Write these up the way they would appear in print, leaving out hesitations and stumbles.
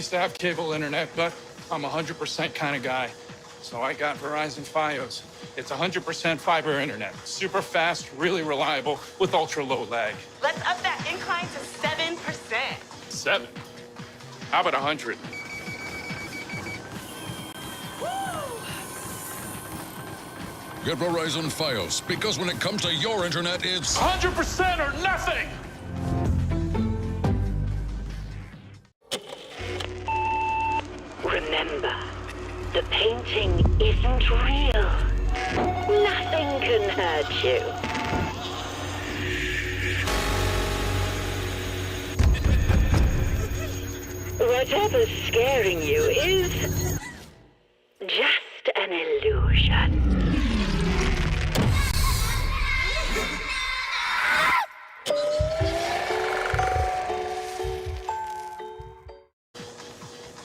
used to have cable internet, but I'm 100% kind of guy. So I got Verizon Fios. It's 100% fiber internet. Super fast, really reliable, with ultra low lag. Let's up that incline to 7%. 7? How about 100? Get Verizon Fios, because when it comes to your internet, it's 100% or nothing! Remember, the painting isn't real. Nothing can hurt you. Whatever's scaring you is just an illusion.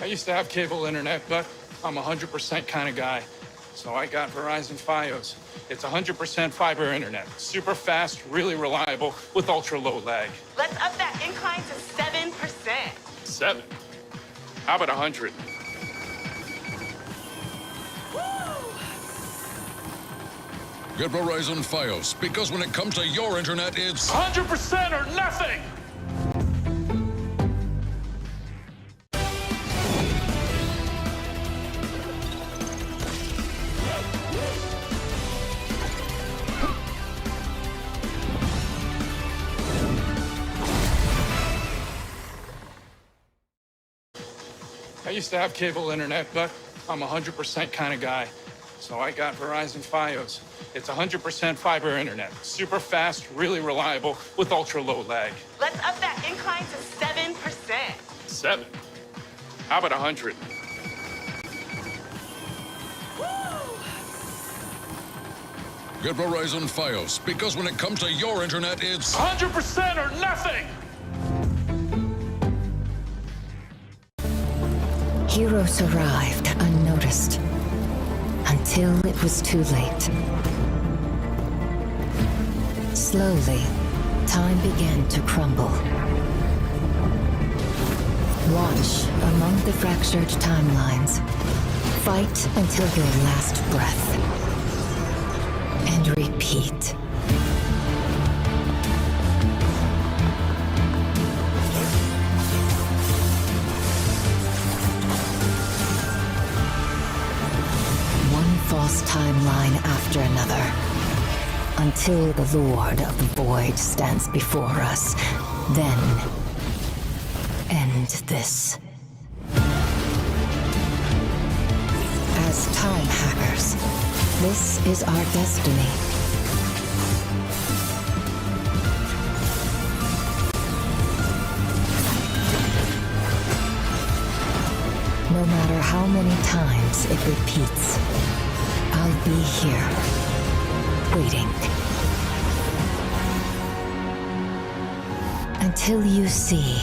I used to have cable internet, but I'm 100% kind of guy. So I got Verizon Fios. It's 100% fiber internet. Super fast, really reliable, with ultra low lag. Let's up that incline to 7%. 7? How about 100? Get Verizon Fios, because when it comes to your internet, it's 100% or nothing! I used to have cable internet, but I'm 100% kind of guy. So I got Verizon Fios. It's 100% fiber internet. Super fast, really reliable, with ultra low lag. Let's up that incline to 7%. 7? How about 100? Get Verizon Fios, because when it comes to your internet, it's 100% or nothing! Heroes arrived unnoticed, until it was too late. Slowly, time began to crumble. Watch among the fractured timelines. Fight until your last breath. And repeat. False timeline after another, until the Lord of the Void stands before us. Then, end this. As time hackers, this is our destiny. No matter how many times it repeats, I'll be here, waiting. Until you see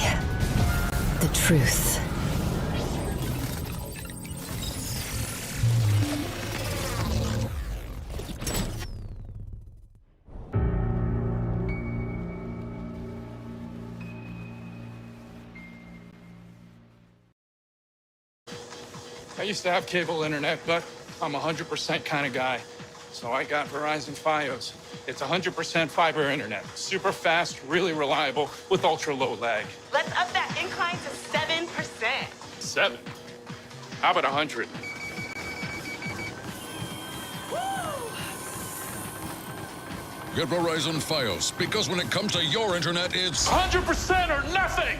the truth. I used to have cable internet, but I'm 100% kind of guy. So I got Verizon Fios. It's 100% fiber internet. Super fast, really reliable, with ultra low lag. Let's up that incline to 7%. 7? How about 100? Get Verizon Fios, because when it comes to your internet, it's 100% or nothing!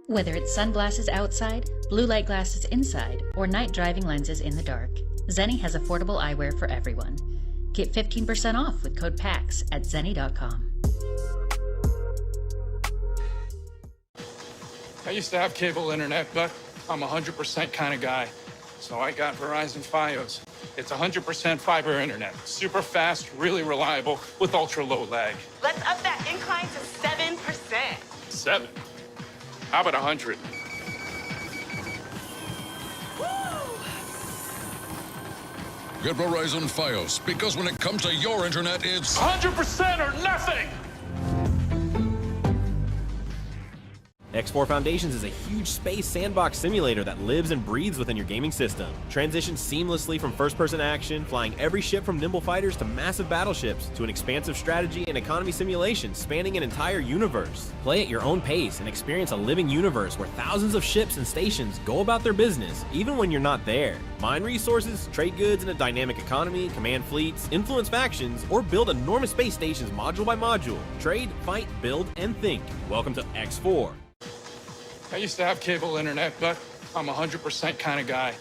Whether it's sunglasses outside, blue light glasses inside, or night driving lenses in the dark, Zenni has affordable eyewear for everyone. Get 15% off with code PAX at zenni.com. I used to have cable internet, but I'm 100% kind of guy. So I got Verizon Fios. It's 100% fiber internet. Super fast, really reliable, with ultra low lag. Let's up that incline to 7%. 7? How about 100? Get Verizon Fios, because when it comes to your internet, it's 100% or nothing! X4 Foundations is a huge space sandbox simulator that lives and breathes within your gaming system. Transition seamlessly from first-person action, flying every ship from nimble fighters to massive battleships, to an expansive strategy and economy simulation spanning an entire universe. Play at your own pace and experience a living universe where thousands of ships and stations go about their business, even when you're not there. Mine resources, trade goods in a dynamic economy, command fleets, influence factions, or build enormous space stations module by module. Trade, fight, build, and think. Welcome to X4. I used to have cable internet, but I'm a 100% kind of guy.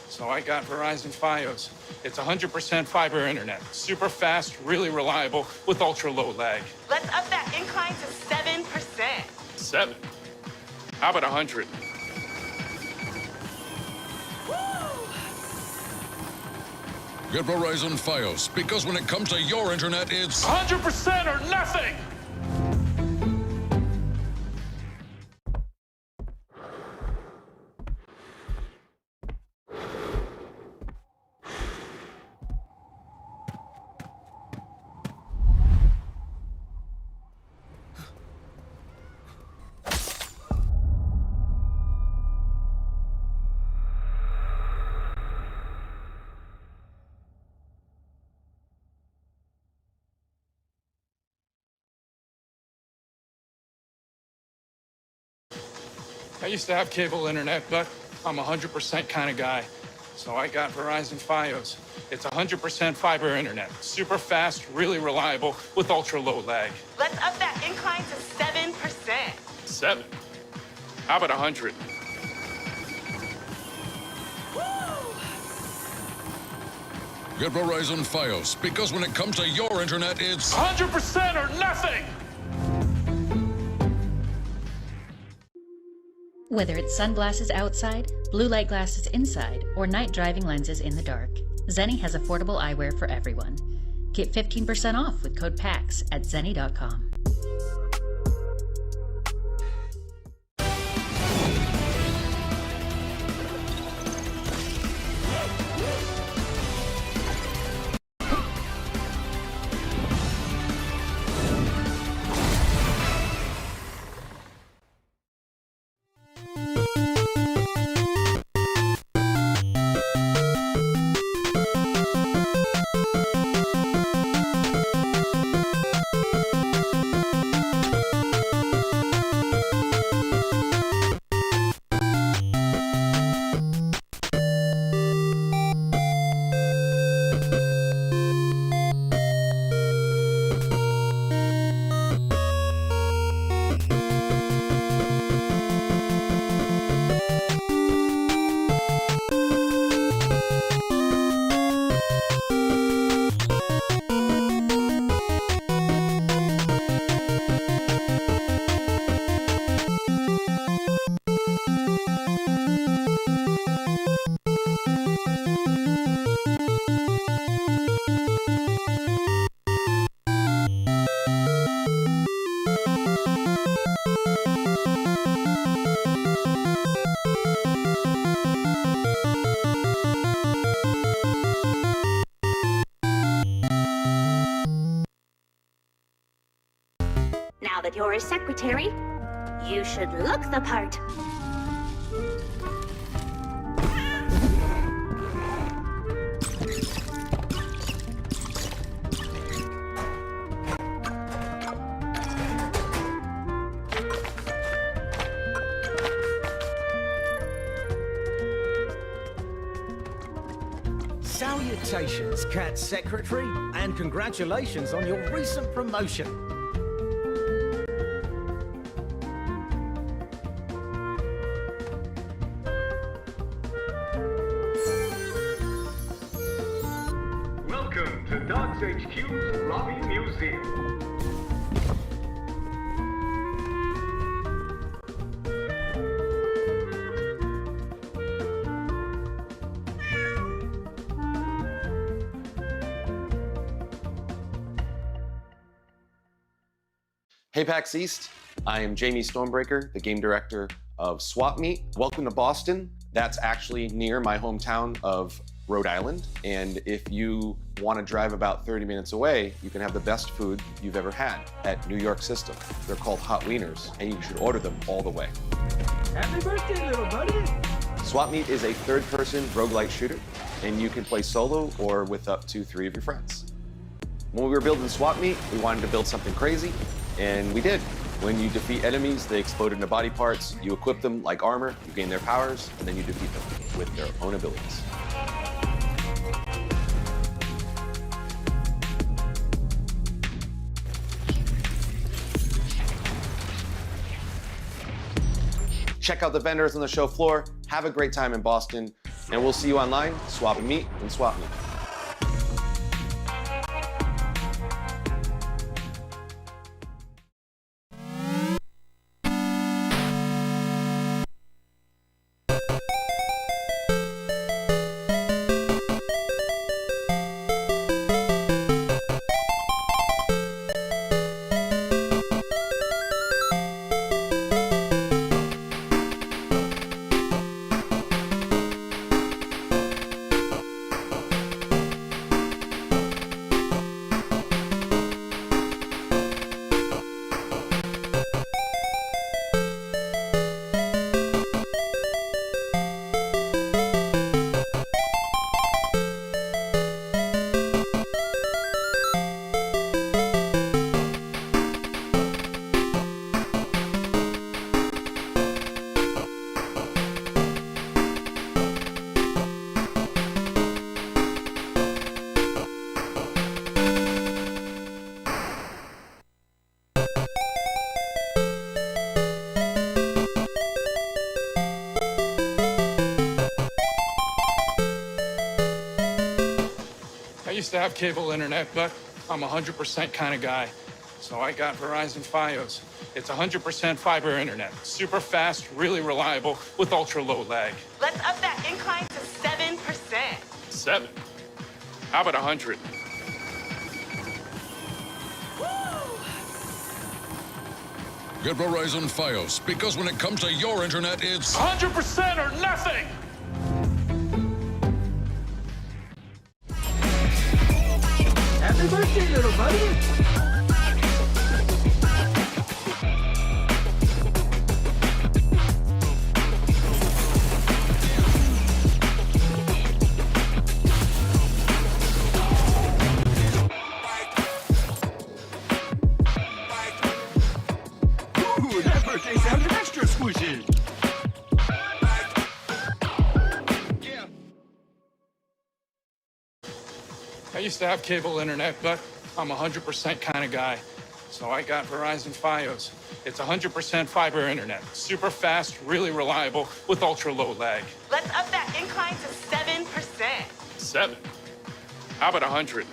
So I got Verizon Fios. It's 100% fiber internet. Super fast, really reliable, with ultra low lag. Let's up that incline to 7%. 7? How about 100? Get Verizon Fios, because when it comes to your internet, it's 100% or nothing! I used to have cable internet, but I'm a 100% kind of guy. So I got Verizon Fios. It's 100% fiber internet. Super fast, really reliable, with ultra low lag. Let's up that incline to 7%. 7? How about 100? Get Verizon Fios, because when it comes to your internet, it's 100% or nothing! Whether it's sunglasses outside, blue light glasses inside, or night driving lenses in the dark, Zenni has affordable eyewear for everyone. Get 15% off with code PAX at zenni.com. Now that you're a secretary, you should look the part. Salutations, Cat Secretary, and congratulations on your recent promotion. Welcome to Dogs HQ's Lobby Museum. Hey PAX East, I am Jamie Stonebreaker, the game director of Swap Meet. Welcome to Boston. That's actually near my hometown of Rhode Island. And if you want to drive about 30 minutes away, you can have the best food you've ever had at New York System. They're called hot wieners, and you should order them all the way. Happy birthday, little buddy! Swap Meet is a third-person roguelite shooter, and you can play solo or with up to 3 of your friends. When we were building Swap Meet, we wanted to build something crazy, and we did. When you defeat enemies, they explode into body parts. You equip them like armor, you gain their powers, and then you defeat them with their own abilities. Check out the vendors on the show floor, have a great time in Boston, and we'll see you online, Swap and Meet and Swap Meet. I used to have cable internet, but I'm 100% kind of guy. So I got Verizon Fios. It's 100% fiber internet. Super fast, really reliable, with ultra low lag. Let's up that incline to 7%. 7? How about 100? Get Verizon Fios, because when it comes to your internet, it's 100% or nothing! Happy birthday, little buddy! Ooh, that birthday sounded extra squishy. I used to have cable internet, but I'm 100% kind of guy. So I got Verizon Fios. It's 100% fiber internet. Super fast, really reliable, with ultra low lag. Let's up that incline to 7%. 7? How about 100?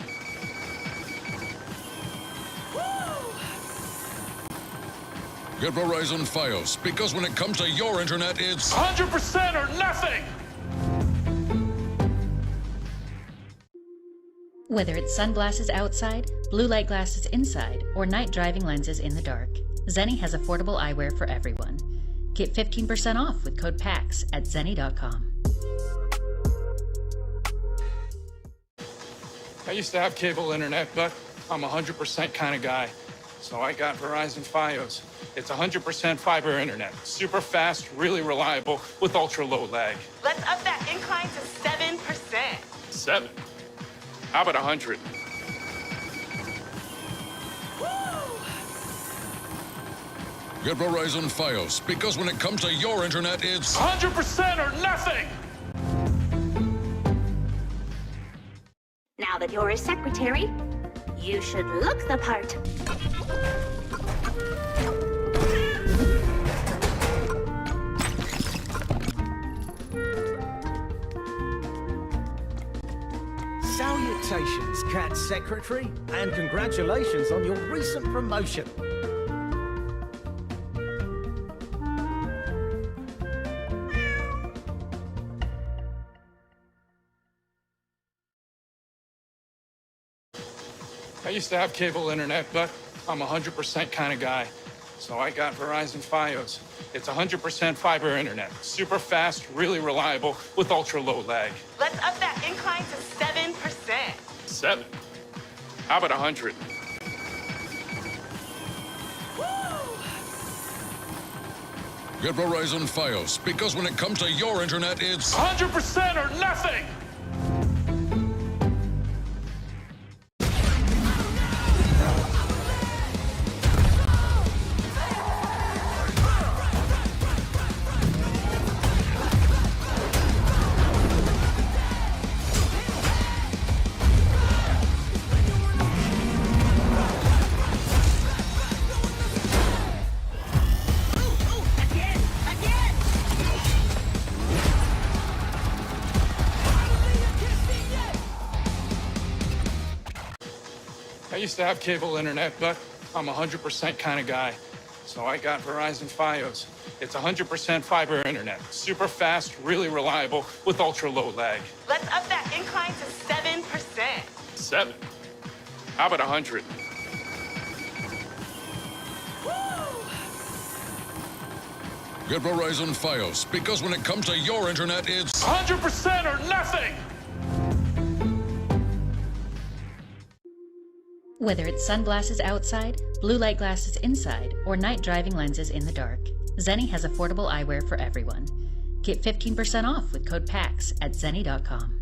Get Verizon Fios, because when it comes to your internet, it's 100% or nothing! Whether it's sunglasses outside, blue light glasses inside, or night driving lenses in the dark, Zenni has affordable eyewear for everyone. Get 15% off with code PAX at zenni.com. I used to have cable internet, but I'm 100% kind of guy. So I got Verizon Fios. It's 100% fiber internet. Super fast, really reliable, with ultra low lag. Let's up that incline to 7%. 7? How about 100? Get Verizon Fios, because when it comes to your internet, it's 100% or nothing! Now that you're a secretary, you should look the part. Salutations, Cat Secretary, and congratulations on your recent promotion. I used to have cable internet, but I'm 100% kind of guy. So I got Verizon Fios. It's 100% fiber internet. Super fast, really reliable, with ultra low lag. Let's up that incline to 7%. 7? How about 100? Get Verizon Fios, because when it comes to your internet, it's 100% or nothing! I used to have cable internet, but I'm a 100% kind of guy. So I got Verizon Fios. It's 100% fiber internet. Super fast, really reliable, with ultra low lag. Let's up that incline to 7%. 7? How about 100? Get Verizon Fios, because when it comes to your internet, it's 100% or nothing! Whether it's sunglasses outside, blue light glasses inside, or night driving lenses in the dark, Zenni has affordable eyewear for everyone. Get 15% off with code PAX at zenni.com.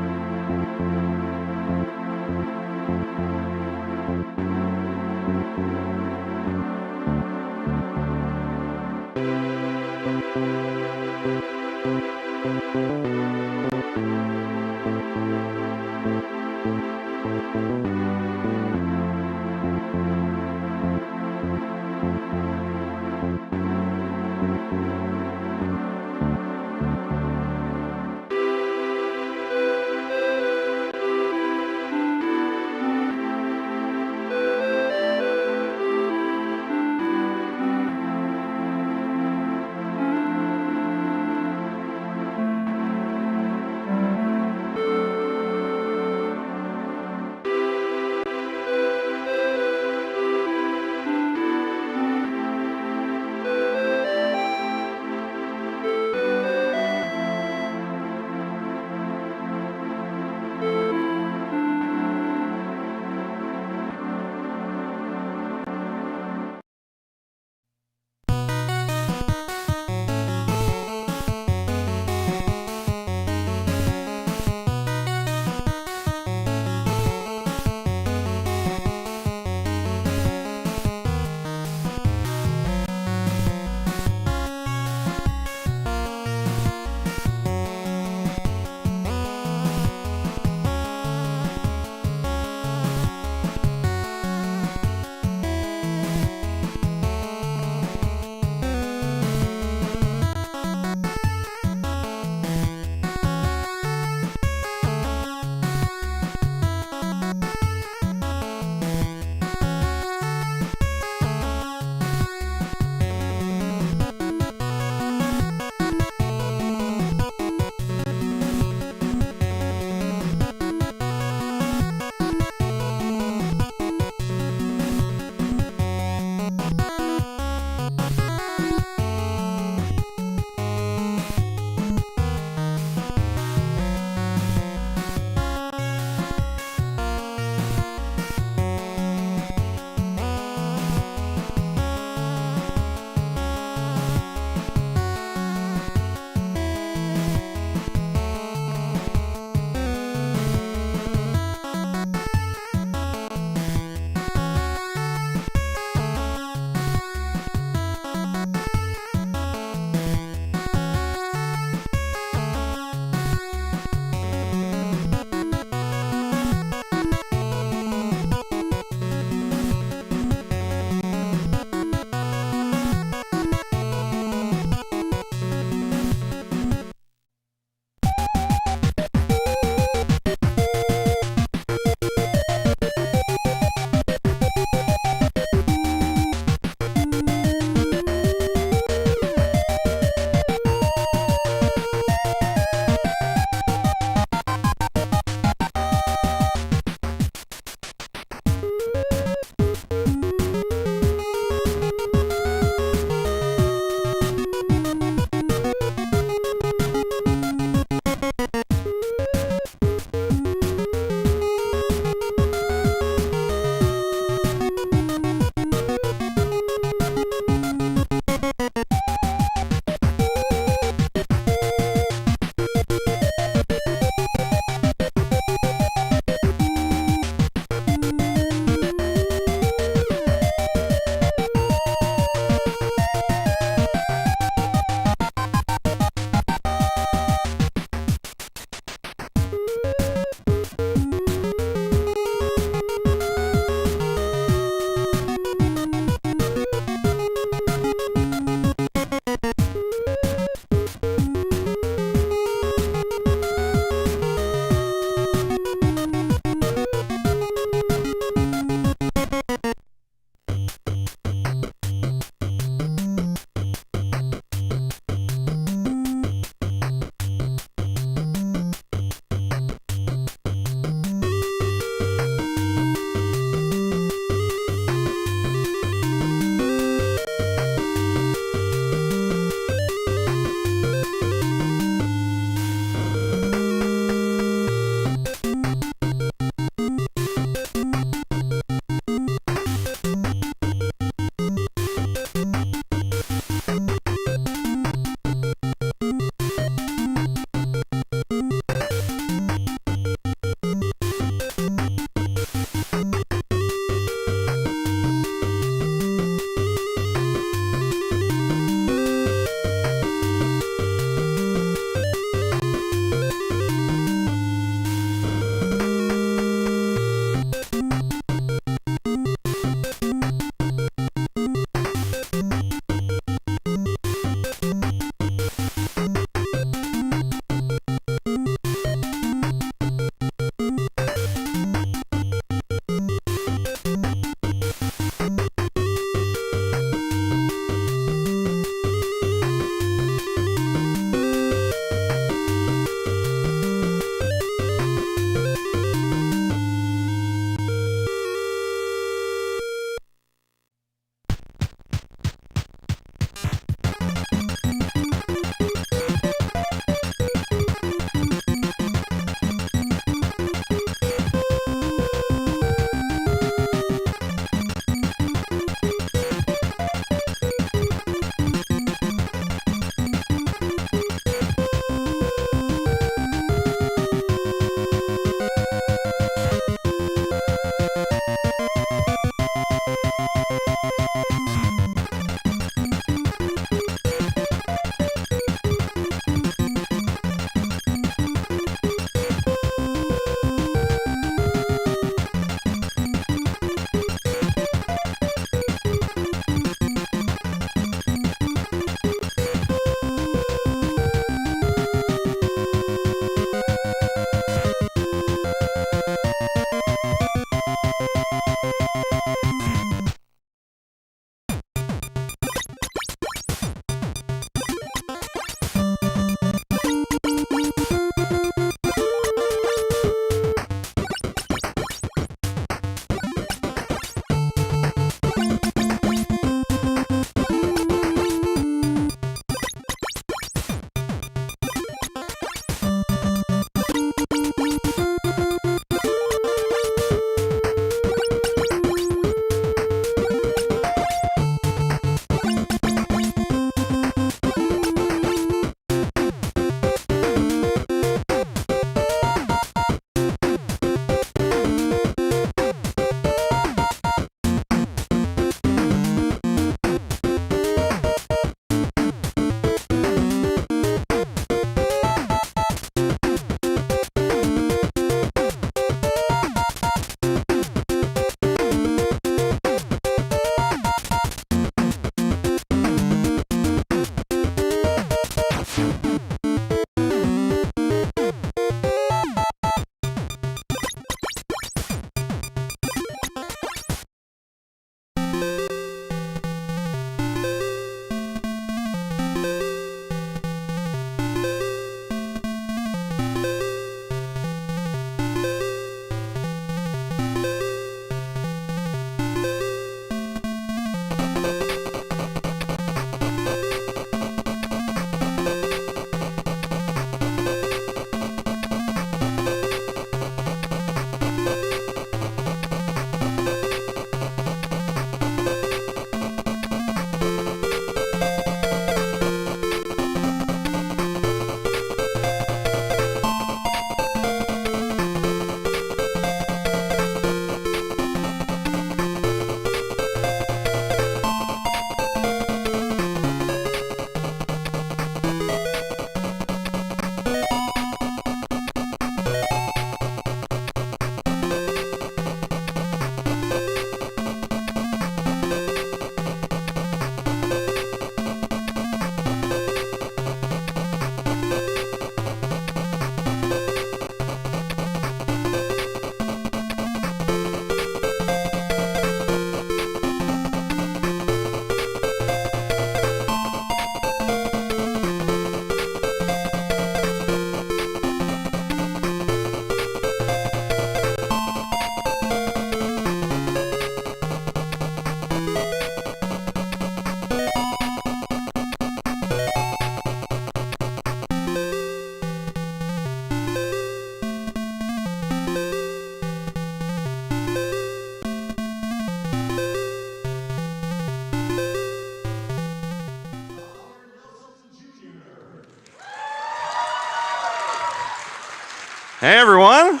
Hey everyone!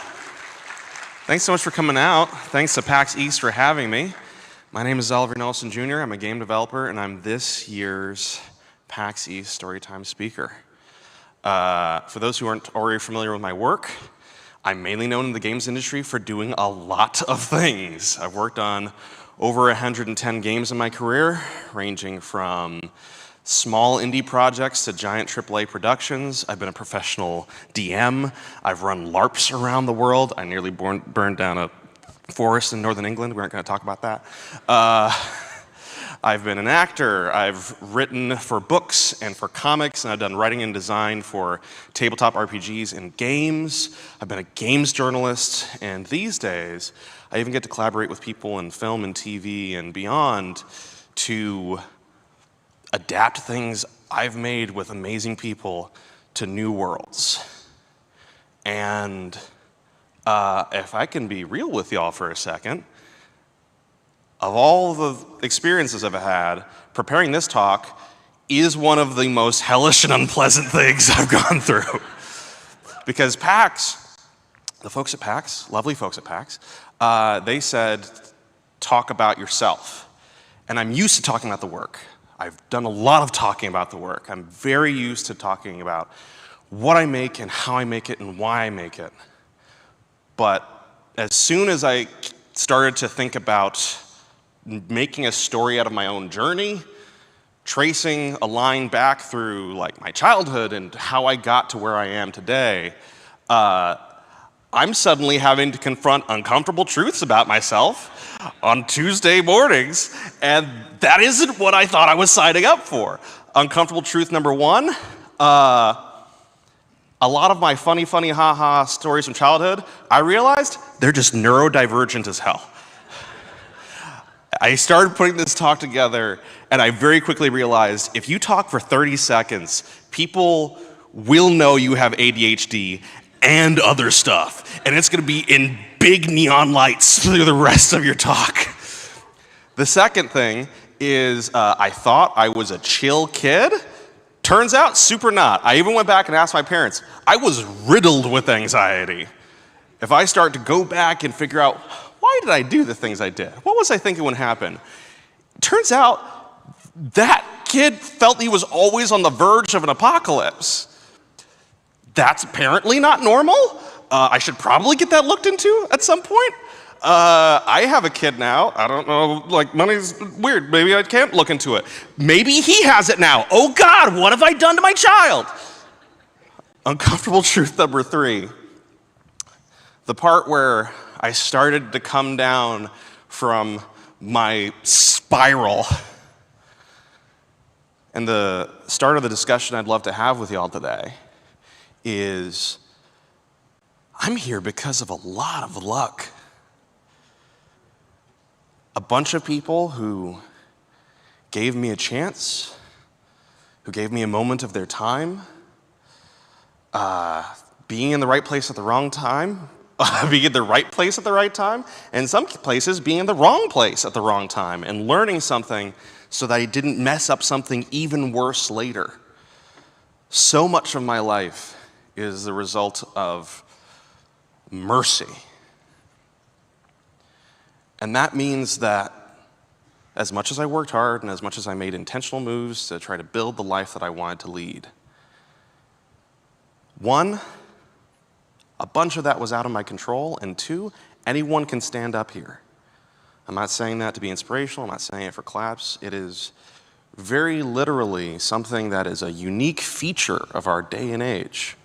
Thanks so much for coming out. Thanks to PAX East for having me. My name is Oliver Nelson Jr. I'm a game developer, and I'm this year's PAX East Storytime speaker. For those who aren't already familiar with my work, I'm mainly known in the games industry for doing a lot of things. I've worked on over 110 games in my career, ranging from small indie projects to giant AAA productions. I've been a professional DM. I've run LARPs around the world. I nearly burned down a forest in northern England. We aren't going to talk about that. I've been an actor. I've written for books and for comics, and I've done writing and design for tabletop RPGs and games. I've been a games journalist, and these days, I even get to collaborate with people in film and TV and beyond to adapt things I've made with amazing people to new worlds. And if I can be real with y'all for a second, of all the experiences I've had, preparing this talk is one of the most hellish and unpleasant things I've gone through. Because PAX, the folks at PAX, lovely folks at PAX, they said, talk about yourself. And I'm used to talking about the work. I've done a lot of talking about the work. I'm very used to talking about what I make and how I make it and why I make it. But as soon as I started to think about making a story out of my own journey, tracing a line back through like my childhood and how I got to where I am today, I'm suddenly having to confront uncomfortable truths about myself on Tuesday mornings, and that isn't what I thought I was signing up for. Uncomfortable truth number one, a lot of my funny ha-ha stories from childhood, I realized they're just neurodivergent as hell. I started putting this talk together, and I very quickly realized if you talk for 30 seconds, people will know you have ADHD and other stuff, and it's gonna be in big neon lights through the rest of your talk. The second thing is I thought I was a chill kid. Turns out, super not. I even went back and asked my parents. I was riddled with anxiety. If I start to go back and figure out, why did I do the things I did? What was I thinking would happen? Turns out, that kid felt he was always on the verge of an apocalypse. That's apparently not normal. I should probably get that looked into at some point. I have a kid now. I don't know, like money's weird. Maybe I can't look into it. Maybe he has it now. Oh God, what have I done to my child? Uncomfortable truth number three. The part where I started to come down from my spiral. And the start of the discussion I'd love to have with y'all today is I'm here because of a lot of luck. A bunch of people who gave me a chance, who gave me a moment of their time, being in the right place at the wrong time, being in the right place at the right time, and in some places being in the wrong place at the wrong time, and learning something so that I didn't mess up something even worse later. So much of my life is the result of mercy. And that means that as much as I worked hard and as much as I made intentional moves to try to build the life that I wanted to lead, one, a bunch of that was out of my control, and two, anyone can stand up here. I'm not saying that to be inspirational, I'm not saying it for claps. It is very literally something that is a unique feature of our day and age.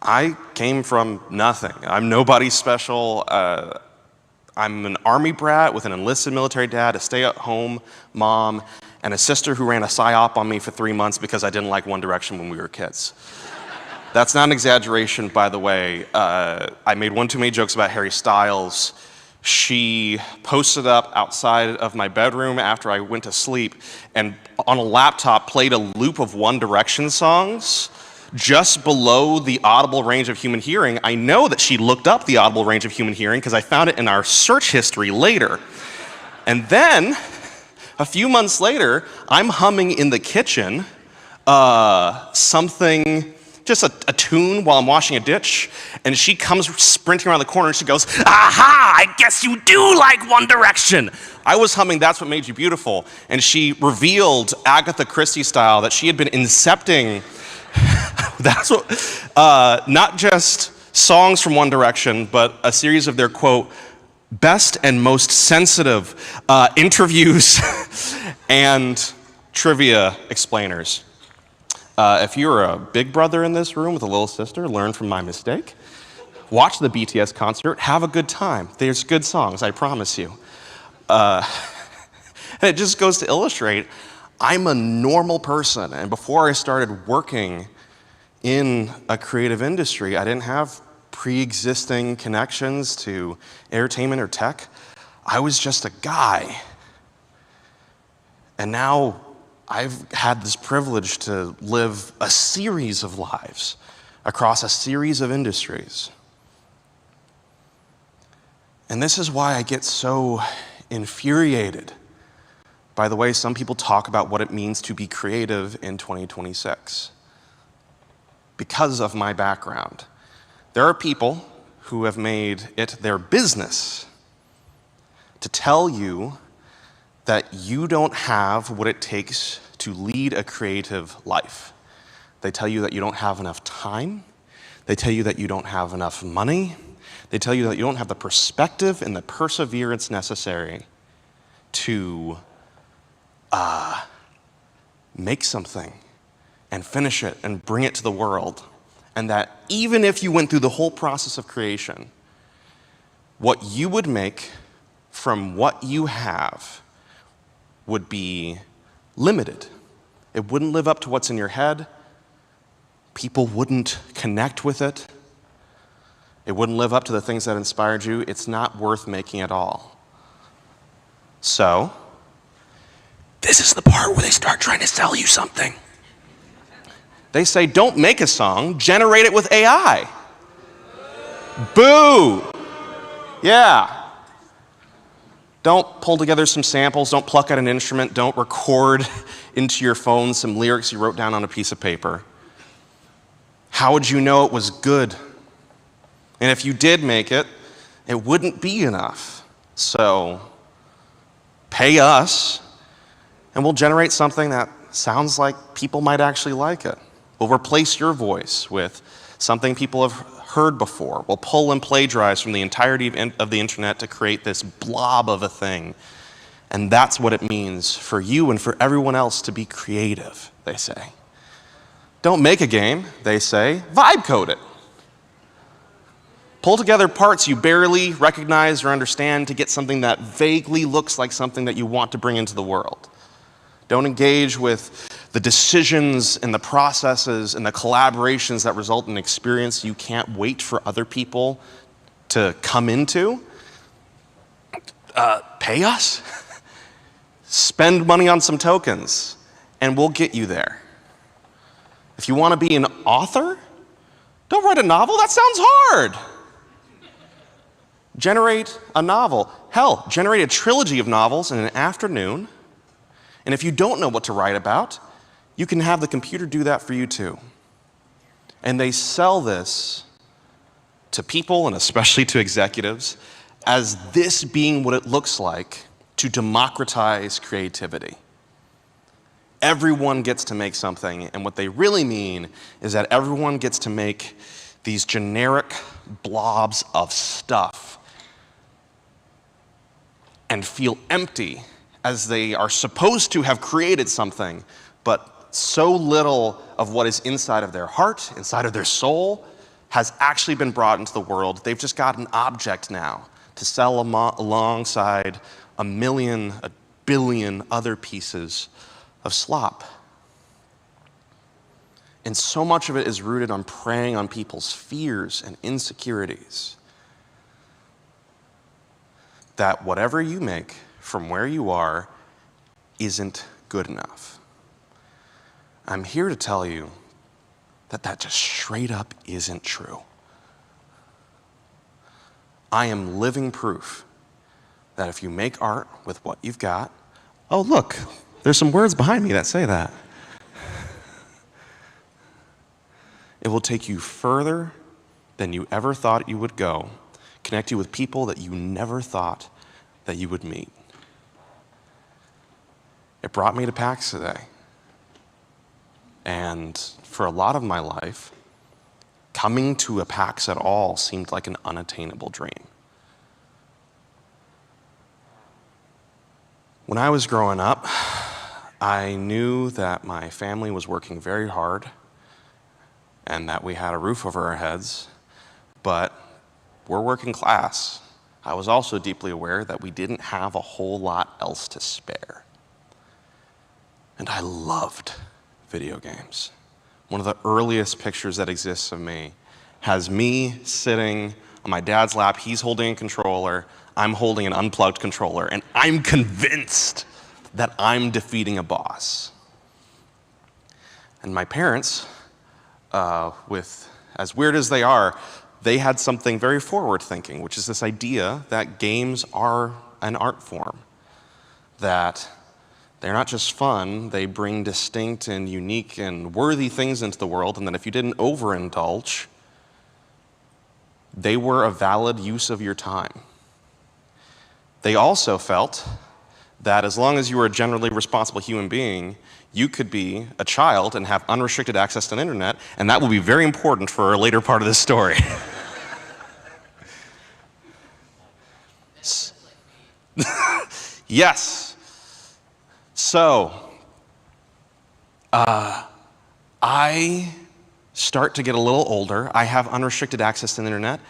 I came from nothing. I'm nobody special. I'm an army brat with an enlisted military dad, a stay-at-home mom, and a sister who ran a psyop on me for 3 months because I didn't like One Direction when we were kids. That's not an exaggeration, by the way. I made one too many jokes about Harry Styles. She posted up outside of my bedroom after I went to sleep and on a laptop played a loop of One Direction songs just below the audible range of human hearing. I know that she looked up the audible range of human hearing because I found it in our search history later. And then, a few months later, I'm humming in the kitchen something just a tune while I'm washing a ditch, and she comes sprinting around the corner and she goes, "Aha, I guess you do like One Direction." I was humming That's What Made You Beautiful, and she revealed, Agatha Christie style, that she had been incepting that's what, not just songs from One Direction, but a series of their, quote, best and most sensitive interviews and trivia explainers. If you're a big brother in this room with a little sister, learn from my mistake. Watch the BTS concert, have a good time. There's good songs, I promise you. And it just goes to illustrate, I'm a normal person, and before I started working in a creative industry, I didn't have pre-existing connections to entertainment or tech. I was just a guy. And now I've had this privilege to live a series of lives across a series of industries. And this is why I get so infuriated by the way some people talk about what it means to be creative in 2026. Because of my background. There are people who have made it their business to tell you that you don't have what it takes to lead a creative life. They tell you that you don't have enough time. They tell you that you don't have enough money. They tell you that you don't have the perspective and the perseverance necessary to make something and finish it and bring it to the world. And that even if you went through the whole process of creation, what you would make from what you have would be limited. It wouldn't live up to what's in your head. People wouldn't connect with it. It wouldn't live up to the things that inspired you. It's not worth making at all. So, this is the part where they start trying to sell you something. They say, don't make a song, generate it with AI. Boo! Yeah. Don't pull together some samples, don't pluck out an instrument, don't record into your phone some lyrics you wrote down on a piece of paper. How would you know it was good? And if you did make it, it wouldn't be enough. So, pay us, and we'll generate something that sounds like people might actually like it. We'll replace your voice with something people have heard before. We'll pull and plagiarize from the entirety of the internet to create this blob of a thing. And that's what it means for you and for everyone else to be creative, they say. Don't make a game, they say, vibe code it. Pull together parts you barely recognize or understand to get something that vaguely looks like something that you want to bring into the world. Don't engage with the decisions and the processes and the collaborations that result in an experience you can't wait for other people to come into. Pay us? Spend money on some tokens, and we'll get you there. If you want to be an author, don't write a novel. That sounds hard. Generate a novel. Hell, generate a trilogy of novels in an afternoon. And if you don't know what to write about, you can have the computer do that for you too. And they sell this to people, and especially to executives, as this being what it looks like to democratize creativity. Everyone gets to make something, and what they really mean is that everyone gets to make these generic blobs of stuff and feel empty as they are supposed to have created something, but so little of what is inside of their heart, inside of their soul, has actually been brought into the world. They've just got an object now to sell alongside a million, a billion other pieces of slop. And so much of it is rooted on preying on people's fears and insecurities. That whatever you make from where you are isn't good enough. I'm here to tell you that that just straight up isn't true. I am living proof that if you make art with what you've got, oh look, there's some words behind me that say that. It will take you further than you ever thought you would go, connect you with people that you never thought that you would meet. It brought me to PAX today. And for a lot of my life, coming to a PAX at all seemed like an unattainable dream. When I was growing up, I knew that my family was working very hard and that we had a roof over our heads, but we're working class. I was also deeply aware that we didn't have a whole lot else to spare. And I loved video games. One of the earliest pictures that exists of me has me sitting on my dad's lap. He's holding a controller. I'm holding an unplugged controller, and I'm convinced that I'm defeating a boss. And my parents, with as weird as they are, they had something very forward-thinking, which is this idea that games are an art form, that they're not just fun, they bring distinct and unique and worthy things into the world, and that if you didn't overindulge, they were a valid use of your time. They also felt that as long as you were a generally responsible human being, you could be a child and have unrestricted access to the internet, and that will be very important for a later part of this story. Yes. So, I start to get a little older. I have unrestricted access to the internet.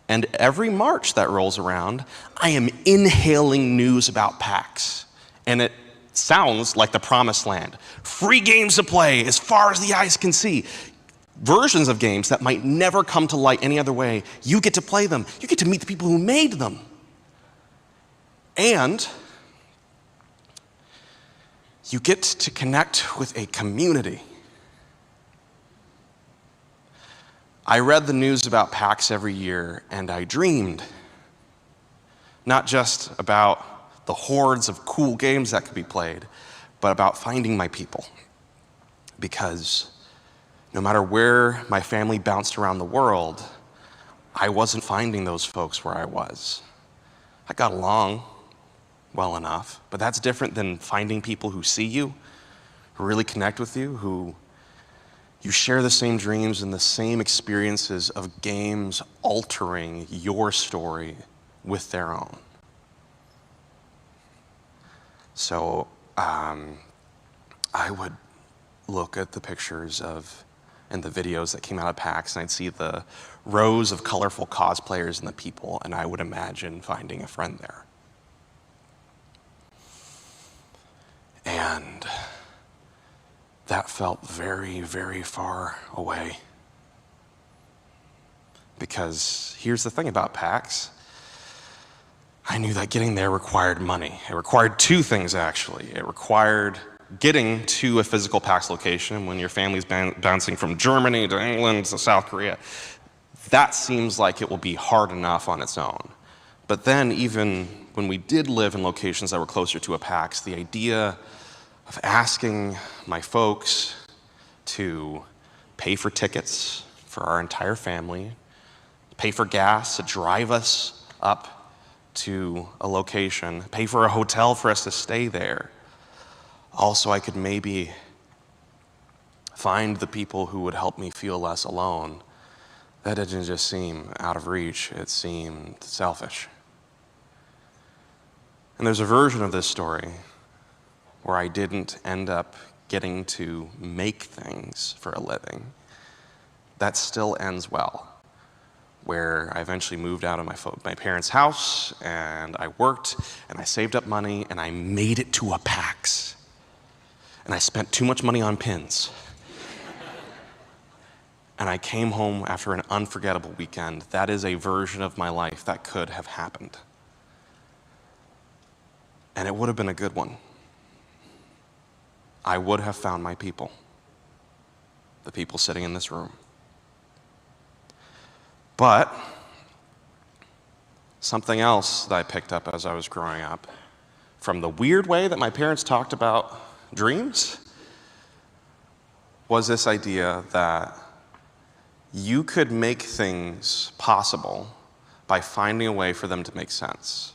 And every March that rolls around, I am inhaling news about PAX. And it sounds like the promised land. Free games to play as far as the eyes can see. Versions of games that might never come to light any other way. You get to play them. You get to meet the people who made them. And you get to connect with a community. I read the news about PAX every year, and I dreamed not just about the hordes of cool games that could be played, but about finding my people. Because no matter where my family bounced around the world, I wasn't finding those folks where I was. I got along well enough, but that's different than finding people who see you, who really connect with you, who you share the same dreams and the same experiences of games altering your story with their own. So I would look at the pictures and the videos that came out of PAX, and I'd see the rows of colorful cosplayers and the people, and I would imagine finding a friend there. And that felt very, very far away. Because here's the thing about PAX. I knew that getting there required money. It required two things, actually. It required getting to a physical PAX location when your family's bouncing from Germany to England to South Korea. That seems like it will be hard enough on its own. But then even when we did live in locations that were closer to a PAX, the idea of asking my folks to pay for tickets for our entire family, pay for gas to drive us up to a location, pay for a hotel for us to stay there. Also, I could maybe find the people who would help me feel less alone. That didn't just seem out of reach, it seemed selfish. And there's a version of this story where I didn't end up getting to make things for a living. That still ends well, where I eventually moved out of my parents' house, and I worked, and I saved up money, and I made it to a PAX. And I spent too much money on pins. And I came home after an unforgettable weekend. That is a version of my life that could have happened. And it would have been a good one. I would have found my people, the people sitting in this room. But something else that I picked up as I was growing up, from the weird way that my parents talked about dreams, was this idea that you could make things possible by finding a way for them to make sense.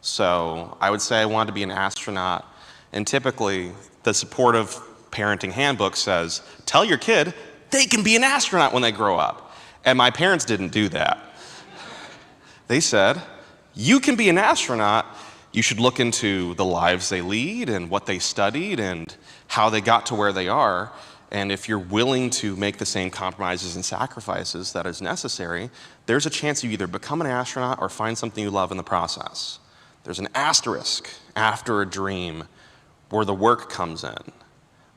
So I would say I wanted to be an astronaut, and typically the supportive parenting handbook says, tell your kid they can be an astronaut when they grow up. And my parents didn't do that. They said, you can be an astronaut, you should look into the lives they lead and what they studied and how they got to where they are. And if you're willing to make the same compromises and sacrifices that is necessary, there's a chance you either become an astronaut or find something you love in the process. There's an asterisk after a dream where the work comes in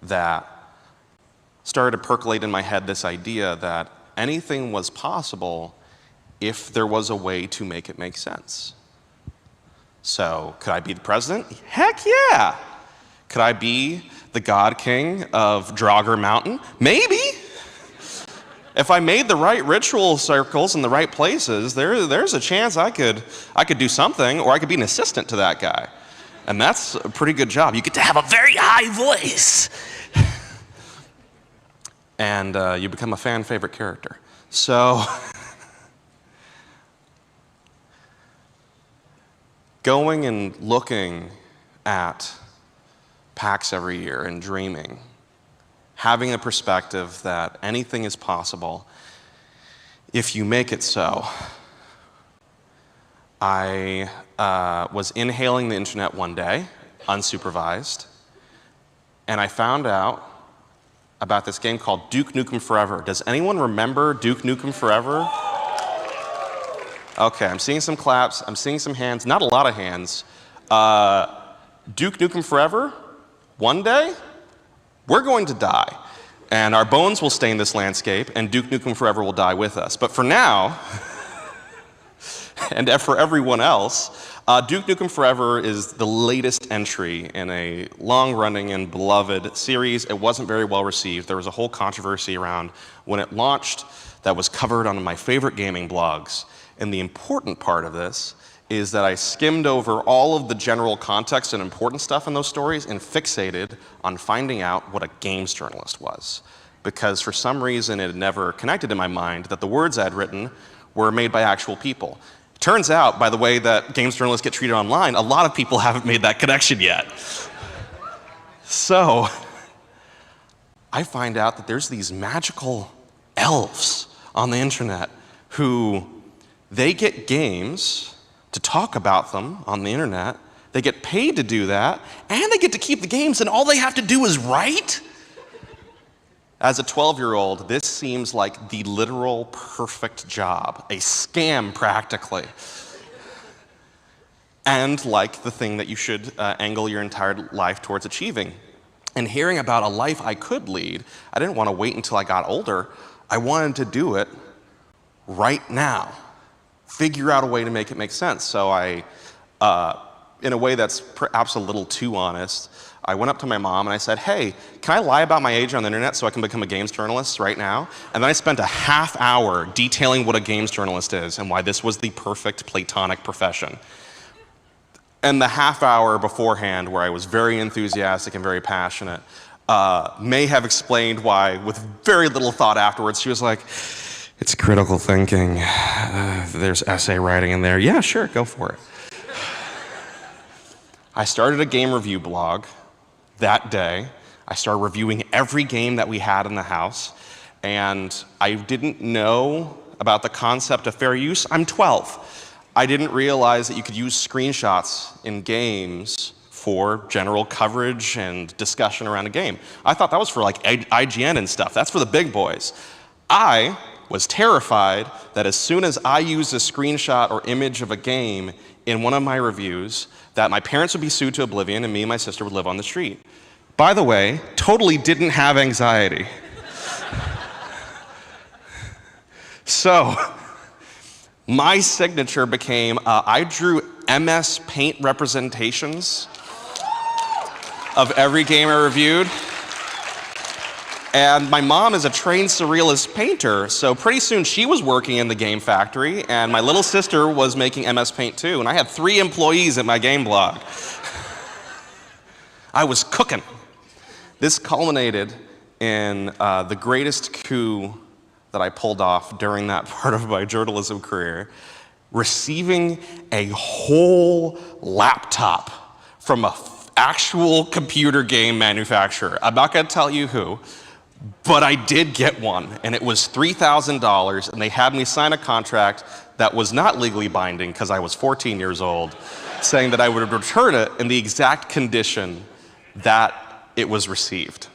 that started to percolate in my head this idea that anything was possible if there was a way to make it make sense. So, could I be the president? Heck yeah! Could I be the God King of Draugr Mountain? Maybe! If I made the right ritual circles in the right places, there's a chance I could do something, or I could be an assistant to that guy. And that's a pretty good job. You get to have a very high voice. And you become a fan favorite character. So, going and looking at PAX every year and dreaming, having a perspective that anything is possible if you make it so. I was inhaling the internet one day, unsupervised, and I found out about this game called Duke Nukem Forever. Does anyone remember Duke Nukem Forever? Okay, I'm seeing some claps, I'm seeing some hands, not a lot of hands. Duke Nukem Forever, one day, we're going to die. And our bones will stain this landscape, and Duke Nukem Forever will die with us. But for now, and for everyone else, Duke Nukem Forever is the latest entry in a long-running and beloved series. It wasn't very well received. There was a whole controversy around when it launched that was covered on my favorite gaming blogs. And the important part of this is that I skimmed over all of the general context and important stuff in those stories and fixated on finding out what a games journalist was. Because for some reason it had never connected in my mind that the words I'd written were made by actual people. Turns out, by the way that games journalists get treated online, a lot of people haven't made that connection yet. So, I find out that there's these magical elves on the internet who they get games to talk about them on the internet, they get paid to do that, and they get to keep the games, and all they have to do is write? As a 12-year-old, this seems like the literal perfect job, a scam practically. And like the thing that you should angle your entire life towards achieving. And hearing about a life I could lead, I didn't want to wait until I got older. I wanted to do it right now. Figure out a way to make it make sense. So I, in a way that's perhaps a little too honest, I went up to my mom and I said, hey, can I lie about my age on the internet so I can become a games journalist right now? And then I spent a half hour detailing what a games journalist is and why this was the perfect platonic profession. And the half hour beforehand, where I was very enthusiastic and very passionate, may have explained why, with very little thought afterwards, she was like, it's critical thinking, there's essay writing in there. Yeah, sure, go for it. I started a game review blog that day. I started reviewing every game that we had in the house, and I didn't know about the concept of fair use. I'm 12. I didn't realize that you could use screenshots in games for general coverage and discussion around a game. I thought that was for like IGN and stuff. That's for the big boys. I was terrified that as soon as I used a screenshot or image of a game in one of my reviews, that my parents would be sued to oblivion and me and my sister would live on the street. By the way, totally didn't have anxiety. So, my signature became, I drew MS Paint representations of every game I reviewed. And my mom is a trained surrealist painter, so pretty soon she was working in the game factory, and my little sister was making MS Paint too, and I had 3 employees at my game blog. I was cooking. This culminated in the greatest coup that I pulled off during that part of my journalism career, receiving a whole laptop from an actual computer game manufacturer. I'm not going to tell you who, but I did get one, and it was $3,000, and they had me sign a contract that was not legally binding because I was 14 years old, saying that I would return it in the exact condition that it was received.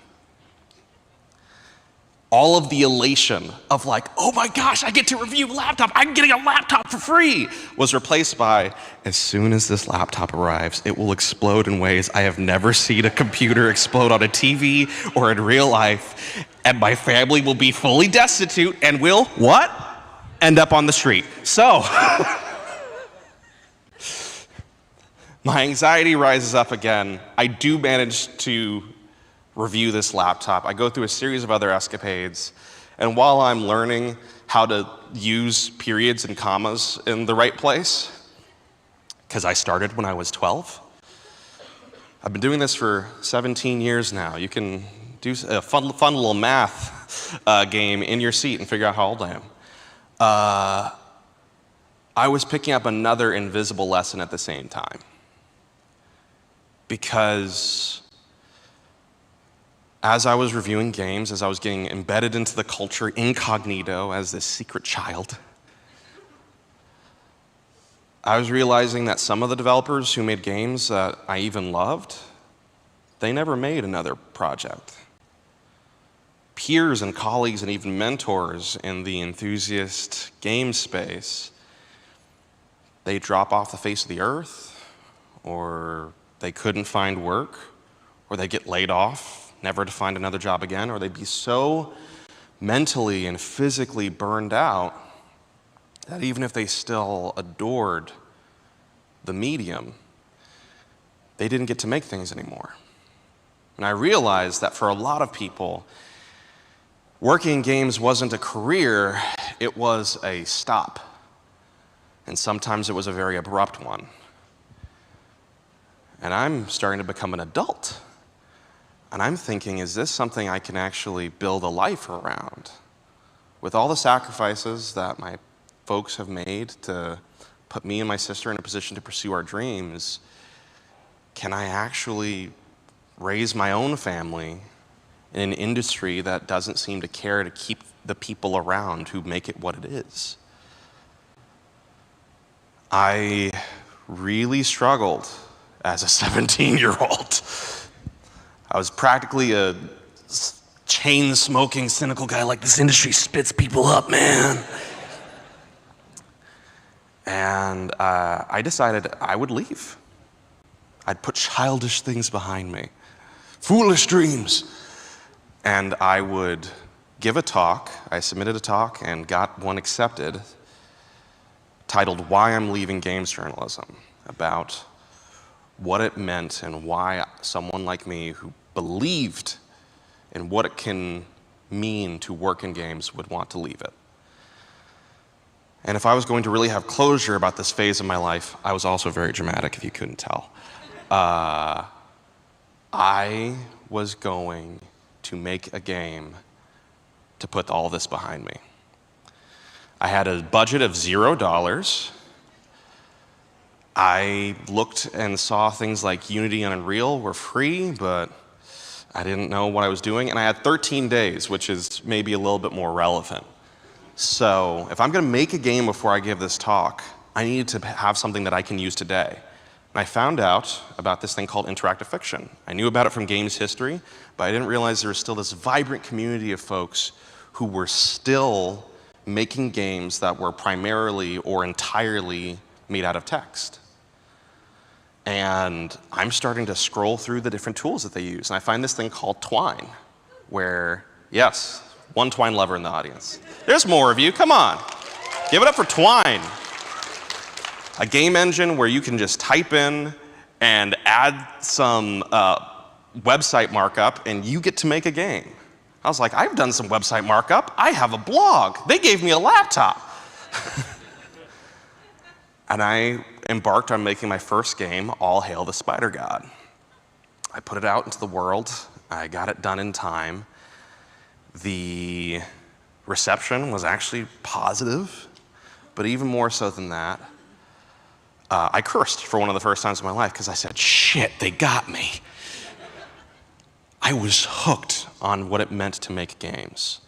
All of the elation of like, oh my gosh, I get to review a laptop, I'm getting a laptop for free, was replaced by, as soon as this laptop arrives, it will explode in ways I have never seen a computer explode on a TV or in real life, and my family will be fully destitute and will, what? End up on the street. So, my anxiety rises up again. I do manage to review this laptop. I go through a series of other escapades, and while I'm learning how to use periods and commas in the right place, because I started when I was 12, I've been doing this for 17 years now. You can do a fun little math game in your seat and figure out how old I am. I was picking up another invisible lesson at the same time, because as I was reviewing games, as I was getting embedded into the culture incognito as this secret child, I was realizing that some of the developers who made games that I even loved, they never made another project. Peers and colleagues and even mentors in the enthusiast game space, they drop off the face of the earth, or they couldn't find work, or they get laid off, never to find another job again, or they'd be so mentally and physically burned out that even if they still adored the medium, they didn't get to make things anymore. And I realized that for a lot of people, working in games wasn't a career, it was a stop. And sometimes it was a very abrupt one. And I'm starting to become an adult. And I'm thinking, is this something I can actually build a life around? With all the sacrifices that my folks have made to put me and my sister in a position to pursue our dreams, can I actually raise my own family in an industry that doesn't seem to care to keep the people around who make it what it is? I really struggled as a 17-year-old. I was practically a chain-smoking, cynical guy, like, this industry spits people up, man. And I decided I would leave. I'd put childish things behind me, foolish dreams. And I would give a talk. I submitted a talk and got one accepted, titled Why I'm Leaving Games Journalism, about what it meant and why someone like me who believed in what it can mean to work in games would want to leave it. And if I was going to really have closure about this phase of my life, I was also very dramatic, if you couldn't tell. I was going to make a game to put all this behind me. I had a budget of $0. I looked and saw things like Unity and Unreal were free, but I didn't know what I was doing. And I had 13 days, which is maybe a little bit more relevant. So if I'm going to make a game before I give this talk, I needed to have something that I can use today. And I found out about this thing called interactive fiction. I knew about it from games history, but I didn't realize there was still this vibrant community of folks who were still making games that were primarily or entirely made out of text. And I'm starting to scroll through the different tools that they use, and I find this thing called Twine, where, yes, one Twine lover in the audience. There's more of you, come on. Give it up for Twine. A game engine where you can just type in and add some website markup, and you get to make a game. I was like, I've done some website markup. I have a blog. They gave me a laptop. And I embarked on making my first game, All Hail the Spider God. I put it out into the world. I got it done in time. The reception was actually positive, but even more so than that, I cursed for one of the first times in my life because I said, shit, they got me. I was hooked on what it meant to make games.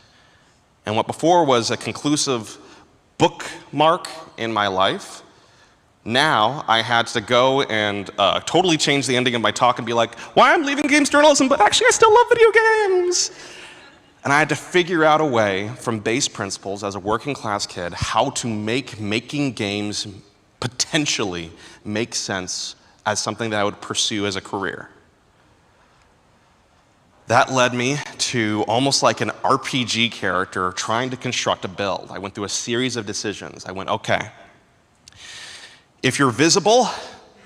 And what before was a conclusive bookmark in my life, now I had to go and totally change the ending of my talk and be like, why I'm leaving games journalism, but actually I still love video games. And I had to figure out a way from base principles as a working class kid how to make making games potentially make sense as something that I would pursue as a career. That led me to almost like an RPG character trying to construct a build. I went through a series of decisions. I went, okay, if you're visible,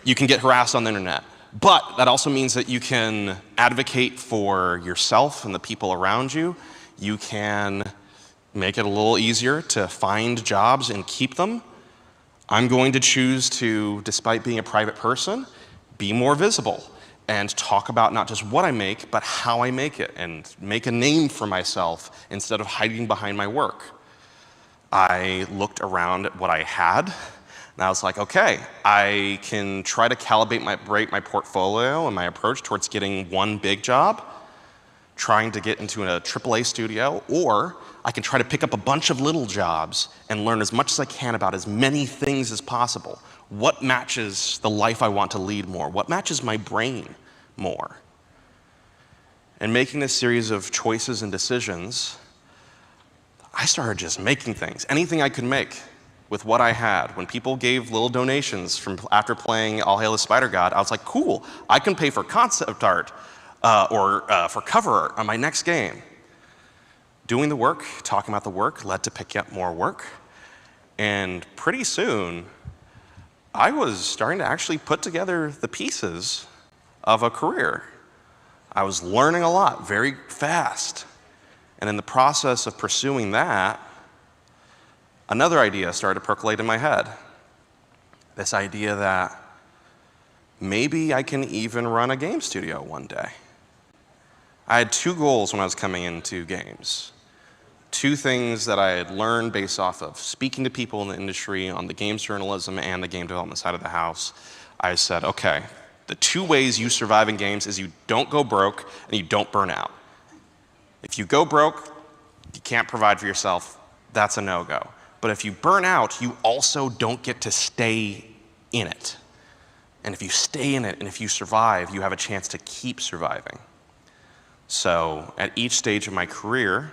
you can get harassed on the internet. But that also means that you can advocate for yourself and the people around you. You can make it a little easier to find jobs and keep them. I'm going to choose to, despite being a private person, be more visible and talk about not just what I make, but how I make it, and make a name for myself instead of hiding behind my work. I looked around at what I had, and I was like, okay, I can try to calibrate my portfolio and my approach towards getting one big job, trying to get into a AAA studio, or I can try to pick up a bunch of little jobs and learn as much as I can about as many things as possible. What matches the life I want to lead more? What matches my brain more? And making this series of choices and decisions, I started just making things, anything I could make with what I had. When people gave little donations from after playing All Hail the Spider God, I was like, cool, I can pay for concept art or for cover art on my next game. Doing the work, talking about the work, led to picking up more work. And pretty soon, I was starting to actually put together the pieces of a career. I was learning a lot very fast. And in the process of pursuing that, another idea started to percolate in my head. This idea that maybe I can even run a game studio one day. I had two goals when I was coming into games. Two things that I had learned based off of speaking to people in the industry on the games journalism and the game development side of the house. I said, okay, the two ways you survive in games is you don't go broke and you don't burn out. If you go broke, you can't provide for yourself, that's a no-go. But if you burn out, you also don't get to stay in it. And if you stay in it and if you survive, you have a chance to keep surviving. So at each stage of my career,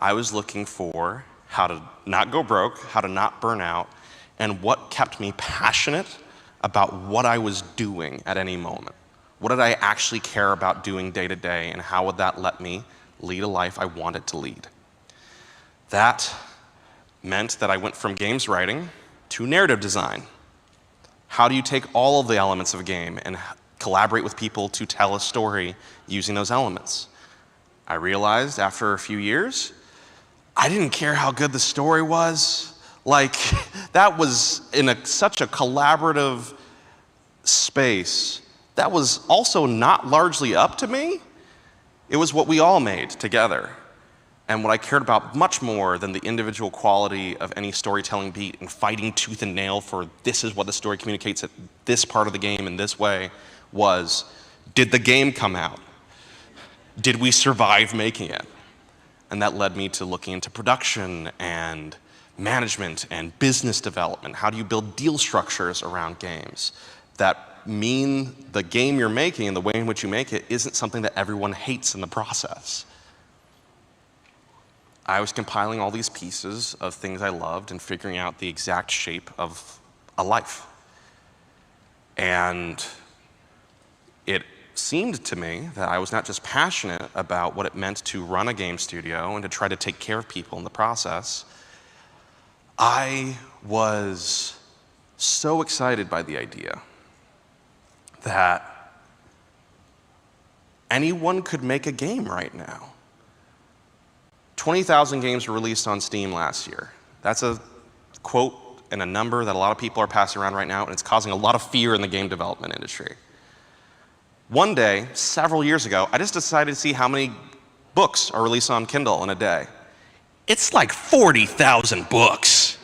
I was looking for how to not go broke, how to not burn out, and what kept me passionate about what I was doing at any moment. What did I actually care about doing day to day, and how would that let me lead a life I wanted to lead? That meant that I went from games writing to narrative design. How do you take all of the elements of a game and collaborate with people to tell a story using those elements? I realized after a few years, I didn't care how good the story was. Like, that was in such a collaborative space. That was also not largely up to me. It was what we all made together. And what I cared about much more than the individual quality of any storytelling beat and fighting tooth and nail for this is what the story communicates at this part of the game in this way was, did the game come out? Did we survive making it? And that led me to looking into production and management and business development. How do you build deal structures around games that mean the game you're making and the way in which you make it isn't something that everyone hates in the process? I was compiling all these pieces of things I loved and figuring out the exact shape of a life. And it seemed to me that I was not just passionate about what it meant to run a game studio and to try to take care of people in the process. I was so excited by the idea that anyone could make a game right now. 20,000 games were released on Steam last year. That's a quote and a number that a lot of people are passing around right now, and it's causing a lot of fear in the game development industry. One day, several years ago, I just decided to see how many books are released on Kindle in a day. It's like 40,000 books.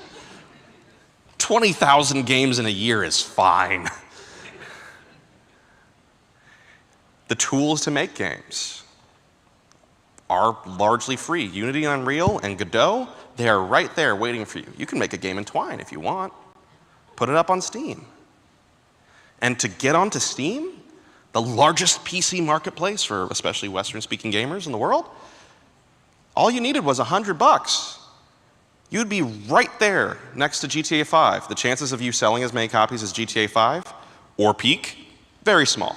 20,000 games in a year is fine. The tools to make games are largely free. Unity and Unreal and Godot, they are right there waiting for you. You can make a game in Twine if you want. Put it up on Steam. And to get onto Steam, the largest PC marketplace for especially Western-speaking gamers in the world, all you needed was $100. You'd be right there next to GTA 5. The chances of you selling as many copies as GTA 5 or Peak, very small.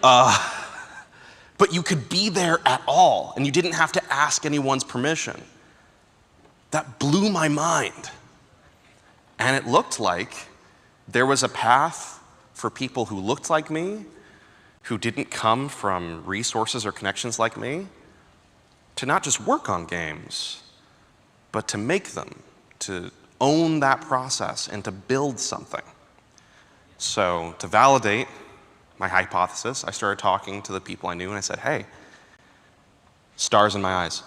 But you could be there at all, and you didn't have to ask anyone's permission. That blew my mind. And it looked like there was a path for people who looked like me, who didn't come from resources or connections like me, to not just work on games, but to make them, to own that process and to build something. So to validate my hypothesis, I started talking to the people I knew and I said, hey, stars in my eyes,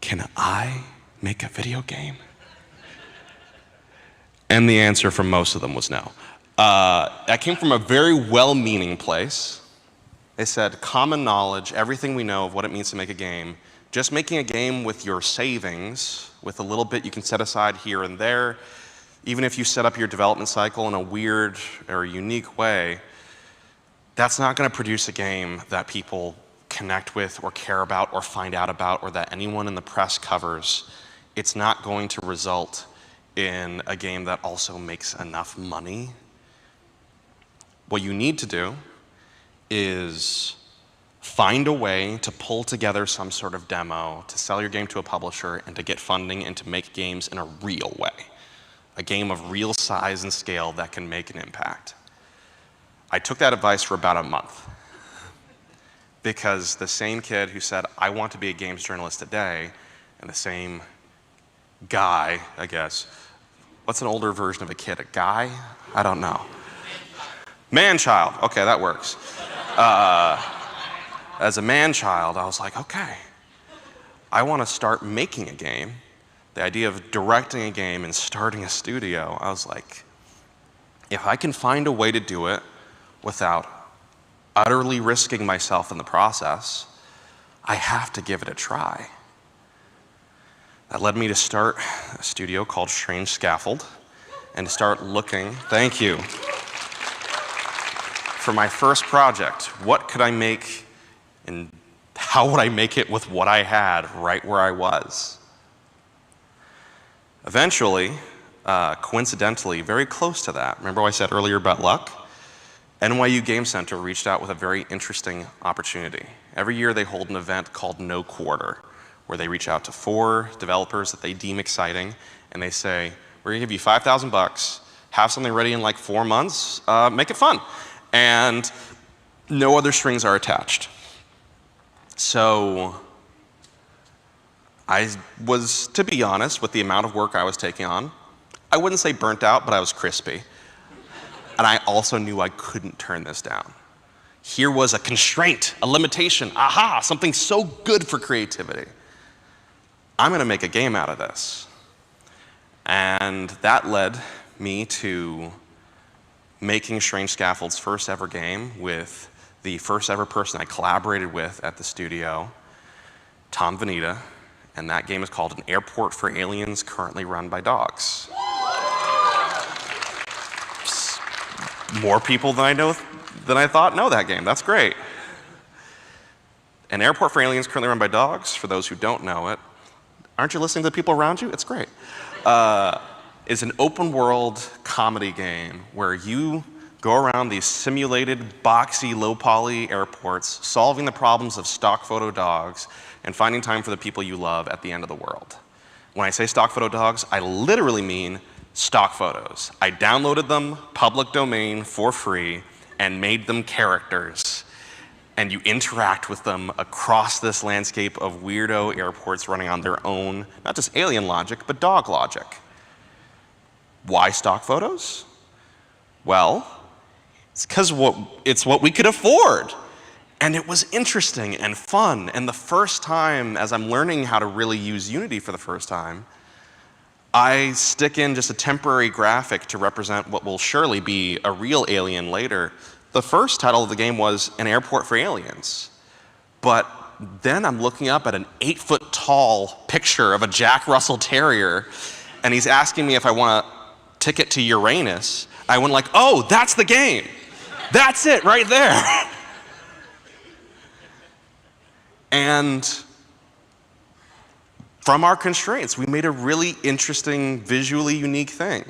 can I make a video game? And the answer from most of them was no. That came from a very well-meaning place. They said, common knowledge, everything we know of what it means to make a game, just making a game with your savings, with a little bit you can set aside here and there, even if you set up your development cycle in a weird or unique way, that's not going to produce a game that people connect with or care about or find out about or that anyone in the press covers. It's not going to result in a game that also makes enough money. What you need to do is find a way to pull together some sort of demo, to sell your game to a publisher, and to get funding and to make games in a real way. A game of real size and scale that can make an impact. I took that advice for about a month because the same kid who said, I want to be a games journalist today, and the same guy, I guess, what's an older version of a kid? A guy? I don't know. Man-child, okay, that works. As a man-child, I was like, okay, I want to start making a game. The idea of directing a game and starting a studio, I was like, if I can find a way to do it without utterly risking myself in the process, I have to give it a try. That led me to start a studio called Strange Scaffold and to start looking, thank you, for my first project. What could I make and how would I make it with what I had right where I was? Eventually, coincidentally, very close to that, remember what I said earlier about luck? NYU Game Center reached out with a very interesting opportunity. Every year they hold an event called No Quarter, where they reach out to 4 developers that they deem exciting, and they say, we're gonna give you $5,000, have something ready in like 4 months, make it fun. And no other strings are attached. So I was, to be honest, with the amount of work I was taking on, I wouldn't say burnt out, but I was crispy. And I also knew I couldn't turn this down. Here was a constraint, a limitation, aha, something so good for creativity. I'm gonna make a game out of this. And that led me to making Strange Scaffold's first ever game with the first ever person I collaborated with at the studio, Tom Vanita, and that game is called An Airport for Aliens Currently Run by Dogs. More people than I thought know that game. That's great. An Airport for Aliens Currently Run by Dogs, for those who don't know it, aren't you listening to the people around you? It's great. Is an open world comedy game where you go around these simulated, boxy, low poly airports, solving the problems of stock photo dogs and finding time for the people you love at the end of the world. When I say stock photo dogs, I literally mean stock photos. I downloaded them, public domain, for free, and made them characters. And you interact with them across this landscape of weirdo airports running on their own, not just alien logic, but dog logic. Why stock photos? Well, it's because it's what we could afford. And it was interesting and fun. And the first time, as I'm learning how to really use Unity for the first time, I stick in just a temporary graphic to represent what will surely be a real alien later. The first title of the game was An Airport for Aliens. But then I'm looking up at an 8-foot tall picture of a Jack Russell Terrier, and he's asking me if I want a ticket to Uranus. I went like, oh, that's the game. That's it right there. And from our constraints, we made a really interesting, visually unique thing.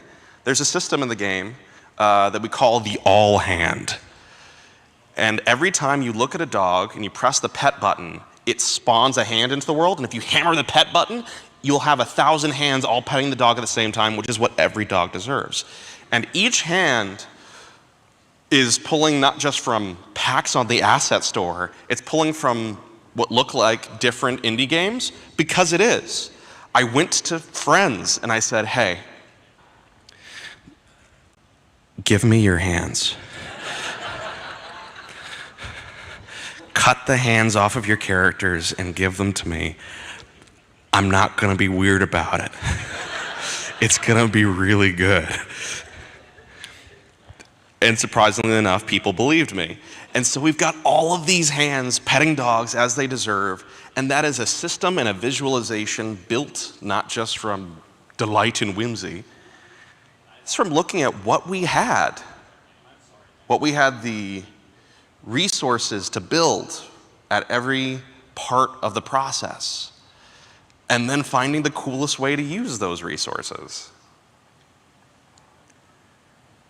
There's a system in the game that we call the all hand. And every time you look at a dog and you press the pet button, it spawns a hand into the world. And if you hammer the pet button, you'll have 1,000 hands all petting the dog at the same time, which is what every dog deserves. And each hand is pulling not just from packs on the asset store, it's pulling from what look like different indie games, because it is. I went to friends and I said, hey, give me your hands. Cut the hands off of your characters and give them to me. I'm not gonna be weird about it. It's gonna be really good. And surprisingly enough, people believed me. And so we've got all of these hands petting dogs as they deserve, and that is a system and a visualization built not just from delight and whimsy, it's from looking at what we had the resources to build at every part of the process, and then finding the coolest way to use those resources.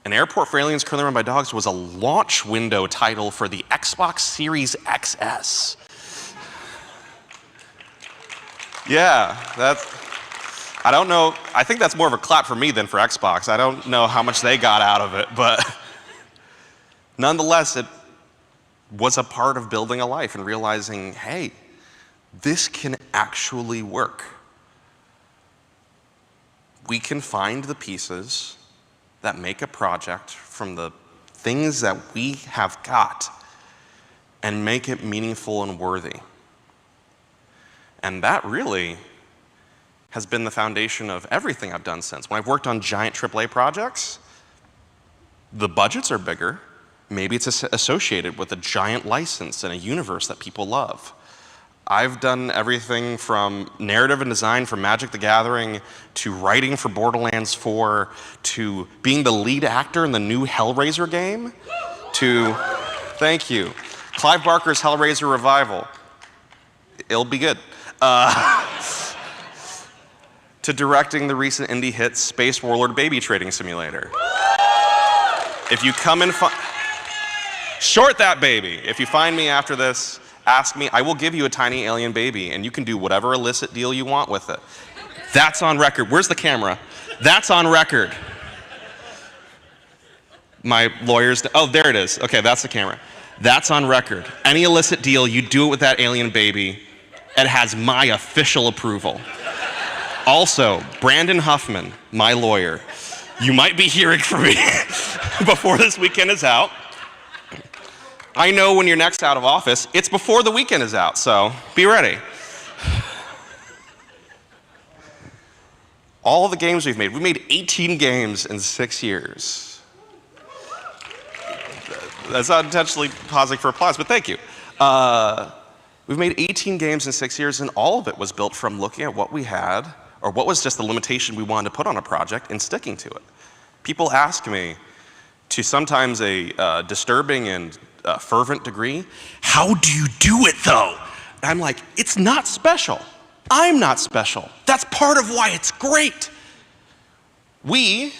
An Airport for Aliens Currently Run by Dogs was a launch window title for the Xbox Series XS. Yeah, I don't know, I think that's more of a clap for me than for Xbox. I don't know how much they got out of it, but nonetheless, it was a part of building a life and realizing, hey, this can actually work. We can find the pieces that make a project from the things that we have got and make it meaningful and worthy. And that really has been the foundation of everything I've done since. When I've worked on giant AAA projects, the budgets are bigger. Maybe it's associated with a giant license and a universe that people love. I've done everything from narrative and design for Magic the Gathering, to writing for Borderlands 4, to being the lead actor in the new Hellraiser game, to, thank you, Clive Barker's Hellraiser Revival. It'll be good. To directing the recent indie hit Space Warlord Baby Trading Simulator. If you come and short that baby. If you find me after this, ask me, I will give you a tiny alien baby and you can do whatever illicit deal you want with it. That's on record. Where's the camera? That's on record. My lawyer's, oh, there it is. Okay, that's the camera. That's on record. Any illicit deal, you do it with that alien baby. It has my official approval. Also, Brandon Huffman, my lawyer, you might be hearing from me before this weekend is out. I know when you're next out of office, it's before the weekend is out, so be ready. All the games we made 18 games in 6 years. That's not intentionally pausing for applause, but thank you. We've made 18 games in 6 years, and all of it was built from looking at what we had, or what was just the limitation we wanted to put on a project, and sticking to it. People ask me, to sometimes a disturbing and fervent degree, how do you do it though? And I'm like, it's not special. I'm not special. That's part of why it's great. We,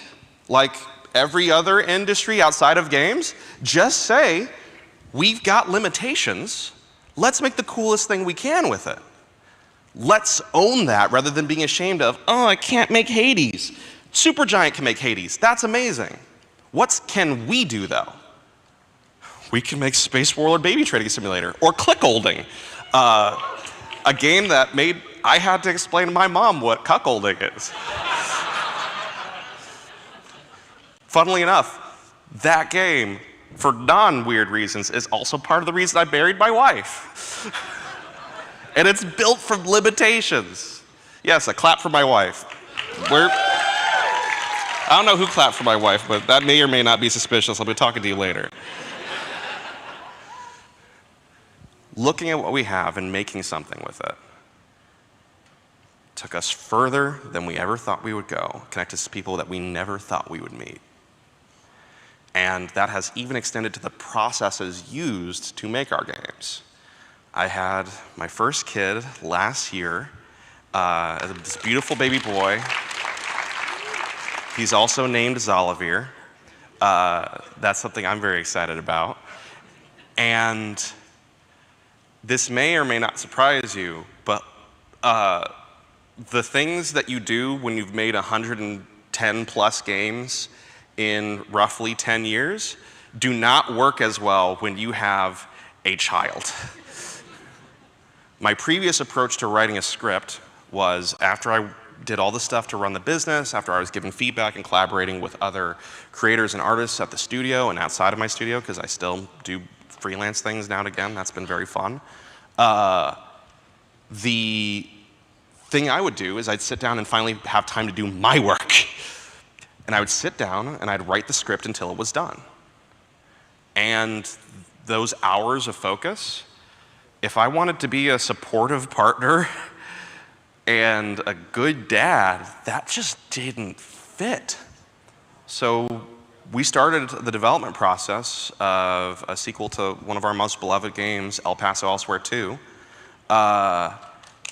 like every other industry outside of games, just say, we've got limitations. Let's make the coolest thing we can with it. Let's own that rather than being ashamed of, oh, I can't make Hades. Supergiant can make Hades. That's amazing. What can we do though? We can make Space Warlord Baby Trading Simulator, or Click-holding, a game that I had to explain to my mom what cuckolding is. Funnily enough, that game for non-weird reasons, is also part of the reason I married my wife. And it's built from limitations. Yes, a clap for my wife. I don't know who clapped for my wife, but that may or may not be suspicious. I'll be talking to you later. Looking at what we have and making something with it took us further than we ever thought we would go, connect us to people that we never thought we would meet. And that has even extended to the processes used to make our games. I had my first kid last year, this beautiful baby boy. He's also named Zolavir. That's something I'm very excited about. And this may or may not surprise you, but the things that you do when you've made 110 plus games in roughly 10 years do not work as well when you have a child. My previous approach to writing a script was, after I did all the stuff to run the business, after I was giving feedback and collaborating with other creators and artists at the studio and outside of my studio, because I still do freelance things now and again, that's been very fun. The thing I would do is I'd sit down and finally have time to do my work. And I would sit down and I'd write the script until it was done. And those hours of focus, if I wanted to be a supportive partner and a good dad, that just didn't fit. So we started the development process of a sequel to one of our most beloved games, El Paso Elsewhere 2.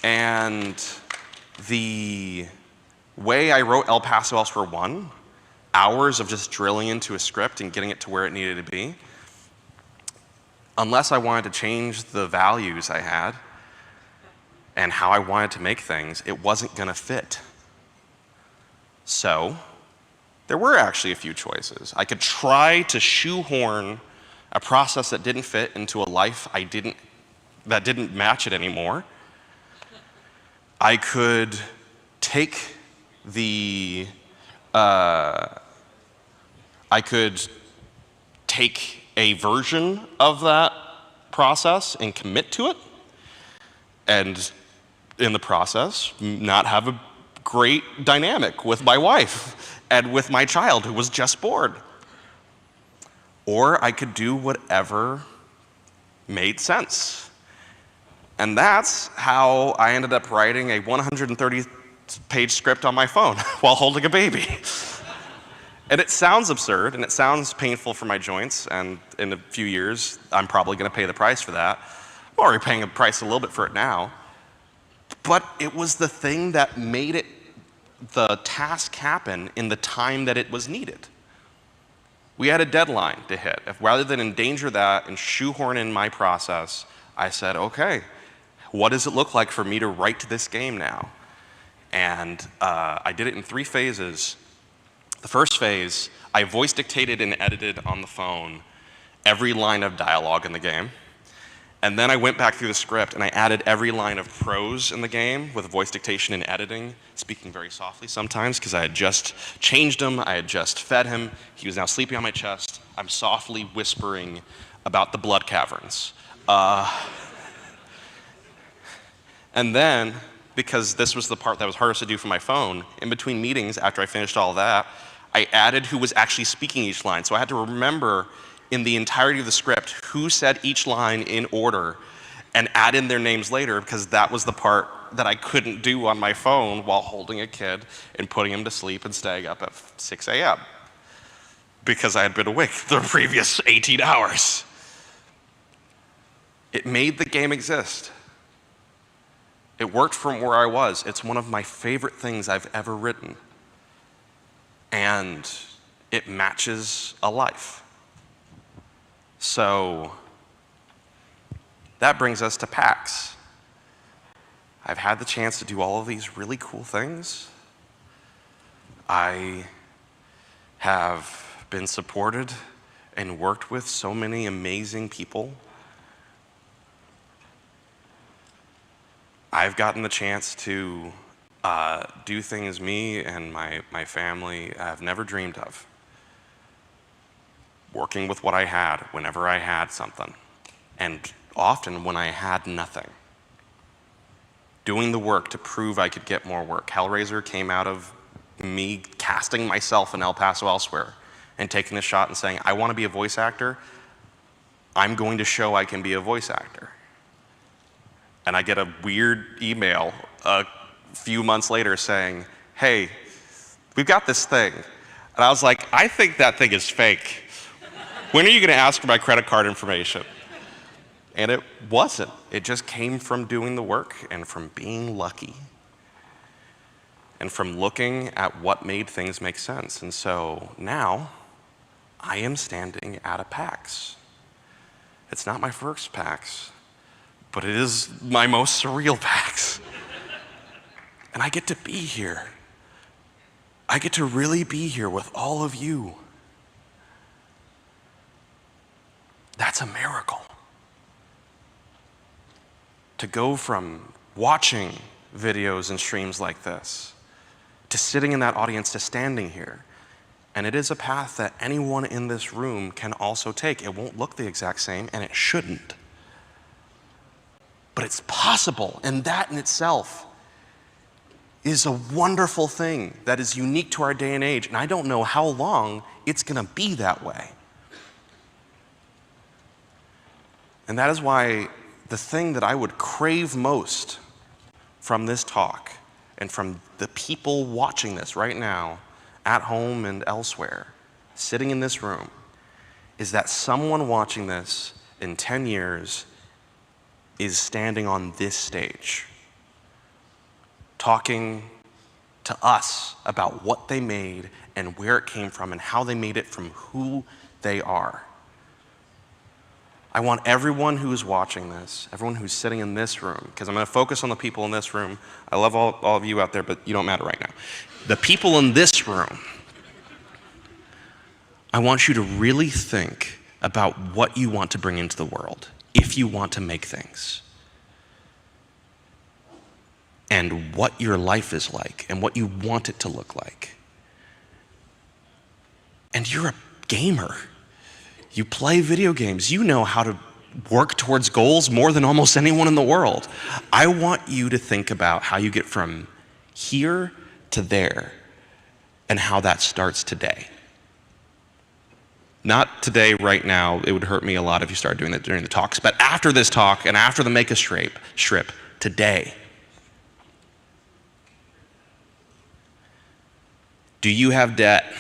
And the way I wrote El Paso Elsewhere 1, hours of just drilling into a script and getting it to where it needed to be, unless I wanted to change the values I had and how I wanted to make things, it wasn't gonna fit. So there were actually a few choices. I could try to shoehorn a process that didn't fit into a life that didn't match it anymore. I could take a version of that process and commit to it, and in the process, not have a great dynamic with my wife and with my child who was just born. Or I could do whatever made sense. And that's how I ended up writing a 130-page script on my phone while holding a baby. And it sounds absurd, and it sounds painful for my joints, and in a few years, I'm probably gonna pay the price for that. I'm already paying a price a little bit for it now. But it was the thing that made the task happen in the time that it was needed. We had a deadline to hit. Rather than endanger that and shoehorn in my process, I said, okay, what does it look like for me to write this game now? And I did it in 3 phases. The first phase, I voice dictated and edited on the phone every line of dialogue in the game. And then I went back through the script and I added every line of prose in the game with voice dictation and editing, speaking very softly sometimes because I had just changed him, I had just fed him, he was now sleeping on my chest. I'm softly whispering about the blood caverns. And then, because this was the part that was hardest to do from my phone, in between meetings after I finished all that, I added who was actually speaking each line. So I had to remember in the entirety of the script who said each line in order and add in their names later, because that was the part that I couldn't do on my phone while holding a kid and putting him to sleep and staying up at 6 a.m. because I had been awake the previous 18 hours. It made the game exist. It worked from where I was. It's one of my favorite things I've ever written. And it matches a life. So that brings us to PAX. I've had the chance to do all of these really cool things. I have been supported and worked with so many amazing people. I've gotten the chance to do things me and my family have never dreamed of. working with what I had whenever I had something, and often when I had nothing. Doing the work to prove I could get more work. Hellraiser came out of me casting myself in El Paso Elsewhere and taking a shot and saying, I want to be a voice actor. I'm going to show I can be a voice actor. And I get a weird email a few months later saying, hey, we've got this thing. And I was like, I think that thing is fake. When are you going to ask for my credit card information? And it wasn't. It just came from doing the work and from being lucky and from looking at what made things make sense. And so now I am standing at a PAX. It's not my first PAX, but it is my most surreal PAX. And I get to be here. I get to really be here with all of you. That's a miracle. To go from watching videos and streams like this, to sitting in that audience, to standing here. And it is a path that anyone in this room can also take. It won't look the exact same, and it shouldn't. But it's possible, and that in itself is a wonderful thing that is unique to our day and age, and I don't know how long it's gonna be that way. And that is why the thing that I would crave most from this talk and from the people watching this right now, at home and elsewhere, sitting in this room, is that someone watching this in 10 years is standing on this stage, talking to us about what they made and where it came from and how they made it from who they are. I want everyone who is watching this, everyone who's sitting in this room, because I'm going to focus on the people in this room. I love all of you out there, but you don't matter right now. The people in this room, I want you to really think about what you want to bring into the world, if you want to make things, and what your life is like, and what you want it to look like. And you're a gamer. You play video games. You know how to work towards goals more than almost anyone in the world. I want you to think about how you get from here to there and how that starts today. Not today, right now. It would hurt me a lot if you started doing that during the talks, but after this talk and after the Make a Strip, today. Do you have debt?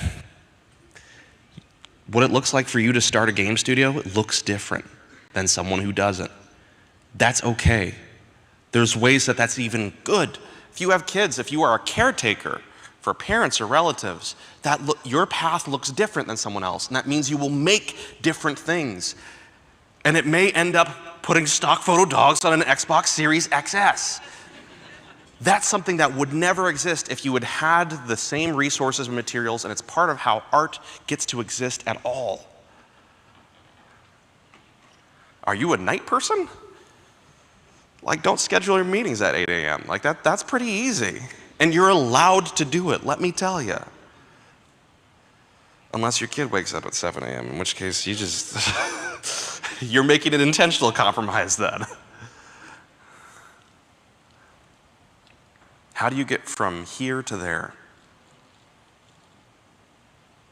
What it looks like for you to start a game studio, it looks different than someone who doesn't. That's okay. There's ways that that's even good. If you have kids, if you are a caretaker for parents or relatives, your path looks different than someone else, and that means you will make different things. And it may end up putting stock photo dogs on an Xbox Series XS. That's something that would never exist if you had had the same resources and materials, and it's part of how art gets to exist at all. Are you a night person? Like, don't schedule your meetings at 8 a.m. Like, that's pretty easy. And you're allowed to do it, let me tell you. Unless your kid wakes up at 7 a.m., in which case you just, you're making an intentional compromise then. How do you get from here to there?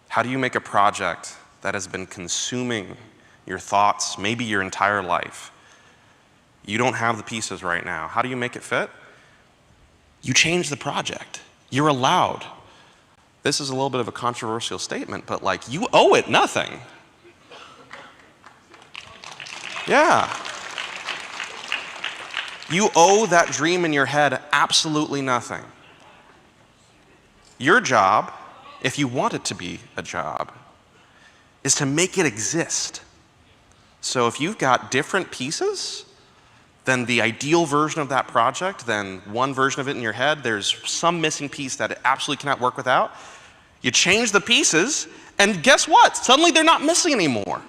How do you make a project that has been consuming your thoughts, maybe your entire life? You don't have the pieces right now. How do you make it fit? You change the project. You're allowed. This is a little bit of a controversial statement, but like, you owe it nothing. Yeah. You owe that dream in your head absolutely nothing. Your job, if you want it to be a job, is to make it exist. So if you've got different pieces than the ideal version of that project, then one version of it in your head, there's some missing piece that it absolutely cannot work without, you change the pieces, and guess what? Suddenly they're not missing anymore.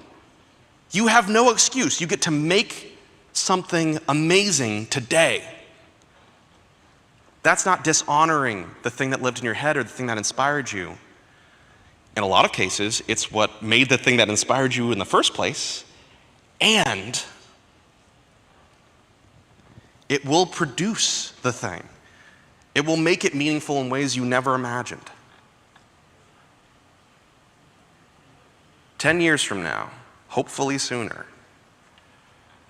You have no excuse. You get to make something amazing today. That's not dishonoring the thing that lived in your head or the thing that inspired you. In a lot of cases, it's what made the thing that inspired you in the first place, and it will produce the thing. It will make it meaningful in ways you never imagined. 10 years from now, hopefully sooner,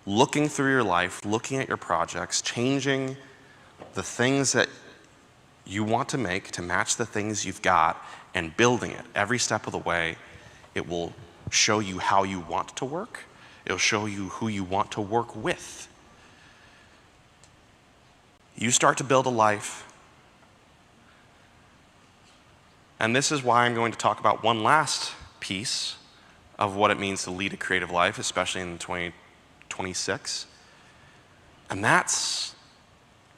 looking through your life, looking at your projects, changing the things that you want to make to match the things you've got, and building it every step of the way, it will show you how you want to work. It'll show you who you want to work with. You start to build a life. And this is why I'm going to talk about one last piece of what it means to lead a creative life, especially in 2026. And that's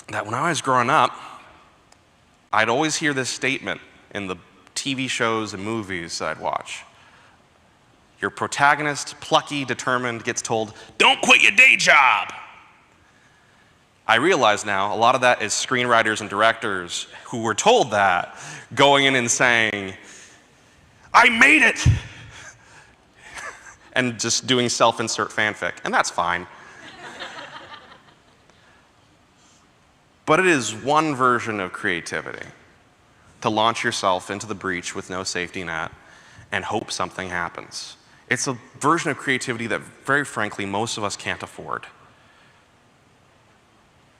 that when I was growing up, I'd always hear this statement in the TV shows and movies that I'd watch. Your protagonist, plucky, determined, gets told, "Don't quit your day job." I realize now a lot of that is screenwriters and directors who were told that, going in and saying, "I made it," and just doing self-insert fanfic, and that's fine. But it is one version of creativity, to launch yourself into the breach with no safety net and hope something happens. It's a version of creativity that, very frankly, most of us can't afford.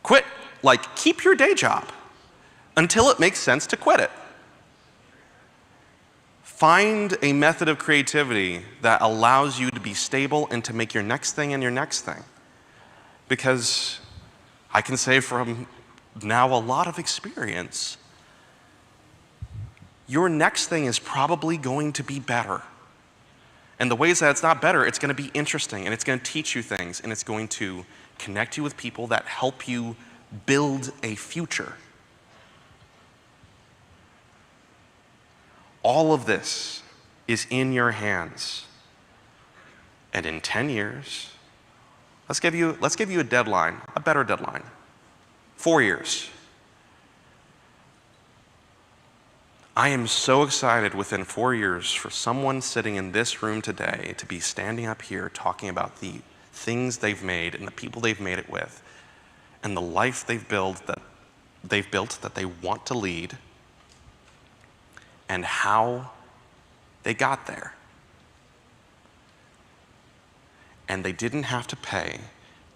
Quit, like, keep your day job until it makes sense to quit it. Find a method of creativity that allows you to be stable and to make your next thing and your next thing. Because I can say from now a lot of experience, your next thing is probably going to be better. And the ways that it's not better, it's going to be interesting, and it's going to teach you things, and it's going to connect you with people that help you build a future. All of this is in your hands. And in 10 years, let's give you a deadline, a better deadline. 4 years. I am so excited within 4 years for someone sitting in this room today to be standing up here talking about the things they've made and the people they've made it with and the life they've built that they want to lead and how they got there. And they didn't have to pay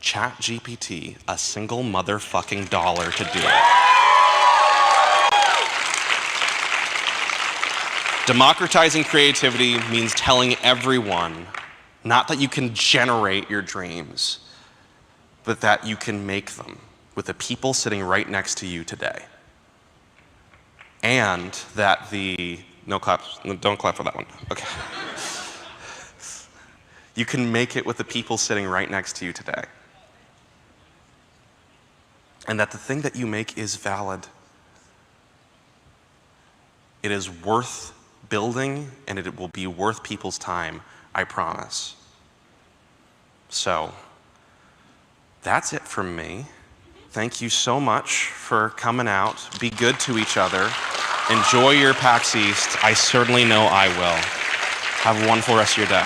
ChatGPT a single motherfucking dollar to do it. Democratizing creativity means telling everyone, not that you can generate your dreams, but that you can make them with the people sitting right next to you today. And that no claps, don't clap for that one, okay. You can make it with the people sitting right next to you today. And that the thing that you make is valid. It is worth building, and it will be worth people's time, I promise. So, that's it from me. Thank you so much for coming out. Be good to each other. Enjoy your PAX East. I certainly know I will. Have a wonderful rest of your day.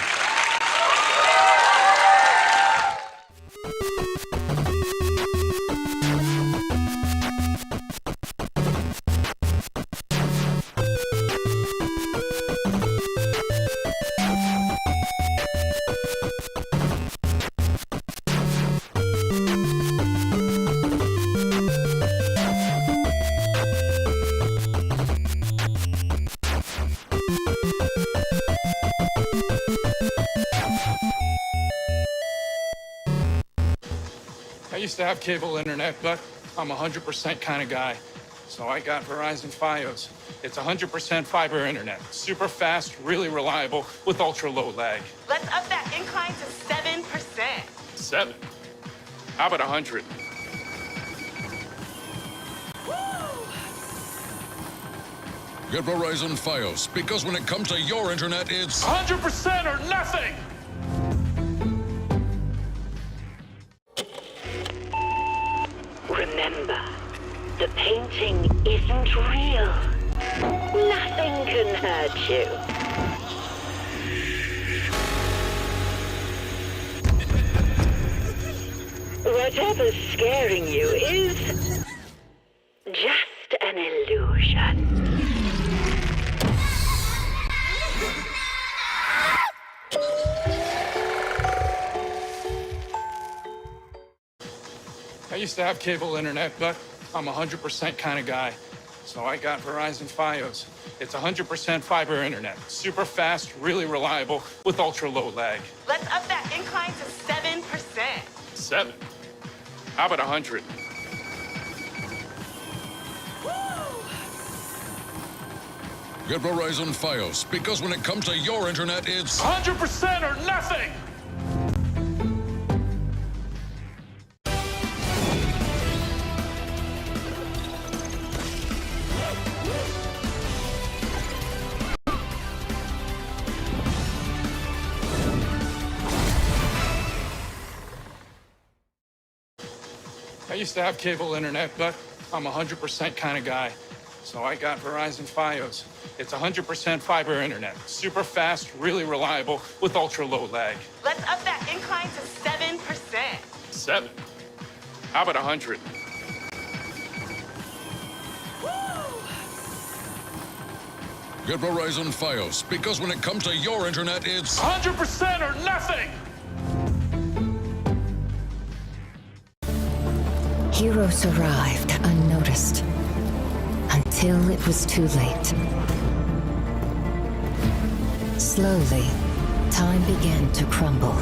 I used to have cable internet, but I'm a 100% kind of guy. So I got Verizon Fios. It's 100% fiber internet. Super fast, really reliable, with ultra low lag. Let's up that incline to 7%. 7? How about 100? Get Verizon Fios, because when it comes to your internet, it's 100% or nothing! Remember, the painting isn't real. Nothing can hurt you. Whatever's scaring you is just an illusion. I used to have cable internet, but I'm 100% kind of guy. So I got Verizon Fios. It's 100% fiber internet. Super fast, really reliable, with ultra low lag. Let's up that incline to 7%. 7? How about 100? Get Verizon Fios, because when it comes to your internet, it's 100% or nothing! I used to have cable internet, but I'm 100% kind of guy. So I got Verizon Fios. It's 100% fiber internet. Super fast, really reliable, with ultra low lag. Let's up that incline to 7%. 7? How about 100? Get Verizon Fios, because when it comes to your internet, it's 100% or nothing! Heroes arrived unnoticed, until it was too late. Slowly, time began to crumble.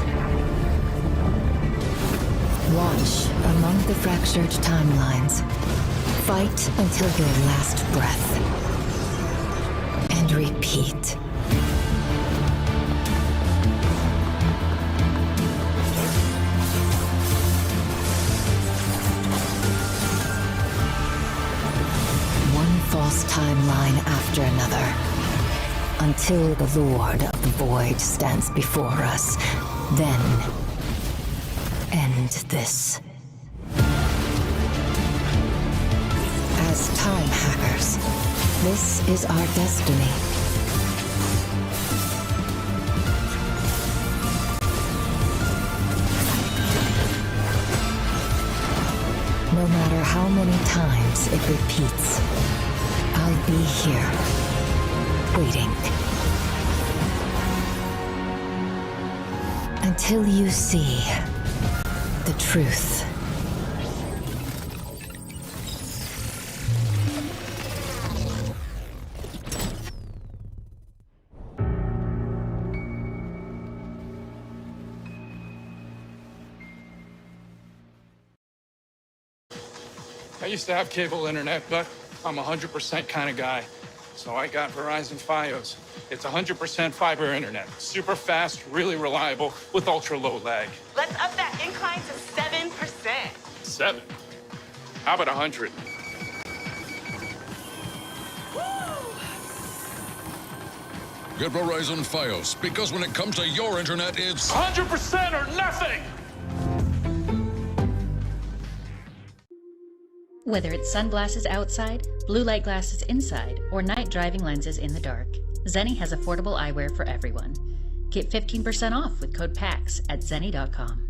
Watch among the fractured timelines. Fight until your last breath. And repeat. False timeline after another, until the Lord of the Void stands before us. Then, end this. As time hackers, this is our destiny. No matter how many times it repeats, I'll be here, waiting. Until you see the truth. I used to have cable internet, but I'm 100% kind of guy. So I got Verizon Fios. It's 100% fiber internet. Super fast, really reliable, with ultra low lag. Let's up that incline to 7%. 7? How about 100? Get Verizon Fios, because when it comes to your internet, it's 100% or nothing! Whether it's sunglasses outside, blue light glasses inside, or night driving lenses in the dark, Zenni has affordable eyewear for everyone. Get 15% off with code PAX at zenni.com.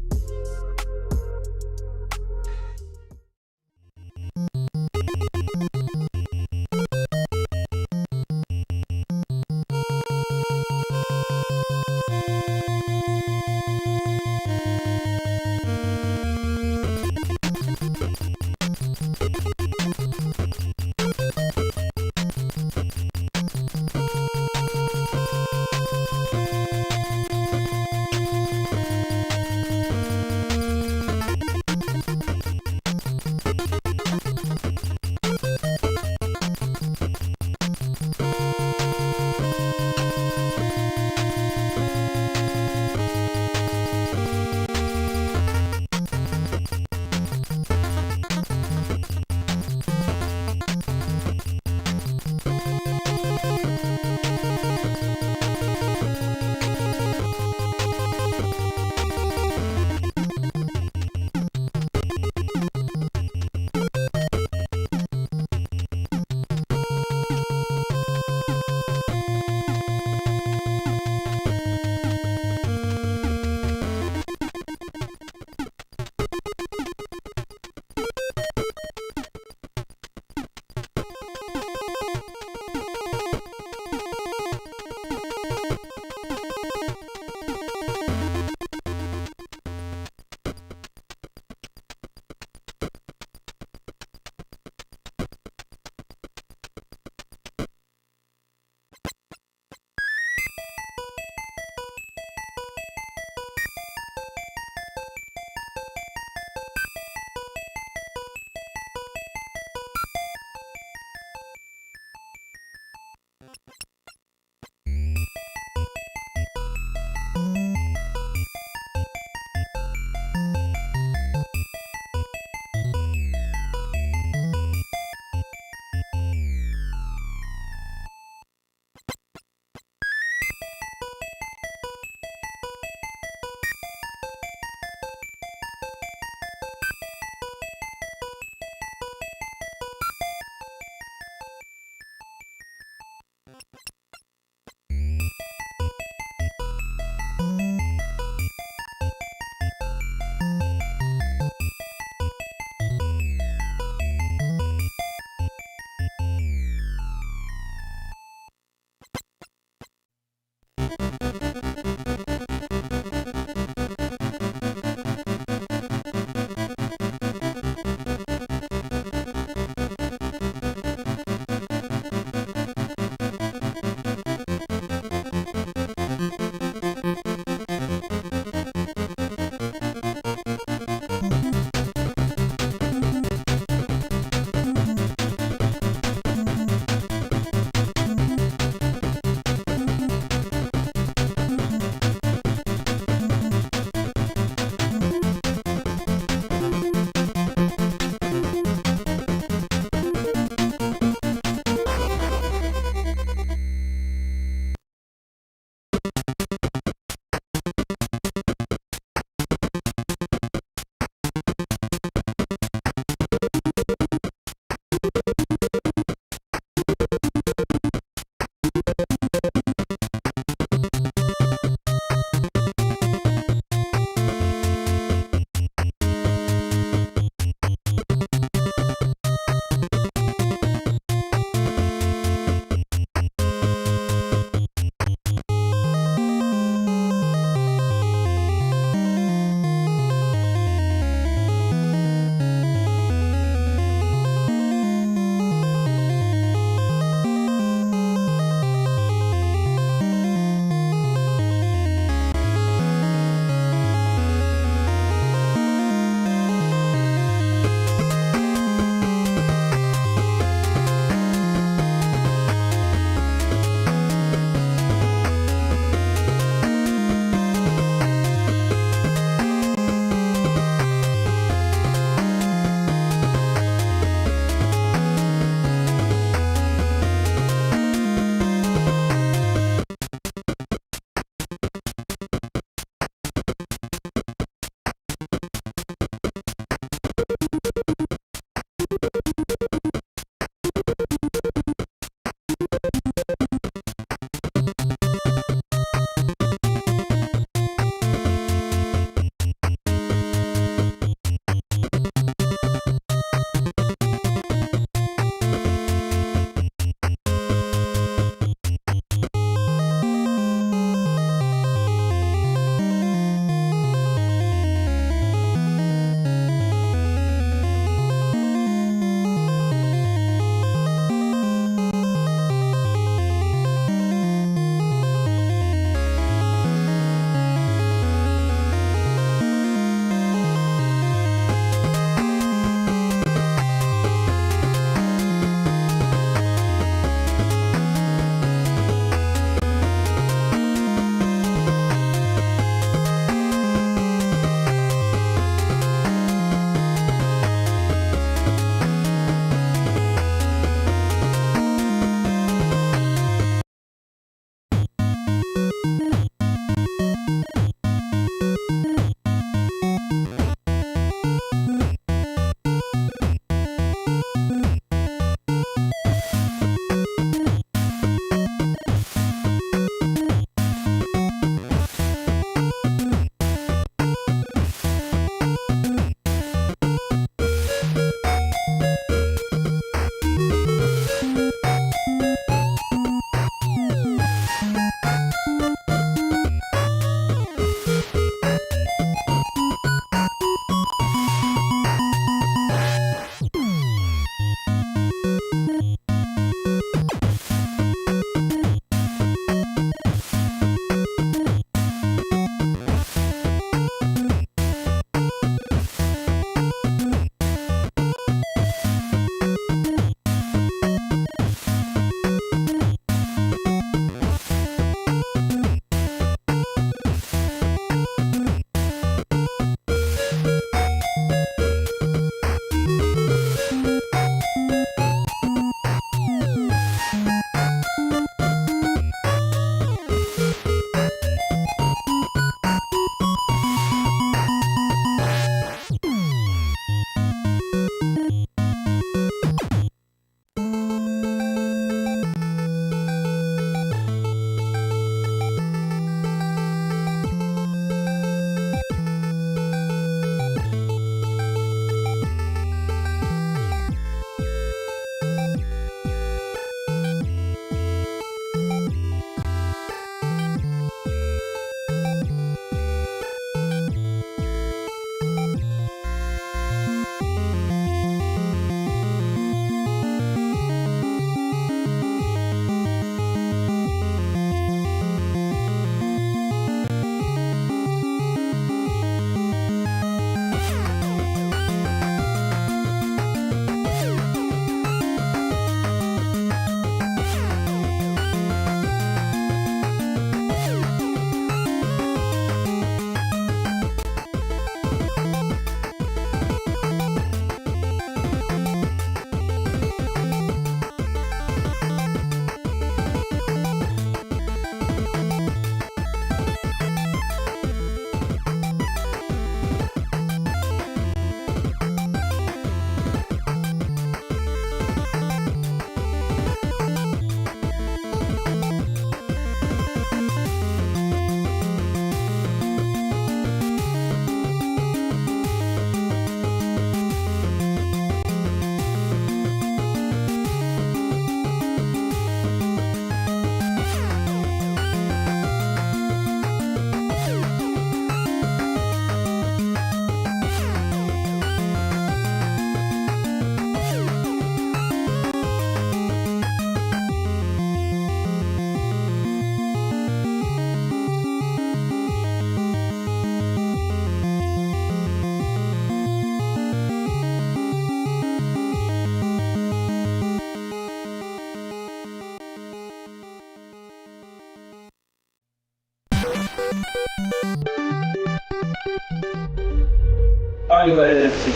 I'll go ahead and see.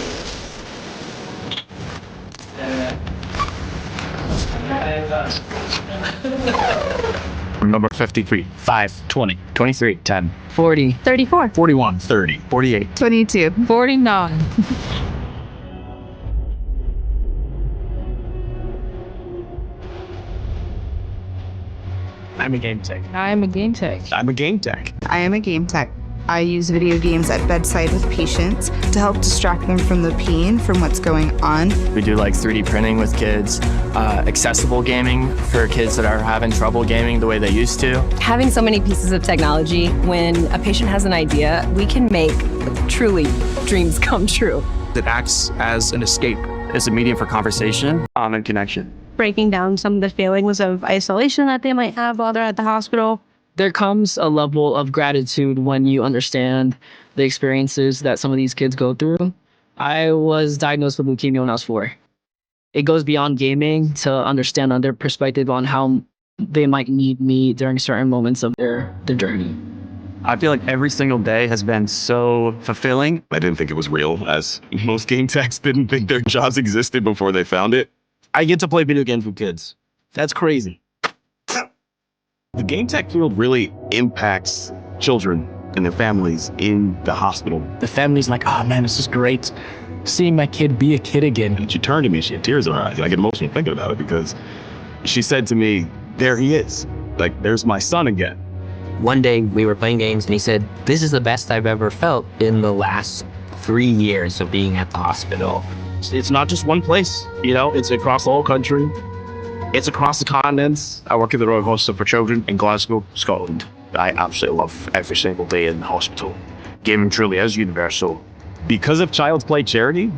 Number 53. 5, 20, 23, 10, 40, 34, 41, 30, 48. 22, 49. I'm a game tech. I'm a game tech. I'm a game tech. I am a game tech. I use video games at bedside with patients to help distract them from the pain from what's going on. We do like 3D printing with kids, accessible gaming for kids that are having trouble gaming the way they used to. Having so many pieces of technology, when a patient has an idea, we can make truly dreams come true. It acts as an escape. It's a medium for conversation and connection. Breaking down some of the feelings of isolation that they might have while they're at the hospital. There comes a level of gratitude when you understand the experiences that some of these kids go through. I was diagnosed with leukemia when I was 4. It goes beyond gaming to understand their perspective on how they might need me during certain moments of their journey. I feel like every single day has been so fulfilling. I didn't think it was real, as most game techs didn't think their jobs existed before they found it. I get to play video games with kids. That's crazy. The game tech field really impacts children and their families in the hospital. The family's like, oh man, this is great. Seeing my kid be a kid again. And she turned to me, she had tears in her eyes. I get emotional thinking about it because she said to me, there he is. Like, there's my son again. One day we were playing games and he said, this is the best I've ever felt in the last 3 years of being at the hospital. It's not just one place, you know, it's across the whole country. It's across the continents. I work at the Royal Hospital for Children in Glasgow, Scotland. I absolutely love every single day in the hospital. Gaming truly is universal. Because of Child's Play charity,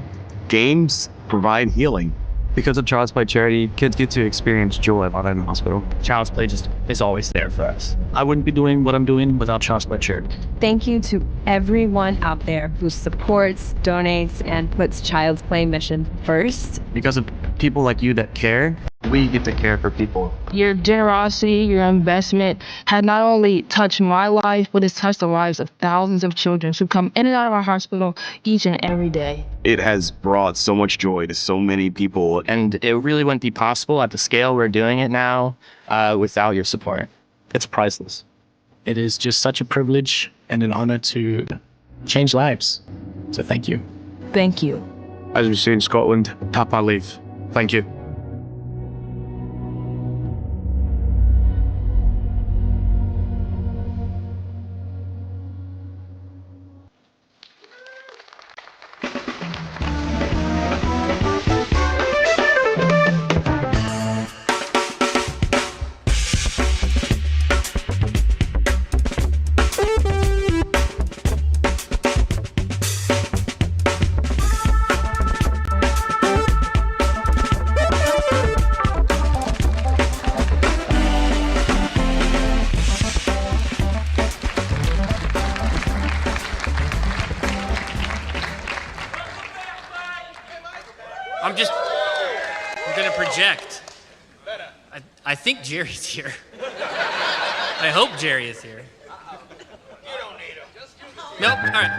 games provide healing. Because of Child's Play charity, kids get to experience joy while in the hospital. Child's Play just is always there for us. I wouldn't be doing what I'm doing without Child's Play charity. Thank you to everyone out there who supports, donates, and puts Child's Play mission first. Because of people like you that care, we get to care for people. Your generosity, your investment had not only touched my life, but it's touched the lives of thousands of children who come in and out of our hospital each and every day. It has brought so much joy to so many people. And it really wouldn't be possible at the scale we're doing it now without your support. It's priceless. It is just such a privilege and an honor to change lives. So thank you. Thank you. As we say in Scotland, tap our leave. Thank you. I'm gonna project. I think Jerry's here. I hope Jerry is here. You don't need him. Nope, all right.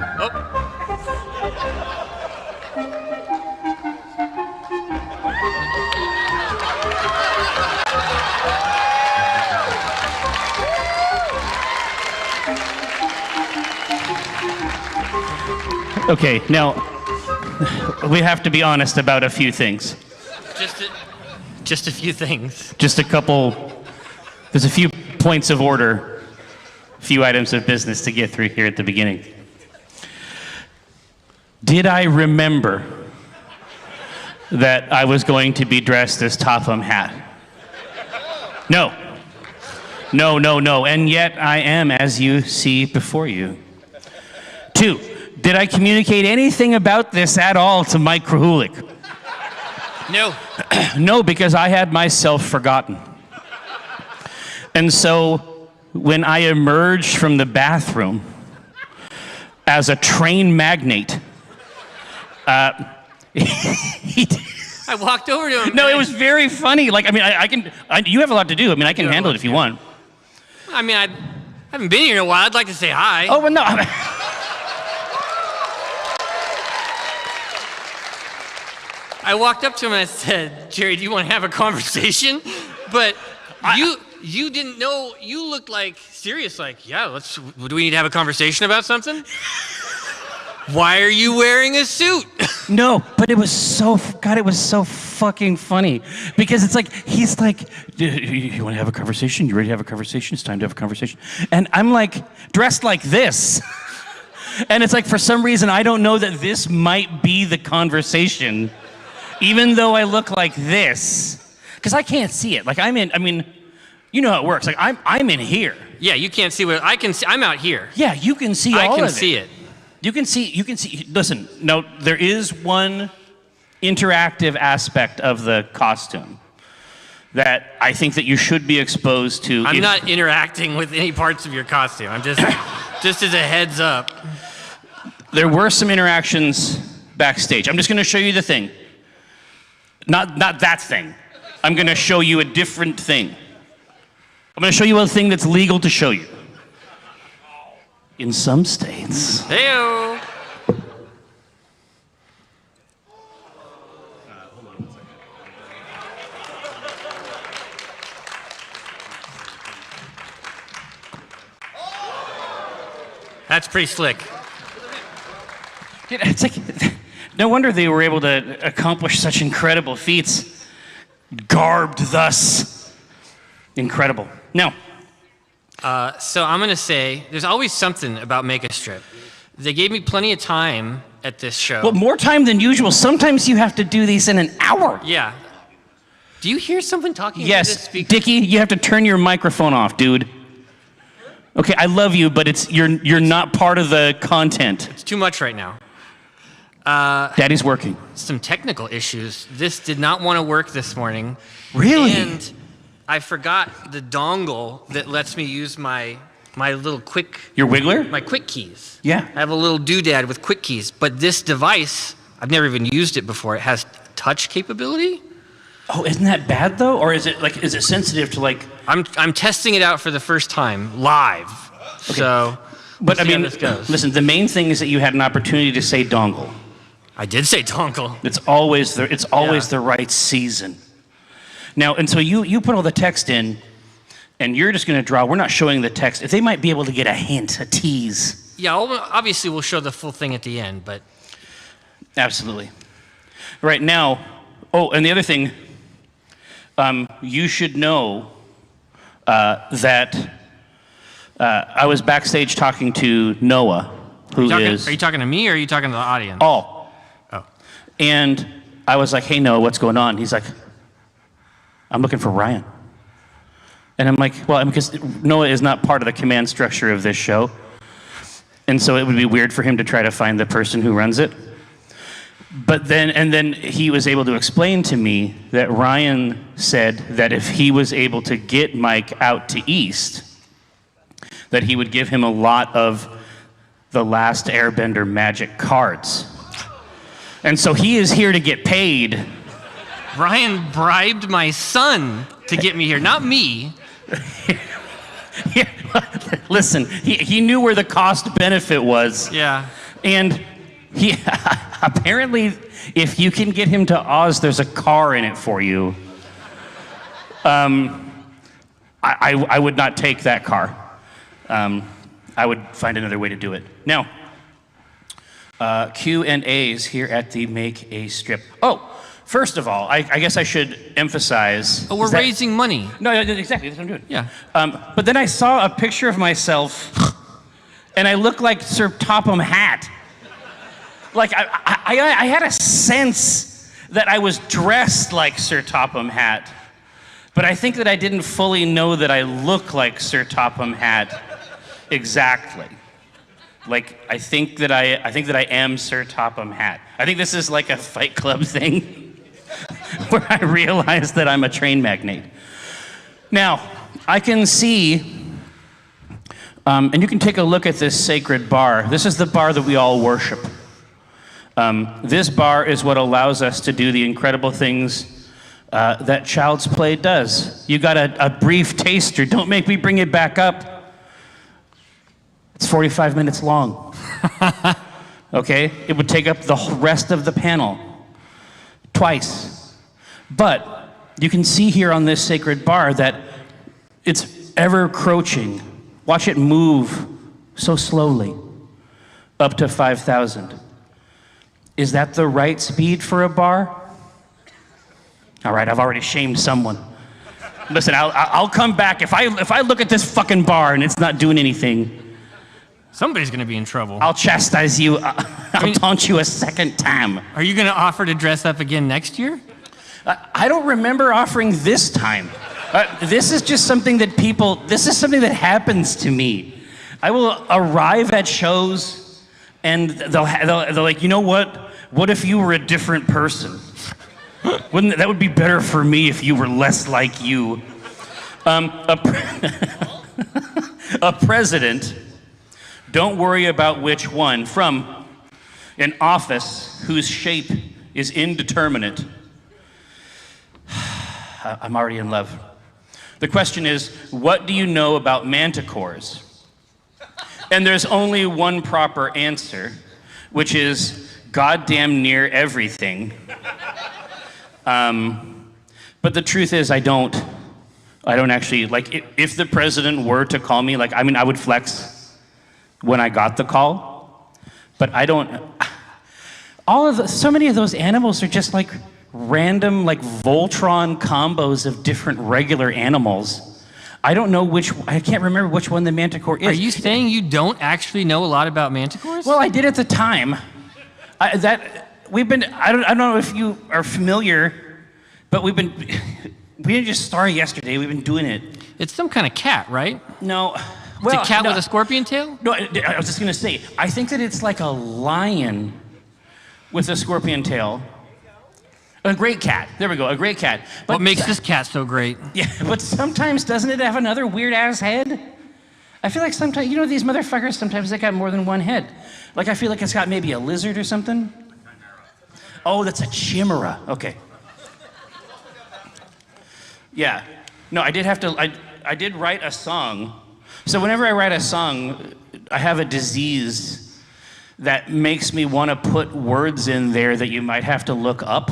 Okay, now we have to be honest about a few things. Just a few things. Just a couple, there's a few points of order, a few items of business to get through here at the beginning. Did I remember that I was going to be dressed as Topham Hatt? No. No. And yet I am, as you see before you. 2, did I communicate anything about this at all to Mike Krahulik? No. No, because I had myself forgotten. And so when I emerged from the bathroom as a train magnate, I walked over to him. No, it was very funny. Like, I mean, you have a lot to do. I mean, I can handle it if you want. I mean, I haven't been here in a while. I'd like to say hi. Oh, well, no. I walked up to him and I said, Jerry, do you want to have a conversation? But you didn't know, you looked like serious, like, yeah, do we need to have a conversation about something? Why are you wearing a suit? No, but it was so fucking funny. Because it's like, he's like, you want to have a conversation? You ready to have a conversation? It's time to have a conversation. And I'm like, dressed like this. And it's like, for some reason, I don't know that this might be the conversation, even though I look like this. Because I can't see it. Like, you know how it works. Like, I'm in here. Yeah, you can't see what I can see. I'm out here. Yeah, you can see all of it. I can see it. You can see, listen, no, there is one interactive aspect of the costume that I think that you should be exposed to. I'm not interacting with any parts of your costume. I'm just as a heads up. There were some interactions backstage. I'm just gonna show you the thing. Not that thing. I'm gonna show you a different thing. I'm gonna show you a thing that's legal to show you. In some states. Hey-o. That's pretty slick. It's like, no wonder they were able to accomplish such incredible feats. Garbed thus. Incredible. Now, so I'm going to say, there's always something about Make-A-Strip. They gave me plenty of time at this show. Well, more time than usual. Sometimes you have to do these in an hour. Yeah. Do you hear someone talking into this Yes, speaker? Dickie, you have to turn your microphone off, dude. Okay, I love you, but you're not part of the content. It's too much right now. Daddy's working. Some technical issues. This did not want to work this morning. Really? And I forgot the dongle that lets me use my little quick... Your wiggler? My quick keys. Yeah. I have a little doodad with quick keys, but this device, I've never even used it before. It has touch capability. Oh, isn't that bad though? Or is it sensitive to like... I'm testing it out for the first time, live. Okay. So, but I mean, this goes. Listen, the main thing is that you had an opportunity to say dongle. I did say dongle. It's always the right season. Now, and so you put all the text in, and you're just going to draw. We're not showing the text. If they might be able to get a hint, a tease. Yeah, obviously we'll show the full thing at the end, but... Absolutely. Right now, oh, and the other thing, you should know that I was backstage talking to Noah, who is... Are you talking to me, or are you talking to the audience? All. Oh. And I was like, hey, Noah, what's going on? He's like, I'm looking for Ryan. And I'm like, well, because Noah is not part of the command structure of this show. And so it would be weird for him to try to find the person who runs it. But then he was able to explain to me that Ryan said that if he was able to get Mike out to East, that he would give him a lot of the Last Airbender magic cards. And so he is here to get paid. Ryan bribed my son to get me here, not me. Yeah, listen, he knew where the cost benefit was. Yeah. And he apparently, if you can get him to Oz, there's a car in it for you. I would not take that car. I would find another way to do it. Now, Q&As here at the Make a Strip. Oh, first of all, I guess I should emphasize... Oh, we're raising money. No, exactly, that's what I'm doing. Yeah. But then I saw a picture of myself, and I look like Sir Topham Hatt. Like, I had a sense that I was dressed like Sir Topham Hatt, but I think that I didn't fully know that I look like Sir Topham Hatt exactly. Like, I think that I am Sir Topham Hatt. I think this is like a Fight Club thing where I realize that I'm a train magnate. Now, I can see, and you can take a look at this sacred bar. This is the bar that we all worship. This bar is what allows us to do the incredible things that Child's Play does. You got a brief taster. Don't make me bring it back up. It's 45 minutes long. Okay? It would take up the rest of the panel. twice. But you can see here on this sacred bar that it's ever crouching. Watch it move so slowly up to 5,000. Is that the right speed for a bar? All right, I've already shamed someone. Listen, I'll come back. If I look at this fucking bar and it's not doing anything, somebody's gonna be in trouble. I'll chastise you. I'll taunt you a second time. Are you gonna offer to dress up again next year? I don't remember offering this time. This is just something that this is something that happens to me. I will arrive at shows and they'll like, you know what? What if you were a different person? That would be better for me if you were less like you. A president, don't worry about which one, from an office whose shape is indeterminate. I'm already in love. The question is, what do you know about manticores? And there's only one proper answer, which is goddamn near everything. But the truth is, I don't actually, like, if the president were to call me, like, I mean, I would flex when I got the call, but I don't, so many of those animals are just like random, like, Voltron combos of different regular animals. I don't know I can't remember which one the manticore is. Are you saying you don't actually know a lot about manticores? Well, I did at the time. I don't know if you are familiar, but we didn't just start yesterday, we've been doing it. It's some kind of cat, right? No. It's a cat with a scorpion tail? No, I was just gonna say, I think that it's like a lion with a scorpion tail. A great cat, there we go, a great cat. But what makes this cat so great? Yeah, but sometimes doesn't it have another weird ass head? I feel like sometimes, these motherfuckers, sometimes they got more than one head. Like, I feel like it's got maybe a lizard or something. Oh, that's a chimera. Okay. Yeah. No, I did write a song. So whenever I write a song, I have a disease that makes me want to put words in there that you might have to look up,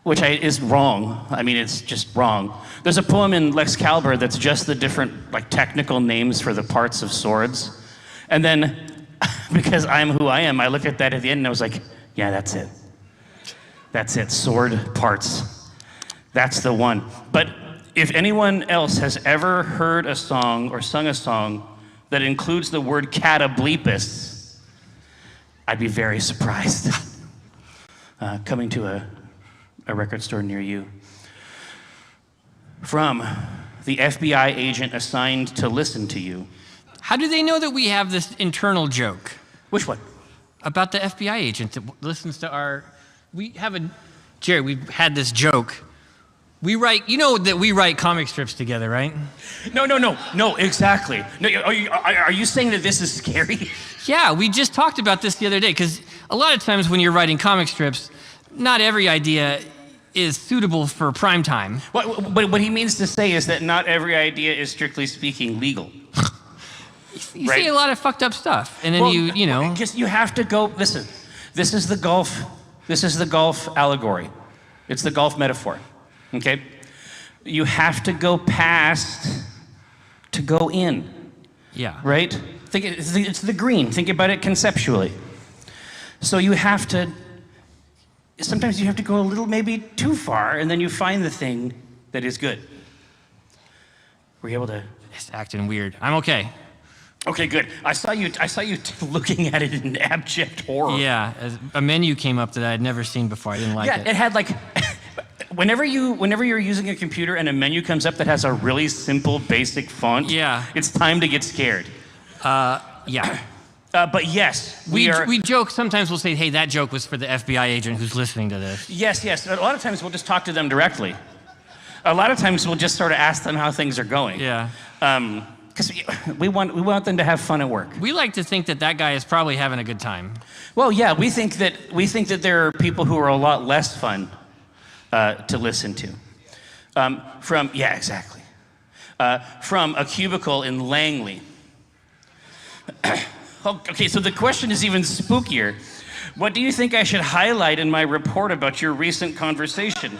which is wrong. I mean, it's just wrong. There's a poem in Lex Calber that's just the different, like, technical names for the parts of swords. And then, because I'm who I am, I looked at that at the end and I was like, yeah, that's it. That's it, sword parts. That's the one. But if anyone else has ever heard a song or sung a song that includes the word catablepus, I'd be very surprised. Coming to a record store near you. From the FBI agent assigned to listen to you. How do they know that we have this internal joke? Which one? About the FBI agent that listens to Jerry, we've had this joke. We write comic strips together, right? No, exactly. No, are you saying that this is scary? Yeah, we just talked about this the other day, because a lot of times when you're writing comic strips, not every idea is suitable for prime time. What he means to say is that not every idea is, strictly speaking, legal. You say a lot of fucked up stuff, and then Just, you have to go, listen, this is the golf allegory. It's the golf metaphor, okay? You have to go past to go in. Yeah. Right? It's the green. Think about it conceptually. So sometimes you have to go a little maybe too far, and then you find the thing that is good. Were you able to? It's acting weird. I'm okay. Okay, good. I saw you looking at it in abject horror. Yeah, a menu came up that I had never seen before. I didn't like it. Yeah, it had like, whenever you're using a computer and a menu comes up that has a really simple, basic font, it's time to get scared. Yeah. But yes, we joke, sometimes we'll say, hey, that joke was for the FBI agent who's listening to this. Yes. A lot of times we'll just talk to them directly. A lot of times we'll just sort of ask them how things are going. Yeah. Because we want them to have fun at work. We like to think that guy is probably having a good time. Well, yeah, we think that there are people who are a lot less fun to listen to. From a cubicle in Langley. Okay, so the question is even spookier. What do you think I should highlight in my report about your recent conversation?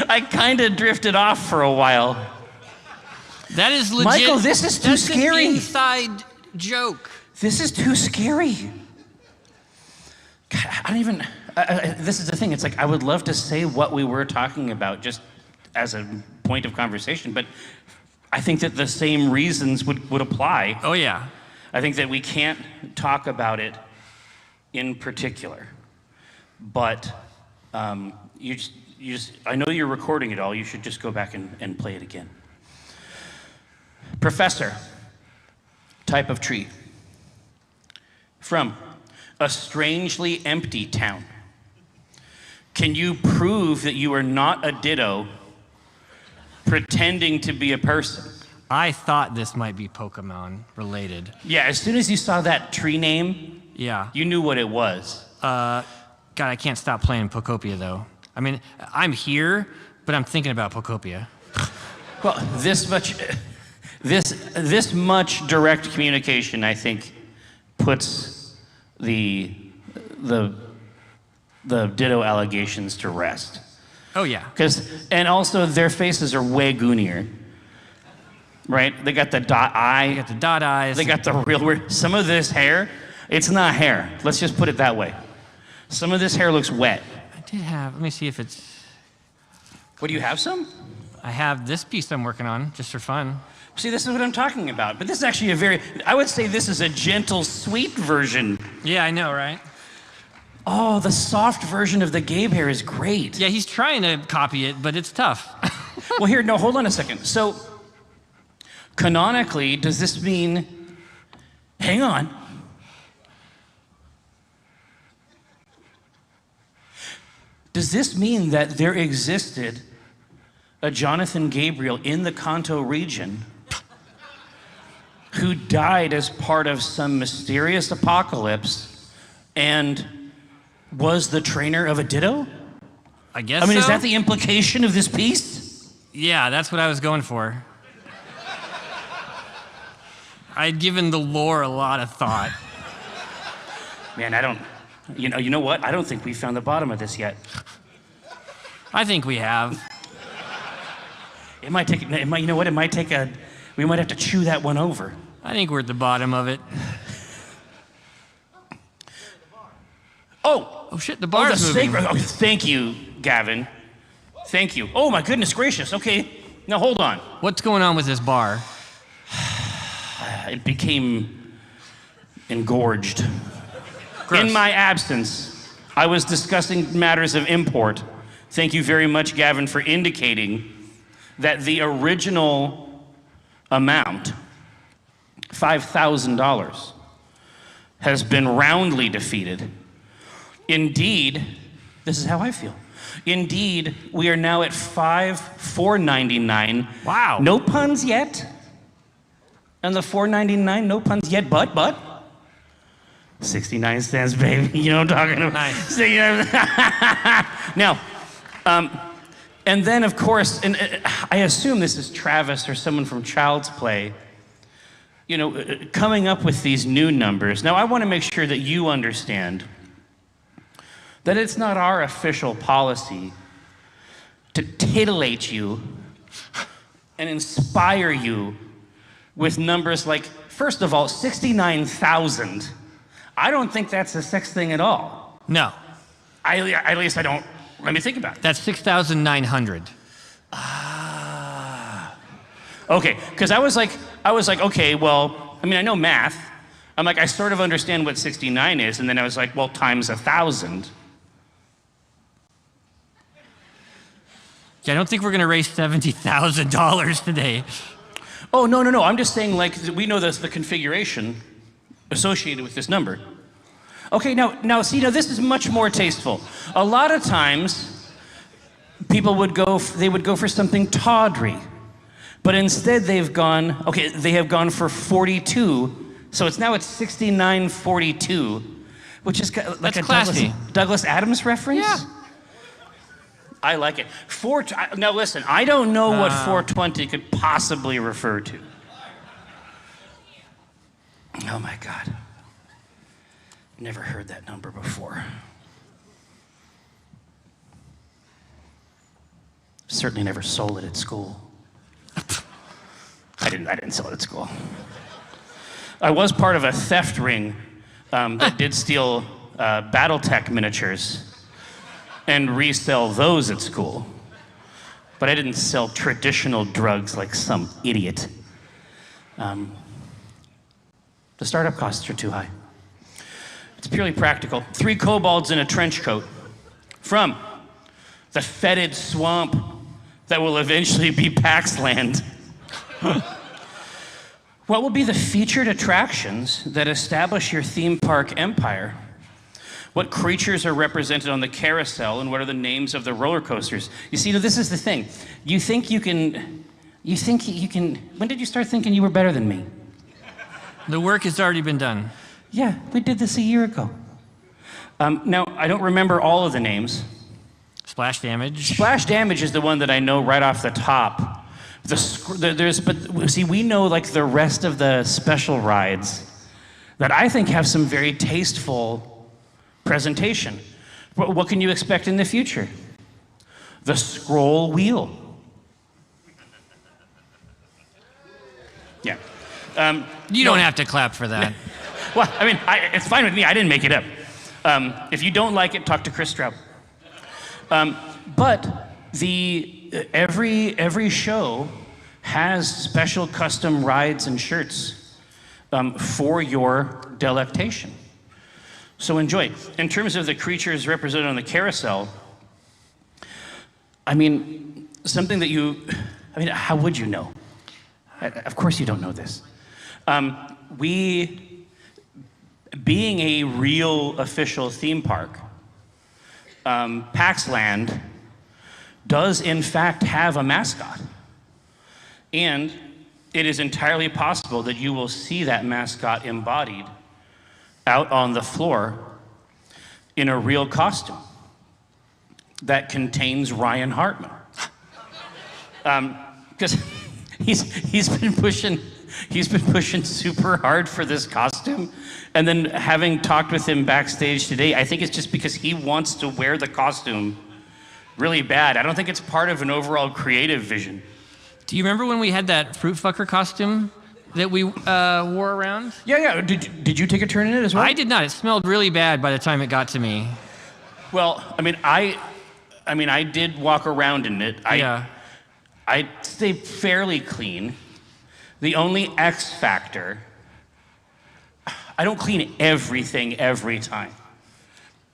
I kind of drifted off for a while. That is legit. Michael, this is too scary. An inside joke. This is too scary. God, I don't even. This is the thing. It's like I would love to say what we were talking about just as a point of conversation, but I think that the same reasons would apply. Oh, yeah. I think that we can't talk about it in particular, but you just, I know you're recording it all. You should just go back and play it again. Professor, type of tree. From a strangely empty town. Can you prove that you are not a ditto pretending to be a person? I thought this might be Pokemon related. Yeah, as soon as you saw that tree name, yeah, you knew what it was. God, I can't stop playing Pokopia though. I mean, I'm here, but I'm thinking about Pokopia. Well, this much direct communication, I think, puts the ditto allegations to rest. Oh yeah. And also their faces are way goonier. Right? They got the dot eye. They got the dot eyes. They got the real weird. Some of this hair, it's not hair. Let's just put it that way. Some of this hair looks wet. I did have, let me see if it's. What, do you have some? I have this piece I'm working on, just for fun. See, this is what I'm talking about. But this is actually I would say this is a gentle, sweet version. Yeah, I know, right? Oh, the soft version of the Gabe hair is great. Yeah, he's trying to copy it, but it's tough. Well, here, no, hold on a second. So, canonically, does this mean, hang on. Does this mean that there existed a Jonathan Gabriel in the Kanto region who died as part of some mysterious apocalypse and was the trainer of a ditto? I guess I mean, so? Is that the implication of this piece? Yeah, that's what I was going for. I'd given the lore a lot of thought. Man, you know what? I don't think we found the bottom of this yet. I think we have. We might have to chew that one over. I think we're at the bottom of it. Oh shit, the bar's moving. Thank you, Gavin. Thank you. Oh my goodness gracious. Okay, now hold on. What's going on with this bar? It became engorged. Gross. In my absence, I was discussing matters of import. Thank you very much, Gavin, for indicating that the original amount, $5,000, has been roundly defeated. Indeed, this is how I feel. Indeed, we are now at $499. Wow. No puns yet. And the $499, no puns yet, but 69 cents, baby. You know what I'm talking about? Nice. Now, and then of course, and I assume this is Travis or someone from Child's Play, coming up with these new numbers. Now, I want to make sure that you understand that it's not our official policy to titillate you and inspire you with numbers like, first of all, 69,000. I don't think that's a sex thing at all. No. At least I don't. Let me think about it. That's 6,900. Okay, because I was like, okay, well, I mean, I know math. I'm like, I sort of understand what 69 is, and then I was like, well, times 1,000. Yeah, I don't think we're gonna raise $70,000 today. Oh, no. I'm just saying, like, we know the configuration associated with this number. Okay, now, see, this is much more tasteful. A lot of times, people would go for something tawdry, but instead they have gone for 42, so it's 6942, which is like a Douglas Adams reference. Yeah. I like it. Now listen, I don't know what 420 could possibly refer to. Oh my God. Never heard that number before. Certainly never sold it at school. I didn't sell it at school. I was part of a theft ring that did steal BattleTech miniatures and resell those at school. But I didn't sell traditional drugs like some idiot. The startup costs are too high. It's purely practical. 3 kobolds in a trench coat from the fetid swamp that will eventually be PAX Land. What will be the featured attractions that establish your theme park empire? What creatures are represented on the carousel, and what are the names of the roller coasters? You see, this is the thing. You think you can, when did you start thinking you were better than me? The work has already been done. Yeah, we did this a year ago. Now, I don't remember all of the names. Splash Damage. Splash Damage is the one that I know right off the top. But see, we know like the rest of the special rides that I think have some very tasteful presentation. What can you expect in the future? The scroll wheel. Yeah. You don't have to clap for that. Well, I mean, it's fine with me. I didn't make it up. If you don't like it, talk to Chris Straub. But every show has special custom rides and shirts for your delectation. So enjoy. In terms of the creatures represented on the carousel, I mean, something that how would you know? Of course you don't know this. Being a real official theme park, PAX Land does in fact have a mascot. And it is entirely possible that you will see that mascot embodied out on the floor in a real costume that contains Ryan Hartman. Because he's been pushing super hard for this costume. And then having talked with him backstage today, I think it's just because he wants to wear the costume really bad. I don't think it's part of an overall creative vision. Do you remember when we had that fruit fucker costume that we wore around? Yeah. Did you take a turn in it as well? I did not. It smelled really bad by the time it got to me. Well, I did walk around in it. I stay fairly clean. The only X factor, I don't clean everything every time.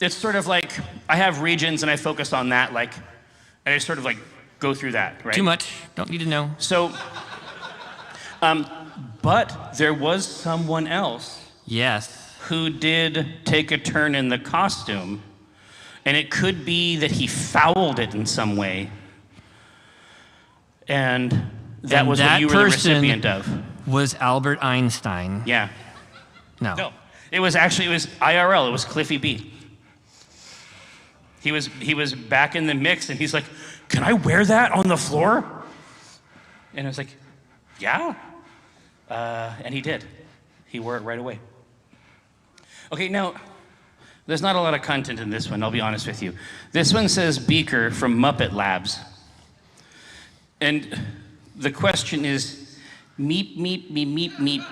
It's sort of like I have regions and I focus on that, and I sort of go through that, right? Too much. Don't need to know. So, but there was someone else. Yes. Who did take a turn in the costume, and it could be that he fouled it in some way. And that was what you were the recipient of. Was Albert Einstein. Yeah. No. It was IRL. It was Cliffy B. He was back in the mix, and he's like, "Can I wear that on the floor?" And I was like, "Yeah." And he did. He wore it right away. Okay, now, there's not a lot of content in this one, I'll be honest with you. This one says Beaker from Muppet Labs. And the question is, meep, meep, meep, meep, meep.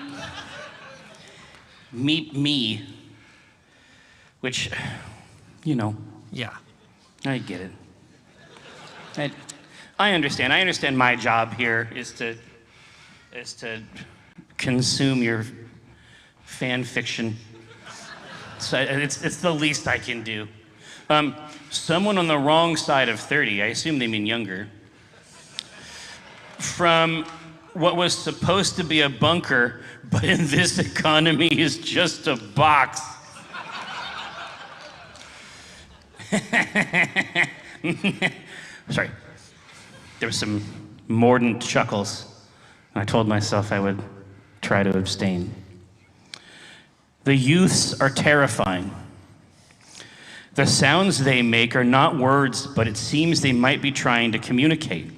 Meep me. Which, Yeah. I get it. I understand. I understand my job here is to consume your fan fiction. So it's the least I can do. Someone on the wrong side of 30, I assume they mean younger, from what was supposed to be a bunker, but in this economy is just a box. Sorry. There were some mordant chuckles. I told myself I would try to abstain. The youths are terrifying. The sounds they make are not words, but it seems they might be trying to communicate.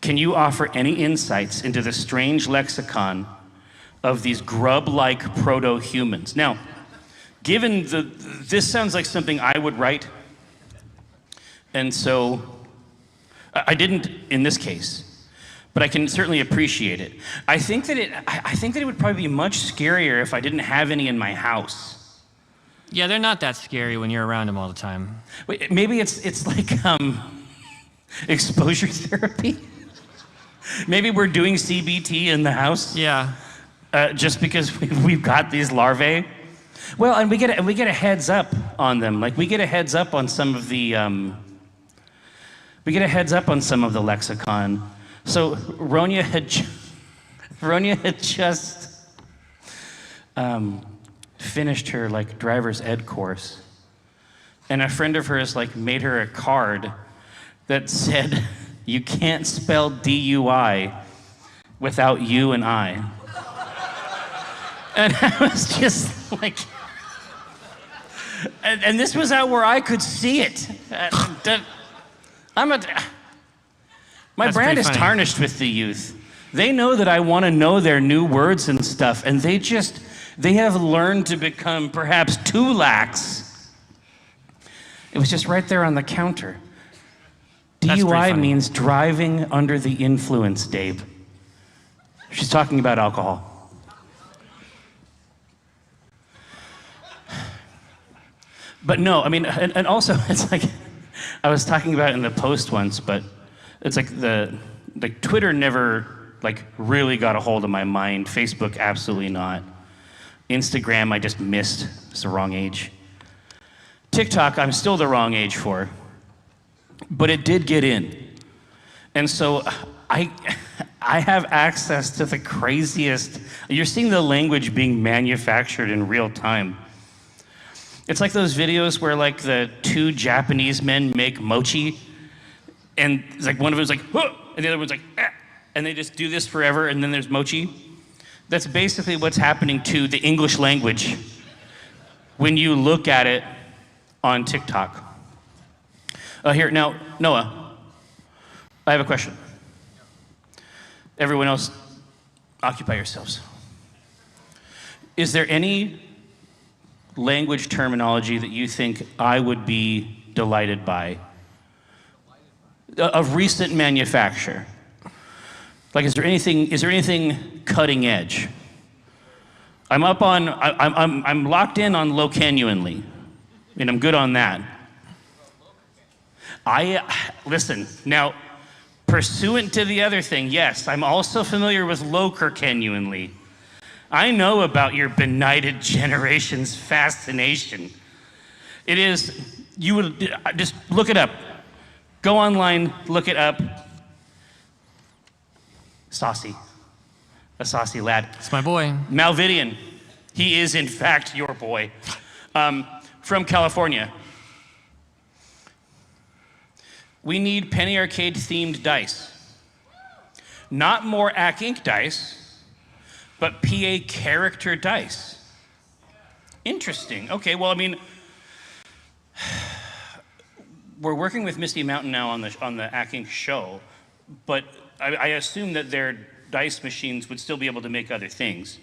Can you offer any insights into the strange lexicon of these grub-like proto-humans. Now, given this sounds like something I would write, and so I didn't in this case, but I can certainly appreciate it. I think that it would probably be much scarier if I didn't have any in my house. Yeah, they're not that scary when you're around them all the time. Wait, maybe it's like exposure therapy. Maybe we're doing CBT in the house. Yeah. Just because we've got these larvae. Well, and we get a heads up on them. Like we get a heads up on some of the lexicon. So Ronya had just finished her like driver's ed course, and a friend of hers like made her a card that said, "You can't spell DUI without you and I." And I was just like, and this was out where I could see it. My brand is tarnished with the youth. They know that I want to know their new words and stuff, and they have learned to become perhaps too lax. It was just right there on the counter. DUI means driving under the influence, Dave. She's talking about alcohol. But no, I mean, and also it's like, I was talking about it in the post once, but it's like Twitter never like really got a hold of my mind. Facebook, absolutely not. Instagram, I just missed. It's the wrong age. TikTok, I'm still the wrong age for. But it did get in. And so I have access to the craziest. You're seeing the language being manufactured in real time. It's like those videos where like the two Japanese men make mochi, and it's like one of them's like, huh! And the other one's like, ah! And they just do this forever, and then there's mochi. That's basically what's happening to the English language when you look at it on TikTok. Here, now, Noah, I have a question. Everyone else, occupy yourselves. Is there any language terminology that you think I would be delighted by? Of recent manufacture? Like, is there anything cutting edge? I'm locked in on Locanuanly, and I'm good on that. Listen, now, pursuant to the other thing, yes, I'm also familiar with Lokerkenuanly. I know about your benighted generation's fascination. It is, you would, just look it up. Go online, look it up. Saucy. A saucy lad. It's my boy. Malvidian. He is, in fact, your boy. From California. We need Penny Arcade themed dice. Not more Ac Inc. dice, but PA character dice. Interesting. Okay, well, I mean, we're working with Misty Mountain now on the Ac Inc. show, but I assume that their dice machines would still be able to make other things.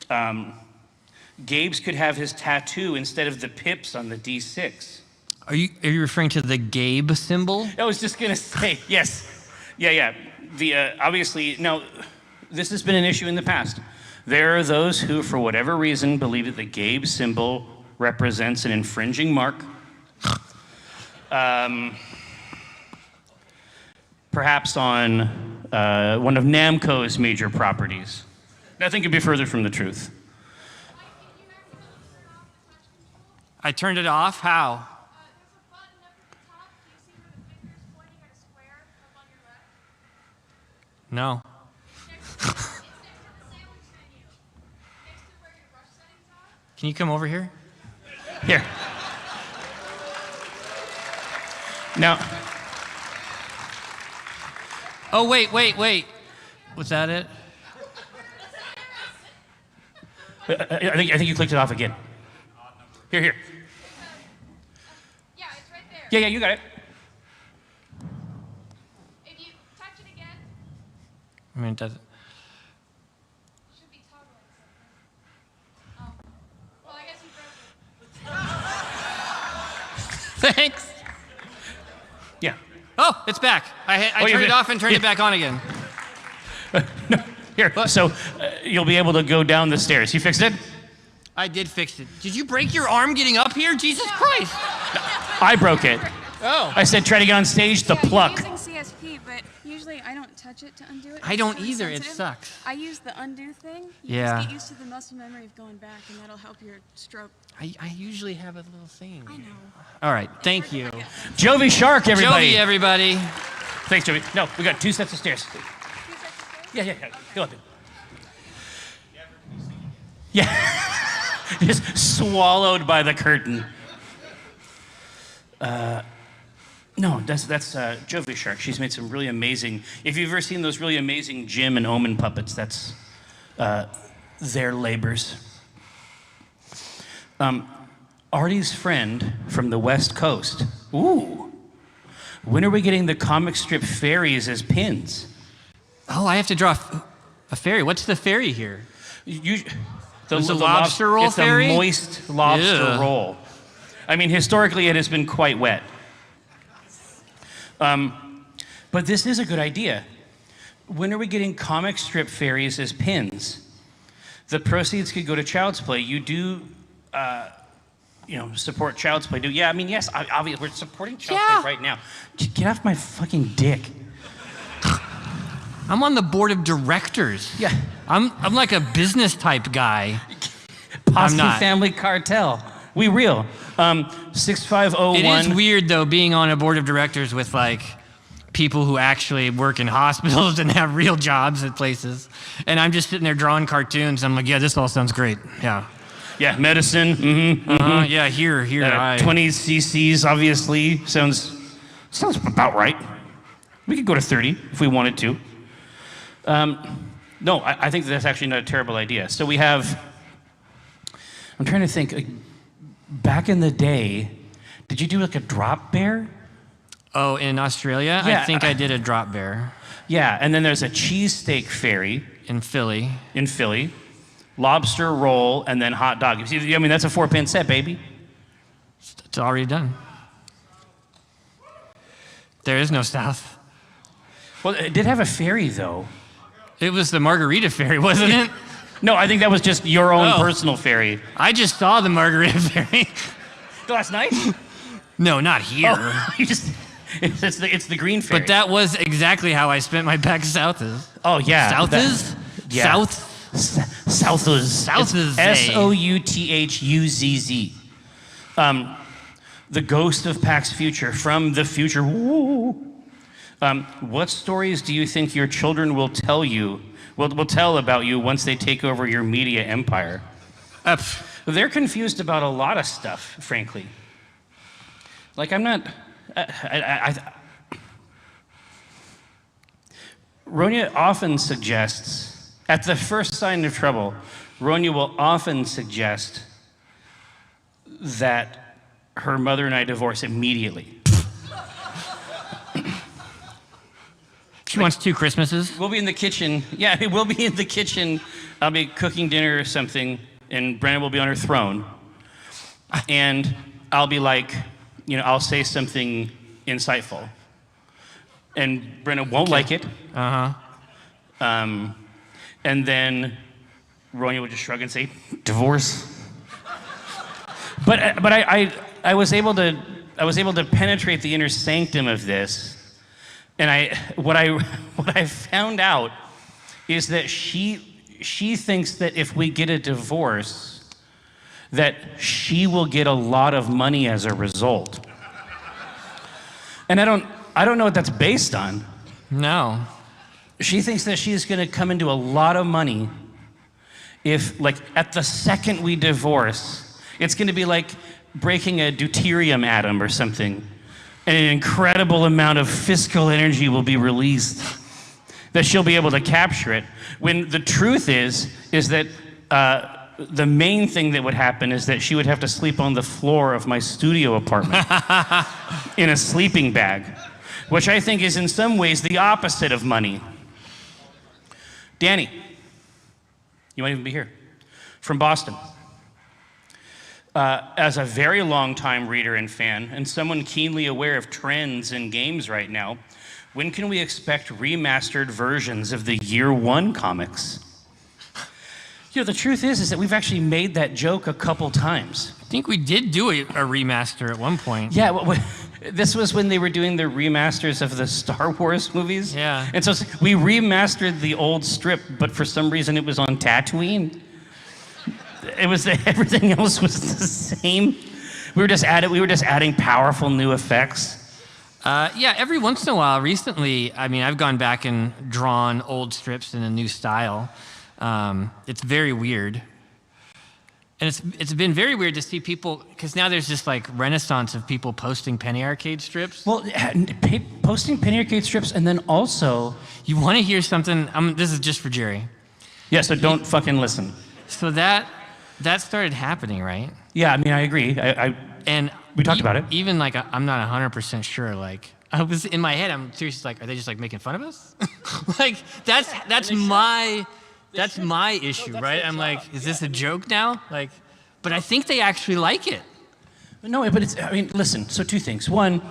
Gabe's could have his tattoo instead of the pips on the D6. Are you referring to the Gabe symbol? I was just gonna say, yes. Yeah. Obviously, now, this has been an issue in the past. There are those who, for whatever reason, believe that the Gabe symbol represents an infringing mark. Perhaps on one of Namco's major properties. Nothing could be further from the truth. I turned it off? How? No. Can you come over here? Here. Now. Oh, wait. Was that it? I think you clicked it off again. Here. Yeah, it's right there. Yeah, you got it. If you touch it again, I mean, it doesn't. should be Thanks. Yeah. Oh, it's back. I turned it off and turned it back on again. No, here. So you'll be able to go down the stairs. You fixed it? I did fix it. Did you break your arm getting up here? Jesus Christ. I broke it. Oh. I said try to get on stage, the pluck. I'm using CSP, but usually I don't touch it to undo it. I don't It's really either. It sensitive. sucks. I use the undo thing. You Yeah. just get used to the muscle memory of going back, and that'll help your stroke. I usually have a little thing. I know. All right. Thank you. Jovi Shark, everybody. Jovi, everybody. Thanks, Jovi. No, we got 2 sets of stairs. Yeah. Go up it. Yeah. Just swallowed by the curtain. No, that's Jovi Shark. She's made some really amazing. If you've ever seen those really amazing Jim and Omen puppets, that's their labors. Artie's friend from the West Coast. Ooh. When are we getting the comic strip fairies as pins? Oh, I have to draw a fairy. What's the fairy here? The lobster roll fairy? It's a moist lobster roll. I mean, historically, it has been quite wet. But this is a good idea. When are we getting comic strip fairies as pins? The proceeds could go to Child's Play. You do, support Child's Play. Yeah, I mean, yes, obviously, we're supporting Child's Play right now. Get off my fucking dick. I'm on the board of directors. Yeah. I'm like a business type guy. Posse I'm not. Family Cartel. We real. 6501. It is weird though being on a board of directors with like people who actually work in hospitals and have real jobs at places, and I'm just sitting there drawing cartoons. I'm like, yeah, this all sounds great. Yeah. Yeah, medicine. Mm-hmm. Yeah, here. 20 cc's obviously sounds about right. We could go to 30 if we wanted to. No, I think that's actually not a terrible idea. So we have. I'm trying to think. Back in the day, did you do like a drop bear? Oh, in Australia? Yeah, I think I did a drop bear. Yeah, and then there's a cheesesteak fairy. In Philly. Lobster roll, and then hot dog. I mean, that's a 4-pin set, baby. It's already done. There is no South. Well, it did have a fairy, though. It was the margarita fairy, wasn't it? No, I think that was just your own personal fairy. I just saw the margarita fairy. Last night? No, not here. Oh, it's the green fairy. But that was exactly how I spent my PAX Souths. Oh, yeah. Souths? Yeah. Souths. Souths. SOUTHUZZ. The ghost of PAX Future from the future. Woo. What stories do you think your children will tell you? Will tell about you once they take over your media empire? They're confused about a lot of stuff, frankly. Like, I'm not. Ronya often suggests, at the first sign of trouble, Ronya will often suggest that her mother and I divorce immediately. She wants 2 Christmases. We'll be in the kitchen. Yeah, we'll be in the kitchen. I'll be cooking dinner or something, and Brenna will be on her throne. And I'll be like, I'll say something insightful. And Brenna won't like it. Uh-huh. And then Ronya will just shrug and say, divorce. But I was able to penetrate the inner sanctum of this. And what I found out is that she thinks that if we get a divorce, that she will get a lot of money as a result. And I don't know what that's based on. No. She thinks that she's going to come into a lot of money if, like, at the second we divorce, it's going to be like breaking a deuterium atom or something. And an incredible amount of fiscal energy will be released that she'll be able to capture it. When the truth is that the main thing that would happen is that she would have to sleep on the floor of my studio apartment in a sleeping bag, which I think is in some ways the opposite of money. Danny, you might even be here, from Boston. As a very long-time reader and fan, and someone keenly aware of trends in games right now, when can we expect remastered versions of the Year One comics? You know, the truth is that we've actually made that joke a couple times. I think we did do a remaster at one point. Yeah, this was when they were doing the remasters of the Star Wars movies. Yeah. And so we remastered the old strip, but for some reason it was on Tatooine. It was everything else was the same. We were just adding powerful new effects. Yeah, every once in a while, recently, I mean, I've gone back and drawn old strips in a new style. It's very weird. And it's been very weird to see people, because now there's this like renaissance of people posting Penny Arcade strips. Well, posting Penny Arcade strips, and then also... You want to hear something? This is just for Jerry. Yeah, so don't fucking listen. So that started happening, right? Yeah, I mean, I agree. We talked about it. Even like, I'm not 100% sure. Like, I was in my head, I'm seriously like, are they just like making fun of us? Like, that's my issue, right? I'm like, is this a joke now? Like, but I think they actually like it. No, but it's, I mean, listen, so two things. One,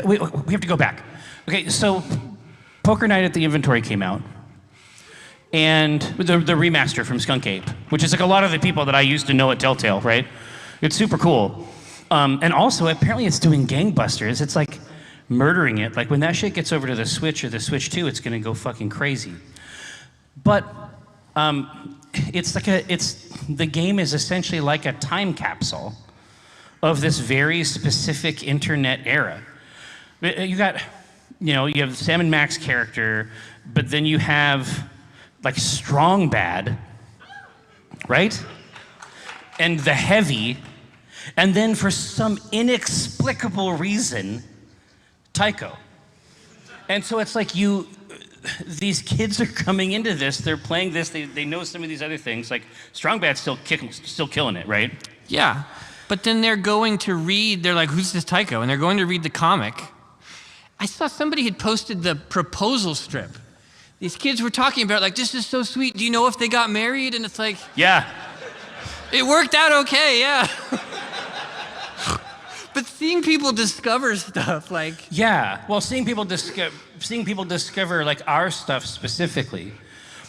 we have to go back. Okay, so Poker Night at the Inventory came out, and the remaster from Skunk Ape, which is like a lot of the people that I used to know at Telltale, right? It's super cool. And also, apparently it's doing gangbusters. It's like murdering it. Like when that shit gets over to the Switch or the Switch 2, it's gonna go fucking crazy. But the game is essentially like a time capsule of this very specific internet era. You have Sam and Max character, but then you have like Strong Bad, right? And the Heavy, and then for some inexplicable reason, Tycho. And so it's like these kids are coming into this, they're playing this, they know some of these other things, like Strong Bad's still killing it, right? Yeah, but then they're going to read, they're like, who's this Tycho? And they're going to read the comic. I saw somebody had posted the proposal strip. These kids were talking about like, this is so sweet, do you know if they got married? And it's like, yeah. It worked out okay, yeah. But seeing people discover stuff like... Yeah, well, seeing people discover like our stuff specifically,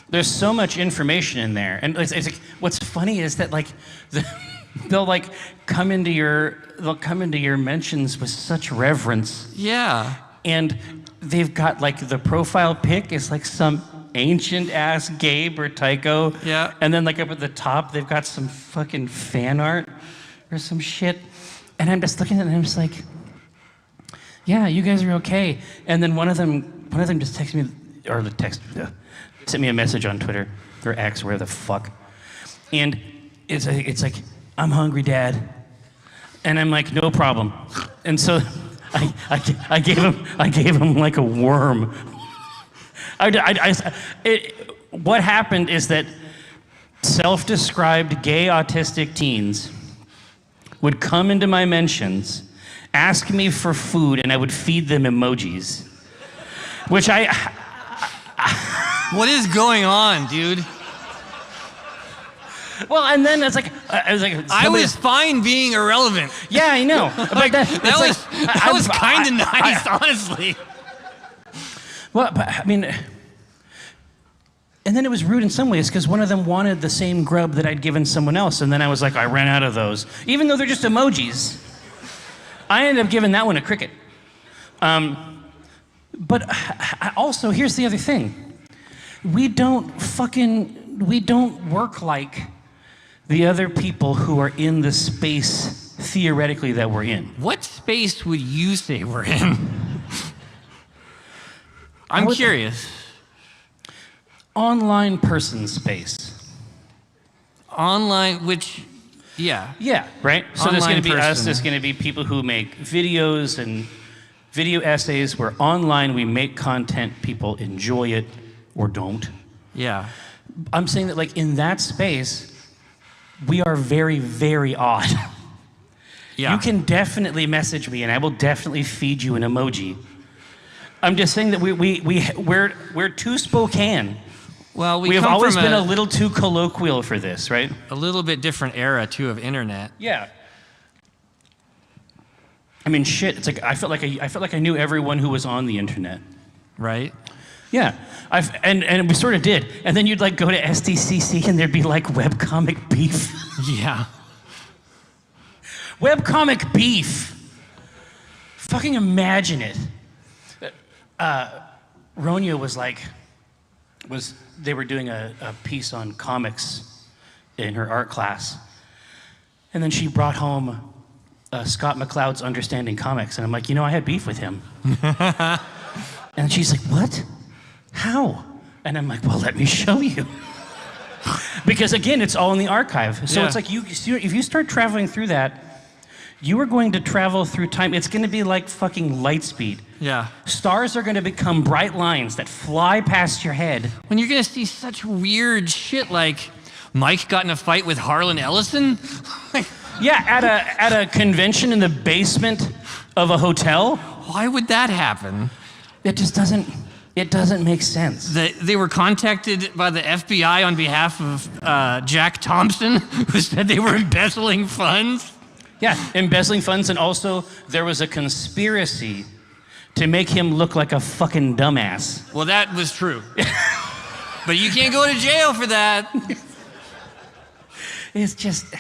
there's so much information in there. And it's like, what's funny is that like, they'll like come into your mentions with such reverence. Yeah. And they've got like the profile pic is like some ancient ass Gabe or Tycho. Yeah. And then like up at the top, they've got some fucking fan art or some shit. And I'm just looking at it and I'm just like, yeah, you guys are okay. And then one of them just texted me, or sent me a message on Twitter, or X, where the fuck. And it's like, I'm hungry, Dad. And I'm like, no problem. And so I gave him like a worm. What happened is that self-described gay autistic teens would come into my mentions, ask me for food, and I would feed them emojis. Which What is going on, dude? Well, and then it's like, I was fine being irrelevant. Yeah, I know. But that was kind of nice, honestly. Well, but I mean, and then it was rude in some ways because one of them wanted the same grub that I'd given someone else, and then I was like, I ran out of those, even though they're just emojis. I ended up giving that one a cricket. But also, here's the other thing: we don't work like the other people who are in the space theoretically that we're in. What space would you say we're in? I'm curious. Online person space. Online, which, yeah. Yeah, right? So Online there's going to be person. us, there's going to be people who make videos and video essays where online we make content, people enjoy it or don't. Yeah. I'm saying that like in that space, we are very, very odd. Yeah. You can definitely message me and I will definitely feed you an emoji. I'm just saying that we're too Spokane. Well, we have come always from been a little too colloquial for this, right? A little bit different era too of internet. Yeah. I mean, shit. It's like I felt like I knew everyone who was on the internet. Right. Yeah. And we sort of did. And then you'd like go to SDCC and there'd be like webcomic beef. Yeah. Webcomic beef. Fucking imagine it. Ronya they were doing a piece on comics in her art class. And then she brought home Scott McCloud's Understanding Comics. And I'm like, I had beef with him. And she's like, what? How? And I'm like, well, let me show you. Because again, it's all in the archive. So it's like if you start traveling through that, you are going to travel through time. It's going to be like fucking light speed. Yeah. Stars are going to become bright lines that fly past your head. When you're going to see such weird shit like Mike got in a fight with Harlan Ellison. Yeah, at a convention in the basement of a hotel. Why would that happen? It just doesn't make sense. They were contacted by the FBI on behalf of Jack Thompson, who said they were embezzling funds. Yeah, embezzling funds, and also there was a conspiracy to make him look like a fucking dumbass. Well, that was true. But you can't go to jail for that. It's just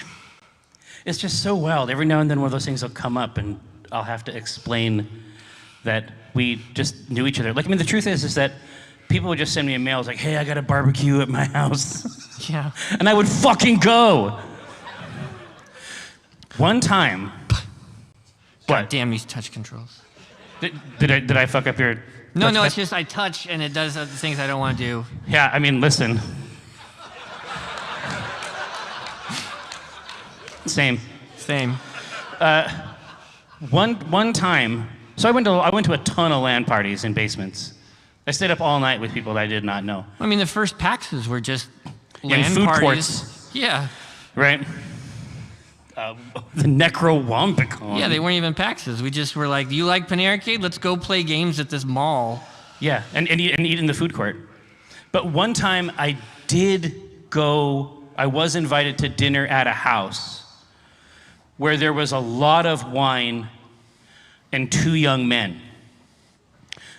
so wild. Every now and then one of those things will come up and I'll have to explain that we just knew each other. Like, I mean, the truth is that people would just send me a mail. It's like, hey, I got a barbecue at my house. Yeah. And I would fucking go. One time. God damn these touch controls. Did I fuck up your... No, it's just I touch and it does the things I don't want to do. Yeah, I mean, listen. Same. One time, so I went to a ton of LAN parties in basements. I stayed up all night with people that I did not know. I mean, the first PAXs were just LAN in food parties. Courts. Yeah. Right? The Necrowompicon. Yeah, they weren't even PAXs. We just were like, you like Panera Arcade? Let's go play games at this mall. Yeah, and eat in the food court. But one time I was invited to dinner at a house where there was a lot of wine and 2 young men.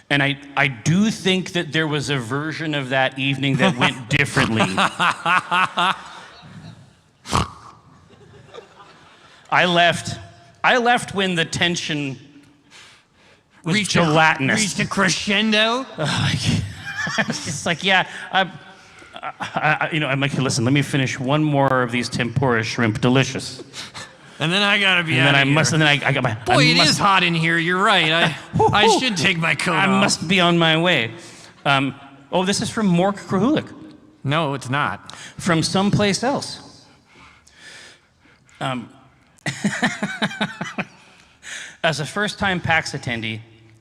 And I do think that there was a version of that evening that went differently. I left when the tension was gelatinous. Reached a crescendo? It's just like, yeah, I'm like, listen, let me finish one more of these tempura shrimp, delicious. And then I gotta be out of here. And then I got my... Boy, it is hot in here, you're right. I should take my coat off. I must be on my way. This is from Mork Krahulik. No, it's not. From someplace else. As a first-time PAX attendee,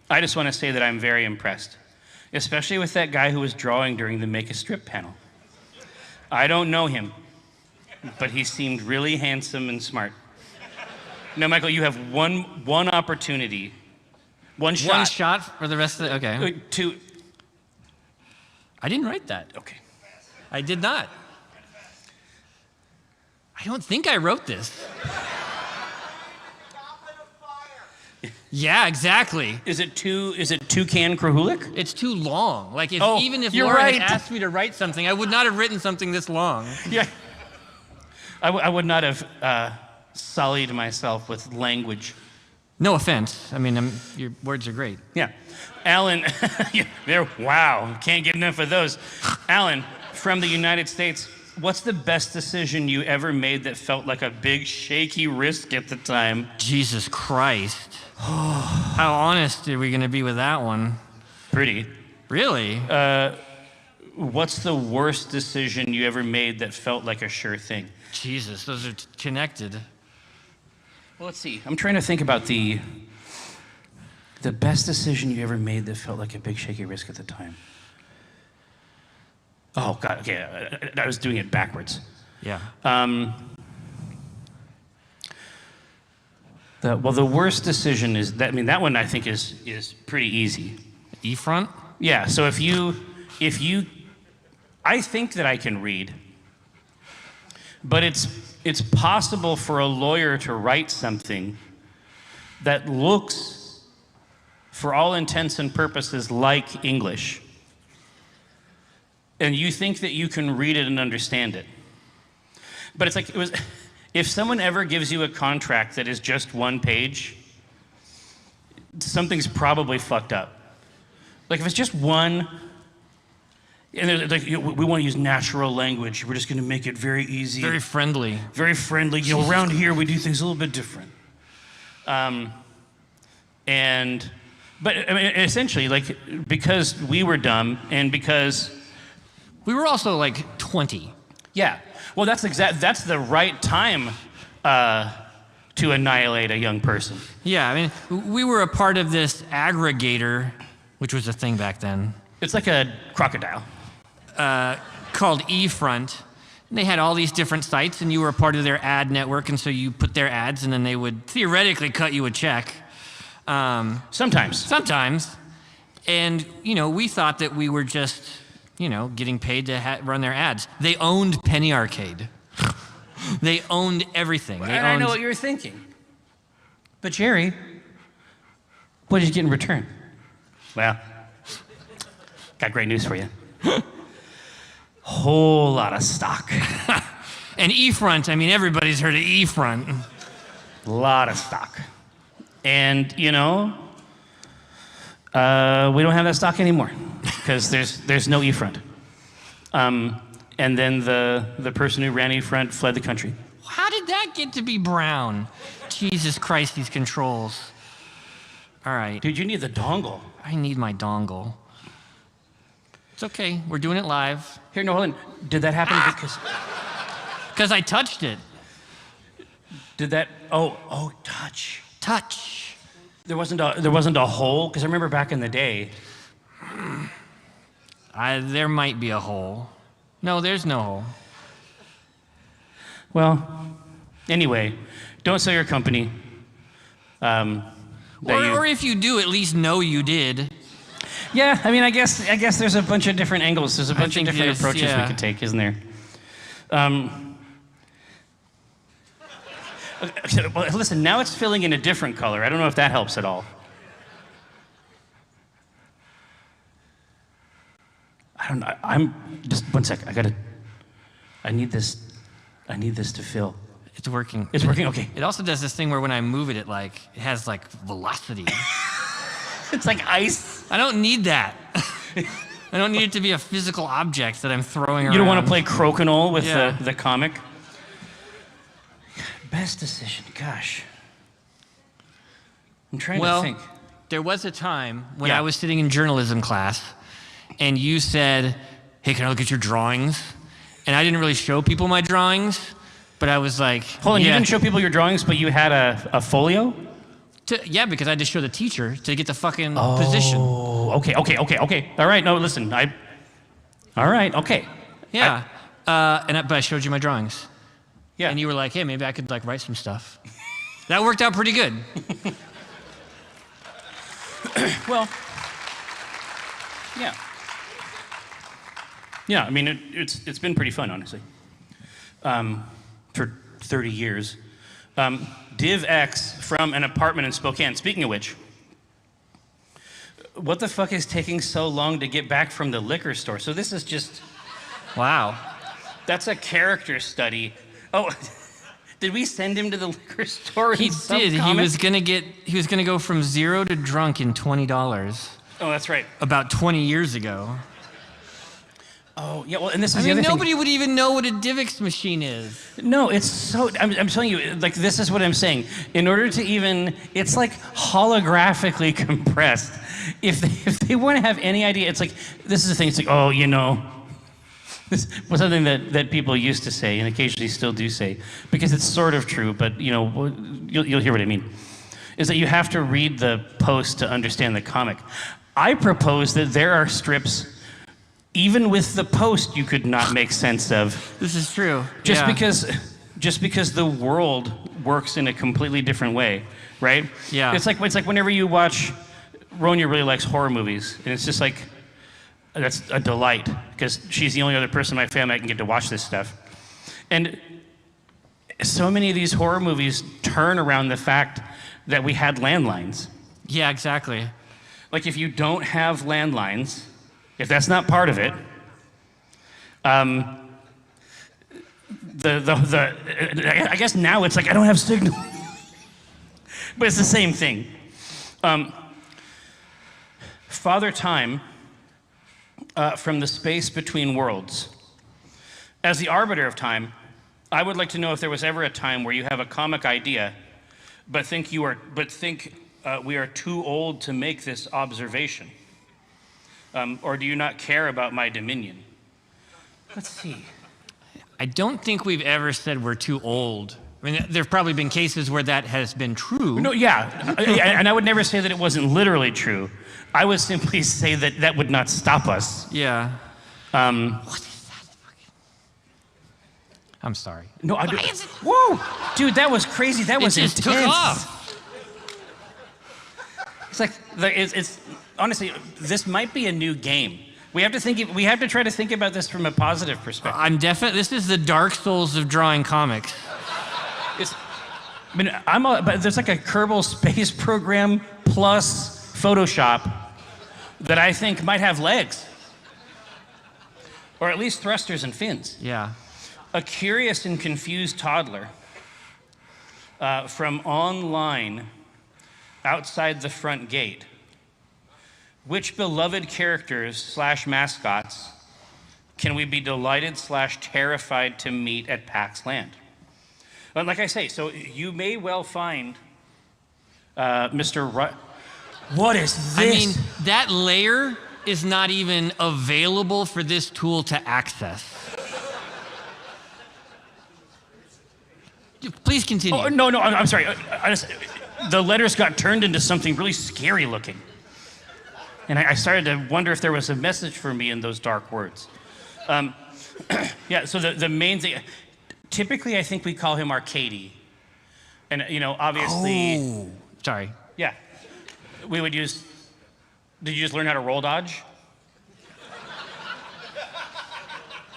I just want to say that I'm very impressed, especially with that guy who was drawing during the Make a Strip panel. I don't know him, but he seemed really handsome and smart. No, Michael, you have one opportunity, one shot. One shot for the rest of the... Okay. I didn't write that. Okay. I did not. I don't think I wrote this. Yeah, exactly. Is it Toucan Krahulik? It's too long. Like, even if you're Laura right. had asked me to write something, I would not have written something this long. Yeah. I would not have sullied myself with language. No offense. I mean, your words are great. Yeah. Alan, wow, can't get enough of those. Alan, from the United States, what's the best decision you ever made that felt like a big shaky risk at the time? Jesus Christ. How honest are we going to be with that one? Pretty. Really? What's the worst decision you ever made that felt like a sure thing? Jesus, those are connected. Well, let's see. I'm trying to think about the best decision you ever made that felt like a big shaky risk at the time. Oh, God, okay. I was doing it backwards. Yeah. The worst decision is that. I mean, that one I think is pretty easy. E-front? Yeah. So if you, I think that I can read, but it's possible for a lawyer to write something that looks, for all intents and purposes, like English. And you think that you can read it and understand it. But it's like, if someone ever gives you a contract that is just one page, something's probably fucked up. Like if it's just one, and they're like, we want to use natural language, we're just going to make it very easy. Very friendly. Very friendly. You know, around here we do things a little bit different. But I mean, essentially, like, because we were dumb and because we were also like 20. Yeah. Well, that's the right time to annihilate a young person. Yeah, I mean, we were a part of this aggregator, which was a thing back then. It's like a crocodile. Called eFront. And they had all these different sites, and you were a part of their ad network, and so you put their ads, and then they would theoretically cut you a check. Sometimes. Sometimes. And, you know, we thought that we were just, you know, getting paid to run their ads. They owned Penny Arcade. They owned everything. And I know what you were thinking. But Jerry, what did you get in return? Well, got great news for you. Whole lot of stock. And eFront, I mean, everybody's heard of eFront. A lot of stock. And, you know, we don't have that stock anymore because there's no eFront. And then the person who ran eFront fled the country. How did that get to be brown? Jesus Christ, these controls. All right. Dude, you need the dongle. I need my dongle. It's okay. We're doing it live. Here, no, hold on. Did that happen because I touched it. Did that? Oh, touch. Touch. There wasn't a hole? Because I remember back in the day. There might be a hole. No, there's no hole. Well, anyway, don't sell your company. Or if you do, at least know you did. Yeah, I mean, I guess there's a bunch of different angles. There's a bunch of different approaches we could take, isn't there? Well, listen, now it's filling in a different color. I don't know if that helps at all. I don't know. I'm just one sec. I need this to fill. It's working. It's working. Okay. It also does this thing where when I move it, it has like velocity. It's like ice. I don't need that. I don't need it to be a physical object that I'm throwing around. You don't want to play crokinole with the comic? Best decision, gosh. I'm trying to think. There was a time when I was sitting in journalism class and you said, hey, can I look at your drawings? And I didn't really show people my drawings, but I was like, hold on, you didn't show people your drawings, but you had a folio? Yeah, because I had to show the teacher to get the fucking position. Oh, okay. All right, no, listen, all right, okay. Yeah, but I showed you my drawings. Yeah. And you were like, hey, maybe I could write some stuff. That worked out pretty good. Well, yeah. Yeah, I mean, it's been pretty fun, honestly. For 30 years. DivX from an apartment in Spokane. Speaking of which, what the fuck is taking so long to get back from the liquor store? So this is just... Wow. That's a character study. Oh, did we send him to the liquor store? He did. He was gonna go from zero to drunk in $20. Oh, that's right. About 20 years ago. Oh, yeah, well, and this is the other thing. Nobody would even know what a DivX machine is. No, it's so, I'm telling you, this is what I'm saying. In order to even, it's like holographically compressed. If they want to have any idea, it's like, this is the thing, it's like, oh, you know, this was something that people used to say and occasionally still do say, because it's sort of true, but, you know, you'll hear what I mean, is that you have to read the post to understand the comic. I propose that there are strips even with the post you could not make sense of. This is true. Just because the world works in a completely different way, right? Yeah. It's like whenever you watch, Ronya really likes horror movies, and it's just like that's a delight because she's the only other person in my family I can get to watch this stuff. And so many of these horror movies turn around the fact that we had landlines. Yeah, exactly. Like if you don't have landlines, if that's not part of it, I guess now it's like I don't have signal. But it's the same thing. Father Time, from the space between worlds. As the arbiter of time, I would like to know if there was ever a time where you have a comic idea, but think we are too old to make this observation. Or do you not care about my dominion? Let's see. I don't think we've ever said we're too old. I mean, there have probably been cases where that has been true. No, yeah, and I would never say that it wasn't literally true. I would simply say that that would not stop us. Yeah. What is that? I'm sorry. No, I do. Whoa, dude, that was crazy. That was just intense. took off. It's like it's honestly, this might be a new game. We have to try to think about this from a positive perspective. This is the Dark Souls of drawing comics. But there's like a Kerbal Space Program plus Photoshop that I think might have legs. Or at least thrusters and fins. Yeah. A curious and confused toddler from online outside the front gate. Which beloved characters / mascots can we be delighted / terrified to meet at PAX Land? But like I say, so you may well find Mr. What is this? I mean, that layer is not even available for this tool to access. Please continue. Oh, no, I'm sorry. The letters got turned into something really scary looking. And I started to wonder if there was a message for me in those dark words. Yeah, so the main thing, typically I think we call him Arcady. And, obviously. Oh, sorry. Yeah. We would use, did you just learn how to roll dodge?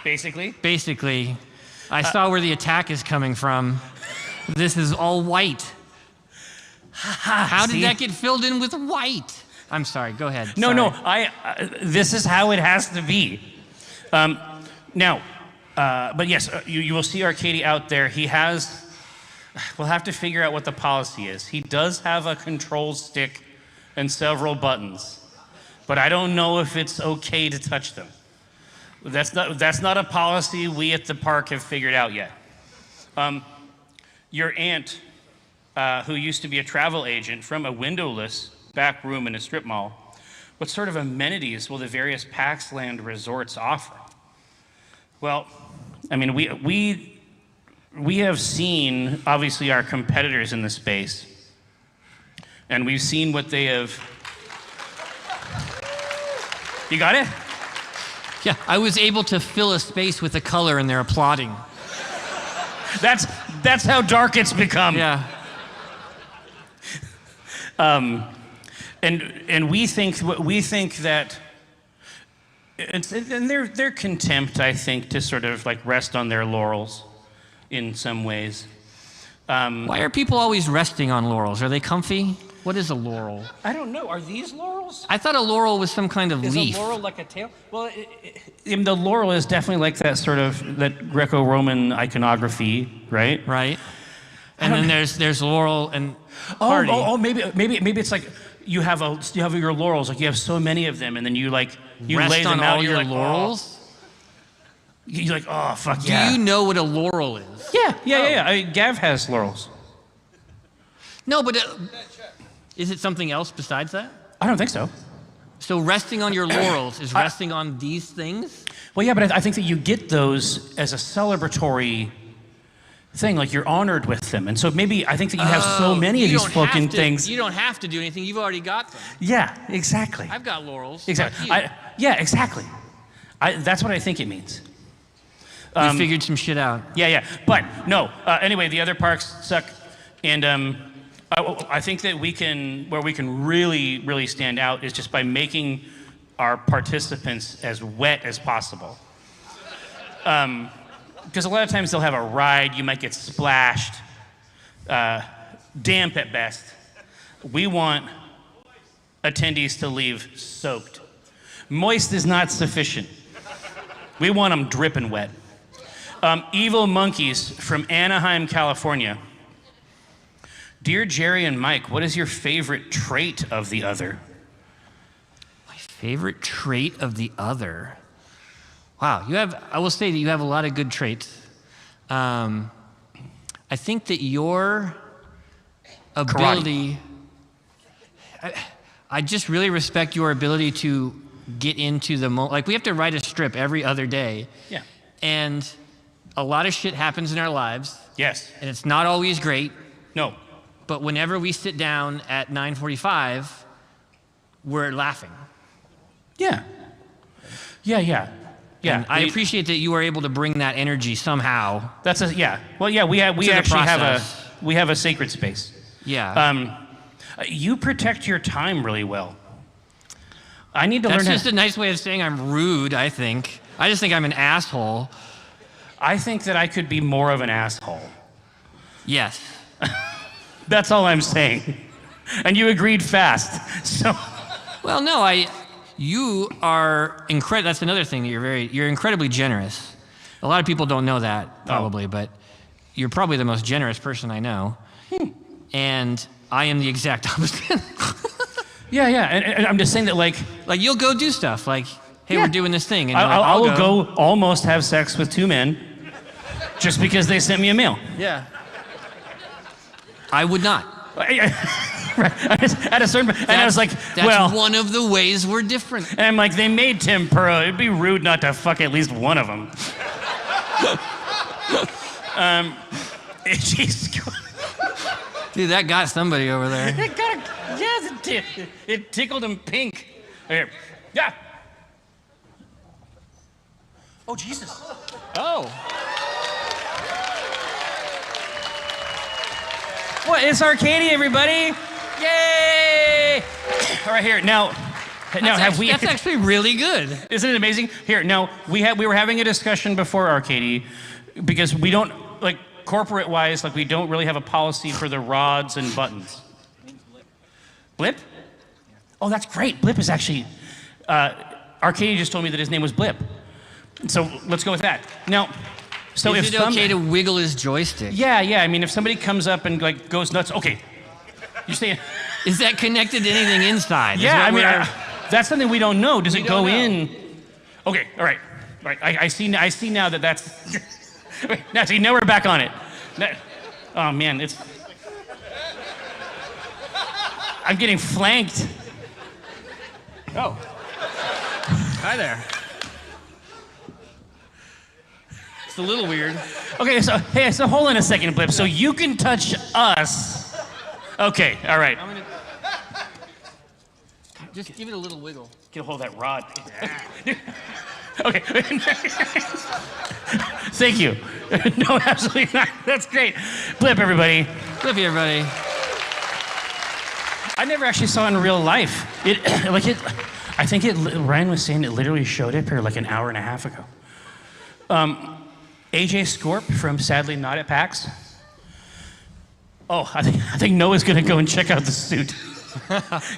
Basically? Basically. I saw where the attack is coming from. This is all white. How did that get filled in with white? I'm sorry, go ahead. No, this is how it has to be. But yes, you will see Arcady out there. We'll have to figure out what the policy is. He does have a control stick and several buttons, but I don't know if it's okay to touch them. That's not a policy we at the park have figured out yet. Your aunt, who used to be a travel agent from a windowless back room in a strip mall, what sort of amenities will the various PAX Land resorts offer? Well, I mean, we have seen, obviously, our competitors in the space, and we've seen what they have. You got it? Yeah, I was able to fill a space with a color and they're applauding. That's how dark it's become. Yeah. And we think that, and their contempt, I think, to sort of like rest on their laurels in some ways. Why are people always resting on laurels? Are they comfy? What is a laurel? I don't know. Are these laurels? I thought a laurel was some kind of leaf. Is a laurel like a tail? Well, the laurel is definitely like that sort of that Greco-Roman iconography, right? Right. And then there's laurel and party. Maybe it's like you have your laurels, like you have so many of them, and then you rest lay them on out. All your like, laurels. You're like, oh fuck yeah. Do you know what a laurel is? Yeah. I mean, Gav has laurels. No, but is it something else besides that? I don't think so. So resting on your laurels is resting on these things? Well, yeah, but I think that you get those as a celebratory thing, like you're honored with them. And so maybe I think that you have so many of these fucking things. You don't have to do anything. You've already got them. Yeah, exactly. I've got laurels. Exactly. Like you. Yeah, exactly. That's what I think it means. We figured some shit out. Yeah. But no. Anyway, the other parks suck, and I think that where we can really, really stand out is just by making our participants as wet as possible. Because a lot of times they'll have a ride, you might get splashed, damp at best. We want attendees to leave soaked. Moist is not sufficient. We want them dripping wet. Evil Monkeys from Anaheim, California. Dear Jerry and Mike, what is your favorite trait of the other? My favorite trait of the other? Wow, I will say that you have a lot of good traits. I think that your ability, I just really respect your ability to get into the moment. Like, we have to write a strip every other day. Yeah. And a lot of shit happens in our lives. Yes. And it's not always great. No. But whenever we sit down at 9:45, we're laughing. Yeah. Yeah. And I appreciate that you are able to bring that energy somehow. Well, yeah, we actually have a sacred space. Yeah. You protect your time really well. I need to learn. That's just a nice way of saying I'm rude, I think. I just think I'm an asshole. I think that I could be more of an asshole. Yes. That's all I'm saying. And you agreed fast. So. Well, no, you are incredible. That's another thing that you're incredibly generous. A lot of people don't know that probably, but you're probably the most generous person I know. And I am the exact opposite. Yeah. And I'm just saying that like you'll go do stuff like, hey, we're doing this thing. And I will go almost have sex with 2 men just because they sent me a mail. Yeah. I would not. At a certain point, and I was like, that's one of the ways we're different. And I'm like, they made Tim Pearl. It'd be rude not to fuck at least one of them. Dude, that got somebody over there. It tickled him pink. Okay. Yeah. Oh, Jesus. Oh. What? It's Arcadia, everybody. Yay! All right, here. Now that's actually really good. Isn't it amazing? Here, now, we were having a discussion before Arcadia because we don't, like, corporate-wise, like, we don't really have a policy for the rods and buttons. Blip? Oh, that's great. Blip is actually, Arcadia just told me that his name was Blip. So let's go with that. Now, so is it okay to wiggle his joystick? Yeah. I mean, if somebody comes up and like goes nuts, okay. You say, is that connected to anything inside? Yeah, I mean, that's something we don't know. Does it go in? Okay, all right. I see now that that's. Now, see, now we're back on it. Oh man, I'm getting flanked. Oh. Hi there. It's a little weird. Okay, so hold on a second, Blip. So you can touch us. Okay, all right. Just give it a little wiggle. Get a hold of that rod. Okay. Thank you. No, absolutely not. That's great. Blip, everybody. Blippy, everybody. I never actually saw it in real life. I think Ryan was saying it literally showed up here like an hour and a half ago. AJ Scorp from Sadly Not at PAX. Oh, I think Noah's gonna go and check out the suit.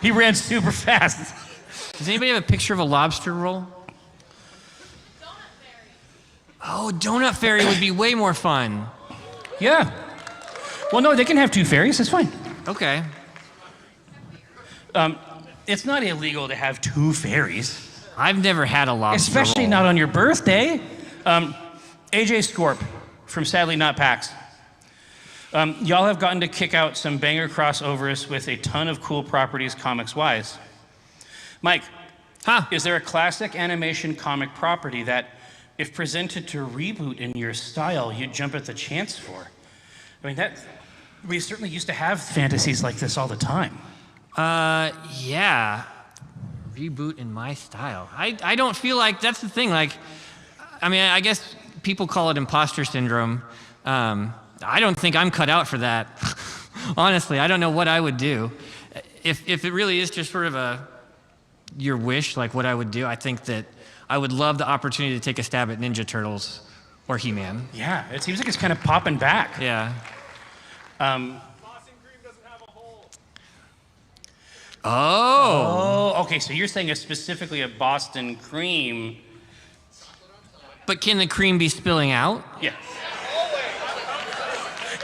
He ran super fast. Does anybody have a picture of a lobster roll? Oh, Donut Fairy would be way more fun. Yeah. Well, no, they can have 2 fairies. It's fine. Okay. It's not illegal to have 2 fairies. I've never had a lobster Especially roll. not on your birthday. AJ Scorp from Sadly Not PAX. Y'all have gotten to kick out some banger crossovers with a ton of cool properties comics-wise. Mike, is there a classic animation comic property that, if presented to reboot in your style, you'd jump at the chance for? I mean, we certainly used to have fantasies like this all the time. Yeah. Reboot in my style. I don't feel like, that's the thing, like, I mean, I guess people call it imposter syndrome. I don't think I'm cut out for that. Honestly, I don't know what I would do. If it really is just sort of your wish, like what I would do, I think that I would love the opportunity to take a stab at Ninja Turtles or He-Man. Yeah, it seems like it's kind of popping back. Yeah. Oh, okay, so you're saying specifically a Boston cream. But can the cream be spilling out? Yeah.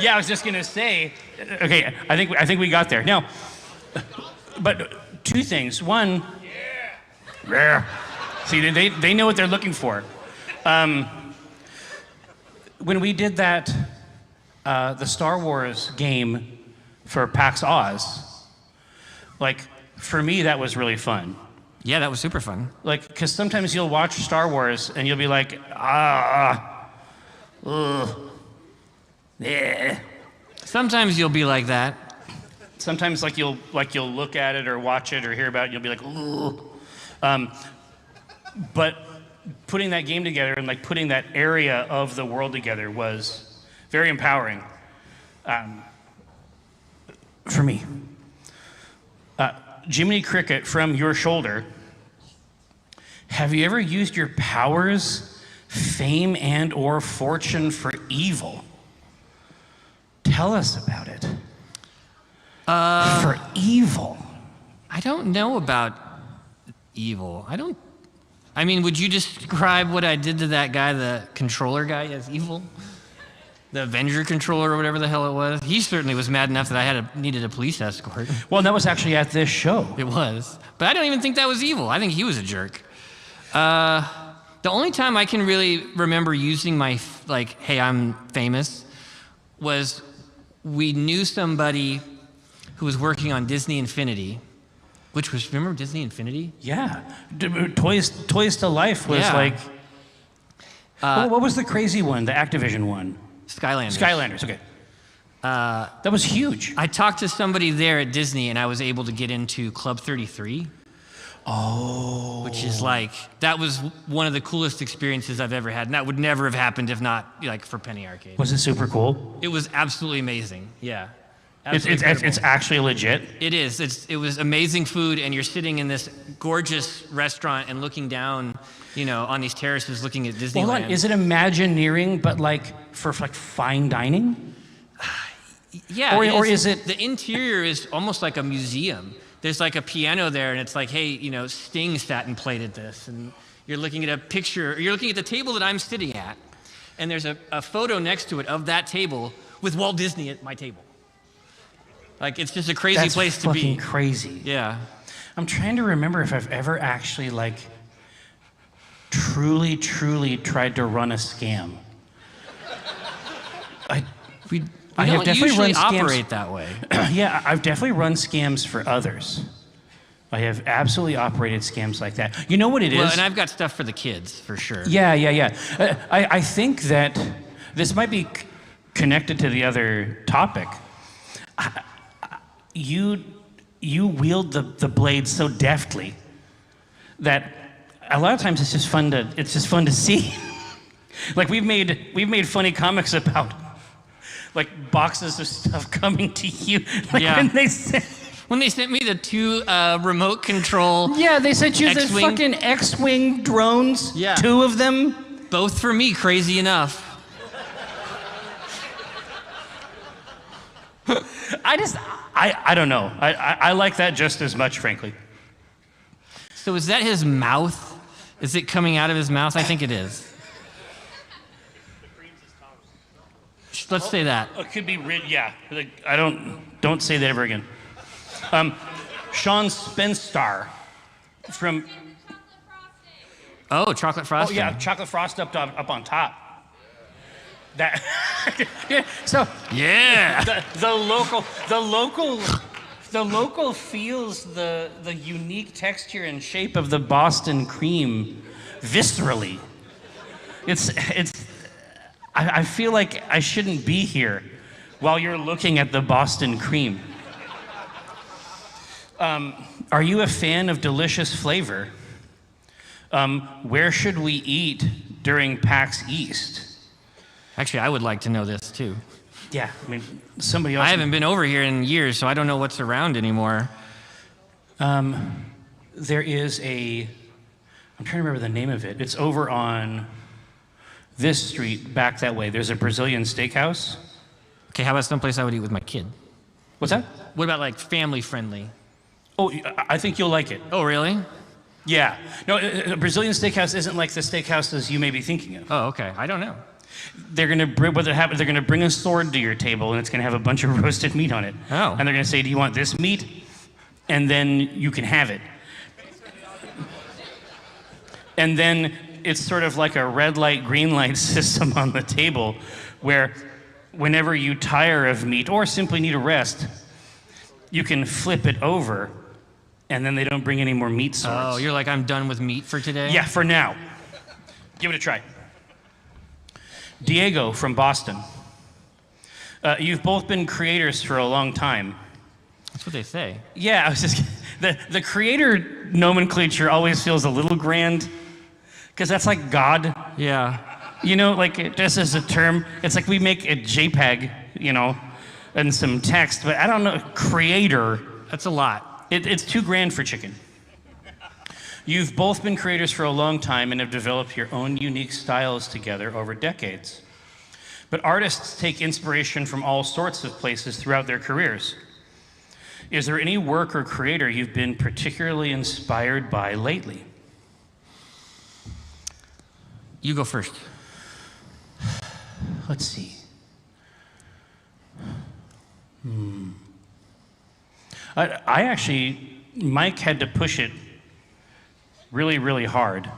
Yeah, I was just gonna say. Okay, I think we got there. Now, but two things. One. Yeah. See, they know what they're looking for. When we did that, the Star Wars game for PAX Oz, like for me that was really fun. Yeah, that was super fun. Like, because sometimes you'll watch Star Wars and you'll be like, yeah. Sometimes you'll be like that. Sometimes you'll look at it or watch it or hear about it, and you'll be like, ooh. But putting that game together and like putting that area of the world together was very empowering for me. Jiminy Cricket, from your shoulder, have you ever used your powers, fame, and or fortune for evil? Tell us about it. For evil. I don't know about evil. I mean, would you describe what I did to that guy, the controller guy, as evil? The Avenger controller or whatever the hell it was? He certainly was mad enough that I needed a police escort. Well, that was actually at this show. It was. But I don't even think that was evil. I think he was a jerk. The only time I can really remember using my, like, hey, I'm famous, was we knew somebody who was working on Disney Infinity, which was, remember Disney Infinity? Yeah. Toys to Life was like, what was the crazy one, the Activision one? Skylanders, okay. That was huge. I talked to somebody there at Disney, and I was able to get into Club 33. Oh. Which is like, that was one of the coolest experiences I've ever had. And that would never have happened if not like for Penny Arcade. Was it super cool? It was absolutely amazing, yeah. It's actually legit? It is. It was amazing food, and you're sitting in this gorgeous restaurant and looking down, on these terraces looking at Disneyland. Hold on, is it Imagineering, but for fine dining? Yeah. Or is it? The interior is almost like a museum. There's like a piano there, and it's like, hey, Sting sat and played at this, and you're looking at a picture, or you're looking at the table that I'm sitting at, and there's a photo next to it of that table with Walt Disney at my table. Like, it's just a crazy place to be. That's fucking crazy. Yeah. I'm trying to remember if I've ever actually, truly tried to run a scam. We don't usually operate that way. Yeah, I've definitely run scams for others. I have absolutely operated scams like that. You know what it is? Well, and I've got stuff for the kids, for sure. Yeah. I think that this might be connected to the other topic. You wield the blade so deftly that a lot of times it's just fun to see. Like we've made funny comics about boxes of stuff coming to you. When they sent me the 2 remote control. Yeah, they sent you the X-Wing. fucking X-Wing drones. Yeah. 2 of them. Both for me, crazy enough. I don't know. I like that just as much, frankly. So is that his mouth? Is it coming out of his mouth? I think it is. Let's say that. It could be yeah. Don't say that ever again. Sean Spenstar from. Oh, chocolate frosting. Oh yeah, chocolate frost up on top. That. Yeah. So. Yeah. The local feels the unique texture and shape of the Boston cream viscerally. I feel like I shouldn't be here while you're looking at the Boston cream. Are you a fan of delicious flavor? Where should we eat during PAX East? Actually, I would like to know this too. Yeah, I mean, somebody else. I haven't been over here in years, so I don't know what's around anymore. there is I'm trying to remember the name of it. It's over on this street, back that way. There's a Brazilian steakhouse. Okay, how about someplace I would eat with my kid? What's that? What about like family friendly? Oh, I think you'll like it. Oh, really? Yeah. No, a Brazilian steakhouse isn't like the steakhouses you may be thinking of. Oh, okay. I don't know. They're gonna bring a sword to your table, and it's gonna have a bunch of roasted meat on it. Oh. And they're gonna say, "Do you want this meat?" And then you can have it. And then it's sort of like a red light, green light system on the table, where whenever you tire of meat or simply need a rest, you can flip it over, and then they don't bring any more meat swords. Oh, you're like, I'm done with meat for today? Yeah, for now. Give it a try. Diego from Boston. You've both been creators for a long time. That's what they say. Yeah, I was just the creator nomenclature always feels a little grand, because that's like God. Yeah. You know, like just as a term, it's like we make a JPEG, you know, and some text, but I don't know, creator. That's a lot. It's too grand for chicken. You've both been creators for a long time and have developed your own unique styles together over decades. But artists take inspiration from all sorts of places throughout their careers. Is there any work or creator you've been particularly inspired by lately? You go first. Let's see. I actually, Mike had to push it really, really hard.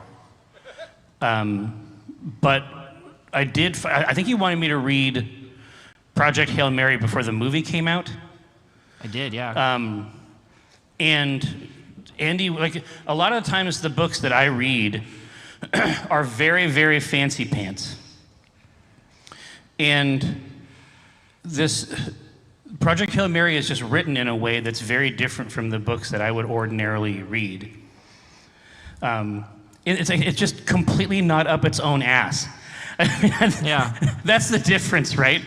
But I think he wanted me to read Project Hail Mary before the movie came out. I did, yeah. And Andy, like a lot of times the books that I read are very, very fancy pants. And this Project Hail Mary is just written in a way that's very different from the books that I would ordinarily read. It's just completely not up its own ass. Yeah. That's the difference, right?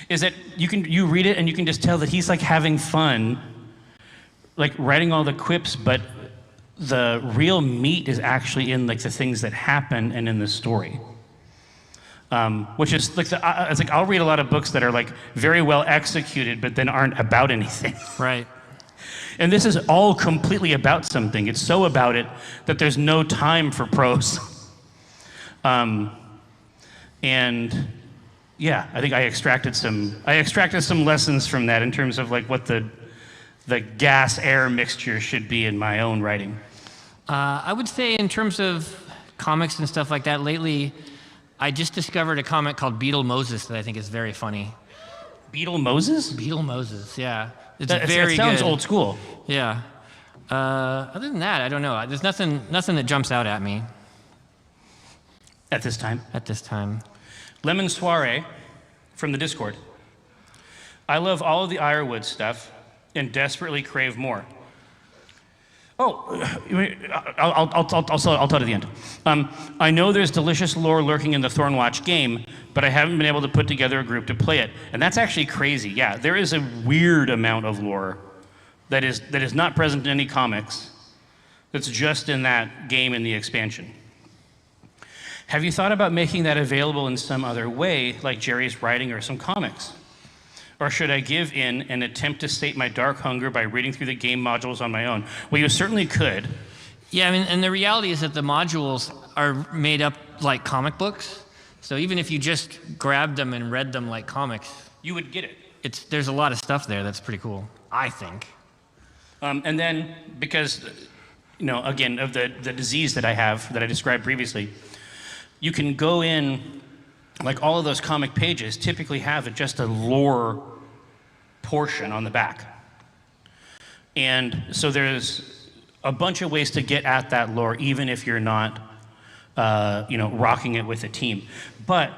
Is that you read it and you can just tell that he's like having fun, like writing all the quips, but the real meat is actually in like the things that happen and in the story. Which is like it's like I'll read a lot of books that are like very well executed, but then aren't about anything. Right. And this is all completely about something. It's so about it that there's no time for prose. And yeah, I think I extracted some lessons from that in terms of like what the gas-air mixture should be in my own writing. I would say in terms of comics and stuff like that, lately, I just discovered a comic called Beetle Moses that I think is very funny. Beetle Moses? Beetle Moses, yeah. It's That very sounds good. old school. Yeah. Other than that, I don't know. There's nothing that jumps out at me. At this time? At this time. Lemon Soiree from the Discord. I love all of the Ironwood stuff and desperately crave more. Oh, I'll tell it at the end. I know there's delicious lore lurking in the Thornwatch game, but I haven't been able to put together a group to play it. And that's actually crazy. Yeah, there is a weird amount of lore that is not present in any comics, that's just in that game in the expansion. Have you thought about making that available in some other way, like Jerry's writing or some comics? Or should I give in and attempt to sate my dark hunger by reading through the game modules on my own? Well, you certainly could. Yeah, I mean, and the reality is that the modules are made up like comic books. So even if you just grabbed them and read them like comics, you would get it. There's a lot of stuff there that's pretty cool, I think. And then, because, you know, again, of the disease that I have, that I described previously, you can go in, like all of those comic pages typically have just a lore portion on the back. And so there's a bunch of ways to get at that lore, even if you're not, rocking it with a team. But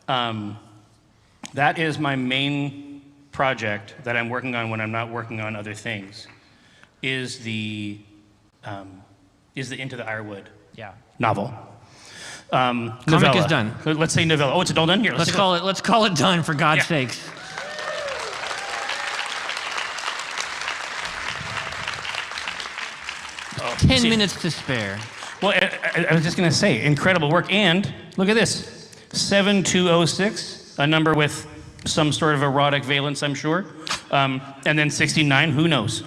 that is my main project that I'm working on when I'm not working on other things, is the Into the Ironwood novel. Comic novella. is done. Let's say novella. Oh, it's all done here. Let's call it done, for God's sakes. Oh, 10 minutes to spare. Well, I was just going to say, incredible work. And look at this, 7206, a number with some sort of erotic valence, I'm sure. And then 69, who knows?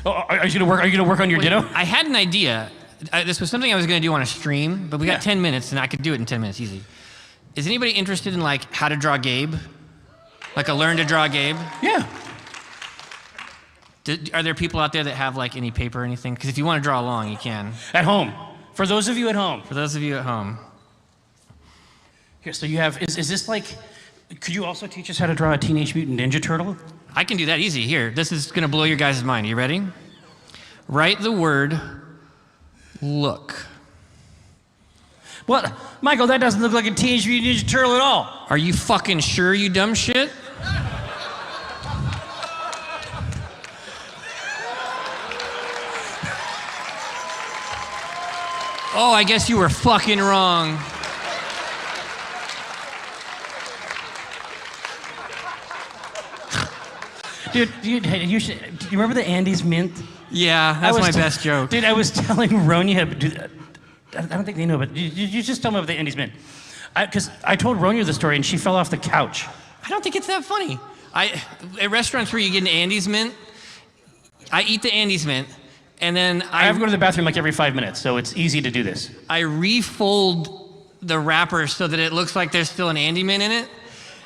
Oh, are you going to work on your ditto? I had an idea. This was something I was going to do on a stream, but we got 10 minutes, and I could do it in 10 minutes, easy. Is anybody interested in, like, how to draw Gabe? Like a learn to draw Gabe? Yeah. Are there people out there that have, like, any paper or anything? Because if you want to draw along, you can. At home. For those of you at home. For those of you at home. Here, so you have, is this like, could you also teach us how to draw a Teenage Mutant Ninja Turtle? I can do that easy. Here, this is going to blow your guys' mind. You ready? Write the word look. What? Michael, that doesn't look like a Teenage Mutant Ninja Turtle at all. Are you fucking sure, you dumb shit? Oh, I guess you were fucking wrong. Dude, do you remember the Andes Mint? Yeah, that's my best joke. Dude, I was telling Ronya, dude, I don't think they know, but you just tell me about the Andes Mint. Because I told Ronya the story and she fell off the couch. I don't think it's that funny. At restaurants where you get an Andes Mint, I eat the Andes Mint, and then I have to go to the bathroom like every 5 minutes, so it's easy to do this. I refold the wrapper so that it looks like there's still an Andy Mint in it,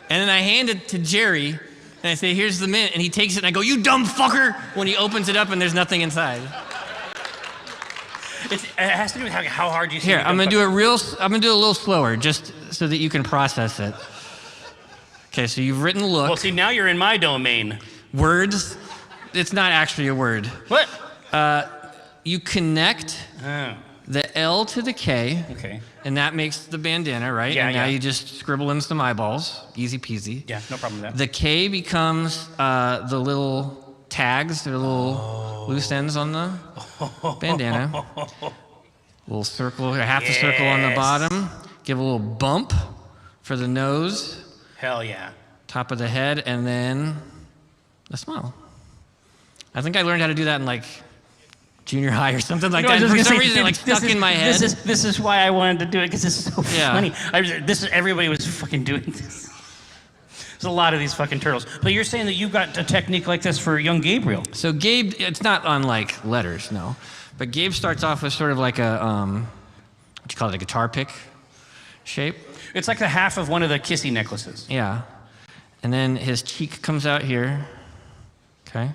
and then I hand it to Jerry, and I say, here's the mint, and he takes it, and I go, you dumb fucker, when he opens it up and there's nothing inside. It has to do with how hard you see. Here, I'm gonna do it a little slower, just so that you can process it. Okay, so you've written look. Well, see, now you're in my domain. Words, it's not actually a word. What? You connect the L to the K. Okay. And that makes the bandana, right? Yeah, and now you just scribble in some eyeballs. Easy peasy. Yeah, no problem with that. The K becomes the little tags, the little loose ends on the bandana. Little circle, half the circle on the bottom. Give a little bump for the nose. Hell yeah. Top of the head, and then a smile. I think I learned how to do that in like junior high or something like that. For some reason, it like stuck in my head. This is why I wanted to do it, because it's so funny. Everybody was fucking doing this. There's a lot of these fucking turtles. But you're saying that you got a technique like this for young Gabriel. So Gabe, it's not on like letters, no. But Gabe starts off with sort of like a, what you call it, a guitar pick shape. It's like the half of one of the kissy necklaces. Yeah. And then his cheek comes out here. Okay.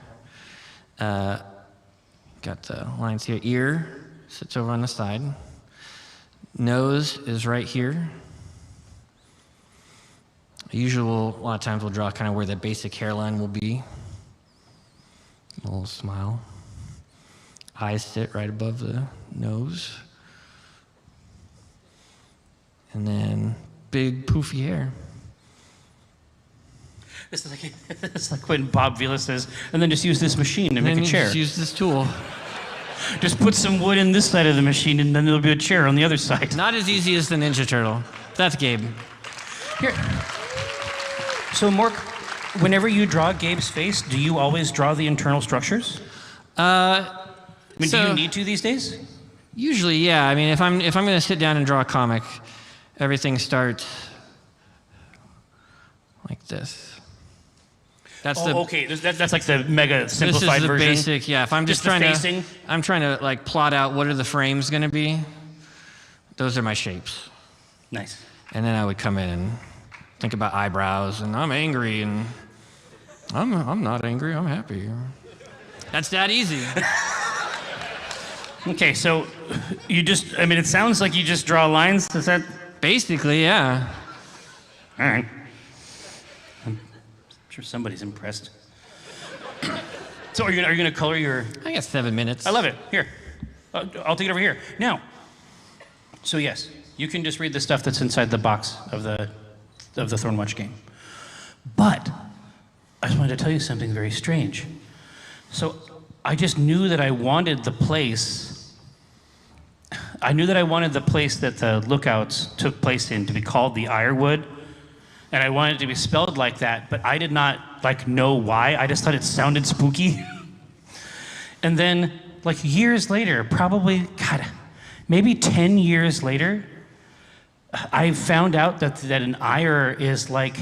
Got the lines here. Ear sits over on the side. Nose is right here. Usual, a lot of times we'll draw kind of where the basic hairline will be. A little smile. Eyes sit right above the nose. And then big poofy hair. It's like when Bob Vila says, and then just use this machine to make a chair. Just use this tool. Just put some wood in this side of the machine, and then there'll be a chair on the other side. Not as easy as the Ninja Turtle. That's Gabe. Here. So, Mork, whenever you draw Gabe's face, do you always draw the internal structures? I mean, do you need to these days? Usually, yeah. I mean, if I'm going to sit down and draw a comic, everything starts like this. That's okay. That's like the mega simplified version. This is the basic, yeah. If I'm just trying to like plot out what are the frames going to be, those are my shapes. Nice. And then I would come in and think about eyebrows, and I'm angry, and I'm not angry. I'm happy. That's that easy. Okay, so you just, I mean, it sounds like you just draw lines. Is that? Basically, yeah. All right. I'm sure somebody's impressed. So are you gonna color your? I got 7 minutes. I love it. Here, I'll take it over here. Now, so yes, you can just read the stuff that's inside the box of the Thornwatch game. But I just wanted to tell you something very strange. So I just knew that I wanted the place. I knew that I wanted the place that the lookouts took place in to be called the Ironwood. And I wanted it to be spelled like that, but I did not know why. I just thought it sounded spooky. And then like years later, probably, God, maybe 10 years later, I found out that an ire is like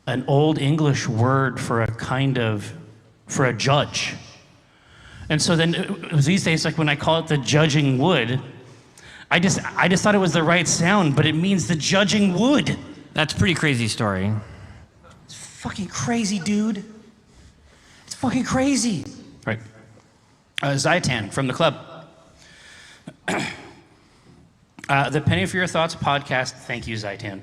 an Old English word for a judge. And so then these days, like when I call it the judging wood, I just thought it was the right sound, but it means the judging wood. That's a pretty crazy story. It's fucking crazy, dude. It's fucking crazy. Right. Zaitan from the club. The Penny for Your Thoughts podcast, thank you, Zaitan,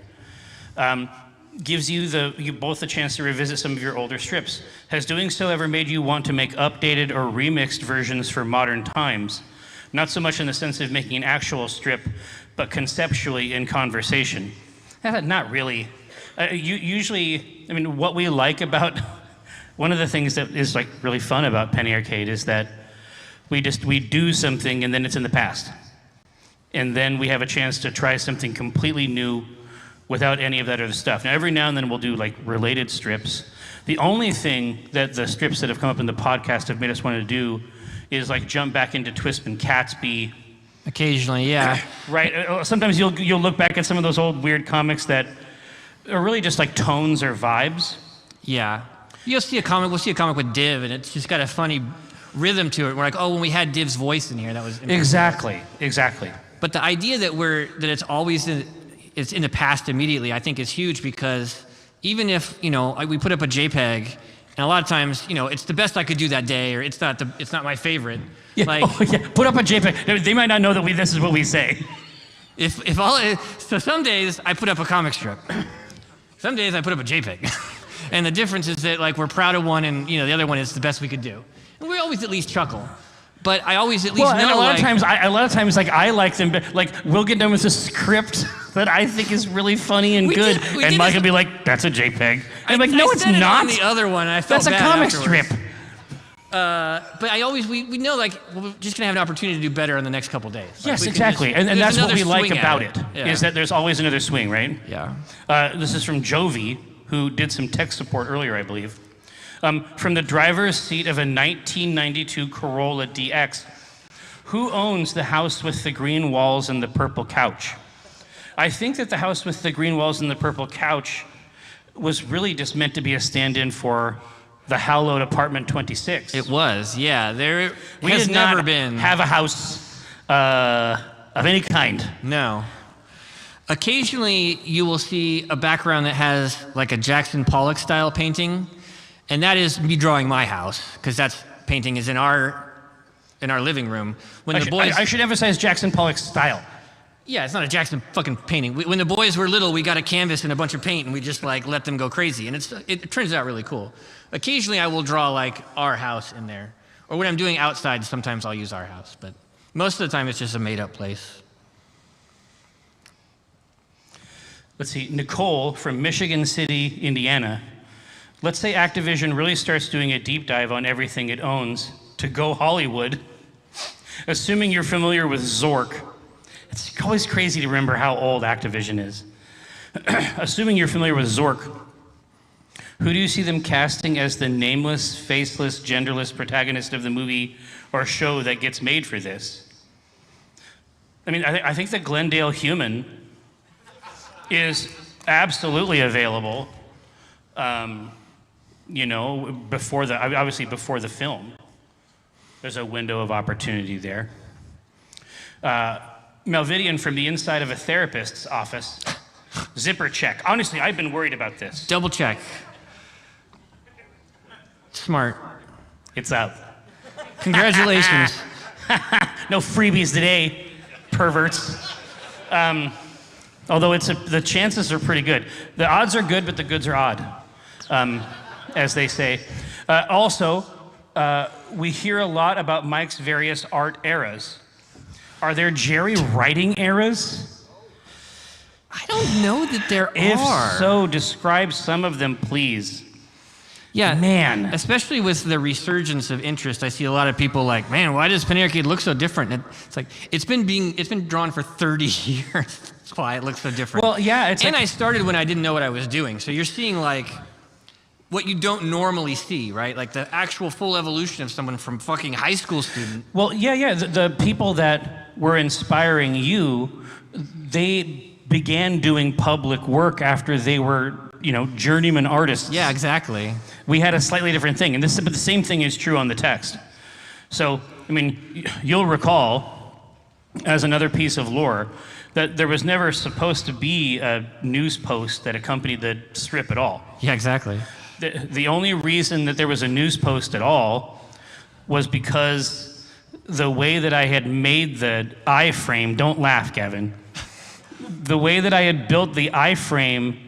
gives you both the chance to revisit some of your older strips. Has doing so ever made you want to make updated or remixed versions for modern times? Not so much in the sense of making an actual strip, but conceptually in conversation. Not really. Usually, I mean, what we like about, one of the things that is like really fun about Penny Arcade is that we do something and then it's in the past. And then we have a chance to try something completely new without any of that other stuff. Now, every now and then we'll do like related strips. The only thing that the strips that have come up in the podcast have made us want to do is like jump back into Twisp and Catsby. Occasionally, yeah. Right. Sometimes you'll look back at some of those old weird comics that are really just like tones or vibes. Yeah. We'll see a comic with Div, and it's just got a funny rhythm to it. We're like, oh, when we had Div's voice in here, that was Exactly. But the idea that it's always it's in the past immediately, I think is huge, because even if, we put up a JPEG, and a lot of times, it's the best I could do that day, or it's not my favorite. Yeah, put up a JPEG. They might not know that this is what we say. So some days I put up a comic strip. Some days I put up a JPEG. And the difference is that like we're proud of one, and the other one is the best we could do. And we always at least chuckle. But I always at least know. And a lot of times I like them. Like we'll get done with a script that I think is really funny and good, and Mike will be like, "That's a JPEG." And I'm like, "No, it's not." On the other one, I felt that's a bad comic afterwards. strip. But we know like we're just gonna have an opportunity to do better in the next couple days. Like, Yes, exactly, and that's what we like about it. Yeah. Is that there's always another swing, right? Yeah. This is from Jovi, who did some tech support earlier, I believe. From the driver's seat of a 1992 Corolla DX. Who owns the house with the green walls and the purple couch? I think that the house with the green walls and the purple couch was really just meant to be a stand-in for the hallowed apartment 26. It was, yeah. We has did never not been have a house of any kind. No. Occasionally, you will see a background that has like a Jackson Pollock style painting, and that is me drawing my house, because that painting is in our living room. When I should emphasize Jackson Pollock's style. Yeah, it's not a Jackson fucking painting. When the boys were little, we got a canvas and a bunch of paint, and we just like let them go crazy, and it turns out really cool. Occasionally, I will draw like our house in there, or when I'm doing outside, sometimes I'll use our house, but most of the time it's just a made-up place. Let's see, Nicole from Michigan City, Indiana. Let's say Activision really starts doing a deep dive on everything it owns to go Hollywood. Assuming you're familiar with Zork, it's always crazy to remember how old Activision is. Assuming you're familiar with Zork, who do you see them casting as the nameless, faceless, genderless protagonist of the movie or show that gets made for this? I mean, I think that Glendale Human is absolutely available, before the film. There's a window of opportunity there. Malvidian from the inside of a therapist's office. Zipper check. Honestly, I've been worried about this. Double check. Smart. It's out. Congratulations. No freebies today, perverts. Although the chances are pretty good. The odds are good, but the goods are odd, as they say. Also, we hear a lot about Mike's various art eras. Are there Jerry writing eras? I don't know that there are. If so, describe some of them, please. Yeah, man. Especially with the resurgence of interest, I see a lot of people like, man, why does Penny Arcade look so different? It's like it's been drawn for 30 years. That's why it looks so different. Well, yeah, I started when I didn't know what I was doing. So you're seeing like what you don't normally see, right? Like the actual full evolution of someone from fucking high school student. Well, yeah. The people that were inspiring you, they began doing public work after they were, journeyman artists. Yeah, exactly. We had a slightly different thing, but the same thing is true on the text. So, you'll recall, as another piece of lore, that there was never supposed to be a news post that accompanied the strip at all. Yeah, exactly. The only reason that there was a news post at all was because the way that I had made the iframe, don't laugh, Kevin, the way that I had built the iframe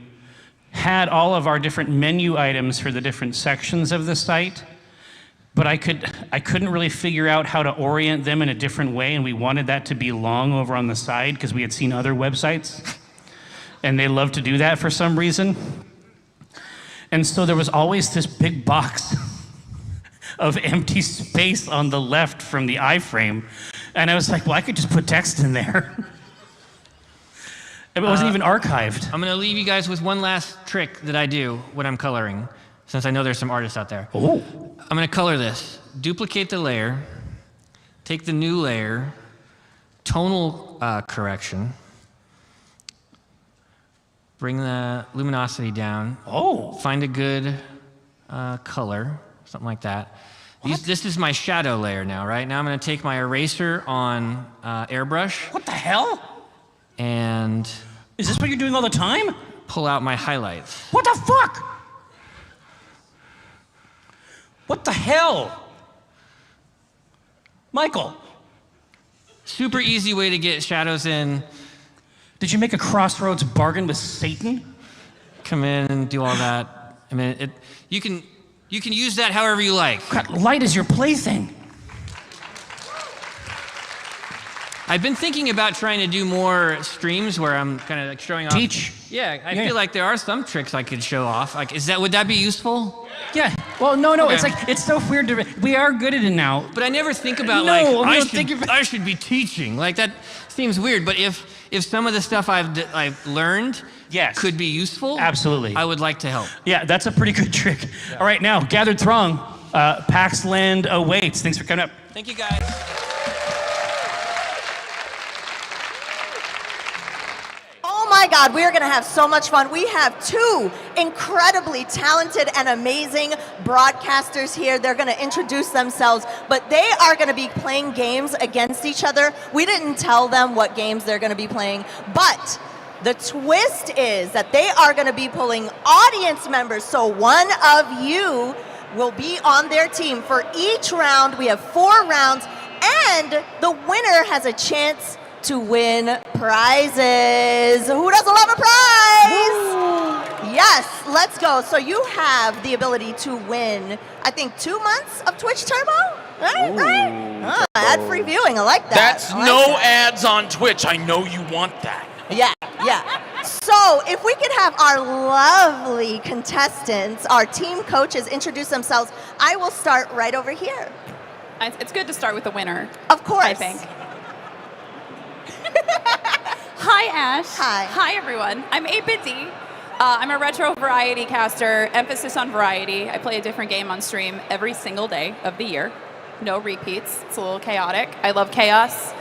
had all of our different menu items for the different sections of the site, but I couldn't really figure out how to orient them in a different way, and we wanted that to be long over on the side because we had seen other websites, and they love to do that for some reason. And so there was always this big box of empty space on the left from the iframe. And I was like, well, I could just put text in there. It wasn't even archived. I'm gonna leave you guys with one last trick that I do when I'm coloring, since I know there's some artists out there. Oh. I'm gonna color this. Duplicate the layer, take the new layer, tonal correction, bring the luminosity down. Oh. Find a good color, something like that. This is my shadow layer now, right? Now I'm gonna take my eraser on airbrush. What the hell? And... Is this what you're doing all the time? Pull out my highlights. What the fuck? What the hell? Michael. Super easy way to get shadows in. Did you make a crossroads bargain with Satan? Come in and do all that. You can use that however you like. God, light is your plaything. I've been thinking about trying to do more streams where I'm kind of like showing off. Teach. Yeah, I feel like there are some tricks I could show off. Like, would that be useful? Yeah. Well, no. Okay. It's like it's so weird to. We are good at it now. But I never think about I should be teaching. Like that seems weird. But if some of the stuff I've learned could be useful, absolutely, I would like to help. Yeah, that's a pretty good trick. Yeah. All right, now gathered throng, PAX Land awaits. Thanks for coming up. Thank you, guys. Oh my God, we are going to have so much fun. We have two incredibly talented and amazing broadcasters here. They're going to introduce themselves, but they are going to be playing games against each other. We didn't tell them what games they're going to be playing, but the twist is that they are going to be pulling audience members. So one of you will be on their team for each round. We have 4 rounds, and the winner has a chance to win prizes. Who doesn't love a prize? Woo. Yes, let's go. So you have the ability to win, I think, 2 months of Twitch Turbo? Right? Ad-free viewing, I like that. That's no ads on Twitch. I know you want that. Yeah. So if we could have our lovely contestants, our team coaches, introduce themselves, I will start right over here. It's good to start with the winner. Of course. I think. Hi, Ash. Hi. Hi, everyone. I'm 8-Bit D. I'm a retro variety caster, emphasis on variety. I play a different game on stream every single day of the year. No repeats. It's a little chaotic. I love chaos.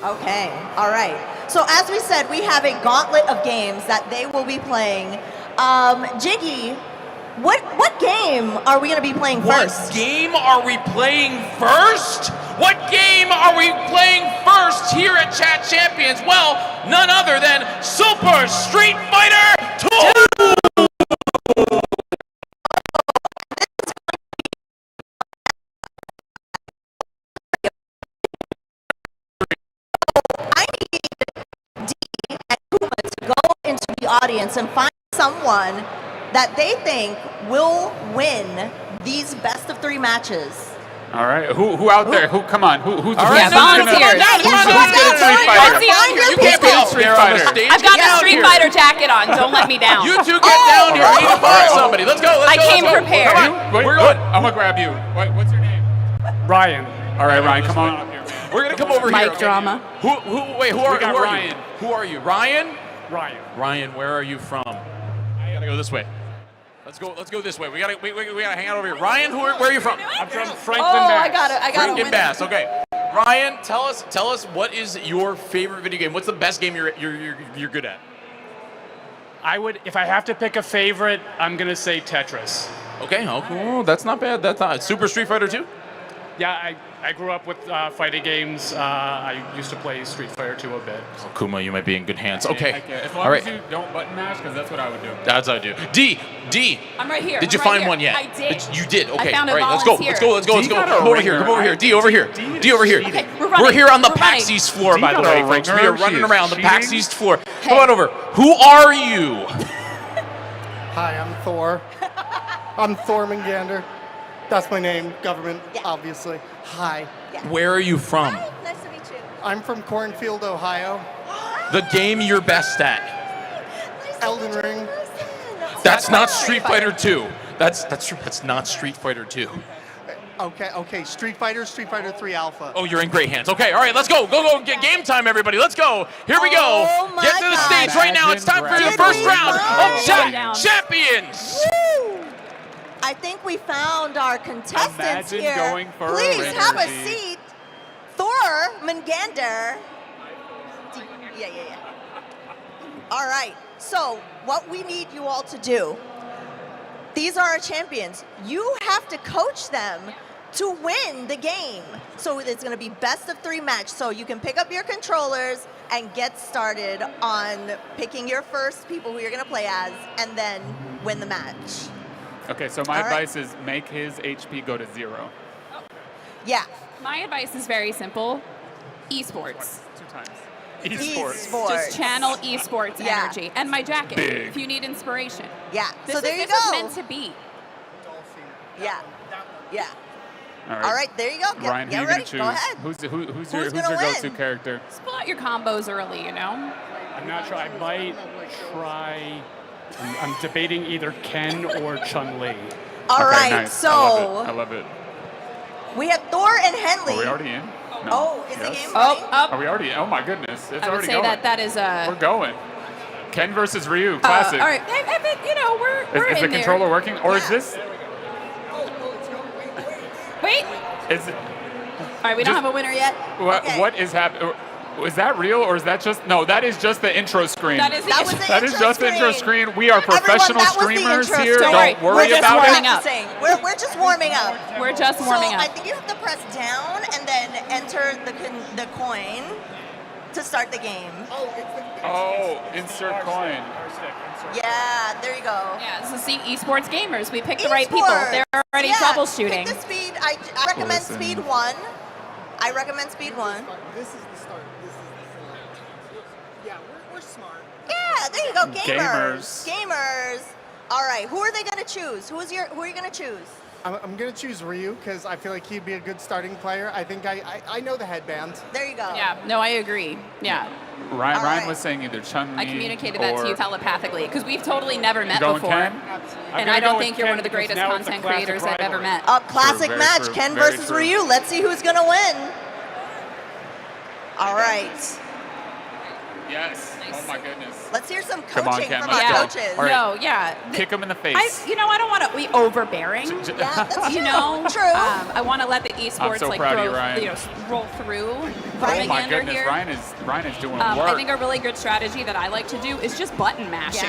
Okay, all right. So as we said, we have a gauntlet of games that they will be playing. Jiggy, What game are we going to be playing first? What game are we playing first? What game are we playing first here at Chat Champions? Well, none other than Super Street Fighter 2! I need D and Kuma to go into the audience and find someone that they think will win these best of 3 matches. All right, who out there? Who? Come on, who's All right, volunteers. Who's good at Street Fighter? You can't be on Street Fighter. I've got the Street Fighter jacket on. Don't let me down. You two get down here. We need to find somebody. Let's go. I came prepared. Come on. Wait, We're going. I'm gonna grab you. What's your name? Ryan. All right, Ryan, come on. We're gonna come over here. Mic drama. Who are Ryan. you? Who are you? Ryan? Ryan. Ryan, where are you from? I gotta go this way. Let's go this way. We gotta hang out over here. Ryan, where are you from? I'm from Franklin, Oh, Mass. I got it. Franklin Bass. Okay. Ryan, tell us what is your favorite video game? What's the best game you're good at? I would, if I have to pick a favorite, I'm gonna say Tetris. Okay. Oh, cool. That's not bad. That's not Super Street Fighter 2. Yeah, I grew up with fighting games. I used to play Street Fighter 2 a bit. Oh, Kuma, you might be in good hands. Okay. As long as you don't button mash, because that's what I would do. That's what I do. D. I'm right here. Did you I'm right find here. one yet? I did. You did. Okay. I found a All right. Let's go. volunteer. Come over here. Come over here. D over here. D over here. Okay, we're running. We're here on the We're PAX running. East floor, D by the got way, a folks. We ringer. are running She is around the PAX cheating. East floor. Come on over. Who are you? Hi, I'm Thor. I'm Thor Mangander. That's my name, government, obviously. Hi. Where are you from? Nice to meet you. I'm from Cornfield, Ohio. The game you're best at. Elden Ring. That's not Street Fighter 2. That's not Street Fighter 2. Okay. Street Fighter 3 Alpha. Oh, you're in great hands. Okay, all right, let's go. Go. Get game time, everybody. Let's go. Here we go. Oh my Get to the God. stage right now. It's time for the Did first we round find- of Chat Champions. Woo! I think we found our contestants Imagine here. going for a Please ringer, have a D. seat. Thor Mangander. Yeah. All right. So what we need you all to do, these are our champions. You have to coach them to win the game. So it's going to be best of 3 match. So you can pick up your controllers and get started on picking your first people who you're going to play as and then win the match. Okay, so my All right. advice is make his HP go to 0. Yeah. My advice is very simple. Esports. 2 times. Esports. Just channel esports Yeah. energy. And my jacket, Big. if you need inspiration. Yeah. This So there you this is go. meant to be. Yeah. All All right, there you go. Ryan, Get who are you ready. gonna choose? Go ahead. Who's Who's your gonna go-to win? character? Just pull out your combos early, you know? I'm not sure. I might try. I'm debating either Ken or Chun-Li. All Okay, right, nice. so I love it. we have Thor and Henley. Are we already in? No. Oh, is the Yes? game Oh, up. Are we already? Oh my goodness, it's I would already say going. that is a. We're going. Ken versus Ryu, classic. All right, I think, you know, we're Is in the there. controller working, or is this? Wait. Is it? All right, we don't Just- have a winner yet. What is happening? Is that real, or is that just? No, that is just the intro screen. That is the That was the That is intro just the intro screen. screen. We are professional that was the streamers intro here. screen. Don't worry We're just about warming it. up. We're just warming up. We're just warming so up. I think you have to press down and then enter the coin to start the game. Oh, insert coin. Yeah, there you go. Yeah, so see, esports gamers, we picked the right people. They're already Yeah, troubleshooting. Pick the speed. I recommend Listen. speed 1. I recommend speed 1. This is the start. Yeah, we're smart. Yeah, there you go. Gamers. Gamers. All right, who are they going to choose? Who are you going to choose? I'm going to choose Ryu because I feel like he'd be a good starting player. I think I know the headband. There you go. Yeah, no, I agree. Yeah, Ryan was saying either Chun-Li I communicated that to or- you telepathically because we've totally never met Going before. Ken? And I don't think you're one of the greatest content creators I've ever met. A classic very match, true, Ken very versus true. Ryu. Let's see who's going to win. All right. Yes. Oh my goodness. Let's hear some Come on, coaching Ken, from let's our go. coaches. All right. No, yeah. Kick him in the face. I don't want to be overbearing. Yeah, that's You know, true. I want to let the esports so like proud of you, grow, Ryan. roll through. Oh my goodness, here. Ryan is doing work. I think a really good strategy that I like to do is just button mashing.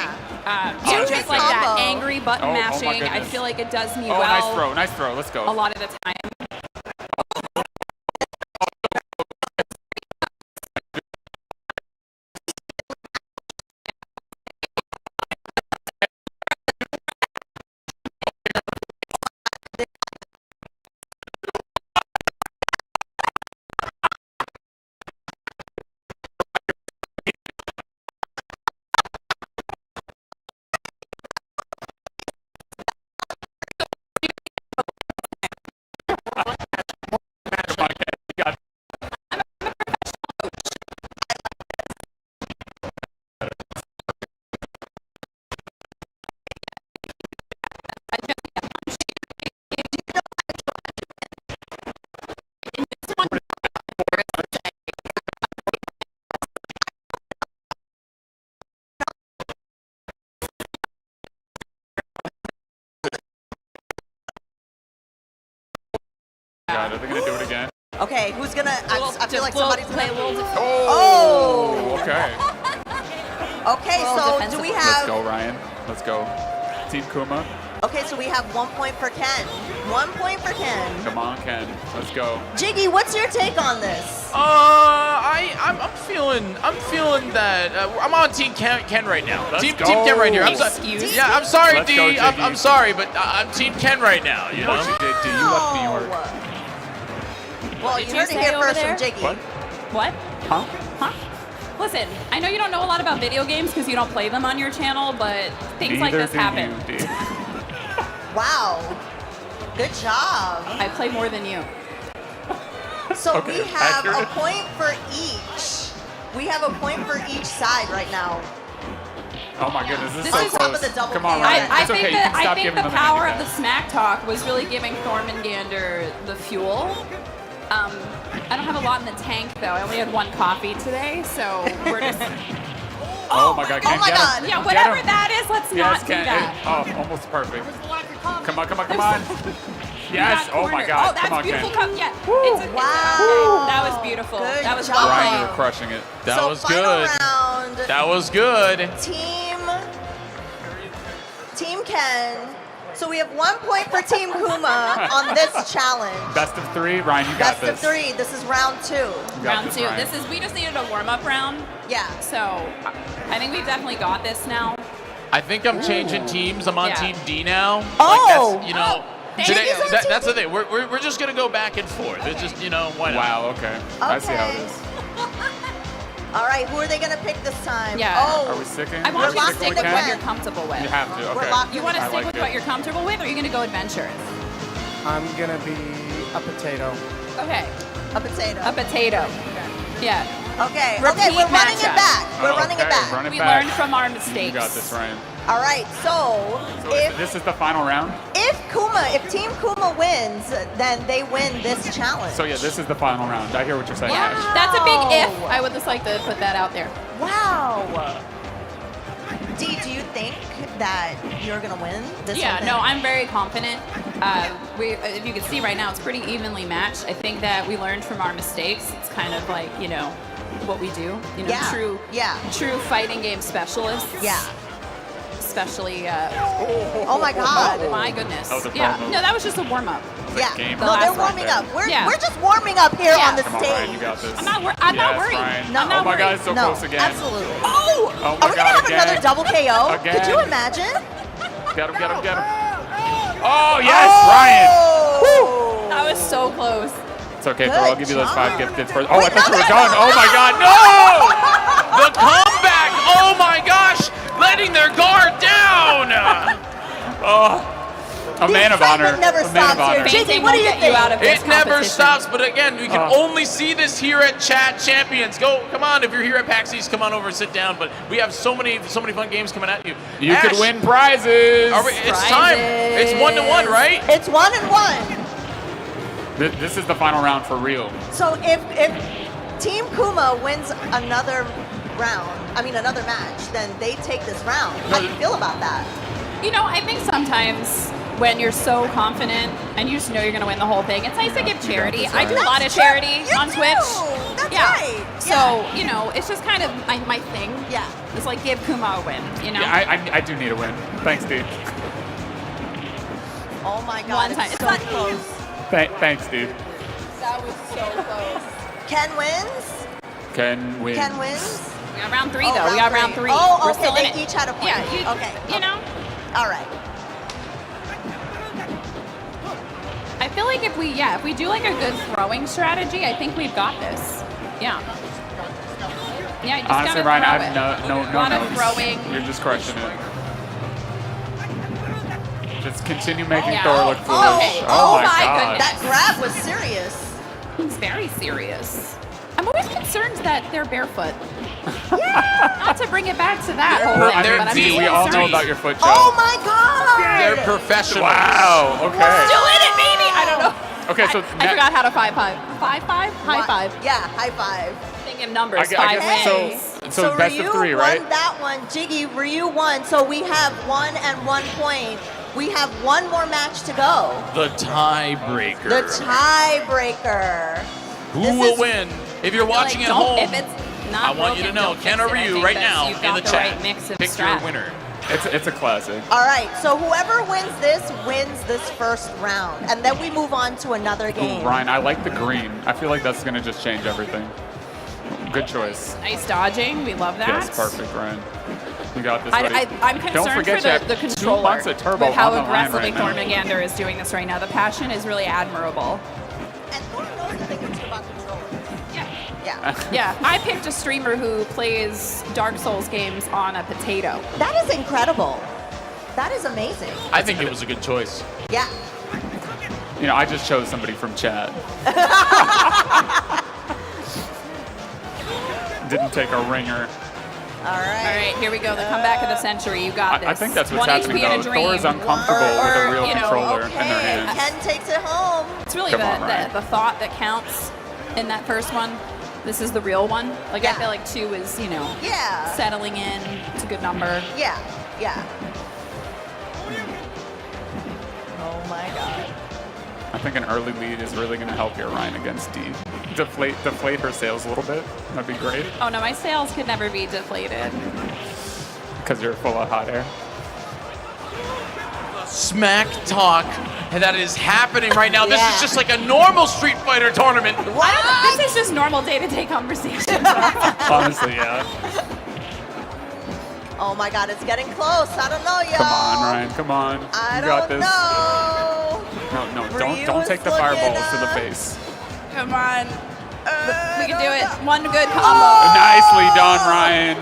Do Just his like that combo. angry button Oh my mashing. I goodness. feel like it does me Oh, well. nice throw. Let's go. A lot of the time. God, are they gonna do it again? Okay, who's gonna? I feel like somebody's play a gonna. little Oh. Okay. Okay, Well, so do we Let's have? go, Ryan. Let's go. Team Kuma. Okay, so we have 1 point for Ken. 1 point for Ken. Come on, Ken. Let's go. Jiggy, what's your take on this? I'm feeling that I'm on Team Ken right now. Let's Team go. Ken right here. Excuse Yeah, I'm sorry, Let's D. go, I'm Jiggy. sorry, but I'm Team Ken right now. You know. What you did, D? You left New York. Well, Did you you heard it say here over first there? from Jiggy. What? Huh? Huh? Listen, I know you don't know a lot about video games because you don't play them on your channel, but things like Neither this do happen. you, D. Wow. Good job. I play more than you. So Okay, we have a accurate. point for each. We have a point for each side right now. Oh my goodness, this is This so is close. top of the double Come on, KO. Ryan. I It's okay. think You can that I stop think giving the them power of the handicap. smack talk was really giving Thormangander the fuel. I don't have a lot in the tank though. I only had 1 coffee today, so we're just. Oh my God, Ken, my get God. him. Yeah, Get whatever him. that is, let's Yes, not do Ken. that. Oh, almost perfect. Come on. You Yes. got Oh my cornered. God. Oh, that's Come on, beautiful. Ken. Yeah. Wow. That was beautiful. Good That was job. well Ryan, played. you're crushing it. That So was final good. round. That was good. Team Ken. So we have 1 point for Team Kuma on this challenge. Best of 3, Ryan. You got Best this. of 3. This is round 2. You got Round this, 2. Ryan. This is. We just needed a warm-up round. Yeah. So I think we've definitely got this now. I think I'm changing teams. I'm on Yeah. Team D now. Oh. Like that's, you know. thank Today, you. that's the thing. We're just gonna go back and forth. It's just, you know, why not? Wow. Okay. I see how it is. All right, who are they going to pick this time? Yeah. Oh. Are we sticking? I want you to locked stick in with the what Ken. you're comfortable with. You have to. We're Okay. locked You want to I stick like with it. what you're comfortable with, or are you going to go adventurous? I'm gonna be a potato. Okay. A potato. A potato. Yeah. Okay. Repeat Okay, we're running it matchup. back. We're Oh, running it okay, back. Run it We back. learned from our mistakes. You got this, Ryan. All right. So if This is the final round. if Team Kuma wins, then they win this challenge. So yeah, this is the final round. I hear what you're saying, Yeah. Ash. That's a big if. I would just like to put that out there. Wow. D, do you think that you're gonna win this? Yeah, whole thing? no, I'm very confident. If you can see right now, it's pretty evenly matched. I think that we learned from our mistakes. It's kind of like, you know, what we do. You know, Yeah, true fighting game specialists. Yeah. Especially. Oh my God. Oh my goodness. That was a Yeah. pro move. No, that was just a warm up. Yeah. game. No, they're last warming round. up. We're Yeah. just warming up here Yeah. on the Come on, stage. Ryan. You got this. I'm not Yes, worried. Ryan. No. I'm not Oh my worried. God, it's so No, close again. absolutely. Oh my Are we gonna God, have again. another double KO? Again. Could you imagine? Get him. Oh yes, Ryan. Oh. That was so close. It's okay, Good Thor. I'll give you those 5 job. gift kits first. Oh, I Wait, thought you no, were no, done. no. Oh my God, no! The comeback! Oh my gosh! Letting their guard down! Oh, a man of honor. excitement never A man of stops here. honor. Jiggy, Fainting what do won't you get think? out of this It never competition. stops, but again, we can Oh. only see this here at Chat Champions. Come on, if you're here at PAX East, come on over and sit down. But we have so many fun games coming at you. You Ash, could win prizes. It's time. It's 1-1, right? It's 1-1. This is the final round for real. So if Team Kuma wins another another match, then they take this round. How do you feel about that? You know, I think sometimes when you're so confident and you just know you're going to win the whole thing, it's nice to give charity. I do a lot of charity on Twitch. That's yeah. right. So, you know, it's just kind of my thing. Yeah. It's like give Kuma a win, you know? Yeah, I do need a win. Thanks, dude. Oh my God, One time. it's so close. Thanks, dude. That was so close. Ken wins? Ken wins. Ken wins? We got round 3, Oh, though. We got round 3. Oh, We're okay, still in they it. each had a point. Yeah, okay. You know? All right. I feel like if we do like a good throwing strategy, I think we've got this. Yeah. Yeah, you just Honestly, gotta Ryan, I throw have it. no A lot of notes. throwing. You're just crushing it. Just continue making Yeah. Thor look foolish. Oh my my God. goodness. That grab was serious. It's very serious. I'm always concerned that they're barefoot. Yeah. Not to bring it back to that whole thing, they're but I'm deep. just We all know concerned. about your foot job. Oh my God! They're professionals. Wow. Okay. Still in it, baby. I don't know. Okay, so I forgot how to high five. High five. Yeah, high five. Thinking numbers. I Five guess wins. so best Ryu of 3, right? won that one. Jiggy, Ryu won. So we have 1 and 1 point. We have one more match to go. The tiebreaker. The tiebreaker. Who This will is- win? If you're watching Like, at don't- home, if it's not I want you to broken, know, don't Ken fix or it. I Ryu, think right that's- now you've in got the the chat. right mix and Pick strat. your winner. It's a classic. All right, so whoever wins this first round, and then we move on to another game. Ooh, Ryan, I like the green. I feel like that's gonna just change everything. Good choice. Nice dodging. We love that. Yes, perfect, Ryan. You got this, buddy. I'm Don't concerned forget for you have the 2 controller months of turbo with how on the line aggressively right now. Thormangander is doing this right now. The passion is really admirable. And Thor knows the thing about controller. Yeah. Yeah. Yeah, I picked a streamer who plays Dark Souls games on a potato. That is incredible. That is amazing. I think it was a good choice. Yeah. You know, I just chose somebody from chat. Didn't take a ringer. All All right, here we go. The comeback of the century. You got this. I think that's what's 1 happening HP and a though. dream. Thor is uncomfortable with a real you know, controller in their hands. Ken takes it home. It's really Come on, Ryan. the thought that counts in that first one. This is the real one. Like, I feel like 2 is, you know, Yeah. settling in. It's a good number. Yeah. Yeah. Oh my God. I think an early lead is really going to help here, Ryan, against D. Deflate her sails a little bit. That'd be great. Oh no, my sails could never be deflated. Because you're full of hot air. Smack talk that is happening right now. This Yeah. is just like a normal Street Fighter tournament. This is just normal day-to-day conversation. Honestly, yeah. Oh my God, it's getting close. I don't know, y'all. Come on, Ryan. Come on. I You got don't this. know. No, Ryu don't is take the looking fireballs to the face. Come on. We can do it. One good combo. Nicely done, Ryan.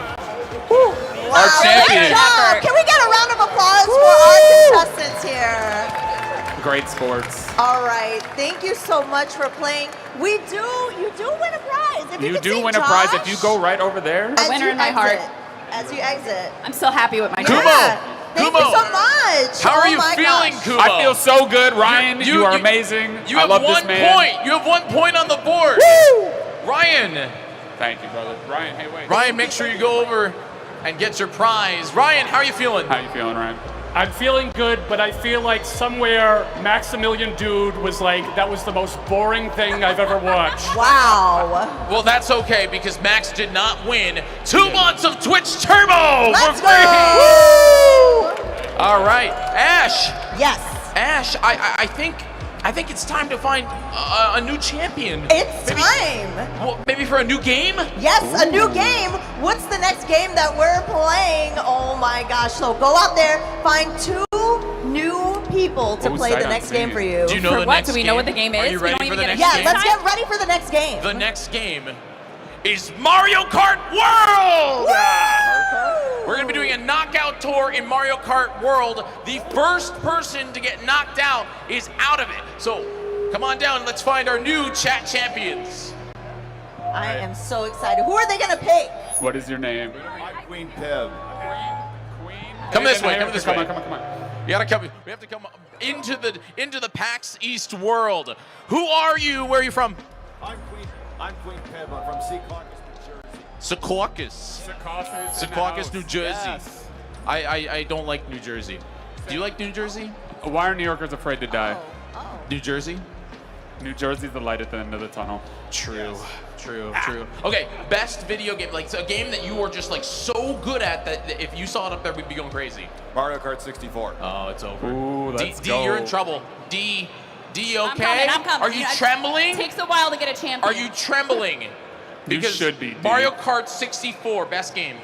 Wow, Our champion. Good job. Can we get a round of applause for our contestants here? Great sports. All right, thank you so much for playing. You do win a prize. If You can do see win a prize if you go right over there. A winner in my heart. As you exit. I'm still happy with my Yeah. choice. Thank you so much. How are Oh you my feeling, gosh. Kubo? I feel so good, Ryan. You are amazing. You I have love 1 this man. point. You have 1 point on the board. Woo! Ryan. Thank you, brother. Ryan, hey, wait. Ryan, make sure you go over and get your prize. Ryan, how are you feeling? How you feeling, Ryan? I'm feeling good, but I feel like somewhere Maximilian Dude was like, that was the most boring thing I've ever watched. Wow. Well, that's okay because Max did not win 2 months of Twitch Turbo Let's for free. go. All right, Ash. Yes. Ash, I think it's time to find a new champion. It's time. Well, maybe for a new game? Yes, a new game. What's the next game that we're playing? Oh my gosh. So go out there, find 2 new people to play the next game for you. Do you know For the what? next Do we know what the game? game Are is? you We ready don't for even the get a next Yeah, game? let's get ready for the next game. The next game is Mario Kart World! We're going to be doing a knockout tour in Mario Kart World. The first person to get knocked out is out of it. So come on down, let's find our new chat champions. I am so excited. Who are they gonna pick? What is your name? I'm Queen Peb. Come this way, come this way. Come on. You gotta come. We have to come into the PAX East world. Who are you? Where are you from? I'm Queen Peb. I'm from Sea Caucus, New Jersey. Secaucus. Secaucus, New Jersey. Yes. I don't like New Jersey. Do you like New Jersey? Why are New Yorkers afraid to die? New Jersey? New Jersey's the light at the end of the tunnel. True. True. Okay, best video game, like a game that you were just like so good at that if you saw it up there, we'd be going crazy. Mario Kart 64. Oh, it's over. Ooh, let's D, go. you're in trouble. D, okay? I'm coming. Are you trembling? It takes a while to get a champion. Are you trembling? You should be, D. Mario Kart 64, best game.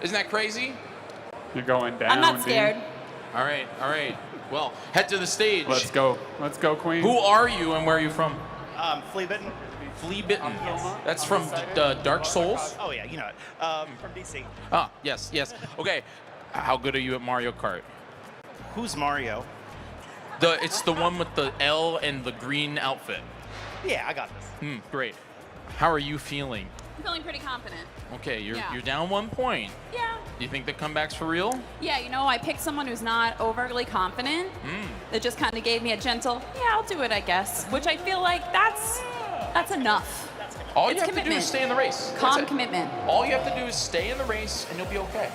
Isn't that crazy? You're going down. I'm not D. scared. All right. Well, head to the stage. Let's go, Queen. Who are you and where are you from? Flea Bitten. Flea Bitten. That's from Dark Souls? Oh yeah, you know it. From DC. Ah, yes. Okay, how good are you at Mario Kart? Who's Mario? It's the one with the L and the green outfit. Yeah, I got this. Great. How are you feeling? I'm feeling pretty confident. Okay, you're Yeah. down 1 point. Yeah. Do you think the comeback's for real? Yeah, I picked someone who's not overly confident. That just kind of gave me a gentle, yeah, I'll do it, I guess. Which I feel like that's enough. All It's you have to do commitment. is stay in the race. That's Calm it. commitment. All you have to do is stay in the race and you'll be okay.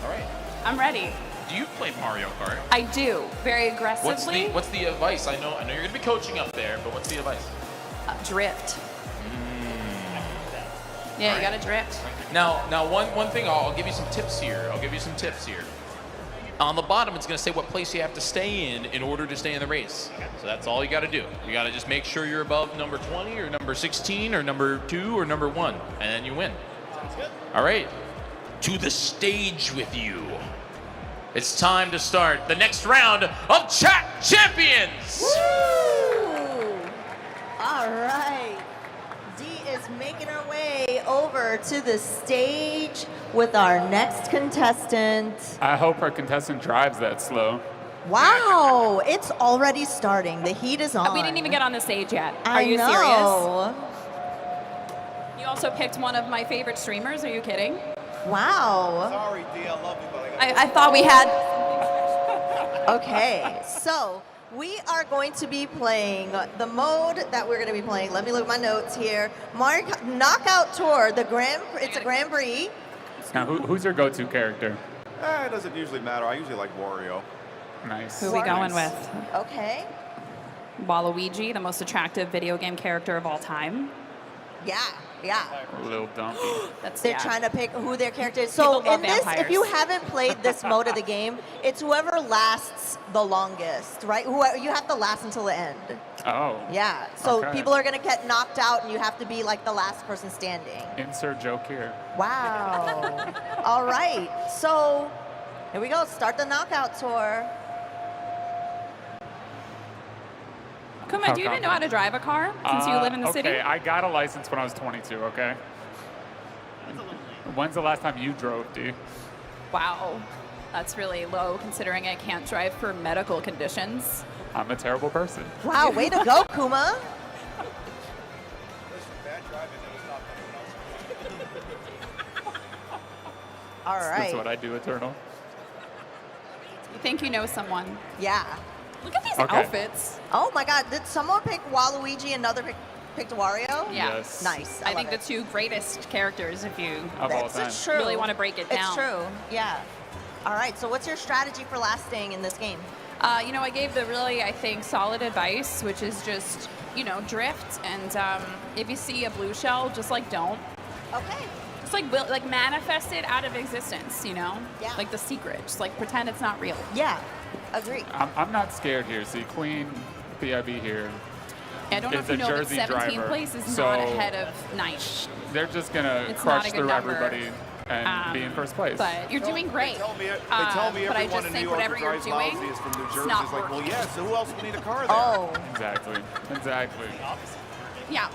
All right. I'm ready. Do you play Mario Kart? I do, very aggressively. What's the advice? I know you're gonna be coaching up there, but what's the advice? Drift. Yeah, you gotta drift. Now, one thing, I'll give you some tips here. On the bottom, it's going to say what place you have to stay in order to stay in the race. So that's all you got to do. You got to just make sure you're above number 20 or number 16 or number 2 or number 1, and then you win. Sounds good. All right, to the stage with you. It's time to start the next round of Chat Champions. Woo! All right. D is making her way over to the stage with our next contestant. I hope our contestant drives that slow. Wow, it's already starting. The heat is on. We didn't even get on the stage yet. Are I you know. serious? You also picked one of my favorite streamers. Are you kidding? Wow. Sorry, D, I love you, but I thought we had. Okay, so we are going to be playing the mode that we're going to be playing. Let me look at my notes here. Mario Knockout Tour. It's a Grand Prix. Now, who's your go-to character? it doesn't usually matter. I usually like Wario. Nice. Who are we going with? Okay. Waluigi, the most attractive video game character of all time. Yeah. Little dumpy. They're trying to pick who their character is. So People love in this, if vampires. you haven't played this mode of the game, it's whoever lasts the longest, right? Whoever, you have to last until the end. Oh. Yeah. So Okay. people are going to get knocked out, and you have to be like the last person standing. Insert joke here. Wow. All right. So here we go. Start the knockout tour. Kuma, do you even know how to drive a car since you live in the city? Okay, I got a license when I was 22, okay? When's the last time you drove, D? Wow. That's really low considering I can't drive for medical conditions. I'm a terrible person. Wow, way to go, Kuma. All right. That's what I do, Eternal. You think you know someone? Yeah. Look at these Okay. outfits. Oh my God! Did someone pick Waluigi? Another picked Wario? Yeah. Yes. Nice. I love think it. the two greatest characters if you Of all That's time. it's true. really want to break it down. It's true. Yeah. All right. So what's your strategy for lasting in this game? I gave the really, I think, solid advice, which is just, drift. And if you see a blue shell, just don't. Okay. Just like manifest it out of existence, Yeah. Like the secret. Just pretend it's not real. Yeah. Agree. I'm not scared here. See, Queen PIB here I don't know is if you a know that Jersey 17th driver. place is So not ahead of 9th. they're just going to It's not crush a good through number. everybody and be in first place. But you're doing great. They tell me but I everyone just in think New York whatever who you're drives doing, lousy is from New it's Jersey. not It's like, well, working. yeah, so who else would need a car there? Oh. Exactly. Yeah.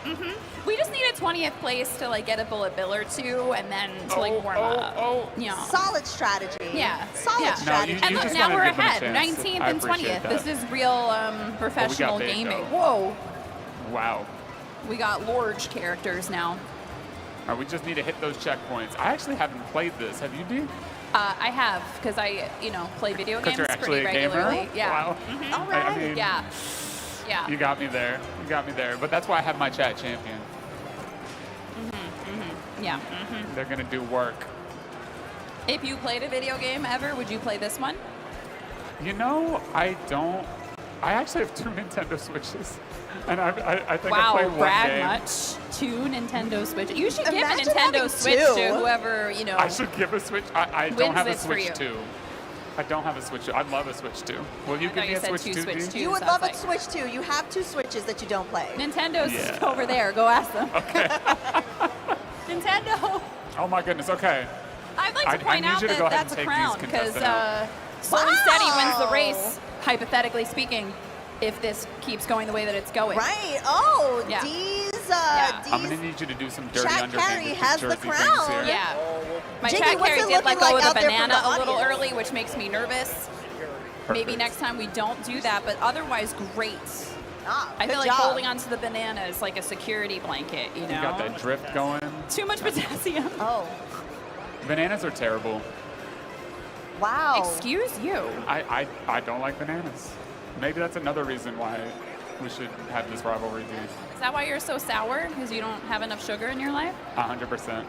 We just need a 20th place to get a bullet bill or two, and then to warm up. Solid strategy. Yeah. Solid yeah. strategy. you And look, just now wanna we're give them a ahead. chance. 19th I and appreciate 20th. that. This is real professional big, gaming. though. Whoa. Wow. We got large characters now. All right, we just need to hit those checkpoints. I actually haven't played this. Have you, D? I have, because I, play video games Because you're actually pretty a gamer? regularly. Yeah. Wow. All right. I mean, Yeah. Yeah. You got me there. But that's why I have my chat champion. Yeah. They're gonna do work. If you played a video game ever, would you play this one? You know, I don't. I actually have 2 Nintendo Switches, and I think I played one brag game. much. 2 Nintendo Switch. You should give a Imagine Nintendo having Switch 2. to whoever, you know. I should give a Switch. I don't wins have a this for Switch you. 2. I don't have a Switch 2. I'd love a Switch 2. Will you I give thought me you a said Switch 2? 2 Switch Dee? 2. You would sounds love like. a Switch too. You have 2 Switches that you don't play. Nintendo's Yeah. over there. Go ask them. Nintendo. Oh my goodness. Okay. I'd like to I point need out you to that go ahead that's a and take crown these because contestants out. Sully said he wins the Wow. race, hypothetically speaking, if this keeps going the way that it's going. Right. Oh, Yeah. Dee's. I'm gonna need you to do some dirty Chad underhanded Carey New has the Jersey things crown. here. Yeah. My Jiggy, Chad what's Carey it did let looking go like of the out there from banana the a little audience? early, which makes me nervous. Maybe Perfect. next time we don't do that, but otherwise, great. Ah, I feel good like job. holding onto the banana is like a security blanket, you know? You got that drift going. Too much potassium. Oh. Bananas are terrible. Wow. Excuse you. I don't like bananas. Maybe that's another reason why we should have this rivalry, dude. Is that why you're so sour? Because you don't have enough sugar in your life? 100%.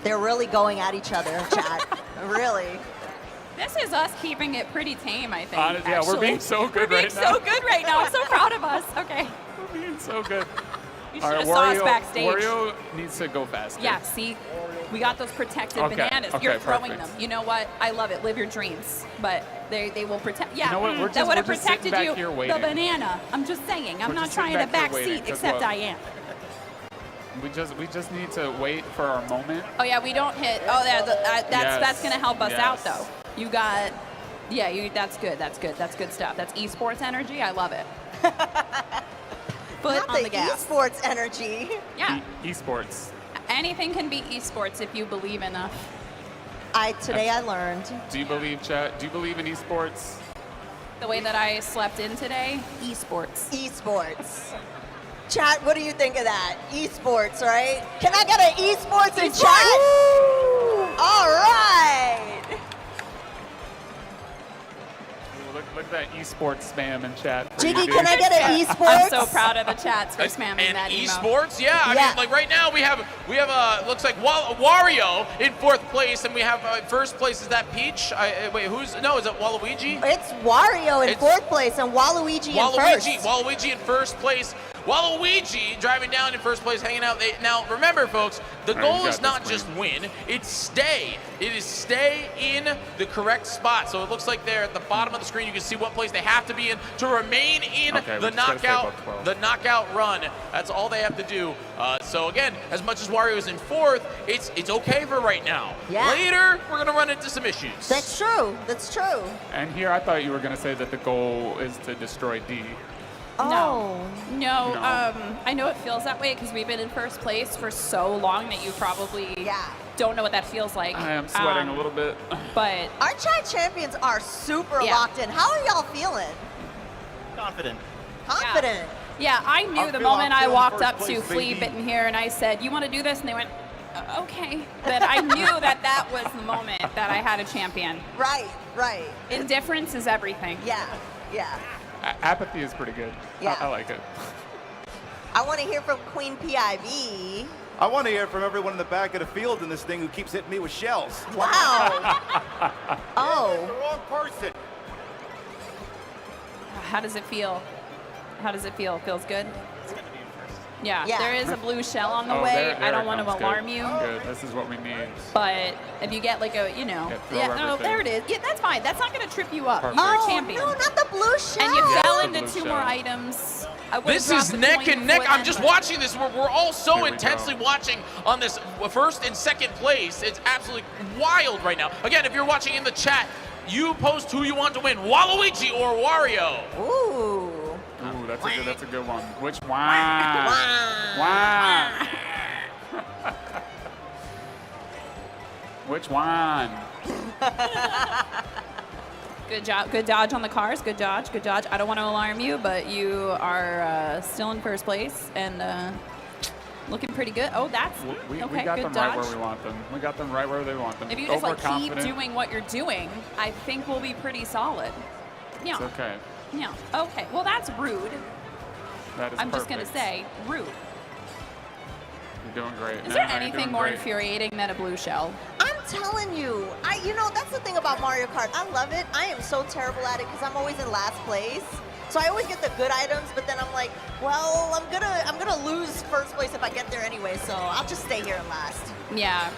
They're really going at each other, chat. Really. This is us keeping it pretty tame, I think. Yeah, we're actually. being so good We're right being now. so good right now. I'm so proud of us. Okay. We're being so good. You All should right, have saw us Wario, backstage. Wario needs to go faster. Yeah, see, we got those protected Okay, bananas. okay, You're throwing perfect. them. You know what? I love it. Live your dreams. But they will protect. Yeah, You know what? We're that just- would have we're just sitting protected back you. here The waiting. banana. I'm just saying. I'm We're not just sitting trying to back back here waiting, seat, 'cause except look. I am. We just need to wait for our moment. Oh yeah, we don't hit. Oh yeah, that's Yes, gonna help us out yes. though. You got. Yeah, that's good. That's good. That's good stuff. That's esports energy. I love it. Foot Not on the the gas. esports energy. Yeah. Esports. Anything can be esports if you believe enough. Today I learned. Do you believe, chat? Do you believe in esports? The way that I slept in today, esports. Esports. Chat, what do you think of that? Esports, right? Can I get an esports in chat? All right. Look at that esports spam in chat. for Jiggy, you, can I dude. get an esports? I'm so proud of the chats for spamming And that email. esports, yeah. I Yeah. mean, like right now we have looks like Wario in 4th place, and we have first place. Is that Peach? Wait, is it Waluigi? It's Wario in It's- 4th place and Waluigi in first. Waluigi in first place. Waluigi driving down in first place, hanging out. Now, remember, folks, the All right, goal you is got not this, just win, it's stay. It is stay in the correct spot. So it looks like there at the bottom of the screen, you can see what place they have to be in to remain in Okay, we the just gotta stay above 12. knockout run. That's all they have to do. So again, as much as Wario is in 4th, it's okay for right now. Yeah. Later, we're gonna run into some issues. That's true. That's true. And here, I thought you were gonna say that the goal is to destroy D. Oh. No, No. I know it feels that way because we've been in first place for so long that you probably don't know what that feels like. I am sweating a little bit. But Our chat champions are super Yeah. locked in. How are y'all feeling? Confident. Confident. yeah, I knew I the feel moment I'm I feeling walked first up to place, Flea baby. Bitten here and I said, "You want to do this?" And they went, "Okay." But I knew that was the moment that I had a champion. Right, right. Indifference is everything. Yeah, yeah. Apathy is pretty good. Yeah. I like it. I want to hear from Queen PIV. I want to hear from everyone in the back of the field in this thing who keeps hitting me with shells. Wow. The Oh. wrong person. How does it feel? How does it feel? Feels good? Yeah, Yeah. there is a blue shell on the Oh, way. there I don't it want to comes. alarm Good. you. Good. This is what we need. But if you get like a, throw throw no, everything. there it is. Yeah, that's fine. That's not going to trip you up. Perfect. You're a Oh, champion. no, not the blue shell. And you Yeah, fell it's the into blue 2 more shell. items. I would've This dropped is the neck coin and neck. before I'm then, just but- watching this. We're all so Here we intensely go. watching on this first and second place. It's absolutely wild right now. Again, if you're watching in the chat, you post who you want to win, Waluigi or Wario. Ooh. Ooh, that's a good one. Which one? Why? Which one? Good job. Good dodge on the cars. Good dodge. Good dodge. I don't want to alarm you, but you are still in first place and looking pretty good. Oh, that's We okay. got Good them dodge. right where we want them. We got them right where they want them. If you just like keep Overconfident. doing what you're doing, I think we'll be pretty solid. Yeah. It's okay. Yeah. Okay. Well, that's rude. That is I'm just gonna perfect. say rude. You're doing great. Is there anything more infuriating than a blue shell? I'm telling you, that's the thing about Mario Kart. I love it. I am so terrible at it because I'm always in last place. So I always get the good items, but then I'm like, well, I'm gonna lose first place if I get there anyway. So I'll just stay here in last. Yeah.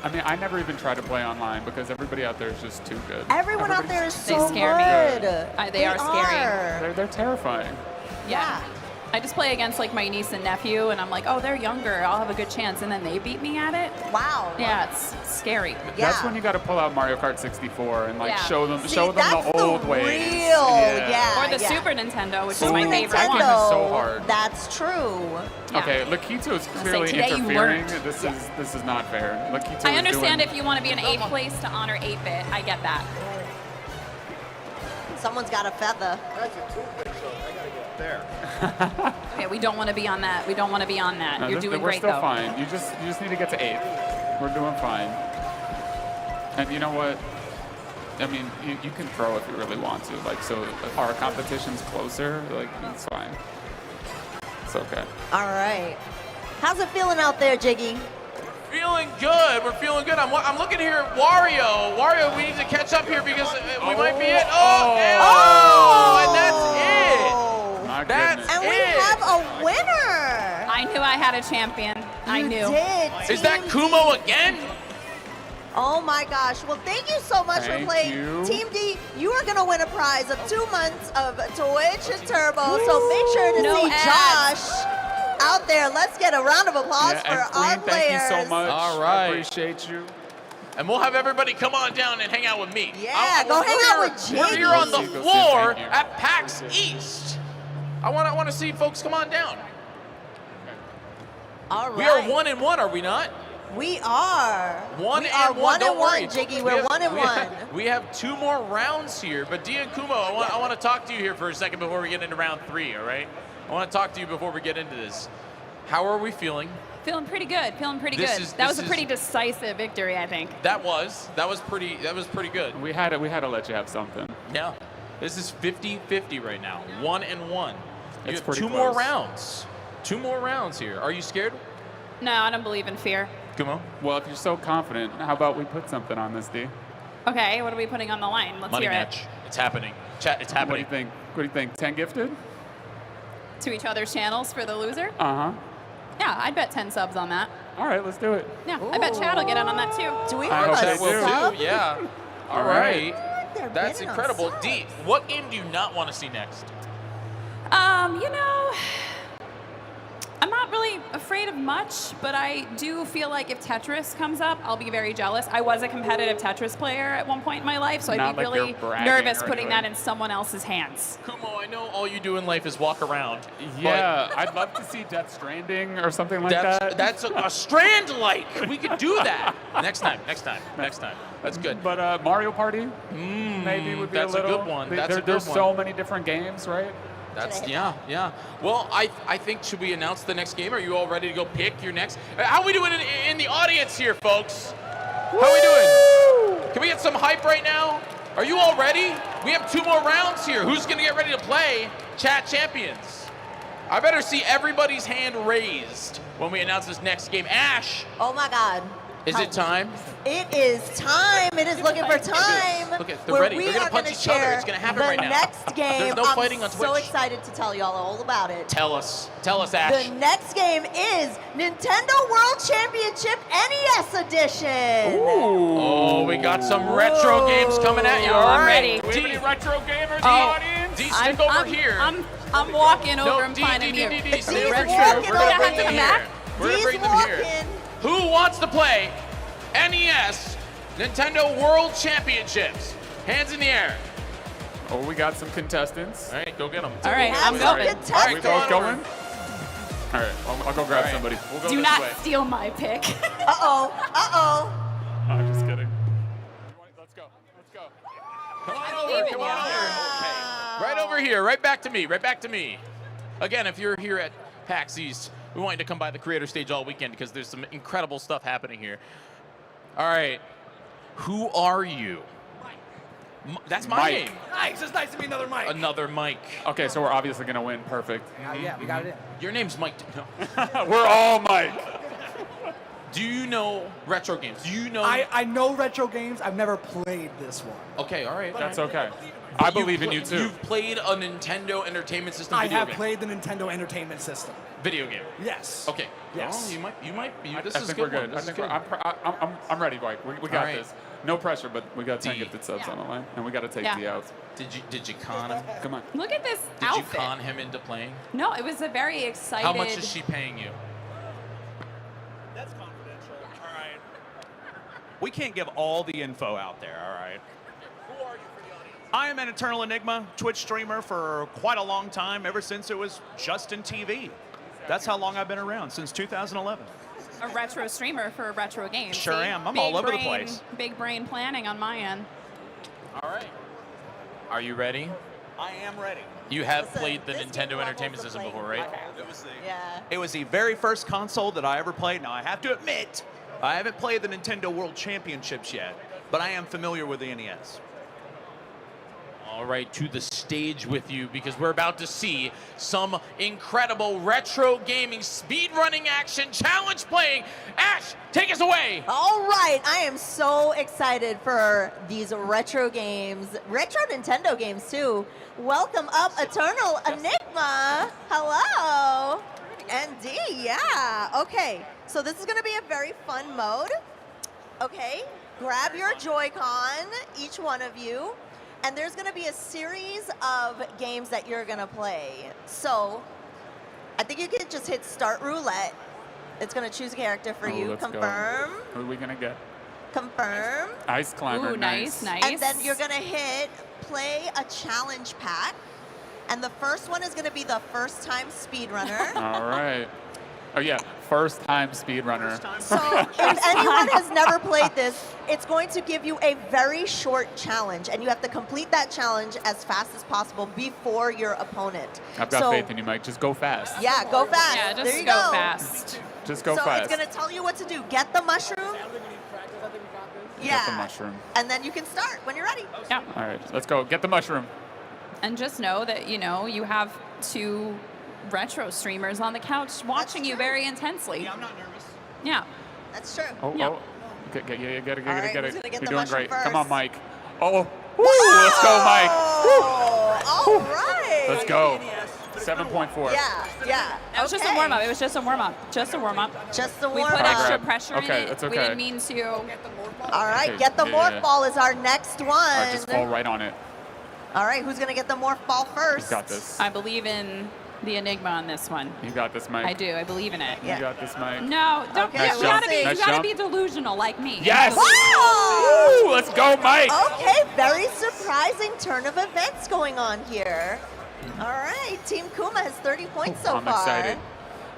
I mean, I never even try to play online because everybody out there is just too good. Everyone out there is so They scare good. me. They are scary. They're terrifying. Yeah. I just play against like my niece and nephew, and I'm like, oh, they're younger. I'll have a good chance, and then they beat me at it. Wow. Yeah, it's scary. That's when you got to pull out Mario Kart 64 and like Yeah. show them See, the that's old the ways. yeah, Or the yeah. Super Nintendo, which Super is my favorite That one. game is so hard. That's true. Yeah. Okay, Lakitu is say, clearly today you interfering. learned. This is not fair. Lakitu I is understand doing, if you want to be in 8th place to honor 8-bit. I get that. Someone's got a feather. That's a toothpick, so I gotta get there. Okay, we don't want to be on that. We don't want to be on that. No, You're doing we're great, still though. fine. You just need to get to 8th. We're doing fine. And you know what? I mean, you can throw if you really want to. Like, so our competition's closer. Like, it's fine. It's okay. All right. How's it feeling out there, Jiggy? Feeling good. We're feeling good. I'm looking here at Wario. Wario, we need to catch up here because we might be it. And that's it. My That's goodness. And we it. have a winner. I knew I had a champion. I You knew. did. Is that Team Kumo again? Oh my gosh. Well, thank you so much for Thank playing. you. Team D, you are going to win a prize of 2 months of Twitch and Turbo. So make sure to No see ads. Josh out there. Let's get a round of applause for and our Queen, players. thank you so much. All right. I appreciate you. And we'll have everybody come on down and hang out with me. Yeah, go hang out with We're Jiggy. here on the Go see, floor thank you. at PAX East. I want to see folks come on down. All right. We are 1-1, are we not? We are. One we and are one. Don't and worry. one, Jiggy. We We're have- 1 and we 1. have- We have 2 more rounds here, but Dia and Kumo, I want to talk to you here for a second before we get into round 3. All right? I want to talk to you before we get into this. How are we feeling? Feeling pretty good. Feeling pretty This good. is- That this was a is- pretty decisive victory, I think. That was pretty good. We had to let you have something. Yeah. This is 50-50 right now. 1 and 1. You It's have pretty 2 more close. rounds. 2 more rounds here. Are you scared, No, I don't believe in fear. Kumo? Well, if you're so confident, how about we put something on this, D? Okay, what are we putting on the line? Let's Money hear match. It's happening. Chat, it's What do you happening. think? What do you think? 10 gifted? it. To each other's channels for the loser? Uh-huh. Yeah, I'd bet 10 subs on that. All right, let's do it. Yeah, I bet Chad will get in on that too. Do we I have hope a they Chat will sub? too, yeah. All All right. right. They're That's bidding on incredible. subs. D, what game do you not want to see next? You know, I'm not really afraid of much, but I do feel like if Tetris comes up, I'll be very jealous. I was a competitive Tetris player at one point in my life, so I'd Not be like really you're bragging nervous or putting anything. that in someone else's hands. Kumo, I know all you do in life is walk around. Yeah, I'd love to see Death Stranding or something like That's, that. that's a strand light. We could do that. Next time. That's good. But Mario Party, maybe would be that's a a little. good one. That's a good there's one. so many different games, right? That's yeah. Well, I think should we announce the next game? Are you all ready to go pick your next? How are we doing in the audience here, folks? How are we doing? Can we get some hype right now? Are you all ready? We have 2 more rounds here. Who's gonna get ready to play Chat Champions? I better see everybody's hand raised when we announce this next game. Ash, Oh my God. is it time? It is time. It is looking for time. Look at- they're where ready. we They're gonna are punch gonna each other. share It's gonna happen the right now. next game. There's no I'm fighting on so Twitch. excited to tell y'all all about it. Tell us, Ash. The next game is Nintendo World Championship NES Edition. Oh, we got some retro games coming at you. Oh, I'm ready. Do we have any retro gamers in the Oh. audience? D, stick over here. I'm walking over and D, finding D, you. D, D, He's stay over walking here. over We're gonna here. bring them here. We're gonna He's bring them here. walking. Who wants to play NES Nintendo World Championships? Hands in the air. Oh, we got some contestants. All right, go get them. All right, have I'm some going. contestants. All Are right, we come both on going? over. All right, I'll go grab All right. somebody. We'll go Do this not way. steal my pick. Uh-oh. Uh-oh. I'm just kidding. Let's go. Come on over. Come on over. Right over here. Right back to me. Right back to me. Again, if you're here at PAX East, we want you to come by the creator stage all weekend because there's some incredible stuff happening here. All right. Who are you? That's my Mike. name. Nice. It's nice to meet another Mike. Another Mike. Okay, so we're obviously gonna win. Perfect. Yeah, we got it in. Your name's Mike. No. We're all Mike. Do you know retro games? Do you know? I know retro games. I've never played this one. Okay, all right. That's okay. I believe in you too. You've played a Nintendo Entertainment System I video have game. played the Nintendo Entertainment System. Video game. Yes. Okay. Yes. Oh, you might be. This I is think good. we're good. This is good. I'm ready, Mike. We got right. this. No pressure, but we got 10 D. gifted subs on the line, and we got to take Yeah. D out. Did you con him? Come on. Look at this Did outfit. you con him into playing? No, it was a very excited. How much is she paying you? That's confidential. All right. We can't give all the info out there, all right? Who are you for the audience? I am an Eternal Enigma Twitch streamer for quite a long time, ever since it was Justin TV. That's how long I've been around, since 2011. A retro streamer for retro games. Sure See? am. I'm Big all over the brain- place. Big brain planning on my end. All right. Are you ready? I am ready. You have played the Nintendo Entertainment System before, right? It was the very first console that I ever played. Now, I have to admit, I haven't played the Nintendo World Championships yet, but I am familiar with the NES. All right, to the stage with you because we're about to see some incredible retro gaming speedrunning action challenge playing. Ash, take us away. All right, I am so excited for these retro games, retro Nintendo games too. Welcome up, Eternal Enigma. Hello. And D, yeah. Okay, so this is gonna be a very fun mode. Okay, grab your Joy-Con, each one of you. And there's going to be a series of games that you're going to play. So I think you can just hit Start Roulette. It's going to choose a character for you. Let's Confirm. Go. Who are we gonna get? Confirm. Ice Climber. Ooh, nice. And then you're going to hit Play a Challenge Pack. And the first one is going to be the First Time Speedrunner. All right. Oh yeah, first time speedrunner. So if anyone has never played this, it's going to give you a very short challenge, and you have to complete that challenge as fast as possible before your opponent. I've got faith in you, Mike. Just go fast. Yeah, go fast. Yeah, just there you go fast. Just go so fast. it's going to tell you what to do. Get the mushroom. Yeah. Get the mushroom. And then you can start when you're ready. Yeah. All right, let's go. Get the mushroom. And just know that, you know, you have two retro streamers on the couch watching you very intensely. Yeah, I'm not nervous. Yeah. That's true. Oh, Yeah. oh. Get it. right, Get who's it. gonna get You're the doing mushroom great. Come on, first? Mike. Oh, woo, let's go, Mike. All right. Let's go. 7.4. Yeah, yeah. That was just a warm up. It was just a warm up. Just a warm up. Just a We warm put up. extra pressure in Okay, it. that's We okay. didn't mean to. All right, Okay, get the yeah, morph yeah. ball is our next one. All right, just fall right on it. All right, who's gonna get the morph ball first? You got this. I believe in the Enigma on this one. You got this, Mike. I do. I believe in it. You got this, Mike. No, don't. Okay, you gotta be. Nice You gotta jump. be delusional like me. Yes. Wow! Woo, let's go, Mike. Okay, very surprising turn of events going on here. All right, Team Kuma has 30 points so I'm far. excited.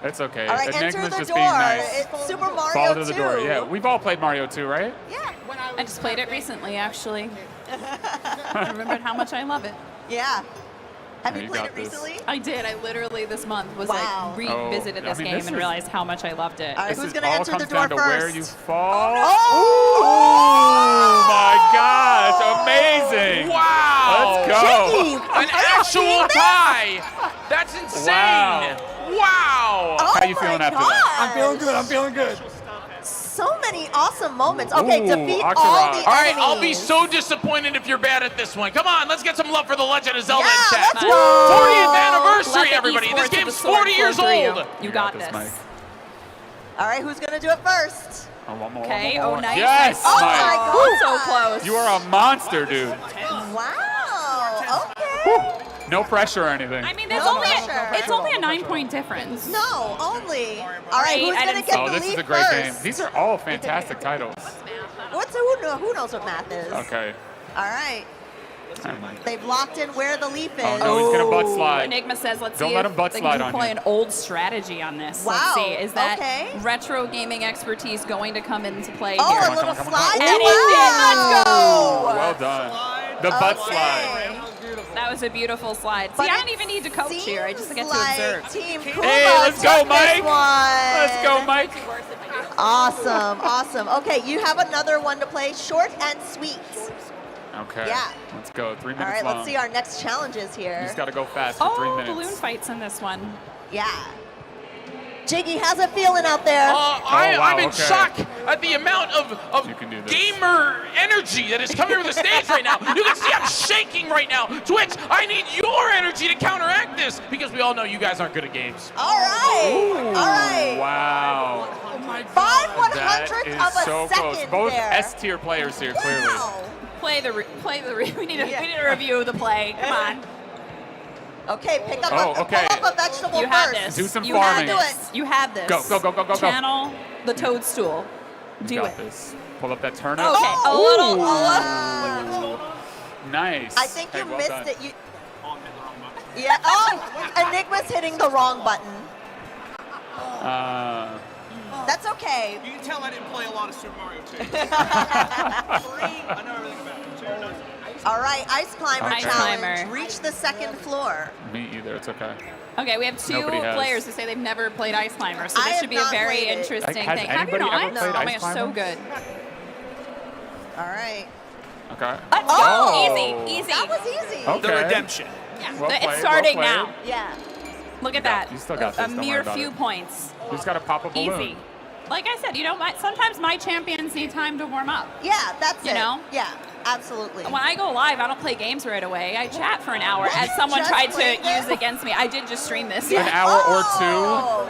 It's okay. All right, Enigma's enter the just door. being nice. It's Super Mario Follow to 2. the door. Yeah, we've all played Mario 2, right? Yeah. I just played it recently, actually. I remembered how much I love it. Yeah. Have Yeah, you you played got it this. recently? I did. I literally this month was Wow. like revisited Oh, I this mean, game this and is- realized how much I loved it. All right, This who's is gonna all enter the comes door down to first? where you fall. Oh! Oh my gosh! Amazing! Wow. Let's go. Jimmy, An are you actual seeing this? tie. That's insane. Wow. Oh How you my feeling after that? gosh. I'm feeling good. I'm feeling good. So many awesome moments. Okay, Ooh, defeat all Akira. the All right, enemies. I'll be so disappointed if you're bad at this one. Come on, let's get some love for the Legend of Zelda Yeah, in chat. let's go. 40th anniversary, Let the everybody. This esports of game's the sword 40 years flow through you. old. You got this, this. Mike. All right, who's gonna do it first? Oh, one more. Okay. one more. Oh, nice. Yes, nice. Oh Mike. my Oh, god. so close. You are a monster, dude. Wow. Okay. No pressure or anything. I mean, there's No only pressure. it's only a 9-point difference. No, only. All right, Right, who's I gonna didn't get Oh, the this lead is a great first? game. These are all fantastic titles. Who knows what math is? Okay. All right. They've locked in where the leaf is. Oh no, he's gonna butt slide. Enigma says, let's Don't see let if him butt they slide can on play you. an old strategy on this. Wow, Let's see. Is that okay. retro gaming expertise going to come into play Oh, here? a little come on, slide. And Wow. it did. Let's go. Well done. The butt slide. That was a beautiful slide. But See, I it don't even need to coach here. I just get to like observe. Team Kuma Hey, let's go, took this Mike. one. Let's go, Mike. Awesome, awesome. Okay, you have another one to play, short and sweet. Okay. Yeah. Let's go. 3 minutes All right, long. let's see our next challenges You here. just gotta go fast for 3 Oh, minutes. balloon fights in this one. Yeah. Jiggy, how's it feeling out there? I'm in shock at the amount of can do this. gamer energy that is coming over the stage right now. You can see I'm shaking right now. Twitch, I need your energy to counteract this because we all know you guys aren't good at games. All right. All right. Wow. 5/100th That of is a so second close. Both there. S-tier players here, clearly. We need to review the play. Come on. Okay, pick up, Oh, okay. pull up a vegetable You first. have this. Do some you farming. Have this. You have this. Go. Channel the toadstool. You Do got it. this. Pull up that turnip. Okay, a little. Nice. I think Hey, you well missed done. it. Yeah. Oh, Enigma's hitting the wrong button. That's okay. You can tell I didn't play a lot of Super Mario 2. I know everything about it. All right, Ice Climber Okay. challenge. Ice Climber. Reach the second floor. Me either. It's okay. Okay, we have two Nobody has. players who say they've never played Ice Climber, so I this have should be a not very played it. interesting Has thing. Have you anybody not? ever played Oh my Ice gosh, so Climber? good. All right. Okay. Oh, easy. That was easy. Okay. The redemption. Yeah, Well it's played, starting well now. Yeah. Look at that. You still got this, A don't worry mere about few it. points. You just gotta pop a balloon. Easy. Like I said, sometimes my champions need time to warm up. Yeah, that's it. You know? Yeah, absolutely. When I go live, I don't play games right away. I chat for an hour, What? as You someone just tried to played this? use against me. I did just stream this. An hour or Oh.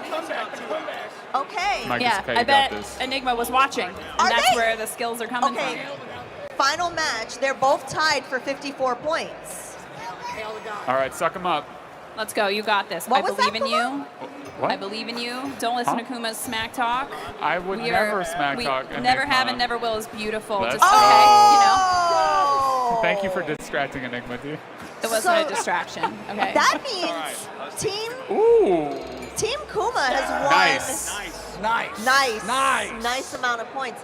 Okay. Mike Yeah, is okay, I you bet got this. Enigma was watching, and Are that's they? where the skills are coming Okay. from. Final match. They're both tied for 54 points. All right, suck him up. Let's go. You got this. What I was believe that, in you. What? I believe in you. Don't listen Huh? to Kuma's smack talk. I would never smack talk. We never Enigma. have and never will is beautiful. That's Just true. Oh. Thank you for distracting Enigma, dude. It wasn't a distraction. Okay. That means Ooh. Team Kuma has won. Nice amount of points.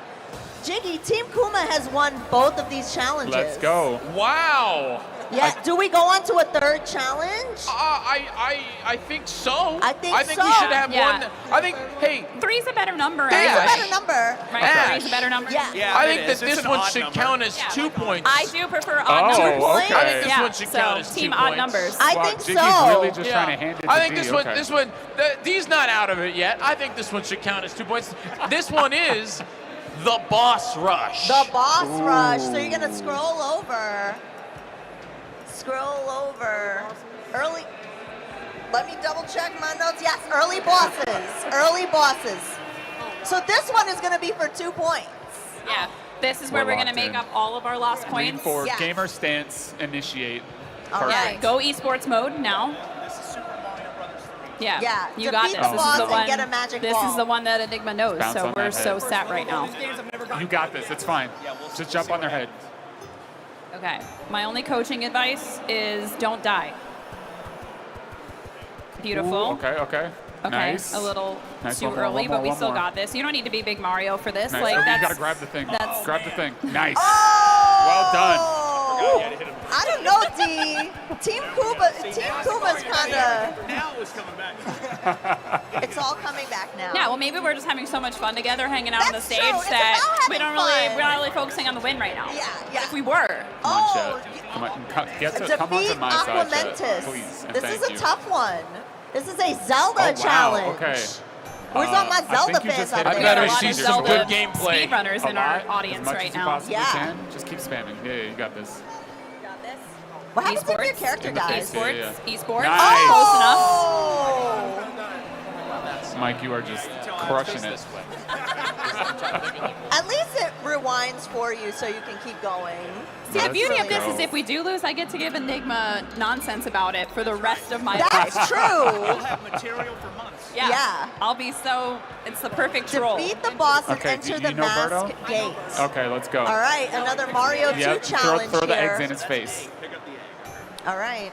Jiggy, Team Kuma has won both of these challenges. Let's go. Wow. Yeah. Do we go on to a third challenge? I think so. I think we so. should have Yeah. one. I think, hey, Three's a better number. Three's a Ash. better number. Right? Ash. Three's a better number. Yeah. I think that this one should count as 2 points. I do prefer odd Oh, numbers. okay. I think this Yeah, one should so count as team 2 odd points. numbers. I Wow, think Jiggy's so. really just trying to hand it to I think D. this one, D's not out of it yet. I think this one should count as 2 points. This one is the boss rush. The boss rush. So you're gonna scroll over. Early. Let me double check my notes. Yes, early bosses. So this one is gonna be for 2 points. Yeah. This is where We're we're going to locked make in. up all of our lost Lean points. forward. Yeah. Gamer stance. Initiate. All Perfect. right. Go esports mode now. Yeah. Yeah, You got defeat this. the This boss is the and one. get a magic this ball. is the one that Enigma knows. Bounce So on we're that so head. set right now. You got this. It's fine. Just jump on their head. Okay. My only coaching advice is don't die. Beautiful. Ooh, okay. Okay, Nice. a little Nice. too One more, early, one more, but we one still more. got this. You don't need to be big Mario for this. Nice. Like Oh, you that's gotta grab the thing. that's- Grab the thing. Nice. Oh! Well done. I don't know, D. Team Kuma's kind of. Now it's coming back. It's all coming back now. Yeah, well, maybe we're just having so much fun together, hanging out on the That's stage true. It's that about we having don't really, fun. we're not really focusing on the win right now. Yeah. But if we were, Come on, Oh, Chet. Come on, come onto defeat my side, Chet. Aquamentus. Please. And This thank is a you. tough one. This is a Zelda Oh, wow. challenge. Okay. Where's all my I Zelda think you fans just out hit there? it. we got a better lot see of some Zelda good gameplay. speedrunners in our As audience much right as you now. possibly Yeah. can. Just keep spamming. Yeah, you got this. What happens if your Esports? character In the dies? face. Esports, Yeah. esports, Nice. close enough. Oh! Mike, you are just crushing it. At least it rewinds for you so you can keep going. See, the Let's beauty of this go. is if we do lose, I get to give Enigma nonsense about it for the rest of my That's life. true. We'll have material for months. Yeah. Yeah. I'll be so, it's the perfect troll. Defeat the boss and Okay, enter do the you know mask Berto? gate. Okay, let's go. All right, another Mario 2 Yep, challenge throw the here. eggs in his face. All right,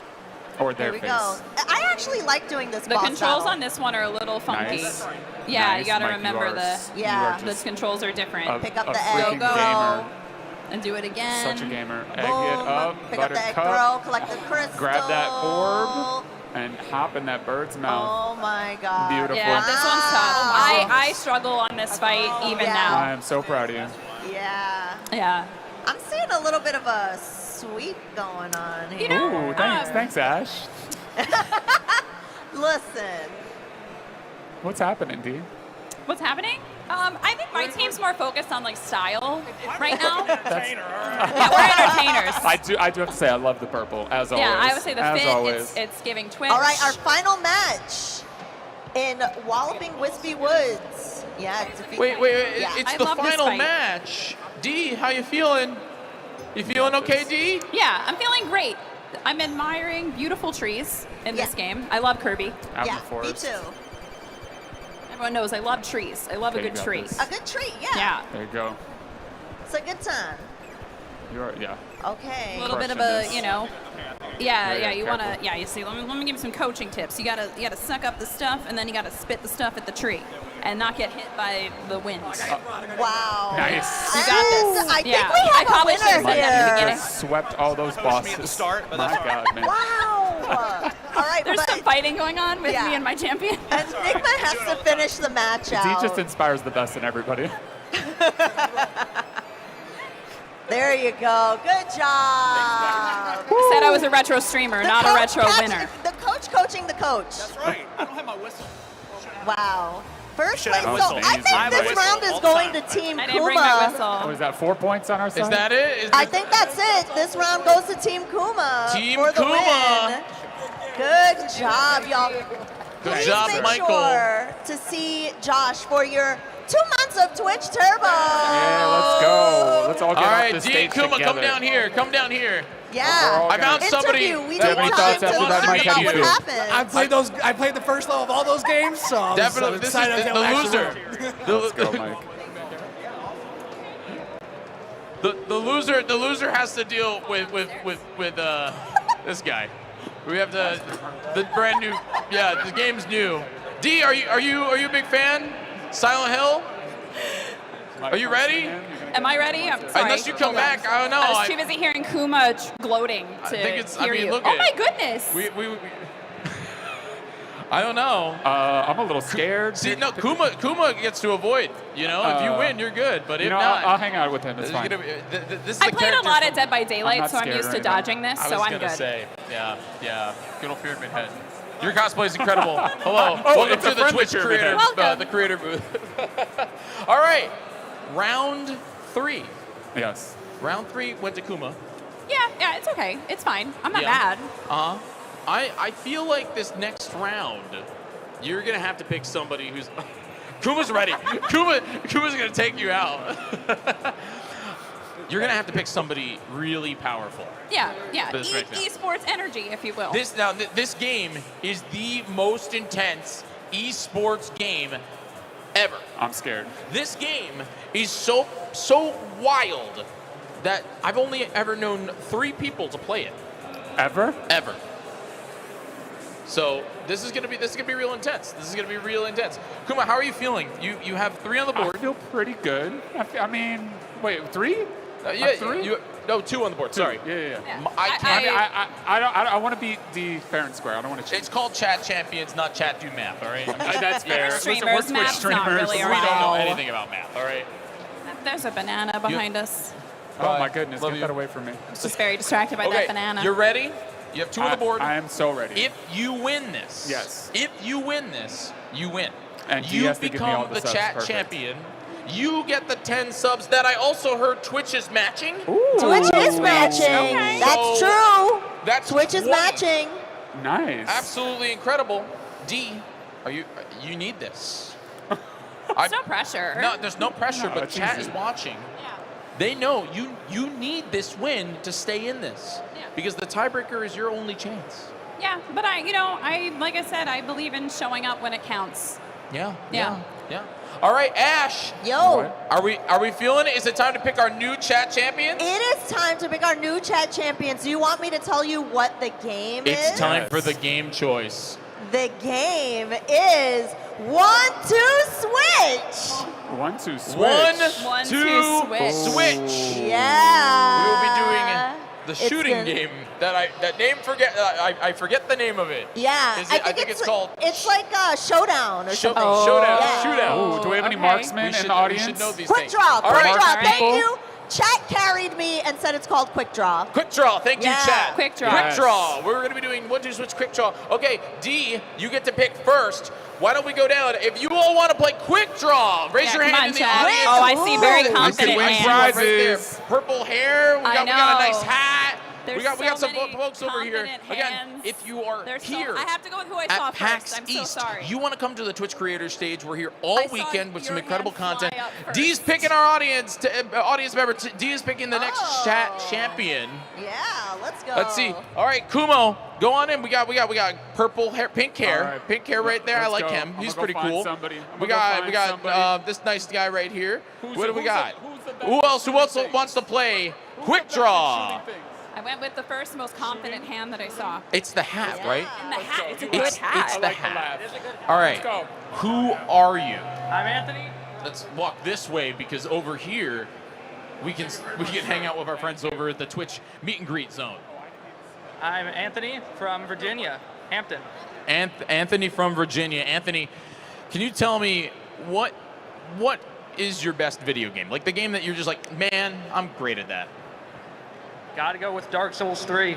Or here their we face. go. I actually like doing this The boss controls battle. on this one are a little funky. Nice. Yeah, Nice, you gotta Mike, remember you are the Yeah. you are the just controls are different. Pick up a the egg. freaking Go. gamer. And do it again. Such a gamer. Egg Boom. it up, Pick up the egg, buttercup. throw, collect the crystal. Grab that orb and hop in that bird's mouth. Oh my god. Beautiful. Yeah, this one's tough. I struggle on this fight even Yeah. now. I am so proud of you. Yeah. Yeah. I'm seeing a little bit of a sweep going on here. You know, Ooh, thanks, Ash. Listen. What's happening, D? What's happening? I think my team's more focused on like style right now. Yeah, we're entertainers. I do have to say I love the purple as always. Yeah, I would say the as fit. always. It's giving Twitch. All right, our final match in Walloping Wispy Woods. Yeah, Wait, Yeah. it's I the love this final fight. match. D, how you feeling? You feeling okay, D? Yeah, I'm feeling great. I'm admiring beautiful trees in this game. I love Kirby. Out in the forest. Me too. Everyone knows I love trees. I love a Okay, you good got tree. this. A good treat, yeah. Yeah. There you go. It's a good time. Yeah. Okay. A little bit of Crushing a, this. you know. Yeah, Yeah, you careful. wanna, you see, let me give you some coaching tips. You gotta suck up the stuff, and then you gotta spit the stuff at the tree, and not get hit by the wind. Wow. Nice. You got this. I think yeah. we have I probably a should have winner said that at the here. beginning. Swept all those bosses. at the start, but My that's God, man. Wow. All right, There's some fighting going on with me and my champion. Enigma has to finish the match D out. just inspires the best in everybody. There you go. Good job. Said I was a retro streamer, not a retro winner. The coach coaching the coach. That's right. I don't have my whistle. Wow. First should place. have a So whistle. I I think have a this whistle round is all the going time. to Team I didn't bring my Kuma. whistle. What is that, 4 points on our side? Is that it? I think that's it. This round goes to Team Kuma Team for the Kuma. win. Good job, y'all. Good Please job, make Michael. sure to see Josh for your 2 months of Twitch Turbo. Yeah, let's go. Let's all get All off right, this D, stage Kuma, together. come down here. Come down here. Yeah. I found somebody. Interview. We that need any wants thoughts time after to that, learn Mike? about what You. happened. I played the first level of all those games, so I'm Definitely, this is excited to the actually loser. Let's go, Mike. The loser has to deal with this guy. We have the brand new. Yeah, the game's new. D, are you a big fan? Silent Hill. Are you ready? Am I ready? I'm sorry. Unless you come Hold on. back, I don't know. I was too busy hearing Kuma gloating to I think it's. I hear mean, you. look Oh at my it. goodness. We I don't know. I'm a little scared. See, no, Kuma gets to avoid. You know, if you win, you're good. But if know, not, I'll hang out with him. It's this is fine. gonna be- this is I the played a character lot from- of Dead by Daylight, not so I'm scared used or to anything. dodging this, I so was I'm gonna good. say, yeah. Good old Pyramid Head. Your cosplay is incredible. Hello, Oh, welcome it's to a the friendly Twitch Pyramid creator, Head. Welcome. the creator booth. All right, round 3. Yes. Round 3 went to Kuma. Yeah, it's okay. It's fine. I'm not Yeah. bad. I feel like this next round, you're gonna have to pick somebody who's. Kuma's ready. Kuma's gonna take you out. You're gonna have to pick somebody really powerful. Yeah. This right now. Esports energy, if you will. This game is the most intense esports game ever. I'm scared. This game is so wild that I've only ever known 3 people to play it. Ever? Ever. So this is gonna be real intense. Kuma, how are you feeling? You have 3 on the board. I feel pretty good. I mean, wait, 3? Yeah, 3? no, 2 on the board. Sorry. Yeah. I can't. I want to be the fair and square. I don't want to cheat. It's called Chat Champions, not Chat Do Math. All right. That's fair. Listen, Streamers, we're Twitch math's not streamers. really We our don't know thing. anything about math. All right. There's a banana behind us. Oh my goodness, Love get you. that away from me. I was just very distracted by Okay, that banana. you're ready. You have 2 on the board. I am so ready. If you win this, Yes. If you win this, you win. And he you has to give me all become the the subs. chat Perfect. champion. You get the 10 subs that I also heard Twitch is matching. Twitch is matching. Okay. That's So, true. That's Twitch is 20. matching. Nice. Absolutely incredible. D, you need this. There's no pressure. No, there's no pressure, No, but it's chat easy. is watching. They know you need this win to stay in this. Yeah. Because the tiebreaker is your only chance. Yeah, but like I said, I believe in showing up when it counts. Yeah. Yeah. All right, Ash. Yo. Are we feeling it? Is it time to pick our new chat champion? It is time to pick our new chat champions. Do you want me to tell you what the game is? It's time for the game choice. The game is 1, 2, switch. 1, 2, switch. 1, 2, switch. Switch. Yeah. We will be doing the It's shooting gonna- game I forget the name of it. Yeah, Is it- I think it's called It's like a showdown or something. Showdown. Yeah. Shootout. Ooh, do we have any Okay. marksmen We in should the audience? know these Quick things. draw, All quick right. draw. Mark Thank people. you. Chat carried me and said it's called Quick Draw. Quick Draw, thank you, Yeah. chat. Quick Draw. Quick Draw. We're going to be doing 1-2-switch Quick Draw. Okay, D, you get to pick first. Why don't we go down? If you all want to play Quick Draw, raise your come hand on, in the chat. audience. Oh, I see very Ooh. confident I see hands. right there. Purple hair. We got a nice know. hat. There's we got so some many folks over here. confident Again, hands. if you are here I have to go with who I saw at PAX first. I'm East, so sorry. you want to come to the Twitch Creators stage. We're here all I saw weekend with some your incredible hand fly content. up first. D's picking our audience member. D is picking the next chat champion. Yeah, let's go. Let's see. All right, Kumo, go on in. We got purple hair, pink hair, All right. pink hair right there. I Let's like go. him. I'm He's gonna go pretty find cool. somebody. I'm We gonna go got find somebody. this nice guy right here. What do we who's got? the best Who else shooting wants to play Quick Draw? I went with the first most confident hand that I saw. It's the hat, right? And the hat. It's a good hat. It's the hat. All right. Who are you? I'm Anthony. Let's walk this way because over here we can hang out with our friends over at the Twitch meet and greet zone. I'm Anthony from Virginia, Hampton. Anthony from Virginia. Anthony, can you tell me what is your best video game? Like the game that you're just like, man, I'm great at that. Gotta go with Dark Souls 3.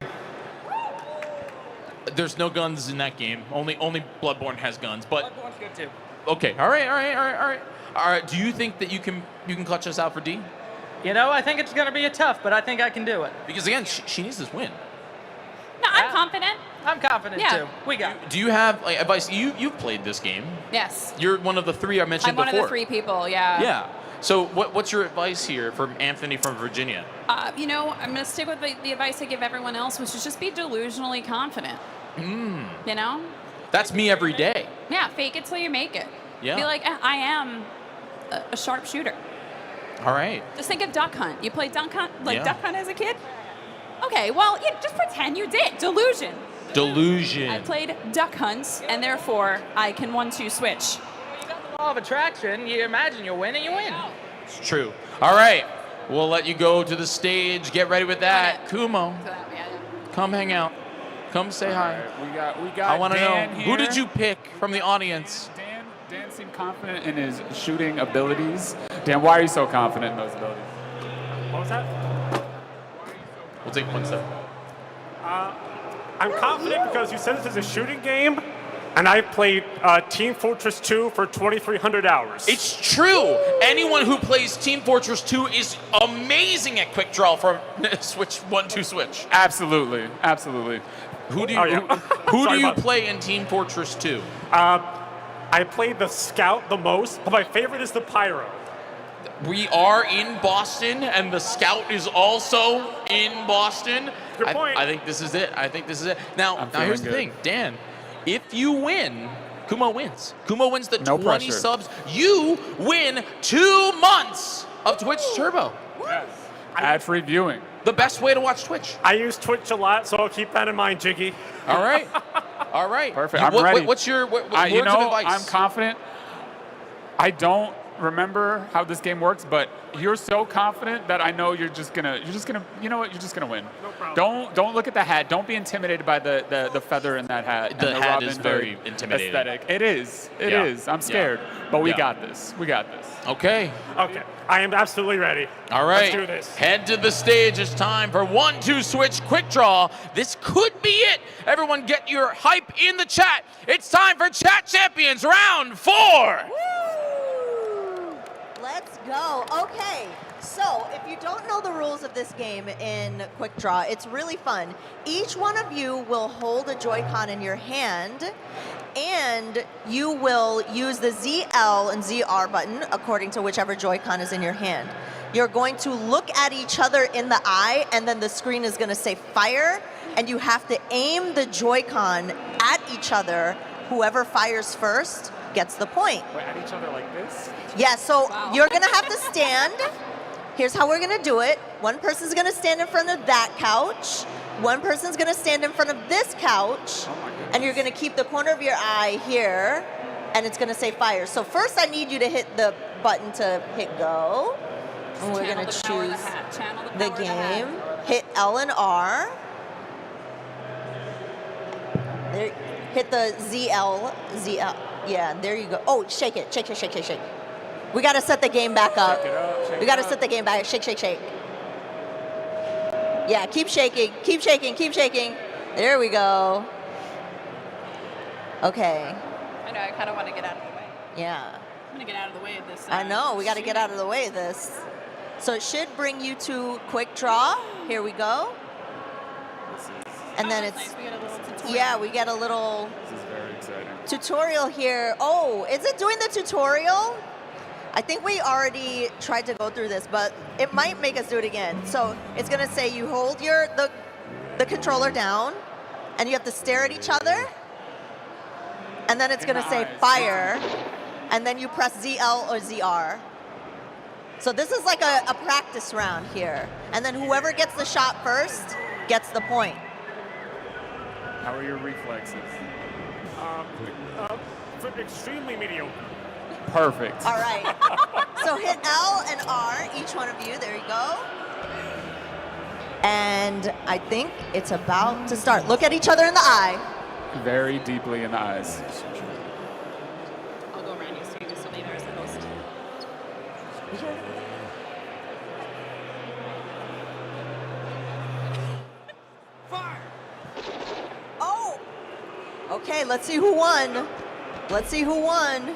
There's no guns in that game. Only Bloodborne has guns. But Bloodborne's good too. okay, all right. Do you think that you can clutch us out for D? You know, I think it's gonna be tough, but I think I can do it. Because again, she needs this win. No, I'm confident. I'm confident Yeah. too. We got it. Do you have like advice? You've played this game. Yes. You're one of the three I mentioned I'm one before. of the three people, yeah. Yeah. So what's your advice here from Anthony from Virginia? You know, I'm going to stick with the advice I give everyone else, which is just be delusionally confident. You know? That's me every day. Yeah, fake it till you make it. Yeah. Be like, I am a sharpshooter. All right. Just think of Duck Hunt. You played Duck Hunt, Yeah. Duck Hunt as a kid? Okay, well, yeah, just pretend you did. Delusion. Delusion. I played Duck Hunt, and therefore I can 1-2 switch. Law of attraction. You imagine you win and you win. It's true. All right. We'll let you go to the stage. Get ready with that. Kumo, come hang out. Come say hi. We got. I want to know, Dan who did here. you pick from the audience? Dan seemed confident in his shooting abilities. Dan, why are you so confident in those abilities? What was that? We'll take one step. I'm confident because you said this is a shooting game, and I've played Team Fortress 2 for 2,300 hours. It's true. Anyone who plays Team Fortress 2 is amazing at quick draw from switch 1-2 switch. Absolutely. Who do you Sorry do you about that. play in Team Fortress 2? I played the Scout the most, but my favorite is the Pyro. We are in Boston, and the Scout is also in Boston. Good point. I think this is it. Now here's the thing, Dan. If you win, Kumo wins. Kumo wins the No 20 pressure. subs. You win 2 months of Twitch Turbo. Yes. Ad-free viewing. The best way to watch Twitch. I use Twitch a lot, so I'll keep that in mind, Jiggy. All right. Perfect. I'm ready. What's your words you of know, advice? I'm confident. I don't remember how this game works, but you're so confident that I know you're just gonna you know what, you're just gonna win. No problem. Don't look at the hat. Don't be intimidated by the feather in that hat. The and hat Robin is very Hood intimidating. aesthetic. It is. It Yeah. is. I'm scared. But we Yeah. got this. We got this. Okay. Okay, I am absolutely ready. All right. Let's do this. Head to the stage. It's time for 1-2 switch quick draw. This could be it. Everyone get your hype in the chat. It's time for Chat Champions round 4. Let's go. Okay, so if you don't know the rules of this game in Quick Draw, it's really fun. Each one of you will hold a Joy-Con in your hand, and you will use the ZL and ZR button according to whichever Joy-Con is in your hand. You're going to look at each other in the eye, and then the screen is going to say fire, and you have to aim the Joy-Con at each other. Whoever fires first gets the point. Wait, at each other like this? Yeah, so you're gonna have to stand. Here's how we're gonna do it. One person's gonna stand in front of that couch. One person's gonna stand in front of this couch. And you're gonna keep the corner of your eye here, and it's gonna say fire. So first I need you to hit the button to hit go. And we're gonna choose the game. Hit L and R. There, hit the ZL. Yeah, there you go. Oh, shake. We gotta set the game back up. We gotta set the game back. Shake. Yeah, keep shaking, keep shaking, keep shaking. There we go. Okay. I know, I kind of want to get out of the way. Yeah. I'm going to get out of the way of this. I know, we got to get out of the way of this. So it should bring you to quick draw. Here we go. And then it's, nice. We get a little tutorial. yeah, we get a little This is very exciting. tutorial here. Oh, is it doing the tutorial? I think we already tried to go through this, but it might make us do it again. So it's gonna say you hold the controller down, and you have to stare at each other, and then it's gonna say fire, and then you press ZL or ZR. So this is like a practice round here, and then whoever gets the shot first gets the point. How are your reflexes? Extremely mediocre. Perfect. All right. So hit L and R, each one of you. There you go. And I think it's about to start. Look at each other in the eye. Very deeply in the eyes. I'll go around you so you just leave there as the host. Oh! Okay, let's see who won. Let's see who won.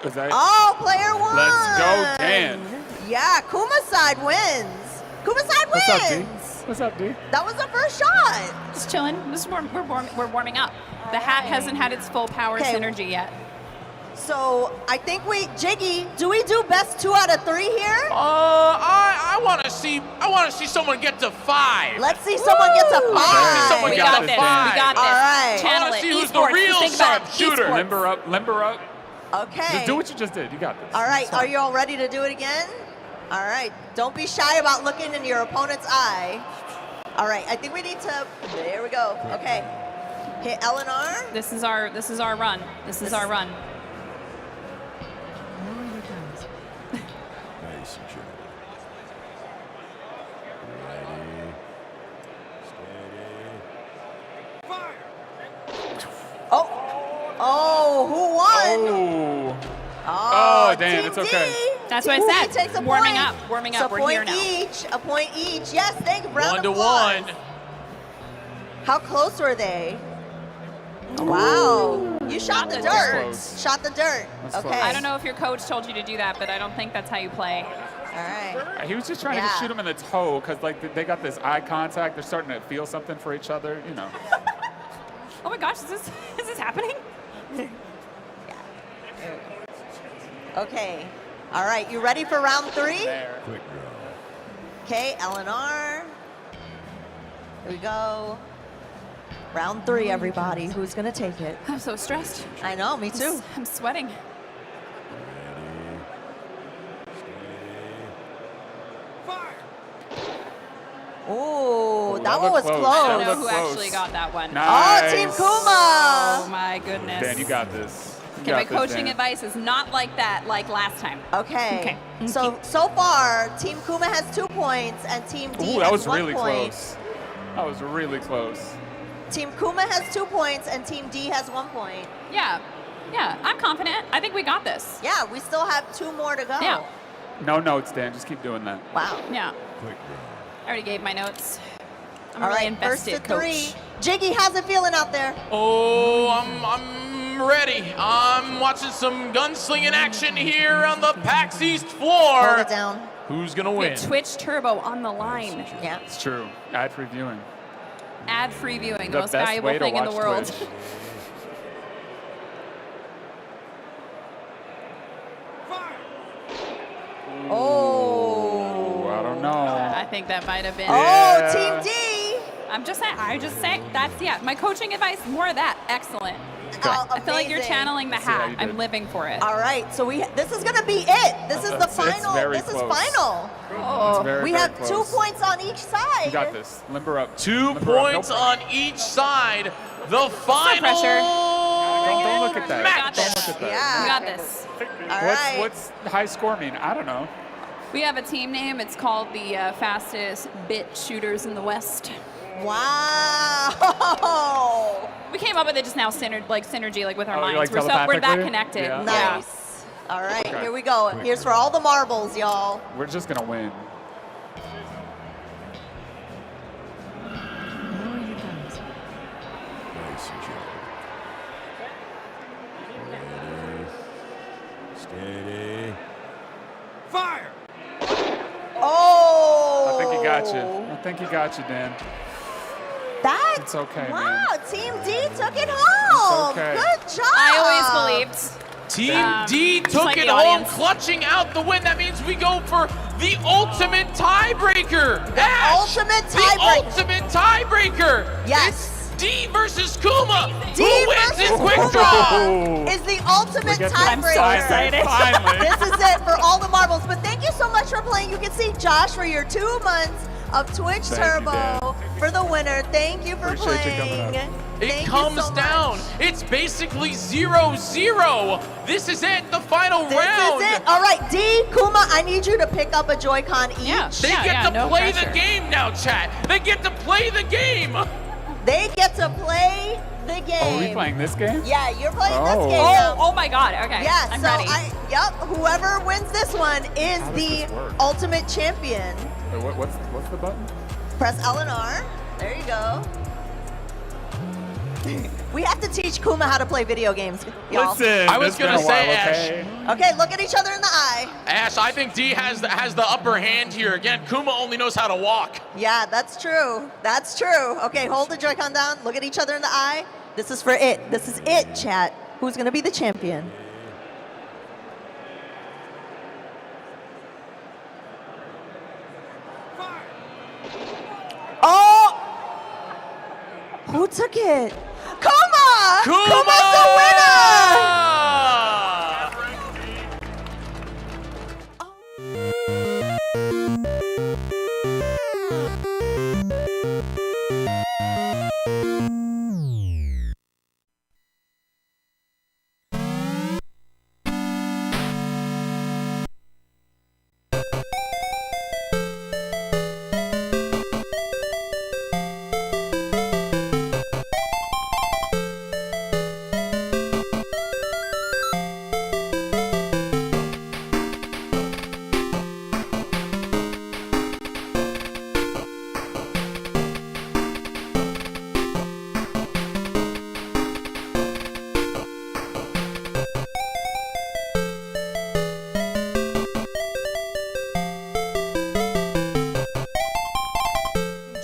Is that Oh, player one. Let's go, Dan. Yeah, Kuma side wins. Kuma side wins. What's up, D? What's up, D? That was the first shot. Just chilling. This is we're warming up. The hat hasn't had its full power Okay. synergy yet. So I think Jiggy, do we do best 2 out of 3 here? I want to see someone get to 5. Let's see someone get to 5. Let's see someone We get got to this. 5. We got this. All right. Channel I want it. to see who's the Esports. real Think about it. sharpshooter. Esports. Limber up. Okay. Just do what you just did. You got this. All right, It's fine. are you all ready to do it again? All right, don't be shy about looking in your opponent's eye. All right, I think we need to, there we go. Okay, hit L and R. This is our run. This is our run. Nice and gentle. Ready. Steady. Oh, who won? Oh, Dan, Team it's okay. D. That's what I Team D said. takes a Warming point. up. Warming So up. We're here now. a point each. Yes, thank you. Round 1 of to applause. 1. How close were they? Wow, you shot the dirt. close. Shot the dirt. That's Okay. close. I don't know if your coach told you to do that, but I don't think that's how you play. All right. He was just trying to Yeah. shoot him in the toe because like they got this eye contact. They're starting to feel something for each other. You know. Oh my gosh, is this happening? Okay. All right, you ready for round 3? There. Quick draw. Okay, L and R. Here we go. Round 3, everybody. Who's gonna take it? I'm so stressed. I know, me too. I'm sweating. Ooh, that that one was looked close. close. I don't That know was who close. actually got that one. Nice. Oh, Team Oh Kuma. my goodness. Dan, you got this. You Okay, got my this, coaching Dan. advice is not like that like last time. Okay. So far, Team Kuma has 2 points and Team D Ooh, that has was 1 really point. close. That was really close. Team Kuma has 2 points and Team D has 1 point. Yeah. Yeah, I'm confident. I think we got this. Yeah, we still have 2 more to go. Yeah. No notes, Dan. Just keep doing that. Wow. Yeah. Quick draw. I already gave my notes. I'm All a really right, first invested to 3. coach. Jiggy, how's it feeling out there? Oh, I'm ready. I'm watching some gunslinging action here on the PAX East floor. Hold it down. Who's gonna We win? have Twitch Turbo on the line. Yeah. It's true. Ad-free viewing. Ad-free viewing, the The most best valuable way to thing in the watch world. Twitch. Oh. I don't know. I think that might have been. Oh, Team D. I'm just saying. That's my coaching advice. More of that. Excellent. Oh, I feel like you're amazing. channeling the See how hat. you I'm did. living for it. All right, so this is gonna be it. This is the It's final. very This is close. final. It's very, We very have close. 2 points on each side. You got this. Limber up. 2 Limber up. points No on each side. The final pressure. Don't look at that. We got Don't this. look at that. Yeah. We got this. All right. What's high score mean? I don't know. We have a team name. It's called the fastest bit shooters in the West. Wow. We came up with it just now, synergy, with our Oh, you minds. like We're that telepathically? connected. Yeah. Nice. All right, Okay. here we go. Here's for all the marbles, y'all. We're just gonna win. Steady. Fire! Oh! I think he got you. I think he got you, Dan. That, It's okay, wow, man. Team D took it home. okay. Good job. I always believed. Team D just took like it the home, audience. clutching out the win. That means we go for the ultimate tiebreaker. The ultimate tiebreaker. The ultimate tiebreaker. Yes. It's D versus Kuma. D Who wins versus in quick Kuma draw? is the ultimate get tiebreaker. I'm so excited. Finally. This is it for all the marbles. But thank you so much for playing. You can see Josh for your 2 months of Twitch Thank you, Turbo for the winner. Thank you for Appreciate you playing. coming up. It Thank you comes so down. much. It's basically 0-0. This is it, the final This round. is it. All right, D, Kuma, I need you to pick up a Joy-Con each. Yeah. They get to no play pressure. the game now, chat. They get to play the game. They get to play the game. Oh, are we playing this game? Yeah, you're playing Oh. this game now. Oh my God. Okay. Yeah, I'm so ready. whoever wins this one is How does the this work? ultimate champion. Wait, what's the button? Press L and R. There you go. We have to teach Kuma how to play video games, y'all. Listen, I was it's been gonna a say, while, Ash. okay? Okay, look at each other in the eye. Ash, I think D has the upper hand here. Again, Kuma only knows how to walk. Yeah, that's true. That's true. Okay, hold the Joy-Con down. Look at each other in the eye. This is for it. This is it, chat. Who's gonna be the champion? Oh! Who took it? Kuma! Kuma's the winner!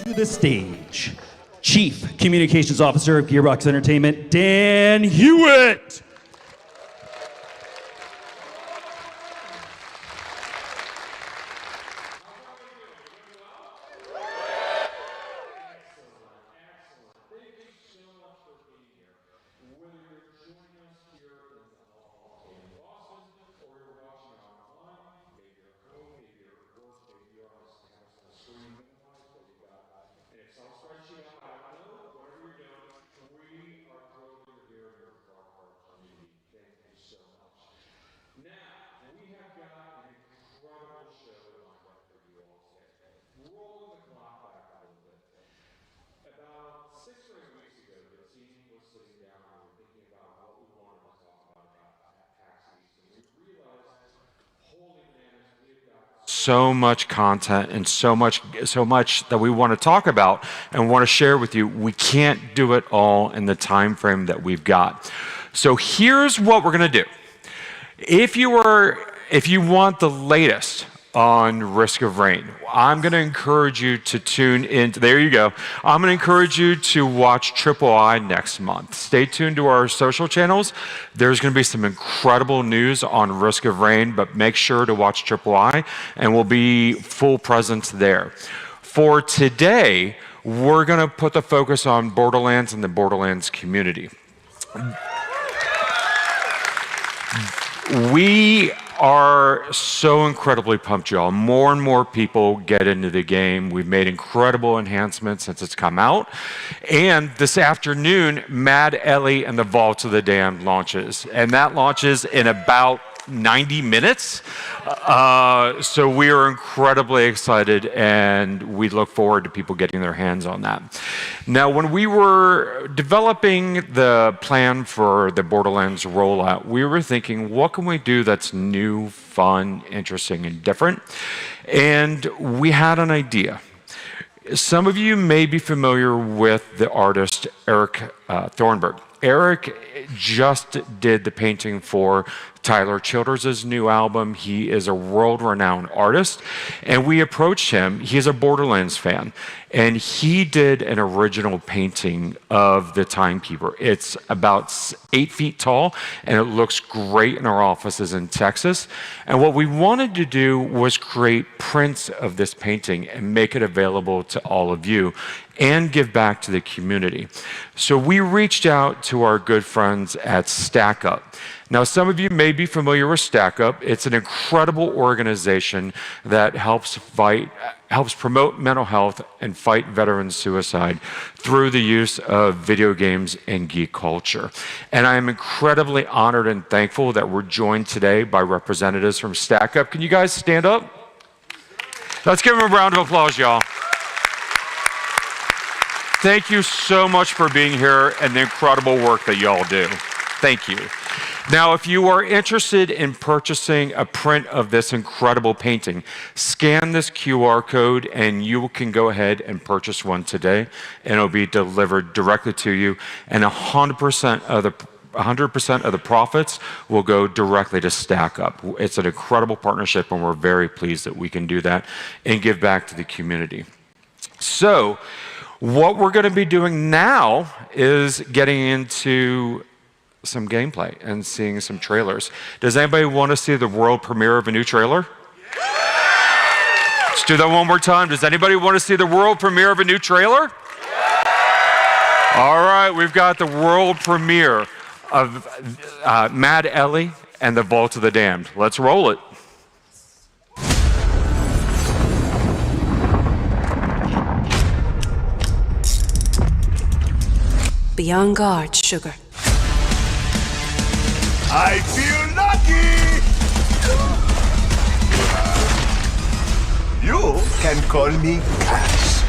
To the stage, Chief Communications Officer of Gearbox Entertainment, Dan Hewitt. So much content and so much that we want to talk about and want to share with you. We can't do it all in the time frame that we've got. So here's what we're going to do. If you want the latest on Risk of Rain, I'm going to encourage you to tune in. There you go. I'm going to encourage you to watch Triple I next month. Stay tuned to our social channels. There's going to be some incredible news on Risk of Rain, but make sure to watch Triple I, and we'll be full presence there. For today, we're going to put the focus on Borderlands and the Borderlands community. We are so incredibly pumped, y'all. More and more people get into the game. We've made incredible enhancements since it's come out. And this afternoon, Mad Ellie and the Vaults of the Damned launches. And that launches in about 90 minutes. So we are incredibly excited, and we look forward to people getting their hands on that. Now, when we were developing the plan for the Borderlands rollout, we were thinking, what can we do that's new, fun, interesting, and different? And we had an idea. Some of you may be familiar with the artist Eric Thornburg. Eric just did the painting for Tyler Childers' new album. He is a world-renowned artist, and we approached him. He's a Borderlands fan, and he did an original painting of the Timekeeper. It's about 8 feet tall, and it looks great in our offices in Texas. And what we wanted to do was create prints of this painting and make it available to all of you and give back to the community. So we reached out to our good friends at StackUp. Now, some of you may be familiar with StackUp. It's an incredible organization that helps promote mental health and fight veteran suicide through the use of video games and geek culture. And I am incredibly honored and thankful that we're joined today by representatives from StackUp. Can you guys stand up? Let's give them a round of applause, y'all. Thank you so much for being here and the incredible work that y'all do. Thank you. Now, if you are interested in purchasing a print of this incredible painting, scan this QR code and you can go ahead and purchase one today, and it'll be delivered directly to you, and 100% of the profits will go directly to StackUp. It's an incredible partnership, and we're very pleased that we can do that and give back to the community. So, what we're going to be doing now is getting into some gameplay and seeing some trailers. Does anybody want to see the world premiere of a new trailer? Let's do that one more time. Does anybody want to see the world premiere of a new trailer? All right, we've got the world premiere of Mad Ellie and the Vault of the Damned. Let's roll it. Be on guard, sugar. I feel lucky! You can call me Cass.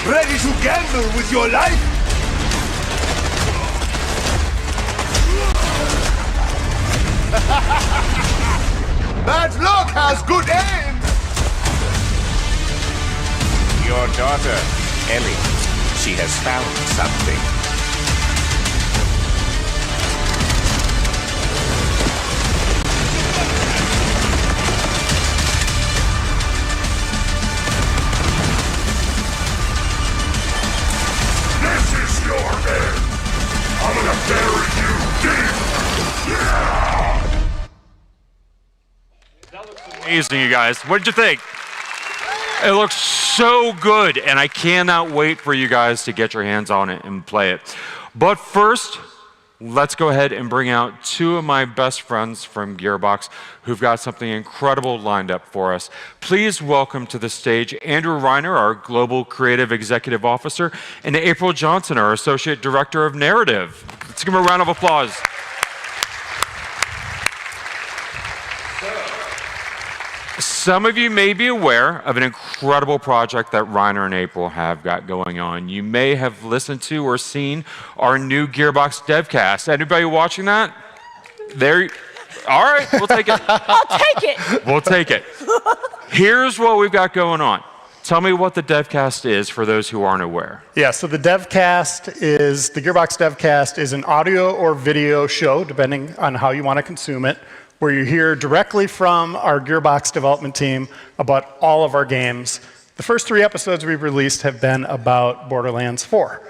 Ready to gamble with your life? Bad luck has good aim! Your daughter, Ellie, she has found something. I'm gonna bury you deep! Yeah! That looks amazing, you guys. What did you think? It looks so good, and I cannot wait for you guys to get your hands on it and play it. But first, let's go ahead and bring out two of my best friends from Gearbox who've got something incredible lined up for us. Please welcome to the stage Andrew Reiner, our Global Creative Executive Officer, and April Johnson, our Associate Director of Narrative. Let's give them a round of applause. Some of you may be aware of an incredible project that Reiner and April have got going on. You may have listened to or seen our new Gearbox Devcast. Anybody watching that? All right, we'll take it. I'll take it. We'll take it. Here's what we've got going on. Tell me what the Devcast is for those who aren't aware. Yeah, so the Gearbox Devcast is an audio or video show, depending on how you want to consume it, where you hear directly from our Gearbox development team about all of our games. The first 3 episodes we've released have been about Borderlands 4.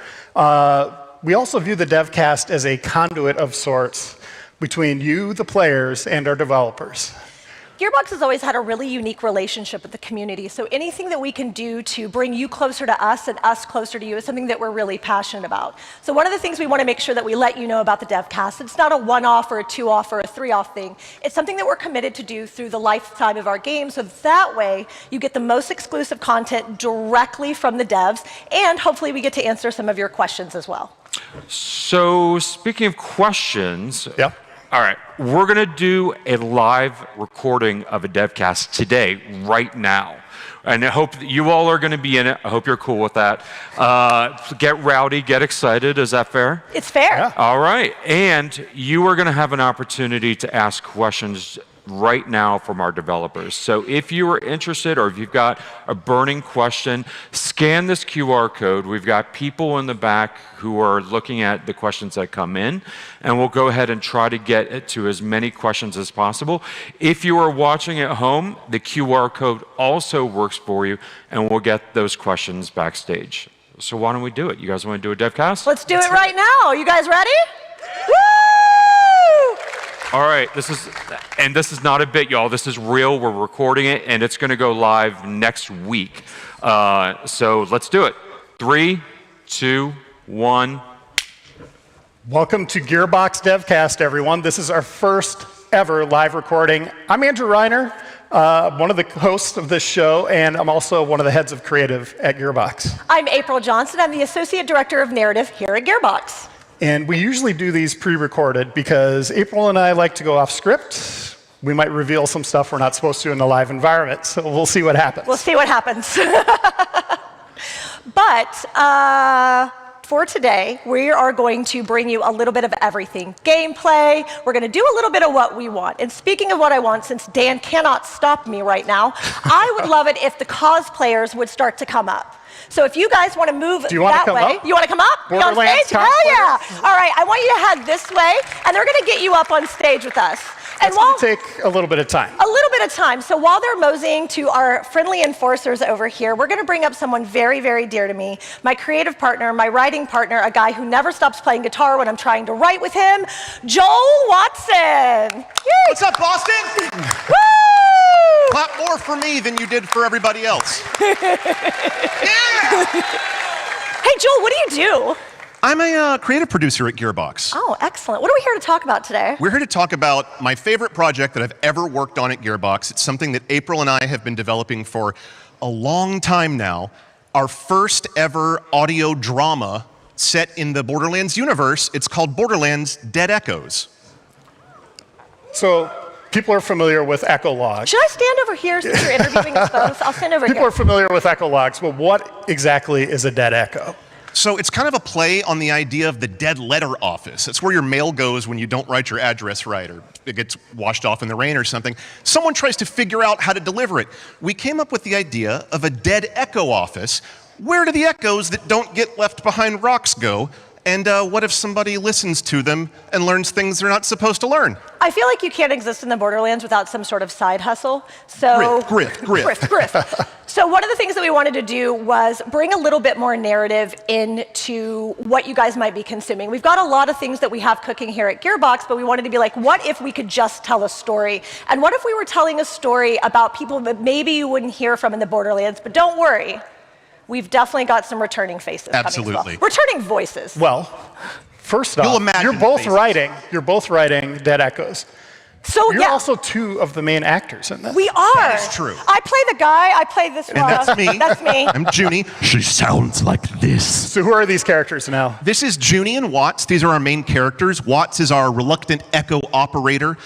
We also view the Devcast as a conduit of sorts between you, the players, and our developers. Gearbox has always had a really unique relationship with the community, so anything that we can do to bring you closer to us and us closer to you is something that we're really passionate about. So one of the things we want to make sure that we let you know about the Devcast, it's not a one-off or a two-off or a three-off thing. It's something that we're committed to do through the lifetime of our game, so that way you get the most exclusive content directly from the devs, and hopefully we get to answer some of your questions as well. So speaking of questions, yeah. All right, we're gonna do a live recording of a Devcast today, right now. And I hope that you all are gonna be in it. I hope you're cool with that. Get rowdy, get excited, is that fair? It's fair. Yeah. All right, and you are gonna have an opportunity to ask questions right now from our developers. So if you are interested or if you've got a burning question, scan this QR code. We've got people in the back who are looking at the questions that come in, and we'll go ahead and try to get it to as many questions as possible. If you are watching at home, the QR code also works for you, and we'll get those questions backstage. So why don't we do it? You guys want to do a devcast? Let's do it right now. You guys ready? Woo! All right, this is not a bit, y'all. This is real. We're recording it, and it's going to go live next week. So let's do it. 3, 2, 1. Welcome to Gearbox Devcast, everyone. This is our first ever live recording. I'm Andrew Reiner, one of the hosts of this show, and I'm also one of the heads of creative at Gearbox. I'm April Johnson. I'm the Associate Director of Narrative here at Gearbox. And we usually do these pre-recorded because April and I like to go off script. We might reveal some stuff we're not supposed to in a live environment, so we'll see what happens. We'll see what happens. But for today, we are going to bring you a little bit of everything. Gameplay, we're going to do a little bit of what we want. And speaking of what I want, since Dan cannot stop me right now, I would love it if the cosplayers would start to come up. So if you guys want to move that way. You want to come up? Borderlands on stage? Hell yeah. All right, I want you to head this way, and they're going to get you up on stage with us. It's going to take a little bit of time. A little bit of time. So while they're moseying to our friendly enforcers over here, we're going to bring up someone very, very dear to me. My creative partner, my writing partner, a guy who never stops playing guitar when I'm trying to write with him, Joel Watson. Yay. What's up, Boston? Woo! Clap more for me than you did for everybody else. Yeah! Hey, Joel, what do you do? I'm a creative producer at Gearbox. Oh, excellent. What are we here to talk about today? We're here to talk about my favorite project that I've ever worked on at Gearbox. It's something that April and I have been developing for a long time now. Our first ever audio drama set in the Borderlands universe. It's called Borderlands: Dead Echoes. So people are familiar with echo logs. Should I stand over here since you're interviewing us both? I'll stand over People here. are familiar with echo logs, but what exactly is a dead echo? So it's kind of a play on the idea of the dead letter office. It's where your mail goes when you don't write your address right, or it gets washed off in the rain or something. Someone tries to figure out how to deliver it. We came up with the idea of a dead echo office. Where do the echoes that don't get left behind rocks go? And what if somebody listens to them and learns things they're not supposed to learn? I feel like you can't exist in the Borderlands without some sort of side hustle. So Grift. So one of the things that we wanted to do was bring a little bit more narrative into what you guys might be consuming. We've got a lot of things that we have cooking here at Gearbox, but we wanted to be like, what if we could just tell a story? And what if we were telling a story about people that maybe you wouldn't hear from in the Borderlands? But don't worry. We've definitely got some returning faces coming as well. Returning voices. Well, first off, you're both writing Dead Echoes. So you're also two of the main actors in this. We are. That is true. I play the guy, I play this And that's me. That's me. I'm Junie. She sounds like this. So who are these characters now? This is Junie and Watts. These are our main characters. Watts is our reluctant echo operator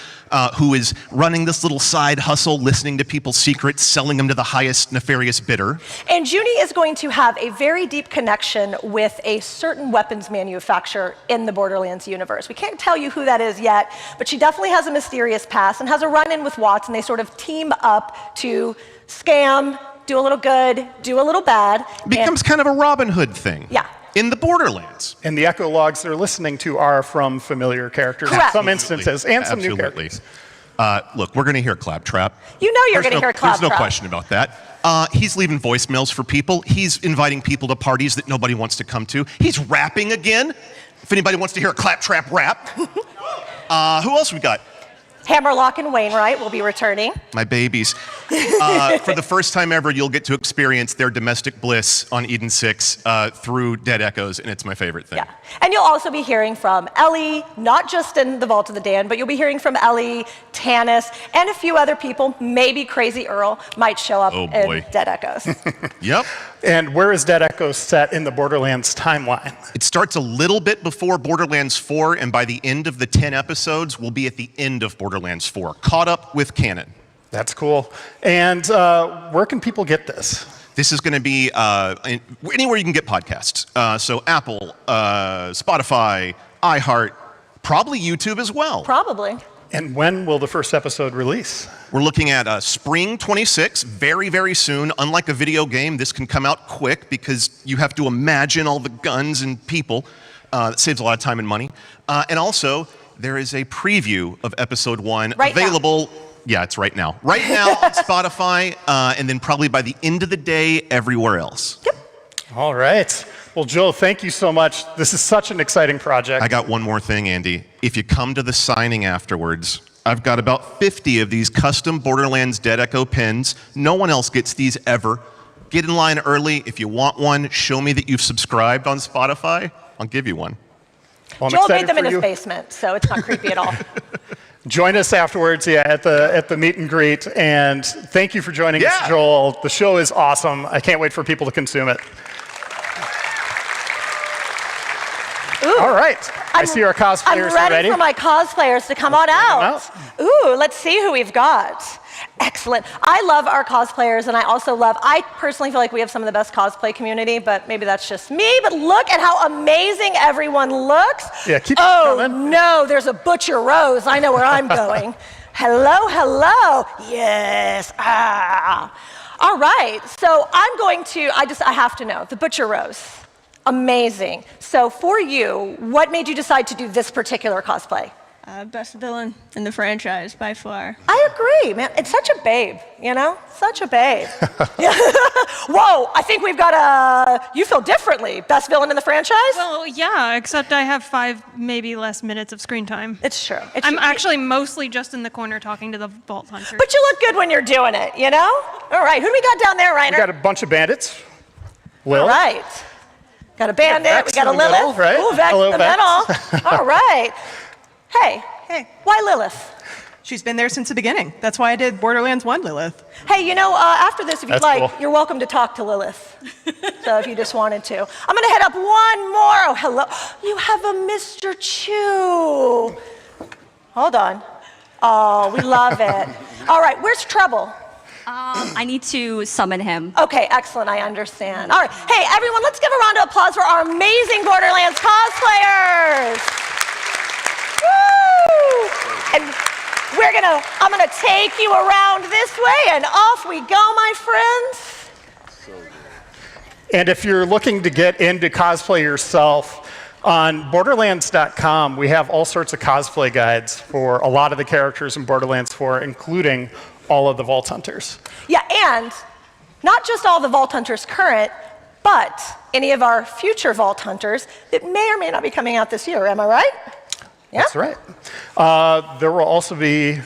who is running this little side hustle, listening to people's secrets, selling them to the highest nefarious bidder. And Junie is going to have a very deep connection with a certain weapons manufacturer in the Borderlands universe. We can't tell you who that is yet, but she definitely has a mysterious past and has a run-in with Watts, and they sort of team up to scam, do a little good, do a little bad. It becomes kind of a Robin Hood thing. Yeah. In the Borderlands. And the echo logs they're listening to are from familiar characters in some instances, and some new characters. Look, we're going to hear Claptrap. You know you're going to hear Claptrap. There's no question about that. He's leaving voicemails for people. He's inviting people to parties that nobody wants to come to. He's rapping again. If anybody wants to hear a Claptrap rap. Who else we got? Hammerlock and Wainwright will be returning. My babies. For the first time ever, you'll get to experience their domestic bliss on Eden 6 through Dead Echoes, and it's my favorite thing. Yeah. And you'll also be hearing from Ellie, not just in the Vault of the Dan, but you'll be hearing from Ellie, Tanis, and a few other people. Maybe Crazy Earl might show up in Dead Echoes. Yep. And where is Dead Echoes set in the Borderlands timeline? It starts a little bit before Borderlands 4, and by the end of the 10 episodes, we'll be at the end of Borderlands 4, caught up with canon. That's cool. And where can people get this? This is going to be anywhere you can get podcasts. So Apple, Spotify, iHeart, probably YouTube as well. Probably. And when will the first episode release? We're looking at spring 26, very, very soon. Unlike a video game, this can come out quick because you have to imagine all the guns and people. That saves a lot of time and money. And also, there is a preview of episode 1 available. Yeah, it's right now. Right now on Spotify, and then probably by the end of the day, everywhere else. Yep. All right. Well, Joe, thank you so much. This is such an exciting project. I got one more thing, Andy. If you come to the signing afterwards, I've got about 50 of these custom Borderlands Dead Echo pins. No one else gets these ever. Get in line early. If you want one, show me that you've subscribed on Spotify. I'll give you one. Well, Joel made them in his basement, so it's not creepy at all. Join us afterwards, at the meet and greet. And thank you for joining us, Joel. The show is awesome. I can't wait for people to consume it. Ooh. All right. I see our cosplayers I'm ready already. for my cosplayers to come on out. Ooh, let's see who we've got. Excellent. I love our cosplayers, and I personally feel like we have some of the best cosplay community, but maybe that's just me. But look at how amazing everyone looks. Yeah, keep coming. No, there's a Butcher Rose. I know where I'm going. Hello, hello. Yes. All right. So I'm going to, I have to know, the Butcher Rose. Amazing. So for you, what made you decide to do this particular cosplay? Best villain in the franchise, by far. I agree, man. It's such a babe, Such a babe. Whoa, I think we've got you feel differently. Best villain in the franchise? Well, yeah, except I have 5, maybe less minutes of screen time. It's true. I'm actually mostly just in the corner talking to the Vault Hunter. But you look good when you're doing it, All right, who do we got down there, Reiner? We got a bunch of bandits. Lil. All right. Got a bandit, Vex we got a in the middle, Lilith. right? Ooh, Vex Hello, in the Vex. middle. All right. Hey, why Lilith? She's been there since the beginning. That's why I did Borderlands 1 Lilith. Hey, after this, if you'd That's like, cool. you're welcome to talk to Lilith. So if you just wanted to. I'm going to head up one more. Oh, hello. You have a Mr. Chew. Hold on. Oh, we love it. All right, where's Trouble? I need to summon him. Okay, excellent. I understand. All right. Hey, everyone, let's give a round of applause for our amazing Borderlands cosplayers. Woo! And I'm gonna take you around this way, and off we go, my friends. And if you're looking to get into cosplay yourself, on Borderlands.com, we have all sorts of cosplay guides for a lot of the characters in Borderlands 4, including all of the Vault Hunters. Yeah, and not just all the Vault Hunters current, but any of our future Vault Hunters that may or may not be coming out this year. Am I right? Yeah? That's right. There will also be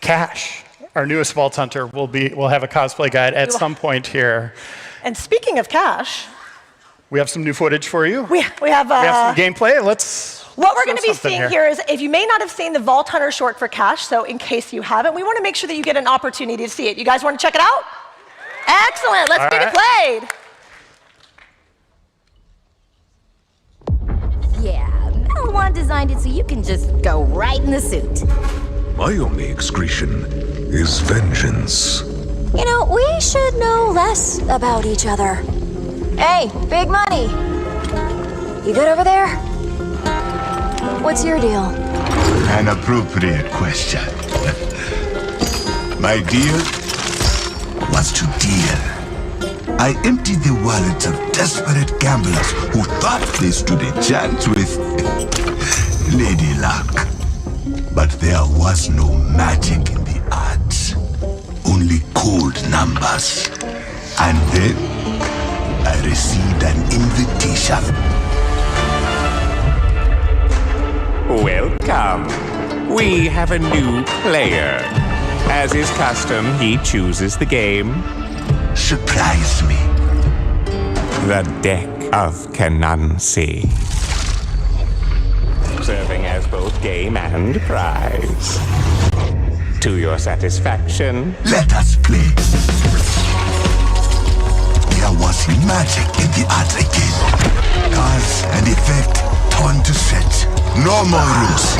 Cash, our newest Vault Hunter. We'll have a cosplay guide at some point here. And speaking of Cash, we have some new footage for you. We have some gameplay. What we're going to be seeing here is, if you may not have seen the Vault Hunter short for Cash, so in case you haven't, we want to make sure that you get an opportunity to see it. You guys want to check it out? Excellent. Let's get it played. Yeah, Metal designed it so you can just go right in the suit. My only excretion is vengeance. We should know less about each other. Hey, Big Money. You good over there? What's your deal? An appropriate question. My deal was to deal. I emptied the wallets of desperate gamblers who thought they stood a chance with Lady Luck. But there was no magic in the odds, only cold numbers. And then I received an invitation. Welcome. We have a new player. As is custom, he chooses the game. Surprise me. The Deck of Canansi. Serving as both game and prize. To your satisfaction. Let us play. There was magic in the odds again. Cause and effect turned to set. No more rules.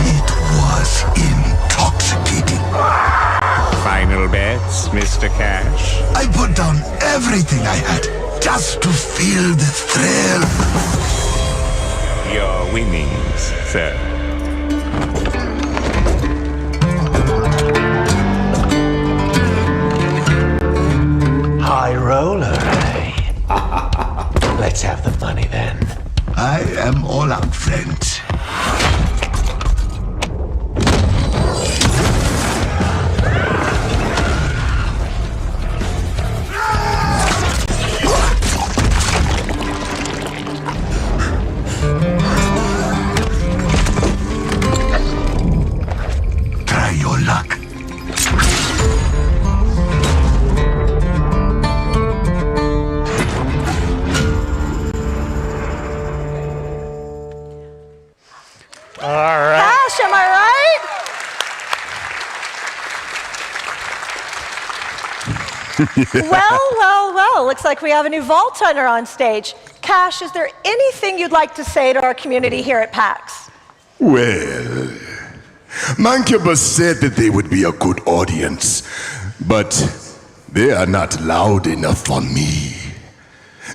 It was intoxicating. Final bets, Mr. Cash? I put down everything I had just to feel the thrill. Your winnings, sir. Well. Looks like we have a new Vault Hunter on stage. Cash, is there anything you'd like to say to our community here at PAX? Well, Mancubus said that they would be a good audience, but they are not loud enough for me.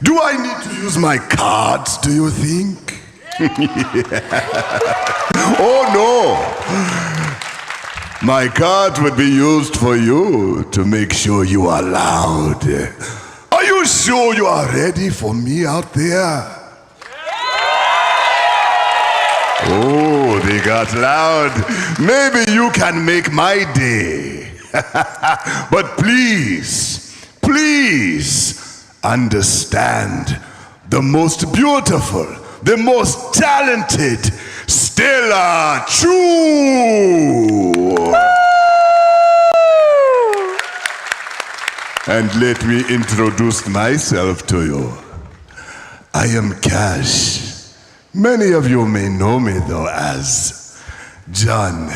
Do I need to use my cards, do you think? Oh no! My cards would be used for you to make sure you are loud. Are you sure you are ready for me out there? Oh, they got loud. Maybe you can make my day. But please understand, the most beautiful, the most talented, Stella Chu. And let me introduce myself to you. I am Cash. Many of you may know me though as John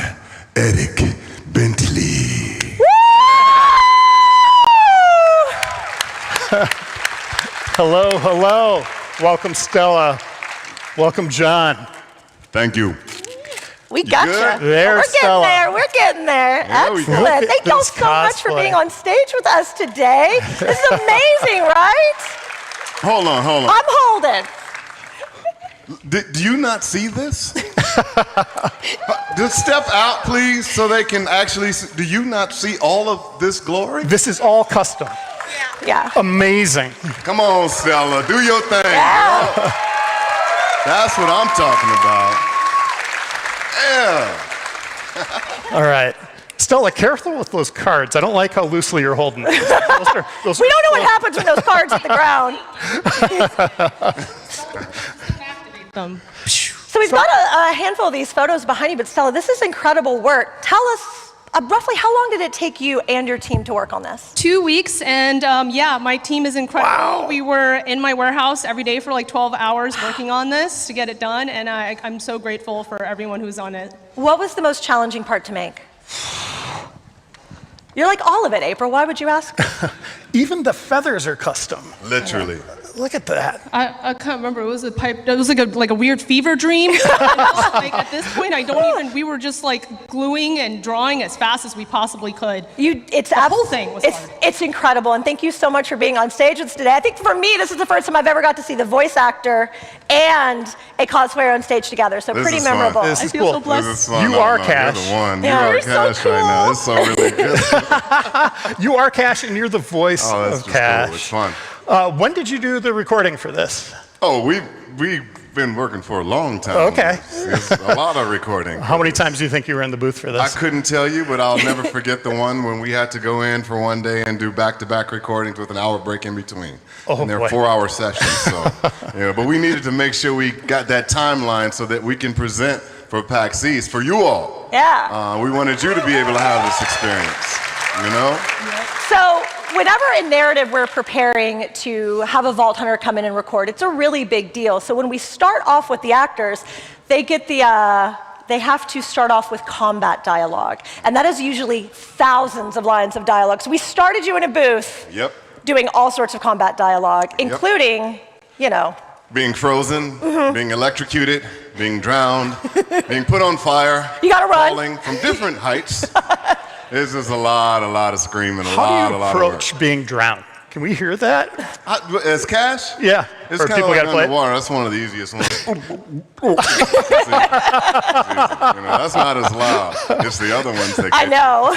Eric Bentley. Hello. Welcome, Stella. Welcome, John. Thank you. We got you. There's Stella. We're getting there. Excellent. Thank y'all so much for being on stage with us today. This is amazing, right? Hold on. I'm holding. Do you not see this? Just step out, please, so they can actually see. Do you not see all of this glory? This is all custom. Yeah. Amazing. Come on, Stella. Do your thing. Yeah. Girl. That's what I'm talking about. Yeah. All right. Stella, careful with those cards. I don't like how loosely you're holding them. We don't know what happens when those cards hit the ground. So we've got a handful of these photos behind you, but Stella, this is incredible work. Tell us roughly how long did it take you and your team to work on this? 2 weeks, and my team is incredible. Wow. We were in my warehouse every day for like 12 hours working on this to get it done, and I'm so grateful for everyone who's on it. What was the most challenging part to make? You're like all of it, April. Why would you ask? Even the feathers are custom. Literally. Look at that. I can't remember. It was a pipe. It was like a weird fever dream. Like at this point, we were just like gluing and drawing as fast as we possibly could. The whole thing was hard. It's incredible, and thank you so much for being on stage with us today. I think for me, this is the first time I've ever got to see the voice actor and a cosplayer on stage together. So pretty memorable. This is cool. So blessed. This is fun. You are Cash. You're the one. Yeah, you are Cash right now. It's so really good. You are Cash, and you're the voice that's of just Cash. Cool. It's fun. When did you do the recording for this? Oh, we've been working for a long time. Okay. It's a lot of recording. How many times do you think you were in the booth for this? I couldn't tell you, but I'll never forget the one when we had to go in for one day and do back-to-back recordings with an hour break in between. Oh, and they're boy. 4-hour sessions. So, but we needed to make sure we got that timeline so that we can present for PAX East for you all. Yeah. We wanted you to be able to have this experience, you know? So whenever in narrative we're preparing to have a Vault Hunter come in and record, it's a really big deal. So when we start off with the actors, they get they have to start off with combat dialogue. And that is usually thousands of lines of dialogue. So we started you in a booth doing all sorts of combat dialogue, including, being frozen, being electrocuted, being drowned, being put on fire. You gotta run. Falling from different heights. This is a lot of screaming, a How lot do you of work. approach being drowned? Can we hear that? As Cash? Yeah. It's Or kind of people like gotta play it? underwater. That's one of the easiest ones. That's not as loud. It's the other ones that I know.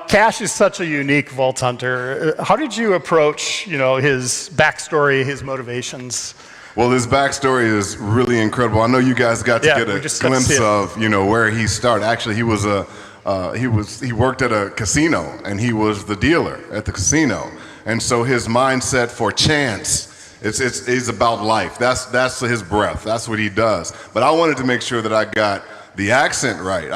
Cash is such a unique Vault Hunter. How did you approach, his backstory, his motivations? Well, his backstory is really incredible. I know you guys got to get a glimpse of, where he started. Actually, he was he worked at a casino, and he was the dealer at the casino. And so his mindset for chance is about life. That's his breath. That's what he does. But I wanted to make sure that I got the accent right.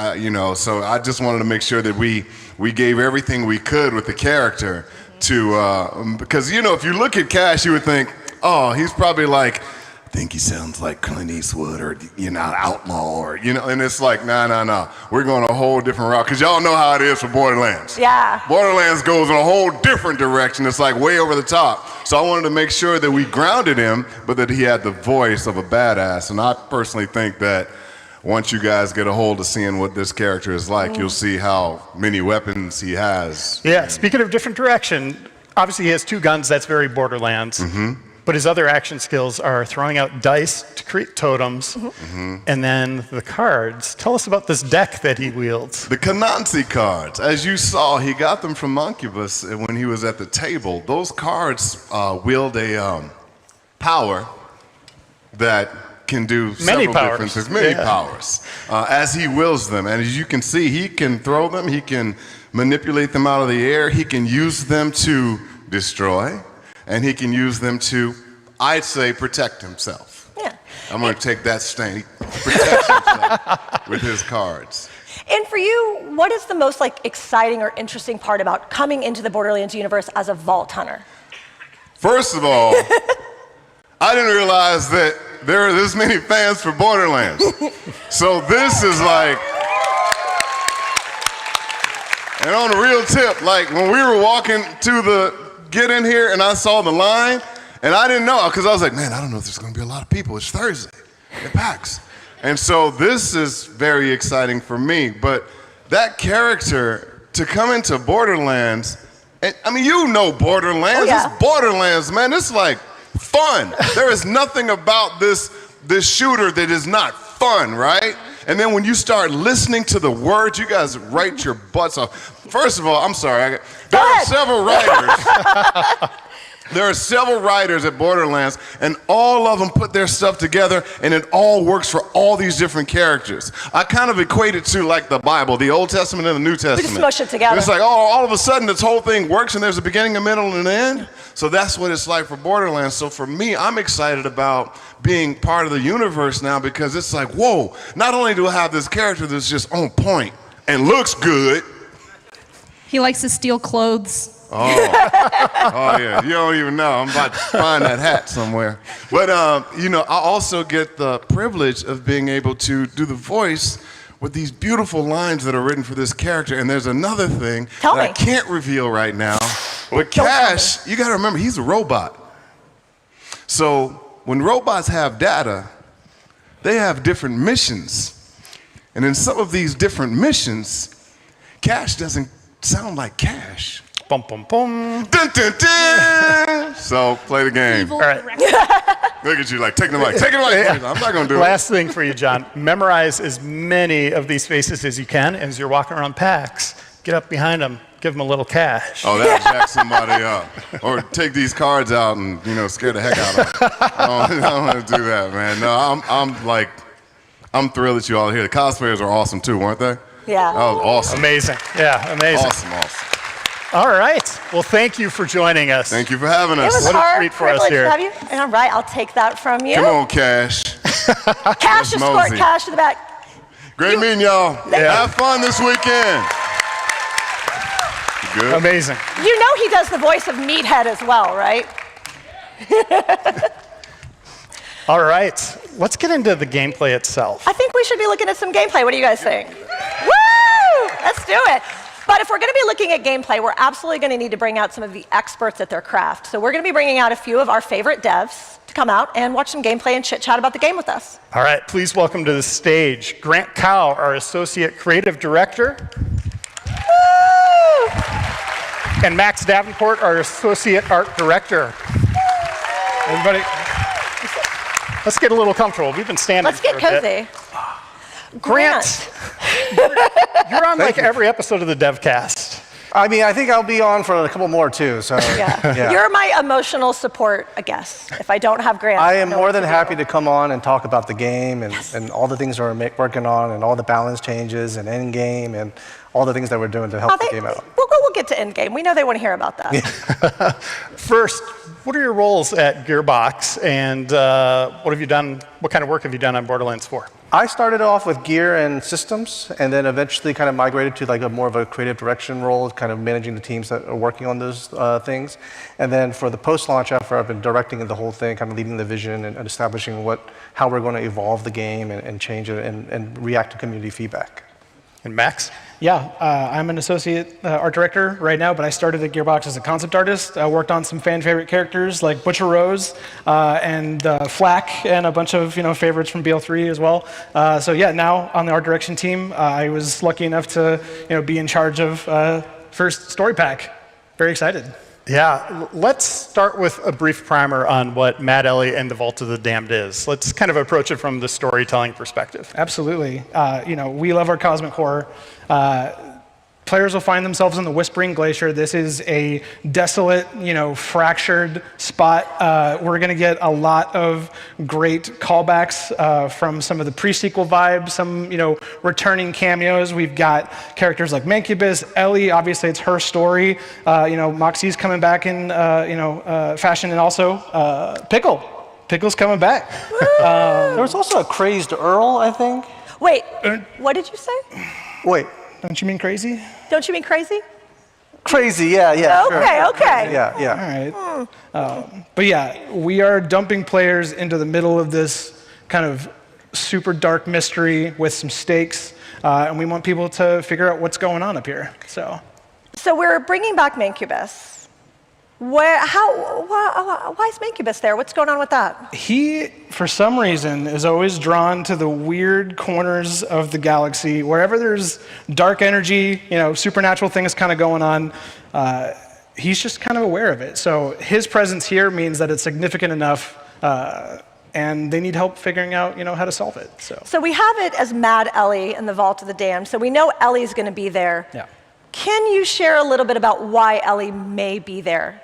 So I just wanted to make sure that we gave everything we could with the character to because if you look at Cash, you would think, oh, he's probably like think he sounds like Clint Eastwood or, Outlaw or, and it's like, nah. We're going a whole different route because y'all know how it is for Borderlands. Yeah. Borderlands goes in a whole different direction. It's like way over the top. So I wanted to make sure that we grounded him, but that he had the voice of a badass. And I personally think that once you guys get a hold of seeing what this character is like, you'll see how many weapons he has. Yeah, speaking of different direction, obviously he has 2 guns, that's very Borderlands. But his other action skills are throwing out dice to create totems, and then the cards. Tell us about this deck that he wields. The Kanansi cards. As you saw, he got them from Moncubus when he was at the table. Those cards wield a power that can do several different things. Many powers. As he wields them. And as you can see, he can throw them, he can manipulate them out of the air, he can use them to destroy, and he can use them to, I'd say, protect himself. Yeah. I'm going to take that stand. He protects himself with his cards. And for you, what is the most exciting or interesting part about coming into the Borderlands universe as a vault hunter? First of all, I didn't realize that there are this many fans for Borderlands. So this is like, and on a real tip, when we were walking to the get in here and I saw the line, and I didn't know, because I was like, man, I don't know if there's going to be a lot of people. It's Thursday at PAX. And so this is very exciting for me. But that character, to come into Borderlands, and I mean, Borderlands. It's Borderlands, man. It's like fun. There is nothing about this shooter that is not fun, right? And then when you start listening to the words, you guys write your butts off. First of all, I'm sorry. There are several writers. There are several writers at Borderlands, and all of them put their stuff together, and it all works for all these different characters. I kind of equate it to like the Bible, the Old Testament and the New Testament. We just smush it together. It's like, all of a sudden, this whole thing works, and there's a beginning, a middle, and an end. So that's what it's like for Borderlands. So for me, I'm excited about being part of the universe now, because it's like, whoa, not only do I have this character that's just on point and looks good. He likes to steal clothes. Oh yeah, you don't even know. I'm about to find that hat somewhere. But I also get the privilege of being able to do the voice with these beautiful lines that are written for this character. And there's another thing that I can't reveal right now. But Cash, you got to remember, he's a robot. So when robots have data, they have different missions. And in some of these different missions, Cash doesn't sound like Cash. Bum, bum, bum. Dun, dun, dun. So play the game. All right. Look at you like, take the mic. Take the mic. I'm not going to do it. Last thing for you, John. Memorize as many of these faces as you can as you're walking around PAX. Get up behind them. Give them a little cash. Oh, that'll jack somebody up. Or take these cards out and, scare the heck out of them. I don't want to do that, man. No, I'm thrilled that you all are here. The cosplayers are awesome too, weren't they? Yeah. That was awesome. Amazing. Yeah, amazing. Awesome. All right. Well, thank you for joining us. Thank you for having us. It was What our a treat for us privilege here. to have you. And all right, I'll take that from you. Come on, Cash. Cash is scored. mosey. Cash to the back. Great meeting y'all. Have fun this weekend. You good? Amazing. You know he does the voice of Meathead as well, right? All right. Let's get into the gameplay itself. I think we should be looking at some gameplay. What do you guys think? Woo! Let's do it. But if we're going to be looking at gameplay, we're absolutely going to need to bring out some of the experts at their craft. So we're going to be bringing out a few of our favorite devs to come out and watch some gameplay and chit-chat about the game with us. All right. Please welcome to the stage Grant Cow, our Associate Creative Director. Woo! And Max Davenport, our Associate Art Director. Everybody, let's get a little comfortable. We've been standing Let's get for a bit. cozy. Grant, you're on every episode of the DevCast. I mean, I think I'll be on for a couple more too. So yeah. You're my emotional support, I guess. If I don't have Grant, I am more than happy to come on and talk about the game and all the things we're working on and all the balance changes and end game and all the things that we're doing to help the game out. We'll get to end game. We know they want to hear about that. First, what are your roles at Gearbox, and what have you done? What kind of work have you done on Borderlands 4? I started off with gear and systems, and then eventually kind of migrated to like a more of a creative direction role, kind of managing the teams that are working on those things. And then for the post-launch effort, I've been directing the whole thing, kind of leading the vision and establishing how we're going to evolve the game and change it and react to community feedback. And Max? Yeah, I'm an associate art director right now, but I started at Gearbox as a concept artist. I worked on some fan favorite characters like Butcher Rose and Flack, and a bunch of favorites from BL3 as well. So yeah, now on the art direction team, I was lucky enough to be in charge of first story pack. Very excited. Yeah, let's start with a brief primer on what Mad Ellie and the Vault of the Damned is. Let's kind of approach it from the storytelling perspective. Absolutely. We love our cosmic horror. Players will find themselves in the Whispering Glacier. This is a desolate, fractured spot. We're going to get a lot of great callbacks from some of the pre-sequel vibes, some, returning cameos. We've got characters like Mancubus, Ellie. Obviously, it's her story. Moxie's coming back in, fashion, and also Pickle. Pickle's coming back. There was also a crazed Earl, I think. Wait, what did you say? Wait. Don't you mean crazy? Don't you mean crazy? Crazy, yeah. Okay, sure. okay. Yeah. All right. But yeah, we are dumping players into the middle of this kind of super dark mystery with some stakes, and we want people to figure out what's going on up here. So we're bringing back Mancubus. Why is Mancubus there? What's going on with that? He, for some reason, is always drawn to the weird corners of the galaxy. Wherever there's dark energy, supernatural things kind of going on, he's just kind of aware of it. So his presence here means that it's significant enough, and they need help figuring out, how to solve it. So we have it as Mad Ellie in the Vault of the Damned. So we know Ellie's going to be there. Yeah. Can you share a little bit about why Ellie may be there?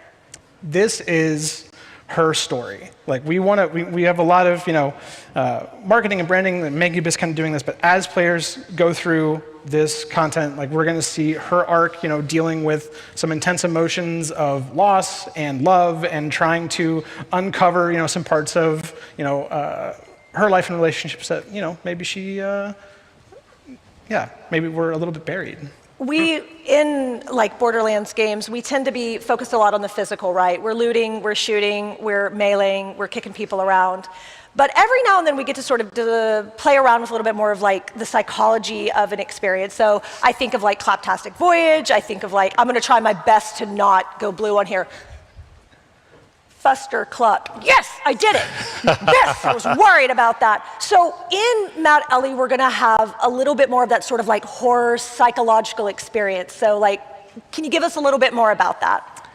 This is her story. Like we have a lot of marketing and branding, and Mancubus kind of doing this. But as players go through this content, like we're going to see her arc, dealing with some intense emotions of loss and love, and trying to uncover, some parts of, her life and relationships that, maybe she, maybe we're a little bit buried. We, in like Borderlands games, we tend to be focused a lot on the physical, right? We're looting, we're shooting, we're meleeing, we're kicking people around. But every now and then we get to sort of play around with a little bit more of like the psychology of an experience. So I think of like Claptastic Voyage, I think of like, I'm gonna try my best to not go blue on here. Fuster Cluck. Yes, I did it. Yes, I was worried about that. So in Mad Ellie, we're gonna have a little bit more of that sort of like horror psychological experience. So like, can you give us a little bit more about that?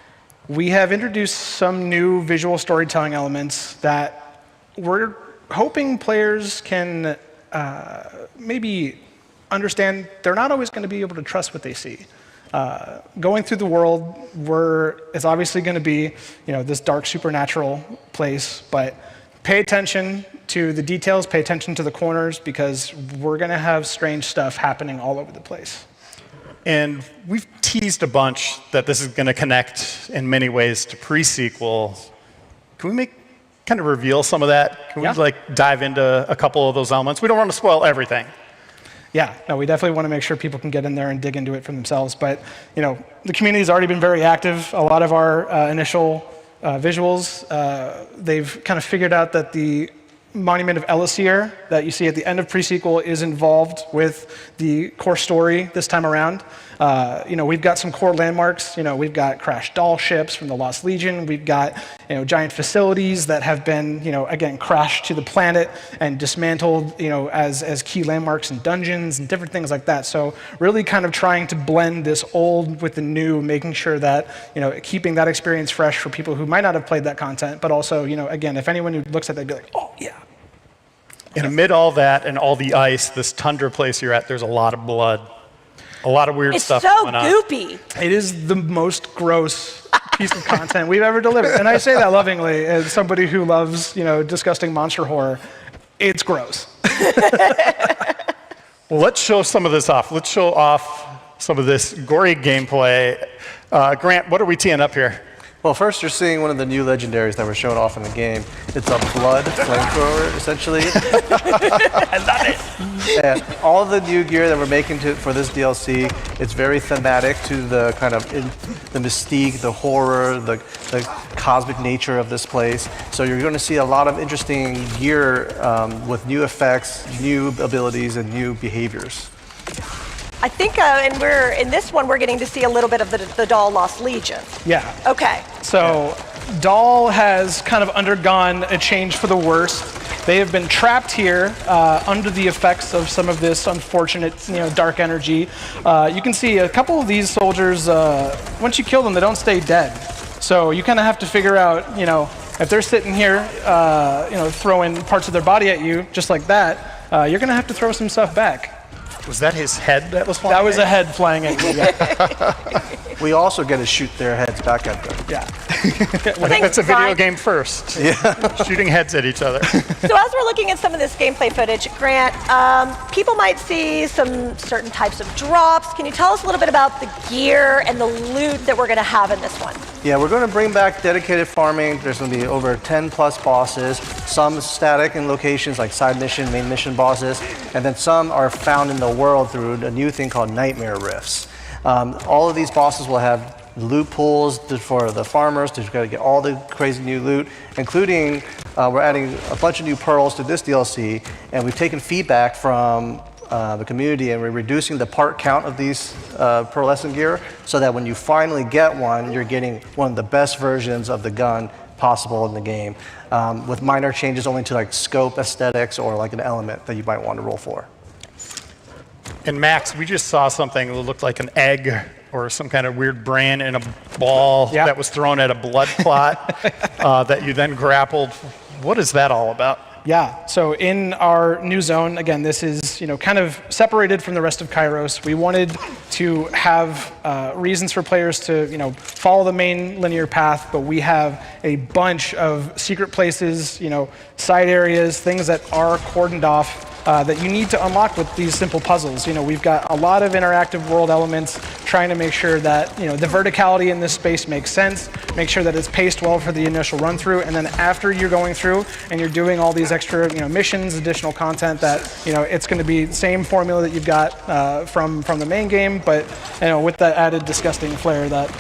We have introduced some new visual storytelling elements that we're hoping players can maybe understand they're not always gonna be able to trust what they see. Going through the world, it's obviously going to be, this dark supernatural place, but pay attention to the details, pay attention to the corners, because we're going to have strange stuff happening all over the place. And we've teased a bunch that this is going to connect in many ways to pre-sequel. Can we kind of reveal some of that? Can we dive into a couple of those elements? We don't want to spoil everything. Yeah, no, we definitely want to make sure people can get in there and dig into it for themselves. But, the community's already been very active. A lot of our initial visuals, they've kind of figured out that the Monument of Elisir that you see at the end of pre-sequel is involved with the core story this time around. We've got some core landmarks. We've got crashed doll ships from the Lost Legion. We've got, giant facilities that have been, again, crashed to the planet and dismantled, as key landmarks and dungeons and different things like that. So really kind of trying to blend this old with the new, making sure that, keeping that experience fresh for people who might not have played that content, but also, again, if anyone who looks at that, they'd be like, oh, yeah. And amid all that and all the ice, this tundra place you're at, there's a lot of blood. A lot of weird stuff going on. It's so goopy. It is the most gross piece of content we've ever delivered. And I say that lovingly as somebody who loves, disgusting monster horror. It's gross. Well, let's show some of this off. Let's show off some of this gory gameplay. Grant, what are we teeing up here? Well, first you're seeing one of the new legendaries that were shown off in the game. It's a blood flamethrower, essentially. I love it. And all the new gear that we're making for this DLC, it's very thematic to the kind of the mystique, the horror, the cosmic nature of this place. So you're going to see a lot of interesting gear with new effects, new abilities, and new behaviors. I think, in this one, we're getting to see a little bit of the Doll Lost Legion. Yeah. Okay. So Doll has kind of undergone a change for the worst. They have been trapped here under the effects of some of this unfortunate, dark energy. You can see a couple of these soldiers, once you kill them, they don't stay dead. So you kind of have to figure out, if they're sitting here, throwing parts of their body at you, just like that, you're going to have to throw some stuff back. Was that his head that was flying? That was a head flying at you. Yeah. We also get to shoot their heads back at them. Yeah. That's a video game first. Yeah. Shooting heads at each other. So as we're looking at some of this gameplay footage, Grant, people might see some certain types of drops. Can you tell us a little bit about the gear and the loot that we're going to have in this one? Yeah, we're going to bring back dedicated farming. There's going to be over 10 plus bosses, some static in locations like side mission, main mission bosses, and then some are found in the world through a new thing called Nightmare Rifts. All of these bosses will have loot pools for the farmers to get all the crazy new loot, including we're adding a bunch of new pearls to this DLC, and we've taken feedback from the community, and we're reducing the part count of these pearlescent gear so that when you finally get one, you're getting one of the best versions of the gun possible in the game, with minor changes only to like scope, aesthetics, or like an element that you might want to roll for. And Max, we just saw something that looked like an egg or some kind of weird brain in a ball that was thrown at a blood clot that you then grappled. What is that all about? Yeah, so in our new zone, again, this is kind of separated from the rest of Kairos. We wanted to have reasons for players to follow the main linear path, but we have a bunch of secret places, side areas, things that are cordoned off that you need to unlock with these simple puzzles. We've got a lot of interactive world elements, trying to make sure that the verticality in this space makes sense, make sure that it's paced well for the initial run through, and then after you're going through and you're doing all these extra missions, additional content, that it's going to be the same formula that you've got from the main game, but with that added disgusting flair that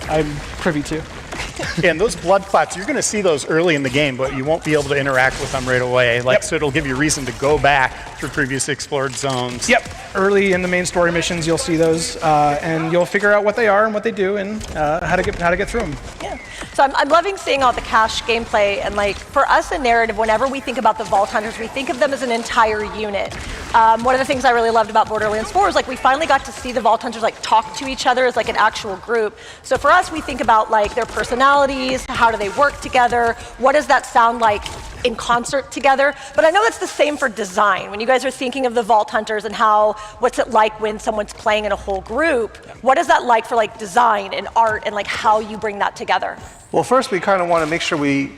I'm privy to. And those blood clots, you're going to see those early in the game, but you won't be able to interact with them right away. So it'll give you a reason to go back through previously explored zones. Yep. Early in the main story missions, you'll see those, and you'll figure out what they are and what they do, and how to get through them. Yeah. So I'm loving seeing all the cache gameplay, and for us in narrative, whenever we think about the Vault Hunters, we think of them as an entire unit. One of the things I really loved about Borderlands 4 is we finally got to see the Vault Hunters talk to each other as an actual group. So for us, we think about their personalities, how do they work together, what does that sound like in concert together. But I know that's the same for design. When you guys are thinking of the Vault Hunters and what's it like when someone's playing in a whole group, what is that like for design and art and how you bring that together? Well, first we kind of want to make sure we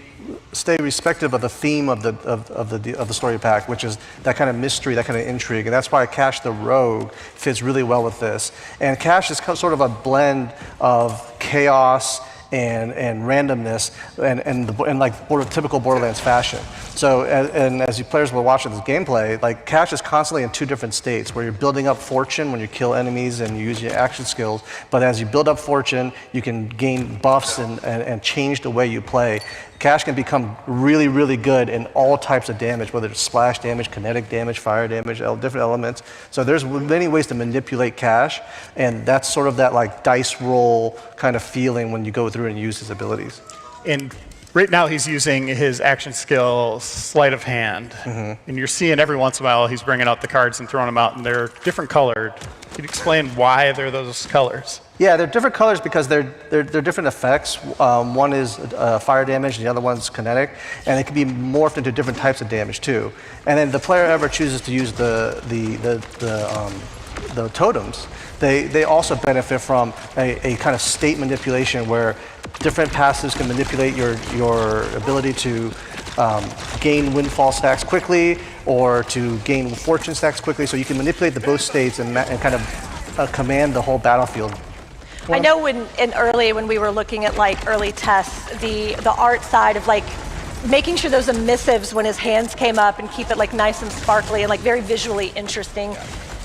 stay respective of the theme of the story pack, which is that kind of mystery, that kind of intrigue, and that's why Cash the Rogue fits really well with this. And Cash is sort of a blend of chaos and randomness and typical Borderlands fashion. So, and as you players will watch this gameplay, Cash is constantly in two different states, where you're building up fortune when you kill enemies and you use your action skills, but as you build up fortune, you can gain buffs and change the way you play. Cash can become really, really good in all types of damage, whether it's splash damage, kinetic damage, fire damage, different elements. So there's many ways to manipulate Cash, and that's sort of that dice roll kind of feeling when you go through and use his abilities. And right now he's using his action skill, sleight of hand. And you're seeing every once in a while he's bringing out the cards and throwing them out, and they're different colored. Can you explain why they're those colors? Yeah, they're different colors because they're different effects. One is fire damage, and the other one's kinetic, and it can be morphed into different types of damage too. And then the player ever chooses to use the totems, they also benefit from a kind of state manipulation where different passives can manipulate your ability to gain windfall stacks quickly or to gain fortune stacks quickly. So you can manipulate both states and kind of command the whole battlefield. I know when we were looking at like early tests, the art side of like making sure those emissives when his hands came up and keep it like nice and sparkly and like very visually interesting.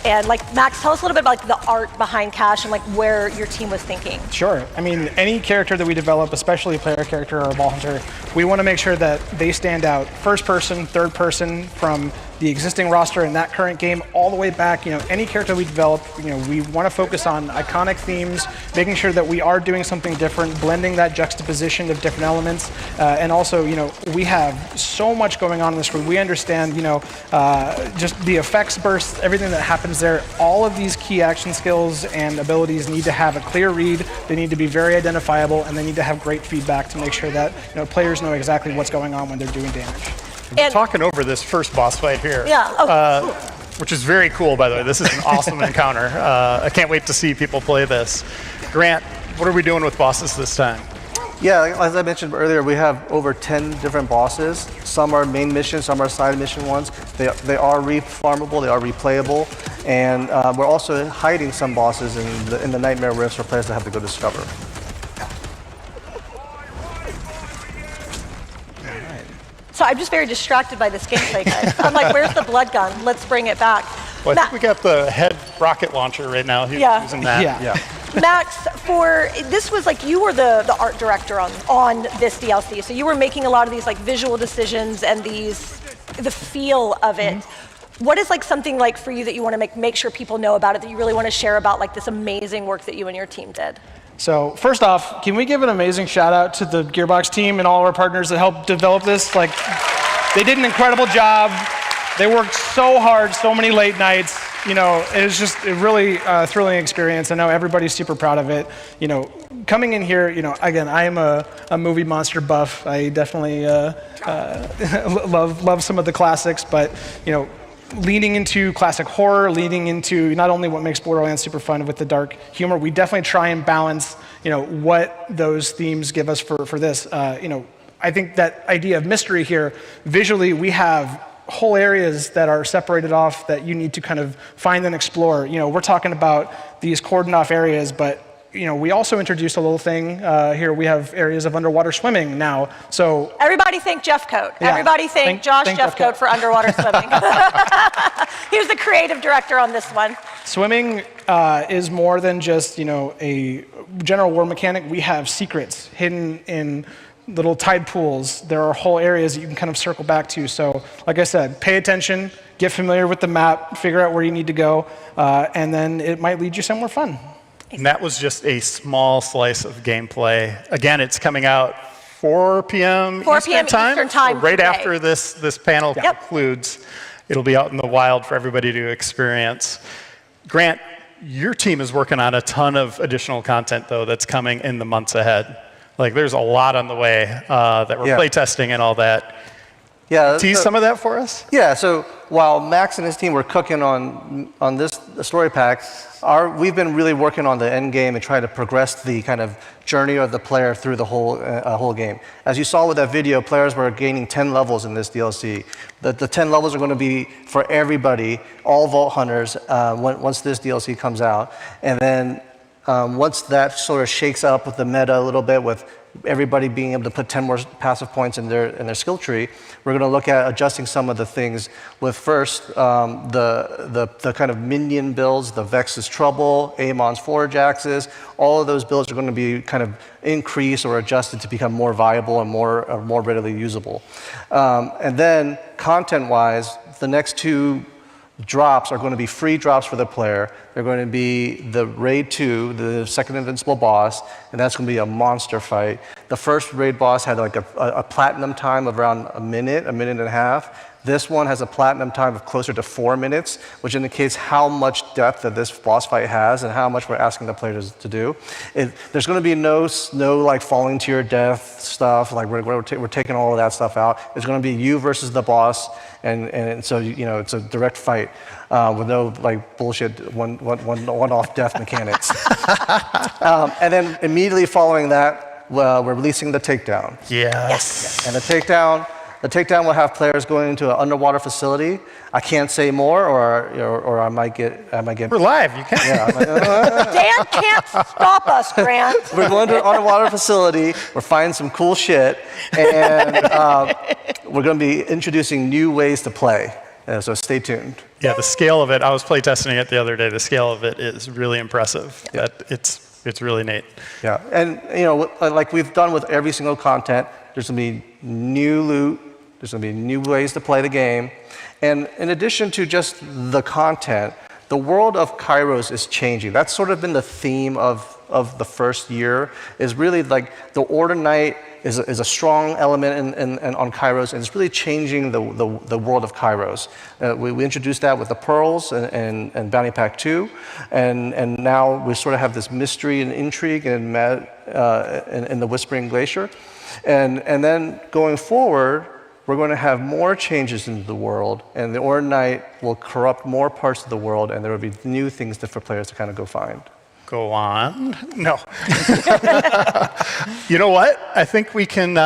And like, Max, tell us a little bit about like the art behind Cash and like where your team was thinking. Sure. I mean, any character that we develop, especially a player character or a ball hunter, we want to make sure that they stand out first person, third person from the existing roster in that current game all the way back. Any character we develop, we want to focus on iconic themes, making sure that we are doing something different, blending that juxtaposition of different elements. And also, we have so much going on in this room. We understand, just the effects bursts, everything that happens there. All of these key action skills and abilities need to have a clear read. They need to be very identifiable, and they need to have great feedback to make sure that players know exactly what's going on when they're doing damage. We're talking over this first boss fight here. Yeah. Which is very cool, by the way. This is an awesome encounter. I can't wait to see people play this. Grant, what are we doing with bosses this time? Yeah, as I mentioned earlier, we have over 10 different bosses. Some are main missions, some are side mission ones. They are refarmable, they are replayable, and we're also hiding some bosses in the Nightmare Rifts for players to have to go discover. So I'm just very distracted by this gameplay, guys. I'm like, where's the blood gun? Let's bring it back. Well, I think we got the head rocket launcher right now. He's using that. Yeah. Max, this was like you were the art director on this DLC, so you were making a lot of these like visual decisions and the feel of it. What is like something like for you that you want to make sure people know about it, that you really want to share about like this amazing work that you and your team did? So first off, can we give an amazing shout out to the Gearbox team and all of our partners that helped develop this? Like, they did an incredible job. They worked so hard, so many late nights. It was just a really thrilling experience. I know everybody's super proud of it. Coming in here, again, I am a movie monster buff. I definitely love some of the classics, but leaning into classic horror, leaning into not only what makes Borderlands super fun with the dark humor, we definitely try and balance, what those themes give us for this. I think that idea of mystery here, visually, we have whole areas that are separated off that you need to kind of find and explore. We're talking about these cordoned off areas, but we also introduced a little thing here. We have areas of underwater swimming now. So everybody thank Jeff Coate. Yeah. Everybody thank Josh Jeff Coate for underwater swimming. He was the creative director on this one. Swimming is more than just a general war mechanic. We have secrets hidden in little tide pools. There are whole areas that you can kind of circle back to. So like I said, pay attention, get familiar with the map, figure out where you need to go, and then it might lead you somewhere fun. And that was just a small slice of gameplay. Again, it's coming out 4 p.m. Eastern time, so right today. after this panel concludes. It'll be out in the wild for everybody to experience. Grant, your team is working on a ton of additional content, though, that's coming in the months ahead. Like, there's a lot on the way that we're playtesting and all that. Yeah, Tease some of that for us? Yeah, so while Max and his team were cooking on this story pack, we've been really working on the end game and trying to progress the kind of journey of the player through the whole game. As you saw with that video, players were gaining 10 levels in this DLC. The 10 levels are going to be for everybody, all Vault Hunters, once this DLC comes out. And then once that sort of shakes up with the meta a little bit, with everybody being able to put 10 more passive points in their skill tree, we're going to look at adjusting some of the things with first the kind of minion builds, the Vex's Trouble, Amon's Forge Axes. All of those builds are going to be kind of increased or adjusted to become more viable and more readily usable. And then content-wise, the next two drops are going to be free drops for the player. They're going to be the Raid 2, the second invincible boss, and that's going to be a monster fight. The first raid boss had like a platinum time of around a minute and a half. This one has a platinum time of closer to 4 minutes, which indicates how much depth that this boss fight has and how much we're asking the players to do. There's going to be no like falling to your death stuff. Like we're taking all of that stuff out. It's going to be you versus the boss, and so it's a direct fight with no like bullshit one-off death mechanics. And then immediately following that, we're releasing the takedown. Yes. And the takedown The takedown will have players going into an underwater facility. I can't say more, or I might get. We're live. You can't. Yeah. Dan can't stop us, Grant. We're going to an underwater facility. We're finding some cool shit, and we're going to be introducing new ways to play. So stay tuned. Yeah, the scale of it. I was playtesting it the other day. The scale of it is really impressive. Yeah. It's really neat. Yeah, and like we've done with every single content, there's going to be new loot. There's going to be new ways to play the game. And in addition to just the content, the world of Kairos is changing. That's sort of been the theme of the first year, is really like the Order Knight is a strong element on Kairos, and it's really changing the world of Kairos. We introduced that with the Pearls and Bounty Pack 2, and now we sort of have this mystery and intrigue in the Whispering Glacier. And then going forward, we're going to have more changes into the world, and the Order Knight will corrupt more parts of the world, and there will be new things for players to kind of go find. Go on. No. You know what? I think we can,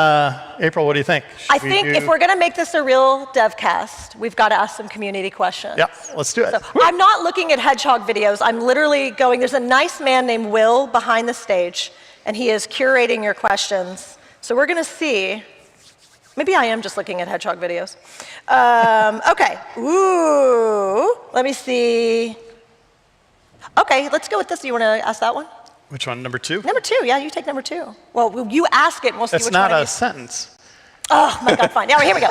April, what do you think? I think if we're going to make this a real devcast, we've got to ask some community questions. Yeah, let's do it. So I'm not looking at hedgehog videos. I'm literally going, there's a nice man named Will behind the stage, and he is curating your questions. So we're going to see. Maybe I am just looking at hedgehog videos. Okay. Ooh. Let me see. Okay, let's go with this. You want to ask that one? Which one? Number 2? Number 2. Yeah, you take number 2. Well, you ask it, and we'll see That's which not one. a sentence. Oh my God! Fine. Now here we go.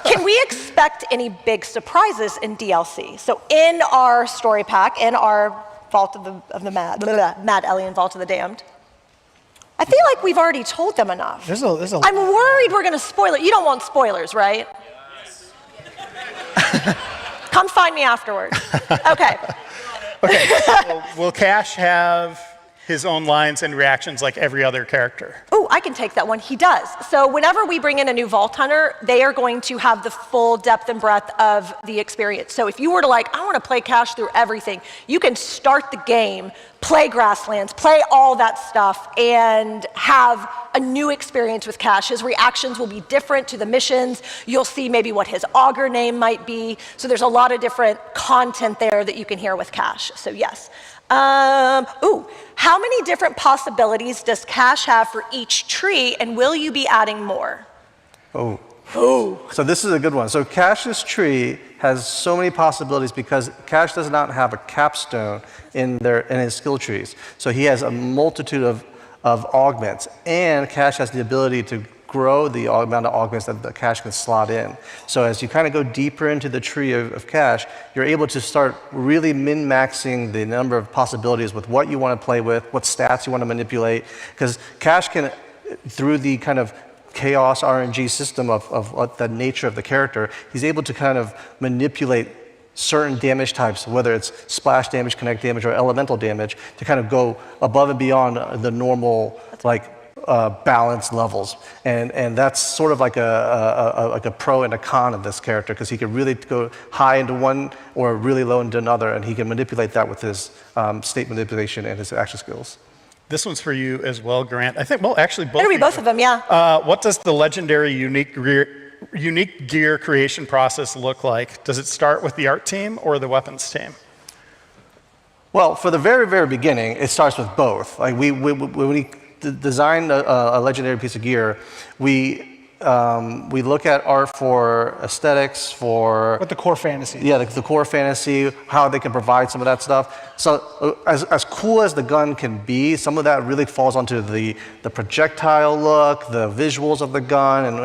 Can we expect any big surprises in DLC? So in our story pack, in our Vault of the Mad Alien Vault of the Damned. I feel like we've already told them enough. There's a I'm worried we're going to spoil it. You don't want spoilers, right? Come find me afterwards. Okay. Okay, so will Cash have his own lines and reactions like every other character? Oh, I can take that one. He does. So whenever we bring in a new Vault Hunter, they are going to have the full depth and breadth of the experience. So if you were to I want to play Cash through everything, you can start the game, play Grasslands, play all that stuff, and have a new experience with Cash. His reactions will be different to the missions. You'll see maybe what his augur name might be. So there's a lot of different content there that you can hear with Cash. So yes. How many different possibilities does Cash have for each tree, and will you be adding more? Oh. So this is a good one. So Cash's tree has so many possibilities because Cash does not have a capstone in his skill trees. So he has a multitude of augments, and Cash has the ability to grow the amount of augments that the Cash can slot in. So as you kind of go deeper into the tree of Cash, you're able to start really min-maxing the number of possibilities with what you want to play with, what stats you want to manipulate, because Cash can, through the kind of chaos RNG system of what the nature of the character, he's able to kind of manipulate certain damage types, whether it's splash damage, connect damage, or elemental damage, to kind of go above and beyond the normal balance levels, and that's sort of like a pro and a con of this character, because he can really go high into one or really low into another, and he can manipulate that with his state manipulation and his action skills. This one's for you as well, Grant. I think, well, actually both. It'll be both of them, yeah. What does the legendary unique gear creation process look like? Does it start with the art team or the weapons team? Well, for the very, very beginning, it starts with both. Like when we design a legendary piece of gear, we look at art for aesthetics, for what the core fantasy. Yeah, the core fantasy, how they can provide some of that stuff. So as cool as the gun can be, some of that really falls onto the projectile look, the visuals of the gun,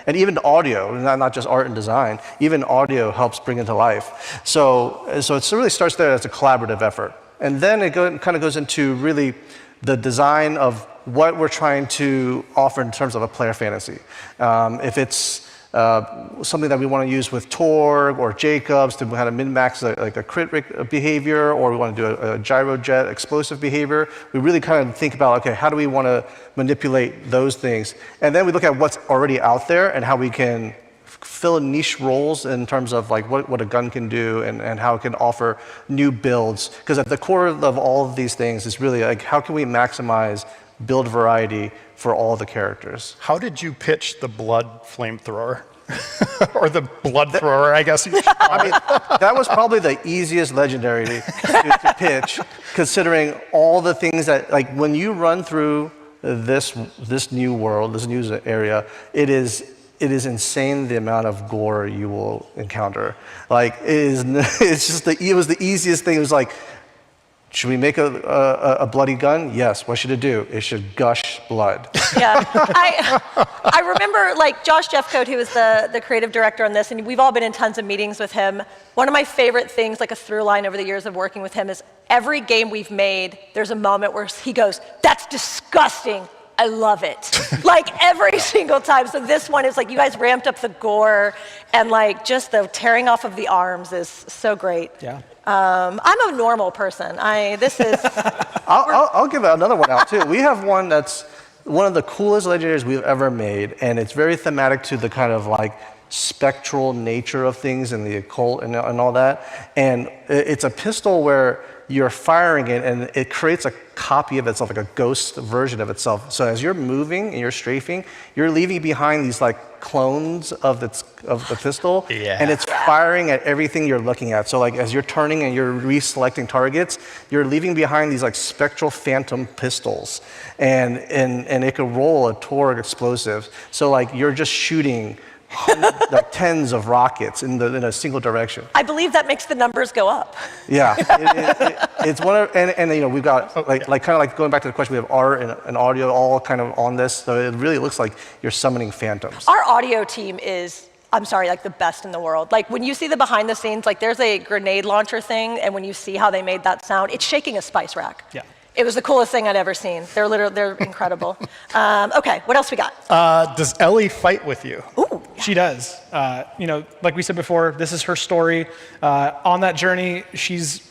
and even the audio, not just art and design. Even audio helps bring it to life. So it really starts there as a collaborative effort, and then it kind of goes into really the design of what we're trying to offer in terms of a player fantasy. If it's something that we want to use with Torg or Jacobs to kind of min-max like a crit behavior, or we want to do a gyrojet explosive behavior, we really kind of think about, okay, how do we want to manipulate those things? And then we look at what's already out there and how we can fill in niche roles in terms of like what a gun can do and how it can offer new builds. Because at the core of all of these things is really like, how can we maximize build variety for all the characters. How did you pitch the blood flamethrower? Or the blood thrower, I guess you should call I mean, that was probably the easiest legendary to pitch, considering all the things that, like, when you run through this new world, this new area, it is insane the amount of gore you will encounter. Like, it was the easiest thing. It was like, should we make a bloody gun? Yes. What should it do? It should gush blood. Yeah, I remember, like, Josh Jeffcoat, who was the creative director on this, and we've all been in tons of meetings with him. One of my favorite things, like a through line over the years of working with him, is every game we've made, there's a moment where he goes, "That's disgusting. I love it." Like, every single time. So this one is like, you guys ramped up the gore, and like just the tearing off of the arms is so great. Yeah. I'm a normal person. This is. I'll give another one out too. We have one that's one of the coolest legendaries we've ever made, and it's very thematic to the kind of like spectral nature of things and the occult and all that. And it's a pistol where you're firing it, and it creates a copy of itself, like a ghost version of itself. So as you're moving and you're strafing, you're leaving behind these like clones of the pistol, and it's firing at everything you're looking at. So like as you're turning and you're reselecting targets, you're leaving behind these like spectral phantom pistols, and it could roll a Torg explosive. So like you're just shooting like tens of rockets in a single direction. I believe that makes the numbers go up. Yeah, it's one of, and you know, we've got kind of like going back to the question, we have art and audio all kind of on this, so it really looks like you're summoning phantoms. Our audio team is, I'm sorry, like the best in the world. Like when you see the behind the scenes, like there's a grenade launcher thing, and when you see how they made that sound, it's shaking a spice rack. Yeah. It was the coolest thing I'd ever seen. They're incredible. Okay, what else we got? Does Ellie fight with you? Ooh. She does. You know, like we said before, this is her story. On that journey, she's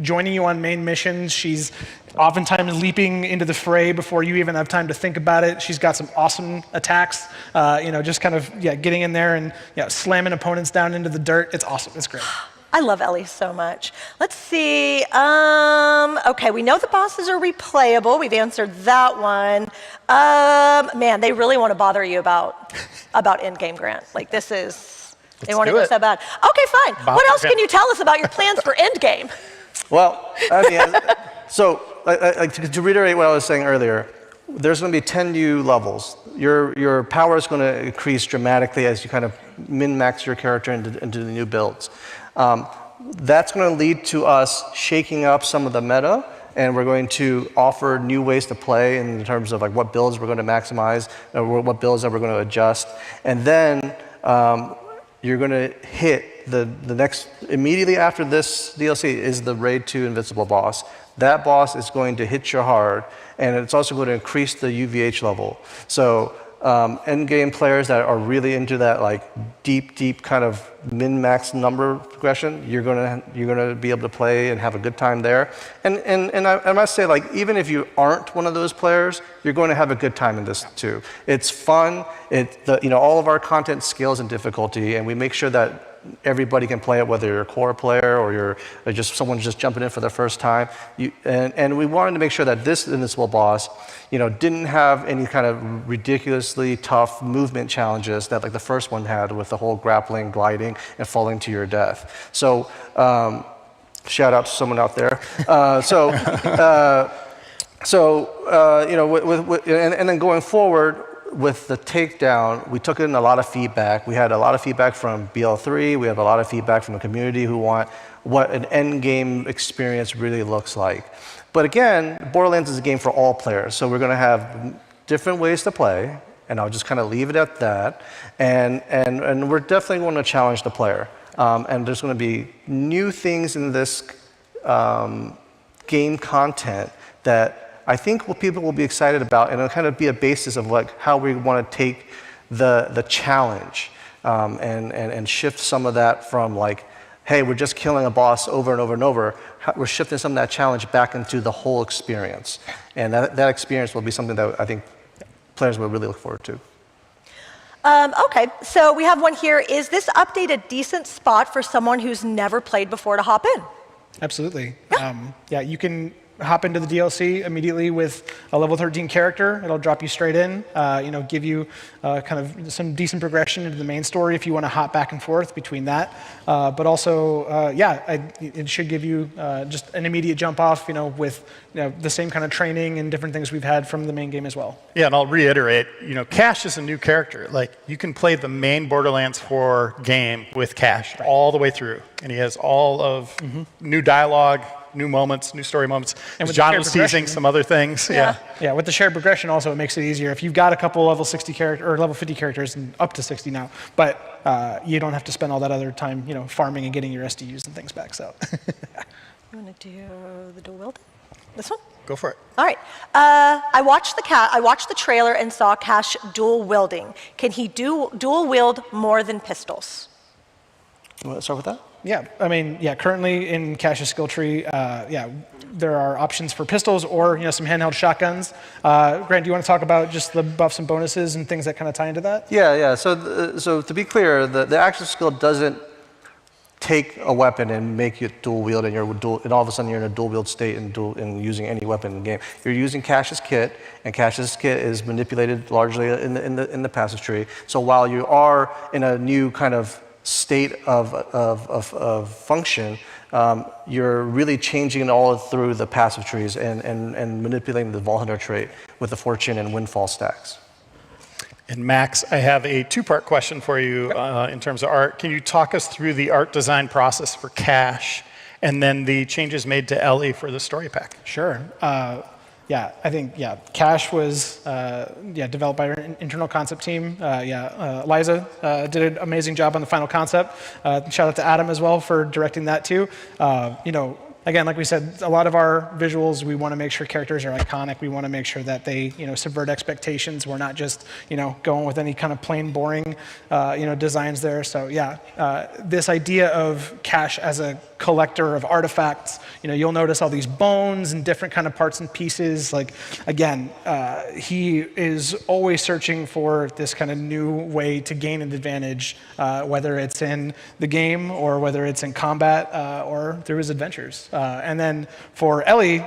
joining you on main missions. She's oftentimes leaping into the fray before you even have time to think about it. She's got some awesome attacks. Just kind of getting in there and slamming opponents down into the dirt. It's awesome. It's great. I love Ellie so much. Let's see. Okay, we know the bosses are replayable. We've answered that one. Man, they really want to bother you about endgame, Grant. Like this is, they want to go so bad. Okay, fine. What else can you tell us about your plans for endgame? Well, I mean, so to reiterate what I was saying earlier, there's going to be 10 new levels. Your power is going to increase dramatically as you kind of min-max your character into the new builds. That's going to lead to us shaking up some of the meta, and we're going to offer new ways to play in terms of like what builds we're going to maximize, or what builds that we're going to adjust. And then you're going to hit the next, immediately after this DLC is the Raid 2 Invincible boss. That boss is going to hit you hard, and it's also going to increase the UVH level. So endgame players that are really into that like deep kind of min-max number progression, you're gonna be able to play and have a good time there. And I must say, like, even if you aren't one of those players, you're going to have a good time in this too. It's fun. All of our content scales in difficulty, and we make sure that everybody can play it, whether you're a core player or you're just someone just jumping in for the first time. And we wanted to make sure that this Invincible boss, didn't have any kind of ridiculously tough movement challenges that like the first one had with the whole grappling, gliding, and falling to your death. So shout out to someone out there. And then going forward, with the takedown, we took in a lot of feedback. We had a lot of feedback from BL3. We have a lot of feedback from the community who want what an end game experience really looks like. But again, Borderlands is a game for all players. So we're going to have different ways to play, and I'll just kind of leave it at that. And we're definitely going to challenge the player. And there's going to be new things in this game content that I think people will be excited about, and it'll kind of be a basis of like how we want to take the challenge and shift some of that from like, hey, we're just killing a boss over and over and over. We're shifting some of that challenge back into the whole experience, and that experience will be something that I think players will really look forward to. Okay, so we have one here. Is this update a decent spot for someone who's never played before to hop in? Absolutely. You can hop into the DLC immediately with a level 13 character. It'll drop you straight in, give you kind of some decent progression into the main story if you want to hop back and forth between that. But also, it should give you just an immediate jump off, with the same kind of training and different things we've had from the main game as well. Yeah, and I'll reiterate, Cash is a new character. Like, you can play the main Borderlands 4 game with Cash all the way through. And he has all of new dialogue, new moments, new story moments. And with John was teasing some other things. Yeah, with the shared progression also, it makes it easier. If you've got a couple level 60 character or level 50 characters, and up to 60 now, but you don't have to spend all that other time, farming and getting your SDUs and things back. So. You want to do the dual wielding? This one? Go for it. All right. I watched the trailer and saw Cash dual wielding. Can he dual wield more than pistols? You want to start with that? Yeah, I mean, currently in Cash's skill tree, there are options for pistols or, some handheld shotguns. Grant, do you want to talk about just the buffs and bonuses and things that kind of tie into that? Yeah. So to be clear, the action skill doesn't take a weapon and make you dual wield, and all of a sudden you're in a dual wield state and using any weapon in the game. You're using Cash's kit, and Cash's kit is manipulated largely in the passive tree. So while you are in a new kind of state of function, you're really changing it all through the passive trees and manipulating the Vault Hunter trait with the fortune and windfall stacks. And Max, I have a two-part question for you in terms of art. Can you talk us through the art design process for Cash and then the changes made to Ellie for the story pack? Sure. I think Cash was developed by our internal concept team. Liza did an amazing job on the final concept. Shout out to Adam as well for directing that too. Again, like we said, a lot of our visuals, we want to make sure characters are iconic. We want to make sure that they, subvert expectations. We're not just, going with any kind of plain, boring, designs there. So this idea of Cash as a collector of artifacts, you'll notice all these bones and different kind of parts and pieces. Like, again, he is always searching for this kind of new way to gain an advantage, whether it's in the game or whether it's in combat or through his adventures. And then for Ellie,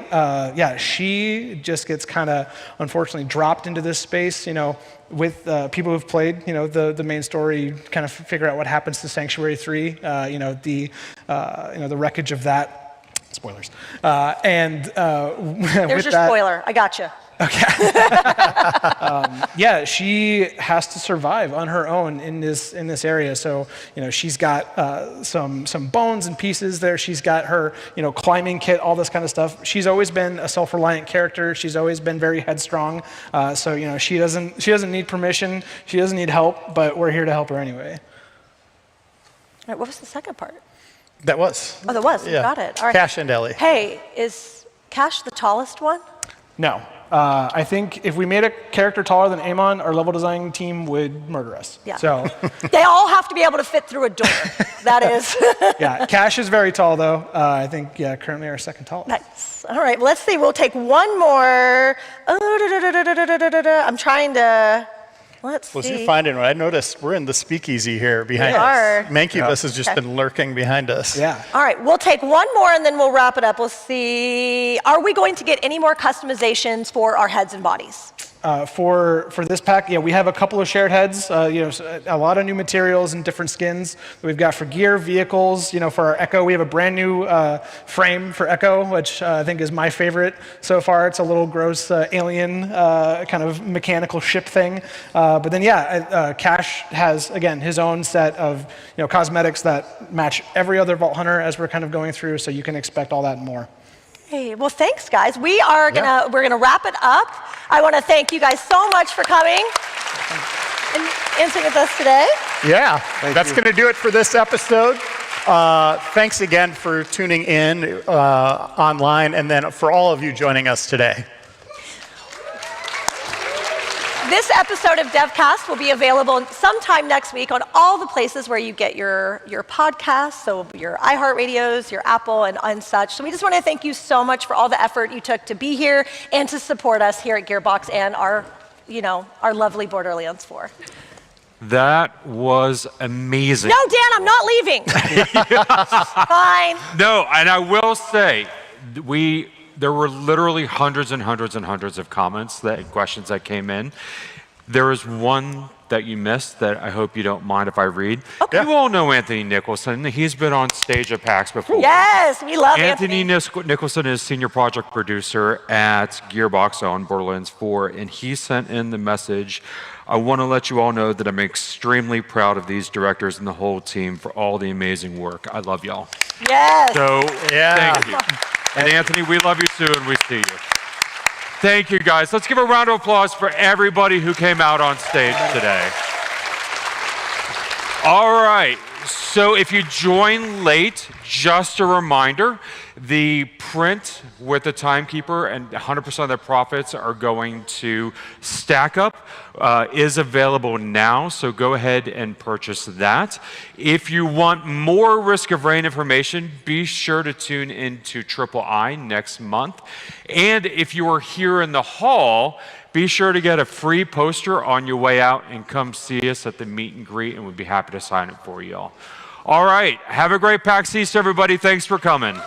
she just gets kind of, unfortunately, dropped into this space, with people who've played, the main story, kind of figure out what happens to Sanctuary 3, the wreckage of that. Spoilers. There's your spoiler. I gotcha. Okay. She has to survive on her own in this area. So, she's got some bones and pieces there. She's got her, climbing kit, all this kind of stuff. She's always been a self-reliant character. She's always been very headstrong. So, she doesn't need permission. She doesn't need help, but we're here to help her anyway. All right, what was the second part? That was. Oh, that was. Yeah. Got it. All right. Cash and Ellie. Hey, is Cash the tallest one? No. I think if we made a character taller than Amon, our level design team would murder us. Yeah. So, they all have to be able to fit through a door. That is. Cash is very tall, though. I think, currently our second tallest. Nice. All right, let's see. We'll take one more. I'm trying to. Let's see. Well, as you're finding what I noticed, we're in the speakeasy here behind us. Mancubus has just been lurking behind us. Yeah. All right, we'll take one more and then we'll wrap it up. We'll see. Are we going to get any more customizations for our heads and bodies? For this pack, we have a couple of shared heads, a lot of new materials and different skins that we've got for gear, vehicles. For our Echo, we have a brand new frame for Echo, which I think is my favorite so far. It's a little gross alien kind of mechanical ship thing. But then, Cash has, again, his own set of cosmetics that match every other Vault Hunter as we're kind of going through, so you can expect all that and more. Hey, well, thanks, guys. We're gonna wrap it up. I want to thank you guys so much for coming and dancing with us today. Yeah, that's going to do it for this episode. Thanks again for tuning in online, and then for all of you joining us today. This episode of DevCast will be available sometime next week on all the places where you get your podcasts, so your iHeartRadios, your Apple, and such. So we just want to thank you so much for all the effort you took to be here and to support us here at Gearbox and our lovely Borderlands 4. That was amazing. No, Dan, I'm not leaving. Fine. No, and I will say, we there were literally hundreds and hundreds and hundreds of comments questions that came in. There was one that you missed that I hope you don't mind if I read. Okay. You all know Anthony Nicholson. He's been on stage at PAX before. Yes, we love Anthony. Nicholson is senior project producer at Gearbox on Borderlands 4, and he sent in the message, I want to let you all know that I'm extremely proud of these directors and the whole team for all the amazing work. I love y'all. Yes. So, thank you. And Anthony, we love you too, and we see you. Thank you, guys. Let's give a round of applause for everybody who came out on stage today. All right. So if you join late, just a reminder, the print with the timekeeper and 100% of the profits are going to Stack Up is available now, so go ahead and purchase that. If you want more Risk of Rain information, be sure to tune into Triple I next month. And if you are here in the hall, be sure to get a free poster on your way out and come see us at the meet and greet, and we'd be happy to sign it for you all. All right, have a great PAX East, everybody. Thanks for coming.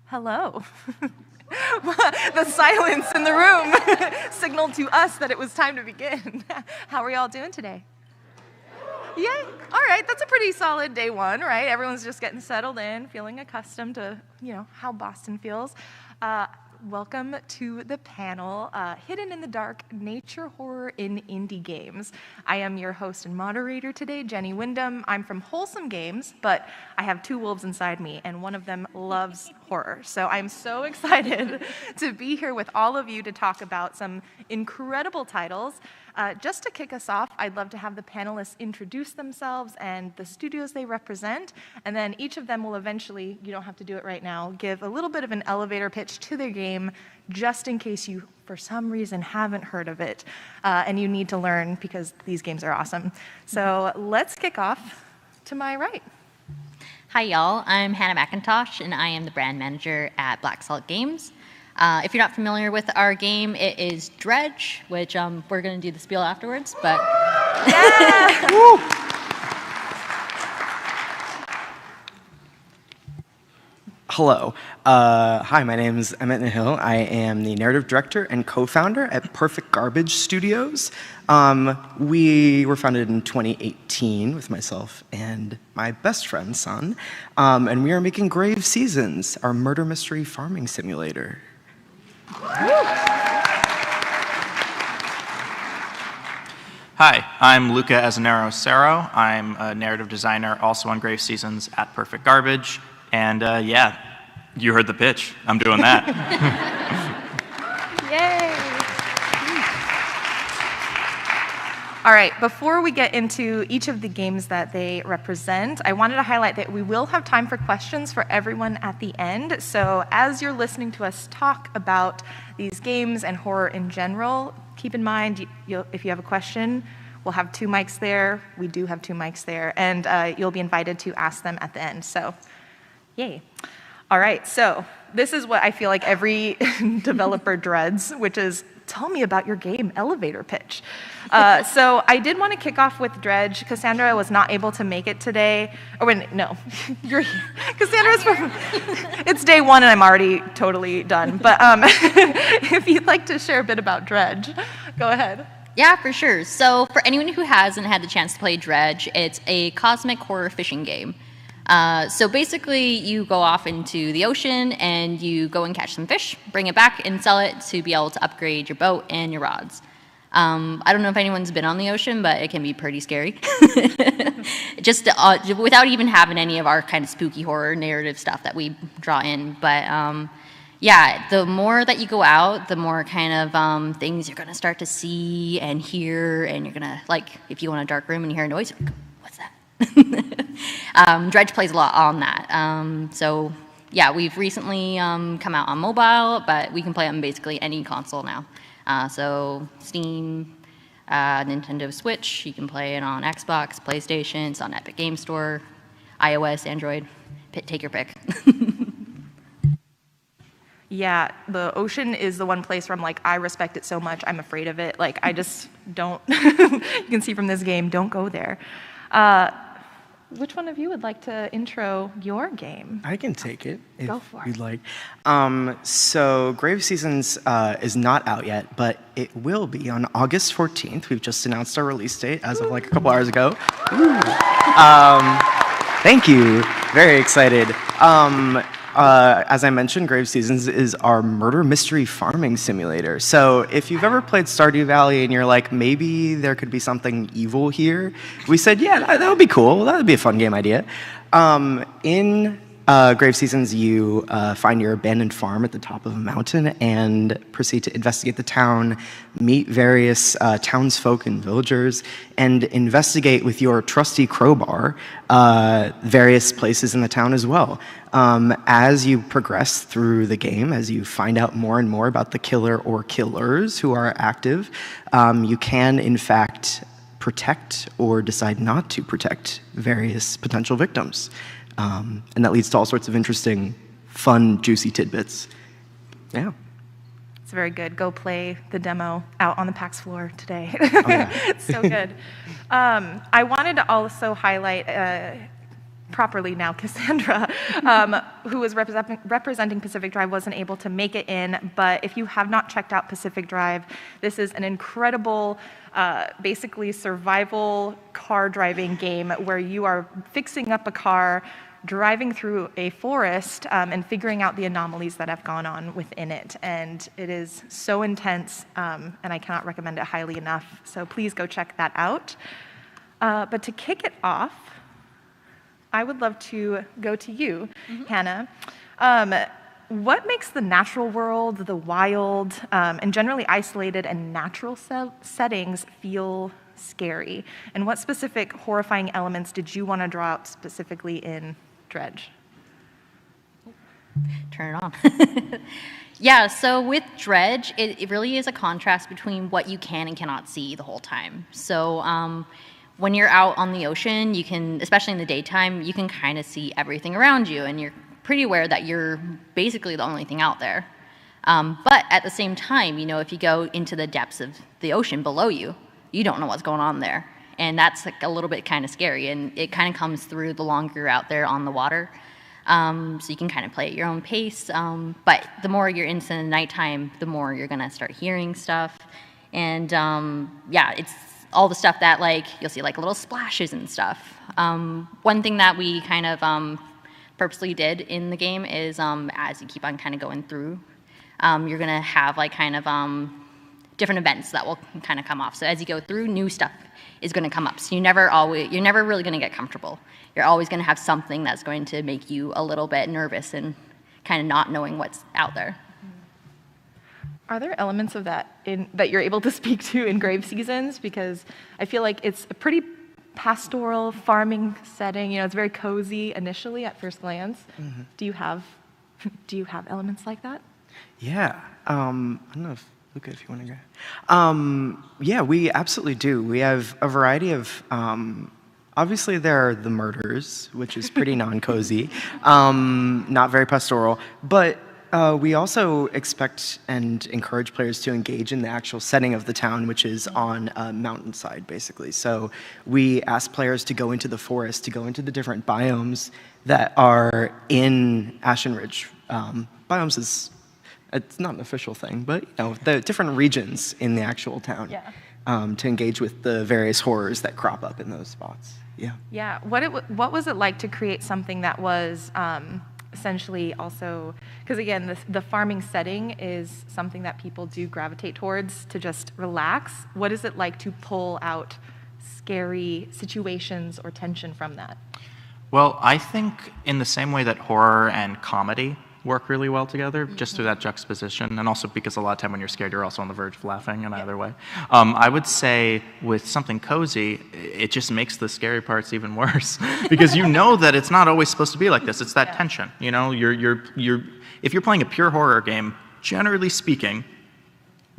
Hello. The silence in the room signaled to us that it was time to begin. How are y'all doing today? Yeah, all right, that's a pretty solid day one, right? Everyone's just getting settled in, feeling accustomed to, how Boston feels. Welcome to the panel, Hidden in the Dark, Nature Horror in Indie Games. I am your host and moderator today, Jenny Wyndham. I'm from Wholesome Games, but I have two wolves inside me, and one of them loves horror. So I'm so excited to be here with all of you to talk about some incredible titles. Just to kick us off, I'd love to have the panelists introduce themselves and the studios they represent, and then each of them will eventually, you don't have to do it right now, give a little bit of an elevator pitch to their game, just in case you, for some reason, haven't heard of it, and you need to learn because these games are awesome. So let's kick off to my right. Hi, y'all. I'm Hannah McIntosh, and I am the brand manager at Black Salt Games. If you're not familiar with our game, it is Dredge, which we're going to do the spiel afterwards, but... Yeah! Woo! Hello. Hi, my name is Emmett Nahill. I am the narrative director and co-founder at Perfect Garbage Studios. We were founded in 2018 with myself and my best friend's son, and we are making Grave Seasons, our murder mystery farming simulator. Hi, I'm Luca Azanaro-Serro. I'm a narrative designer also on Grave Seasons at Perfect Garbage. And yeah, you heard the pitch. I'm doing that. Yay! All right, before we get into each of the games that they represent, I wanted to highlight that we will have time for questions for everyone at the end. So as you're listening to us talk about these games and horror in general, keep in mind, if you have a question, we'll have two mics there. We do have two mics there, and you'll be invited to ask them at the end. So, yay. All right, so this is what I feel like every developer dreads, which is, tell me about your game elevator pitch. So I did want to kick off with Dredge. Cassandra was not able to make it today. Or wait, no, you're here. Cassandra's from, it's day one and I'm already totally done. But if you'd like to share a bit about Dredge, go ahead. Yeah, for sure. So for anyone who hasn't had the chance to play Dredge, it's a cosmic horror fishing game. So basically, you go off into the ocean and you go and catch some fish, bring it back and sell it to be able to upgrade your boat and your rods. I don't know if anyone's been on the ocean, but it can be pretty scary. Just without even having any of our kind of spooky horror narrative stuff that we draw in. But yeah, the more that you go out, the more kind of things you're going to start to see and hear, and you're going to, like, if you go in a dark room and you hear a noise, you're like, what's that? Dredge plays a lot on that. So yeah, we've recently come out on mobile, but we can play on basically any console now. So Steam, Nintendo Switch, you can play it on Xbox, PlayStation, it's on Epic Game Store, iOS, Android, take your pick. Yeah, the ocean is the one place where I'm like, I respect it so much, I'm afraid of it. Like, I just don't, you can see from this game, don't go there. Which one of you would like to intro your game? I can take it if Go for it. you'd like. So Grave Seasons is not out yet, but it will be on August 14th. We've just announced our release date as of like a couple hours ago. Thank you. Very excited. As I mentioned, Grave Seasons is our murder mystery farming simulator. So if you've ever played Stardew Valley and you're like, maybe there could be something evil here, we said, yeah, that would be cool. That would be a fun game idea. In Grave Seasons, you find your abandoned farm at the top of a mountain and proceed to investigate the town, meet various townsfolk and villagers, and investigate with your trusty crowbar various places in the town as well. As you progress through the game, as you find out more and more about the killer or killers who are active, you can, in fact, protect or decide not to protect various potential victims. And that leads to all sorts of interesting, fun, juicy tidbits. Yeah. It's very good. Go play the demo out on the PAX floor today. Oh, yeah. It's so good. I wanted to also highlight properly now, Cassandra, who was representing Pacific Drive, wasn't able to make it in, but if you have not checked out Pacific Drive, this is an incredible, basically survival car driving game where you are fixing up a car, driving through a forest, and figuring out the anomalies that have gone on within it. And it is so intense, and I cannot recommend it highly enough. So please go check that out. But to kick it off, I would love to go to you, Hannah. What makes the natural world, the wild, and generally isolated and natural settings feel scary? And what specific horrifying elements did you want to draw out specifically in Dredge? Turn it on. Yeah, so with Dredge, it really is a contrast between what you can and cannot see the whole time. So when you're out on the ocean, you can, especially in the daytime, you can kind of see everything around you, and you're pretty aware that you're basically the only thing out there. But at the same time, you know, if you go into the depths of the ocean below you, you don't know what's going on there. And that's like a little bit kind of scary, and it kind of comes through the longer you're out there on the water. So you can kind of play at your own pace. But the more you're into the nighttime, the more you're going to start hearing stuff. And yeah, it's all the stuff that, like, you'll see like little splashes and stuff. One thing that we kind of purposely did in the game is as you keep on kind of going through, you're going to have like kind of different events that will kind of come off. So as you go through, new stuff is going to come up. So you're never really going to get comfortable. You're always going to have something that's going to make you a little bit nervous and kind of not knowing what's out there. Are there elements of that that you're able to speak to in Grave Seasons? Because I feel like it's a pretty pastoral farming setting. You know, it's very cozy initially at first glance. Mm-hmm. Do you have elements like that? Yeah. I don't know if Luca, if you want to go. Yeah, we absolutely do. We have a variety of Obviously, there are the murders, which is pretty non-cozy, not very pastoral, but we also expect and encourage players to engage in the actual setting of the town, which is on a mountainside, basically. So we ask players to go into the forest, to go into the different biomes that are in Ashen Ridge. Biomes is, it's not an official thing, but the different regions in the actual town to engage with the various horrors that crop up in those spots. Yeah. Yeah. What was it like to create something that was essentially also, because again, the farming setting is something that people do gravitate towards to just relax. What is it like to pull out scary situations or tension from that? Well, I think in the same way that horror and comedy work really well together, just through that juxtaposition, and also because a lot of time when you're scared, you're also on the verge of laughing in either way. I would say with something cozy, it just makes the scary parts even worse because you know that it's not always supposed to be like this. It's that tension. You know, if you're playing a pure horror game, generally speaking,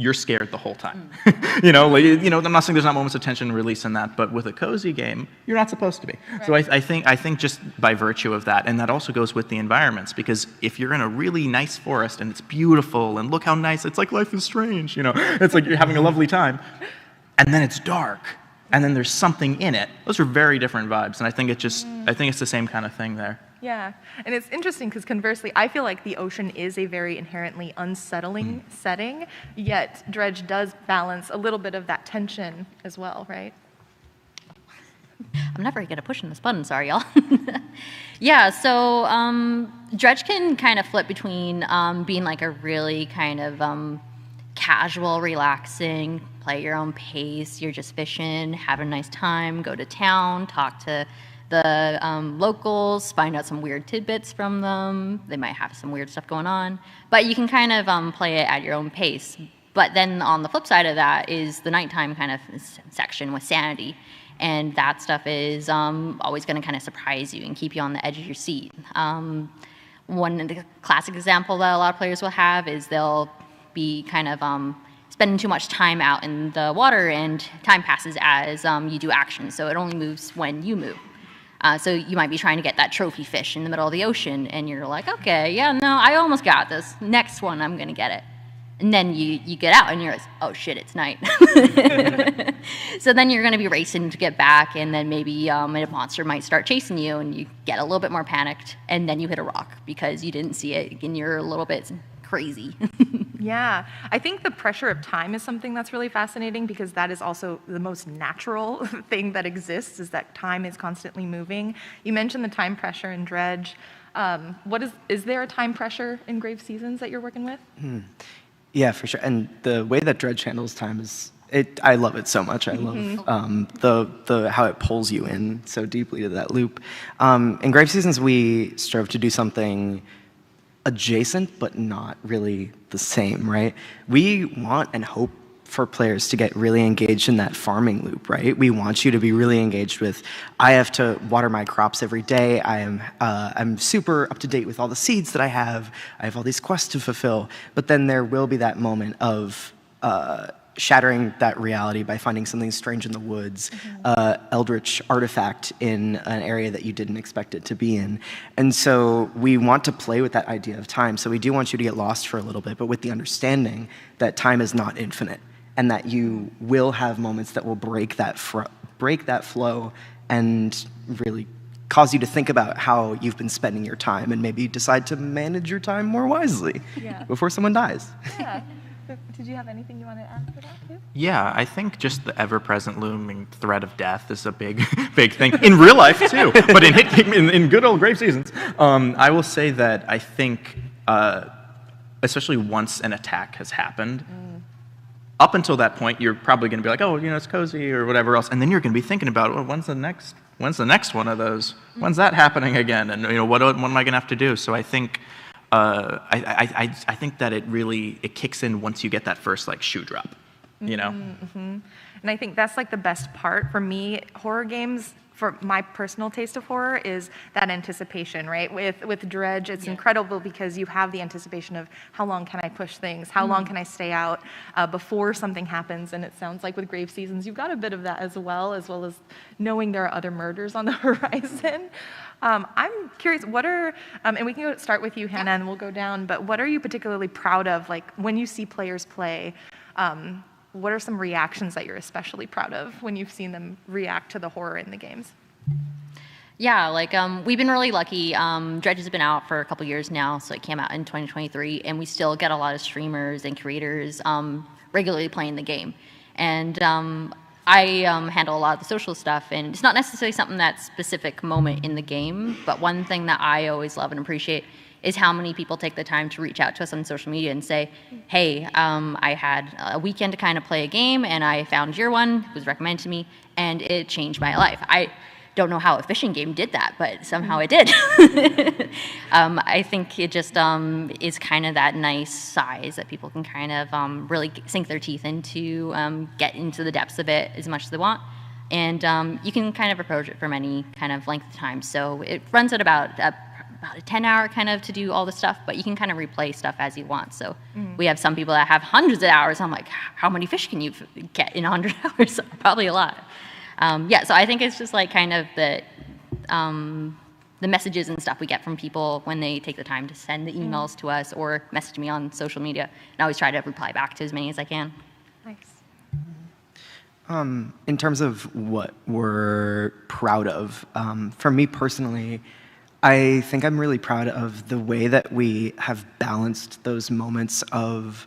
you're scared the whole time. I'm not saying there's not moments of tension and release in that, but with a cozy game, you're not supposed to be. Right. So I think just by virtue of that, and that also goes with the environments, because if you're in a really nice forest and it's beautiful and look how nice, it's like Life is Strange, it's like you're having a lovely time, and then it's dark, and then there's something in it. Those are very different vibes, and I think it's the same kind of thing there. Yeah, and it's interesting because conversely, I feel like the ocean is a very inherently unsettling setting, yet Dredge does balance a little bit of that tension as well, right? I'm not very good at pushing this button, sorry, y'all. Yeah, so Dredge can kind of flip between being like a really kind of casual, relaxing, play your own pace, you're just fishing, have a nice time, go to town, talk to the locals, find out some weird tidbits from them. They might have some weird stuff going on, but you can kind of play it at your own pace. But then on the flip side of that is the nighttime kind of section with sanity, and that stuff is always going to kind of surprise you and keep you on the edge of your seat. One of the classic example that a lot of players will have is they'll be kind of spending too much time out in the water, and time passes as you do action, so it only moves when you move. So you might be trying to get that trophy fish in the middle of the ocean, and you're like, okay, yeah, no, I almost got this. Next one, I'm going to get it. And then you get out, and you're like, oh, shit, it's night. So then you're going to be racing to get back, and then maybe a monster might start chasing you, and you get a little bit more panicked, and then you hit a rock because you didn't see it, and you're a little bit crazy. Yeah, I think the pressure of time is something that's really fascinating because that is also the most natural thing that exists, is that time is constantly moving. You mentioned the time pressure in Dredge. Is there a time pressure in Grave Seasons that you're working with? Yeah, for sure. And the way that Dredge handles time is, I love it so much. I love the how it pulls you in so deeply to that loop. In Grave Seasons, we strove to do something adjacent, but not really the same, right? We want and hope for players to get really engaged in that farming loop, right? We want you to be really engaged with, I have to water my crops every day. I'm super up to date with all the seeds that I have all these quests to fulfill. But then there will be that moment of shattering that reality by finding something strange in the woods, eldritch artifact in an area that you didn't expect it to be in. And so we want to play with that idea of time. So we do want you to get lost for a little bit, but with the understanding that time is not infinite, and that you will have moments that will break that flow and really cause you to think about how you've been spending your time, and maybe decide to manage your time more wisely before someone dies. Yeah. Did you have anything you want to add for that too? Yeah, I think just the ever-present looming threat of death is a big thing in real life too, but in good old Grave Seasons. I will say that I think, especially once an attack has happened, up until that point, you're probably going to be like, oh, it's cozy or whatever else, and then you're going to be thinking about, well, when's the next one of those? When's that happening again? And what am I going to have to do? So I think. I think that it kicks in once you get that first shoe drop, Mm-hmm. And I think that's like the best part for me. Horror games, for my personal taste of horror, is that anticipation, right? With Dredge, it's incredible because you have the anticipation of how long can I push things, how long can I stay out before something happens. And it sounds like with Grave Seasons, you've got a bit of that as well as knowing there are other murders on the horizon. I'm curious, what are, and we can start with you, Hannah, and we'll go down, but what are you particularly proud of, like when you see players play? What are some reactions that you're especially proud of when you've seen them react to the horror in the games? Yeah, like we've been really lucky. Dredge has been out for a couple years now, so it came out in 2023, and we still get a lot of streamers and creators regularly playing the game. And I handle a lot of the social stuff, and it's not necessarily something that's specific moment in the game, but one thing that I always love and appreciate is how many people take the time to reach out to us on social media and say, hey, I had a weekend to kind of play a game, and I found your one, it was recommended to me, and it changed my life. I don't know how a fishing game did that, but somehow it did. I think it just is kind of that nice size that people can kind of really sink their teeth into, get into the depths of it as much as they want. And you can kind of approach it from any kind of length of time. So it runs at about a 10-hour kind of to do all the stuff, but you can kind of replay stuff as you want. So we have some people that have hundreds of hours. I'm like, how many fish can you get in 100 hours? Probably a lot. Yeah, so I think it's just like kind of the messages and stuff we get from people when they take the time to send the emails to us or message me on social media. And I always try to reply back to as many as I can. Nice. In terms of what we're proud of, for me personally, I think I'm really proud of the way that we have balanced those moments of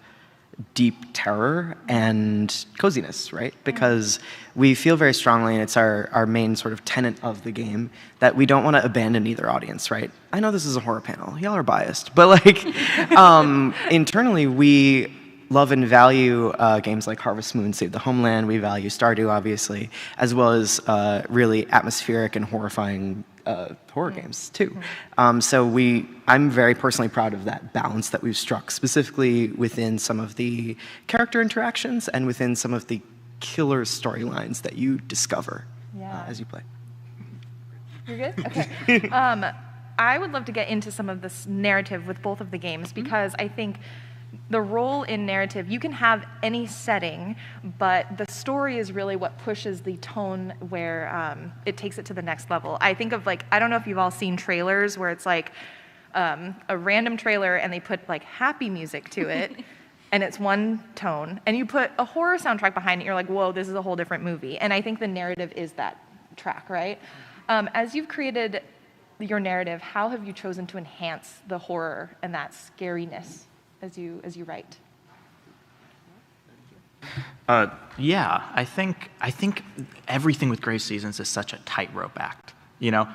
deep terror and coziness, right? Because we feel very strongly, and it's our main sort of tenet of the game, that we don't want to abandon either audience, right? I know this is a horror panel, y'all are biased, but like internally we love and value games like Harvest Moon, Save the Homeland. We value Stardew, obviously, as well as really atmospheric and horrifying horror games too. So I'm very personally proud of that balance that we've struck, specifically within some of the character interactions and within some of the killer storylines that you discover as you play. You're good? Okay. I would love to get into some of this narrative with both of the games, because I think the role in narrative, you can have any setting, but the story is really what pushes the tone where it takes it to the next level. I think of like, I don't know if you've all seen trailers where it's like a random trailer and they put like happy music to it and it's one tone, and you put a horror soundtrack behind it, you're like, whoa, this is a whole different movie. And I think the narrative is that track, right? As you've created your narrative, how have you chosen to enhance the horror and that scariness as you write? Yeah, I think everything with Grave Seasons is such a tightrope act, you know.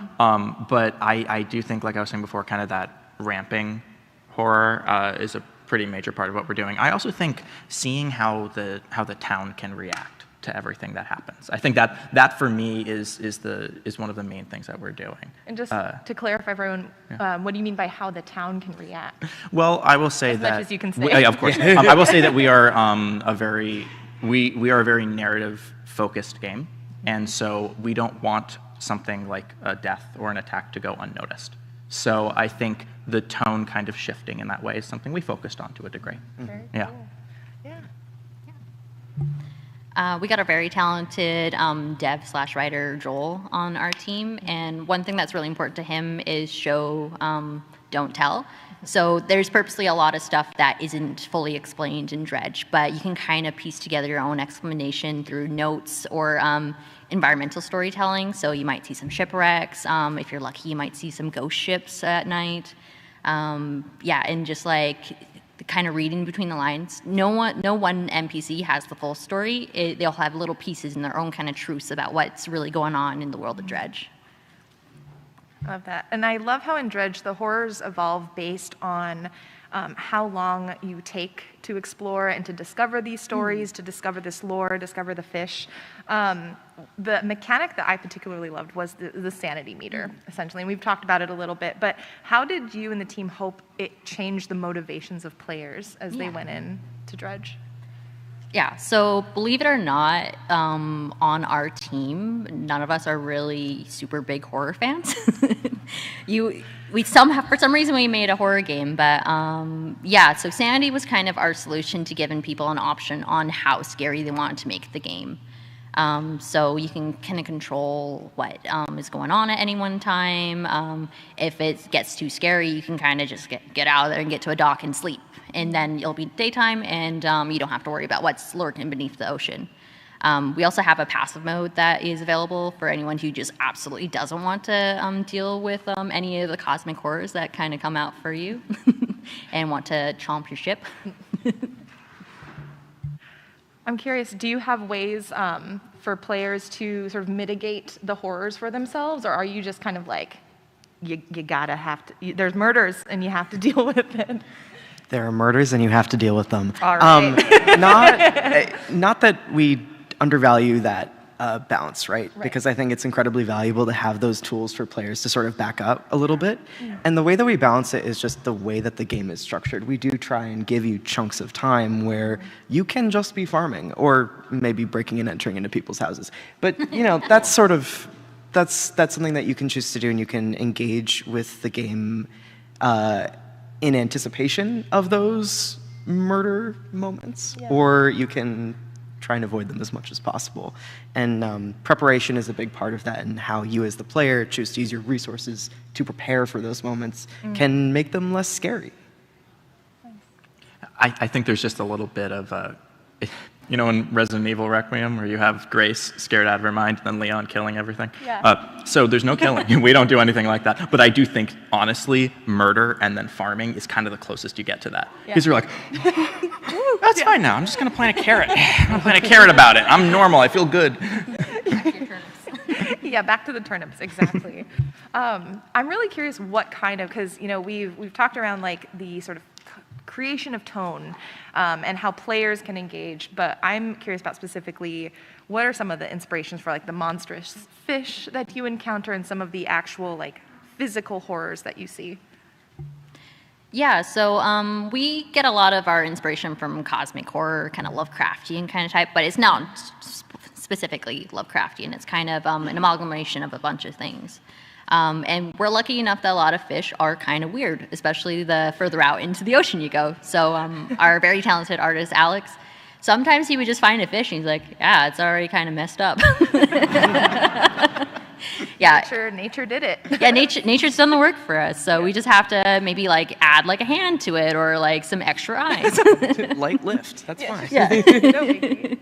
But I do think, like I was saying before, kind of that ramping horror is a pretty major part of what we're doing. I also think seeing how the town can react to everything that happens. I think that for me is one of the main things that we're doing. And just to clarify for everyone, what do you mean by how the town can react? Well, I will say as that much as you can say. Of course. I will say that we are a very narrative focused game, and so we don't want something like a death or an attack to go unnoticed. So I think the tone kind of shifting in that way is something we focused on to a degree. Very Yeah. cool. We got a very talented dev/writer, Joel, on our team, and one thing that's really important to him is show, don't tell. So there's purposely a lot of stuff that isn't fully explained in Dredge, but you can kind of piece together your own explanation through notes or environmental storytelling. So you might see some shipwrecks. If you're lucky, you might see some ghost ships at night. Yeah, and just like kind of reading between the lines. No one NPC has the full story. They'll have little pieces in their own kind of truths about what's really going on in the world of Dredge. I love that. And I love how in Dredge the horrors evolve based on how long you take to explore and to discover these stories, to discover this lore, discover the fish. The mechanic that I particularly loved was the sanity meter, essentially. And we've talked about it a little bit, but how did you and the team hope it changed the motivations of players as they went in to Dredge? Yeah, so believe it or not, on our team, none of us are really super big horror fans. For some reason we made a horror game, but yeah, so Sanity was kind of our solution to giving people an option on how scary they wanted to make the game. So you can kind of control what is going on at any one time. If it gets too scary, you can kind of just get out of there and get to a dock and sleep. And then it'll be daytime, and you don't have to worry about what's lurking beneath the ocean. We also have a passive mode that is available for anyone who just absolutely doesn't want to deal with any of the cosmic horrors that kind of come out for you and want to chomp your ship. I'm curious, do you have ways for players to sort of mitigate the horrors for themselves, or are you just kind of like, you gotta have to, there's murders and you have to deal with it? There are murders and you have to deal with them. All right. Not that we undervalue that balance, right? Because I think it's incredibly valuable to have those tools for players to sort of back up a little bit. And the way that we balance it is just the way that the game is structured. We do try and give you chunks of time where you can just be farming or maybe breaking and entering into people's houses. But that's sort of that's something that you can choose to do, and you can engage with the game in anticipation of those murder moments, or you can try and avoid them as much as possible. And preparation is a big part of that, and how you as the player choose to use your resources to prepare for those moments can make them less scary. I think there's just a little bit of in Resident Evil Requiem, where you have Grace scared out of her mind, and then Leon killing everything. Yeah. So there's no killing. We don't do anything like that. But I do think, honestly, murder and then farming is kind of the closest you get to that. Because you're like, that's fine now. I'm just going to plant a carrot. I'm going to plant a carrot about it. I'm normal. I feel good. Yeah, back to the turnips, exactly. I'm really curious what kind of, because we've talked around like the sort of creation of tone and how players can engage, but I'm curious about specifically what are some of the inspirations for like the monstrous fish that you encounter and some of the actual like physical horrors that you see? Yeah, so we get a lot of our inspiration from cosmic horror, kind of Lovecraftian kind of type, but it's not specifically Lovecraftian. It's kind of an amalgamation of a bunch of things. And we're lucky enough that a lot of fish are kind of weird, especially the further out into the ocean you go. So our very talented artist, Alex, sometimes he would just find a fish and he's like, yeah, it's already kind of messed up. Yeah. Nature did it. Yeah, nature's done the work for us. So we just have to maybe like add like a hand to it or like some extra eyes. Light lift, that's fine. Yeah.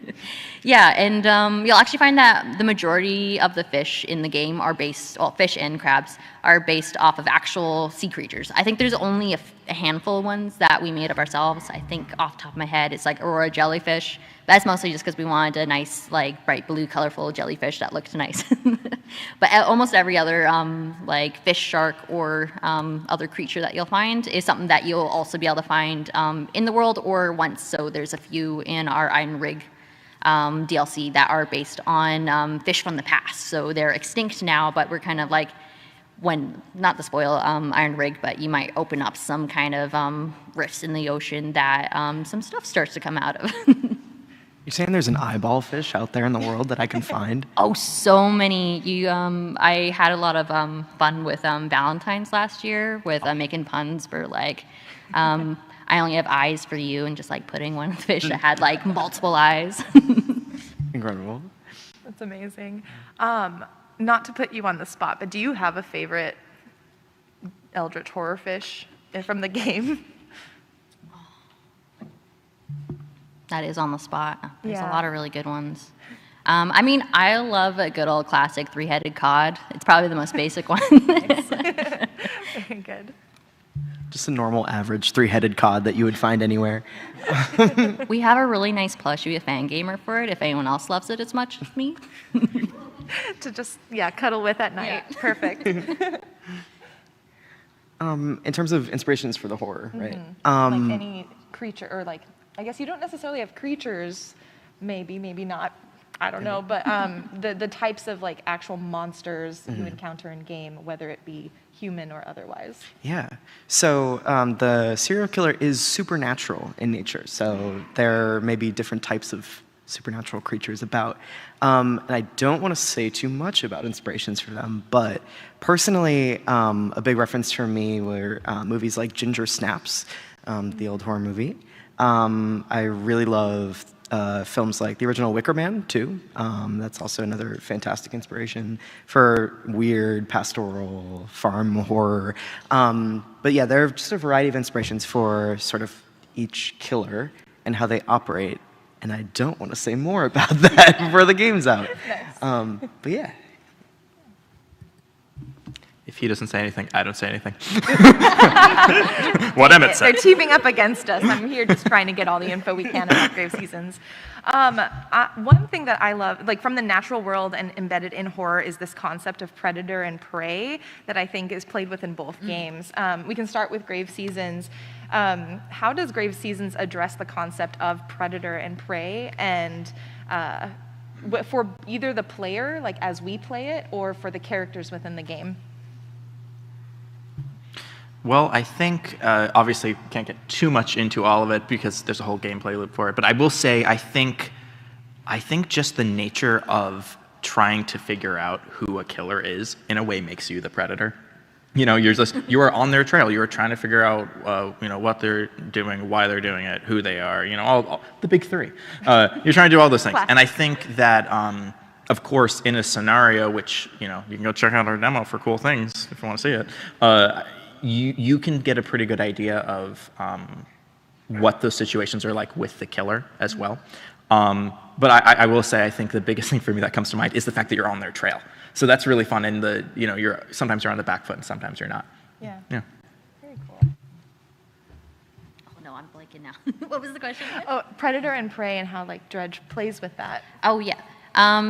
Yeah, and you'll actually find that the majority of the fish in the game are fish and crabs are based off of actual sea creatures. I think there's only a handful of ones that we made of ourselves. I think off the top of my head, it's like Aurora jellyfish. That's mostly just because we wanted a nice, like, bright blue, colorful jellyfish that looked nice. But almost every other, like, fish, shark, or other creature that you'll find is something that you'll also be able to find in the world or once. So there's a few in our Iron Rig DLC that are based on fish from the past. So they're extinct now, but we're kind of like, not to spoil Iron Rig, but you might open up some kind of rifts in the ocean that some stuff starts to come out of. You're saying there's an eyeball fish out there in the world that I can find? Oh, so many. I had a lot of fun with Valentine's last year with making puns for like, I only have eyes for you, and just like putting one fish that had like multiple eyes. Incredible. That's amazing. Not to put you on the spot, but do you have a favorite eldritch horror fish from the game? That is on the spot. There's Yeah. a lot of really good ones. I mean, I love a good old classic three-headed cod. It's probably the most basic one. Very good. Just a normal, average three-headed cod that you would find anywhere. We have a really nice plushie, a fan gamer for it, if anyone else loves it as much as me. To just, cuddle with at night. Yeah. Perfect. In terms of inspirations for the horror, right? Like any creature, or like, I guess you don't necessarily have creatures, maybe not, I don't know, but the types of like actual monsters you encounter in game, whether it be human or otherwise. Yeah. So the serial killer is supernatural in nature. So there may be different types of supernatural creatures about. And I don't want to say too much about inspirations for them, but personally, a big reference for me were movies like Ginger Snaps, the old horror movie. I really love films like the original Wicker Man, too. That's also another fantastic inspiration for weird pastoral farm horror. But yeah, there are just a variety of inspirations for sort of each killer and how they operate. And I don't want to say more about that before the game's out. But yeah. If he doesn't say anything, I don't say anything. What Emmett said. They're teaming up against us. I'm here just trying to get all the info we can about Grave Seasons. One thing that I love, like from the natural world and embedded in horror, is this concept of predator and prey that I think is played with in both games. We can start with Grave Seasons. How does Grave Seasons address the concept of predator and prey, and for either the player, like as we play it, or for the characters within the game? Well, I think, obviously, can't get too much into all of it because there's a whole gameplay loop for it, but I will say I think just the nature of trying to figure out who a killer is, in a way, makes you the predator. You know, you are on their trail. You are trying to figure out, what they're doing, why they're doing it, who they are. You know, all the big three. You're trying to do all those things, and I think that, of course, in a scenario which you can go check out our demo for cool things if you want to see it. You can get a pretty good idea of what those situations are like with the killer as well. But I will say I think the biggest thing for me that comes to mind is the fact that you're on their trail. So that's really fun, and sometimes you're on the back foot and sometimes you're not. Yeah. Yeah. Very cool. Oh no, I'm blanking now. What was the question again? Oh, predator and prey, and how like Dredge plays with that. Oh yeah.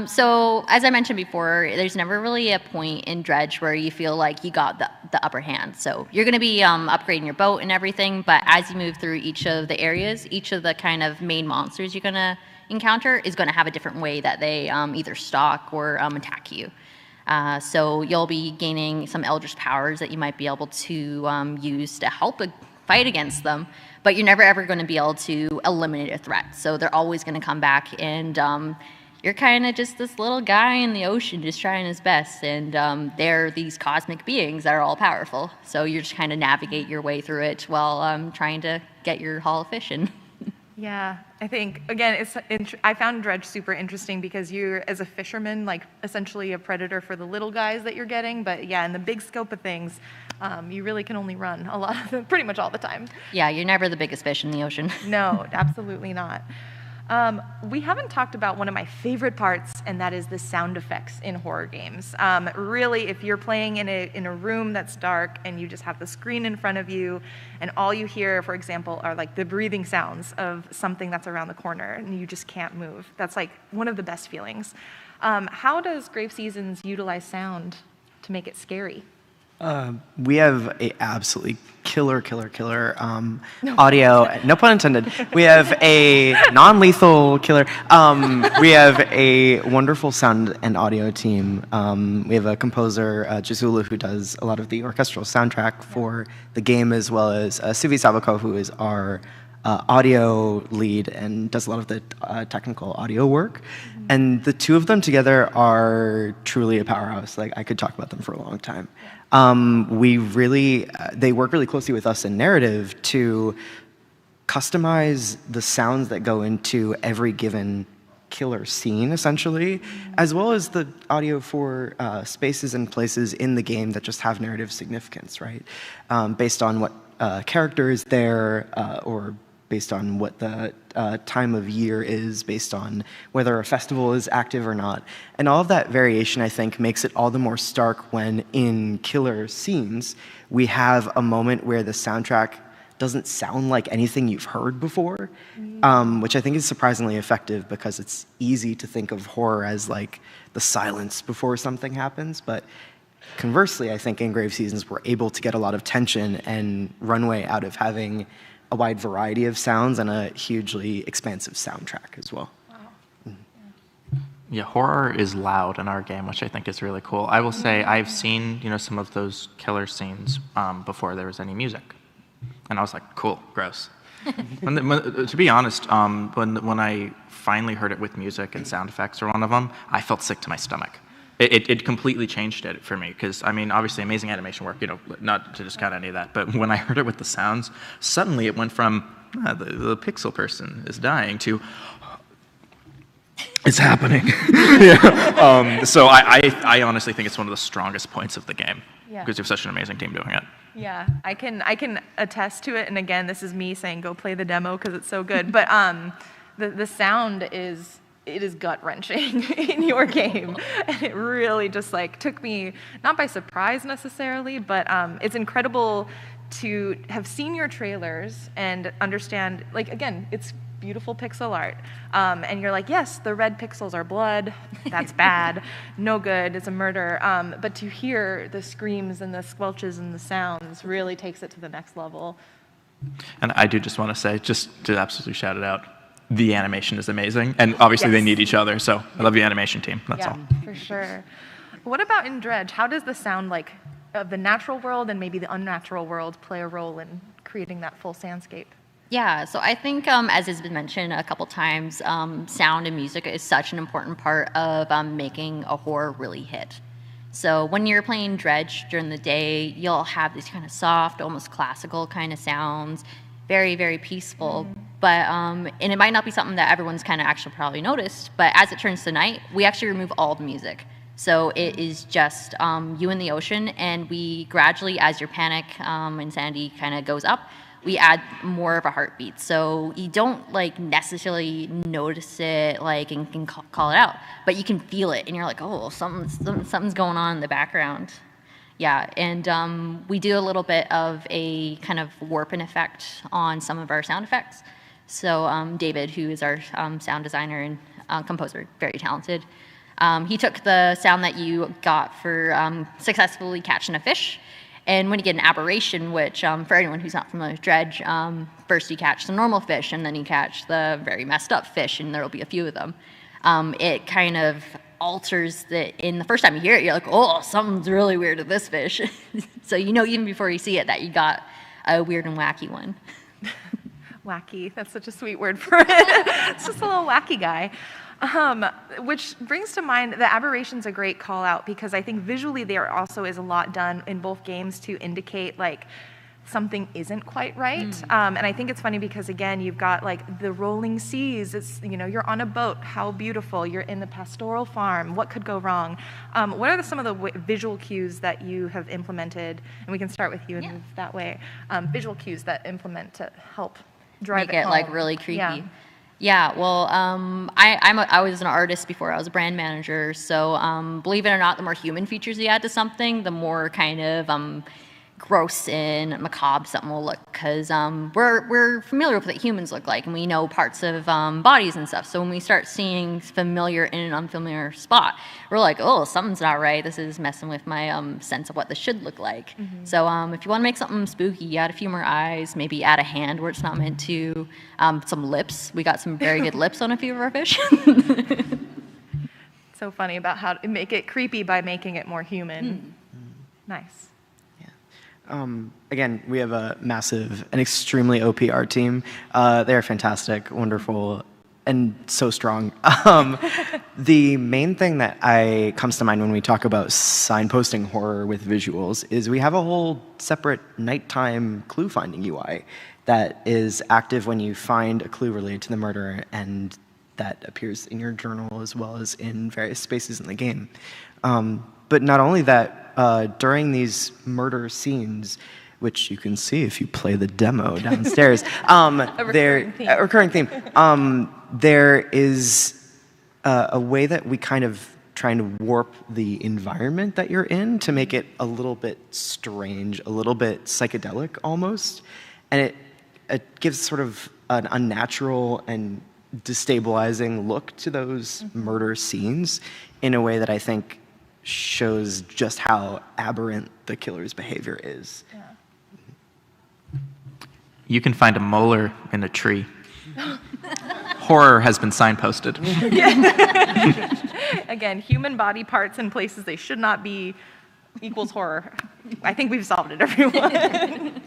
So as I mentioned before, there's never really a point in Dredge where you feel like you got the upper hand. So you're going to be upgrading your boat and everything, but as you move through each of the areas, each of the kind of main monsters you're going to encounter is going to have a different way that they either stalk or attack you. So you'll be gaining some Eldritch powers that you might be able to use to help fight against them, but you're never ever going to be able to eliminate a threat. So they're always going to come back, and you're kind of just this little guy in the ocean just trying his best, and they're these cosmic beings that are all powerful. So you just kind of navigate your way through it while trying to get your haul of fish in. Yeah, I think, again, I found Dredge super interesting because you're, as a fisherman, like essentially a predator for the little guys that you're getting. But yeah, in the big scope of things, you really can only run a lot, pretty much all the time. Yeah, you're never the biggest fish in the ocean. No, absolutely not. We haven't talked about one of my favorite parts, and that is the sound effects in horror games. Really, if you're playing in a room that's dark and you just have the screen in front of you, and all you hear, for example, are like the breathing sounds of something that's around the corner, and you just can't move. That's like one of the best feelings. How does Grave Seasons utilize sound to make it scary? We have a absolutely killer audio, no pun intended. We have a non-lethal killer. We have a wonderful sound and audio team. We have a composer, Jazula, who does a lot of the orchestral soundtrack for the game, as well as Suvi Savako, who is our audio lead and does a lot of the technical audio work. And the two of them together are truly a powerhouse. Like, I could talk about them for a long time. They work really closely with us in narrative to customize the sounds that go into every given killer scene, essentially, as well as the audio for spaces and places in the game that just have narrative significance, right? Based on what character is there, or based on what the time of year is, based on whether a festival is active or not. And all of that variation, I think, makes it all the more stark when in killer scenes, we have a moment where the soundtrack doesn't sound like anything you've heard before, which I think is surprisingly effective because it's easy to think of horror as like the silence before something happens. But conversely, I think in Grave Seasons, we're able to get a lot of tension and runway out of having a wide variety of sounds and a hugely expansive soundtrack as well. Wow. Yeah, horror is loud in our game, which I think is really cool. I will say I've seen, some of those killer scenes before there was any music, and I was like, cool, gross. To be honest, when I finally heard it with music and sound effects were one of them, I felt sick to my stomach. It completely changed it for me because, obviously amazing animation work, not to discount any of that, but when I heard it with the sounds, suddenly it went from the pixel person is dying to it's happening. So I honestly think it's one of the strongest points of the game because you have such an amazing team doing it. Yeah, I can attest to it. And again, this is me saying go play the demo because it's so good. But the sound is gut-wrenching in your game, and it really just took me not by surprise necessarily, but it's incredible to have seen your trailers and understand. Again, it's beautiful pixel art, and you're like, yes, the red pixels are blood. That's bad, no good. It's a murder. But to hear the screams and the squelches and the sounds really takes it to the next level. And I do just want to say, just to absolutely shout it out, the animation is amazing, and obviously they need each other. So I love the animation team. That's all. For sure. What about in Dredge? How does the sound of the natural world and maybe the unnatural world play a role in creating that full soundscape? Yeah, so I think, as has been mentioned a couple times, sound and music is such an important part of making a horror really hit. So when you're playing Dredge during the day, you'll have these kind of soft, almost classical kind of sounds, very, very peaceful. But and it might not be something that everyone's kind of actually probably noticed, but as it turns to night, we actually remove all the music. So it is just you in the ocean, and we gradually, as your panic and sanity kind of goes up, we add more of a heartbeat. So you don't necessarily notice it and can call it out, but you can feel it, and you're like, oh, something's going on in the background. Yeah, and we do a little bit of a kind of warping effect on some of our sound effects. So David, who is our sound designer and composer, very talented, he took the sound that you got for successfully catching a fish. And when you get an aberration, which for anyone who's not familiar with Dredge, first you catch the normal fish, and then you catch the very messed up fish, and there'll be a few of them. It kind of alters in the first time you hear it, you're like, oh, something's really weird with this fish. So you know even before you see it that you got a weird and wacky one. Wacky, that's such a sweet word for it. It's just a little wacky guy. Which brings to mind the aberration's a great call out because I think visually there also is a lot done in both games to indicate something isn't quite right. And I think it's funny because again, you've got the rolling seas. It's you're on a boat. How beautiful! You're in the pastoral farm. What could go wrong? What are some of the visual cues that you have implemented? And we can start with you and move that way. Visual cues that implement to help drive Make it home. really creepy. Yeah, well, I was an artist before I was a brand manager, so believe it or not, the more human features you add to something, the more kind of gross and macabre something will look, because we're familiar with what humans look like, and we know parts of bodies and stuff, so when we start seeing familiar in an unfamiliar spot, we're like, oh, something's not right, this is messing with my sense of what this should look like. So if you want to make something spooky, add a few more eyes, maybe add a hand where it's not meant to, some lips. We got some very good lips on a few of our fish. So funny about how to make it creepy by making it more human. Nice. Again, we have a massive and extremely OP art team. They are fantastic, wonderful, and so strong. The main thing that comes to mind when we talk about signposting horror with visuals is we have a whole separate nighttime clue finding UI that is active when you find a clue related to the murder, and that appears in your journal as well as in various spaces in the game. But not only that, during these murder scenes, which you can see if you play the demo downstairs, a recurring theme. There is a way that we kind of trying to warp the environment that you're in to make it a little bit strange, a little bit psychedelic almost, and it gives sort of an unnatural and destabilizing look to those murder scenes in a way that I think shows just how aberrant the killer's behavior is. You can find a molar in a tree. Horror has been signposted. Again, human body parts in places they should not be equals horror. I think we've solved it, everyone.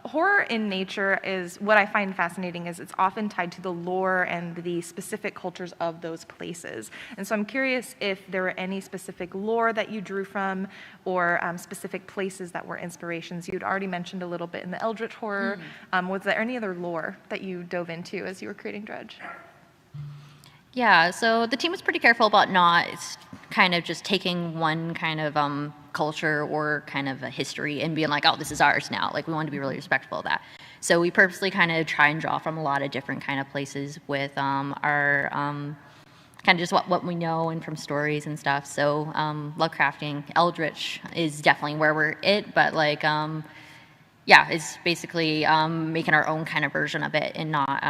Horror in nature is what I find fascinating is it's often tied to the lore and the specific cultures of those places. And so I'm curious if there were any specific lore that you drew from or specific places that were inspirations. You'd already mentioned a little bit in the Eldritch horror. Was there any other lore that you dove into as you were creating Dredge? Yeah, so the team was pretty careful about not kind of just taking one kind of culture or kind of a history and being like, oh, this is ours now. Like, we wanted to be really respectful of that. So we purposely kind of try and draw from a lot of different kind of places with our kind of just what we know and from stories and stuff. So Lovecrafting, Eldritch is definitely where we're it, but like, yeah, it's basically making our own kind of version of it and not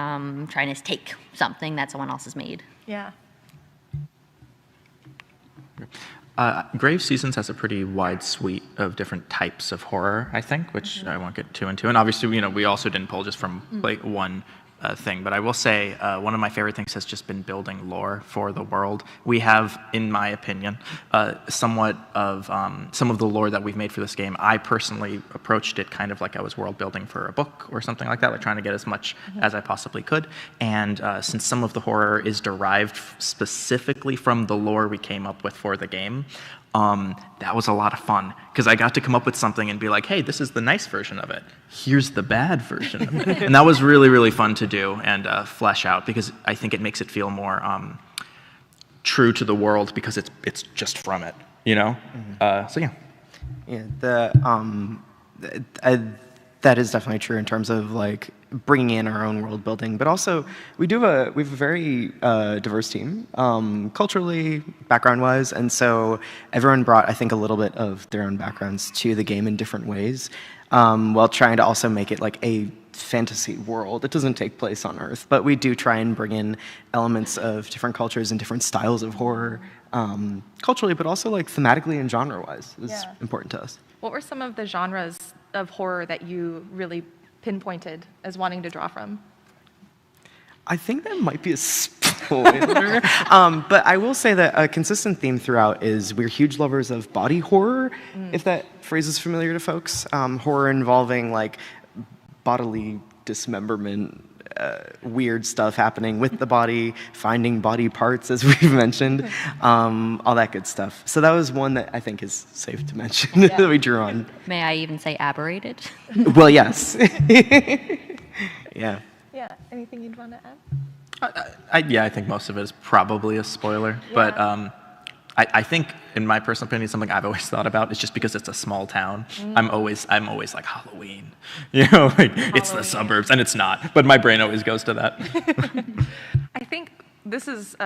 trying to take something that someone else has made. Yeah. Grave Seasons has a pretty wide suite of different types of horror, I think, which I won't get too into. And obviously, you know, we also didn't pull just from like one thing. But I will say one of my favorite things has just been building lore for the world. We have, in my opinion, somewhat of some of the lore that we've made for this game. I personally approached it kind of like I was world building for a book or something like that, like trying to get as much as I possibly could. And since some of the horror is derived specifically from the lore we came up with for the game, that was a lot of fun because I got to come up with something and be like, hey, this is the nice version of it. Here's the bad version of it. And that was really, really fun to do and flesh out because I think it makes it feel more true to the world because it's just from it, you know? So yeah. Yeah, that is definitely true in terms of like bringing in our own world building, but also we have a very diverse team, culturally, background-wise, and so everyone brought, I think, a little bit of their own backgrounds to the game in different ways, while trying to also make it like a fantasy world. It doesn't take place on Earth, but we do try and bring in elements of different cultures and different styles of horror, culturally, but also like thematically and genre-wise is important to us. What were some of the genres of horror that you really pinpointed as wanting to draw from? I think that might be a spoiler, but I will say that a consistent theme throughout is we're huge lovers of body horror, if that phrase is familiar to folks. Horror involving like bodily dismemberment, weird stuff happening with the body, finding body parts, as we've mentioned, all that good stuff. So that was one that I think is safe to mention that we drew on. May I even say aberrated? Well, yes. Yeah. Yeah, anything you'd want to add? I think most of it is probably a spoiler, but I think, in my personal opinion, something I've always thought about is just because it's a small town. I'm always like Halloween, you know, like it's the suburbs, and it's not. But my brain always goes to that. I think this is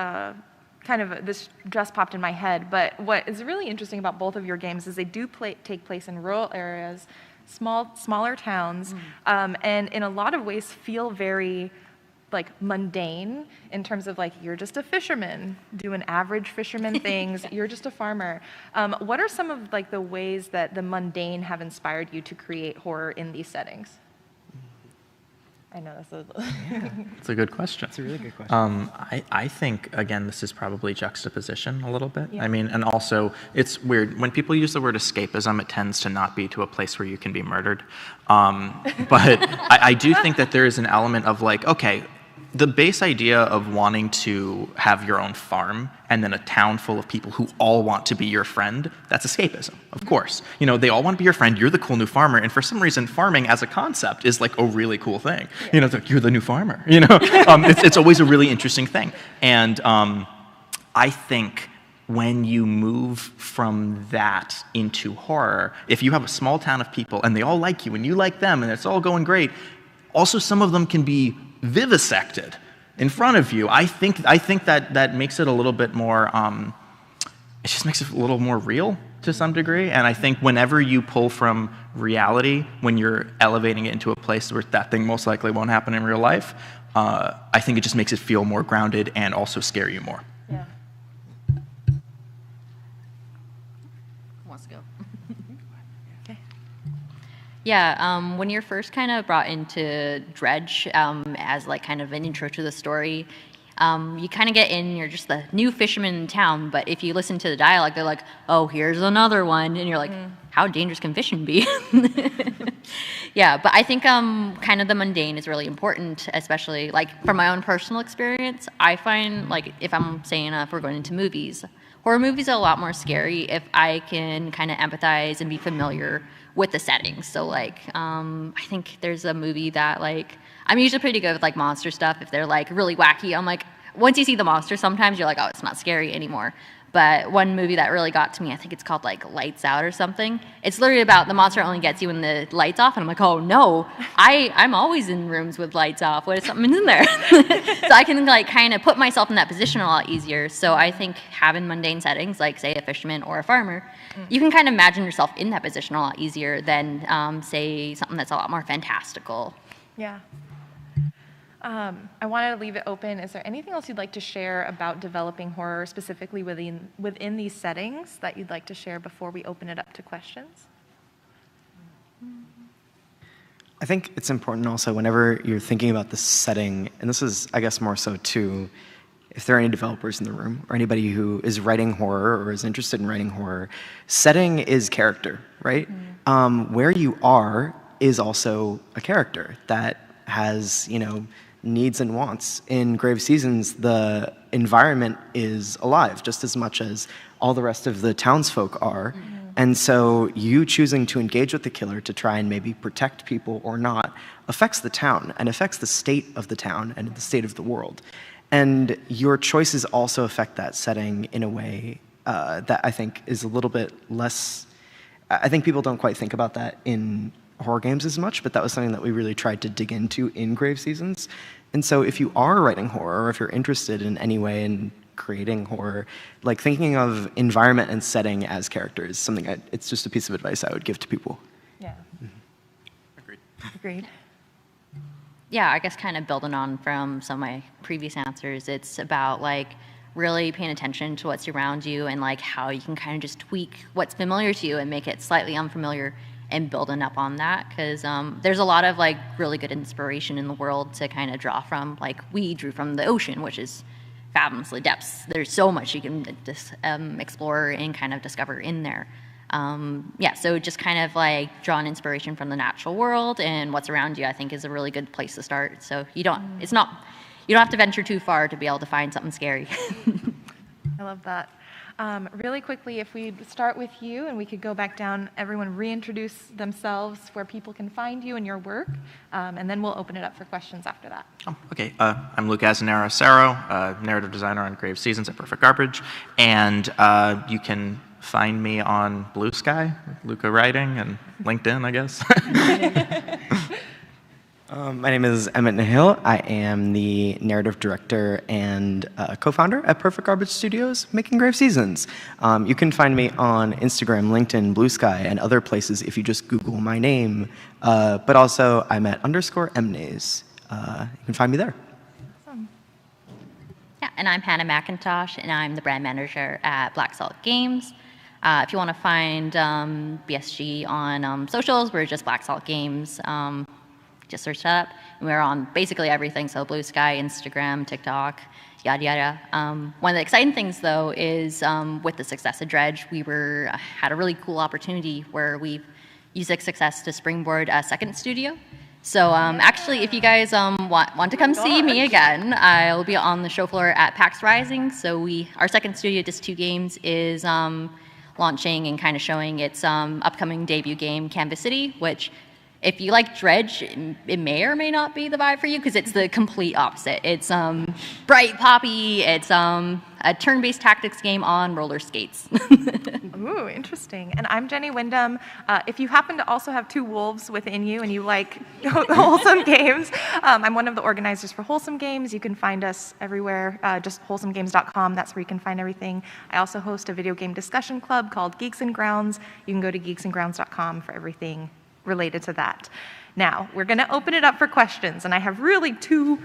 this just popped in my head. But what is really interesting about both of your games is they do take place in rural areas, smaller towns, and in a lot of ways feel very like mundane in terms of like you're just a fisherman doing average fisherman things. You're just a farmer. What are some of like the ways that the mundane have inspired you to create horror in these settings? I know that's It's a good question. It's a really good question. I think, again, this is probably juxtaposition a little bit. Yeah. I mean, and also, it's weird. When people use the word escapism, it tends to not be to a place where you can be murdered. But I do think that there is an element of like, okay, the base idea of wanting to have your own farm and then a town full of people who all want to be your friend, that's escapism, of course. You know, they all want to be your friend, you're the cool new farmer, and for some reason, farming as a concept is like a really cool thing. Yeah. You know, it's like, you're the new farmer, you know? It's always a really interesting thing. And I think when you move from that into horror, if you have a small town of people and they all like you and you like them and it's all going great, also some of them can be vivisected in front of you. I think that makes it a little bit more, it just makes it a little more real to some degree. And I think whenever you pull from reality, when you're elevating it into a place where that thing most likely won't happen in real life, I think it just makes it feel more grounded and also scare you more. Yeah. Who wants to go? Yeah, when you're first kind of brought into Dredge as like kind of an intro to the story, You kind of get in, you're just the new fisherman in town, but if you listen to the dialogue, they're like, oh, here's another one, and you're like, how dangerous can fishing be? Yeah, but I think kind of the mundane is really important, especially like from my own personal experience. I find like if I'm saying if we're going into movies, horror movies are a lot more scary if I can kind of empathize and be familiar with the settings. So like, I think there's a movie that like, I'm usually pretty good with like monster stuff. If they're like really wacky, I'm like, once you see the monster, sometimes you're like, oh, it's not scary anymore. But one movie that really got to me, I think it's called like Lights Out or something. It's literally about the monster only gets you when the light's off. And I'm like, oh no, I'm always in rooms with lights off. What if something's in there? So I can like kind of put myself in that position a lot easier. So I think having mundane settings, like say a fisherman or a farmer, you can kind of imagine yourself in that position a lot easier than say something that's a lot more fantastical. Yeah. I wanted to leave it open. Is there anything else you'd like to share about developing horror specifically within these settings that you'd like to share before we open it up to questions? I think it's important also whenever you're thinking about the setting, and this is, I guess, more so too, if there are any developers in the room or anybody who is writing horror or is interested in writing horror, setting is character, right? Where you are is also a character that has, needs and wants. In Grave Seasons, the environment is alive just as much as all the rest of the townsfolk are. And so you choosing to engage with the killer to try and maybe protect people or not affects the town and affects the state of the town and the state of the world. And your choices also affect that setting in a way that I think is a little bit less, I think people don't quite think about that in horror games as much, but that was something that we really tried to dig into in Grave Seasons. And so if you are writing horror, or if you're interested in any way in creating horror, like thinking of environment and setting as characters, something it's just a piece of advice I would give to people. Yeah. Agreed. Yeah, I guess kind of building on from some of my previous answers, it's about like really paying attention to what's around you and like how you can kind of just tweak what's familiar to you and make it slightly unfamiliar and building up on that, because there's a lot of like really good inspiration in the world to kind of draw from. Like we drew from the ocean, which is fathomlessly depths. There's so much you can explore and kind of discover in there. Yeah, so just kind of like drawing inspiration from the natural world and what's around you, I think is a really good place to start. So you don't have to venture too far to be able to find something scary. I love that. Really quickly, if we start with you and we could go back down, everyone reintroduce themselves, where people can find you and your work, and then we'll open it up for questions after that. Okay, I'm Luke Azanaro-Saro, narrative designer on Grave Seasons at Perfect Garbage, and you can find me on Blue Sky, Luca Writing, and LinkedIn, I guess. My name is Emmett Nahil. I am the narrative director and co-founder at Perfect Garbage Studios, making Grave Seasons. You can find me on Instagram, LinkedIn, Blue Sky, and other places if you just Google my name. But also, I'm at _Mnays. You can find me there. Awesome. Yeah, and I'm Hannah McIntosh, and I'm the brand manager at Black Salt Games. If you want to find BSG on socials, we're just Black Salt Games. Just search that up. And we're on basically everything, so Blue Sky, Instagram, TikTok, yada yada. One of the exciting things though is with the success of Dredge, we had a really cool opportunity where we've used the success to springboard a second studio. So actually, if you guys want to come see me again, I'll be on the show floor at PAX Rising. So our second studio, just 2 games, is launching and kind of showing its upcoming debut game, Canvas City, which if you like Dredge, it may or may not be the vibe for you, because it's the complete opposite. It's bright, poppy. It's a turn-based tactics game on roller skates. Ooh, interesting. And I'm Jenny Wyndham. If you happen to also have 2 wolves within you and you like wholesome games, I'm one of the organizers for Wholesome Games. You can find us everywhere, just wholesomegames.com. That's where you can find everything. I also host a video game discussion club called Geeks and Grounds. You can go to geeksandgrounds.com for everything related to that. Now, we're going to open it up for questions, and I have really 2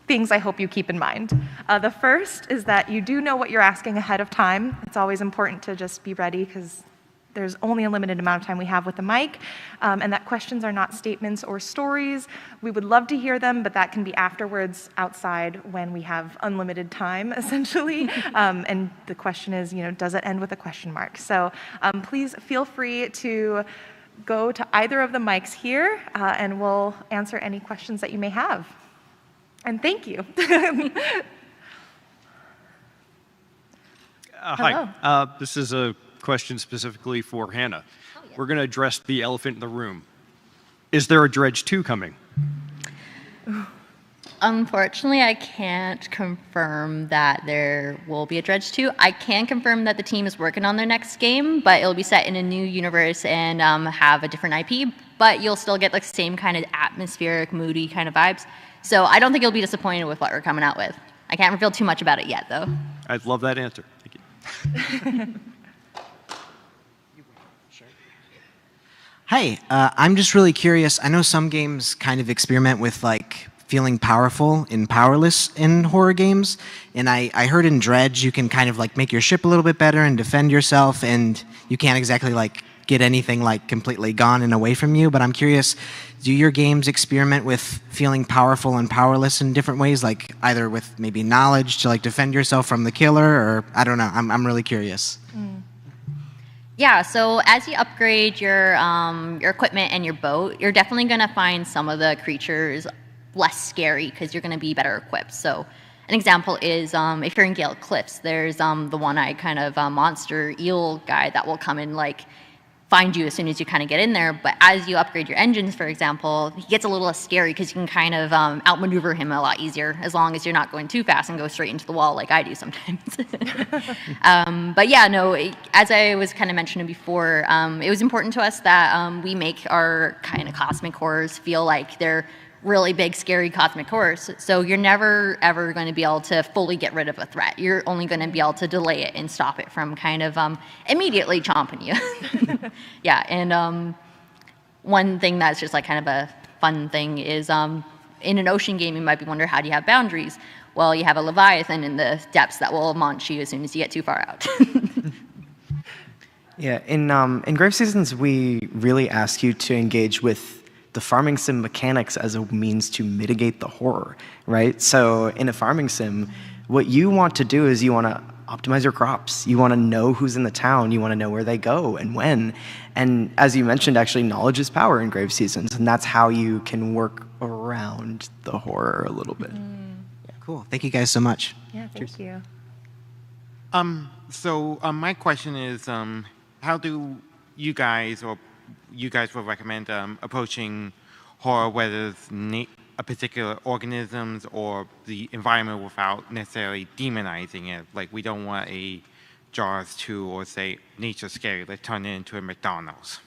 things I hope you keep in mind. The first is that you do know what you're asking ahead of time. It's always important to just be ready, because there's only a limited amount of time we have with the mic, and that questions are not statements or stories. We would love to hear them, but that can be afterwards outside when we have unlimited time, essentially. And the question is, does it end with a question mark? So please feel free to go to either of the mics here, and we'll answer any questions that you may have. And thank you. Hi. This is a question specifically for Hannah. We're going to address the elephant in the room. Is there a Dredge 2 coming? Unfortunately, I can't confirm that there will be a Dredge 2. I can confirm that the team is working on their next game, but it'll be set in a new universe and have a different IP, but you'll still get the same kind of atmospheric, moody kind of vibes. So I don't think you'll be disappointed with what we're coming out with. I can't reveal too much about it yet, though. I'd love that answer. Thank you. Hi, I'm just really curious. I know some games kind of experiment with like feeling powerful and powerless in horror games, and I heard in Dredge you can kind of like make your ship a little bit better and defend yourself, and you can't exactly like get anything like completely gone and away from you. But I'm curious, do your games experiment with feeling powerful and powerless in different ways, like either with maybe knowledge to like defend yourself from the killer, or I don't know. I'm really curious. Yeah, so as you upgrade your equipment and your boat, you're definitely going to find some of the creatures less scary because you're going to be better equipped. So an example is if you're in Gale Cliffs, there's the one-eyed kind of monster eel guy that will come and like find you as soon as you kind of get in there. But as you upgrade your engines, for example, he gets a little less scary because you can kind of outmaneuver him a lot easier as long as you're not going too fast and go straight into the wall like I do sometimes. But yeah, no, as I was kind of mentioning before, it was important to us that we make our kind of cosmic horrors feel like they're really big, scary cosmic horrors. So you're never, ever going to be able to fully get rid of a threat. You're only going to be able to delay it and stop it from kind of immediately chomping you. Yeah, and one thing that's just like kind of a fun thing is in an ocean game, you might be wondering, how do you have boundaries? Well, you have a Leviathan in the depths that will launch you as soon as you get too far out. Yeah, in Grave Seasons, we really ask you to engage with the farming sim mechanics as a means to mitigate the horror, right? So in a farming sim, what you want to do is you want to optimize your crops. You want to know who's in the town. You want to know where they go and when. And as you mentioned, actually, knowledge is power in Grave Seasons, and that's how you can work around the horror a little bit. Yeah, cool. Thank you guys so much. Yeah, thank you. So my question is, how do you guys would recommend approaching horror, whether it's a particular organisms or the environment, without necessarily demonizing it? Like, we don't want a Jaws 2 or say Nature's Scary, let's turn it into a McDonald's.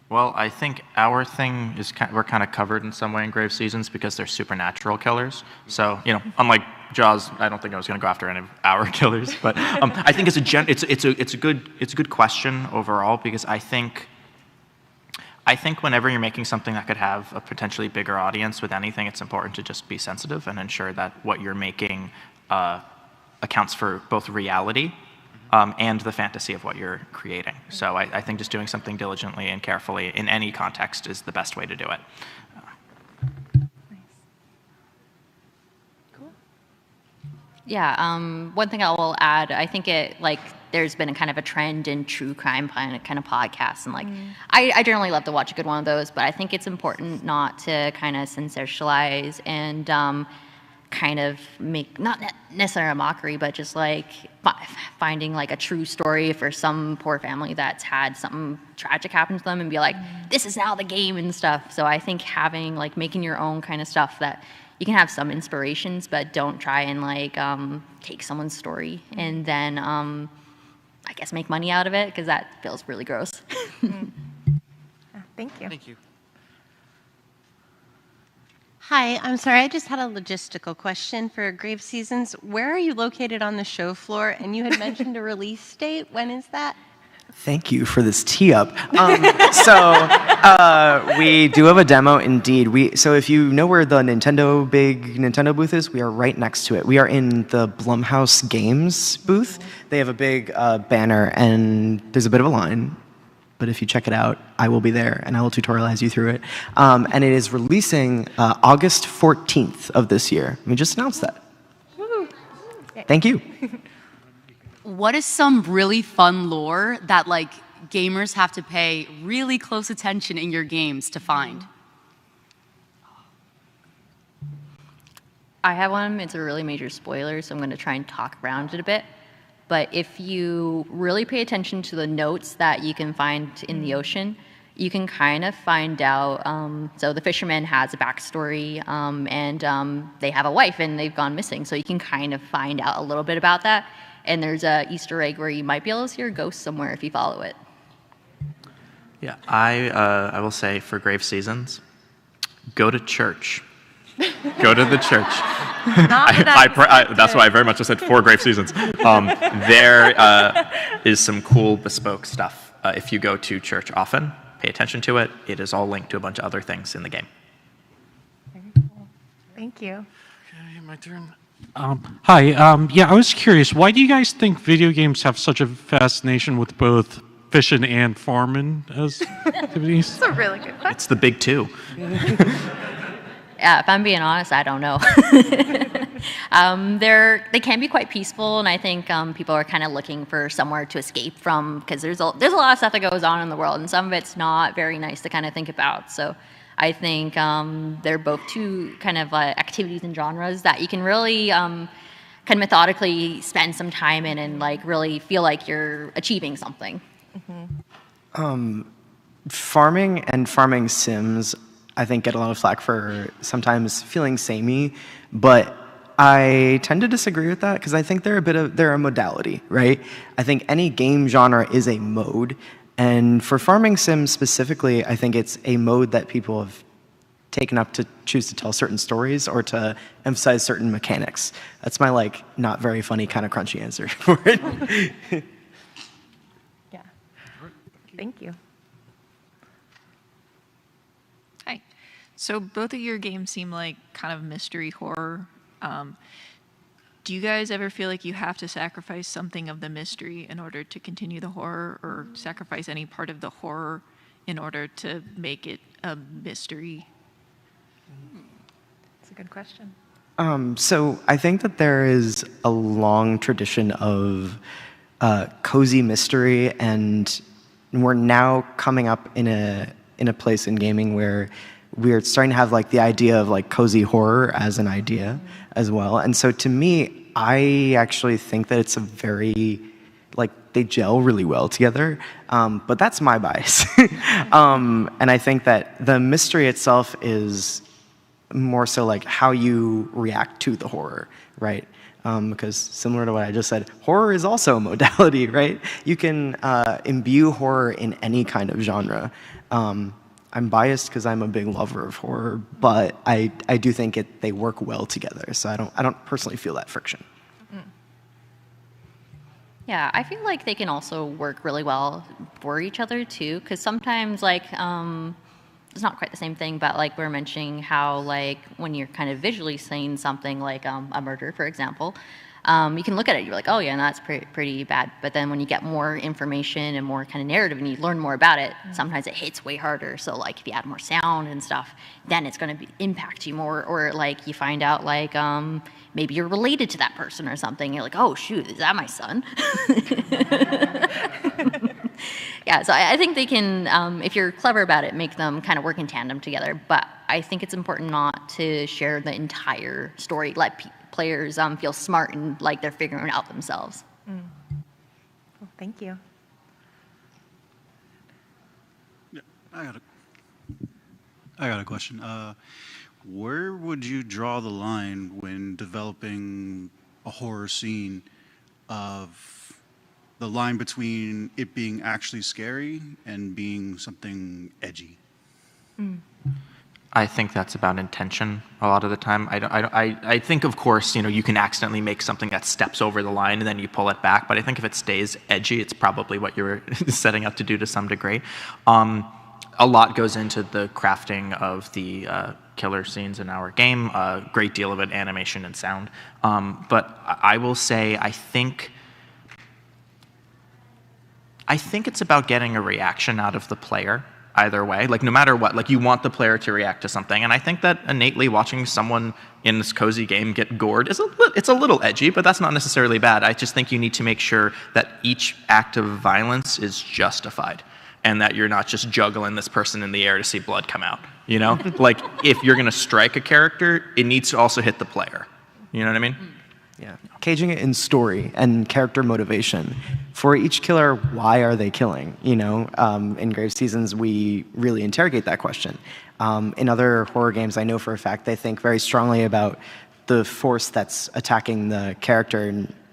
Well, I think our thing is we're kind of covered in some way in Grave Seasons because they're supernatural killers. So, unlike Jaws, I don't think I was going to go after any of our killers. But I think it's a good question overall, because I think whenever you're making something that could have a potentially bigger audience with anything, it's important to just be sensitive and ensure that what you're making accounts for both reality and the fantasy of what you're creating. So I think just doing something diligently and carefully in any context is the best way to do it. Yeah, one thing I will add, I think there's been a kind of a trend in true crime kind of podcasts, and I generally love to watch a good one of those, but I think it's important not to kind of sensationalize and kind of make, not necessarily a mockery, but just like finding like a true story for some poor family that's had something tragic happen to them and be like, this is now the game and stuff. So I think having making your own kind of stuff that you can have some inspirations, but don't try and take someone's story and then I guess make money out of it, because that feels really gross. Thank you. Thank you. Hi, I'm sorry, I just had a logistical question for Grave Seasons. Where are you located on the show floor? And you had mentioned a release date. When is that? Thank you for this tee up. We do have a demo indeed. So if you know where the big Nintendo booth is, we are right next to it. We are in the Blumhouse Games booth. They have a big banner, and there's a bit of a line. But if you check it out, I will be there, and I will tutorialize you through it. And it is releasing August 14th of this year. We just announced that. Thank you. What is some really fun lore that like gamers have to pay really close attention in your games to find? I have one. It's a really major spoiler, so I'm going to try and talk around it a bit. But if you really pay attention to the notes that you can find in the ocean, you can kind of find out. So the fisherman has a backstory, and they have a wife, and they've gone missing. So you can kind of find out a little bit about that. And there's a Easter egg where you might be able to see your ghost somewhere if you follow it. Yeah, I will say for grave seasons, go to church. Go to the church. That's why I very much said for grave seasons. There is some cool bespoke stuff. If you go to church often, pay attention to it. It is all linked to a bunch of other things in the game. Thank you. Okay, my turn. Hi. Yeah, I was curious. Why do you guys think video games have such a fascination with both fishing and farming as activities? That's a really good question. It's the big two. Yeah, if I'm being honest, I don't know. They can be quite peaceful, and I think people are kind of looking for somewhere to escape from, because there's a lot of stuff that goes on in the world, and some of it's not very nice to kind of think about. So I think they're both two kind of activities and genres that you can really kind of methodically spend some time in and like really feel like you're achieving something. Farming and farming sims, I think, get a lot of flack for sometimes feeling samey, but I tend to disagree with that because I think they're a modality, right? I think any game genre is a mode, and for farming sims specifically, I think it's a mode that people have taken up to choose to tell certain stories or to emphasize certain mechanics. That's my like not very funny kind of crunchy answer for it. Yeah. Thank you. Hi. So both of your games seem like kind of mystery horror. Do you guys ever feel like you have to sacrifice something of the mystery in order to continue the horror, or sacrifice any part of the horror in order to make it a mystery? That's a good question. So I think that there is a long tradition of cozy mystery, and we're now coming up in a place in gaming where we're starting to have like the idea of like cozy horror as an idea as well. And so to me, I actually think that it's a very, like, they gel really well together, but that's my bias. And I think that the mystery itself is more so like how you react to the horror, right? Because similar to what I just said, horror is also a modality, right? You can imbue horror in any kind of genre. I'm biased because I'm a big lover of horror, but I do think they work well together. So I don't personally feel that friction. Yeah, I feel like they can also work really well for each other too, because sometimes like it's not quite the same thing, but like we were mentioning how like when you're kind of visually seeing something like a murder, for example, you can look at it, you're like, oh yeah, no, that's pretty bad. But then when you get more information and more kind of narrative and you learn more about it, sometimes it hits way harder. So like if you add more sound and stuff, then it's going to impact you more. Or like you find out like maybe you're related to that person or something. You're like, oh shoot, is that my son? Yeah, so I think they can, if you're clever about it, make them kind of work in tandem together. But I think it's important not to share the entire story. Let players feel smart and like they're figuring it out themselves. Well, thank you. Yeah, I got a question. Where would you draw the line when developing a horror scene of the line between it being actually scary and being something edgy? I think that's about intention a lot of the time. I think, of course, you can accidentally make something that steps over the line and then you pull it back. But I think if it stays edgy, it's probably what you're setting up to do to some degree. A lot goes into the crafting of the killer scenes in our game. A great deal of it, animation and sound. But I will say, I think it's about getting a reaction out of the player. Either way, like no matter what, like you want the player to react to something, and I think that innately watching someone in this cozy game get gored it's a little edgy, but that's not necessarily bad. I just think you need to make sure that each act of violence is justified, and that you're not just juggling this person in the air to see blood come out. Like if you're gonna strike a character, it needs to also hit the player. You know what I mean? Yeah, caging it in story and character motivation. For each killer, why are they killing? In Grave Seasons, we really interrogate that question. In other horror games, I know for a fact they think very strongly about the force that's attacking the character,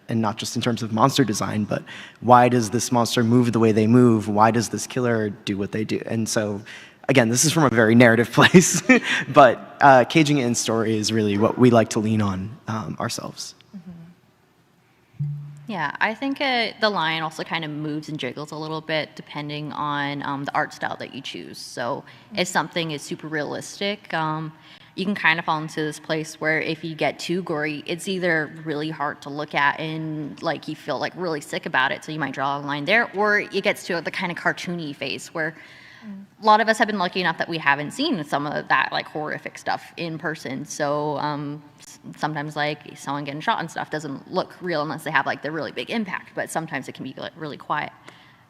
and not just in terms of monster design, but why does this monster move the way they move? Why does this killer do what they do? And so, again, this is from a very narrative place, but caging it in story is really what we like to lean on ourselves. Yeah, I think the line also kind of moves and jiggles a little bit depending on the art style that you choose. So if something is super realistic, you can kind of fall into this place where if you get too gory, it's either really hard to look at and like you feel like really sick about it, so you might draw a line there, or it gets to the kind of cartoony phase where a lot of us have been lucky enough that we haven't seen some of that like horrific stuff in person. So sometimes like someone getting shot and stuff doesn't look real unless they have like the really big impact, but sometimes it can be like really quiet.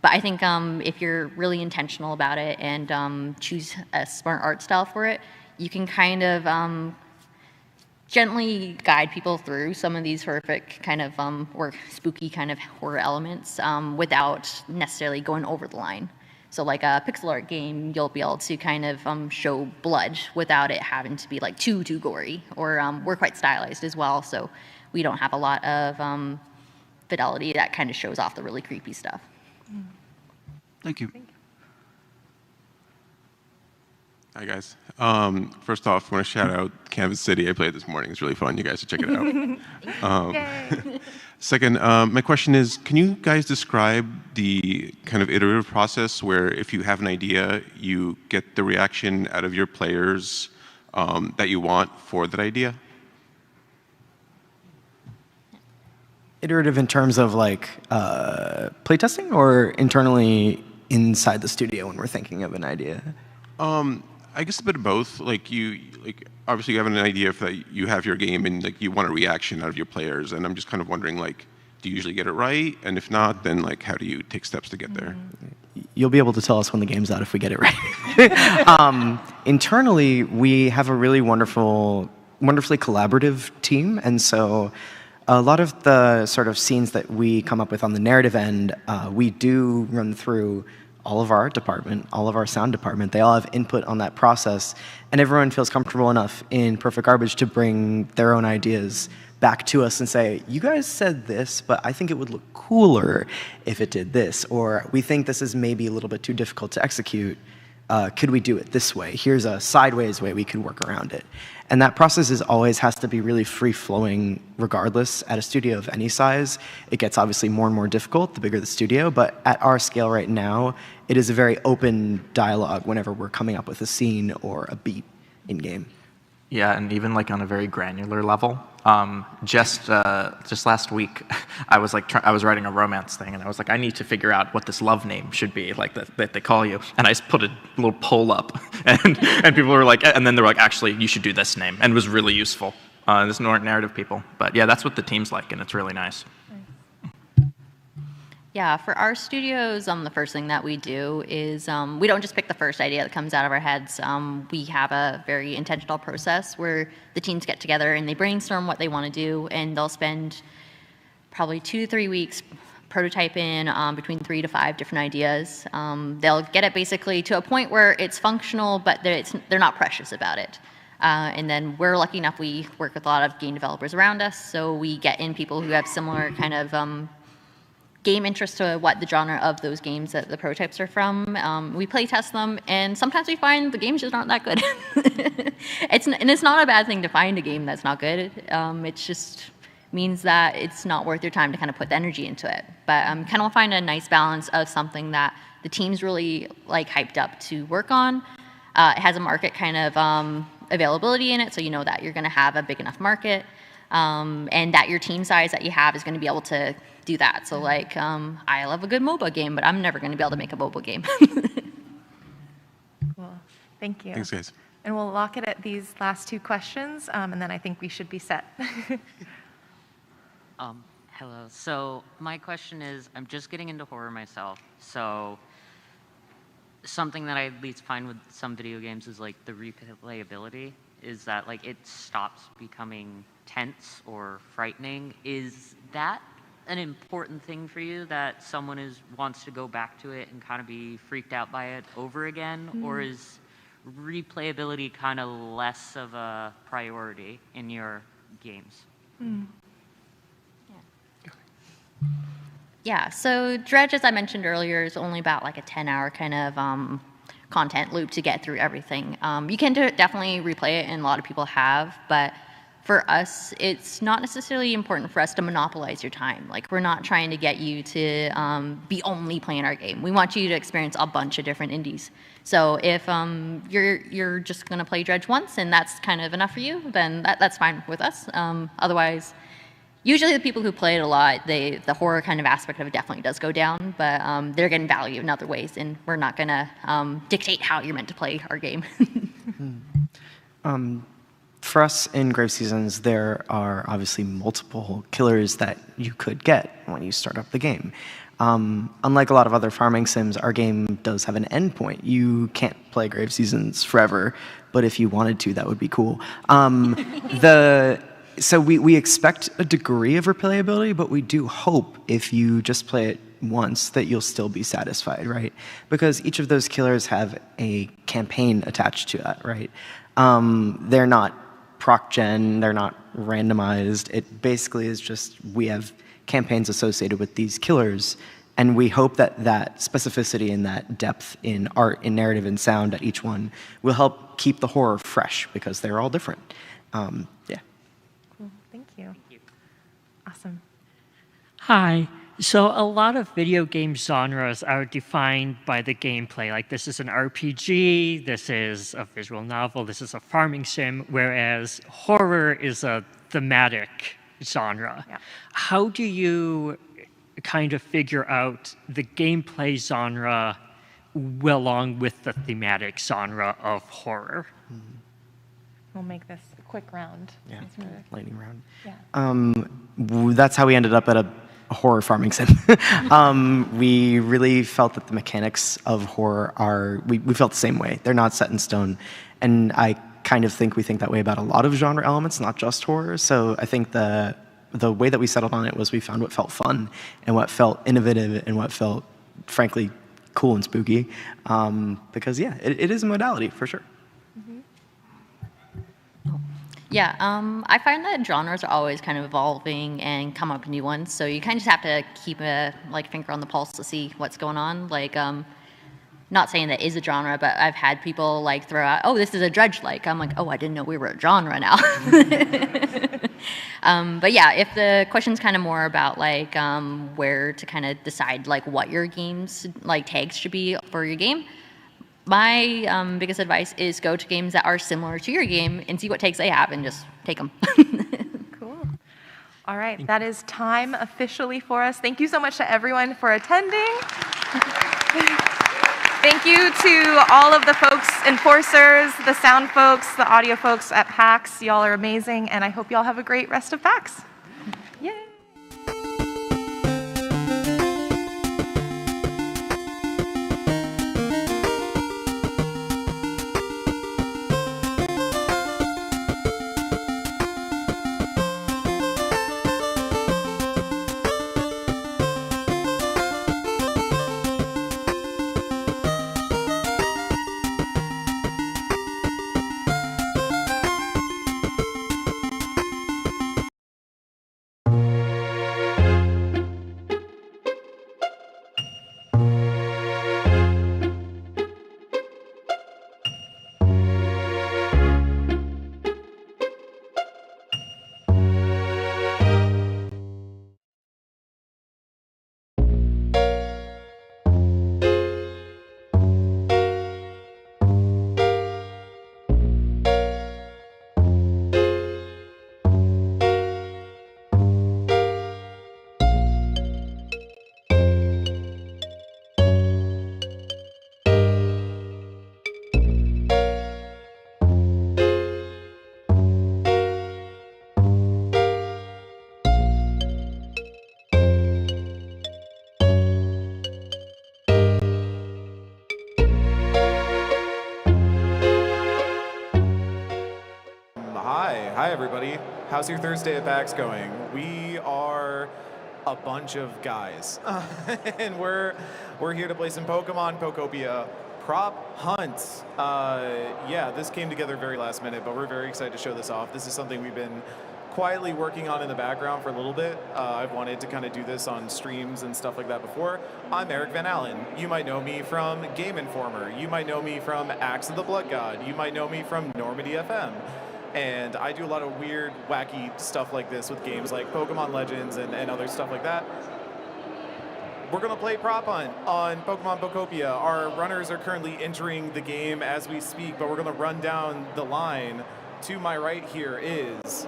But I think if you're really intentional about it and choose a smart art style for it, you can kind of gently guide people through some of these horrific kind of or spooky kind of horror elements without necessarily going over the line. So like a pixel art game, you'll be able to kind of show blood without it having to be like too gory. Or we're quite stylized as well, so we don't have a lot of fidelity that kind of shows off the really creepy stuff. Thank you. Hi guys. First off, I want to shout out Canvas City. I played this morning. It's really fun. You guys should check it out. Second, my question is, can you guys describe the kind of iterative process where if you have an idea, you get the reaction out of your players that you want for that idea? Iterative in terms of like playtesting, or internally inside the studio when we're thinking of an idea? I guess a bit of both. Like obviously you have an idea for that you have your game and like you want a reaction out of your players, and I'm just kind of wondering, like, do you usually get it right? And if not, then like how do you take steps to get there? You'll be able to tell us when the game's out if we get it right. Internally, we have a really wonderfully collaborative team, and so a lot of the sort of scenes that we come up with on the narrative end, we do run through all of our art department, all of our sound department. They all have input on that process, and everyone feels comfortable enough in Perfect Garbage to bring their own ideas back to us and say, you guys said this, but I think it would look cooler if it did this, or we think this is maybe a little bit too difficult to execute. Could we do it this way? Here's a sideways way we could work around it. And that process always has to be really free-flowing regardless. At a studio of any size, it gets obviously more and more difficult the bigger the studio, but at our scale right now, it is a very open dialogue whenever we're coming up with a scene or a beat in-game. Yeah, and even like on a very granular level. Just last week, I was like, I was writing a romance thing, and I was like, I need to figure out what this love name should be, like that they call you. And I just put a little poll up, and people were like, and then they were like, actually, you should do this name, and it was really useful. There's narrative people, but yeah, that's what the team's like, and it's really nice. Yeah, for our studios, the first thing that we do is we don't just pick the first idea that comes out of our heads. We have a very intentional process where the teams get together and they brainstorm what they want to do, and they'll spend probably 2 to 3 weeks prototyping between 3 to 5 different ideas. They'll get it basically to a point where it's functional, but they're not precious about it. And then we're lucky enough, we work with a lot of game developers around us, so we get in people who have similar kind of game interest to what the genre of those games that the prototypes are from. We play test them, and sometimes we find the games just aren't that good. It's not a bad thing to find a game that's not good. It just means that it's not worth your time to kind of put the energy into it. But kind of find a nice balance of something that the team's really like hyped up to work on. It has a market kind of availability in it, so you know that you're going to have a big enough market, and that your team size that you have is going to be able to do that. So like, I love a good MOBA game, but I'm never going to be able to make a MOBA game. Cool. Thank you. Thanks, guys. And we'll lock it at these last two questions, and then I think we should be set. Hello. So my question is, I'm just getting into horror myself. So something that I at least find with some video games is like the replayability is that like it stops becoming tense or frightening. Is that an important thing for you, that someone wants to go back to it and kind of be freaked out by it over again? Or is replayability kind of less of a priority in your games? Yeah, so Dredge, as I mentioned earlier, is only about like a 10-hour kind of content loop to get through everything. You can definitely replay it, and a lot of people have, but for us, it's not necessarily important for us to monopolize your time. Like, we're not trying to get you to be only playing our game. We want you to experience a bunch of different indies. So if you're just going to play Dredge once and that's kind of enough for you, then that's fine with us. Otherwise, usually the people who play it a lot, the horror kind of aspect of it definitely does go down, but they're getting value in other ways, and we're not going to dictate how you're meant to play our game. For us in Grave Seasons, there are obviously multiple killers that you could get when you start up the game. Unlike a lot of other farming sims, our game does have an endpoint. You can't play Grave Seasons forever, but if you wanted to, that would be cool. So we expect a degree of replayability, but we do hope if you just play it once that you'll still be satisfied, right? Because each of those killers have a campaign attached to that, right? They're not proc gen, they're not randomized. It basically is just we have campaigns associated with these killers, and we hope that that specificity and that depth in art, in narrative, and sound at each one will help keep the horror fresh because they're all different. Yeah. Cool. Thank you. Awesome. Hi. So a lot of video game genres are defined by the gameplay. Like, this is an RPG, this is a visual novel, this is a farming sim, whereas horror is a thematic genre. Yeah. How do you kind of figure out the gameplay genre along with the thematic genre of horror? We'll make this a quick round. Yeah, Since we're- lightning round. Yeah. That's how we ended up at a horror farming sim. We really felt that the mechanics of horror we felt the same way. They're not set in stone. And I kind of think we think that way about a lot of genre elements, not just horror. So I think the way that we settled on it was we found what felt fun and what felt innovative and what felt, frankly, cool and spooky. Because, yeah, it is a modality, for sure. Yeah, I find that genres are always kind of evolving and come up with new ones. So you kind of just have to keep a finger on the pulse to see what's going on. Like, not saying that is a genre, but I've had people like throw out, "Oh, this is a Dredge-like." I'm like, "Oh, I didn't know we were a genre now." But yeah, if the question's kind of more about like where to kind of decide like what your game's like tags should be for your game, my biggest advice is go to games that are similar to your game and see what takes they have and just take them. Cool. All right, that is time officially for us. Thank you so much to everyone for attending. Thank you to all of the folks, enforcers, the sound folks, the audio folks at PAX. Y'all are amazing, and I hope y'all have a great rest of PAX. Yay. Hi, everybody. How's your Thursday at PAX going? We are a bunch of guys, and we're here to play some Pokemon Pokopia Prop Hunt. Yeah, this came together very last minute, but we're very excited to show this off. This is something we've been quietly working on in the background for a little bit. I've wanted to kind of do this on streams and stuff like that before. I'm Eric Van Allen. You might know me from Game Informer. You might know me from Axe of the Blood God. You might know me from Normandy FM. And I do a lot of weird, wacky stuff like this with games like Pokemon Legends and other stuff like that. We're going to play Prop Hunt on Pokemon Pokopia. Our runners are currently entering the game as we speak, but we're going to run down the line. To my right here is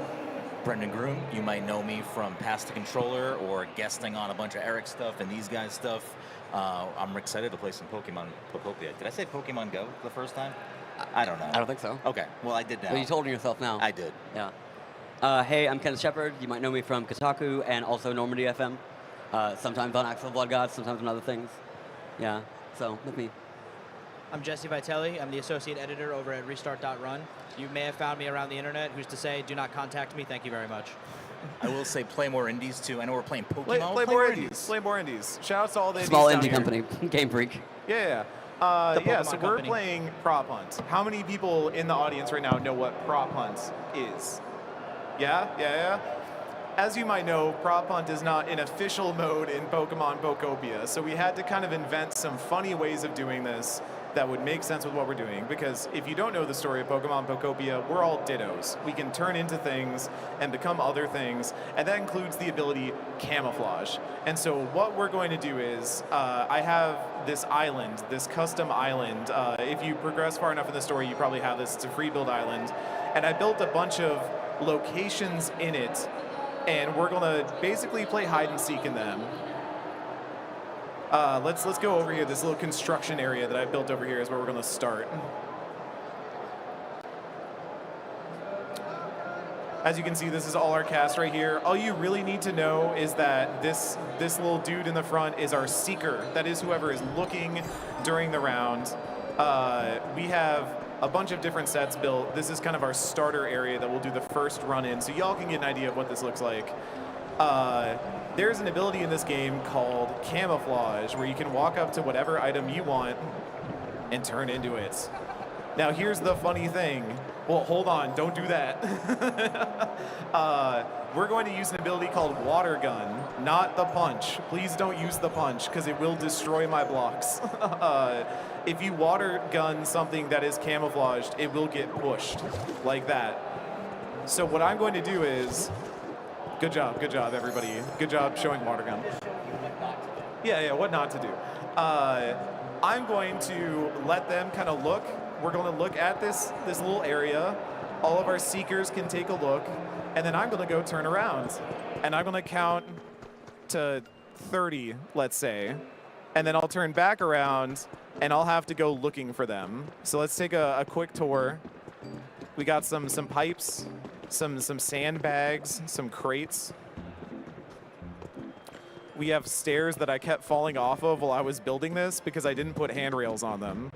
Brendan Groom. You might know me from Pass the Controller or guesting on a bunch of Eric stuff and these guys' stuff. I'm excited to play some Pokemon Pokopia. Did I say Pokemon Go the first time? I don't know. I don't think so. Okay, well, I did now. Well, you told yourself now. I did. Yeah. Hey, I'm Ken Shepard. You might know me from Kotaku and also Normandy FM. Sometimes on Axel Blood Gods, sometimes on other things. Yeah, so with me. I'm Jesse Vitelli. I'm the associate editor over at Restart.Run. You may have found me around the internet. Who's to say, do not contact me. Thank you very much. I will say play more indies, too. I know we're playing Pokemon. Play more indies. Play more indies. Shout out to all the Small indies indie down company. Game Freak. Yeah. Yeah, so we're playing Prop Hunt. How many people in the audience right now know what Prop Hunt is? Yeah. As you might know, Prop Hunt is not an official mode in Pokemon Pokopia, so we had to kind of invent some funny ways of doing this that would make sense with what we're doing, because if you don't know the story of Pokemon Pokopia, we're all dittos. We can turn into things and become other things, and that includes the ability Camouflage. And so what we're going to do is, I have this island, this custom island. If you progress far enough in the story, you probably have this. It's a free build island. And I built a bunch of locations in it, and we're going to basically play hide and seek in them. Let's go over here. This little construction area that I built over here is where we're going to start. As you can see, this is all our cast right here. All you really need to know is that this little dude in the front is our seeker. That is whoever is looking during the round. We have a bunch of different sets built. This is kind of our starter area that we'll do the first run in, so y'all can get an idea of what this looks like. There's an ability in this game called Camouflage, where you can walk up to whatever item you want and turn into it. Now, here's the funny thing. Well, hold on, don't do that. We're going to use an ability called Water Gun, not the punch. Please don't use the punch, because it will destroy my blocks. If you water gun something that is camouflaged, it will get pushed, like that. So what I'm going to do is, good job, everybody. Good job showing Water Gun. Yeah, what not to do. I'm going to let them kind of look. We're going to look at this little area. All of our seekers can take a look, and then I'm going to go turn around. And I'm going to count to 30, let's say. And then I'll turn back around, and I'll have to go looking for them. So let's take a quick tour. We got some pipes, some sandbags, some crates. We have stairs that I kept falling off of while I was building this because I didn't put handrails on them.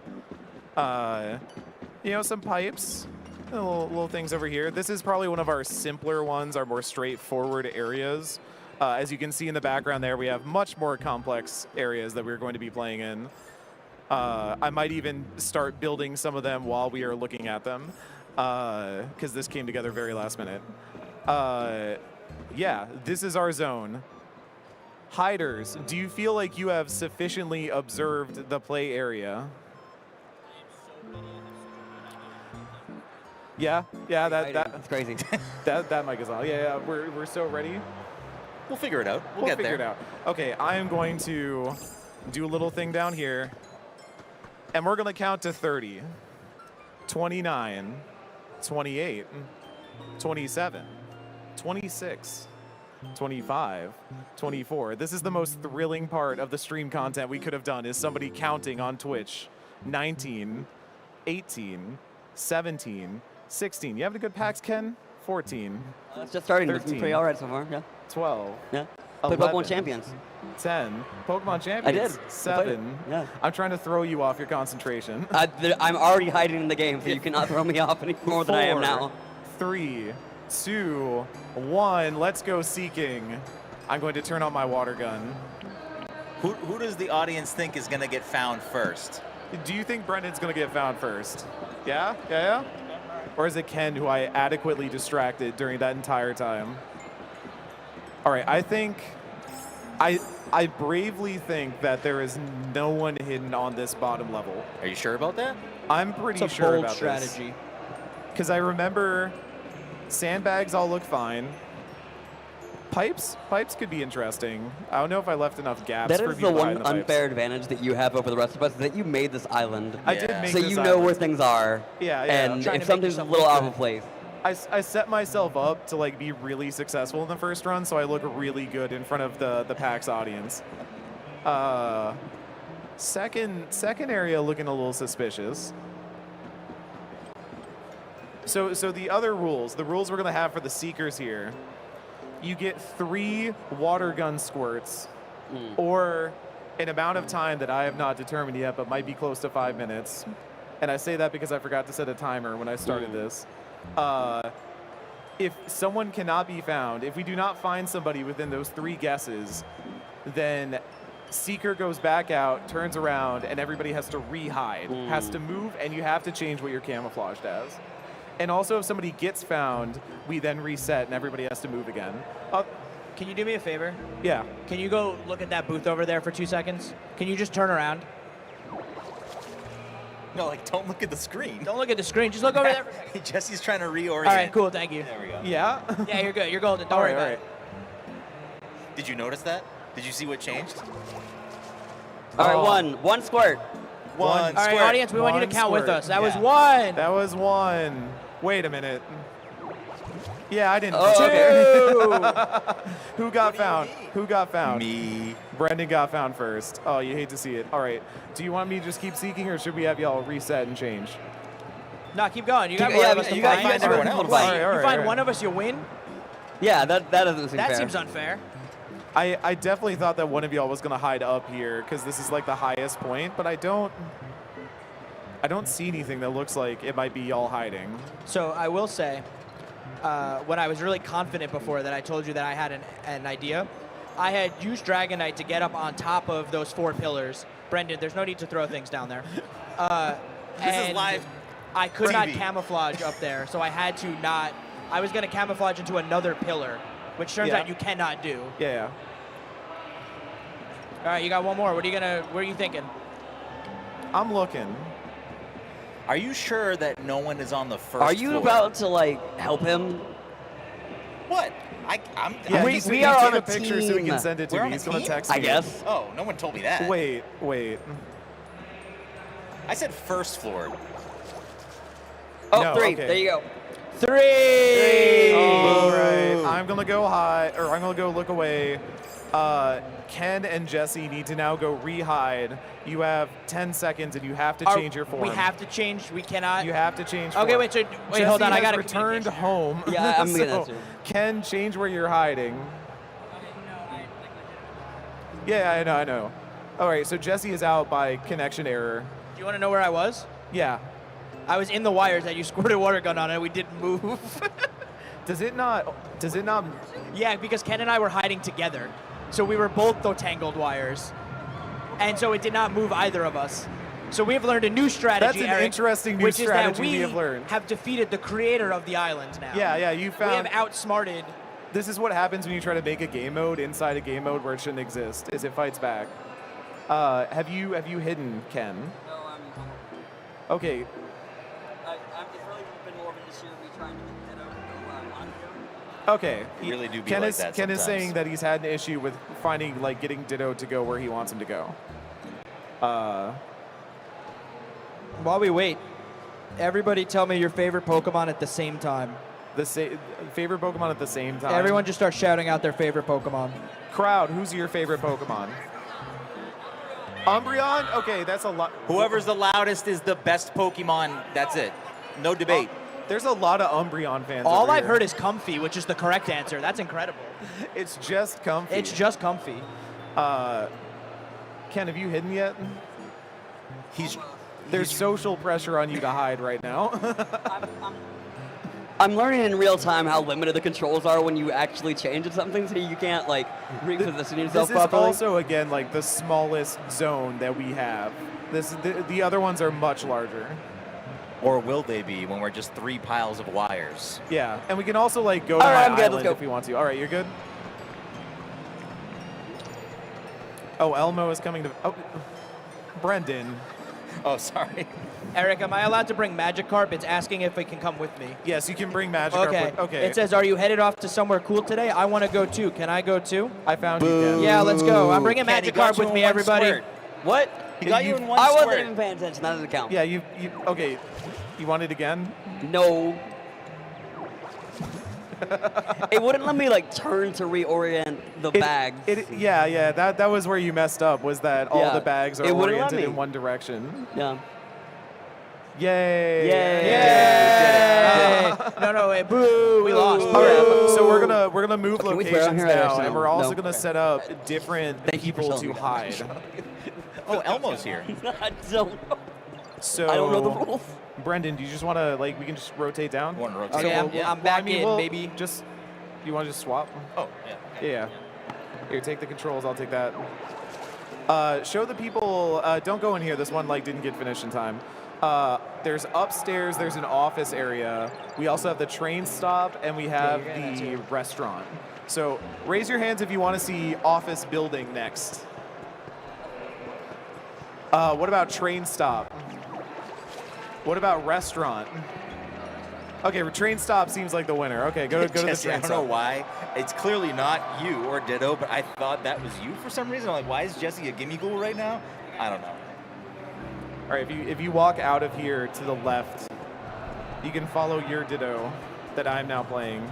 Some pipes, little things over here. This is probably one of our simpler ones, our more straightforward areas. As you can see in the background there, we have much more complex areas that we're going to be playing in. I might even start building some of them while we are looking at them, because this came together very last minute. Yeah, this is our zone. Hiders, do you feel like you have sufficiently observed the play area? Yeah, that's crazy. that mic is on. Yeah, we're so ready. We'll figure it out. We'll get figure there. it out. Okay, I am going to do a little thing down here, and we're going to count to 30. 29, 28, 27, 26, 25, 24. This is the most thrilling part of the stream content we could have done, is somebody counting on Twitch. 19, 18, 17, 16. You having a good PAX, Ken? 14. It's just starting. 13, It's been pretty all right so far. Yeah. 12. Yeah. Played Pokemon Champions. 10. Pokemon Champions. I did. 7. Yeah. I'm trying to throw you off your concentration. I'm already hiding in the game, so you cannot throw me off any more than I am now. 3, 2, 1. Let's go seeking. I'm going to turn on my water gun. Who does the audience think is going to get found first? Do you think Brendan's going to get found first? Yeah? Yeah? Or is it Ken who I adequately distracted during that entire time? All right, I think... I bravely think that there is no one hidden on this bottom level. Are you sure about that? I'm pretty It's a sure bold about strategy. Because I remember sandbags all look fine. Pipes could be interesting. I don't know if I left enough gaps That for is people the to hide in one the pipes. unfair advantage that you have over the rest of us, is that you made this island. I did make so this you know island. where things are. Yeah, yeah. And if something's a little out of place. I set myself up to like be really successful in the first run, so I look really good in front of the PAX audience. Second area looking a little suspicious. So the other rules, the rules we're gonna have for the seekers here, you get 3 water gun squirts, or an amount of time that I have not determined yet, but might be close to 5 minutes. And I say that because I forgot to set a timer when I started this. If someone cannot be found, if we do not find somebody within those 3 guesses, then Seeker goes back out, turns around, and everybody has to re-hide. Has to move, and you have to change what you're camouflaged as. And also, if somebody gets found, we then reset, and everybody has to move again. Can you do me a favor? Yeah. Can you go look at that booth over there for 2 seconds? Can you just turn around? No, like, don't look at the screen. Don't look at the screen. Just look over there. Jesse's trying to reorient. All right, cool. Thank you. There we go. Yeah? Yeah, you're good. You're golden. Don't worry about it. Did you notice that? Did you see what changed? All right, one squirt. One All right, audience, we want you to count with us. That was 1. That was 1. Wait a minute. Yeah, I didn't. Who got found? Who got found? Me. Brendan got found first. Oh, you hate to see it. All right. Do you want me to just keep seeking, or should we have y'all reset and change? No, keep going. You got Yeah, more of us to you gotta find. find everyone else. You All find right. one of us, you win. Yeah, that doesn't seem That fair. seems unfair. I definitely thought that one of y'all was going to hide up here because this is like the highest point, but I don't see anything that looks like it might be y'all hiding. So I will say, when I was really confident before that I told you that I had an idea, I had used Dragonite to get up on top of those 4 pillars. Brendan, there's no need to throw things down there. This is live. I could not TV. camouflage up there, so I had to not. I was going to camouflage into another pillar, which turns out you cannot do. Yeah. All right, you got one more. What are you thinking? I'm looking. Are you sure that no one is on the first Are you floor? about to like help him? What? I'm. Yeah, We- he's, we he's are taking on a a picture so he team. can send it to We're me. on a He's going to team? text I me. guess. Oh, no one told me that. Wait. I said first floor. Oh, No, 3. okay. There you go. 3. All right. I'm going to go hide, or I'm going to go look away. Ken and Jesse need to now go re-hide. You have 10 seconds, and you have to change your form. We have to change. We cannot. You have to change. Okay, form. wait. So Jesse hold on. I has got to returned home. Yeah, I'm getting that So, too. Ken, change where you're hiding. Yeah, I know. All right, so Jesse is out by connection error. Do you want to know where I was? Yeah. I was in the wires that you squirted a water gun on, and we didn't move. Does it not? Yeah, because Ken and I were hiding together, so we were both the tangled wires, and so it did not move either of us. So we have learned a new strategy. That's an Eric, interesting new which strategy is that we have learned. have defeated the creator of the island now. Yeah, you found. We have outsmarted. This is what happens when you try to make a game mode inside a game mode where it shouldn't exist. Is it fights back? Have you hidden, Ken? No, I'm. Okay. It's really been more of an issue of me trying to get Ditto to go where I want to go. Okay. You really do be Ken like is that Ken is sometimes. saying that he's had an issue with finding getting Ditto to go where he wants him to go. While we wait, everybody tell me your favorite Pokemon at the same time. Favorite Pokemon at the same time. Everyone just start shouting out their favorite Pokemon. Crowd, who's your favorite Pokemon? Umbreon? Okay, that's a lot. Whoever's the loudest is the best Pokemon. That's it. No debate. There's a lot of Umbreon fans. All over I've here. heard is Comfy, which is the correct answer. That's incredible. It's just Comfy. It's just Comfy. Ken, have you hidden yet? There's social pressure on you to hide right now. I'm learning in real time how limited the controls are when you actually change something, so you can't like reposition yourself This is properly. also, again, like the smallest zone that we have. The other ones are much larger. Or will they be when we're just 3 piles of wires? Yeah, and we can also like go to All my right, I'm good, let's island go. if we want to. All right, you're good? Oh, Elmo is coming to... Oh, Brendan. Oh, sorry. Eric, am I allowed to bring Magikarp? It's asking if it can come with me. Yes, you can bring Magikarp Okay. with... Okay. It says, are you headed off to somewhere cool today? I want to go too. Can I go too? I found you, Ken. Yeah, let's go. I'm bringing Ken, he got Magikarp you with in me, one everybody. squirt. What? He got you in one I wasn't squirt. even paying attention. That doesn't count. Yeah, you... Okay. You want it again? No. It wouldn't let me like turn to reorient the bags. Yeah. That was where you messed up. Was that all Yeah, the bags are it wouldn't let oriented me. in one direction? Yeah. Yay! Yay! No, wait, boo! We lost. All right, so we're gonna move Okay, we swear on locations here I now, actually and we're don't also know. gonna set up different people to hide. Oh, Elmo's here. I don't know. So I don't know the rules. Brendan, do you just want to like we can just rotate down? Want to rotate? Okay, I'm back in, we'll baby. Just you want to just swap? Oh, yeah. Yeah. Here, take the controls. I'll take that. Show the people. Don't go in here. This one like didn't get finished in time. There's upstairs. There's an office area. We also have the train stop, and we have the restaurant. So raise your hands if you want to see office building next. What about train stop? What about restaurant? Okay, train stop seems like the winner. Okay, go to the Jesse, train I don't stop. know why. It's clearly not you or Ditto, but I thought that was you for some reason. I'm like, why is Jesse a gimme ghoul right now? I don't know. All right, if you walk out of here to the left, you can follow your Ditto that I'm now playing.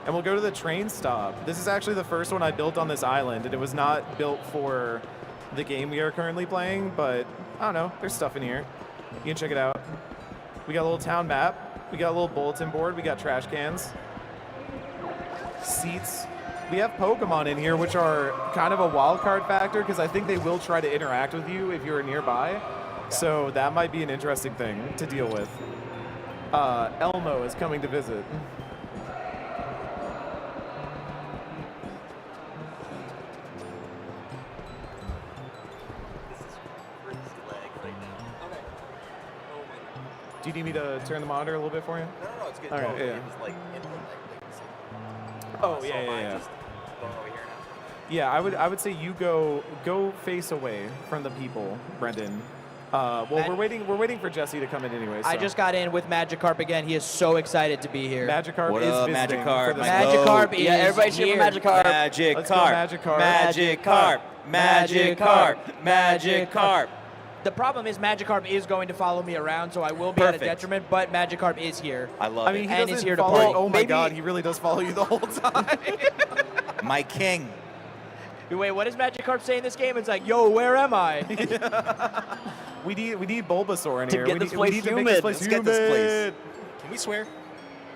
And we'll go to the train stop. This is actually the first one I built on this island, and it was not built for the game we are currently playing, but I don't know, there's stuff in here. You can check it out. We got a little town map. We got a little bulletin board. We got trash cans. Seats. We have Pokemon in here, which are kind of a wild card factor because I think they will try to interact with you if you're nearby. So that might be an interesting thing to deal with. Elmo is coming to visit. Do you need me to turn the monitor a little bit for you? No, it's good. All right, Oh, yeah. it was like in the Oh, yeah. Yeah, I would say you go face away from the people, Brendan. Well, we're waiting for Jesse to come in anyway. I so. just got in with Magikarp again. He is so excited to be here. Magikarp What is up, visiting Magikarp? for this Magikarp is Yeah, everybody cheer here. for Magikarp. Let's go, Magikarp. Magikarp. Magikarp. Magikarp. The problem is Magikarp is going to follow me around, so I will be at a Perfect. detriment, but Magikarp is here. I love I mean, he And doesn't he's here to follow. play. Oh my Maybe- God, he really does follow you the whole time. it. My king. Wait, what does Magikarp say in this game? It's like, yo, where am I? we need Bulbasaur in To here. get we this need, place we need to make humid. this place Let's get this humid. place. Can we swear?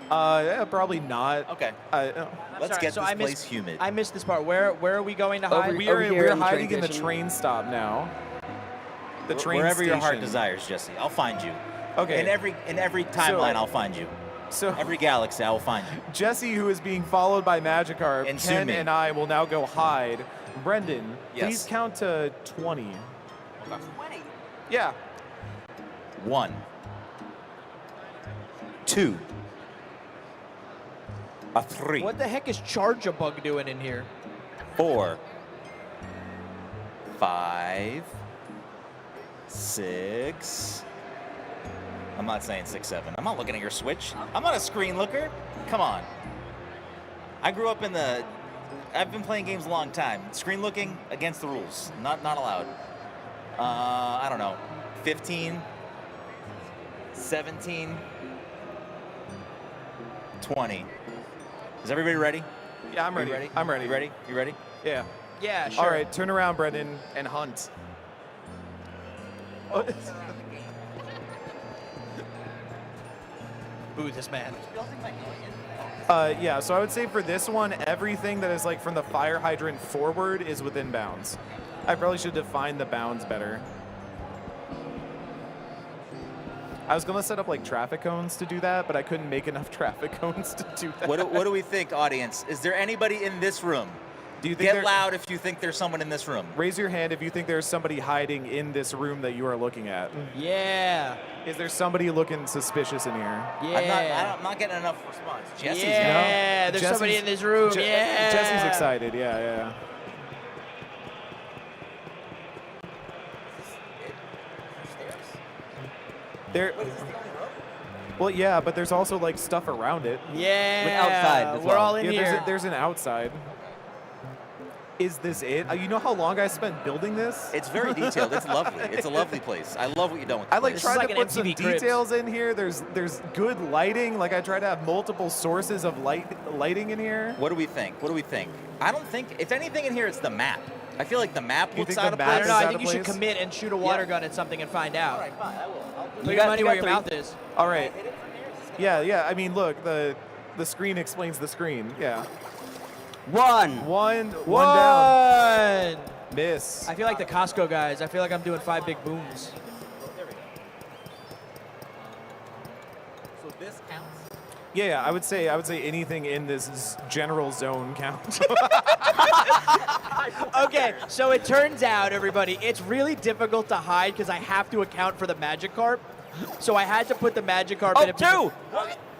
Yeah, probably not. Okay. I'm Let's sorry, get so this I place missed, humid. I missed this part. Where are we going to hide? We are Over here we're in the hiding train in the station. train stop now. The train Wherever your heart station. desires, Jesse. I'll find you. Okay. In every timeline, I'll find you. So Every galaxy, I will find you. Jesse, who is being followed by Magikarp, And Ken Sumi. and I will now go hide. Brendan, Yes. please count to 20. 20. Yeah. 1, 2, a 3, What the heck is Charge-a-Bug doing in here? 4, 5, 6. I'm not saying 6, 7. I'm not looking at your Switch. I'm not a screen looker. Come on. I grew up in the. I've been playing games a long time. Screen looking against the rules. Not allowed. I don't know. 15, 17, 20. Is everybody ready? Yeah, I'm ready. You ready? I'm ready. You ready? You ready? Yeah. Yeah, sure. All right, turn around, Brendan, and hunt. Oh, Boo this man. yeah, so I would say for this one, everything that is like from the fire hydrant forward is within bounds. I probably should define the bounds better. I was gonna set up like traffic cones to do that, but I couldn't make enough traffic cones to do that. What do we think, audience? Is there anybody in this room? Do you think Get loud if you think there's someone in this room. Raise your hand if you think there's somebody hiding in this room that you are looking at. Yeah. Is there somebody looking suspicious in here? Yeah. I'm not getting enough response. Jesse's Yeah, there's somebody Jesse's- in this room. Yeah. Jesse's excited. Yeah. There. Well, yeah, but there's also like stuff around it. Yeah. outside as We're well. all in Yeah, here. there's an outside. Is this it? You know how long I spent building this? It's very detailed. It's lovely. It's a lovely place. I love what you've done with the I like place. tried to put some details in here. There's good lighting. Like I try to have multiple sources of lighting in here. What do we think? I don't think, if anything in here, it's the map. I feel like the map You looks think out the of map place. I don't know. I out think of you should place? commit and shoot a water gun at something and find out. All right, fine. I will. Put your money where your mouth is. All right. Yeah. I mean, look, the screen explains the screen. Yeah. One down. Miss. I feel like the Costco guys. I feel like I'm doing 5 big booms. So this counts? Yeah, I would say anything in this general zone counts. Okay, so it turns out, everybody, it's really difficult to hide because I have to account for the Magikarp. So I had to put the Magikarp in a two!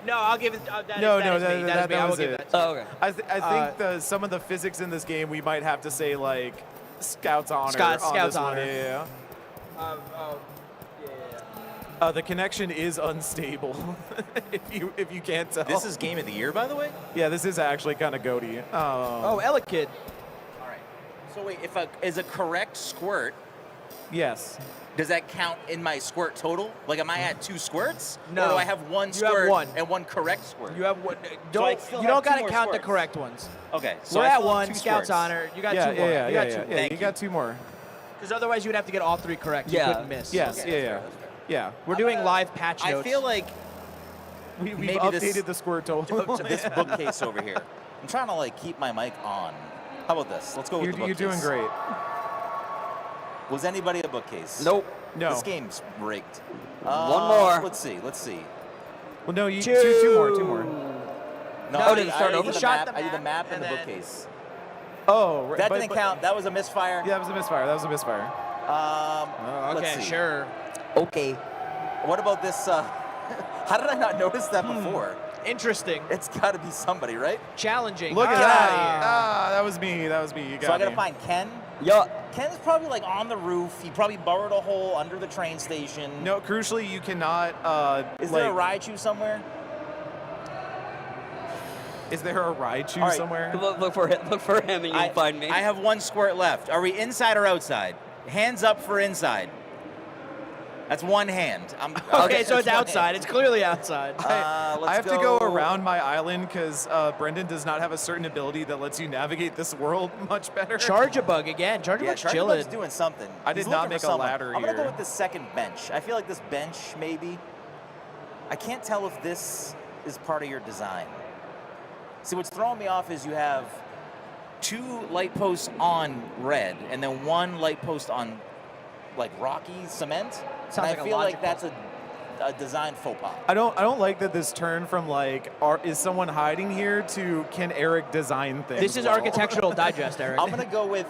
No, I'll give it. That No, is me. That is me. I will was give it. that. To you. Oh, okay. I think some of the physics in this game we might have to say like Scout's honor. Scout's on this one. honor. Yeah. The connection is unstable. if you can't tell. This is game of the year, by the way? Yeah, this is actually kind of goaty. Oh, Elekid. All right. So wait, is a correct squirt, Yes. does that count in my squirt total? Like, am I at 2 squirts? No. Or do I have one You squirt have one. and one correct squirt? You have one. So I Don't still you have don't 2 gotta more count the squirts. correct ones. Okay. So We're I at still have 1. 2 Scout's squirts. honor. You got 2 more. Yeah. You got 2 more. You got 2 more. Because otherwise you'd have to get all 3 correct. You Yeah. couldn't miss. Yes. Okay, Yeah. We're doing live patch I notes. feel like We've maybe updated the squirt total. this bookcase over here. I'm trying to like keep my mic on. How about this? Let's go with the You're bookcase. doing great. Was anybody a bookcase? Nope. No. This game's rigged. One more. Let's see. Well, no, you two more. No, No, did it start I over? did the Shot map. the I did the map map and the and then- bookcase. Oh, right. That but- didn't but- count. That was a misfire. Yeah, that was a misfire. Let's Okay, see. sure. Okay. What about this? How did I not notice that before? Interesting. It's got to be somebody, right? Challenging. Look at Ah, that. yeah. Ah, that was me. You got So I gotta me. find Ken. Yeah. Ken's probably like on the roof. He probably burrowed a hole under the train station. No, crucially, you cannot. Is there a Raichu somewhere? Is there a Raichu All right. somewhere? Look for him and you'll find me. I have 1 squirt left. Are we inside or outside? Hands up for inside. That's 1 hand. Okay, so it's outside. It's clearly outside. Let's I have to go around my island because Brendan does not have a certain ability that lets you navigate this world much better. Charge a bug again. Charge a Yeah, bug's Charlie chilling. Bug's doing something. I did He's not looking make for a someone. ladder I'm gonna here. go with the second bench. I feel like this bench maybe. I can't tell if this is part of your design. See, what's throwing me off is you have 2 light posts on red and then 1 light post on like rocky cement. Sounds and like I a feel like logical- that's a design faux pas. I don't like that this turn from like is someone hiding here to can Eric design things. This is well? Architectural Digest, Eric. I'm gonna go with.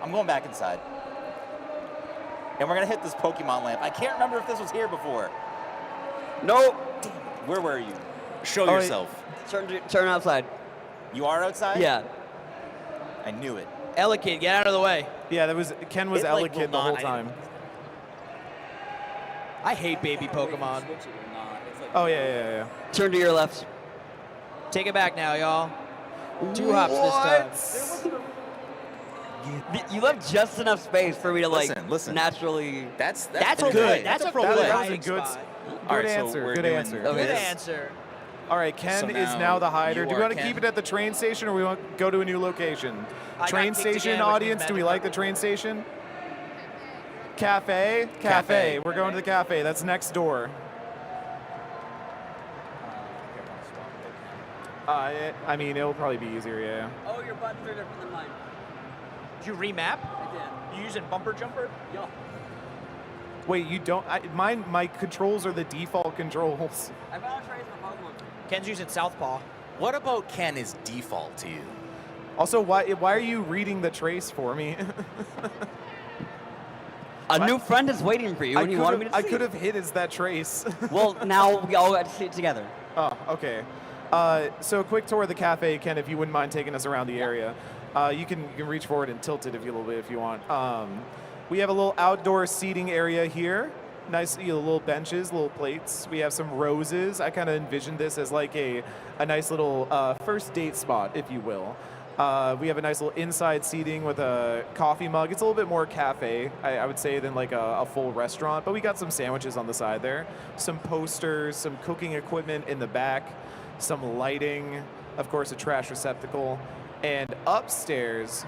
I'm going back inside, and we're gonna hit this Pokemon lamp. I can't remember if this was here before. Nope. Damn it. Where were you? Show Oh, yourself. Turn outside. You are outside? Yeah. I knew it. Elekid, get out of the way. Yeah, Ken was It, like, Elekid will the whole not- time. I hate baby Pokemon. Oh yeah. Turn to your left. Take it back now, y'all. 2 hops this time. You left just enough space for me to Listen. naturally. That's That's pro good. play. That's a pro good play. That was a hiding good, spot. All good right, so answer. we're Good doing answer. Okay. Good this. answer. All right, Ken So is now now the hider. you Do we are want to Ken. keep it at the train station or we want to go to a new location? I Train got kicked station again, which audience, means do we magic like the train station? Cafe? Cafe. We're going to the cafe. That's next door. I mean, it'll probably be easier, yeah. Oh, your buttons are different than mine. Did you remap? I did. You using bumper jumper? Yeah. Wait, you don't? My controls are the default controls. I found a trace for Pokemon. Ken's using Southpaw. What about Ken is default to you? Also, why are you reading the trace for me? A new friend is waiting for you, and you wanted me to see I could it. have hit as that trace. Well, now we all got to see it together. Oh, okay. So a quick tour of the cafe, Ken, if you wouldn't mind taking us around the area. You can reach forward and tilt it a little bit if you want. We have a little outdoor seating area here. Nice, little benches, little plates. We have some roses. I kind of envisioned this as like a nice little first date spot, if you will. We have a nice little inside seating with a coffee mug. It's a little bit more cafe, I would say, than like a full restaurant. But we got some sandwiches on the side there, some posters, some cooking equipment in the back, some lighting, of course, a trash receptacle, and upstairs,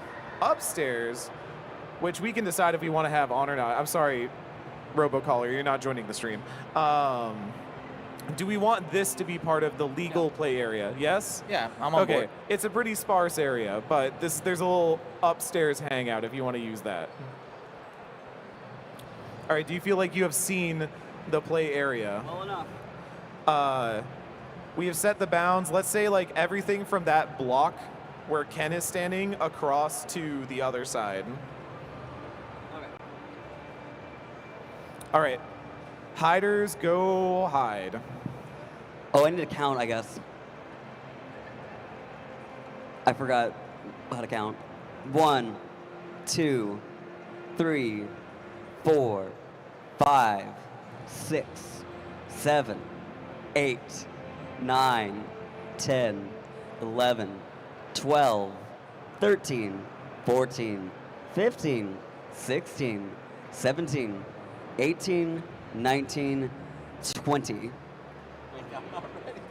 which we can decide if we want to have on or not. I'm sorry, Robocaller, you're not joining the stream. Do we want this to be part of the legal play area? Yes? Yeah, I'm on okay. board. It's a pretty sparse area, but there's a little upstairs hangout if you want to use that. All right, do you feel like you have seen the play area? Well enough. We have set the bounds. Let's say like everything from that block where Ken is standing across to the other side. Okay. All right. Hiders, go hide. Oh, I need to count, I guess. I forgot how to count. 1, 2, 3, 4, 5, 6, 7, 8, 9, 10, 11, 12, 13, 14, 15, 16, 17, 18, 19, 20.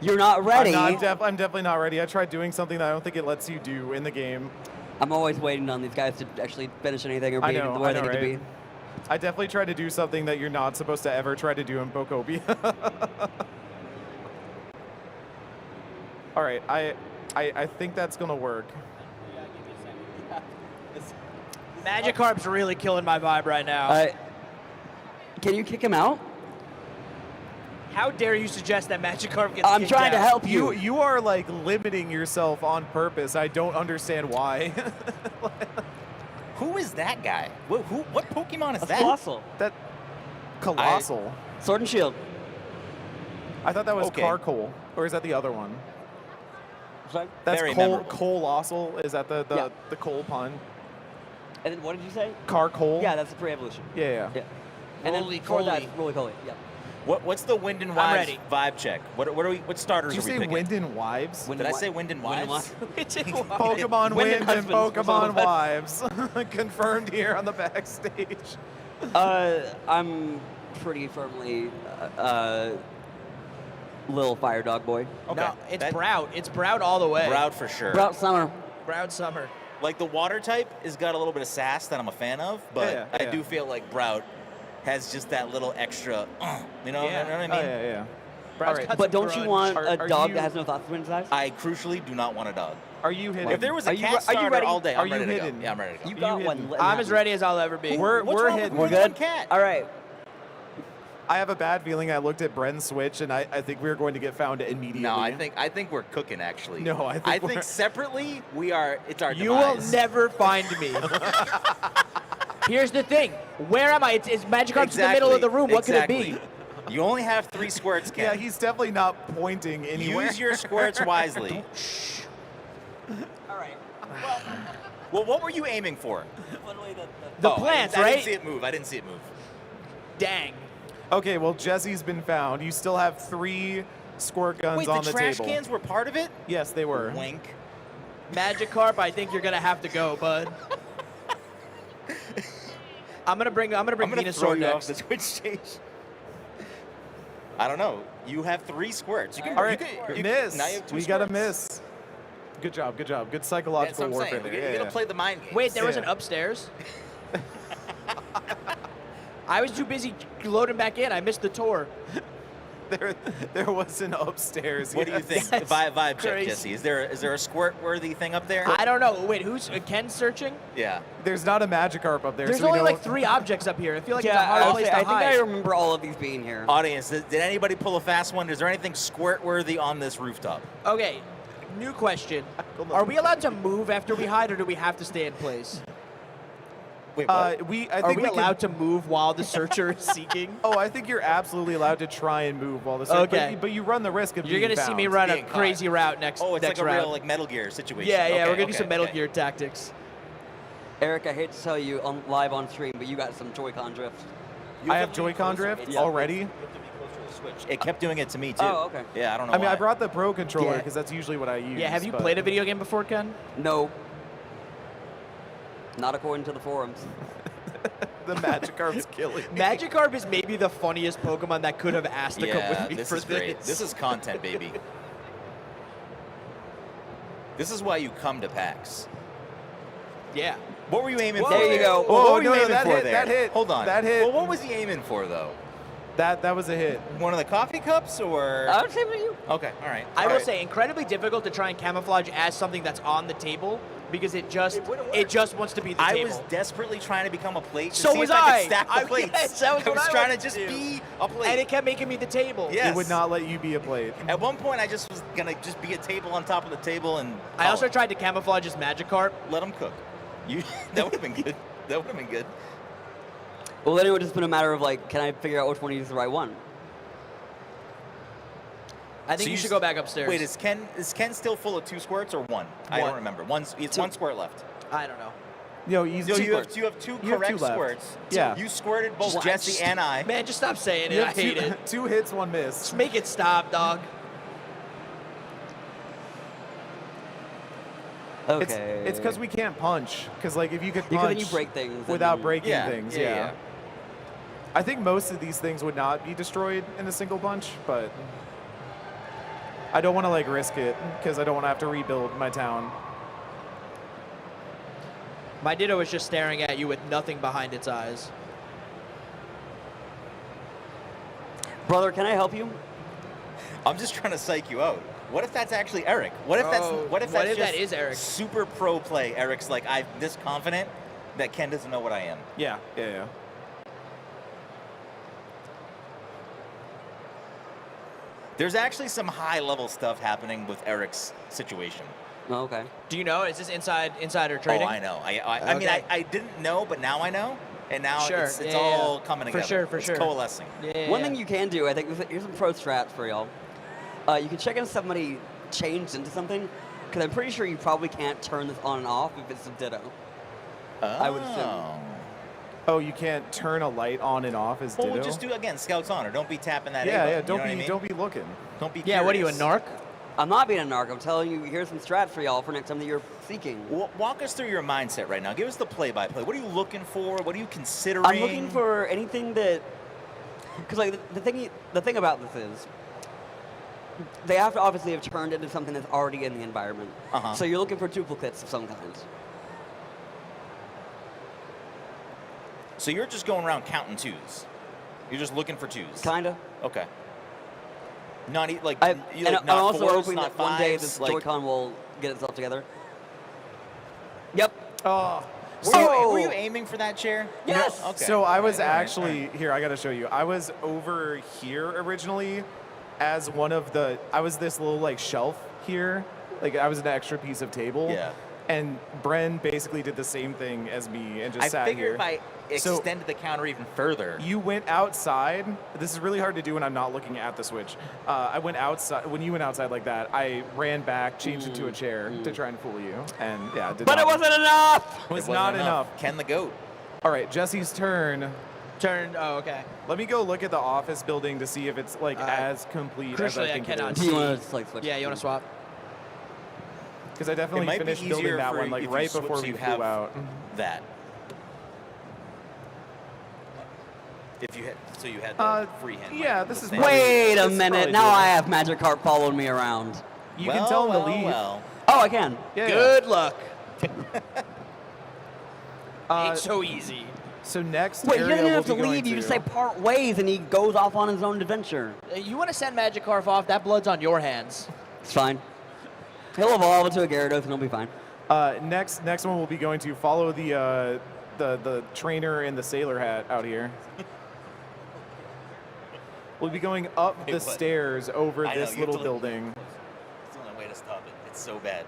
You're not ready. I'm definitely not ready. I tried doing something that I don't think it lets you do in the game. I'm always waiting on these guys to actually finish anything or be the way they get to be. I definitely tried to do something that you're not supposed to ever try to do in Bokobia. All right, I think that's gonna work. Magikarp's really killing my vibe right now. Can you kick him out? How dare you suggest that Magikarp gets I'm kicked trying to out? help you. You are like limiting yourself on purpose. I don't understand why. Who is that guy? What Pokemon is That's that? Colossal. That Colossal. Sword and Shield. I thought that was Okay. Carcoal, or is that the other one? Sorry? That's Very memorable. Colossal. Is that the Yeah. the coal pun? And then what did you say? Carcoal. Yeah, that's the pre-evolution. Yeah. Yeah. And then before that, Roly-poly. Roly-Poly. Yeah. What's the Wind and I'm Wives ready. vibe check? What starters Did you are we say picking? Wind and Wives? Did I say Wind and Wives? Pokemon Wind Wind and and husbands. Pokemon Wives. Confirmed here on the backstage. I'm pretty firmly Lil Fire Dog Boy. Okay. No, it's That- Brout. It's Brout all the way. Broud for sure. Brout Summer. Brout Summer. Like the water type has got a little bit of sass that I'm a fan of, but Yeah, I yeah. do feel like Brout has just that little extra, you know, Yeah. you know what I mean? Oh, yeah. Brout's right. got But some don't you grunge. want Are a dog you- that has no thoughts between his eyes? I crucially do not want a dog. Are you hidden? If there was a Are you cat re- are you starter ready? all day, Are I'm you ready to hidden? go. Yeah, I'm ready to go. You got hidden? one. Let him I'm have as it. ready as I'll ever be. We're What's wrong with hidden. more than one cat? All right. I have a bad feeling I looked at Bren's Switch and I think we're going to get found immediately. No, I think we're cooking actually. No, I think we're- separately it's our You will demise. never find me. Here's the thing. Where am I? It's Magikarp's in the middle of the room. What could it be? You only have 3 squirts, Ken. Yeah, he's definitely not pointing anywhere. Use your squirts wisely. All right. Well, what were you aiming for? The Oh, plants, I right? didn't see it move. I didn't see it move. Dang. Okay, well, Jesse's been found. You still have 3 squirt guns Wait, on the the trash table. cans were part of it? Yes, they were. Wink. Magikarp, I think you're gonna have to go, bud. I'm gonna bring I'm gonna Venusaur throw you off next. the Twitch stage. I don't know. You have 3 squirts. You can. All right, you miss. Now you have 2 We got to squirts. miss. Good job, good job. Good That's psychological what I'm warfare saying. there. You Yeah, gotta yeah. play the mind game. Wait, there was Yeah. an upstairs? I was too busy loading back in. I missed the tour. there was an upstairs. What do you yes. think? Vibe check, crazy. Jesse. Is there a squirt-worthy thing up there? I don't know. Wait, who's Ken searching? Yeah. There's not a Magikarp up there. There's so we only know- like 3 objects up here. I feel like it's a Yeah, hard place to I think hide. I remember all of these being here. Audience, did anybody pull a fast one? Is there anything squirt-worthy on this rooftop? Okay, new question. Are we allowed to move after we hide, or do we have to stay in place? Wait, I Are think we allowed to move while the searcher is seeking? Oh, I think you're absolutely allowed to try and move while the searcher. Okay. But you run the risk of You're being gonna see me found. run a Being caught. crazy route next. Oh, it's next like a round. real like Metal Gear situation. Yeah, Okay, we're gonna do okay, some Metal okay. Gear tactics. Eric, I hate to tell you live on stream, but you got some Joy-Con drift. I have Joy-Con drift Yeah. already. You have to be closer to the Switch. It kept doing it to me too. Oh, okay. Yeah, I don't know. I mean, why. I brought the Pro controller Yeah. because that's usually what I use. Yeah, have you but- played a video game before, Ken? No. Not according to the forums. The Magikarp's killing me. Magikarp is maybe the funniest Pokemon that could have asked to come Yeah, with me this for is great. This is content, baby. This is why you come to PAX. Yeah. What were you aiming for? There you go. What Whoa, were you no, aiming that for hit, there? that hit. Hold on. That hit. Well, what was he aiming for though? That was a hit. One of the coffee cups or? I was aiming at you. Okay, all right. I all will right. say, incredibly difficult to try and camouflage as something that's on the table because it just wants to be the I table. was desperately trying to become a plate. To So see was if I I. could stack the plates. Yes, that was I what was I trying wanted to just to do. be a plate. And it kept making me the table. Yes. It would not let you be a plate. At one point, I just was gonna just be a table on top of the table and. I also call it. tried to camouflage as Magikarp. Let them cook. You that would have been good. That would have been good. Well, then it would have just been a matter of like, can I figure out which one is the right one? I think So you you should s- go back upstairs. Wait, is Ken still full of 2 squirts or 1? I don't remember. It's 1 squirt left. I don't know. Yo, easy. No, two you have squirts. you have 2 You have correct 2 left. squirts. Yeah. You squirted both Just- Jesse and I. Man, just stop saying You it. I have hate two, it. 2 hits, 1 miss. Just make it stop, dog. Okay. It's because we can't punch. Because like if you could Because punch then you break things and without then- breaking Yeah, things, yeah, yeah. yeah. I think most of these things would not be destroyed in a single punch, but I don't want to like risk it because I don't want to have to rebuild my town. My Ditto is just staring at you with nothing behind its eyes. Brother, can I help you? I'm just trying to psych you out. What if that's actually Eric? What if that's Oh, what if what that's if just that is Eric? super pro play? Eric's like, I'm this confident that Ken doesn't know what I am. Yeah, yeah, yeah. There's actually some high level stuff happening with Eric's situation. Oh, okay. Do you know? Is this insider trading? Oh, I know. I mean, Okay. I didn't know, but now I know, and now Sure, it's yeah, all yeah. coming For together. sure, for it's sure. coalescing. One thing you can do, I think, here's some pro strats for y'all. You can check if somebody changed into something, because I'm pretty sure you probably can't turn this on and off if it's a Ditto. I would assume. Oh, you can't turn a light on and off as Well, Ditto? we'll just do again, Scout's Honor. Don't be tapping that. Yeah, A yeah. button, Don't you know be, what I mean? don't be looking. Don't be. Yeah, what are you, a curious. narc? I'm not being a narc. I'm telling you, here's some strats for y'all for next time that you're seeking. Walk us through your mindset right now. Give us the play-by-play. What are you looking for? What are you considering? I'm looking for anything that, because like the thing about this is, they have to obviously have turned into something that's already in the environment. Uh-huh. So you're looking for duplicates of some kind. So you're just going around counting 2s. You're just looking for 2s. Kinda. Okay. Not like And not I'm also 4s, hoping not that one day 5s, this like, Joy-Con will get itself together. Yep. Oh. Were you aiming for that chair? Yes. Okay. So I was All right, actually here. I got to show you. I was over here originally, as one of the. I was this little like shelf here. Like I was an extra piece of table. Yeah. And Bren basically did the same thing as me and just I sat figured here. if I So- extended the counter even further. You went outside. This is really hard to do when I'm not looking at the Switch. I went outside. When you went outside like that, I ran back, changed into a chair to try and fool you. And yeah, But it wasn't enough! It was It wasn't not enough. enough. Ken the goat. All right, Jesse's turn. Oh, okay. Let me go look at the office building to see if it's like as complete as I Crucially, I think cannot it see. is. You want to like switch? Yeah, you want to swap? Because I definitely might be finished building easier that for one like if you right switch before so we you flew have out. that. If you had, so you had the freehand. Yeah, this is. Wait a It's minute. probably Now doable. I have Magikarp following me around. You can tell him to leave. Well. Oh, I can. Yeah, Good luck. yeah. Ain't so easy. So next Wait, he area doesn't even we'll have to be going leave. You to. just say part ways, and he goes off on his own adventure. You want to send Magikarp off? That blood's on your hands. It's fine. He'll evolve into a Gyarados, and he'll be fine. Next one we'll be going to follow the trainer in the sailor hat out here. We'll be going up Wait, the what? stairs over I know, this you have little to- building. It's the only way to stop it. It's so bad.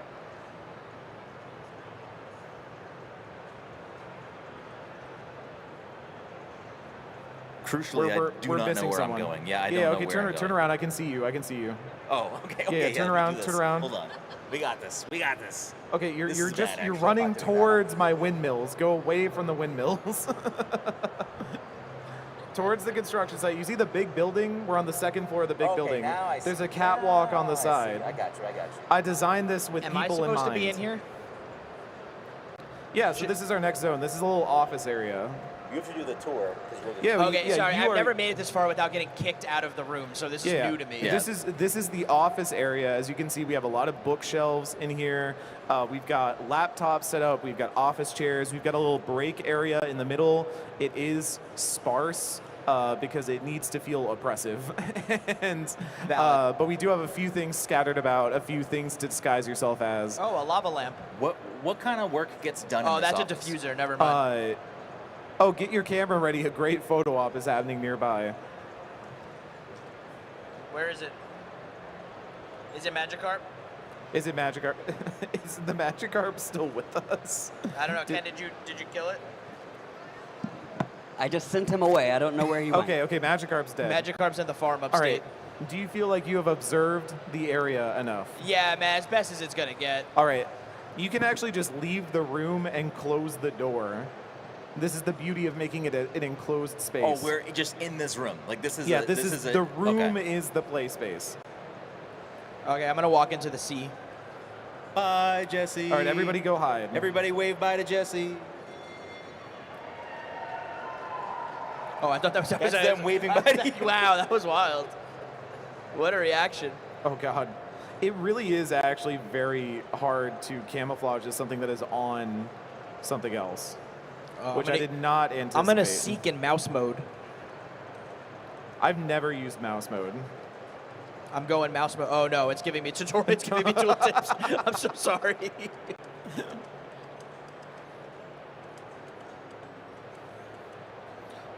Crucially, I do not know where I'm going. Yeah, I don't know okay, where I'm turn going. around. I can see you. I can see you. Oh, okay. Yeah, Okay, turn let me around, do turn this. around. Hold on. We got this. We got this. Okay, you're This you're is just bad, you're actually. running towards my windmills. Go away from the windmills. Towards the construction site. You see the big building? We're on the second floor of the big Okay, building. now I There's see. a catwalk on the Now I see. side. I got you. I designed this with Am I people in mind. supposed to be in here? Yeah, so this is our next zone. This is a little office area. You have to do the tour. Yeah, Okay, yeah, sorry. you I've are- never made it this far without getting kicked out of the room, so this is new to me. This is the office area. As you can see, we have a lot of bookshelves in here. We've got laptops set up. We've got office chairs. We've got a little break area in the middle. It is sparse because it needs to feel oppressive. And but we do have a few things scattered about, a few things to disguise yourself as. Oh, a lava lamp. What kind of work gets done Oh, in this that's office? a diffuser. Never mind. Oh, get your camera ready. A great photo op is happening nearby. Where is it? Is it Magikarp? Is it Magikarp? Is the Magikarp still with us? I don't know. Ken, did you kill it? I just sent him away. I don't know where he went. Okay, Magikarp's dead. Magikarp's in the farm All upstate. right. Do you feel like you have observed the area enough? Yeah, man, as best as it's gonna get. All right. You can actually just leave the room and close the door. This is the beauty of making it an enclosed space. Oh, we're just in this room. Like this is. Yeah, a, this is a, the room okay. is the play space. Okay, I'm gonna walk into the sea. Bye, Jesse. All right, everybody go hide. Everybody wave bye to Jesse. Oh, I thought that was That's them waving bye to you. Wow, that was wild. What a reaction. Oh God. It really is actually very hard to camouflage as something that is on something else. Which I did not anticipate. I'm gonna seek in mouse mode. I've never used mouse mode. I'm going mouse mode. Oh no, it's giving me tutorial. It's giving me tool tips. I'm so sorry.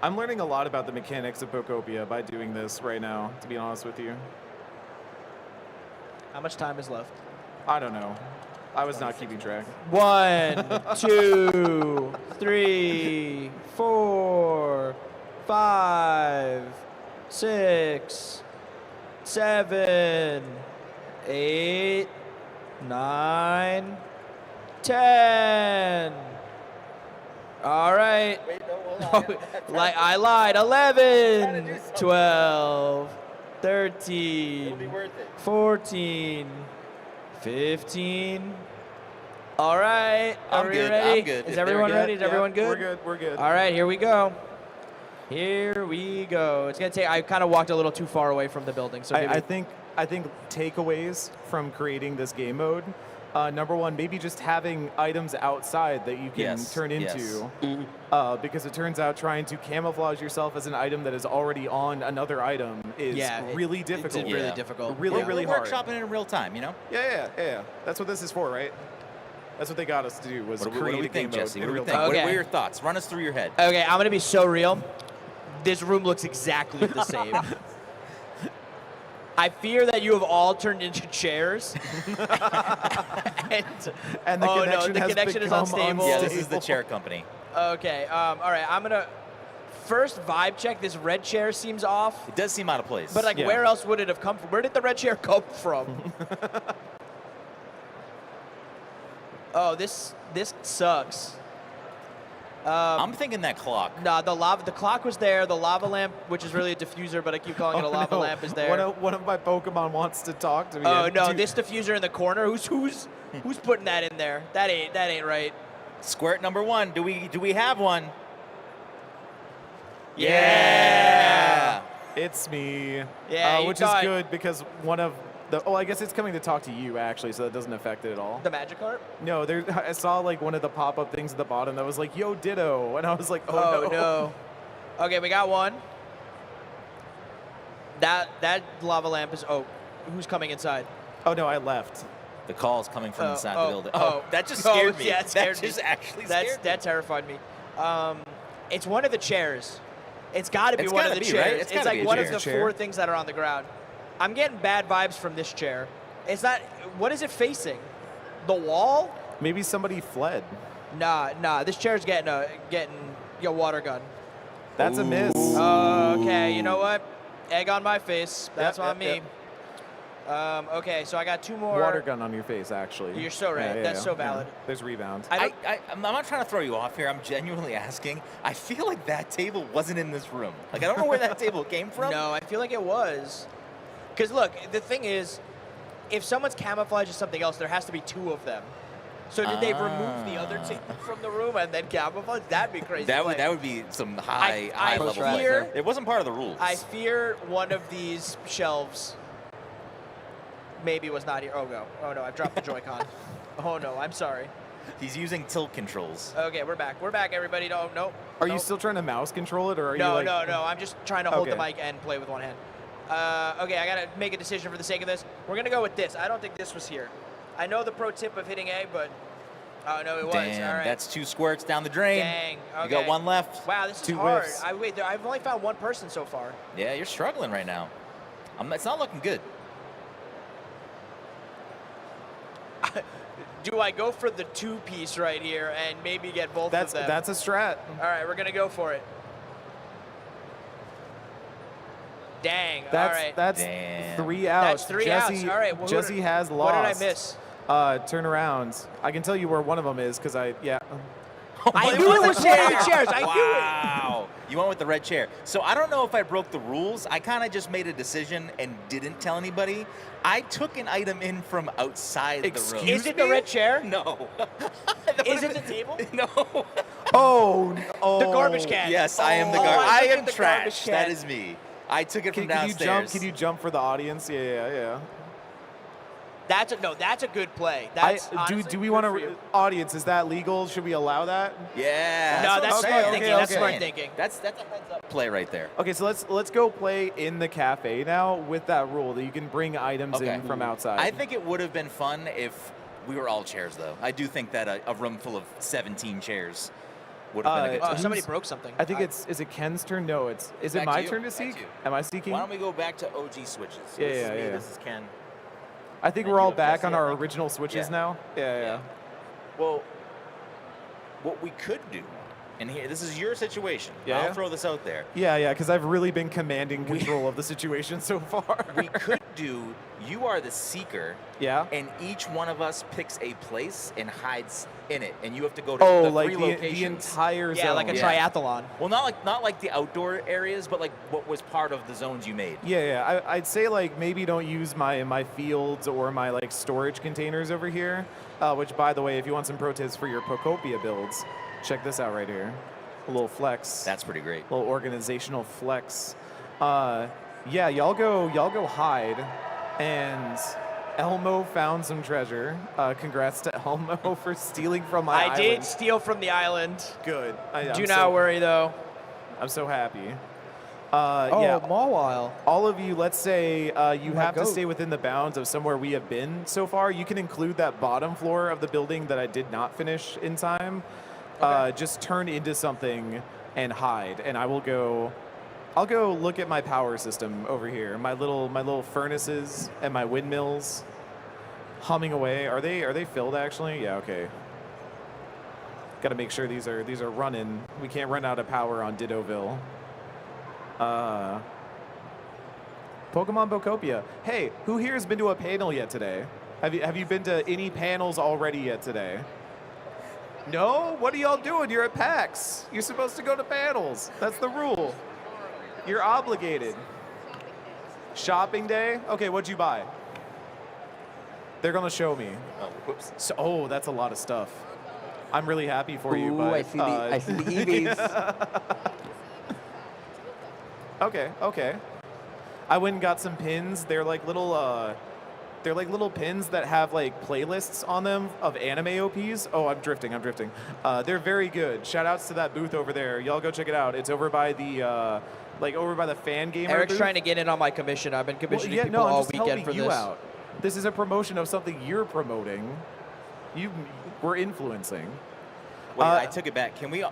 I'm learning a lot about the mechanics of Pokopia by doing this right now, to be honest with you. How much time is left? I don't know. I was not keeping track. 1, 2, 3, 4, 5, 6, 7, 8, 9, 10. All right. Wait, no, hold on. I lied. 11, 12, 13, 14, 15. All right. I'm Are we good, ready? I'm good. Is If everyone they're- ready? Is Yeah, everyone good? We're good. We're good. All right, here we go. Here we go. It's gonna take. I kind of walked a little too far away from the building, so I think takeaways from creating this game mode. Number one, maybe just having items outside that you can Yes, turn yes. into, because it turns out trying to camouflage yourself as an item that is already on another item is really difficult. It's really difficult. Really, really we're hard. workshopping it in real time, you know? Yeah. That's what this is for, right? That's what they got us to do was What do create we a game think, mode Jesse? in What do we real think? time. What Okay. are your thoughts? Run us through your head. Okay, I'm gonna be so real. This room looks exactly the same. I fear that you have all turned into chairs. And the oh no, connection the has connection is become unstable. Yeah, this is the chair company. Okay, all right, I'm gonna first vibe check. This red chair seems off. It does seem out of place. But like, where else would it have come from? Where did the red chair come from? Oh, this sucks. I'm thinking that clock. No, the clock was there. The lava lamp, which is really a diffuser, but I keep calling it a lava lamp, is there. One of my Pokemon wants to talk to me. Oh and no, do- this diffuser in the corner. Who's putting that in there? That ain't right. Squirt number one. Do we have one? Yeah. It's me. Yeah, you which thought- is good because one of Oh, I guess it's coming to talk to you actually, so that doesn't affect it at all. The magic carp? No, there. I saw like one of the pop-up things at the bottom that was like, "Yo, Ditto," and I was like, Oh "Oh, no. Okay, we got one. That lava lamp is. Oh, who's coming inside? Oh no, I left. The call's coming from inside the building. Oh, that just scared me. Yeah, it scared that me. just actually scared me. That terrified me. It's one of the chairs. It's got to be It's one of gotta the be, chairs. right? It's gotta like be a one chair. of the It's a chair. 4 things that are on the ground. I'm getting bad vibes from this chair. It's not. What is it facing? The wall? Maybe somebody fled. Nah. This chair's getting your water gun. That's a miss. Okay, you know what? Egg on my face. That's Yep, on yep, me. Okay, so I got 2 more. Water gun on your face, actually. You're so right. That's so valid. There's rebound. I'm not trying to throw you off here. I'm genuinely asking. I feel like that table wasn't in this room. Like, I don't know where that table came from. No, I feel like it was. Because look, the thing is, if someone's camouflage is something else, there has to be 2 of them. So did they remove the other table from the room and then camouflage? That'd be crazy. That play. would be some high level fear, play. It wasn't part of the rules. I fear one of these shelves maybe was not here. Oh no, I've dropped the Joy-Con. Oh no, I'm sorry. He's using tilt controls. Okay, we're back. We're back, everybody. No. Are you still trying to mouse control it, or are you No, like? no. I'm just trying to hold the Okay. mic and play with one hand. Okay, I gotta make a decision for the sake of this. We're gonna go with this. I don't think this was here. I know the pro tip of hitting A, but oh no, it was. Damn, All right. that's 2 squirts down the drain. Dang. Okay. You got 1 left. Wow, this is 2 hard. whiffs. I've only found 1 person so far. Yeah, you're struggling right now. It's not looking good. Do I go for the 2-piece right here and maybe get both of them? That's a strat. All right, we're gonna go for it. Dang. That's all right. that's Damn. 3 outs. That's 3 Jesse, outs. All right. Well, Jesse has What lost. did I miss? Turn around. I can tell you where one of them is because yeah. I knew it was one of the chairs. I knew it. Wow. You went with the red chair. So I don't know if I broke the rules. I kind of just made a decision and didn't tell anybody. I took an item in from outside the room. Is it the red chair? No. Is it the table? No. Oh. The garbage can. Yes, I am the Oh, garbage. I I took am the trash. garbage can. That is me. I took it from Can you downstairs. jump? Can you jump for the audience? Yeah. That's a good play. That's do we want to audience? Is that legal? Should we allow that? Yeah. No, that's what I'm smart saying. thinking. That's smart thinking. That's a heads up play right there. Okay, so let's go play in the cafe now with that rule that you can bring items in from outside. I think it would have been fun if we were all chairs, though. I do think that a room full of 17 chairs would have been a good time. Somebody broke something. I think is it Ken's turn? No, is it Back my to you. turn to Back seek? to you. Am I seeking? Why don't we go back to OG switches? So Yeah, this is yeah, me, yeah. This is Ken. I think And we're you all have back Jesse, on I our think. original switches Yeah. now. Yeah. Well, what we could do, and here, this is your situation. Yeah. I'll throw this out there. Yeah, because I've really been commanding control of the situation so far. We could do, you are the seeker. Yeah. And each one of us picks a place and hides in it, and you have to go to Oh, the like 3 the locations. entire zone. Yeah, like a triathlon. Well, not like the outdoor areas, but like what was part of the zones you made. Yeah. I'd say like maybe don't use my fields or my like storage containers over here. Which, by the way, if you want some pro tips for your Pocopia builds, check this out right here. A little flex. That's pretty great. A little organizational flex. Yeah, y'all go hide, and Elmo found some treasure. Congrats to Elmo for stealing from my I island. did steal from the island. Good. Do not worry, though. I'm so happy. Oh, yeah. Mawile. All of you, let's say you my have to goat. stay within the bounds of somewhere we have been so far. You can include that bottom floor of the building that I did not finish in time. Just turn into something and hide, and I'll go look at my power system over here. My little furnaces and my windmills humming away. Are they filled actually? Yeah, okay. Got to make sure these are running. We can't run out of power on Dittoville. Pokemon Bocopia. Hey, who here has been to a panel yet today? Have you been to any panels already yet today? No? What are y'all doing? You're at PAX. You're supposed to go to panels. That's the rule. You're obligated. Shopping day? Okay, what'd you buy? They're gonna show me. Oh, whoops. So, that's a lot of stuff. I'm really happy for you, Ooh, but I see the EVs. Okay. I went and got some pins. They're like little they're like little pins that have like playlists on them of anime OPs. Oh, I'm drifting. They're very good. Shout outs to that booth over there. Y'all go check it out. It's over by the over by the fan gamer Eric's booth. trying to get in on my commission. I've been commissioning I'm people all just weekend helping for you this. out. This is a promotion of something you're promoting. We're influencing. Wait, I took it back. Can we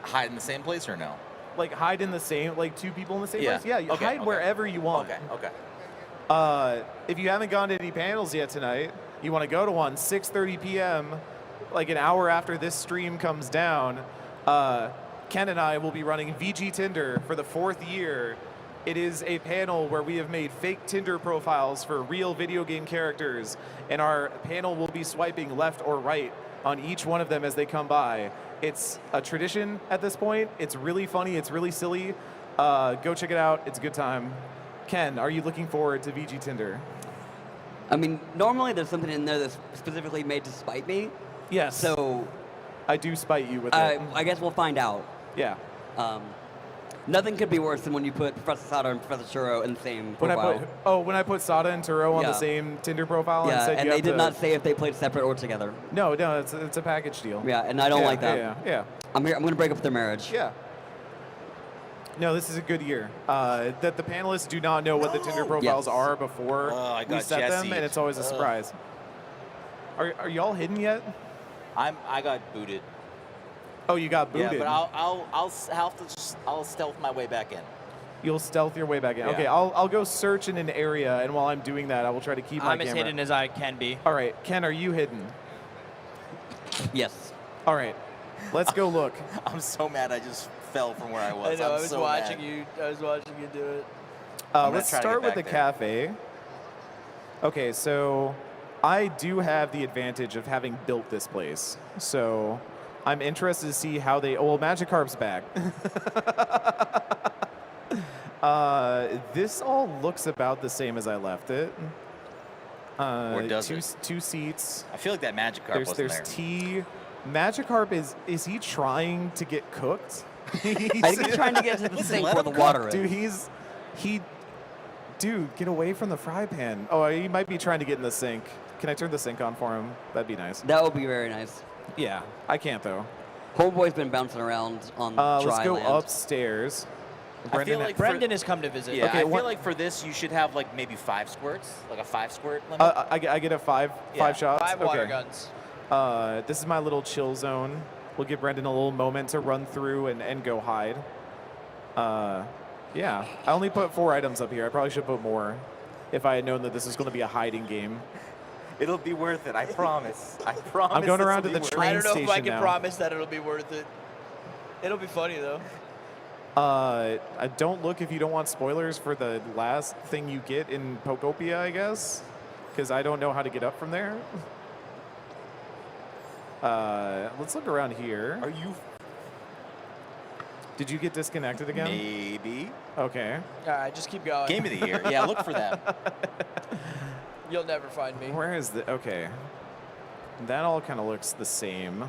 hide in the same place or no? Like hide in the same, like two people in the same Yeah. place? Yeah, you Okay, hide okay. wherever you want. Okay. If you haven't gone to any panels yet tonight, you want to go to one, 6:30 p.m., like an hour after this stream comes down, Ken and I will be running VG Tinder for the 4th year. It is a panel where we have made fake Tinder profiles for real video game characters, and our panel will be swiping left or right on each one of them as they come by. It's a tradition at this point. It's really funny. It's really silly. Go check it out. It's a good time. Ken, are you looking forward to VG Tinder? I mean, normally there's something in there that's specifically made to spite me. Yes. So I do spite you with it. I guess we'll find out. Yeah. Nothing could be worse than when you put Professor Sada and Professor Turo in the same profile. When I put Sada and Turo on the same Tinder profile Yeah, and said and you they have did to, not say if they played separate or together. No, it's a package deal. Yeah, and I don't like that. Yeah. I'm going to break up their marriage. Yeah. No, this is a good year. That the panelists do not know what the Tinder profiles are before I we got set them, Jesse. and it's always a surprise. Are y'all hidden yet? I got booted. Oh, you got booted. Yeah, but I'll stealth my way back in. You'll stealth your way back in. Yeah. Okay, I'll go search in an area, and while I'm doing that, I will try to keep my I'm as camera. hidden as I can be. All right, Ken, are you hidden? Yes. All right, let's go look. I'm so mad I just fell from where I was. I know. I'm I was so watching mad. you. I was watching you do it. Let's start with the cafe. Okay, so I do have the advantage of having built this place. So I'm interested to see how they... Oh, well, Magikarp's back. This all looks about the same as I left it. Or does it? Two seats. I feel like that Magikarp wasn't There's there. tea. Magikarp, is he trying to get cooked? I think he's trying to get to the sink where the water is. Dude, Dude, get away from the fry pan. Oh, he might be trying to get in the sink. Can I turn the sink on for him? That'd be nice. That would be very nice. Yeah, I can't though. Homeboy's been bouncing around on dry Let's go land. upstairs. I feel like Brendan has come to visit. Yeah, Okay, I feel what- like for this you should have like maybe 5 squirts, like a 5 squirt limit. I get a five shots. 5 water guns. This is my little chill zone. We'll give Brendan a little moment to run through and go hide. Yeah, I only put 4 items up here. I probably should put more if I had known that this was going to be a hiding game. It'll be worth it, I promise. I promise. I'm going this around will to the be worth train I don't know if I station can now. promise that it'll be worth it. It'll be funny though. Don't look if you don't want spoilers for the last thing you get in Pokopia, I guess, because I don't know how to get up from there. Let's look around here. Are you? Did you get disconnected again? Maybe. Okay. All right, just keep going. Game of the year. Yeah, look for that. You'll never find me. Where is the... Okay. That all kind of looks the same.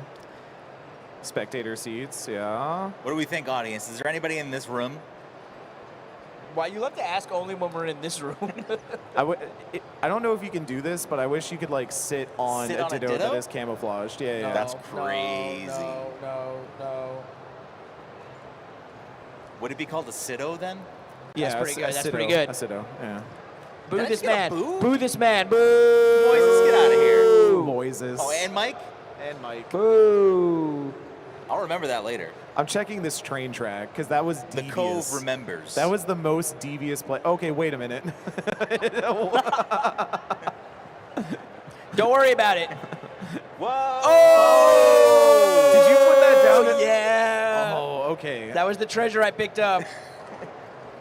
Spectator seats, yeah. What do we think, audience? Is there anybody in this room? Why you love to ask only when we're in this room? I don't know if you can do this, but I wish you could like sit on Sit a on a ditto ditto? that is camouflaged. Yeah, yeah. That's crazy. No. Would it be called a Sitto then? Yeah, That's pretty good. That's Sitto, pretty good. A Sitto, yeah. Boo Can I this just get man. a boo? Boo this man. Boo. Moises, get out of here. Moises. Oh, and Mike? And Mike. Boo. I'll remember that later. I'm checking this train track because that was The devious. Cove remembers. That was the most devious play. Okay, wait a minute. Don't worry about it. Whoa! Oh! Did you put that down? Yeah. Oh, okay. That was the treasure I picked up.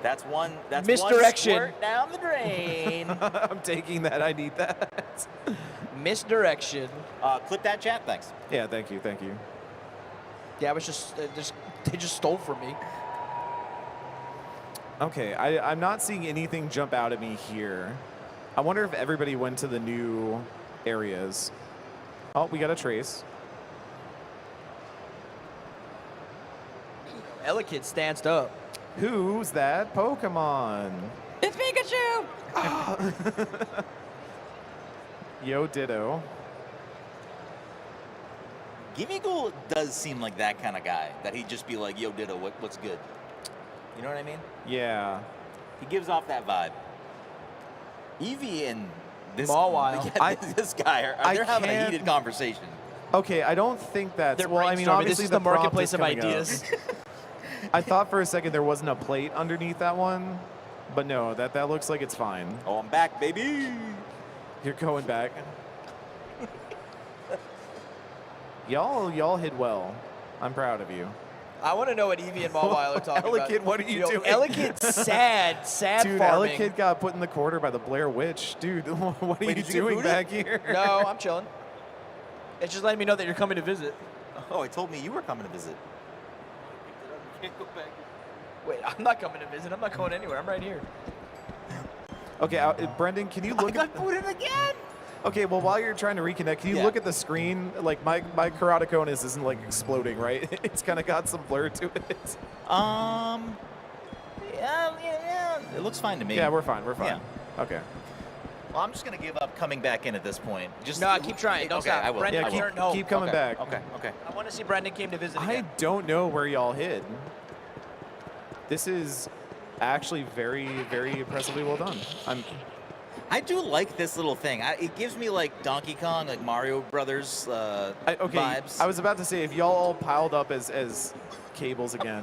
That's one. That's Misdirection. One squirt down the drain. I'm taking that. I need that. Misdirection. Clip that chat. Thanks. Yeah, thank you, thank you. Yeah, it was just they just stole from me. Okay, I'm not seeing anything jump out at me here. I wonder if everybody went to the new areas. Oh, we got a trace. Elekid stands up. Who's that Pokemon? It's Pikachu! Yo, ditto. Gimme Ghoul does seem like that kind of guy. That he'd just be like, yo, ditto, what's good? You know what I mean? Yeah. He gives off that vibe. Eevee and this, Mawile. this guy, they're having a heated conversation. Okay, I don't think that's... They're well, I mean, brainstorming. obviously This is the prompt marketplace is of coming up. ideas. I thought for a second there wasn't a plate underneath that one, but no, that looks like it's fine. Oh, I'm back, baby. You're going back. Y'all hit well. I'm proud of you. I want to know what Eevee and Mawile are talking about. Elekid, what are you doing? Elekid's sad Dude, farming. Elekid got put in the corner by the Blair Witch. Dude, what are Wait, you did you get doing booted? back here? No, I'm chilling. It's just letting me know that you're coming to visit. Oh, it told me you were coming to visit. Can't go back. Wait, I'm not coming to visit. I'm not going anywhere. I'm right here. Okay, Brendan, can you look at... booted again! Okay, well, while you're trying to reconnect, can you look at the screen? Like, my keratoconus isn't, like, exploding, right? It's kind of got some blur to it. Yeah. It looks fine to me. Yeah, we're fine. Yeah. Okay. Well, I'm just going to give up coming back in at this point. Just No, keep trying. Don't okay, stop. I will. Brendan, I will. return home. Keep coming Okay, back. Okay. I want to see Brendan came to visit I again. don't know where y'all hid. This is actually very, very impressively well done. I do like this little thing. It gives me like Donkey Kong, like Mario Brothers vibes. I was about to say, if y'all all piled up as cables again.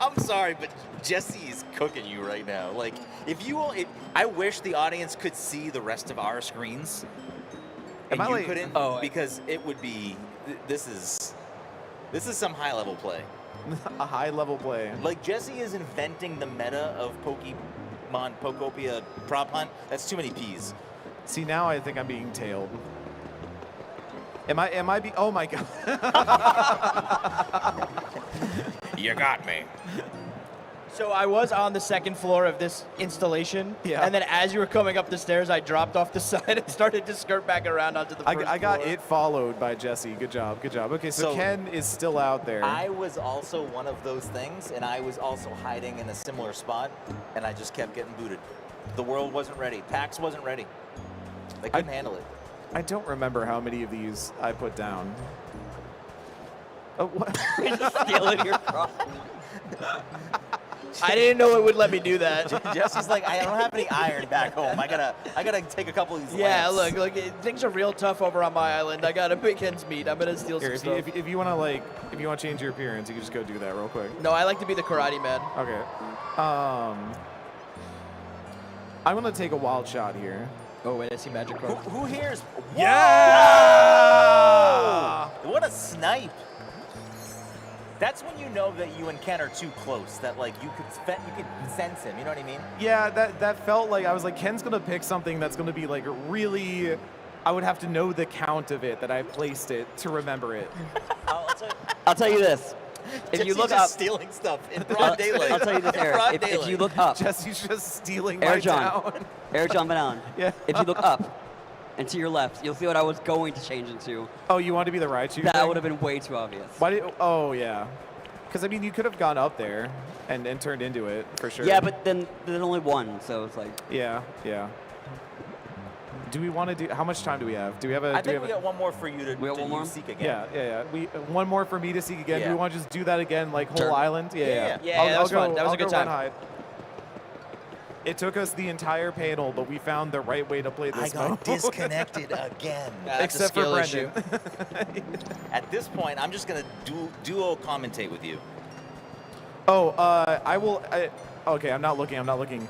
I'm sorry, but Jesse's cooking you right now. Like, I wish the audience could see the rest of our screens, and you couldn't, because it would be. This is some high level play. A high level play. Like Jesse is inventing the meta of Pokemon Pokopia prop hunt. That's too many P's. See, now I think I'm being tailed. Am I oh my god. You got me. So I was on the second floor of this installation, and then as you were coming up the stairs, I dropped off the side and started to skirt back around onto the first I got floor. it followed by Jesse. Good job. Okay, so Ken is still out there. I was also one of those things, and I was also hiding in a similar spot, and I just kept getting booted. The world wasn't ready. PAX wasn't ready. They couldn't handle it. I don't remember how many of these I put down. Oh, what? Stealing your prop. I didn't know it would let me do that. Jesse's like, I don't have any iron back home. I gotta take a couple of these. Yeah, lamps. look, things are real tough over on my island. I gotta make ends meet. I'm gonna steal Here, some if stuff. you want to change your appearance, you can just go do that real quick. No, I like to be the karate man. Okay. I'm gonna take a wild shot here. Oh wait, I see magic card. Who hears? Yeah! What a snipe! That's when you know that you and Ken are too close. That like you could sense him. You know what I mean? Yeah, that felt like I was like, Ken's gonna pick something that's gonna be like really. I would have to know the count of it that I placed it to remember it. I'll tell you this. If you Jesse's look just up, stealing stuff in broad daylight. I'll tell you this, In Eric. broad If daylight. you look up, Jesse's just stealing Air my John, town. Air John Banan. Yeah. If you look up and to your left, you'll see what I was going to change into. Oh, you want to be the Raichu? That thing? would have been way too obvious. Why did? Oh yeah. Because I mean, you could have gone up there and turned into it for sure. Yeah, but then there's only one, so it's like. Yeah. Do we want to do? How much time do we have? Do we have a? I do we think have we got one more for you to, got one more? seek again. Yeah. We one more for me to seek again. Do Yeah. we want to just do that again, like whole Sure. island? Yeah, that was fun. That was a good time. Hide. It took us the entire panel, but we found the right way to play this. I got mode. disconnected again. Except for Brendan. At this point, I'm just gonna duo commentate with you. Oh, I will. Okay, I'm not looking.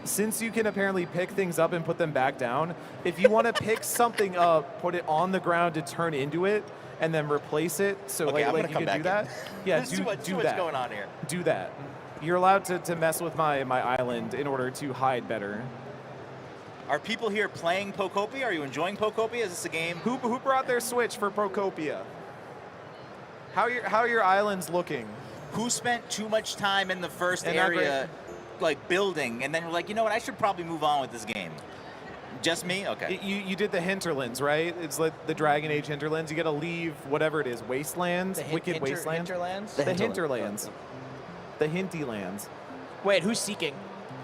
Since you can apparently pick things up and put them back down, if you want to pick something up, put it on the ground to turn into it, and then replace it, so Okay, I'm like gonna you come can do back that. in. Yeah, There's do too much that. going on here. Do that. You're allowed to mess with my island in order to hide better. Are people here playing Pokopia? Are you enjoying Pokopia? Is this a game? Who brought their Switch for Procopia? How are your islands looking? Who spent too much time in the first And not area, like building, and then we're like, you know what? I should probably move on with this game. Just me? Okay. You did the hinterlands, right? It's like the Dragon Age hinterlands. You got to leave whatever it is, wastelands, wicked wastelands. Hinterlands? The hinterlands. The hinty lands. Wait, who's seeking?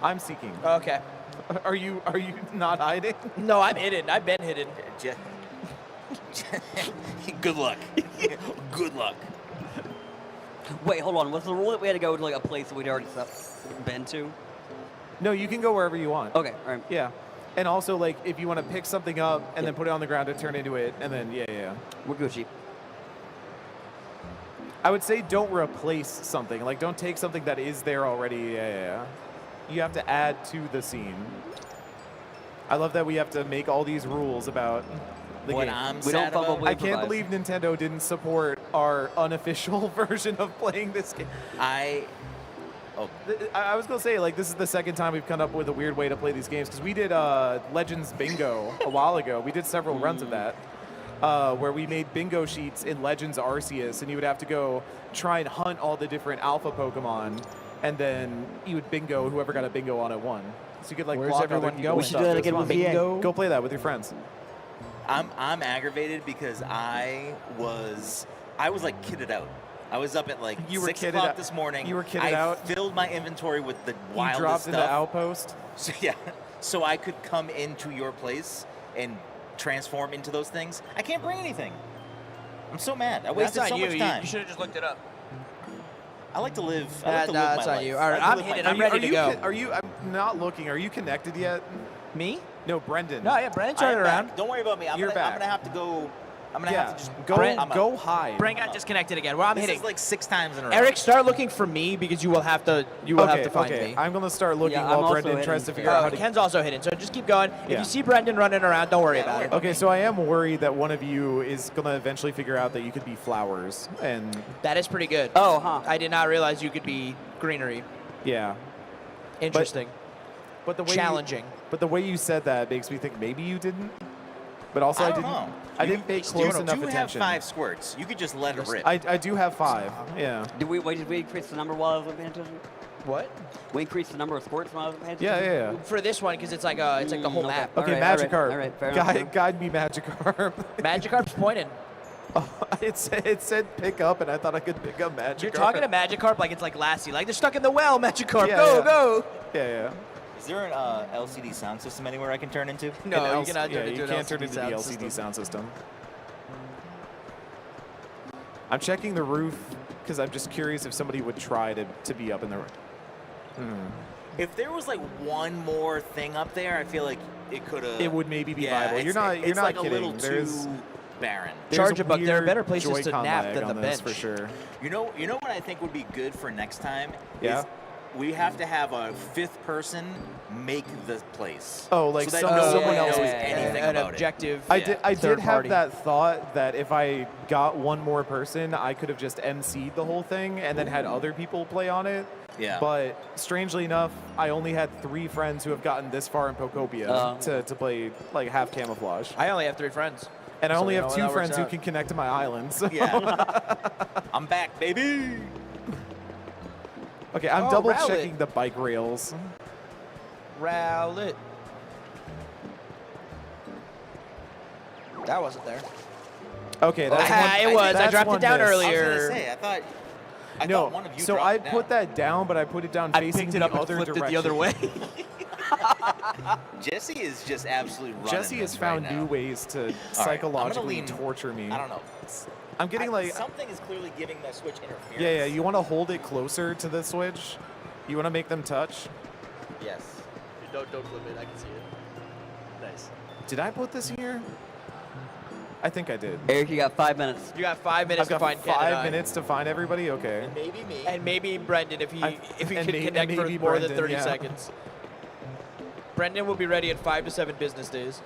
I'm seeking. Okay. Are you not hiding? No, I'm hidden. I've been hidden. Good luck. Good luck. Wait, hold on. Was the rule that we had to go to like a place that we'd already been to? No, you can go wherever you want. Okay, all right. Yeah. And also, like, if you want to pick something up and then put it on the ground to turn into it, and then, yeah. We're Gucci. I would say don't replace something. Like, don't take something that is there already. Yeah. You have to add to the scene. I love that we have to make all these rules about the What game. I'm sad about- I can't believe Nintendo didn't support our unofficial version of playing this game. I was going to say, like, this is the second time we've come up with a weird way to play these games, because we did Legends Bingo a while ago. We did several runs of that, where we made bingo sheets in Legends Arceus, and you would have to go try and hunt all the different alpha Pokemon, and then you would bingo whoever got a bingo on it won. So you could, like, Where's block everyone other people's going? We should do that again with bingo. VA. Go play that with your friends. I'm aggravated because I was like kitted out. I was up at like You were 6 kitted o'clock out- this morning. you were kitted I out? filled my inventory with the You wildest dropped stuff. into Outpost? So, yeah, so I could come into your place and transform into those things. I can't bring anything. I'm so mad. I wasted That's so on you. much time. You should have just looked it up. I like to live. I like to live That's my on life. you. I All right, like to I'm live my hidden. life. I'm ready to go. Are you? I'm not looking. Are you connected yet? Me? No, Brendan. No, yeah, Brandon's I running am around. back. Don't worry about me. I'm You're gonna back. have to go. I'm gonna Yeah, have to just go- I'm out. go hide. Brand got disconnected again. Well, I'm This hitting. is like 6 times in a row. Eric, start looking for me because you will have to. Find me. I'm gonna start looking Yeah, I'm while also Brendan hidden tries to too. figure out how to. Ken's also hidden, so just keep going. If Yeah. you see Brendan running around, don't worry about it. Okay, so I am worried that one of you is gonna eventually figure out that you could be flowers, and That is pretty good. Oh, huh. I did not realize you could be greenery. yeah. Interesting. But the way Challenging. but the way you said that makes me think maybe you didn't. But also, I I don't didn't. know. I didn't pay close You enough do have attention. 5 squirts. You could just let it rip. I do have 5. Yeah. Did we increase the number while I was paying attention? What? We increased the number of squirts when I was paying attention? Yeah. For this one, because it's like the whole okay. map. Okay, All right, Magikarp. all right, fair enough. Guide me, Magikarp. Magikarp's pointing. It said pick up, and I thought I could pick up Magikarp. You're talking to Magikarp like it's like Lassie. Like they're stuck in the well, Magikarp. Yeah, go, yeah. go. Yeah. Is there an LCD sound system anywhere I can turn into? No, you cannot turn you into an can't turn LCD into the sound LCD system. sound system. I'm checking the roof because I'm just curious if somebody would try to be up in the roof. If there was like one more thing up there, I feel like it could have. It would maybe be yeah, viable. You're it's not like kidding. a little There's too barren. Charge a buck. There are weird better places to Joy-Con nap lag than on the this bench. for sure. You know what I think would be good for next time? Yeah. Is we have to have a 5th person make the place. Oh, like so that no one knows anything an about objective. I did third have party. that thought that if I got one more person, I could have just MC'd the whole thing and then had other people play on it. Yeah. But strangely enough, I only had 3 friends who have gotten this far in Pokopia to play like half camouflage. I only have 3 friends. And I So only you have know, 2 that works friends who out. can connect to my island. So. Yeah. I'm back, baby. Okay, I'm Oh, double Rowlet. checking the bike rails. Rowlet. That wasn't there. Okay, that's Ah, one. it was. I that's dropped it one down miss. earlier. I was gonna say, I No, thought one of you so dropped I it down. put that down, but I put it down I facing picked it the up and other flipped it direction. the other way. Jesse is just absolutely running. Jesse has this found right new now. ways to All right, psychologically I'm gonna lean- torture me. I don't know. I'm getting like something is clearly giving my Switch interference. yeah. You want to hold it closer to the Switch. You want to make them touch. Yes. Don't flip it. I can see it. Nice. Did I put this here? I think I did. Eric, you got 5 minutes. You got 5 minutes I've got to find 5 Canada. minutes to find everybody. Okay. Maybe me. And maybe Brendan if he and can may- connect and for maybe more than Brendan, 30 yeah. seconds. Brendan will be ready in 5 to 7 business days.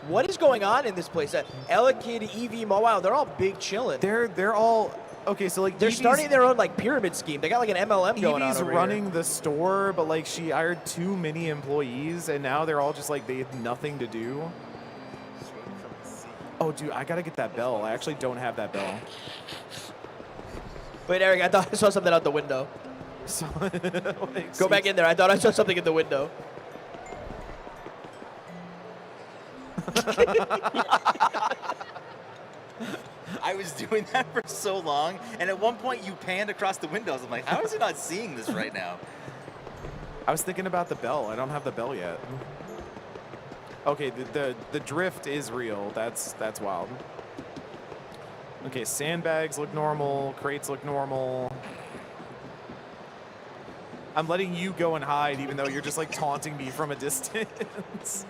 What is going on in this place? Elekid, EV, Mobile, they're all big chilling. They're all okay. So like They're Evie's- starting their own like pyramid scheme. They got like an MLM going on Evie's over running here. the store, but like she hired too many employees, and now they're all just like they have nothing to do. Oh, dude, I gotta get that bell. I actually don't have that bell. Wait, Eric, I thought I saw something out the window. So, Go back in there. I thought I saw something in the window. I was doing that for so long, and at one point you panned across the windows. I'm like, how is he not seeing this right now? I was thinking about the bell. I don't have the bell yet. Okay, the drift is real. That's wild. Okay, sandbags look normal. Crates look normal. I'm letting you go and hide, even though you're just like taunting me from a distance.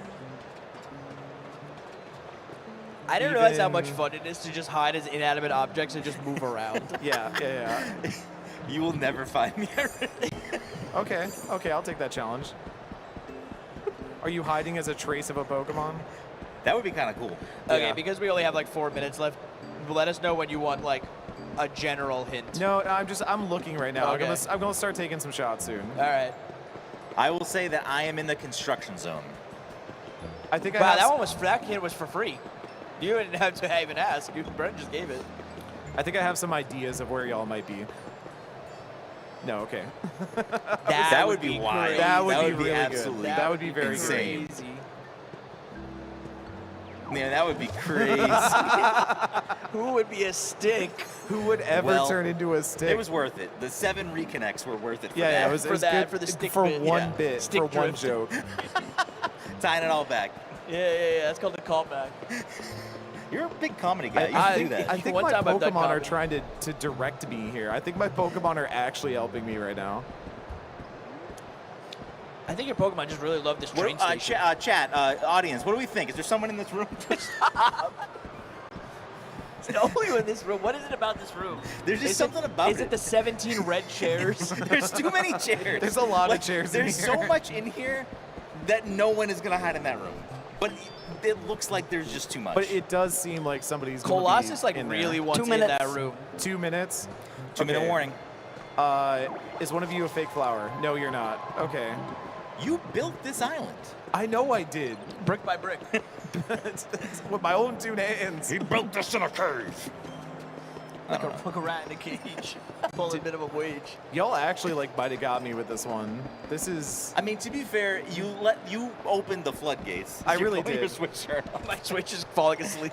I didn't realize how much fun it is to just hide as inanimate objects and just move around. Yeah. You will never find me. Okay, I'll take that challenge. Are you hiding as a trace of a Pokemon? That would be kind of cool. Okay, Yeah. because we only have like 4 minutes left, let us know when you want like a general hint. No, I'm looking right now. Okay. I'm gonna start taking some shots soon. All right. I will say that I am in the construction zone. I think Wow, that hint was for free. You didn't have to even ask. Brent just gave it. I think I have some ideas of where y'all might be. No, okay. That would be wild. That would be really absolutely good. That would be very insane. crazy. Man, that would be crazy. Who would be a stick? Who would ever turn into a stick? It was worth it. The 7 reconnects were worth it for that. Yeah, it was For that, good for the stick for bit. one Yeah. bit, Stick for one drift. joke. Tying it all back. Yeah. That's called the callback. You're a big comedy guy. You I should do that. I think One my time I've done Pokemon are comedy. trying to direct me here. I think my Pokemon are actually helping me right now. I think your Pokemon just really love this train station. Chat, audience, what do we think? Is there someone in this room? It's nobody in this room. What is it about this room? There's just something about Is it the 17 red chairs? There's too many chairs. There's a lot of chairs in There's here. so much in here that no one is going to hide in that room. But it looks like there's just too much. But it does seem like somebody's gonna Colossus be like in really there. wants 2 in minutes. that room. 2 minutes. 2-minute warning. Is one of you a fake flower? No, you're not. Okay. You built this island. I know I did. Brick by brick. With my own 2 hands. He built this in a cave. Like a rat in a cage. Pulling a minimum wage. Y'all actually like might have got me with this one. This is. I mean, to be fair, you opened the floodgates. I You're really pulling did. Your Switch turned off. My Switch is falling asleep.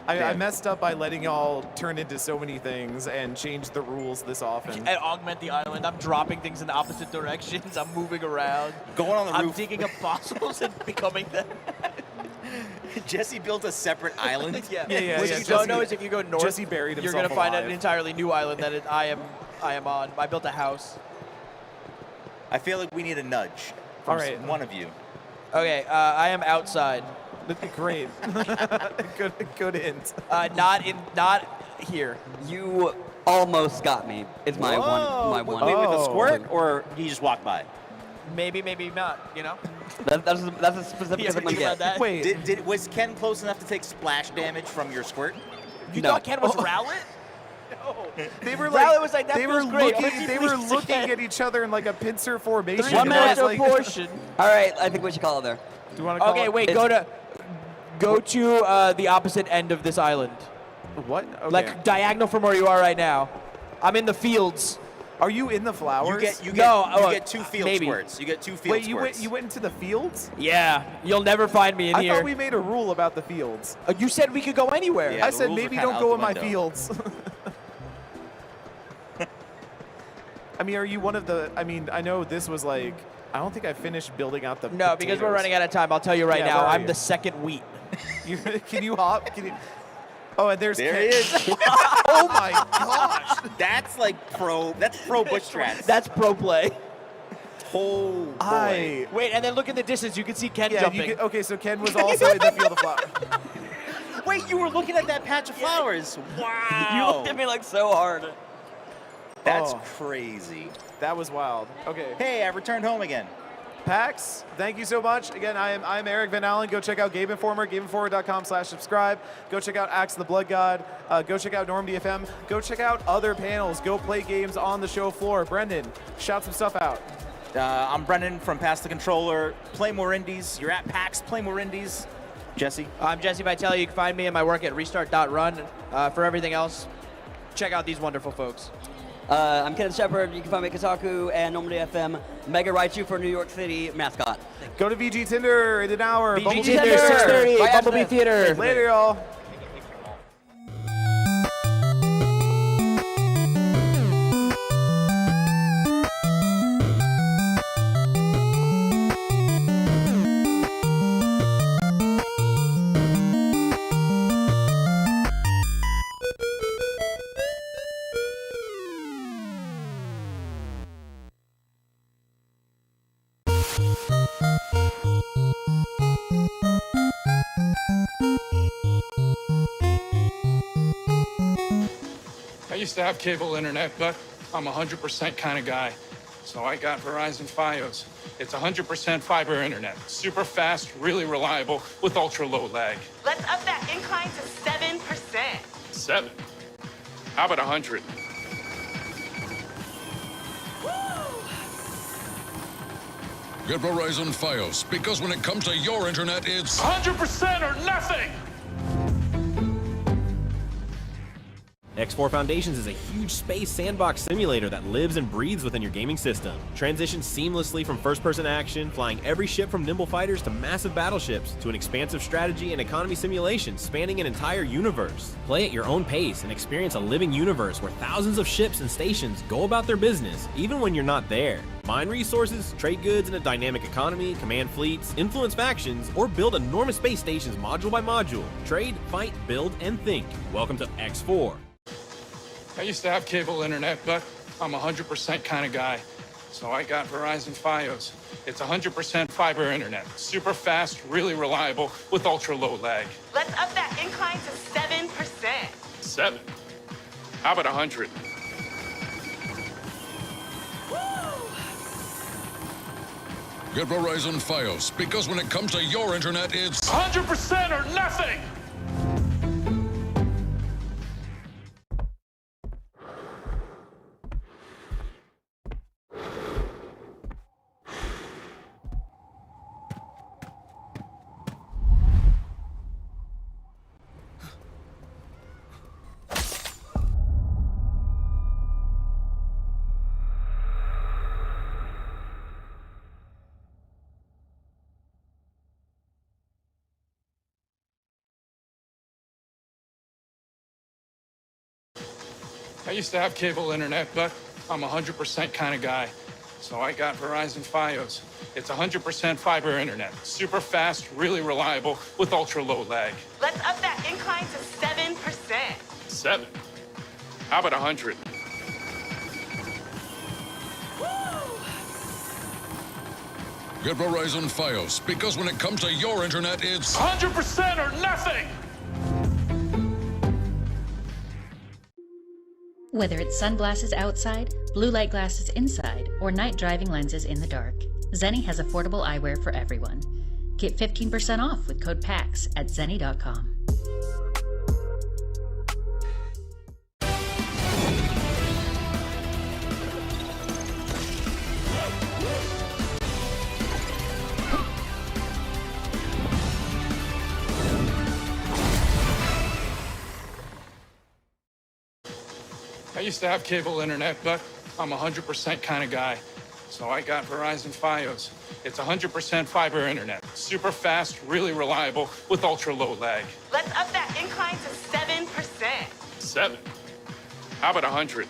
I messed up by letting y'all turn into so many things and change the rules this often. And augment the island. I'm dropping things in the opposite directions. I'm moving around. Going on the I'm roof. digging up fossils and becoming them. Jesse built a separate island. Yeah. Yeah, What yeah, you Jesse- don't know is if you go north, Jesse buried you're himself gonna find an alive. entirely new island that I am on. I built a house. I feel like we need a nudge from All right. one of you. Okay, I am outside. Great. good hint. Not here. You almost got me. It's my Whoa, one. Wait, with a squirt, or you just walk by? Maybe not. You know. That's as specific Yeah, as I'm gonna think about get. that. Wait. Was Ken close enough to take splash damage from your squirt? You No. thought Ken was Rowlet? They were Rowlet was like, that they were feels great. looking. They were looking at each other in like a pincer formation. One and I was minute like, portion. All right, I think we should call it there. Do you want to call Okay, it? wait. Go to the opposite end of this island. What? Okay. Like diagonal from where you are right now. I'm in the fields. Are you in the flowers? You No, get 2 field maybe. squirts. You get 2 field Wait, squirts. you went into the fields? Yeah, you'll never find me in I here. thought we made a rule about the fields. You said we could go anywhere. Yeah, I the said rules are maybe kinda don't out go the in my window. fields. I mean, are you one of the? I mean, I know this was like. I don't think I finished building out the. No, because we're running out of time. I'll tell you right Yeah, now. where are I'm you? the second wheat. Can you hop? Can you? Oh, and there's There Ken. he is. Oh my gosh! That's like pro. That's pro bush strats. That's pro play. Oh boy. Wait, and then look in the distance. You can see Ken Yeah, jumping. okay, so Ken was also in the field of flowers. Wait, you were looking at that patch of flowers. Wow. You looked at me like so hard. That's Oh. crazy. That was wild. Okay. Hey, I returned home again. PAX, thank you so much. Again, I'm Eric Van Allen. Go check out Game Informer, GameInformer.com/subscribe. Go check out Axe the Blood God. Go check out Norm DFM. Go check out other panels. Go play games on the show floor. Brendan, shout some stuff out. I'm Brendan from Pass the Controller. Play more indies. You're at PAX. Play more indies. Jesse. I'm Jesse Vitelli. You can find me and my work at restart.run. For everything else, check out these wonderful folks. I'm Kenneth Shepard. You can find me at Kotaku and Normandy FM. Mega Raichu for New York City mascot. Go to VG Tinder in an hour. VG Bumblebee Tinder, Theater. 6:30, Bye, Bumblebee Ashley. Theater. Later, y'all. I used to have cable internet, but I'm a 100% kind of guy. So I got Verizon Fios. It's 100% fiber internet. Super fast, really reliable, with ultra low lag. Let's up that incline to 7%. 7? How about 100? Get Verizon Fios, because when it comes to your internet, it's 100% or nothing! X4 Foundations is a huge space sandbox simulator that lives and breathes within your gaming system. Transition seamlessly from first-person action, flying every ship from nimble fighters to massive battleships, to an expansive strategy and economy simulation spanning an entire universe. Play at your own pace and experience a living universe where thousands of ships and stations go about their business, even when you're not there. Mine resources, trade goods in a dynamic economy, command fleets, influence factions, or build enormous space stations module by module. Trade, fight, build, and think. Welcome to X4. I used to have cable internet, but I'm a 100% kind of guy. So I got Verizon Fios. It's 100% fiber internet. Super fast, really reliable, with ultra low lag. Let's up that incline to 7%. 7? How about 100? Get Verizon Fios, because when it comes to your internet, it's 100% or nothing! I used to have cable internet, but I'm a 100% kind of guy. So I got Verizon Fios. It's 100% fiber internet. Super fast, really reliable, with ultra low lag. Let's up that incline to 7%. 7? How about 100? Get Verizon Fios, because when it comes to your internet, it's 100% or nothing! Whether it's sunglasses outside, blue light glasses inside, or night driving lenses in the dark, Zenni has affordable eyewear for everyone. Get 15% off with code PAX at zenni.com. I used to have cable internet, but I'm a 100% kind of guy. So I got Verizon Fios. It's 100% fiber internet. Super fast, really reliable, with ultra low lag. Let's up that incline to 7%. 7? How about 100?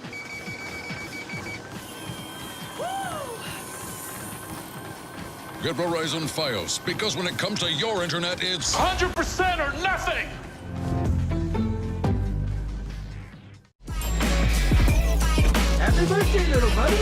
Get Verizon Fios, because when it comes to your internet, it's 100% or nothing! Happy birthday, little buddy!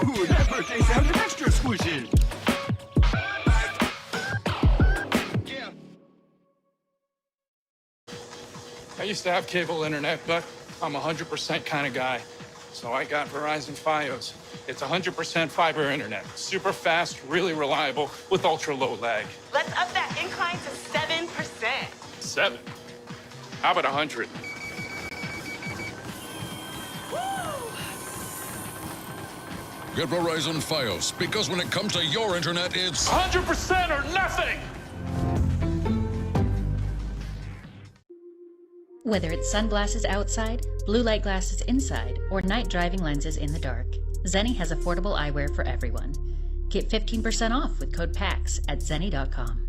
Ooh, that birthday sounded extra squishy! I used to have cable internet, but I'm a 100% kind of guy. So I got Verizon Fios. It's 100% fiber internet. Super fast, really reliable, with ultra low lag. Let's up that incline to 7%. 7? How about 100? Get Verizon Fios, because when it comes to your internet, it's 100% or nothing! Whether it's sunglasses outside, blue light glasses inside, or night driving lenses in the dark, Zenni has affordable eyewear for everyone. Get 15% off with code PAX at zenni.com.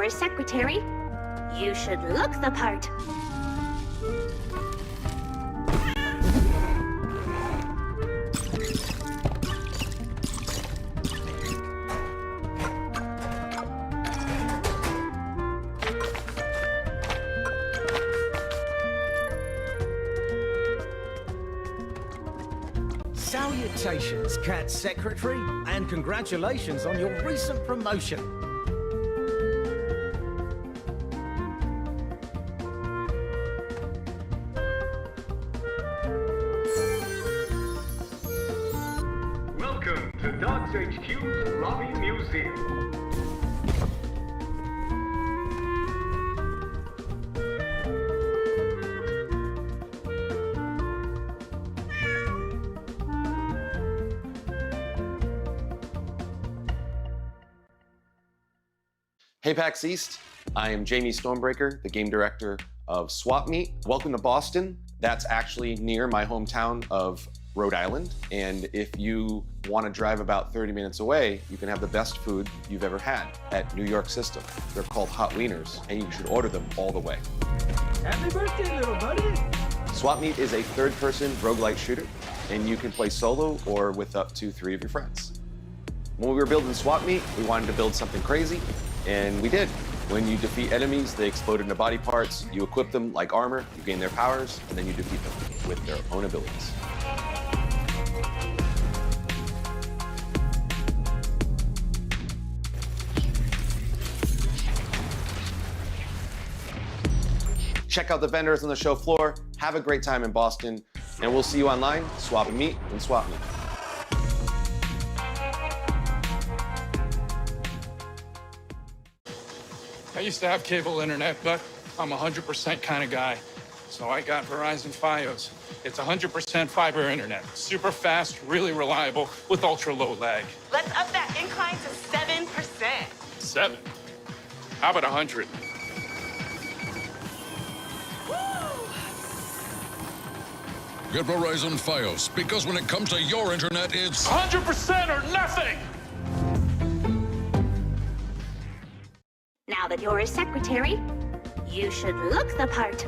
you're a secretary, you should look the part. Salutations, Cat Secretary, and congratulations on your recent promotion. Welcome to Dogs HQ's Lobby Museum. Hey PAX East, I am Jamie Stormbreaker, the game director of Swap Meet. Welcome to Boston. That's actually near my hometown of Rhode Island. And if you want to drive about 30 minutes away, you can have the best food you've ever had at New York System. They're called hot wieners, and you should order them all the way. Happy birthday, little buddy. Swap Meet is a third-person roguelike shooter, and you can play solo or with up to 3 of your friends. When we were building Swap Meet, we wanted to build something crazy, and we did. When you defeat enemies, they explode into body parts. You equip them like armor, you gain their powers, and then you defeat them with their own abilities. Check out the vendors on the show floor, have a great time in Boston, and we'll see you online, Swap and Meet and Swap Meet. I used to have cable internet, but I'm a 100% kind of guy. So I got Verizon Fios. It's 100% fiber internet. Super fast, really reliable, with ultra low lag. Let's up that incline to 7%. 7? How about 100? Get Verizon Fios, because when it comes to your internet, it's 100% or nothing! Now that you're a secretary, you should look the part.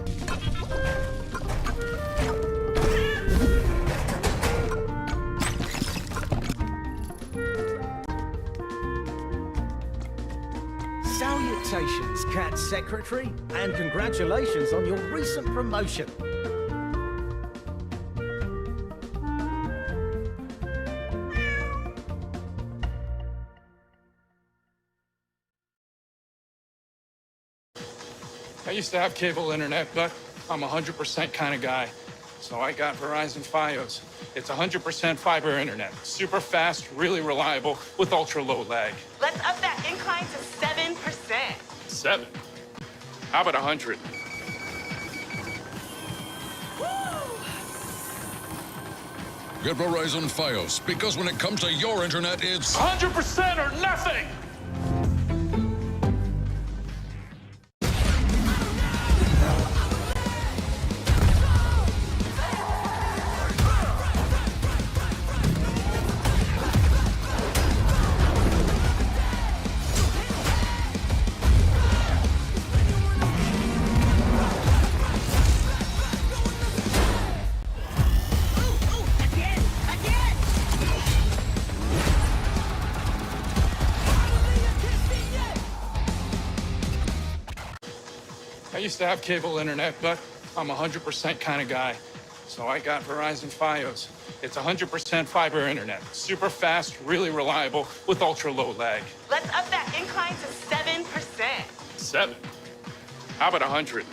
Salutations, Cat Secretary, and congratulations on your recent promotion. I used to have cable internet, but I'm a 100% kind of guy. So I got Verizon Fios. It's 100% fiber internet. Super fast, really reliable, with ultra low lag. Let's up that incline to 7%. 7? How about 100? Get Verizon Fios, because when it comes to your internet, it's 100% or nothing! I used to have cable internet, but I'm a 100% kind of guy. So I got Verizon Fios. It's 100% fiber internet. Super fast, really reliable, with ultra low lag. Let's up that incline to 7%. 7? How about 100?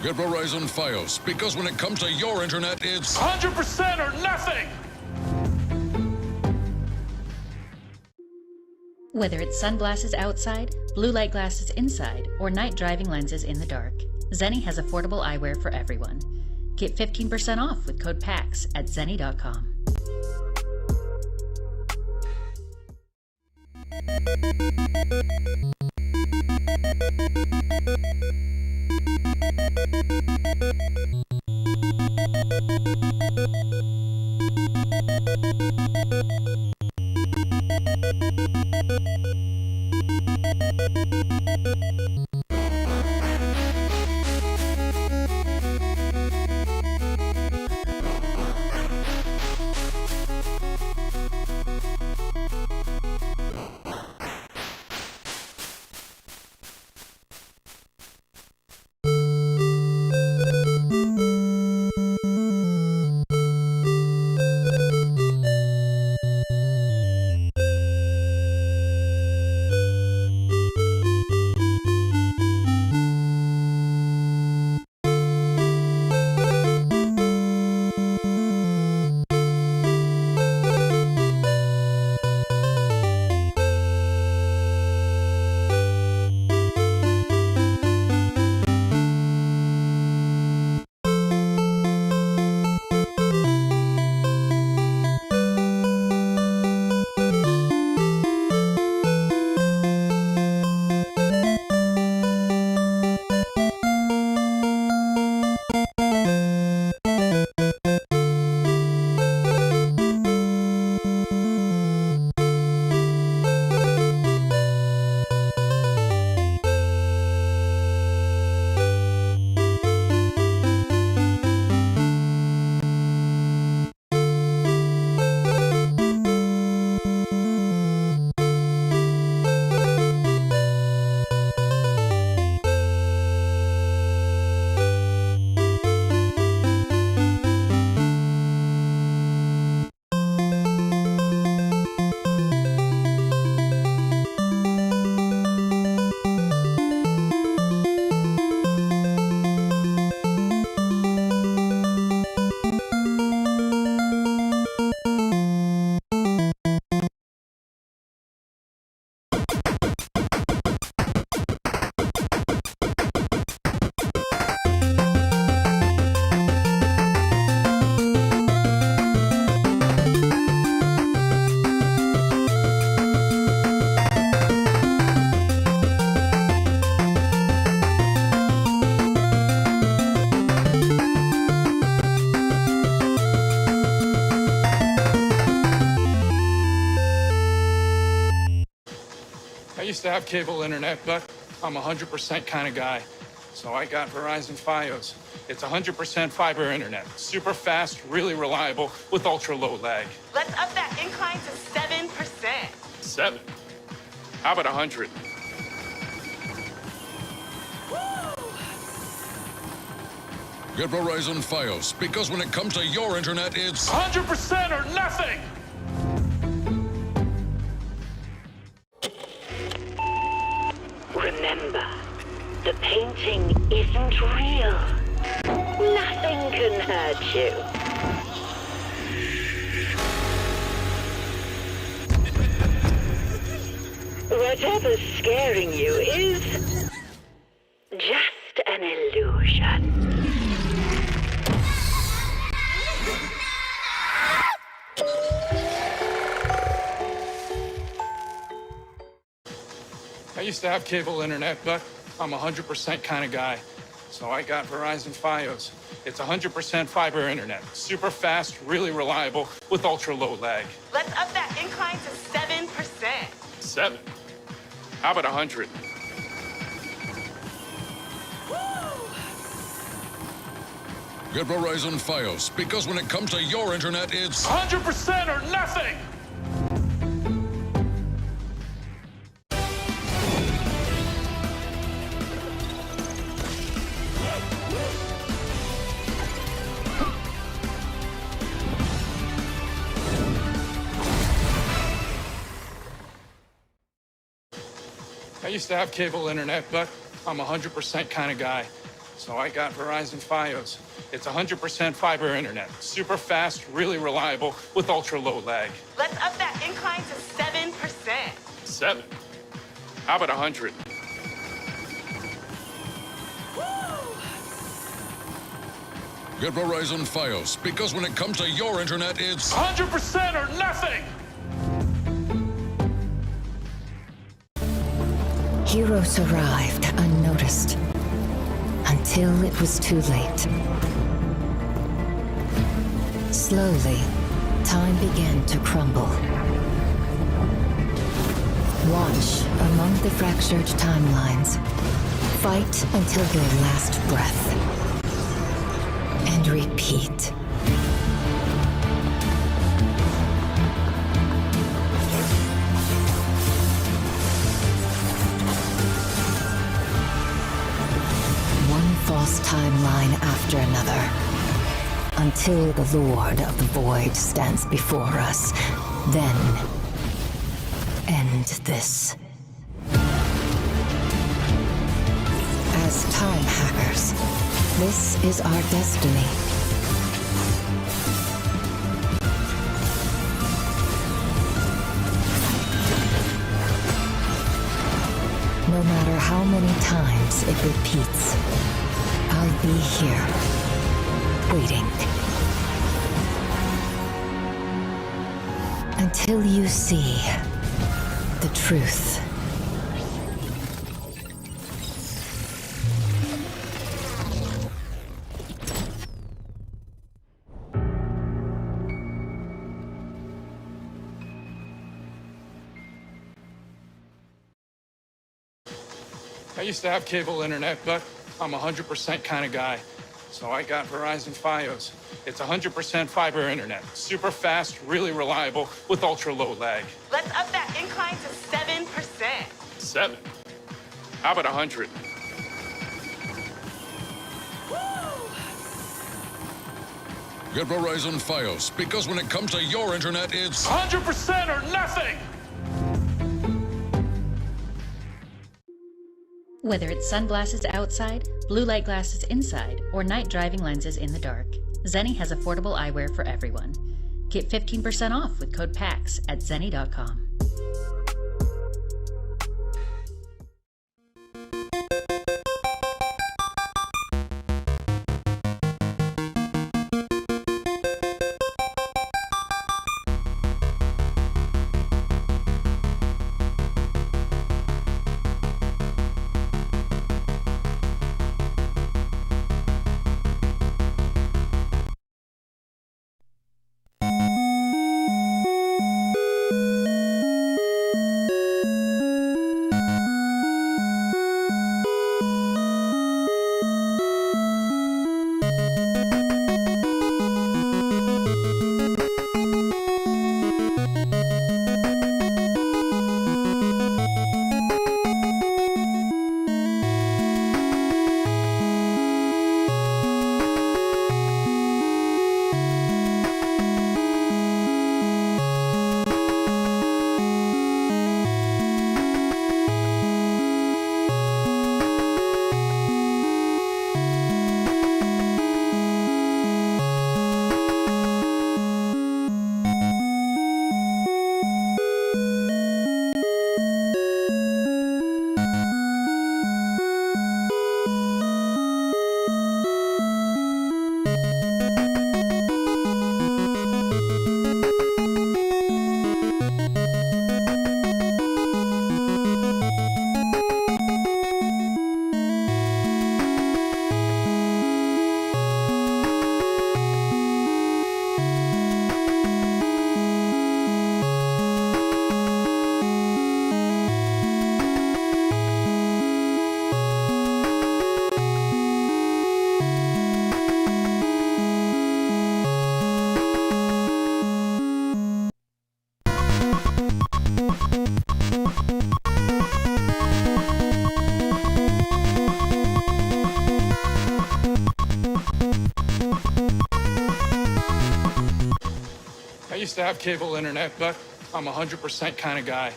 Get Verizon Fios, because when it comes to your internet, it's 100% or nothing! Whether it's sunglasses outside, blue light glasses inside, or night driving lenses in the dark, Zenni has affordable eyewear for everyone. Get 15% off with code PAX at zenni.com. to have cable internet, but I'm a 100% kind of guy. So I got Verizon Fios. It's 100% fiber internet. Super fast, really reliable, with ultra low lag. Let's up that incline to 7%. 7? How about 100? Get Verizon Fios, because when it comes to your internet, it's 100% or nothing! Remember, the painting isn't real. Nothing can hurt you. Whatever's scaring you is just an illusion. I used to have cable internet, but I'm a 100% kind of guy. So I got Verizon Fios. It's 100% fiber internet. Super fast, really reliable, with ultra low lag. Let's up that incline to 7%. 7? How about 100? Get Verizon Fios, because when it comes to your internet, it's 100% or nothing! I used to have cable internet, but I'm a 100% kind of guy. So I got Verizon Fios. It's 100% fiber internet. Super fast, really reliable, with ultra low lag. Let's up that incline to 7%. 7? How about 100? Get Verizon Fios, because when it comes to your internet, it's 100% or nothing! Heroes arrived unnoticed until it was too late. Slowly, time began to crumble. Watch among the fractured timelines. Fight until your last breath. And repeat. False timeline after another, until the Lord of the Void stands before us. Then, end this. As time hackers, this is our destiny. No matter how many times it repeats, I'll be here, waiting. Until you see the truth. I used to have cable internet, but I'm a 100% kind of guy. So I got Verizon Fios. It's 100% fiber internet. Super fast, really reliable, with ultra low lag. Let's up that incline to 7%. 7? How about 100? Get Verizon Fios, because when it comes to your internet, it's 100% or nothing! Whether it's sunglasses outside, blue light glasses inside, or night driving lenses in the dark, Zenni has affordable eyewear for everyone. Get 15% off with code PAX at zenni.com. used to have cable internet, but I'm a 100% kind of guy.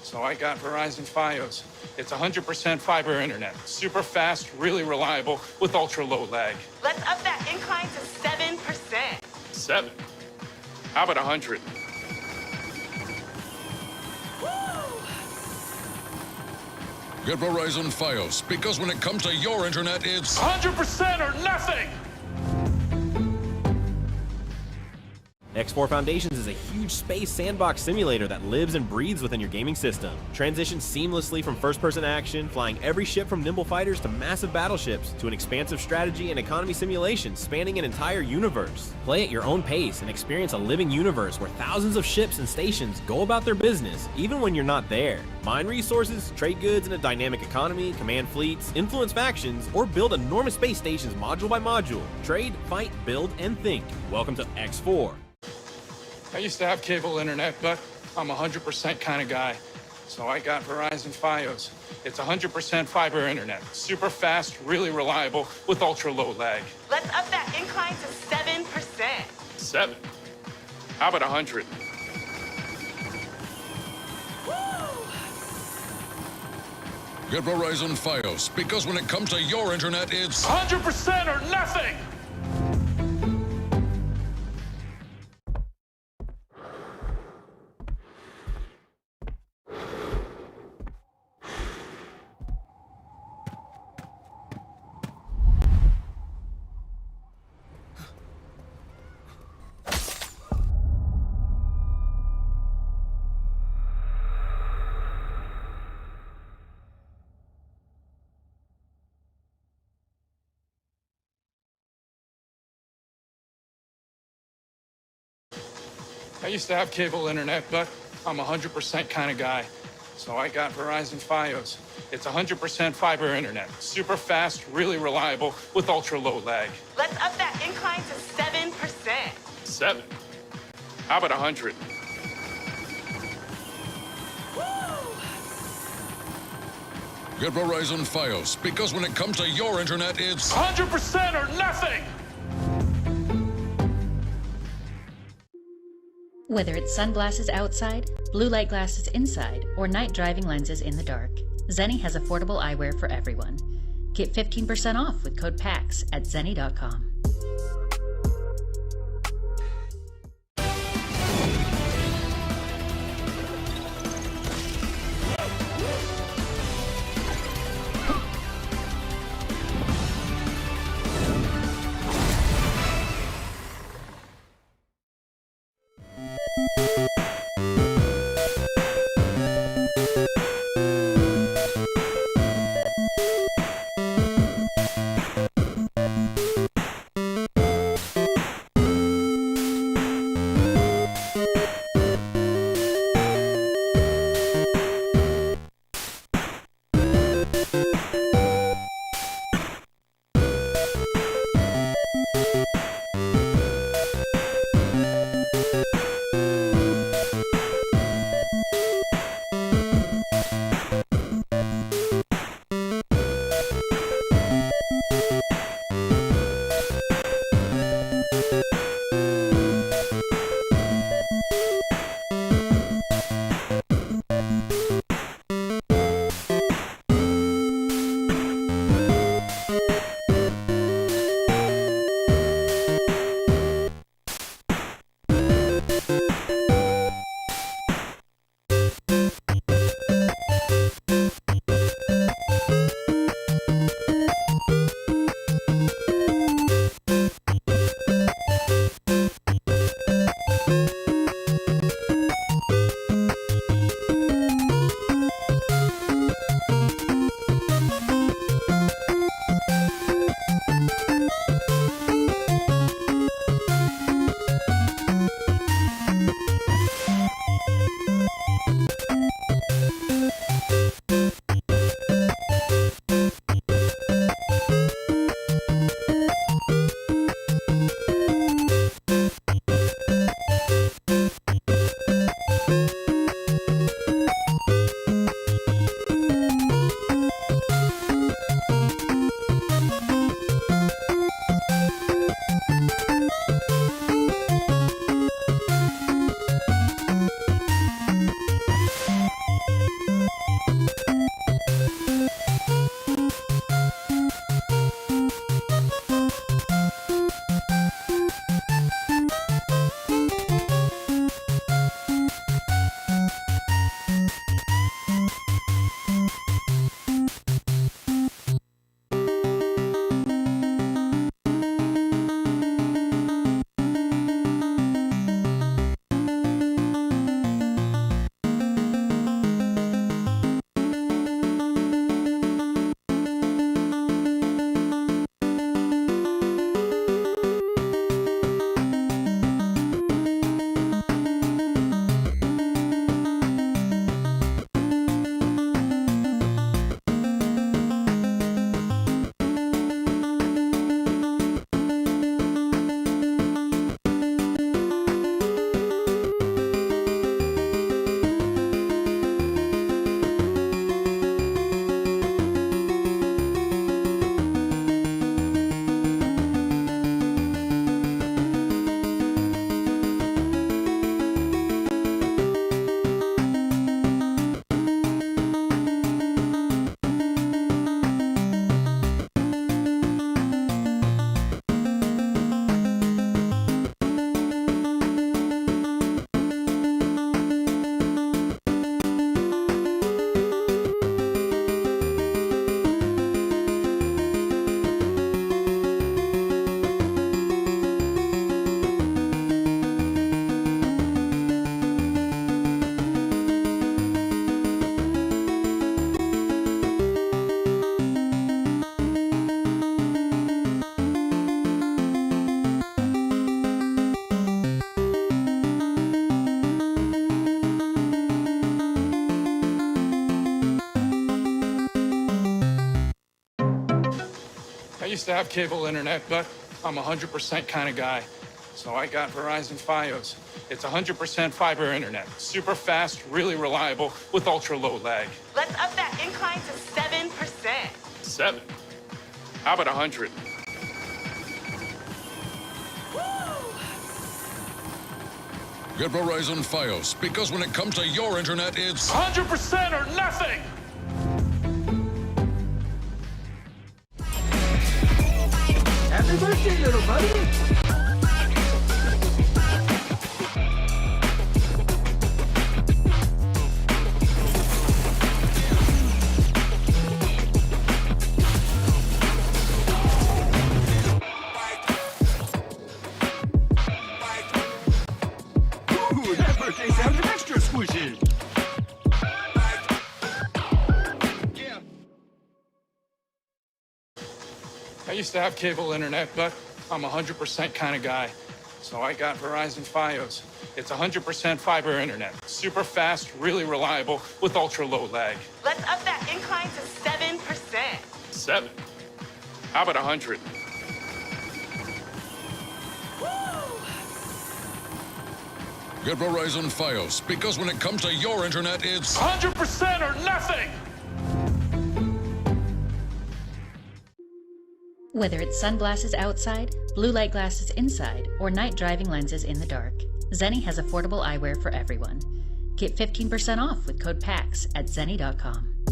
So I got Verizon Fios. It's 100% fiber internet. Super fast, really reliable, with ultra low lag. Let's up that incline to 7%. 7? How about 100? Get Verizon Fios, because when it comes to your internet, it's 100% or nothing! X4 Foundations is a huge space sandbox simulator that lives and breathes within your gaming system. Transition seamlessly from first-person action, flying every ship from nimble fighters to massive battleships, to an expansive strategy and economy simulation spanning an entire universe. Play at your own pace and experience a living universe where thousands of ships and stations go about their business, even when you're not there. Mine resources, trade goods in a dynamic economy, command fleets, influence factions, or build enormous space stations module by module. Trade, fight, build, and think. Welcome to X4. I used to have cable internet, but I'm a 100% kind of guy. So I got Verizon Fios. It's 100% fiber internet. Super fast, really reliable, with ultra low lag. Let's up that incline to 7%. 7? How about 100? Get Verizon Fios, because when it comes to your internet, it's 100% or nothing! I used to have cable internet, but I'm a 100% kind of guy. So I got Verizon Fios. It's 100% fiber internet. Super fast, really reliable, with ultra low lag. Let's up that incline to 7%. 7? How about 100? Get Verizon Fios, because when it comes to your internet, it's 100% or nothing! Whether it's sunglasses outside, blue light glasses inside, or night driving lenses in the dark, Zenni has affordable eyewear for everyone. Get 15% off with code PAX at zenni.com. used to have cable internet, but I'm 100% kind of guy. So I got Verizon Fios. It's 100% fiber internet. Super fast, really reliable, with ultra low lag. Let's up that incline to 7%. 7? How about 100? Get Verizon Fios, because when it comes to your internet, it's 100% or nothing! Happy birthday, little buddy! Ooh, that birthday sounded extra squishy! I used to have cable internet, but I'm 100% kind of guy. So I got Verizon Fios. It's 100% fiber internet. Super fast, really reliable, with ultra low lag. Let's up that incline to 7%. 7? How about 100? Get Verizon Fios, because when it comes to your internet, it's 100% or nothing! Whether it's sunglasses outside, blue light glasses inside, or night driving lenses in the dark, Zenni has affordable eyewear for everyone. Get 15% off with code PAX at zenni.com.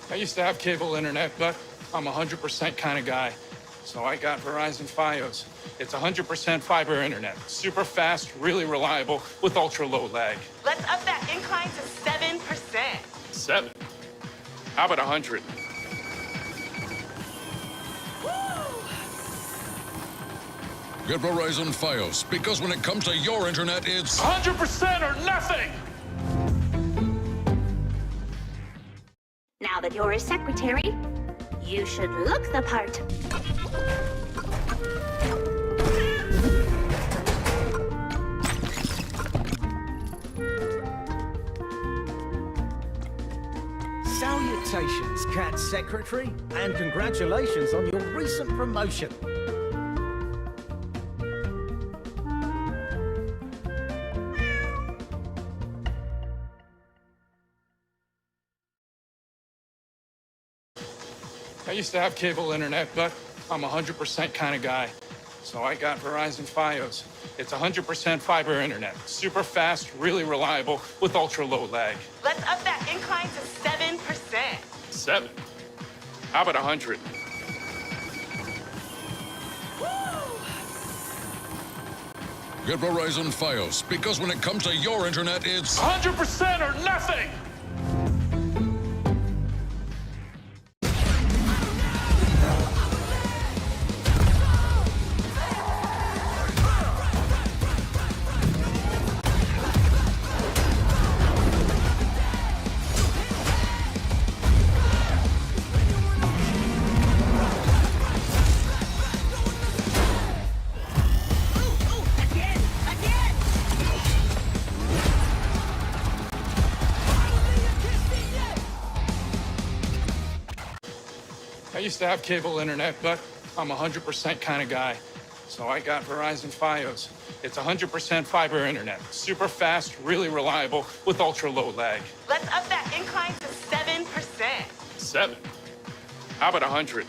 I used to have cable internet, but I'm 100% kind of guy. So I got Verizon Fios. It's 100% fiber internet. Super fast, really reliable, with ultra low lag. Let's up that incline to 7%. 7? How about 100? Get Verizon Fios, because when it comes to your internet, it's 100% or nothing! Now that you're a secretary, you should look the part. Salutations, Cat Secretary, and congratulations on your recent promotion. I used to have cable internet, but I'm 100% kind of guy. So I got Verizon Fios. It's 100% fiber internet. Super fast, really reliable, with ultra low lag. Let's up that incline to 7%. 7? How about 100? Get Verizon Fios, because when it comes to your internet, it's 100% or nothing! I used to have cable internet, but I'm 100% kind of guy. So I got Verizon Fios. It's 100% fiber internet. Super fast, really reliable, with ultra low lag. Let's up that incline to 7%. 7? How about 100?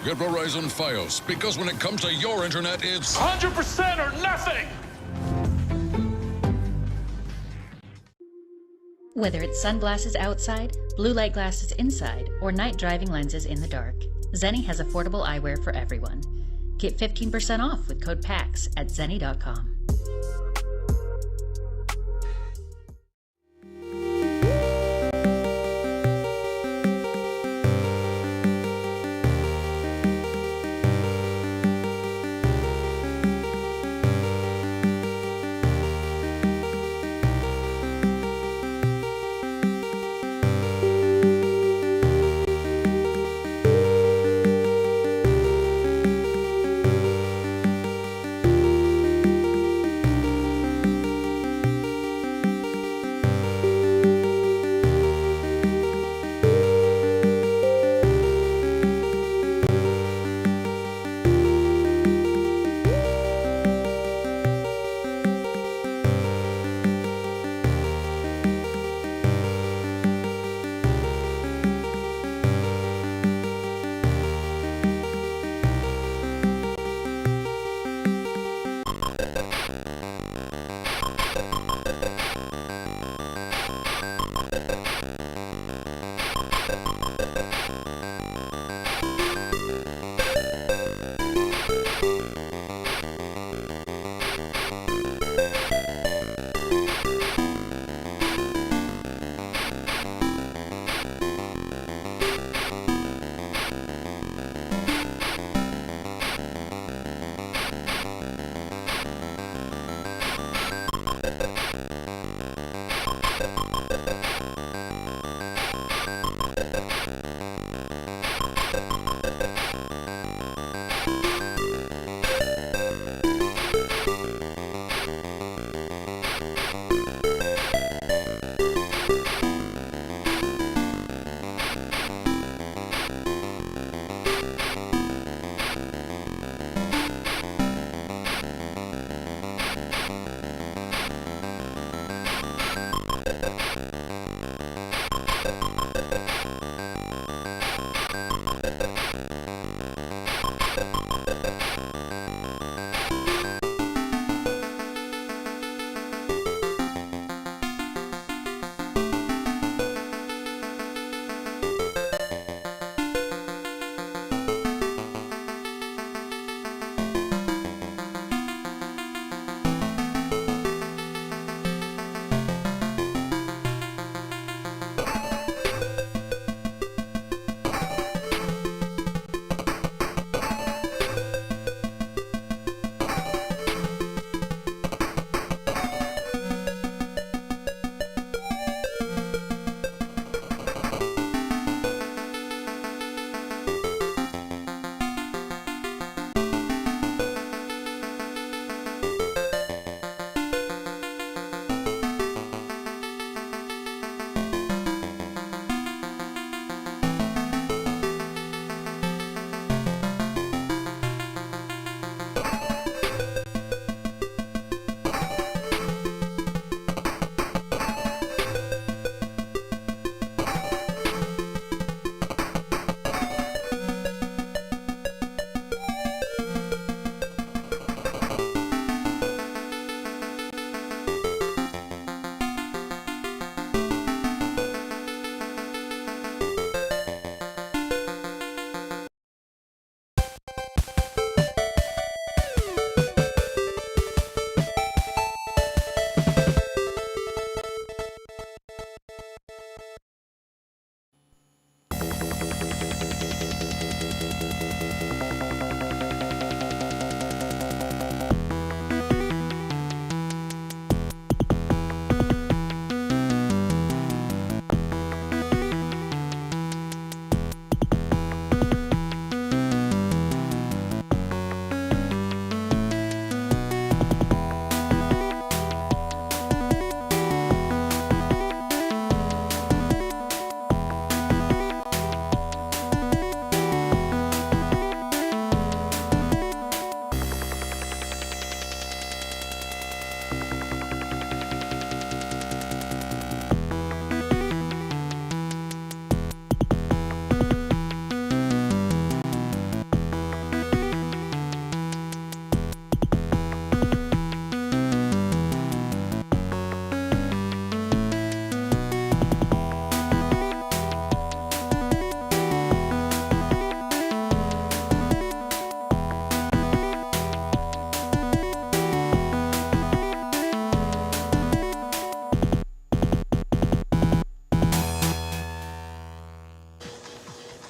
Get Verizon Fios, because when it comes to your internet, it's 100% or nothing! Whether it's sunglasses outside, blue light glasses inside, or night driving lenses in the dark, Zenni has affordable eyewear for everyone. Get 15% off with code PAX at zenni.com.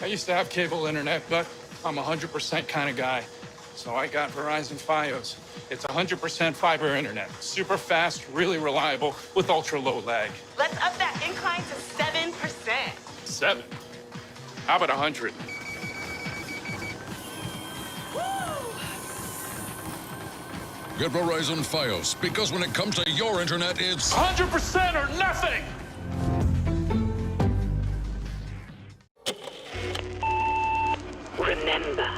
I used to have cable internet, but I'm a 100% kind of guy. So I got Verizon Fios. It's 100% fiber internet. Super fast, really reliable, with ultra low lag. Let's up that incline to 7%. 7? How about 100? Get Verizon Fios, because when it comes to your internet, it's 100% or nothing! Remember,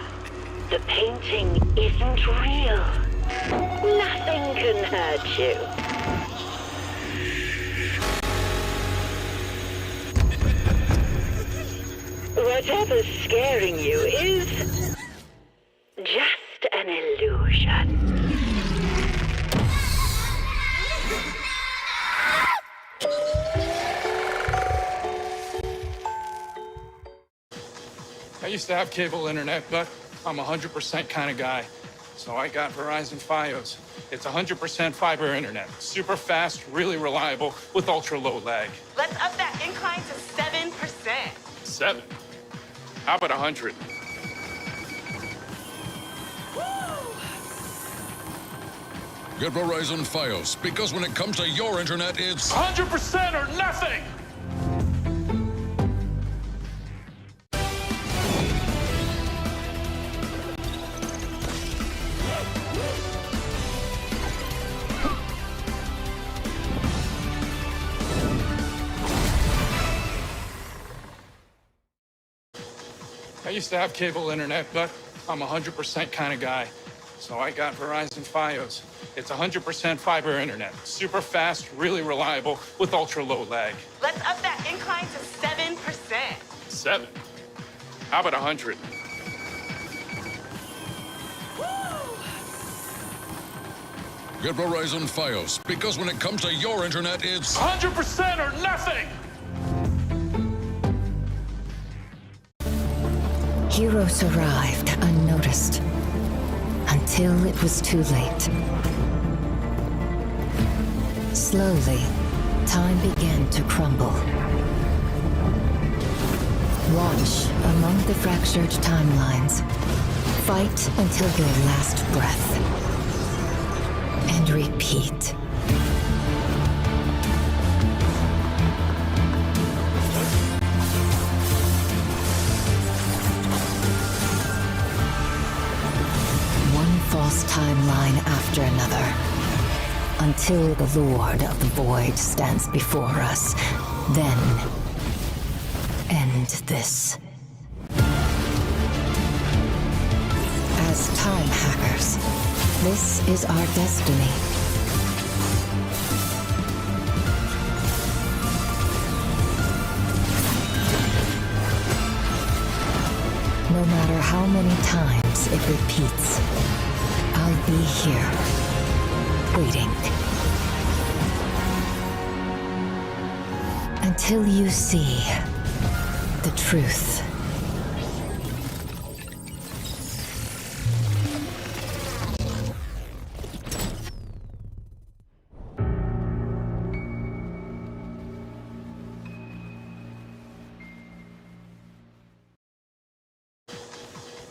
the painting isn't real. Nothing can hurt you. Whatever's scaring you is just an illusion. I used to have cable internet, but I'm a 100% kind of guy. So I got Verizon Fios. It's 100% fiber internet. Super fast, really reliable, with ultra low lag. Let's up that incline to 7%. 7? How about 100? Get Verizon Fios, because when it comes to your internet, it's 100% or nothing! I used to have cable internet, but I'm a 100% kind of guy. So I got Verizon Fios. It's 100% fiber internet. Super fast, really reliable, with ultra low lag. Let's up that incline to 7%. 7? How about 100? Get Verizon Fios, because when it comes to your internet, it's 100% or nothing! Heroes arrived unnoticed until it was too late. Slowly, time began to crumble. Watch among the fractured timelines. Fight until your last breath. And repeat. One false timeline after another, until the Lord of the Void stands before us. Then, end this. As time hackers, this is our destiny. No matter how many times it repeats, I'll be here, waiting. Until you see the truth.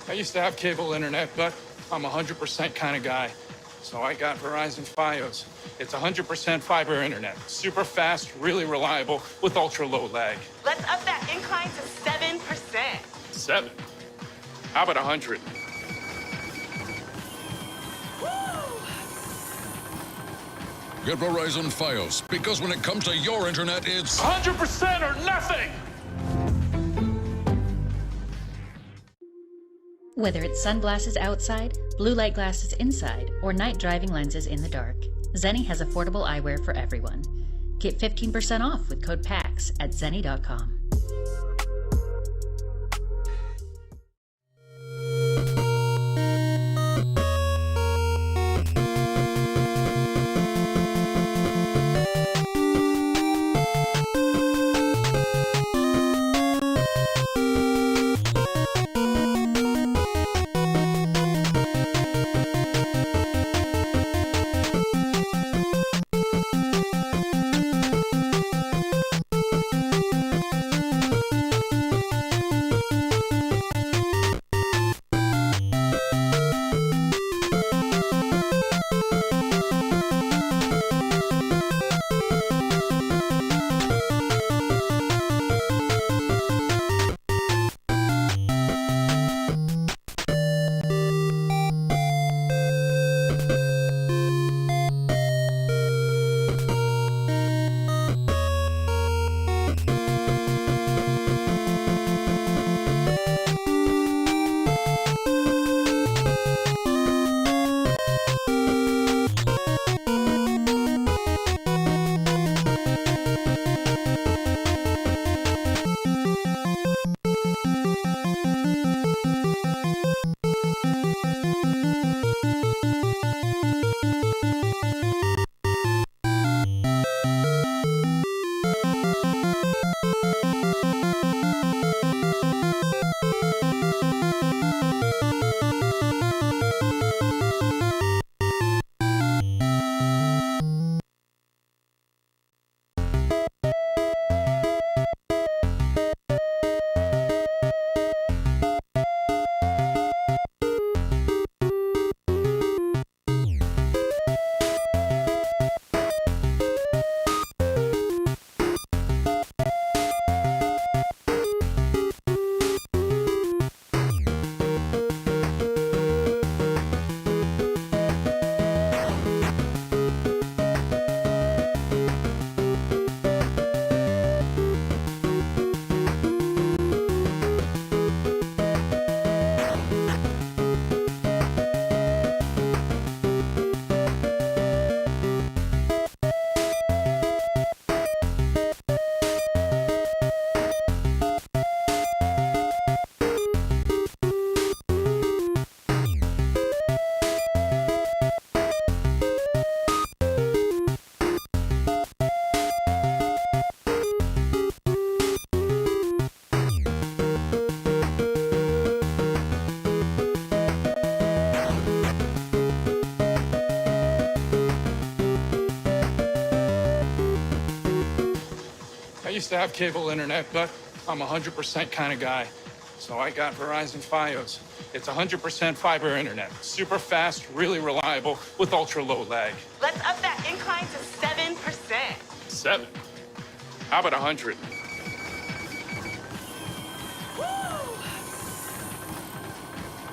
I used to have cable internet, but I'm a 100% kind of guy. So I got Verizon Fios. It's 100% fiber internet. Super fast, really reliable, with ultra low lag. Let's up that incline to 7%. 7? How about 100? Get Verizon Fios, because when it comes to your internet, it's 100% or nothing! Whether it's sunglasses outside, blue light glasses inside, or night driving lenses in the dark, Zenni has affordable eyewear for everyone. Get 15% off with code PAX at zenni.com. I used to have cable internet, but I'm a 100% kind of guy. So I got Verizon Fios. It's 100% fiber internet. Super fast, really reliable, with ultra low lag. Let's up that incline to 7%. 7? How about 100?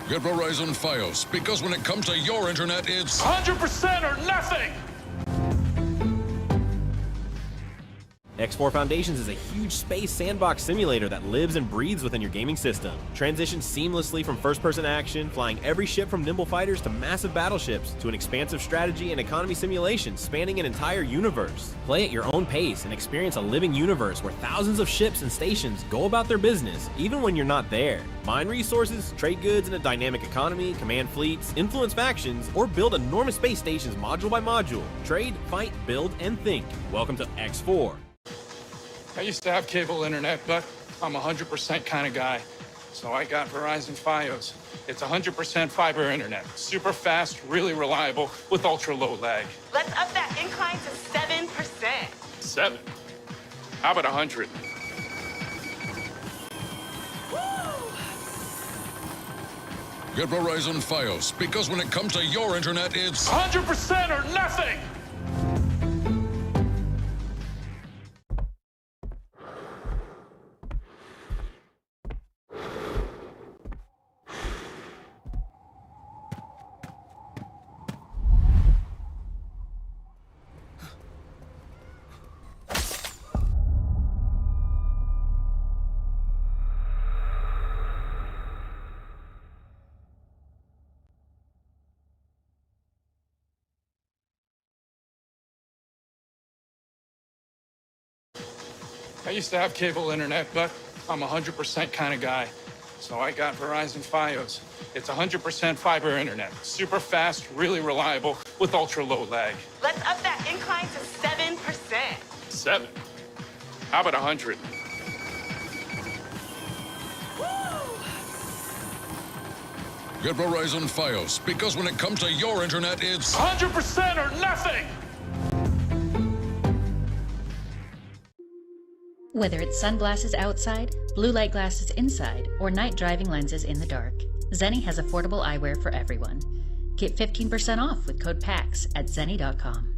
Get Verizon Fios, because when it comes to your internet, it's 100% or nothing! X4 Foundations is a huge space sandbox simulator that lives and breathes within your gaming system. Transition seamlessly from first-person action, flying every ship from nimble fighters to massive battleships, to an expansive strategy and economy simulation spanning an entire universe. Play at your own pace and experience a living universe where thousands of ships and stations go about their business, even when you're not there. Mine resources, trade goods in a dynamic economy, command fleets, influence factions, or build enormous space stations module by module. Trade, fight, build, and think. Welcome to X4. I used to have cable internet, but I'm a 100% kind of guy. So I got Verizon Fios. It's 100% fiber internet. Super fast, really reliable, with ultra low lag. Let's up that incline to 7%. 7? How about 100? Get Verizon Fios, because when it comes to your internet, it's 100% or nothing! I used to have cable internet, but I'm a 100% kind of guy. So I got Verizon Fios. It's 100% fiber internet. Super fast, really reliable, with ultra low lag. Let's up that incline to 7%. 7? How about 100? Get Verizon Fios, because when it comes to your internet, it's 100% or nothing! Whether it's sunglasses outside, blue light glasses inside, or night driving lenses in the dark, Zenni has affordable eyewear for everyone. Get 15% off with code PAX at zenni.com.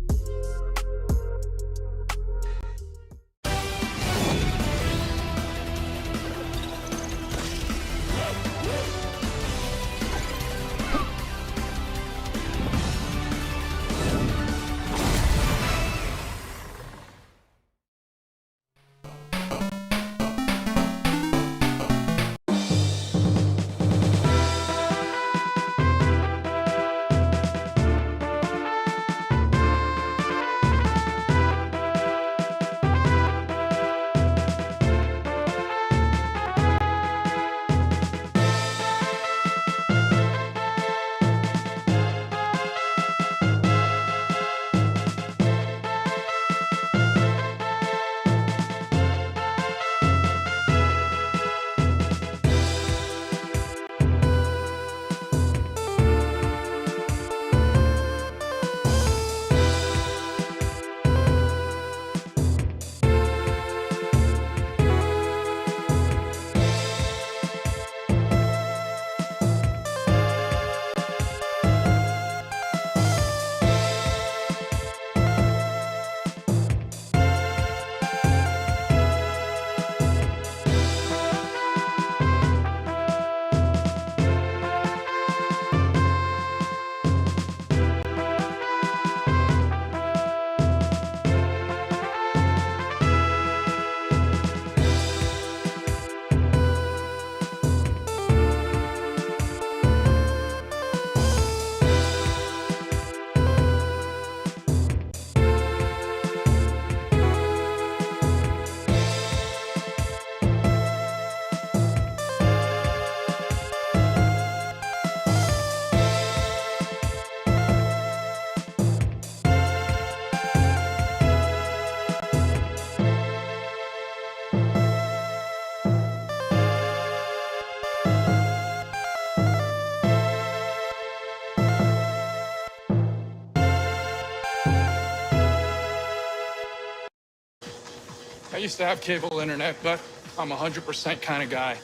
used to have cable internet, but I'm a 100% kind of guy.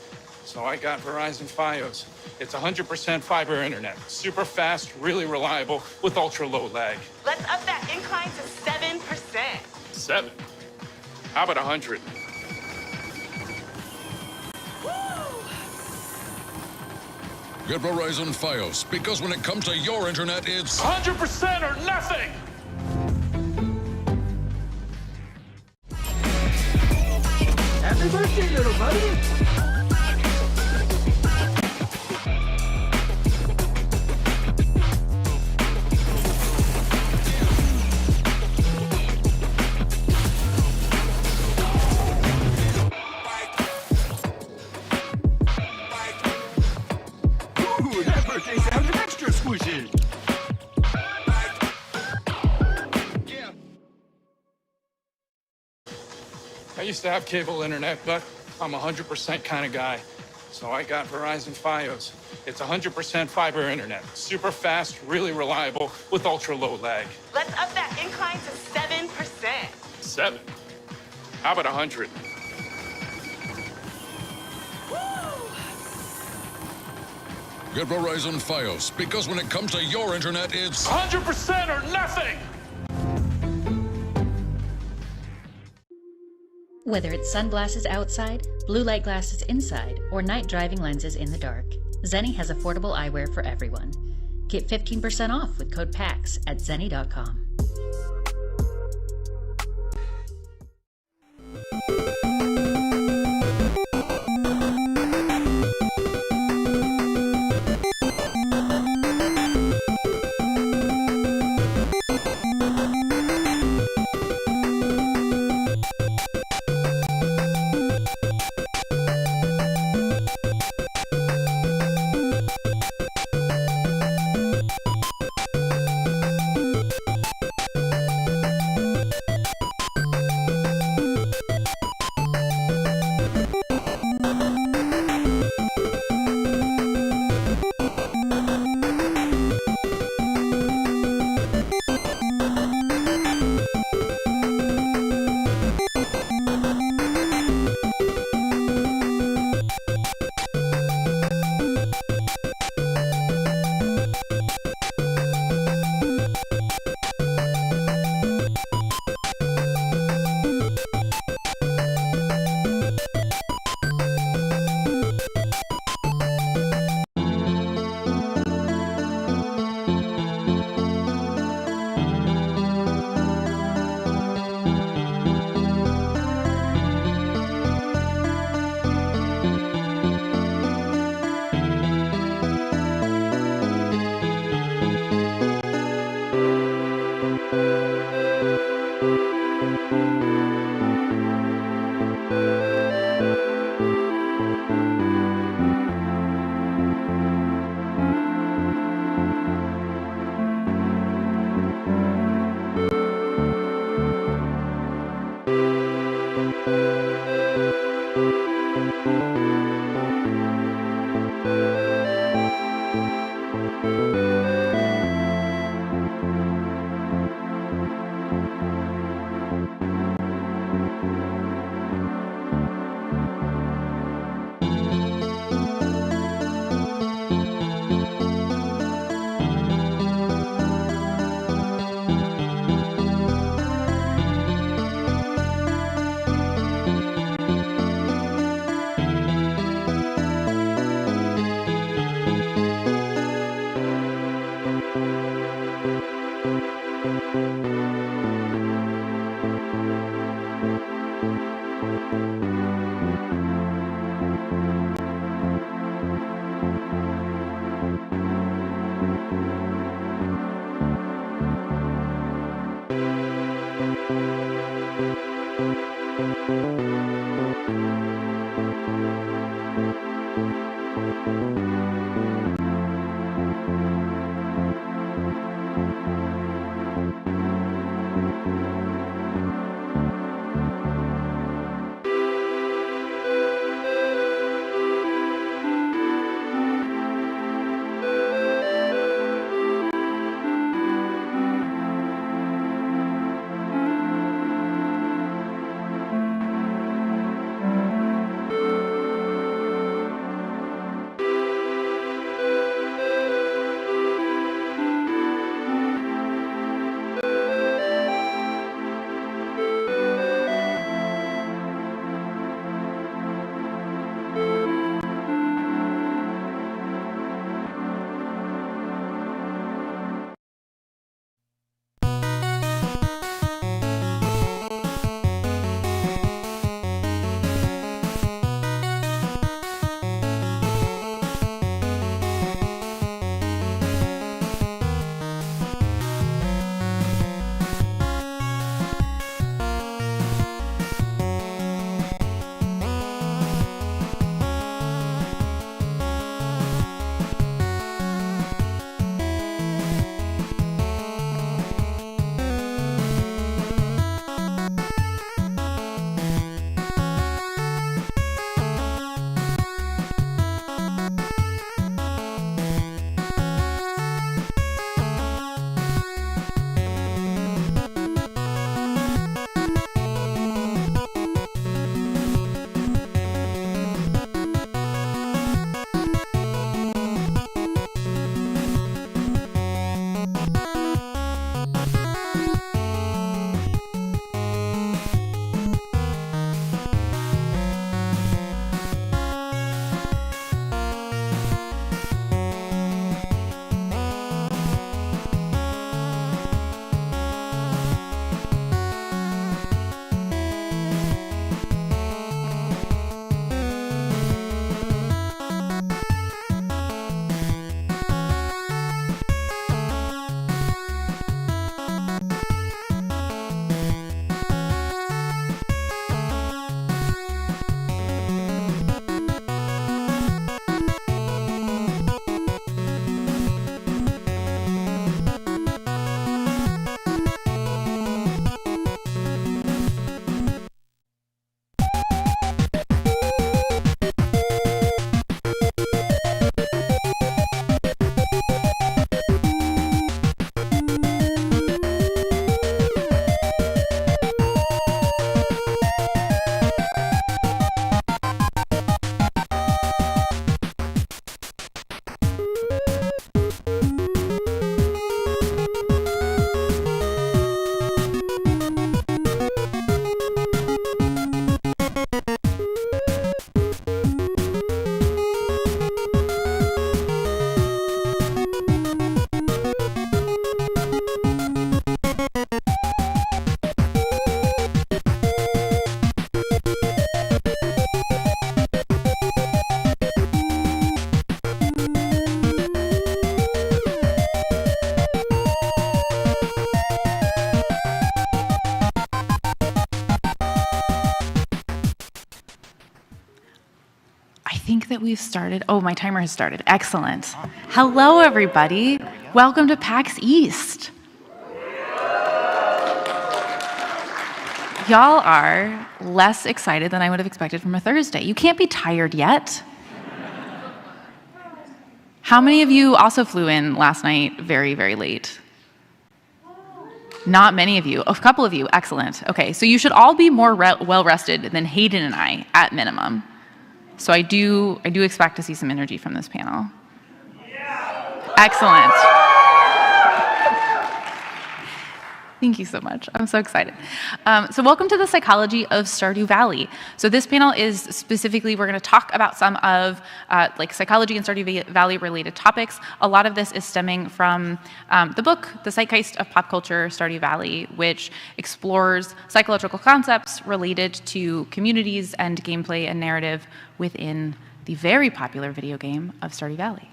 So I got Verizon Fios. It's 100% fiber internet. Super fast, really reliable, with ultra low lag. Let's up that incline to 7%. 7? How about 100? Get Verizon Fios, because when it comes to your internet, it's 100% or nothing! Happy birthday, little buddy! Ooh, that birthday sounded extra squishy! I used to have cable internet, but I'm a 100% kind of guy. So I got Verizon Fios. It's 100% fiber internet. Super fast, really reliable, with ultra low lag. Let's up that incline to 7%. 7? How about 100? Get Verizon Fios, because when it comes to your internet, it's 100% or nothing! Whether it's sunglasses outside, blue light glasses inside, or night driving lenses in the dark, Zenni has affordable eyewear for everyone. Get 15% off with code PAX at zenni.com. I think that we've started. Oh, my timer has started. Excellent. Hello, everybody. Welcome to PAX East. Y'all are less excited than I would have expected from a Thursday. You can't be tired yet. How many of you also flew in last night very, very late? Not many of you. A couple of you. Excellent. Okay, so you should all be more well-rested than Hayden and I, at minimum. So I do expect to see some energy from this panel. Excellent. Thank you so much. I'm so excited. So welcome to the Psychology of Stardew Valley. So this panel is specifically, we're going to talk about some of like psychology and Stardew Valley related topics. A lot of this is stemming from the book, The Zeitgeist of Pop Culture, Stardew Valley, which explores psychological concepts related to communities and gameplay and narrative within the very popular video game of Stardew Valley.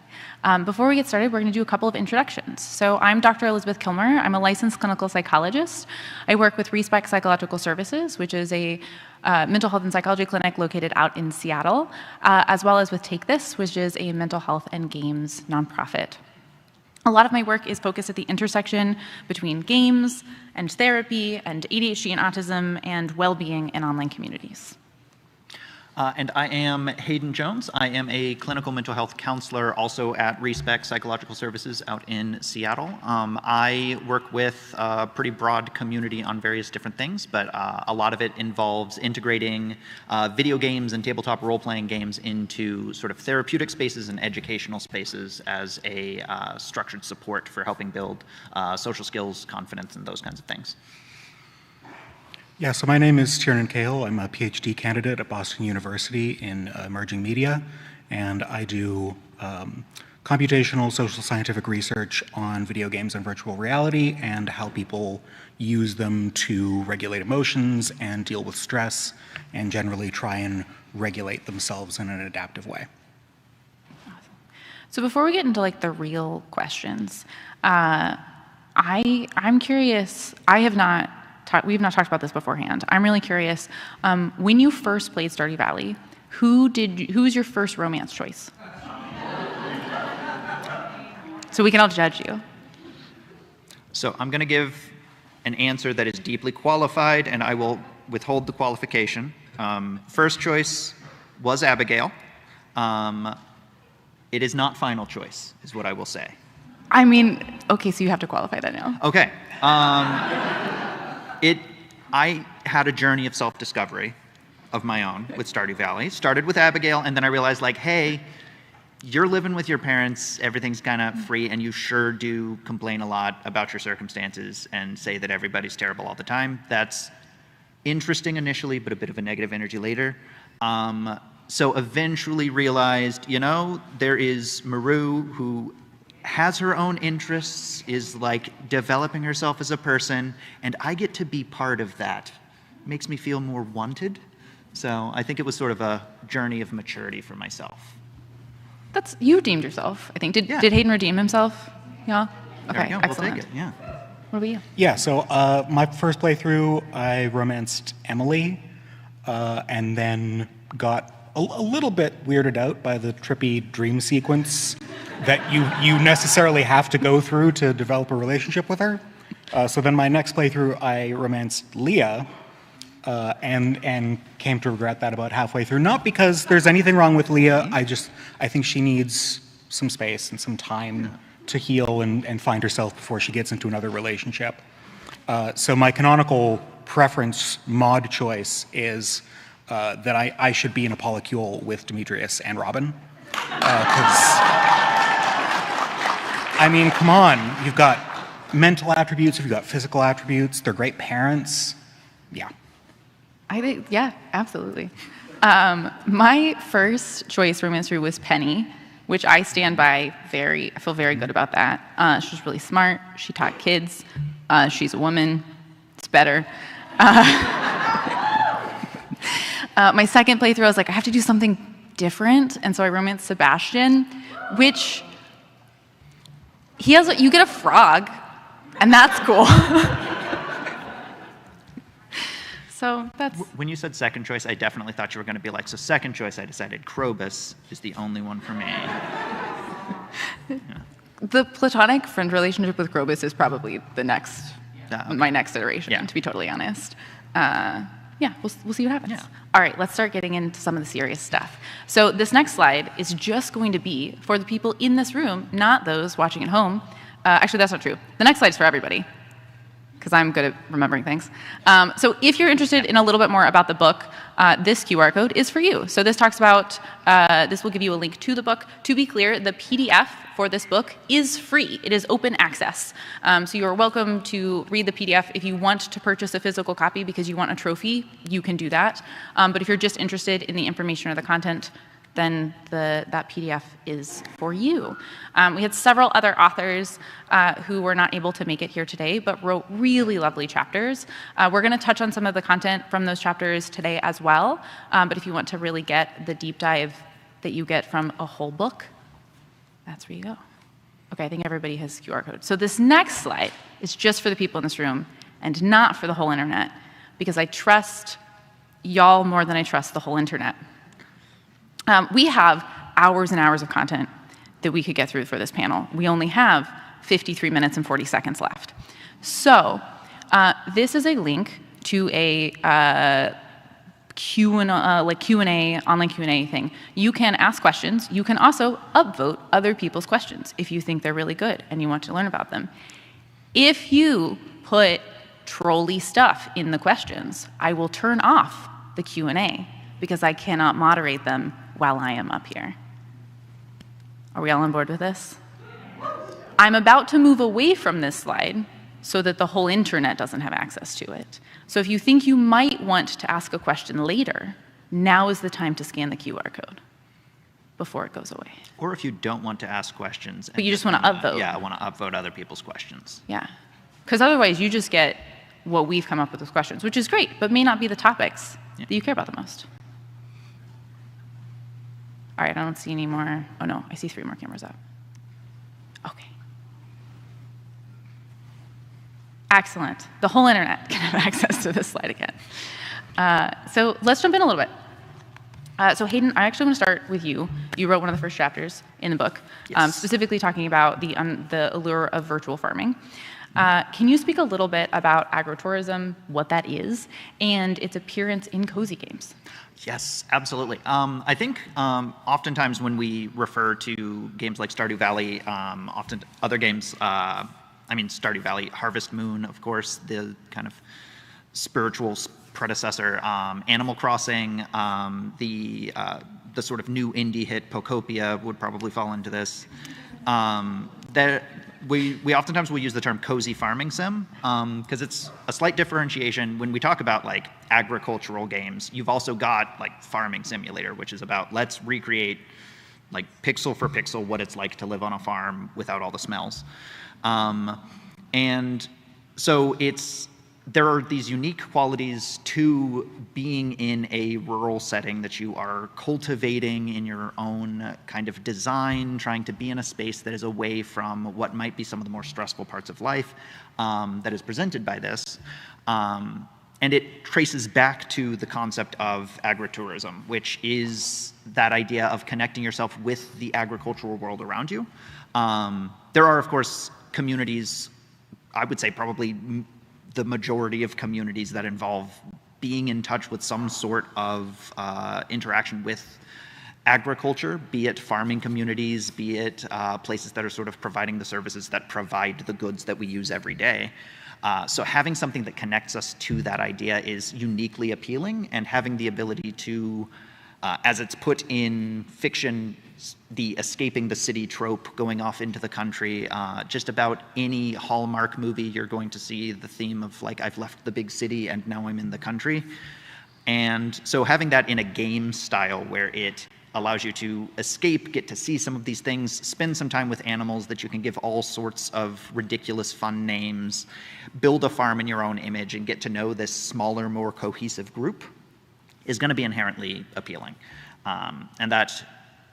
Before we get started, we're going to do a couple of introductions. So I'm Dr. Elizabeth Kilmer. I'm a licensed clinical psychologist. I work with Respect Psychological Services, which is a mental health and psychology clinic located out in Seattle, as well as with Take This, which is a mental health and games nonprofit. A lot of my work is focused at the intersection between games and therapy and ADHD and autism and well-being in online communities. And I am Hayden Jones. I am a clinical mental health counselor also at Respect Psychological Services out in Seattle. I work with a pretty broad community on various different things, but a lot of it involves integrating video games and tabletop role-playing games into sort of therapeutic spaces and educational spaces as a structured support for helping build social skills, confidence, and those kinds of things. Yeah, so my name is Tiernan Cahill. I'm a PhD candidate at Boston University in emerging media, and I do computational social scientific research on video games and virtual reality and how people use them to regulate emotions and deal with stress and generally try and regulate themselves in an adaptive way. Awesome. So before we get into like the real questions, I'm curious. We've not talked about this beforehand. I'm really curious. When you first played Stardew Valley, who was your first romance choice? So we can all judge you. So I'm going to give an answer that is deeply qualified, and I will withhold the qualification. First choice was Abigail. It is not final choice, is what I will say. I mean, okay, so you have to qualify that now. Okay. I had a journey of self-discovery of my own with Stardew Valley. Started with Abigail, and then I realized, like, hey, you're living with your parents, everything's kind of free, and you sure do complain a lot about your circumstances and say that everybody's terrible all the time. That's interesting initially, but a bit of a negative energy later. So eventually realized, you know, there is Maru who has her own interests, is like developing herself as a person, and I get to be part of that. Makes me feel more wanted. So I think it was sort of a journey of maturity for myself. You redeemed yourself, I think. Did Hayden redeem himself? Yeah? Okay, excellent. We'll take it, yeah. What about you? Yeah, so my first playthrough, I romanced Emily, and then got a little bit weirded out by the trippy dream sequence that you necessarily have to go through to develop a relationship with her. So then my next playthrough, I romanced Leah, and came to regret that about halfway through. Not because there's anything wrong with Leah, I think she needs some space and some time to heal and find herself before she gets into another relationship. So my canonical preference mod choice is that I should be in a polycule with Demetrius and Robin. I mean, come on, you've got mental attributes, you've got physical attributes, they're great parents. Yeah. I think, yeah, absolutely. My first choice romance through was Penny, which I stand by I feel very good about that. She's really smart, she taught kids, she's a woman, it's better. My second playthrough, I was like, I have to do something different, and so I romanced Sebastian, which you get a frog, and that's cool. So that's... When you said second choice, I definitely thought you were going to be like, so second choice, I decided Krobus is the only one for me. The platonic friend relationship with Krobus is probably the next, my next iteration, to be totally honest. Yeah, we'll see what happens. Yeah. All right, let's start getting into some of the serious stuff. So this next slide is just going to be for the people in this room, not those watching at home. Actually, that's not true. The next slide is for everybody, because I'm good at remembering things. So if you're interested in a little bit more about the book, this QR code is for you. So this talks about, this will give you a link to the book. To be clear, the PDF for this book is free. It is open access. So you're welcome to read the PDF. If you want to purchase a physical copy because you want a trophy, you can do that. But if you're just interested in the information or the content, then that PDF is for you. We had several other authors who were not able to make it here today, but wrote really lovely chapters. We're going to touch on some of the content from those chapters today as well, but if you want to really get the deep dive that you get from a whole book, that's where you go. Okay, I think everybody has QR codes. So this next slide is just for the people in this room and not for the whole internet, because I trust y'all more than I trust the whole internet. We have hours and hours of content that we could get through for this panel. We only have 53 minutes and 40 seconds left. So this is a link to a Q&A, online Q&A thing. You can ask questions. You can also upvote other people's questions if you think they're really good and you want to learn about them. If you put trolly stuff in the questions, I will turn off the Q&A because I cannot moderate them while I am up here. Are we all on board with this? I'm about to move away from this slide so that the whole internet doesn't have access to it. So if you think you might want to ask a question later, now is the time to scan the QR code before it goes away. Or if you don't want to ask questions. But you just want to upvote. Yeah, I want to upvote other people's questions. Yeah. Because otherwise you just get what we've come up with as questions, which is great, but may not be the topics that you care about the most. All right, I don't see any more. Oh no, I see 3 more cameras up. Okay. Excellent. The whole internet can have access to this slide again. So let's jump in a little bit. So Hayden, I actually want to start with you. You wrote one of the first chapters in the book, specifically talking about the allure of virtual farming. Can you speak a little bit about agrotourism, what that is, and its appearance in cozy games? Yes, absolutely. I think oftentimes when we refer to games like Stardew Valley, often other games, I mean Stardew Valley, Harvest Moon, of course, the kind of spiritual predecessor, Animal Crossing, the sort of new indie hit Pokopia would probably fall into this. We oftentimes will use the term cozy farming sim because it's a slight differentiation. When we talk about like agricultural games, you've also got like Farming Simulator, which is about let's recreate like pixel for pixel what it's like to live on a farm without all the smells. And so there are these unique qualities to being in a rural setting that you are cultivating in your own kind of design, trying to be in a space that is away from what might be some of the more stressful parts of life that is presented by this. And it traces back to the concept of agritourism, which is that idea of connecting yourself with the agricultural world around you. There are, of course, communities, I would say probably the majority of communities that involve being in touch with some sort of interaction with agriculture, be it farming communities, be it places that are sort of providing the services that provide the goods that we use every day. So having something that connects us to that idea is uniquely appealing, and having the ability to, as it's put in fiction, the escaping the city trope, going off into the country, just about any Hallmark movie you're going to see the theme of like, I've left the big city and now I'm in the country. And so having that in a game style where it allows you to escape, get to see some of these things, spend some time with animals that you can give all sorts of ridiculous fun names, build a farm in your own image, and get to know this smaller, more cohesive group is going to be inherently appealing. And that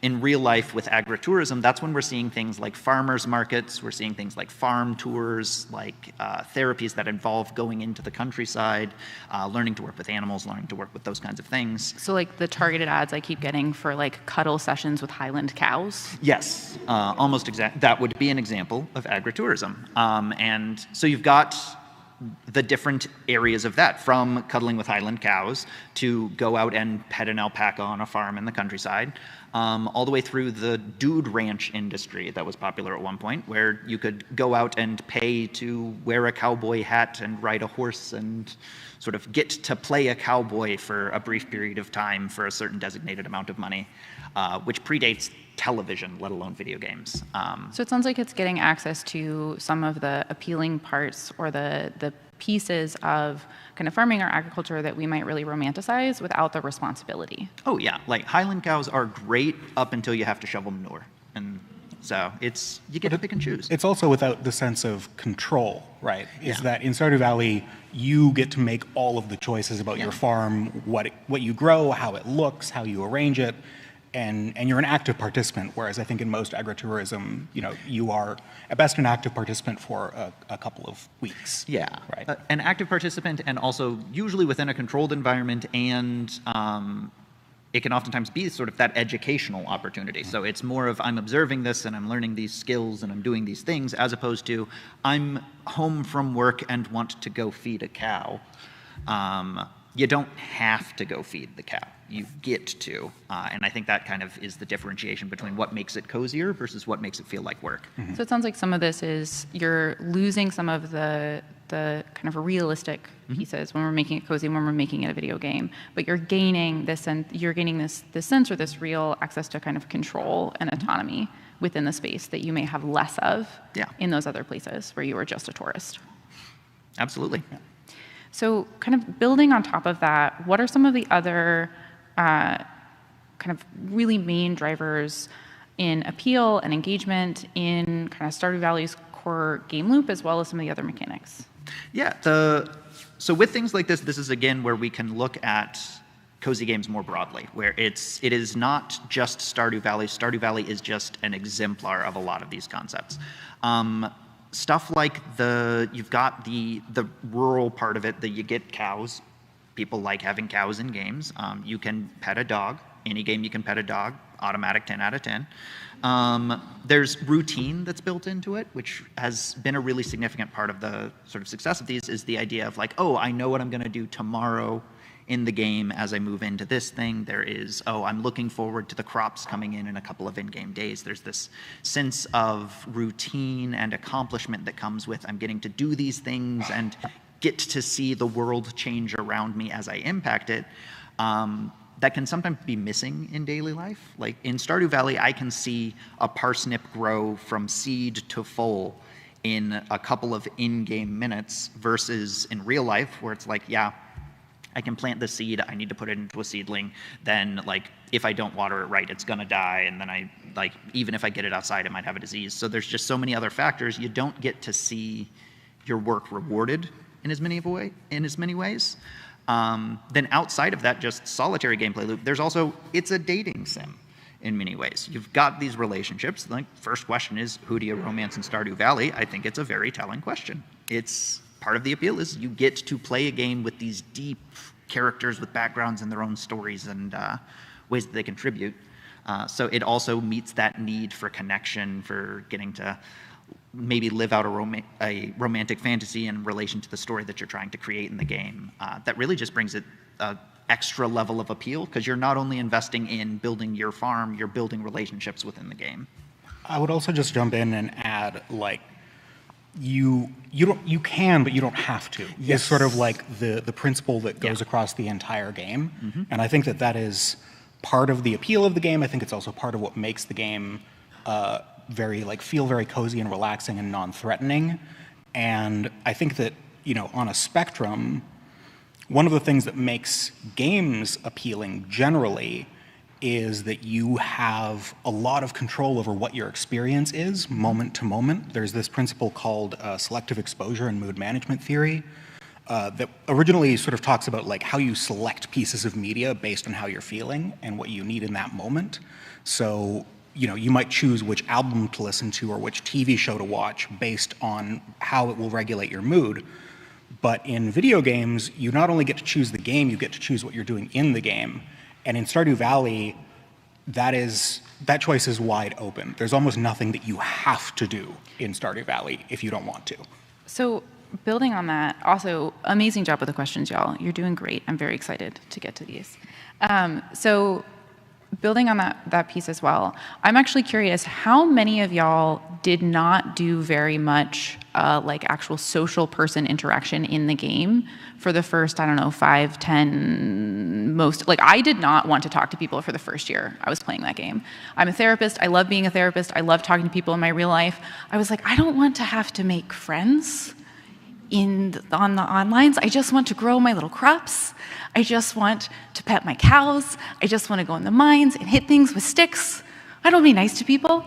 in real life with agritourism, that's when we're seeing things like farmers markets, we're seeing things like farm tours, like therapies that involve going into the countryside, learning to work with animals, learning to work with those kinds of things. So like the targeted ads I keep getting for like cuddle sessions with Highland cows? Yes, almost exact. That would be an example of agritourism. And so you've got the different areas of that, from cuddling with Highland cows to go out and pet an alpaca on a farm in the countryside, all the way through the dude ranch industry that was popular at one point, where you could go out and pay to wear a cowboy hat and ride a horse and sort of get to play a cowboy for a brief period of time for a certain designated amount of money, which predates television, let alone video games. So it sounds like it's getting access to some of the appealing parts or the pieces of kind of farming or agriculture that we might really romanticize without the responsibility. Oh yeah, like Highland cows are great up until you have to shovel manure. And so you get to pick and choose. It's also without the sense of control, right? Is that in Stardew Valley, you get to make all of the choices about your farm, what you grow, how it looks, how you arrange it. And you're an active participant, whereas I think in most agritourism, you are at best an active participant for a couple of weeks. Yeah, right. An active participant, and also usually within a controlled environment, and it can oftentimes be sort of that educational opportunity. So it's more of I'm observing this and I'm learning these skills and I'm doing these things, as opposed to I'm home from work and want to go feed a cow. You don't have to go feed the cow. You get to. And I think that kind of is the differentiation between what makes it cozier versus what makes it feel like work. So it sounds like some of this is you're losing some of the kind of realistic pieces when we're making it cozy, when we're making it a video game, but you're gaining this sense or this real access to kind of control and autonomy within the space that you may have less of in those other places where you were just a tourist. Absolutely. So kind of building on top of that, what are some of the other kind of really main drivers in appeal and engagement in kind of Stardew Valley's core game loop, as well as some of the other mechanics? Yeah, so with things like this is again where we can look at cozy games more broadly, where it is not just Stardew Valley. Stardew Valley is just an exemplar of a lot of these concepts. Stuff like you've got the rural part of it, that you get cows. People like having cows in games. You can pet a dog. Any game you can pet a dog, automatic 10 out of 10. There's routine that's built into it, which has been a really significant part of the sort of success of these, is the idea of like, oh, I know what I'm going to do tomorrow in the game as I move into this thing. There is, I'm looking forward to the crops coming in a couple of in-game days. There's this sense of routine and accomplishment that comes with I'm getting to do these things and get to see the world change around me as I impact it. That can sometimes be missing in daily life. Like in Stardew Valley, I can see a parsnip grow from seed to full in a couple of in-game minutes, versus in real life where it's like, I can plant the seed, I need to put it into a seedling, then like if I don't water it right, it's gonna die, and then even if I get it outside, it might have a disease. So there's just so many other factors. You don't get to see your work rewarded in as many ways. Then outside of that just solitary gameplay loop, there's also, it's a dating sim in many ways. You've got these relationships. The first question is, who do you romance in Stardew Valley? I think it's a very telling question. It's part of the appeal is you get to play a game with these deep characters with backgrounds and their own stories and ways that they contribute. So it also meets that need for connection, for getting to maybe live out a romantic fantasy in relation to the story that you're trying to create in the game. That really just brings it an extra level of appeal, because you're not only investing in building your farm, you're building relationships within the game. I would also just jump in and add, like, you can, but you don't have to. Yes. It's sort of like the principle that goes across the entire game. And I think that is part of the appeal of the game. I think it's also part of what makes the game feel very cozy and relaxing and non-threatening. And I think that, on a spectrum, one of the things that makes games appealing generally is that you have a lot of control over what your experience is moment to moment. There's this principle called selective exposure in mood management theory, that originally sort of talks about like how you select pieces of media based on how you're feeling and what you need in that moment. So, you know, you might choose which album to listen to or which TV show to watch based on how it will regulate your mood. But in video games, you not only get to choose the game, you get to choose what you're doing in the game. And in Stardew Valley, that choice is wide open. There's almost nothing that you have to do in Stardew Valley if you don't want to. So building on that, also, amazing job with the questions, y'all. You're doing great. I'm very excited to get to these. So building on that piece as well, I'm actually curious, how many of y'all did not do very much like actual social person interaction in the game for the first, I don't know, 5, 10, most, like I did not want to talk to people for the first year I was playing that game. I'm a therapist, I love being a therapist, I love talking to people in my real life. I was like, I don't want to have to make friends on the onlines. I just want to grow my little crops. I just want to pet my cows. I just want to go in the mines and hit things with sticks. I don't be nice to people.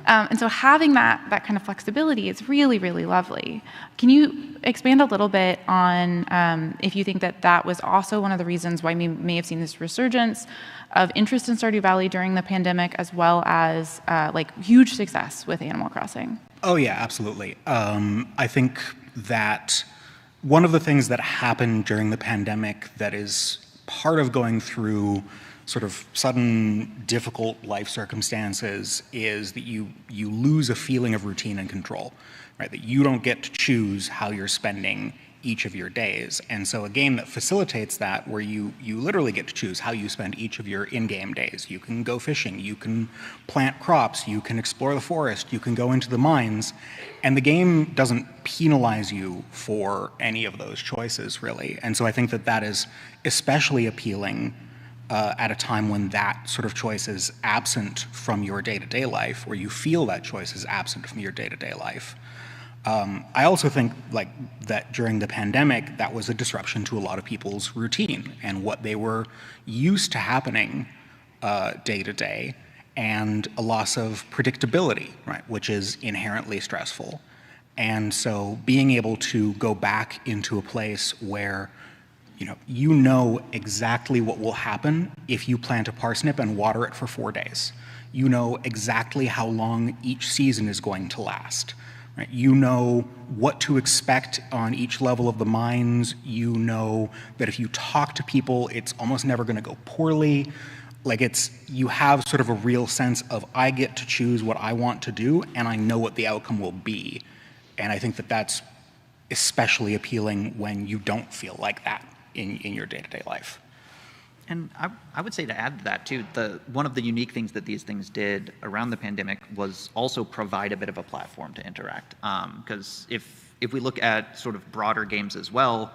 And so having that kind of flexibility is really, really lovely. Can you expand a little bit on if you think that was also one of the reasons why we may have seen this resurgence of interest in Stardew Valley during the pandemic, as well as like huge success with Animal Crossing? Oh yeah, absolutely. I think that one of the things that happened during the pandemic that is part of going through sort of sudden difficult life circumstances is that you lose a feeling of routine and control, right? That you don't get to choose how you're spending each of your days. And so a game that facilitates that, where you literally get to choose how you spend each of your in-game days. You can go fishing, you can plant crops, you can explore the forest, you can go into the mines, and the game doesn't penalize you for any of those choices, really. And so I think that is especially appealing at a time when that sort of choice is absent from your day-to-day life, where you feel that choice is absent from your day-to-day life. I also think like that during the pandemic, that was a disruption to a lot of people's routine and what they were used to happening day to day, and a loss of predictability, right, which is inherently stressful. And so being able to go back into a place where you know exactly what will happen if you plant a parsnip and water it for 4 days. You know exactly how long each season is going to last. Right? You know what to expect on each level of the mines. You know that if you talk to people, it's almost never going to go poorly. Like you have sort of a real sense of, I get to choose what I want to do, and I know what the outcome will be. And I think that that's especially appealing when you don't feel like that in your day-to-day life. And I would say to add to that too, one of the unique things that these things did around the pandemic was also provide a bit of a platform to interact. Because if we look at sort of broader games as well,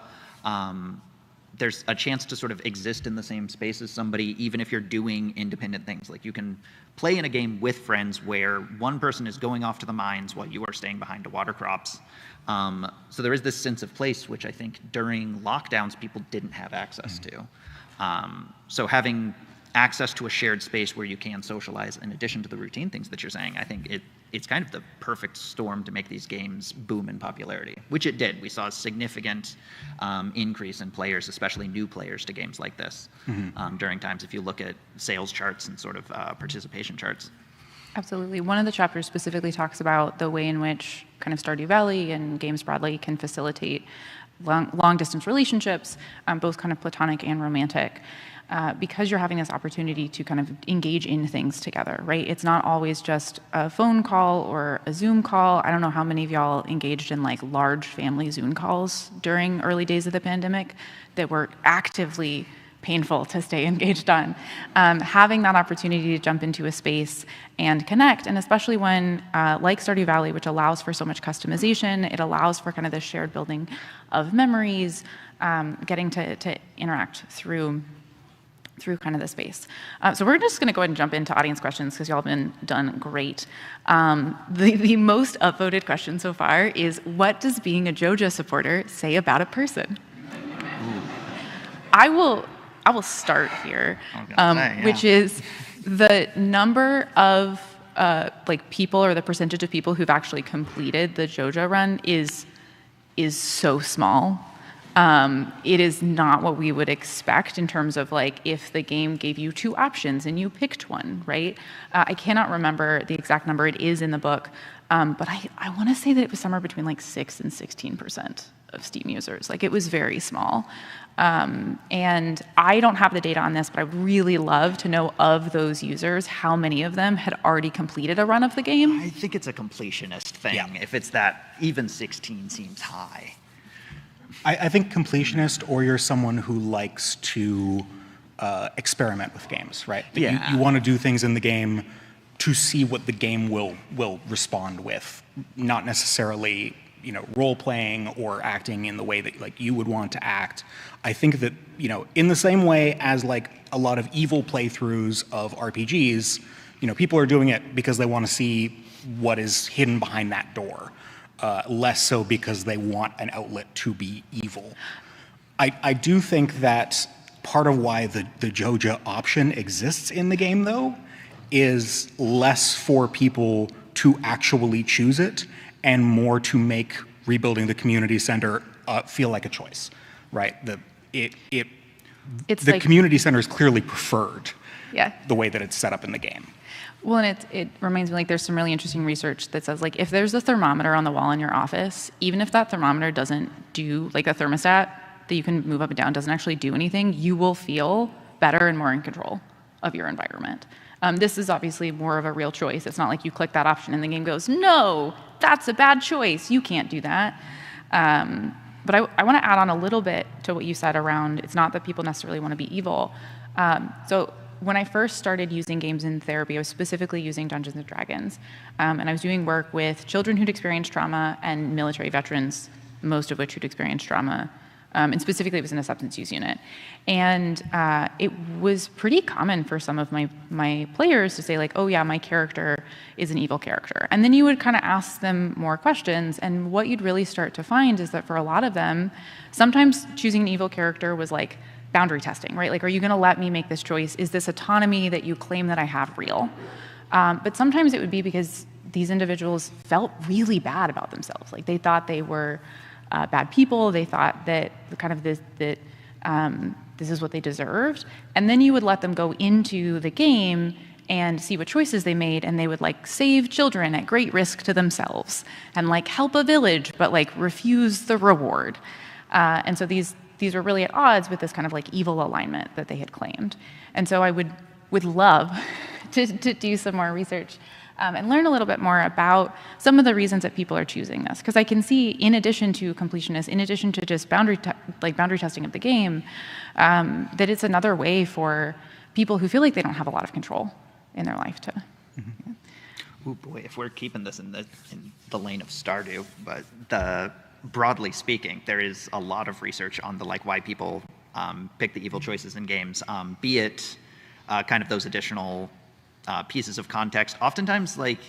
there's a chance to sort of exist in the same space as somebody, even if you're doing independent things. Like you can play in a game with friends where one person is going off to the mines while you are staying behind to water crops. So there is this sense of place, which I think during lockdowns people didn't have access to. So having access to a shared space where you can socialize in addition to the routine things that you're saying, I think it's kind of the perfect storm to make these games boom in popularity, which it did. We saw a significant increase in players, especially new players to games like this during times, if you look at sales charts and sort of participation charts. Absolutely. One of the chapters specifically talks about the way in which kind of Stardew Valley and games broadly can facilitate long-distance relationships, both kind of platonic and romantic, because you're having this opportunity to kind of engage in things together, right? It's not always just a phone call or a Zoom call. I don't know how many of y'all engaged in like large family Zoom calls during early days of the pandemic that were actively painful to stay engaged on. Having that opportunity to jump into a space and connect, and especially when, like Stardew Valley, which allows for so much customization, it allows for kind of this shared building of memories, getting to interact through kind of the space. So we're just gonna go ahead and jump into audience questions because y'all have done great. The most upvoted question so far is, what does being a JoJo supporter say about a person? I will start here, which is the number of like people, or the percentage of people who've actually completed the JoJo run is so small. It is not what we would expect in terms of like if the game gave you 2 options and you picked one, right? I cannot remember the exact number. It is in the book, but I want to say that it was somewhere between like 6 and 16% of Steam users. Like it was very small. And I don't have the data on this, but I would really love to know of those users, how many of them had already completed a run of the game. I think it's a completionist thing. If it's that, even 16 seems high. I think completionist, or you're someone who likes to experiment with games, right? That you want to do things in the game to see what the game will respond with, not necessarily role playing or acting in the way that like you would want to act. I think that in the same way as like a lot of evil playthroughs of RPGs, people are doing it because they want to see what is hidden behind that door. Less so because they want an outlet to be evil. I do think that part of why the Joja option exists in the game, though, is less for people to actually choose it and more to make rebuilding the community center feel like a choice, right? The community center is clearly preferred, the way that it's set up in the game. Well, and it reminds me, like, there's some really interesting research that says, like, if there's a thermometer on the wall in your office, even if that thermometer doesn't do, like, a thermostat that you can move up and down doesn't actually do anything, you will feel better and more in control of your environment. This is obviously more of a real choice. It's not like you click that option and the game goes, no, that's a bad choice. You can't do that. But I want to add on a little bit to what you said around, it's not that people necessarily want to be evil. So when I first started using games in therapy, I was specifically using Dungeons & Dragons. And I was doing work with children who'd experienced trauma and military veterans, most of which who'd experienced trauma. And specifically, it was in a substance use unit. And it was pretty common for some of my players to say, like, oh, yeah, my character is an evil character. And then you would kind of ask them more questions. And what you'd really start to find is that for a lot of them, sometimes choosing an evil character was like, boundary testing, right? Like, are you going to let me make this choice? Is this autonomy that you claim that I have real? But sometimes it would be because these individuals felt really bad about themselves. Like, they thought they were bad people. They thought that kind of this is what they deserved. And then you would let them go into the game and see what choices they made, and they would like save children at great risk to themselves and like help a village, but like refuse the reward. And so these were really at odds with this kind of like evil alignment that they had claimed. And so I would love to do some more research and learn a little bit more about some of the reasons that people are choosing this. Because I can see, in addition to completionists, in addition to just boundary testing of the game, that it's another way for people who feel like they don't have a lot of control in their life to. Mm-hmm. Oh boy, if we're keeping this in the lane of Stardew, but broadly speaking, there is a lot of research on the why people pick the evil choices in games, be it kind of those additional pieces of context. Oftentimes, like,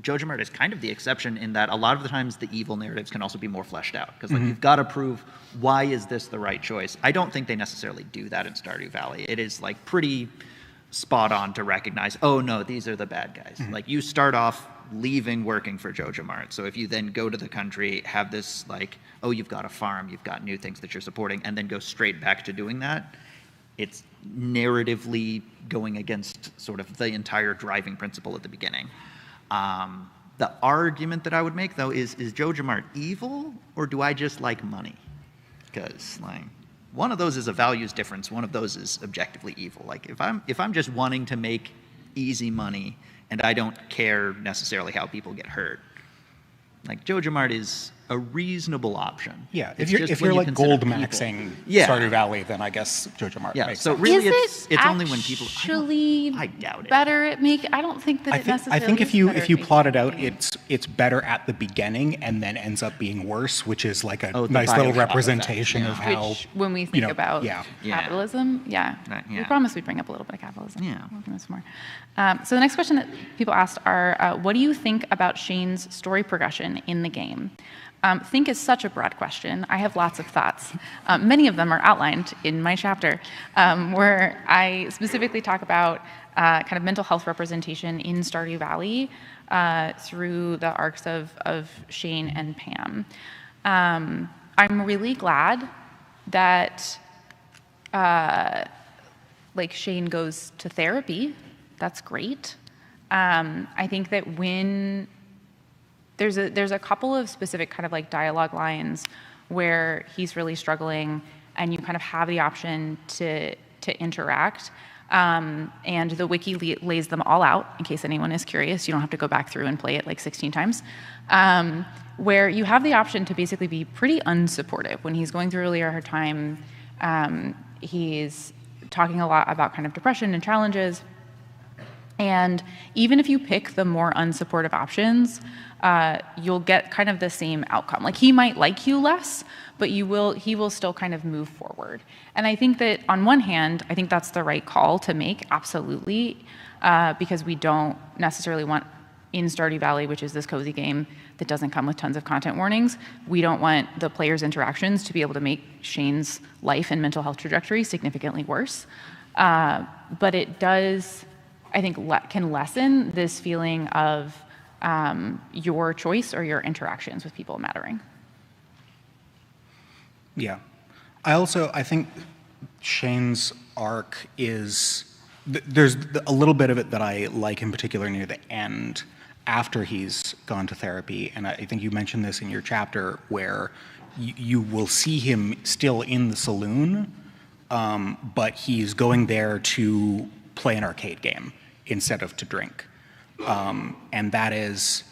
Joja Mart is kind of the exception in that a lot of the times the evil narratives can also be more fleshed out, because like, you've got to prove, why is this the right choice? I don't think they necessarily do that in Stardew Valley. It is like pretty spot on to recognize, oh no, these are the bad guys. Like, you start off leaving working for Joja Mart. So if you then go to the country, have this like, oh, you've got a farm, you've got new things that you're supporting, and then go straight back to doing that, it's narratively going against sort of the entire driving principle at the beginning. The argument that I would make, though, is Joja Mart evil, or do I just like money? Because like, one of those is a values difference, one of those is objectively evil. Like, if I'm just wanting to make easy money and I don't care necessarily how people get hurt, like, Joja Mart is a reasonable option. Yeah, if you're like gold maxing Stardew Valley, then I guess Joja Mart makes so sense. really it's only when people, I doubt it. Better at I don't think that it necessarily I think is if you plot it out, it's better at the beginning and then ends up being worse, which is like a nice little representation of how. Which, when we think about capitalism, we promised we'd bring up a little bit of capitalism. Yeah. We'll do this more. So the next question that people asked are, what do you think about Shane's story progression in the game? Think is such a broad question. I have lots of thoughts. Many of them are outlined in my chapter, where I specifically talk about kind of mental health representation in Stardew Valley through the arcs of Shane and Pam. I'm really glad that like Shane goes to therapy. That's great. I think that when there's a couple of specific kind of like dialogue lines where he's really struggling and you kind of have the option to interact. And the wiki lays them all out in case anyone is curious. You don't have to go back through and play it like 16 times. Where you have the option to basically be pretty unsupportive. When he's going through a really hard time, he's talking a lot about kind of depression and challenges. And even if you pick the more unsupportive options, you'll get kind of the same outcome. Like he might like you less, but he will still kind of move forward. And I think that on one hand, I think that's the right call to make, absolutely, because we don't necessarily want in Stardew Valley, which is this cozy game that doesn't come with tons of content warnings, we don't want the players' interactions to be able to make Shane's life and mental health trajectory significantly worse. But it does, I think, can lessen this feeling of your choice or your interactions with people mattering. Yeah. I think Shane's arc is, there's a little bit of it that I like in particular near the end after he's gone to therapy. And I think you mentioned this in your chapter where you will see him still in the saloon, but he's going there to play an arcade game instead of to drink. And that is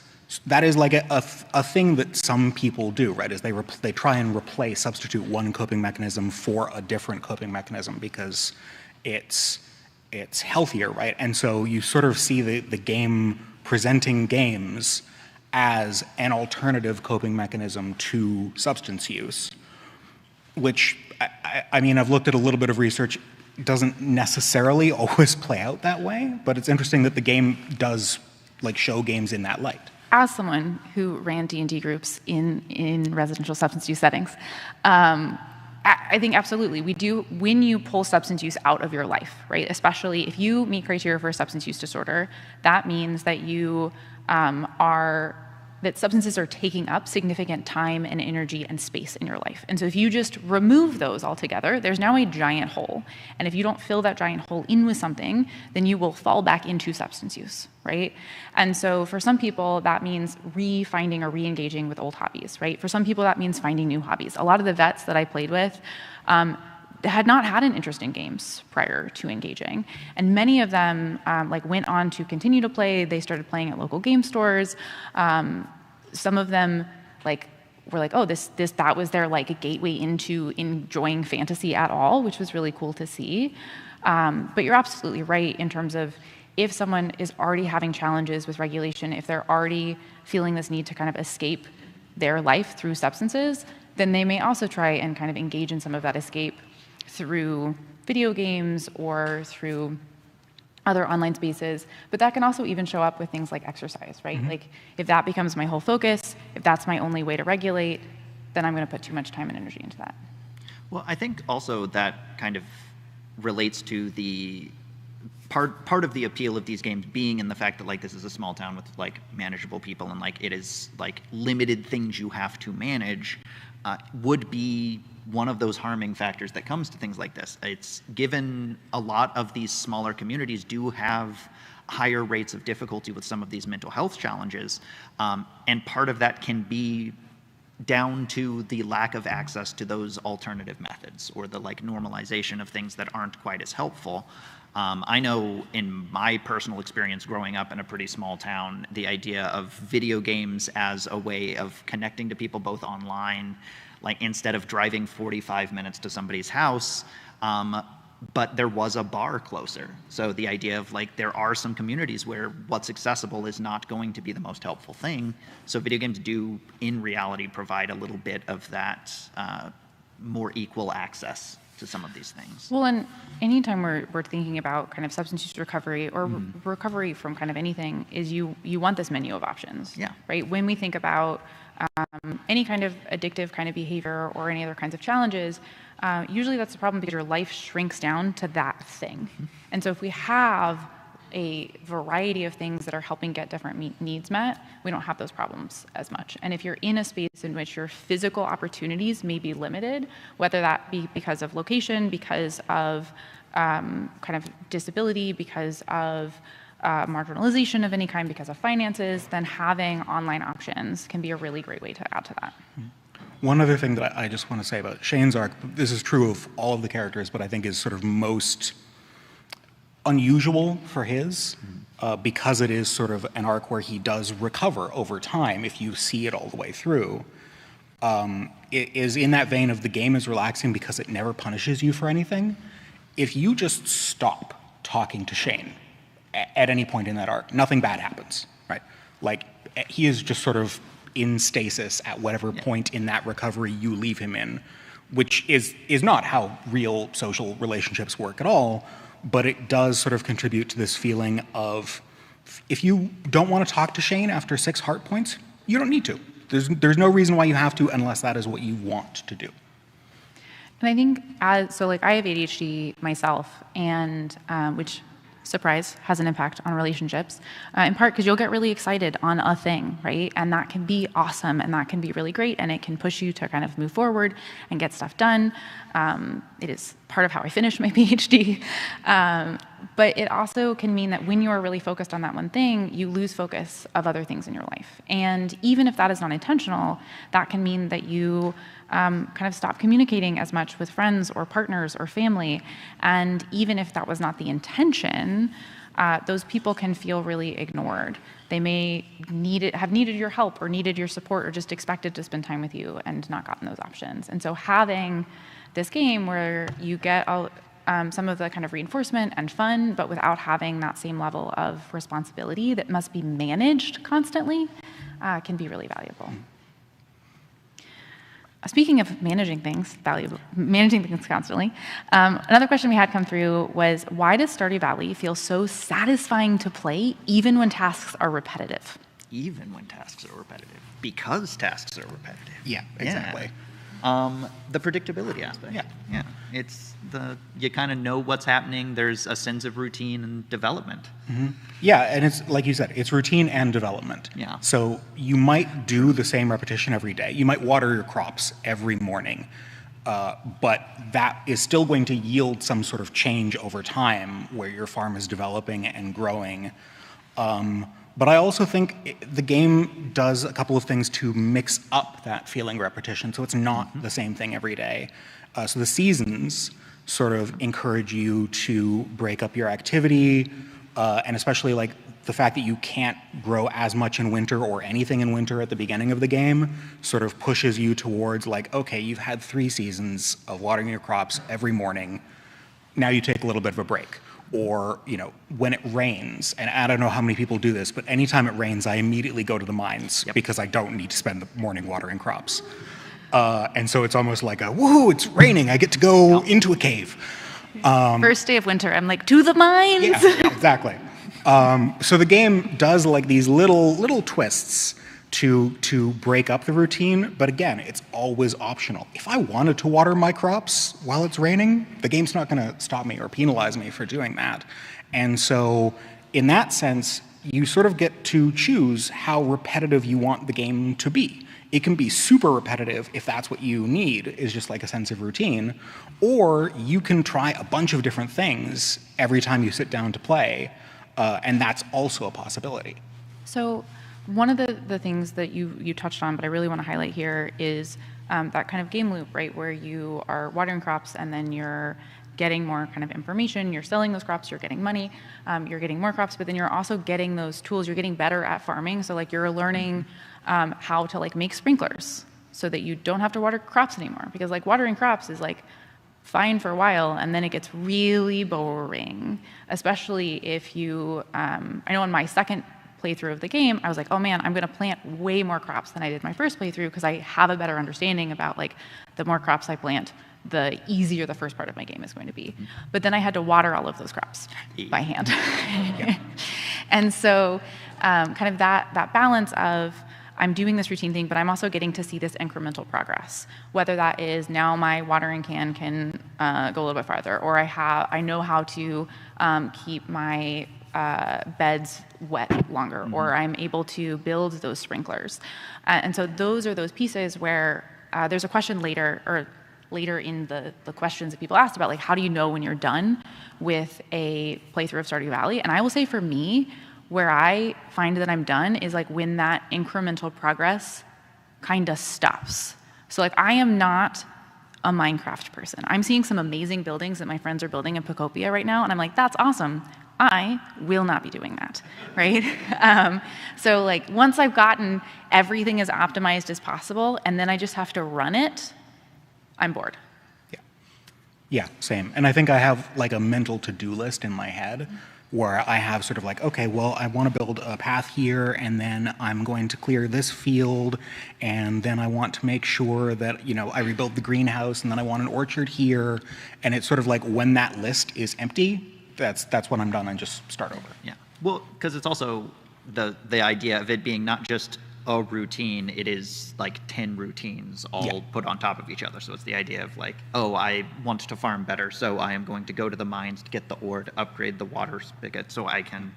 like a thing that some people do, right? Is they try and substitute one coping mechanism for a different coping mechanism because it's healthier, right? And so you sort of see the game presenting games as an alternative coping mechanism to substance use, which, I mean, I've looked at a little bit of research. It doesn't necessarily always play out that way, but it's interesting that the game does like show games in that light. As someone who ran D&D groups in residential substance use settings, I think absolutely we do. When you pull substance use out of your life, right? Especially if you meet criteria for a substance use disorder, that means that you that substances are taking up significant time and energy and space in your life. And so if you just remove those altogether, there's now a giant hole. And if you don't fill that giant hole in with something, then you will fall back into substance use, right? And so for some people, that means re-finding or re-engaging with old hobbies, right? For some people, that means finding new hobbies. A lot of the vets that I played with had not had an interest in games prior to engaging. And many of them went on to continue to play. They started playing at local game stores. Some of them were like, oh, that was their like a gateway into enjoying fantasy at all, which was really cool to see. But you're absolutely right in terms of if someone is already having challenges with regulation, if they're already feeling this need to kind of escape their life through substances, then they may also try and kind of engage in some of that escape through video games or through other online spaces. But that can also even show up with things like exercise, right? Mm-hmm. Like if that becomes my whole focus, if that's my only way to regulate, then I'm going to put too much time and energy into that. Well, I think also that kind of relates to the part of the appeal of these games being in the fact that like this is a small town with like manageable people and like it is like limited things you have to manage would be one of those harming factors that comes to things like this. It's given a lot of these smaller communities do have higher rates of difficulty with some of these mental health challenges, and part of that can be down to the lack of access to those alternative methods or the like normalization of things that aren't quite as helpful. I know in my personal experience growing up in a pretty small town, the idea of video games as a way of connecting to people both online, like instead of driving 45 minutes to somebody's house, but there was a bar closer. So the idea of like there are some communities where what's accessible is not going to be the most helpful thing. So video games do in reality provide a little bit of that more equal access to some of these things. Well, and anytime we're thinking about kind of substance use recovery or recovery from kind of anything, is you want this menu of options. Yeah. Right. When we think about any kind of addictive kind of behavior or any other kinds of challenges, usually that's the problem because your life shrinks down to that thing. And so if we have a variety of things that are helping get different needs met, we don't have those problems as much. And if you're in a space in which your physical opportunities may be limited, whether that be because of location, because of kind of disability, because of marginalization of any kind, because of finances, then having online options can be a really great way to add to that. One other thing that I just want to say about Shane's arc, this is true of all of the characters, but I think is sort of most unusual for his, because it is sort of an arc where he does recover over time if you see it all the way through. It is in that vein of the game is relaxing because it never punishes you for anything. If you just stop talking to Shane at any point in that arc, nothing bad happens, right? Like, he is just sort of in stasis at whatever point in that recovery you leave him in, which is not how real social relationships work at all, but it does sort of contribute to this feeling of, if you don't want to talk to Shane after 6 heart points, you don't need to. There's no reason why you have to unless that is what you want to do. And I think, I have ADHD myself, and which, surprise, has an impact on relationships, in part because you'll get really excited on a thing, right? And that can be awesome, and that can be really great, and it can push you to kind of move forward and get stuff done. It is part of how I finish my PhD. But it also can mean that when you are really focused on that one thing, you lose focus of other things in your life. And even if that is not intentional, that can mean that you kind of stop communicating as much with friends or partners or family. And even if that was not the intention, those people can feel really ignored. They may have needed your help or needed your support or just expected to spend time with you and not gotten those options. And so having this game where you get some of the kind of reinforcement and fun, but without having that same level of responsibility that must be managed constantly, can be really valuable. Speaking of managing things constantly, another question we had come through was, why does Stardew Valley feel so satisfying to play even when tasks are repetitive? Even when tasks are repetitive. Because tasks are repetitive. Yeah, exactly. The predictability aspect. Yeah. It's you kind of know what's happening. There's a sense of routine and development. Mm-hmm. Yeah, and it's like you said, it's routine and development. Yeah. So you might do the same repetition every day. You might water your crops every morning, but that is still going to yield some sort of change over time where your farm is developing and growing. But I also think the game does a couple of things to mix up that feeling repetition, so it's not the same thing every day. So the seasons sort of encourage you to break up your activity, and especially like the fact that you can't grow as much in winter or anything in winter at the beginning of the game sort of pushes you towards like, okay, you've had 3 seasons of watering your crops every morning, now you take a little bit of a break. Or, when it rains, and I don't know how many people do this, but anytime it rains, I immediately go to the mines because I don't need to spend the morning watering crops. And so it's almost like woohoo, it's raining, I get to go into a cave. First day of winter, I'm like, to the mines! Yeah, exactly. So the game does like these little twists to break up the routine, but again, it's always optional. If I wanted to water my crops while it's raining, the game's not going to stop me or penalize me for doing that. And so in that sense, you sort of get to choose how repetitive you want the game to be. It can be super repetitive if that's what you need, is just like a sense of routine, or you can try a bunch of different things every time you sit down to play, and that's also a possibility. So one of the things that you touched on, but I really want to highlight here, is that kind of game loop, right, where you are watering crops and then you're getting more kind of information, you're selling those crops, you're getting money, you're getting more crops, but then you're also getting those tools, you're getting better at farming. So like you're learning how to like make sprinklers so that you don't have to water crops anymore, because like watering crops is like fine for a while and then it gets really boring, especially if you, I know in my second playthrough of the game, I was like, oh man, I'm gonna plant way more crops than I did my first playthrough because I have a better understanding about like the more crops I plant, the easier the first part of my game is going to be. But then I had to water all of those crops by hand. And so kind of that balance of I'm doing this routine thing, but I'm also getting to see this incremental progress. Whether that is now my watering can go a little bit farther, or I know how to keep my beds wet longer, or I'm able to build those sprinklers. And so those are those pieces where there's a question later in the questions that people asked about, like, how do you know when you're done with a playthrough of Stardew Valley? And I will say for me, where I find that I'm done is like when that incremental progress kind of stops. So like I am not a Minecraft person. I'm seeing some amazing buildings that my friends are building in Pocopia right now, and I'm like, that's awesome. I will not be doing that, right? So like once I've gotten everything as optimized as possible, and then I just have to run it, I'm bored. Yeah, same. And I think I have like a mental to-do list in my head where I have sort of like, okay, well, I want to build a path here, and then I'm going to clear this field, and then I want to make sure that, you know, I rebuild the greenhouse, and then I want an orchard here. And it's sort of like when that list is empty, that's when I'm done and just start over. Yeah. Well, because it's also the idea of it being not just a routine, it is like 10 routines all put on top of each other. So it's the idea of like, oh, I want to farm better, so I am going to go to the mines to get the ore to upgrade the water spigot so I can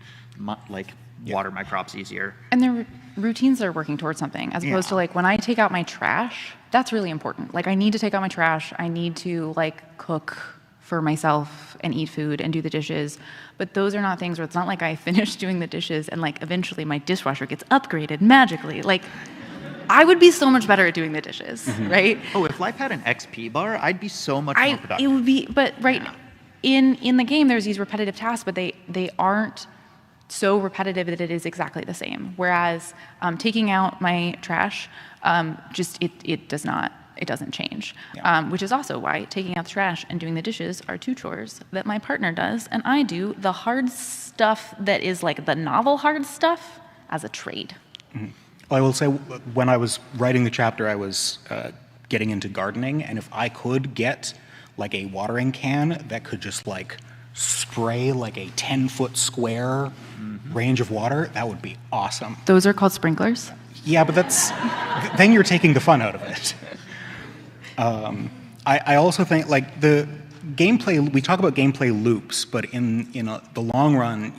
water my crops easier. And the routines are working towards something, as opposed to like when I take out my trash, that's really important. Like I need to take out my trash, I need to like cook for myself and eat food and do the dishes. But those are not things where it's not like I finish doing the dishes and like eventually my dishwasher gets upgraded magically. Like I would be so much better at doing the dishes, right? Oh, if life had an XP bar, I'd be so much more productive. It would be, but in the game there's these repetitive tasks, but they aren't so repetitive that it is exactly the same. Whereas taking out my trash, it doesn't change, which is also why taking out the trash and doing the dishes are two chores that my partner does, and I do the hard stuff that is like the novel hard stuff as a trade. Well, I will say, when I was writing the chapter, I was getting into gardening, and if I could get like a watering can that could just like spray like a 10-foot square range of water, that would be awesome. Those are called sprinklers? Yeah, but then you're taking the fun out of it. I also think like the gameplay, we talk about gameplay loops, but in the long run,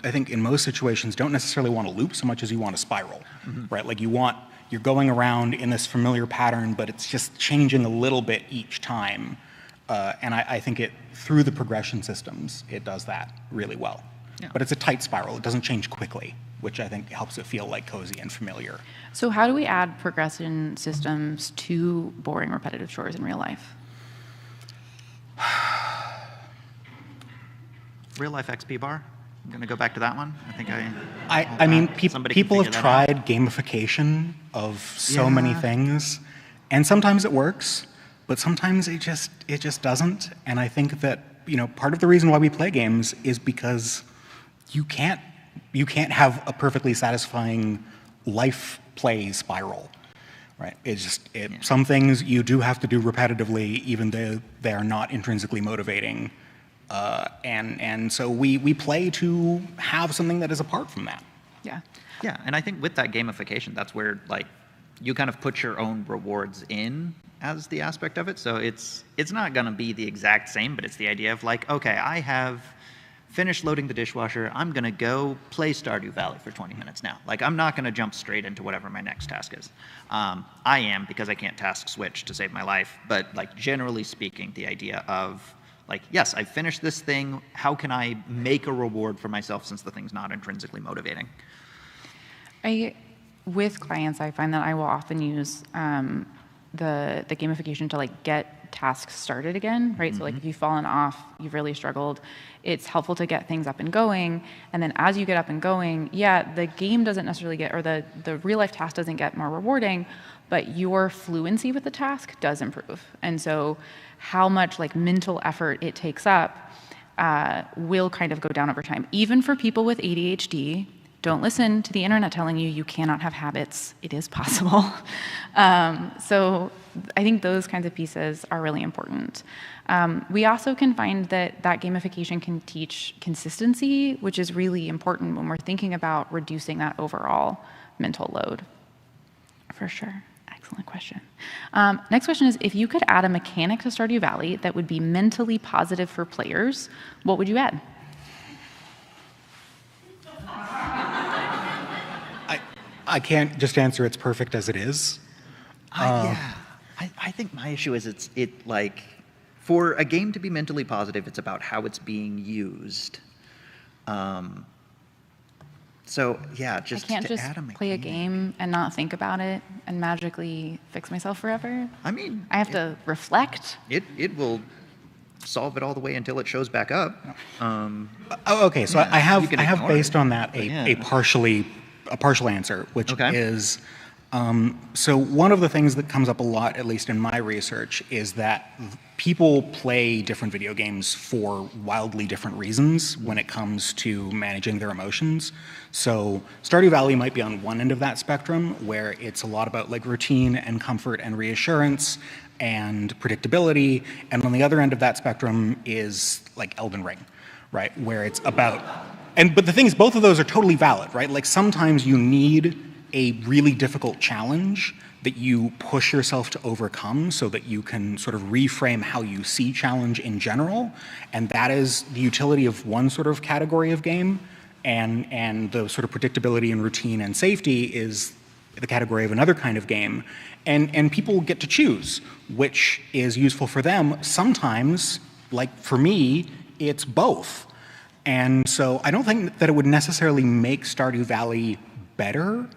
I think in most situations don't necessarily want to loop so much as you want to spiral, right? Like you're going around in this familiar pattern, but it's just changing a little bit each time. And I think through the progression systems, it does that really well. Yeah. But it's a tight spiral. It doesn't change quickly, which I think helps it feel like cozy and familiar. So how do we add progression systems to boring, repetitive chores in real life? Real life XP bar? I'm going to go back to that one. I mean, people have tried gamification of so many things, and sometimes it works, but sometimes it just doesn't. And I think that, you know, part of the reason why we play games is because you can't have a perfectly satisfying life play spiral, right? Some things you do have to do repetitively, even though they are not intrinsically motivating. And so we play to have something that is apart from that. Yeah. Yeah, and I think with that gamification, that's where like you kind of put your own rewards in as the aspect of it. So it's not going to be the exact same, but it's the idea of like, okay, I have finished loading the dishwasher. I'm going to go play Stardew Valley for 20 minutes now. Like, I'm not going to jump straight into whatever my next task is. I am, because I can't task switch to save my life. But like, generally speaking, the idea of like, yes, I finished this thing. How can I make a reward for myself since the thing's not intrinsically motivating? With clients, I find that I will often use the gamification to like get tasks started again, right? So like if you've fallen off, you've really struggled, it's helpful to get things up and going. And then as you get up and going, the game doesn't necessarily get, or the real life task doesn't get more rewarding, but your fluency with the task does improve. And so how much like mental effort it takes up will kind of go down over time. Even for people with ADHD, don't listen to the internet telling you cannot have habits. It is possible. So I think those kinds of pieces are really important. We also can find that gamification can teach consistency, which is really important when we're thinking about reducing that overall mental load. for sure. Excellent question. Next question is, if you could add a mechanic to Stardew Valley that would be mentally positive for players, what would you add? I can't just answer it's perfect as it is. Yeah. I think my issue is it like, for a game to be mentally positive, it's about how it's being used. So yeah, just I can't to just add a play a game and not think about it and magically fix myself forever. I mean, I have to reflect. It will solve it all the way until it shows back up. Okay, so yeah, I have you can based ignore it, on that but yeah. a partial answer, which is so one of the things that comes up a lot, at least in my research, is that people play different video games for wildly different reasons when it comes to managing their emotions. So Stardew Valley might be on one end of that spectrum, where it's a lot about like routine and comfort and reassurance and predictability, and on the other end of that spectrum is like Elden Ring, right, where it's about but the thing is, both of those are totally valid, right? Like sometimes you need a really difficult challenge that you push yourself to overcome so that you can sort of reframe how you see challenge in general. And that is the utility of one sort of category of game. And the sort of predictability and routine and safety is the category of another kind of game. And people get to choose which is useful for them. Sometimes, like for me, it's both. And so I don't think that it would necessarily make Stardew Valley better,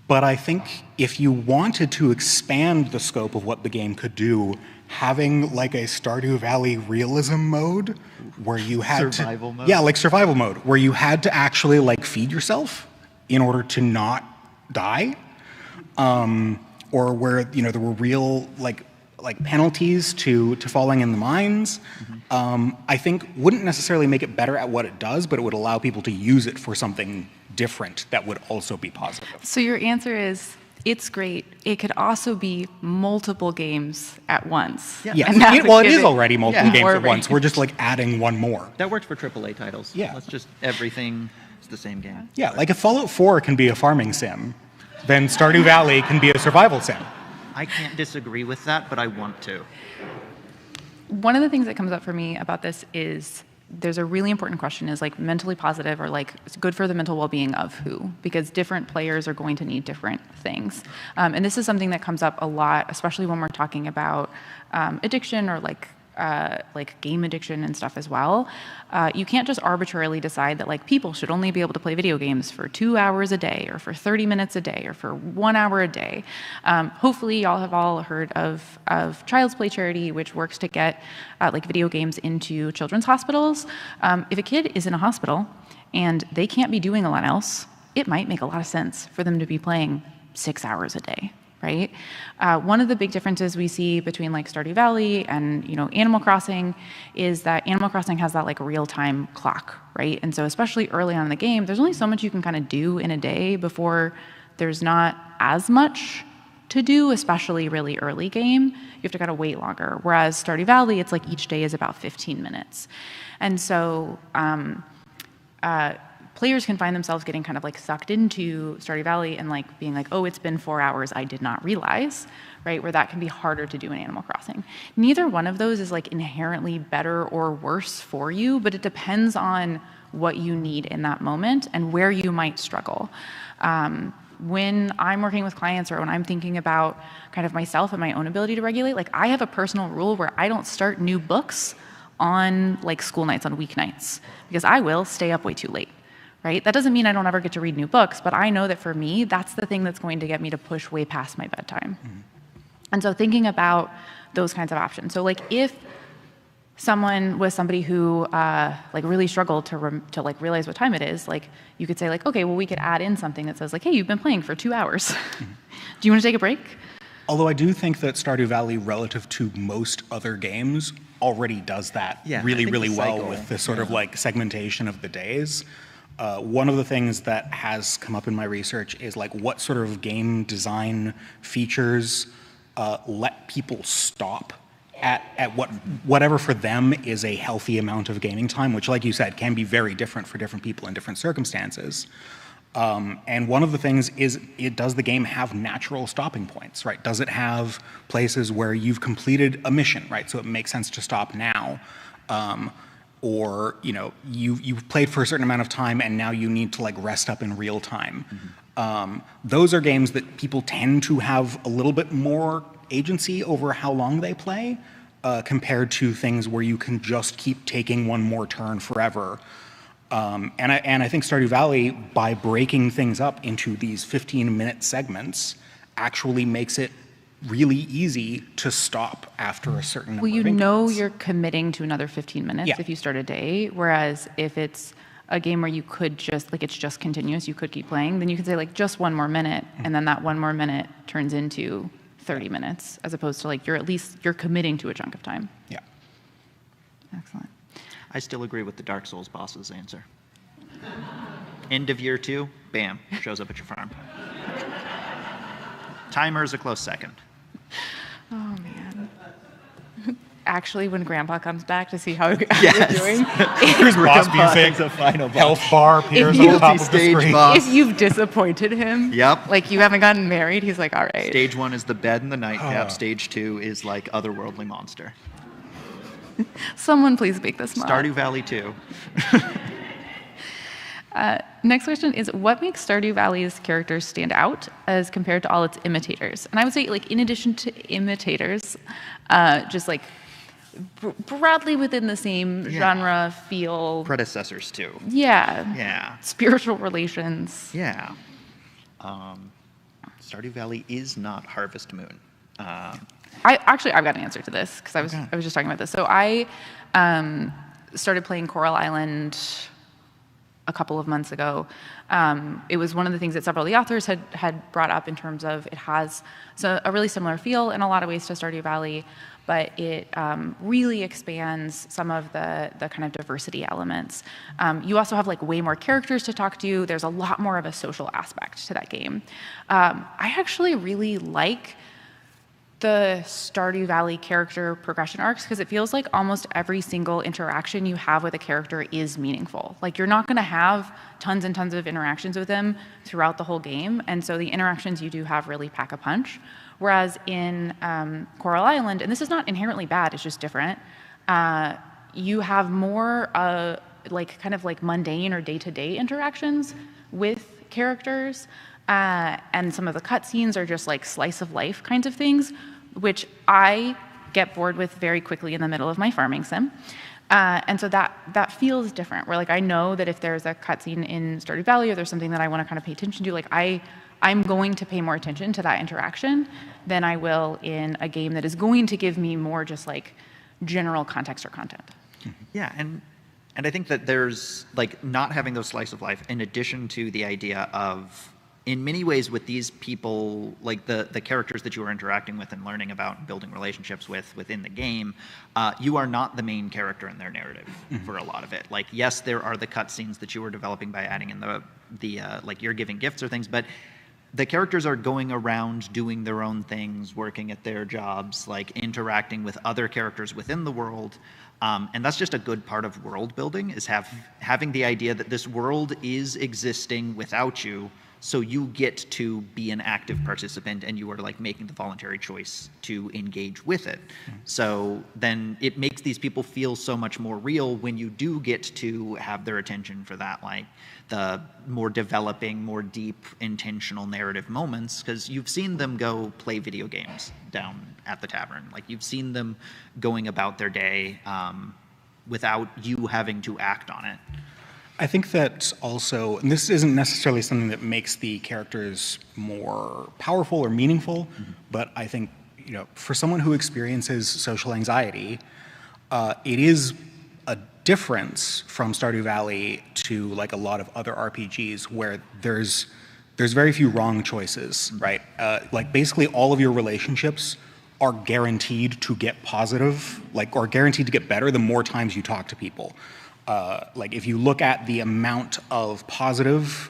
but I think if you wanted to expand the scope of what the game could do, having like a Stardew Valley realism mode where you had survival mode? Yeah, like survival mode, where you had to actually like feed yourself in order to not die, or where, you know, there were real like penalties to falling in the mines, I think wouldn't necessarily make it better at what it does, but it would allow people to use it for something different that would also be positive. So your answer is, it's great. It could also be multiple games at once. Yeah, And that well, would it give is already multiple games more at once. range. We're just like adding one more. That works for AAA titles. Yeah. Let's just, everything is the same game. Yeah, like if Fallout 4 can be a farming sim, then Stardew Valley can be a survival sim. I can't disagree with that, but I want to. One of the things that comes up for me about this is there's a really important question, is like mentally positive or like it's good for the mental well-being of who? Because different players are going to need different things. And this is something that comes up a lot, especially when we're talking about addiction or like game addiction and stuff as well. You can't just arbitrarily decide that like people should only be able to play video games for 2 hours a day or for 30 minutes a day or for 1 hour a day. Hopefully y'all have all heard of Child's Play Charity, which works to get like video games into children's hospitals. If a kid is in a hospital and they can't be doing a lot else, it might make a lot of sense for them to be playing 6 hours a day. Right? One of the big differences we see between like Stardew Valley and, you know, Animal Crossing is that Animal Crossing has that like real-time clock, right? And so especially early on in the game, there's only so much you can kind of do in a day before there's not as much to do, especially really early game. You have to kind of wait longer. Whereas Stardew Valley, it's like each day is about 15 minutes. And so players can find themselves getting kind of like sucked into Stardew Valley and like being like, oh, it's been 4 hours, I did not realize, right? Where that can be harder to do in Animal Crossing. Neither one of those is like inherently better or worse for you, but it depends on what you need in that moment and where you might struggle. When I'm working with clients or when I'm thinking about kind of myself and my own ability to regulate, like I have a personal rule where I don't start new books on like school nights, on weeknights, because I will stay up way too late. Right? That doesn't mean I don't ever get to read new books, but I know that for me, that's the thing that's going to get me to push way past my bedtime. And so thinking about those kinds of options. So like if someone was somebody who like really struggled to like realize what time it is, like you could say like, okay, well we could add in something that says like, hey, you've been playing for 2 hours. Do you want to take a break? Although I do think that Stardew Valley, relative to most other games, already does that really, really well with this sort of like segmentation of the days. One of the things that has come up in my research is like what sort of game design features let people stop at whatever for them is a healthy amount of gaming time, which like you said, can be very different for different people in different circumstances. And one of the things is, does the game have natural stopping points, right? Does it have places where you've completed a mission, right? So it makes sense to stop now. Or, you know, you've played for a certain amount of time and now you need to like rest up in real time. Those are games that people tend to have a little bit more agency over how long they play, compared to things where you can just keep taking one more turn forever. And I think Stardew Valley, by breaking things up into these 15-minute segments, actually makes it really easy to stop after a certain number Well, you of know increments. you're committing to another 15 minutes if you start a day, whereas if it's a game where you could just, like it's just continuous, you could keep playing, then you could say like just one more minute, and then that one more minute turns into 30 minutes, as opposed to like you're committing to a chunk of time. Yeah. Excellent. I still agree with the Dark Souls boss's answer. End of year 2, bam, shows up at your farm. Timer is a close second. Oh man. Actually, when Grandpa comes back to see how you're doing, Here's boss music, the final boss. health bar appears If on you- the top of the Multi-stage screen. boss. if you've disappointed him, Yep. like you haven't gotten married, he's like, all right. Stage 1 is the bed and the nightcap. Stage 2 is like otherworldly monster. Someone please make this mod. Stardew Valley 2. Next question is, what makes Stardew Valley's characters stand out as compared to all its imitators? And I would say, like, in addition to imitators, just like broadly within the same genre, feel. Predecessors too. Yeah. Yeah. Spiritual relations. Yeah. Stardew Valley is not Harvest Moon. I've got an answer to this because I was just talking about this. So I started playing Coral Island a couple of months ago. It was one of the things that several of the authors had brought up in terms of it has a really similar feel in a lot of ways to Stardew Valley, but it really expands some of the kind of diversity elements. You also have like way more characters to talk to. There's a lot more of a social aspect to that game. I actually really like the Stardew Valley character progression arcs because it feels like almost every single interaction you have with a character is meaningful. Like you're not going to have tons and tons of interactions with them throughout the whole game, and so the interactions you do have really pack a punch. Whereas in Coral Island, and this is not inherently bad, it's just different, you have more like kind of like mundane or day-to-day interactions with characters. And some of the cutscenes are just like slice of life kinds of things, which I get bored with very quickly in the middle of my farming sim. And so that feels different, where like I know that if there's a cutscene in Stardew Valley or there's something that I want to kind of pay attention to, like I'm going to pay more attention to that interaction than I will in a game that is going to give me more just like general context or content. Yeah, and I think that there's like not having those slice of life in addition to the idea of, in many ways with these people, like the characters that you are interacting with and learning about and building relationships with within the game, you are not the main character in their narrative for a lot of it. Like, yes, there are the cutscenes that you are developing by adding in the like you're giving gifts or things, but the characters are going around doing their own things, working at their jobs, like interacting with other characters within the world. And that's just a good part of world building, is having the idea that this world is existing without you, so you get to be an active participant and you are like making the voluntary choice to engage with it. So then it makes these people feel so much more real when you do get to have their attention for that, like the more developing, more deep, intentional narrative moments, because you've seen them go play video games down at the tavern. Like you've seen them going about their day without you having to act on it. I think that also, and this isn't necessarily something that makes the characters more powerful or meaningful, but I think, you know, for someone who experiences social anxiety, it is a difference from Stardew Valley to like a lot of other RPGs where there's very few wrong choices, right? Like basically all of your relationships are guaranteed to get positive, like, or guaranteed to get better the more times you talk to people. Like if you look at the amount of positive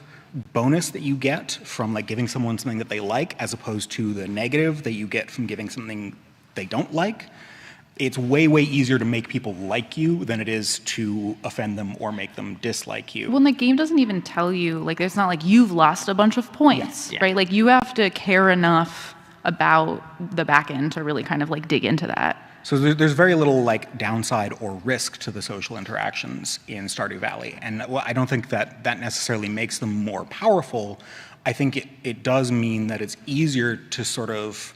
bonus that you get from like giving someone something that they like, as opposed to the negative that you get from giving something they don't like, it's way, way easier to make people like you than it is to offend them or make them dislike you. Well, and the game doesn't even tell you, like, it's not like you've lost a bunch of points, right? Like, you have to care enough about the back end to really kind of like dig into that. So there's very little like downside or risk to the social interactions in Stardew Valley. And I don't think that necessarily makes them more powerful. I think it does mean that it's easier to sort of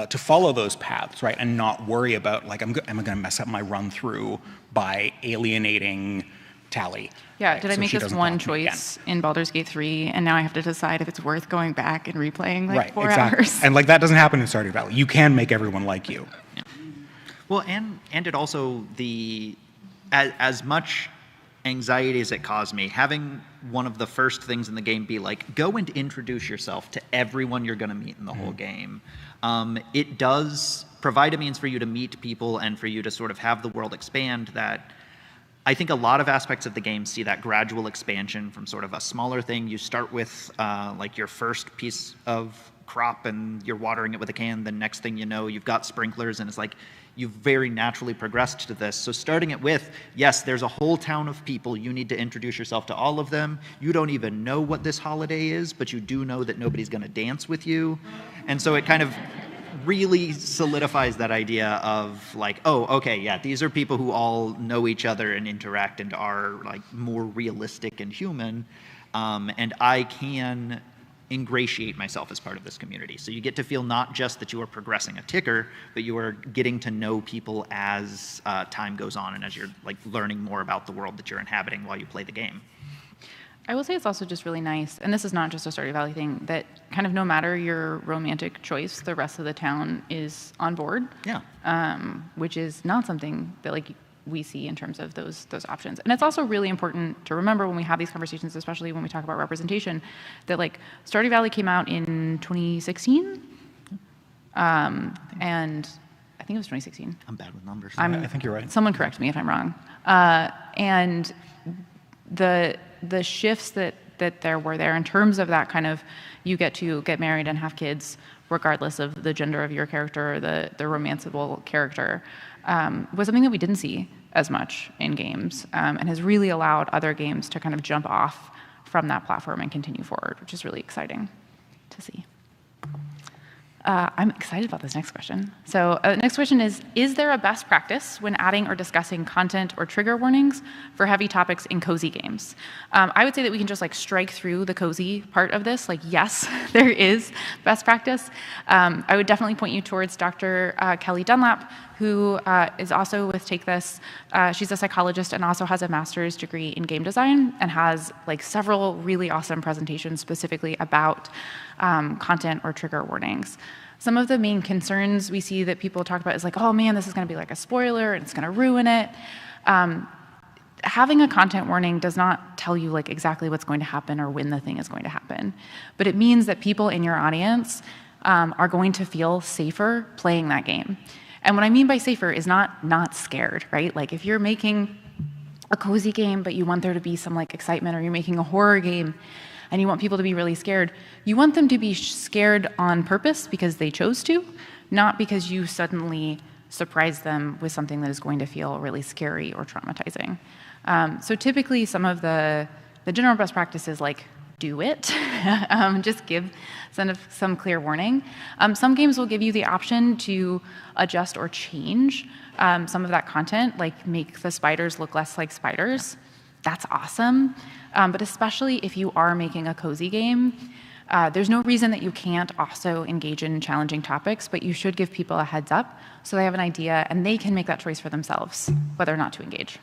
to follow those paths, right? And not worry about like, am I going to mess up my run through by alienating Tally? Yeah, right? did I So make she this doesn't one talk to me again. choice in Baldur's Gate 3 and now I have to decide if it's worth going back and replaying like Right, 4 exactly. hours? And like that doesn't happen in Stardew Valley. You can make everyone like you. Well, and it also as much anxiety as it caused me, having one of the first things in the game be like, go and introduce yourself to everyone you're going to meet in the whole game. It does provide a means for you to meet people and for you to sort of have the world expand that I think a lot of aspects of the game see that gradual expansion from sort of a smaller thing. You start with like your first piece of crop and you're watering it with a can. The next thing you know, you've got sprinklers and it's like you've very naturally progressed to this. So starting it with, yes, there's a whole town of people. You need to introduce yourself to all of them. You don't even know what this holiday is, but you do know that nobody's going to dance with you. And so it kind of really solidifies that idea of like, oh, okay, yeah, these are people who all know each other and interact and are like more realistic and human. And I can ingratiate myself as part of this community. So you get to feel not just that you are progressing a ticker, but you are getting to know people as time goes on and as you're like learning more about the world that you're inhabiting while you play the game. I will say it's also just really nice, and this is not just a Stardew Valley thing, that kind of no matter your romantic choice, the rest of the town is on board. Yeah. Which is not something that like we see in terms of those options. And it's also really important to remember when we have these conversations, especially when we talk about representation, that like Stardew Valley came out in 2016, and I think it was 2016. I'm bad with numbers. I think you're right. Someone correct me if I'm wrong. And the shifts that there were there in terms of that kind of you get to get married and have kids regardless of the gender of your character or the romanceable character was something that we didn't see as much in games and has really allowed other games to kind of jump off from that platform and continue forward, which is really exciting to see. I'm excited about this next question. So next question is there a best practice when adding or discussing content or trigger warnings for heavy topics in cozy games? I would say that we can just like strike through the cozy part of this. Like, yes, there is best practice. I would definitely point you towards Dr. Kelly Dunlap, who is also with Take This. She's a psychologist and also has a master's degree in game design and has like several really awesome presentations specifically about content or trigger warnings. Some of the main concerns we see that people talk about is like, oh man, this is going to be like a spoiler and it's going to ruin it. Having a content warning does not tell you like exactly what's going to happen or when the thing is going to happen, but it means that people in your audience are going to feel safer playing that game. And what I mean by safer is not scared, right? Like if you're making a cozy game, but you want there to be some like excitement, or you're making a horror game and you want people to be really scared, you want them to be scared on purpose because they chose to, not because you suddenly surprise them with something that is going to feel really scary or traumatizing. So typically some of the general best practices like do it, just give some clear warning. Some games will give you the option to adjust or change some of that content, like make the spiders look less like spiders. That's awesome. But especially if you are making a cozy game, there's no reason that you can't also engage in challenging topics, but you should give people a heads up so they have an idea and they can make that choice for themselves, whether or not to engage.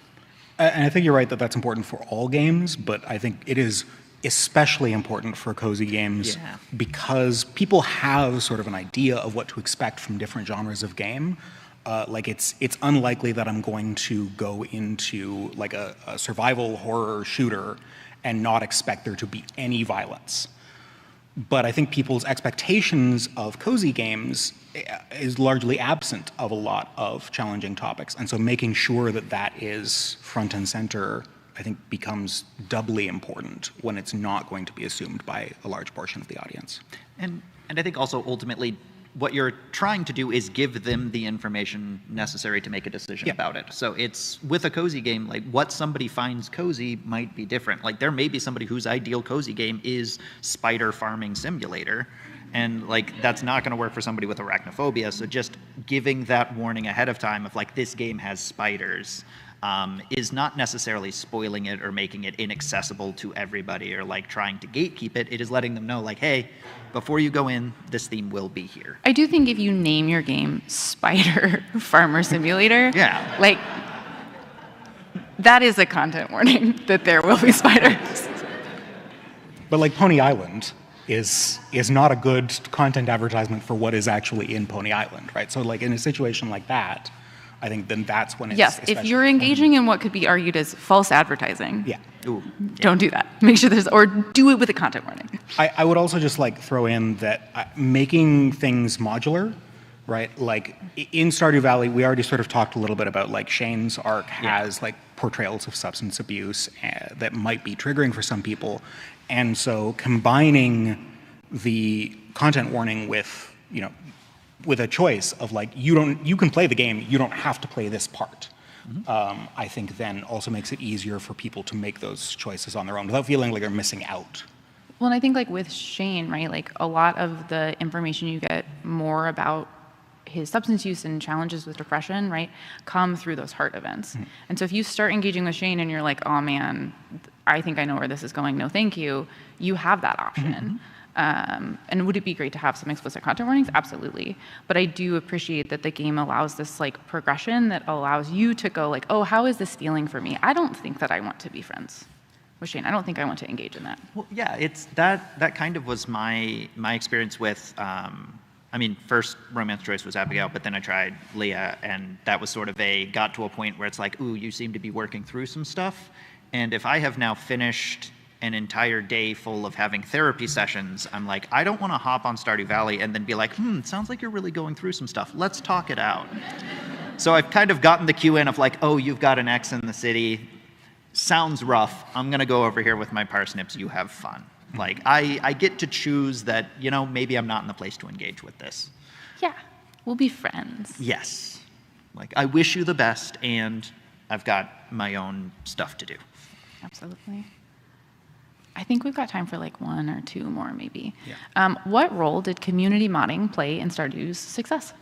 And I think you're right that that's important for all games, but I think it is especially important for cozy games because people have sort of an idea of what to expect from different genres of game. Like it's unlikely that I'm going to go into like a survival horror shooter and not expect there to be any violence. But I think people's expectations of cozy games is largely absent of a lot of challenging topics. And so making sure that that is front and center, I think, becomes doubly important when it's not going to be assumed by a large portion of the audience. And I think also ultimately what you're trying to do is give them the information necessary to make a decision about it. So it's with a cozy game, like what somebody finds cozy might be different. Like there may be somebody whose ideal cozy game is spider farming simulator, and like that's not going to work for somebody with arachnophobia. So just giving that warning ahead of time of like this game has spiders is not necessarily spoiling it or making it inaccessible to everybody or like trying to gatekeep it. It is letting them know like, hey, before you go in, this theme will be here. I do think if you name your game Spider Farmer Simulator, like that is a content warning that there will be spiders. But like Pony Island is not a good content advertisement for what is actually in Pony Island, right? So like in a situation like that, I think then that's when it's Yes, if you're engaging in what could be argued as false advertising, don't do that. Make sure or do it with a content warning. I would also just like throw in that making things modular, right? Like in Stardew Valley, we already sort of talked a little bit about like Shane's arc has like portrayals of substance abuse that might be triggering for some people. And so combining the content warning with, with a choice of like, you can play the game, you don't have to play this part. I think then also makes it easier for people to make those choices on their own without feeling like they're missing out. Well, and I think like with Shane, right, like a lot of the information you get more about his substance use and challenges with depression, right, come through those heart events. And so if you start engaging with Shane and you're like, oh man, I think I know where this is going, no thank you, you have that option. And would it be great to have some explicit content warnings? Absolutely. But I do appreciate that the game allows this like progression that allows you to go like, oh, how is this feeling for me? I don't think that I want to be friends with Shane. I don't think I want to engage in that. Well, yeah, it's that kind of was my experience with, I mean, first romance choice was Abigail, but then I tried Leah, and that was sort of got to a point where it's like, ooh, you seem to be working through some stuff. And if I have now finished an entire day full of having therapy sessions, I'm like, I don't want to hop on Stardew Valley and then be like, sounds like you're really going through some stuff. Let's talk it out. So I've kind of gotten the cue in of like, oh, you've got an ex in the city. Sounds rough. I'm going to go over here with my parsnips. You have fun. Like, I get to choose that, maybe I'm not in the place to engage with this. Yeah, we'll be friends. Yes. Like, I wish you the best, and I've got my own stuff to do. Absolutely. I think we've got time for like one or two more, maybe. Yeah. What role did community modding play in Stardew's success?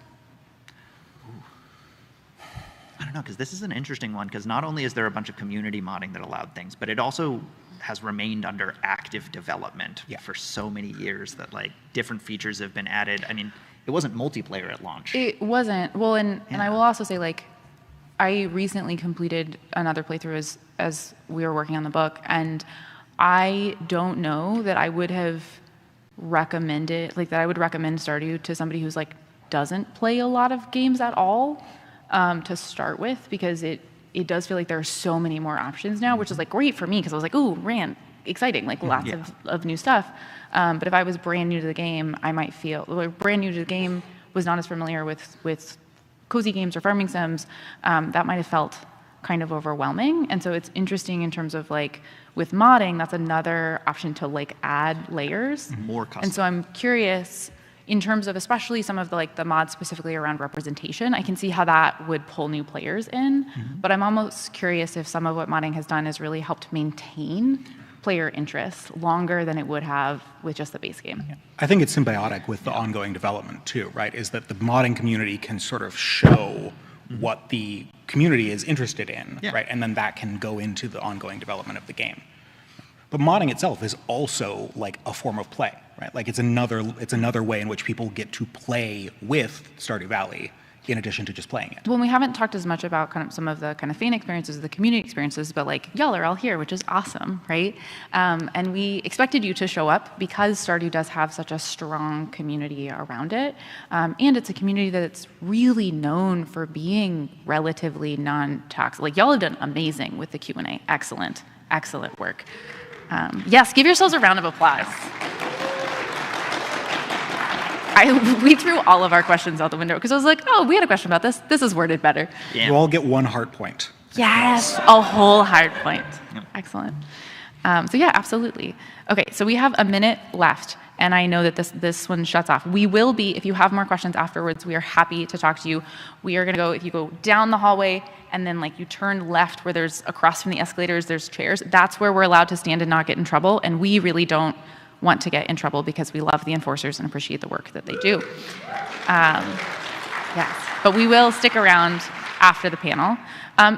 I don't know, because this is an interesting one, because not only is there a bunch of community modding that allowed things, but it also has remained under active development for so many years that like different features have been added. I mean, it wasn't multiplayer at launch. It wasn't. Well, and I will also say like, I recently completed another playthrough as we were working on the book, and I don't know that I would have recommended, like that I would recommend Stardew to somebody who's like doesn't play a lot of games at all to start with, because it does feel like there are so many more options now, which is like great for me because I was like, ooh, exciting, like lots of new stuff. But if I was brand new to the game, I might feel, brand new to the game, was not as familiar with cozy games or farming sims, that might have felt kind of overwhelming. And so it's interesting in terms of like with modding, that's another option to like add layers. More custom. And so I'm curious in terms of especially some of the like the mods specifically around representation, I can see how that would pull new players in, but I'm almost curious if some of what modding has done has really helped maintain player interest longer than it would have with just the base game. I think it's symbiotic with the ongoing development too, right? Is that the modding community can sort of show what the community is interested in, right? And then that can go into the ongoing development of the game. But modding itself is also like a form of play, right? Like it's another way in which people get to play with Stardew Valley in addition to just playing it. Well, we haven't talked as much about kind of some of the kind of fan experiences, the community experiences, but like y'all are all here, which is awesome, right? And we expected you to show up because Stardew does have such a strong community around it. And it's a community that's really known for being relatively non-toxic. Like y'all have done amazing with the Q&A. Excellent, excellent work. Yes, give yourselves a round of applause. We threw all of our questions out the window because I was like, oh, we had a question about this. This is worded better. Yeah. You all get 1 heart point. Yes, a whole heart point. Excellent. So yeah, absolutely. Okay, so we have a minute left. and I know that this one shuts off. We will be, if you have more questions afterwards, we are happy to talk to you. We are going to go, if you go down the hallway and then like you turn left where there's across from the escalators, there's chairs. That's where we're allowed to stand and not get in trouble. And we really don't want to get in trouble because we love the enforcers and appreciate the work that they do. Yes, but we will stick around after the panel.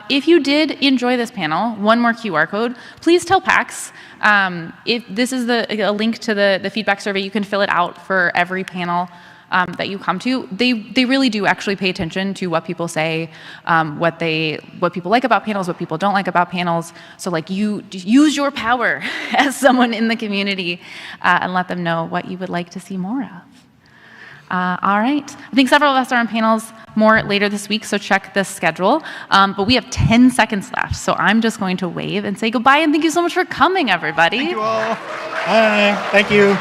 If you did enjoy this panel, one more QR code, please tell PAX. If this is a link to the feedback survey, you can fill it out for every panel that you come to. They really do actually pay attention to what people say, what people like about panels, what people don't like about panels. So like you use your power as someone in the community and let them know what you would like to see more of. All right. I think several of us are on panels more later this week, so check the schedule. But we have 10 seconds left, so I'm just going to wave and say goodbye, and thank you so much for coming, everybody. Thank you all. Bye. Thank you.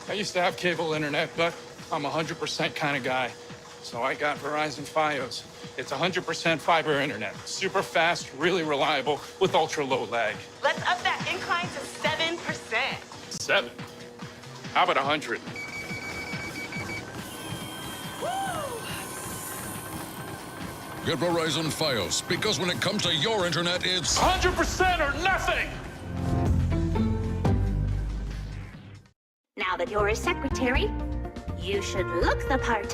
I used to have cable internet, but I'm a 100% kind of guy. So I got Verizon Fios. It's 100% fiber internet. Super fast, really reliable, with ultra low lag. Let's up that incline to 7%. 7? How about 100? Get Verizon Fios, because when it comes to your internet, it's 100% or nothing! Now that you're a secretary, you should look the part.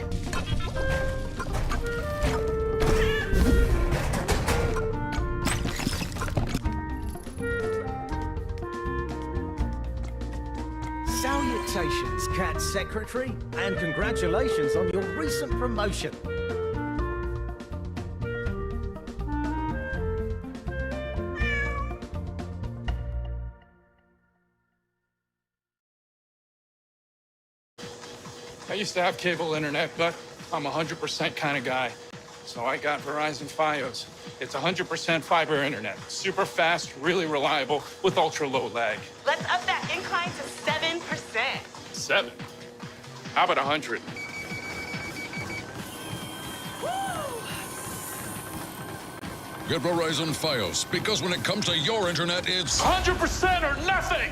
Salutations, Cat Secretary, and congratulations on your recent promotion. I used to have cable internet, but I'm a 100% kind of guy. So I got Verizon Fios. It's 100% fiber internet. Super fast, really reliable, with ultra low lag. Let's up that incline to 7%. 7? How about 100? Get Verizon Fios, because when it comes to your internet, it's 100% or nothing!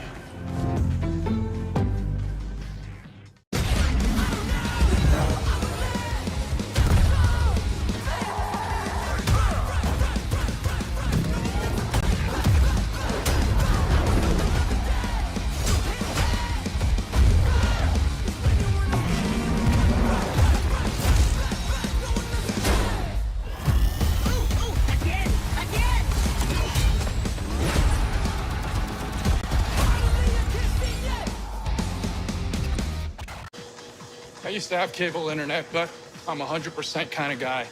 I used to have cable internet, but I'm a 100% kind of guy.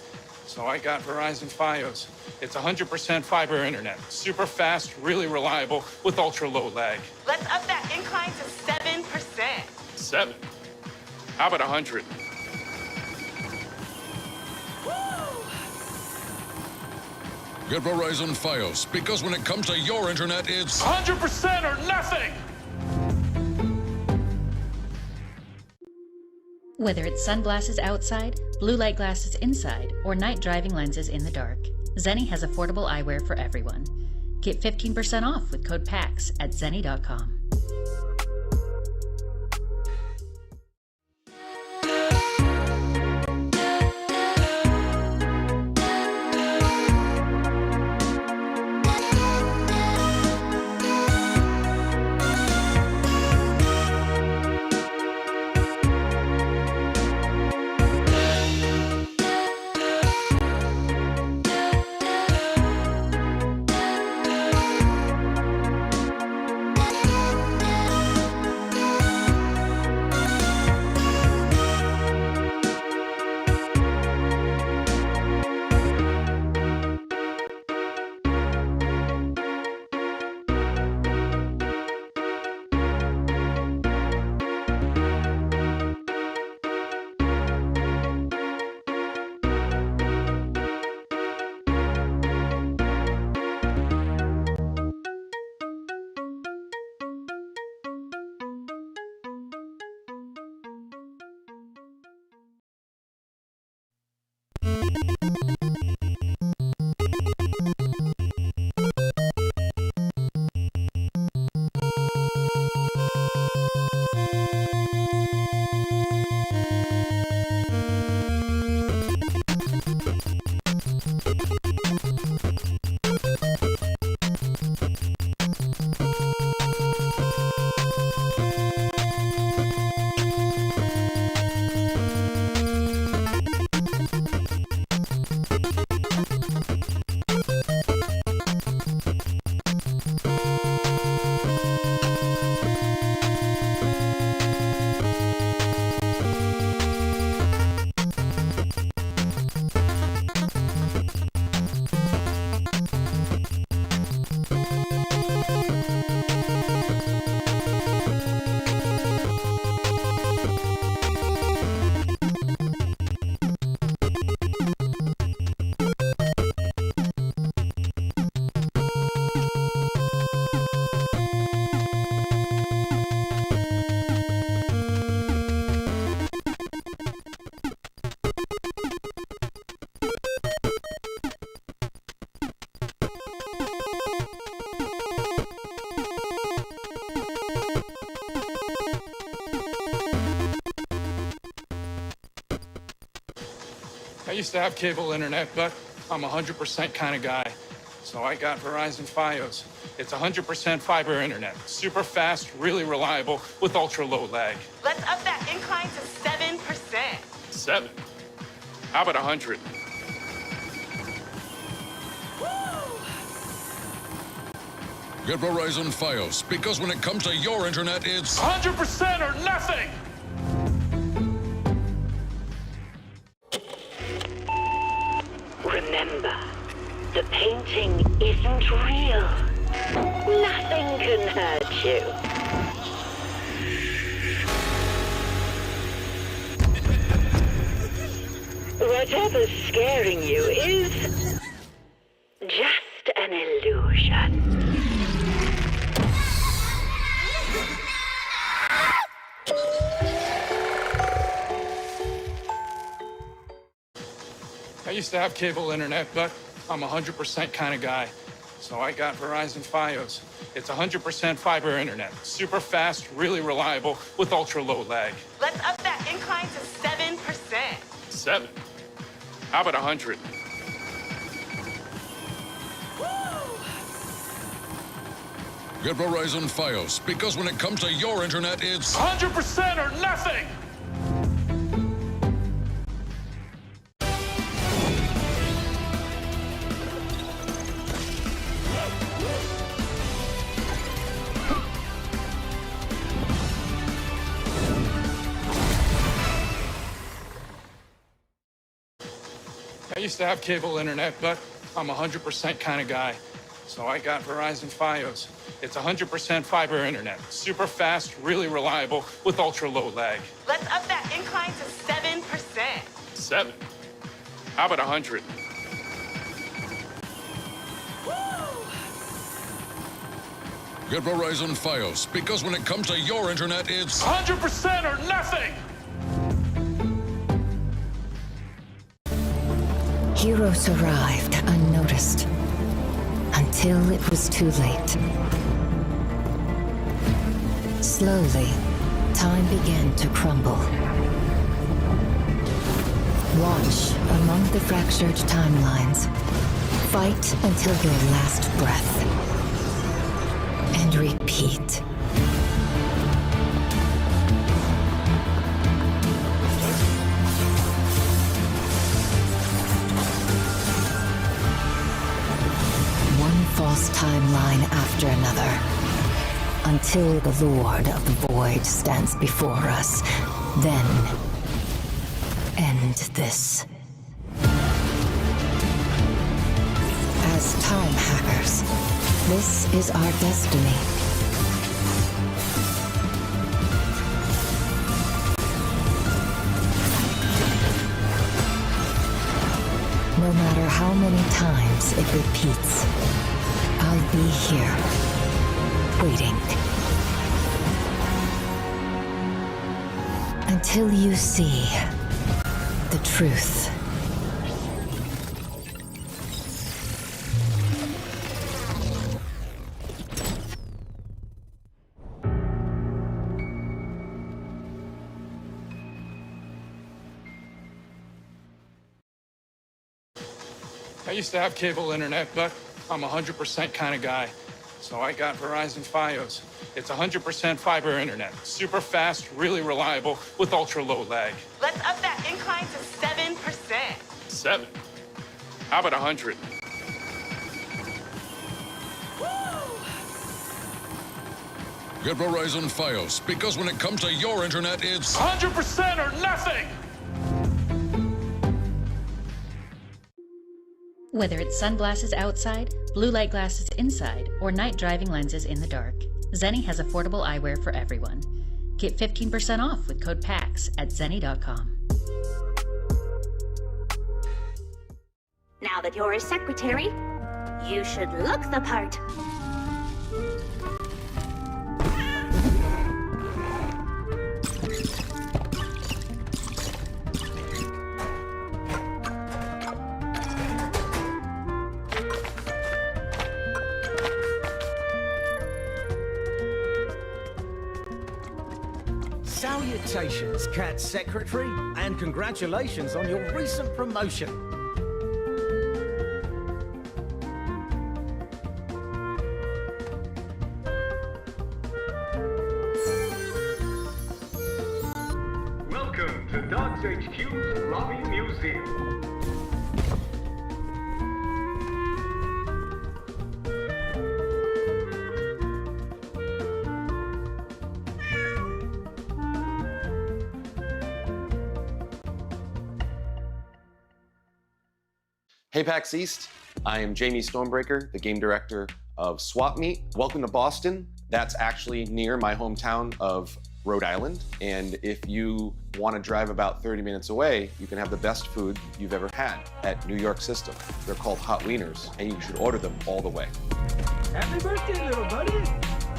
So I got Verizon Fios. It's 100% fiber internet. Super fast, really reliable, with ultra low lag. Let's up that incline to 7%. 7? How about 100? Get Verizon Fios, because when it comes to your internet, it's 100% or nothing! Whether it's sunglasses outside, blue light glasses inside, or night driving lenses in the dark, Zenni has affordable eyewear for everyone. Get 15% off with code PAX at zenni.com. used to have cable internet, but I'm a 100% kind of guy. So I got Verizon Fios. It's 100% fiber internet. Super fast, really reliable, with ultra low lag. Let's up that incline to 7%. 7? How about 100? Get Verizon Fios, because when it comes to your internet, it's 100% or nothing! Remember, the painting isn't real. Nothing can hurt you. Whatever's scaring you is just an illusion. I used to have cable internet, but I'm a 100% kind of guy. So I got Verizon Fios. It's 100% fiber internet. Super fast, really reliable, with ultra low lag. Let's up that incline to 7%. 7? How about 100? Get Verizon Fios, because when it comes to your internet, it's 100% or nothing! I used to have cable internet, but I'm a 100% kind of guy. So I got Verizon Fios. It's 100% fiber internet. Super fast, really reliable, with ultra low lag. Let's up that incline to 7%. 7? How about 100? Get Verizon Fios, because when it comes to your internet, it's 100% or nothing! Heroes arrived unnoticed until it was too late. Slowly, time began to crumble. Watch among the fractured timelines. Fight until your last breath. And repeat. False timeline after another, until the Lord of the Void stands before us. Then, end this. As time hackers, this is our destiny. No matter how many times it repeats, I'll be here, waiting. Until you see the truth. I used to have cable internet, but I'm a 100% kind of guy. So I got Verizon Fios. It's 100% fiber internet. Super fast, really reliable, with ultra low lag. Let's up that incline to 7%. 7? How about 100? Get Verizon Fios, because when it comes to your internet, it's 100% or nothing! Whether it's sunglasses outside, blue light glasses inside, or night driving lenses in the dark, Zenni has affordable eyewear for everyone. Get 15% off with code PAX at zenni.com. Now that you're a secretary, you should look the part. Salutations, Cat Secretary, and congratulations on your recent promotion. Welcome to Dogs HQ's Lobby Museum. Hey PAX East, I am Jamie Stonebreaker, the game director of Swap Meet. Welcome to Boston. That's actually near my hometown of Rhode Island. And if you want to drive about 30 minutes away, you can have the best food you've ever had at New York System. They're called hot wieners, and you should order them all the way. Happy birthday, little buddy!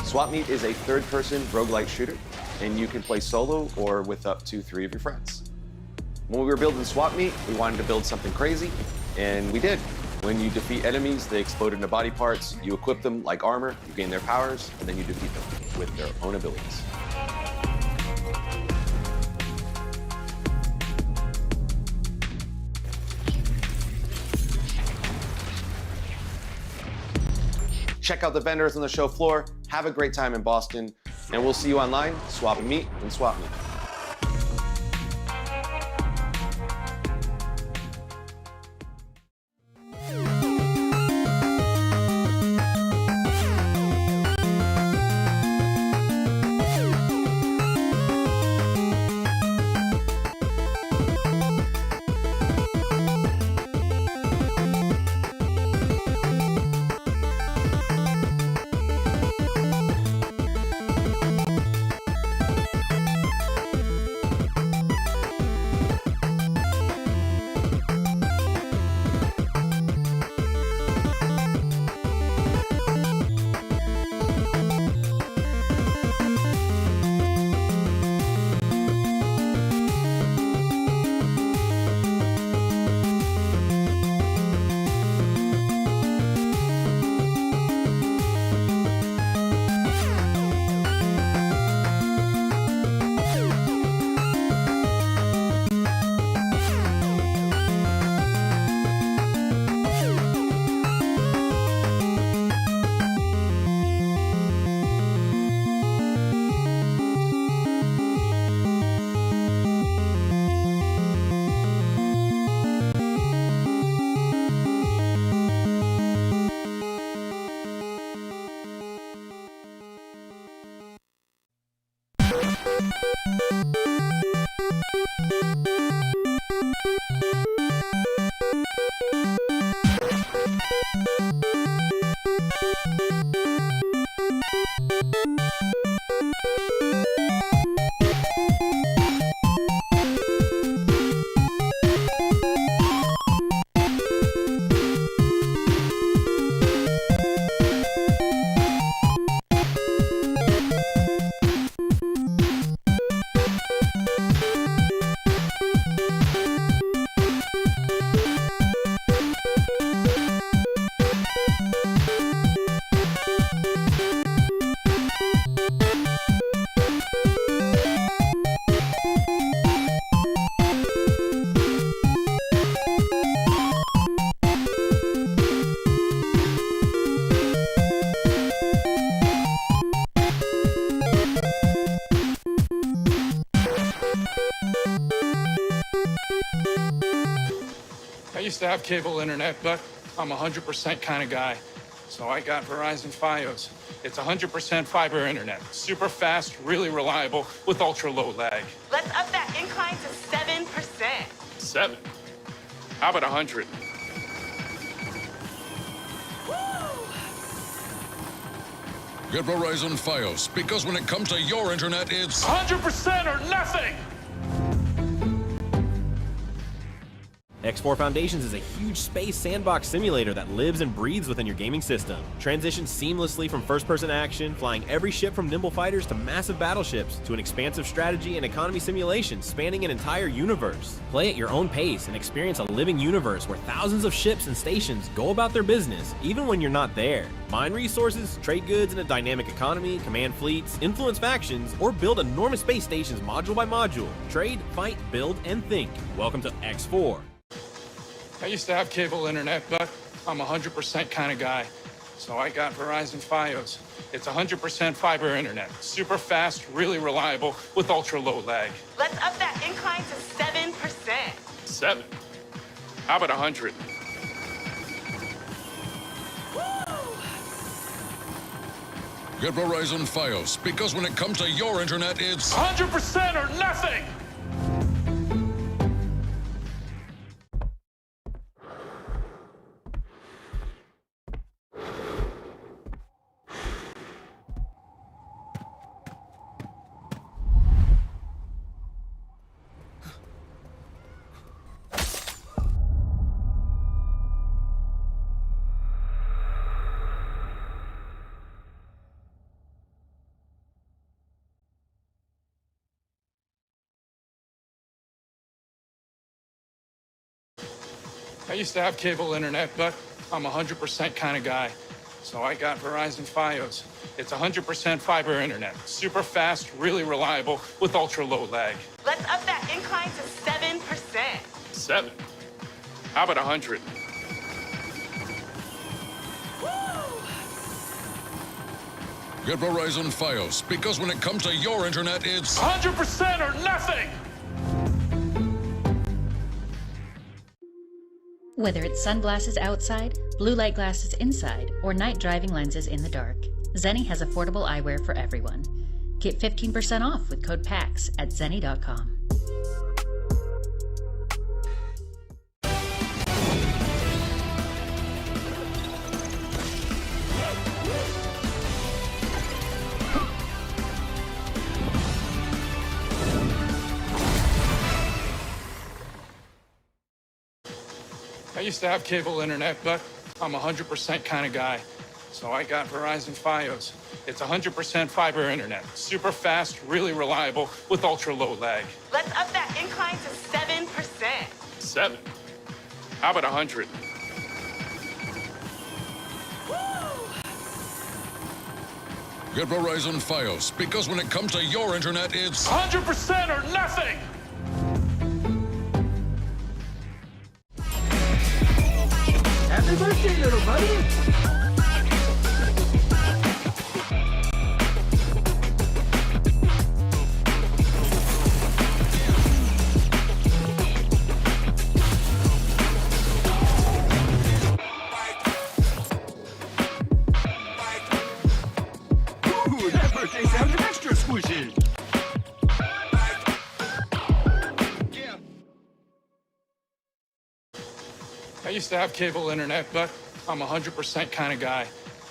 Swap Meet is a third-person roguelite shooter, and you can play solo or with up to 3 of your friends. When we were building Swap Meet, we wanted to build something crazy, and we did. When you defeat enemies, they explode into body parts. You equip them like armor, you gain their powers, and then you defeat them with their own abilities. Check out the vendors on the show floor. Have a great time in Boston, and we'll see you online. Swap and meet and Swap Meet. I used to have cable internet, but I'm 100% kind of guy. So I got Verizon Fios. It's 100% fiber internet. Super fast, really reliable, with ultra low lag. Let's up that incline to 7%. 7? How about 100? Get Verizon Fios, because when it comes to your internet, it's 100% or nothing! X4 Foundations is a huge space sandbox simulator that lives and breathes within your gaming system. Transition seamlessly from first-person action, flying every ship from nimble fighters to massive battleships, to an expansive strategy and economy simulation spanning an entire universe. Play at your own pace and experience a living universe where thousands of ships and stations go about their business, even when you're not there. Mine resources, trade goods in a dynamic economy, command fleets, influence factions, or build enormous space stations module by module. Trade, fight, build, and think. Welcome to X4. I used to have cable internet, but I'm a 100% kind of guy. So I got Verizon Fios. It's 100% fiber internet. Super fast, really reliable, with ultra low lag. Let's up that incline to 7%. 7? How about 100? Get Verizon Fios, because when it comes to your internet, it's 100% or nothing! I used to have cable internet, but I'm a 100% kind of guy. So I got Verizon Fios. It's 100% fiber internet. Super fast, really reliable, with ultra low lag. Let's up that incline to 7%. 7? How about 100? Get Verizon Fios, because when it comes to your internet, it's 100% or nothing! Whether it's sunglasses outside, blue light glasses inside, or night driving lenses in the dark, Zenni has affordable eyewear for everyone. Get 15% off with code PAX at zenni.com. I used to have cable internet, but I'm a 100% kind of guy. So I got Verizon Fios. It's 100% fiber internet. Super fast, really reliable, with ultra low lag. Let's up that incline to 7%. 7? How about 100? Get Verizon Fios, because when it comes to your internet, it's 100% or nothing! Happy birthday, little buddy! Ooh, that birthday sounded extra squishy! I used to have cable internet, but I'm a 100% kind of guy.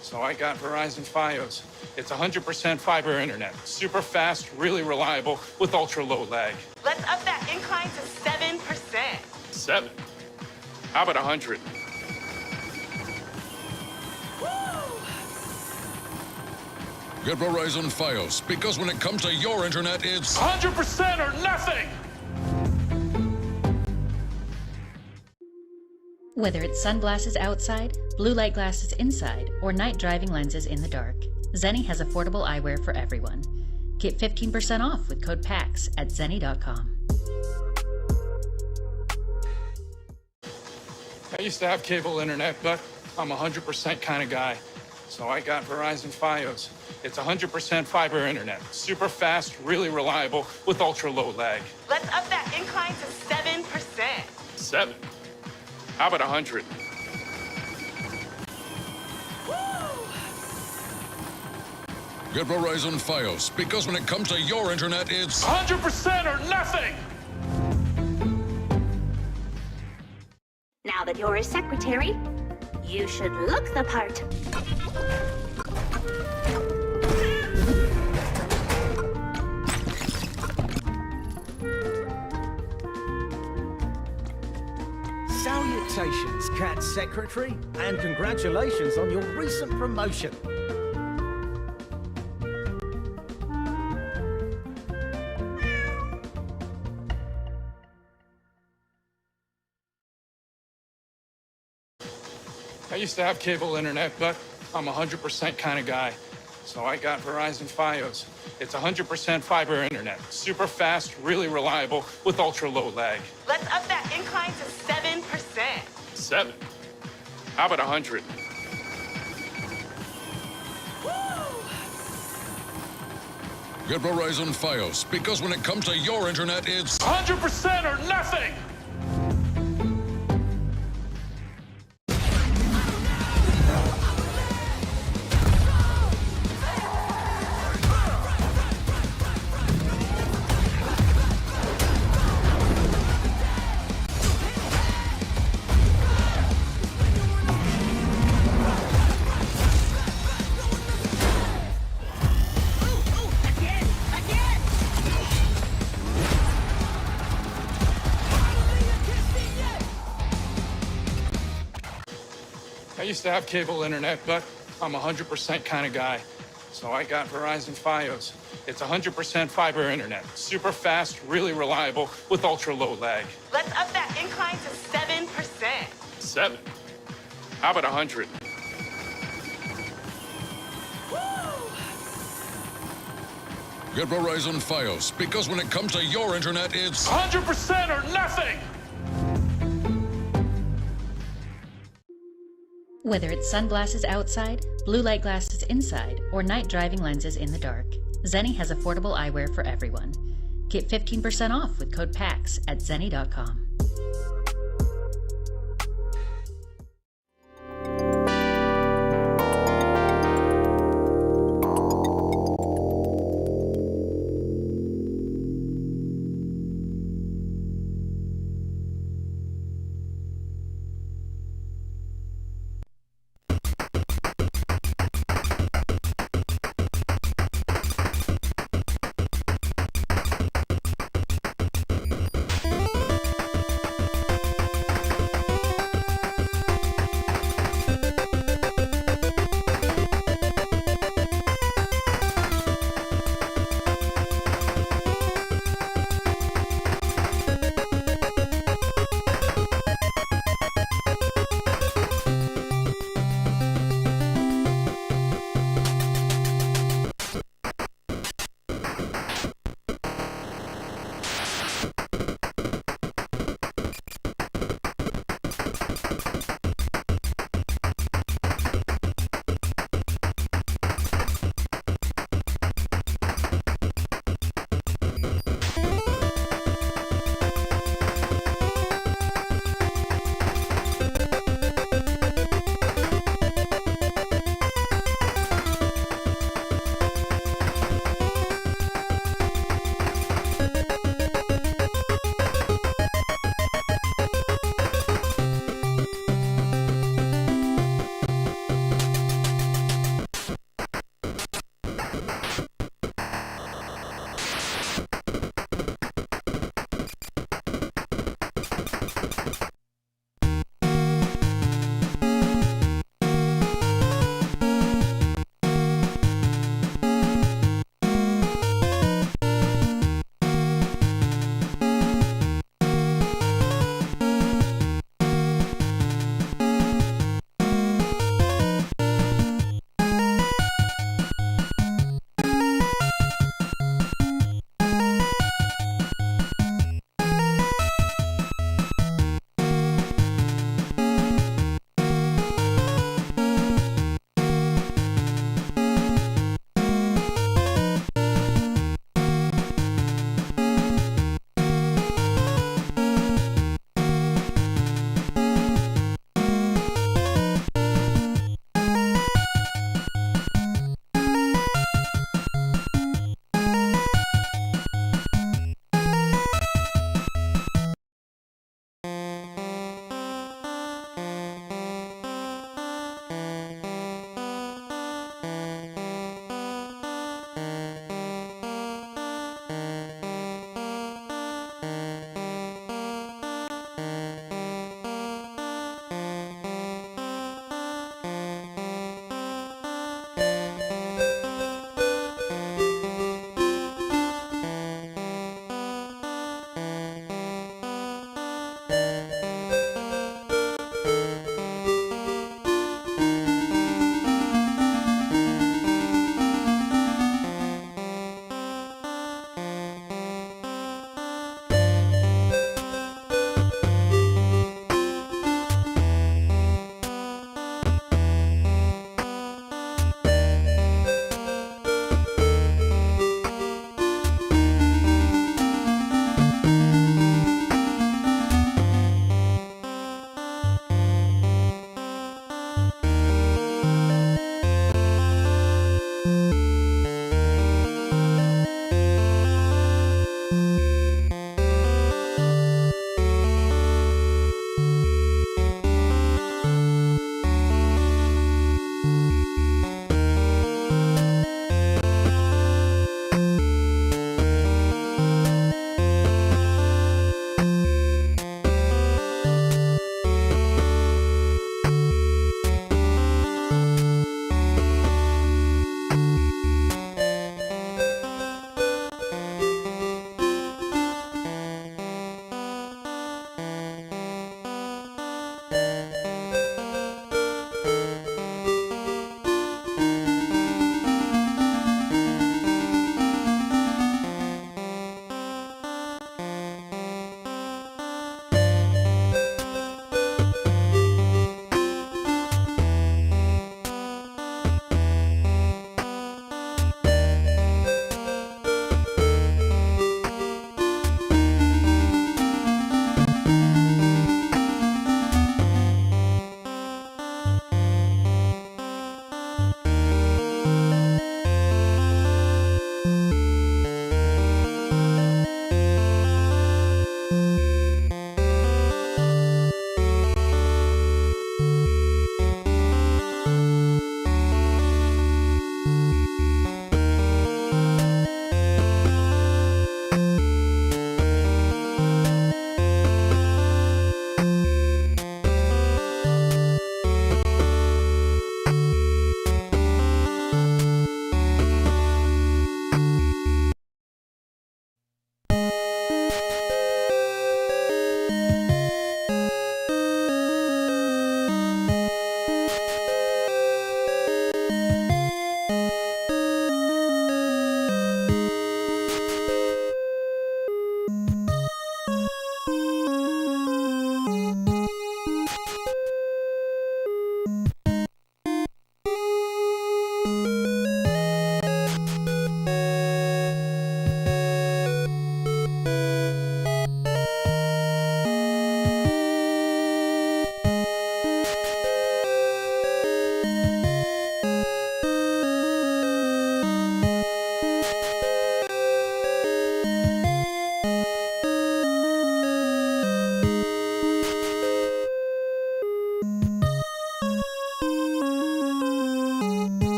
So I got Verizon Fios. It's 100% fiber internet. Super fast, really reliable, with ultra low lag. Let's up that incline to 7%. 7? How about 100? Get Verizon Fios, because when it comes to your internet, it's 100% or nothing! Whether it's sunglasses outside, blue light glasses inside, or night driving lenses in the dark, Zenni has affordable eyewear for everyone. Get 15% off with code PAX at zenni.com. I used to have cable internet, but I'm a 100% kind of guy. So I got Verizon Fios. It's 100% fiber internet. Super fast, really reliable, with ultra low lag. Let's up that incline to 7%. 7? How about 100? Get Verizon Fios, because when it comes to your internet, it's 100% or nothing! Now that you're a secretary, you should look the part. Salutations, Cat Secretary, and congratulations on your recent promotion. I used to have cable internet, but I'm a 100% kind of guy. So I got Verizon Fios. It's 100% fiber internet. Super fast, really reliable, with ultra low lag. Let's up that incline to 7%. 7? How about 100? Get Verizon Fios, because when it comes to your internet, it's 100% or nothing! I used to have cable internet, but I'm a 100% kind of guy. So I got Verizon Fios. It's 100% fiber internet. Super fast, really reliable, with ultra low lag. Let's up that incline to 7%. 7? How about 100? Get Verizon Fios, because when it comes to your internet, it's 100% or nothing! Whether it's sunglasses outside, blue light glasses inside, or night driving lenses in the dark, Zenni has affordable eyewear for everyone. Get 15% off with code PAX at zenni.com.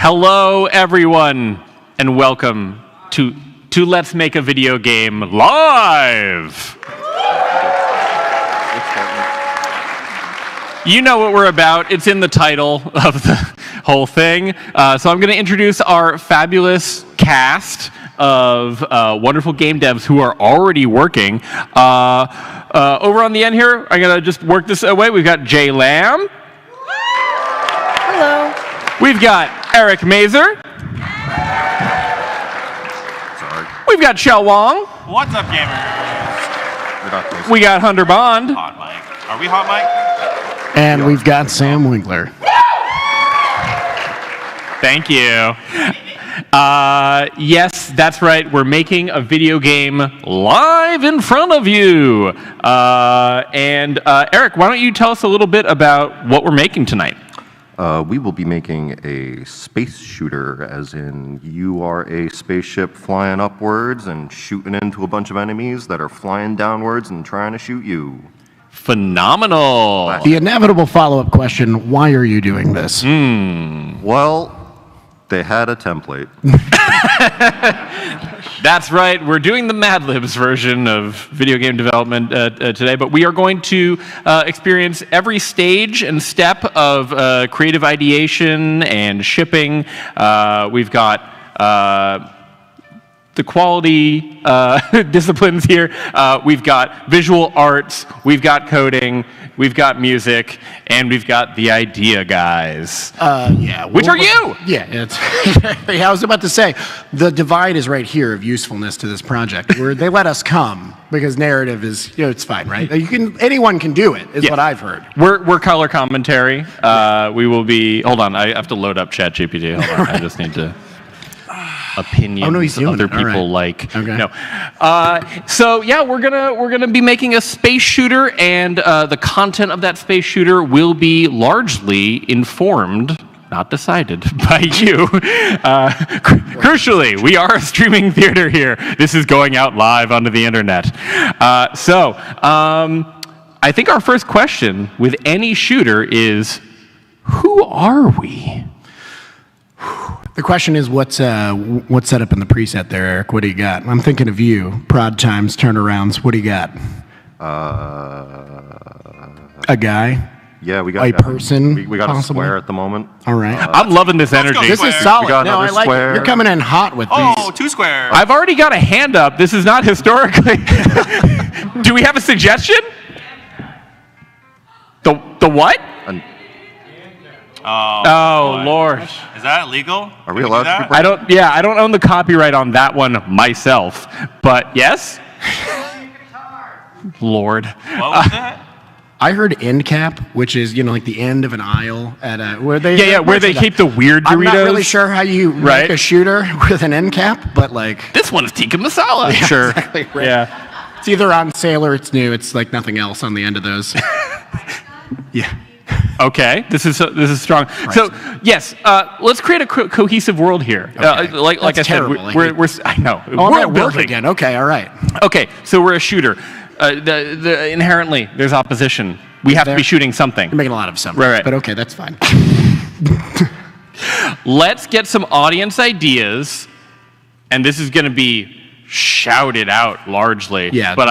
Hello, everyone, and welcome to Let's Make a Video Game Live. You know what we're about. It's in the title of the whole thing. So I'm going to introduce our fabulous cast of wonderful game devs who are already working. Over on the end here, I'm going to just work this away. We've got Jay Lamb. Hello. We've got Eric Mazer. Sorry. We've got Shell Wong. What's up, gamers? We got Hunter Bond. Hot mic. Are we hot mic? And we've got Sam Winkler. Thank you. Yes, that's right. We're making a video game live in front of you. And Eric, why don't you tell us a little bit about what we're making tonight? We will be making a space shooter, as in you are a spaceship flying upwards and shooting into a bunch of enemies that are flying downwards and trying to shoot you. Phenomenal. The inevitable follow-up question, why are you doing this? Well, they had a template. That's right. We're doing the Mad Libs version of video game development today, but we are going to experience every stage and step of creative ideation and shipping. We've got the quality disciplines here. We've got visual arts, we've got coding, we've got music, and we've got the idea guys. Yeah. Which are you? Yeah, it's I was about to say, the divide is right here of usefulness to this project, where they let us come because narrative is, it's fine, right? Anyone can do it, is what I've heard. We're color commentary. We will be. Hold on, I have to load up ChatGPT. Hold on, I just need to. Opinions other people like. Okay. No. So yeah, we're gonna be making a space shooter, and the content of that space shooter will be largely informed, not decided, by you. Crucially, we are a streaming theater here. This is going out live onto the internet. So I think our first question with any shooter is, who are we? The question is, what's set up in the preset there, Eric? What do you got? I'm thinking of you. Prod times, turnarounds. What do you got? A guy? Yeah, we got a person. We got possibly? a square at the moment. All right. I'm loving this energy. This is solid. We got No, I another like square. it. You're coming in hot with these. 2 squares. I've already got a hand up. This is not historically. Do we have a suggestion? The what? Oh Lord. Is that illegal? Are we allowed to? I don't own the copyright on that one myself, but yes. Lord. What was that? I heard end cap, which is like the end of an aisle at a where they where they keep the weird Doritos. I'm not really sure how you make a shooter with an end cap, but this one is tikka masala. Yeah, Sure. exactly, right. Yeah. It's either on sale or it's new. It's like nothing else on the end of those. Yeah. Okay, this is strong. So yes, let's create a cohesive world here. Okay. Like That's I said, terrible. we're I know. Oh, I'm World at work building. again. Okay, all right. Okay, so we're a shooter. Inherently, there's opposition. We have to be shooting something. You're making a lot of something. Right. But okay, that's fine. Let's get some audience ideas, and this is going to be shouted out largely. Yeah. But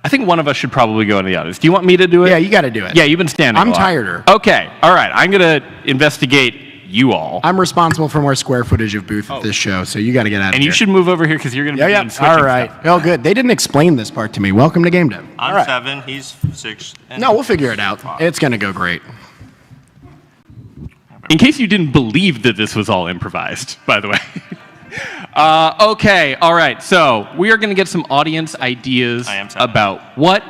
I think one of us should probably go into the audience. Do you want me to do it? Yeah, you got to do it. Yeah, you've been standing. I'm a lot. tireder. Okay, all right. I'm going to investigate you all. I'm responsible for more square footage of booth at this show, so you got to get out of And here. you should move over here because you're going to be doing switching All right. stuff. Oh, good. They didn't explain this part to me. Welcome to Game Dev. I'm 7, he's 6. No, we'll figure it out. It's going to go great. In case you didn't believe that this was all improvised, by the way. Okay, all right. So we are going to get some audience ideas about what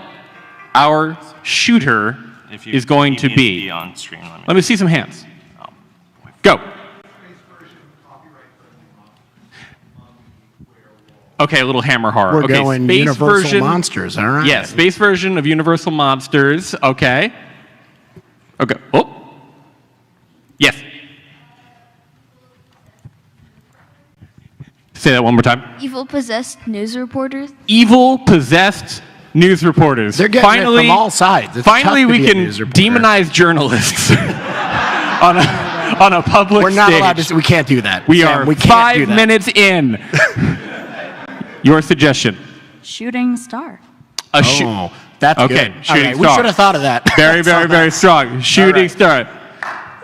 our shooter is going to be. On screen, Let me see some hands. Go. Okay, a little hammer horror. We're okay, going space Universal version, Monsters, all right. Yeah, space version of Universal Monsters. Okay. Okay. Oh. Yes. Say that one more time. Evil possessed news reporters. Evil possessed news reporters. They're getting it from all sides. It's finally, tough to we be a can news reporter. demonize journalists on a on a public We're not stage. allowed to. We can't do that. We Sam, are we can't do 5 that. minutes in. Your suggestion. Shooting star. That's okay. good. Shooting Okay, star. we should have thought of that. Very, very, very strong. Shooting star.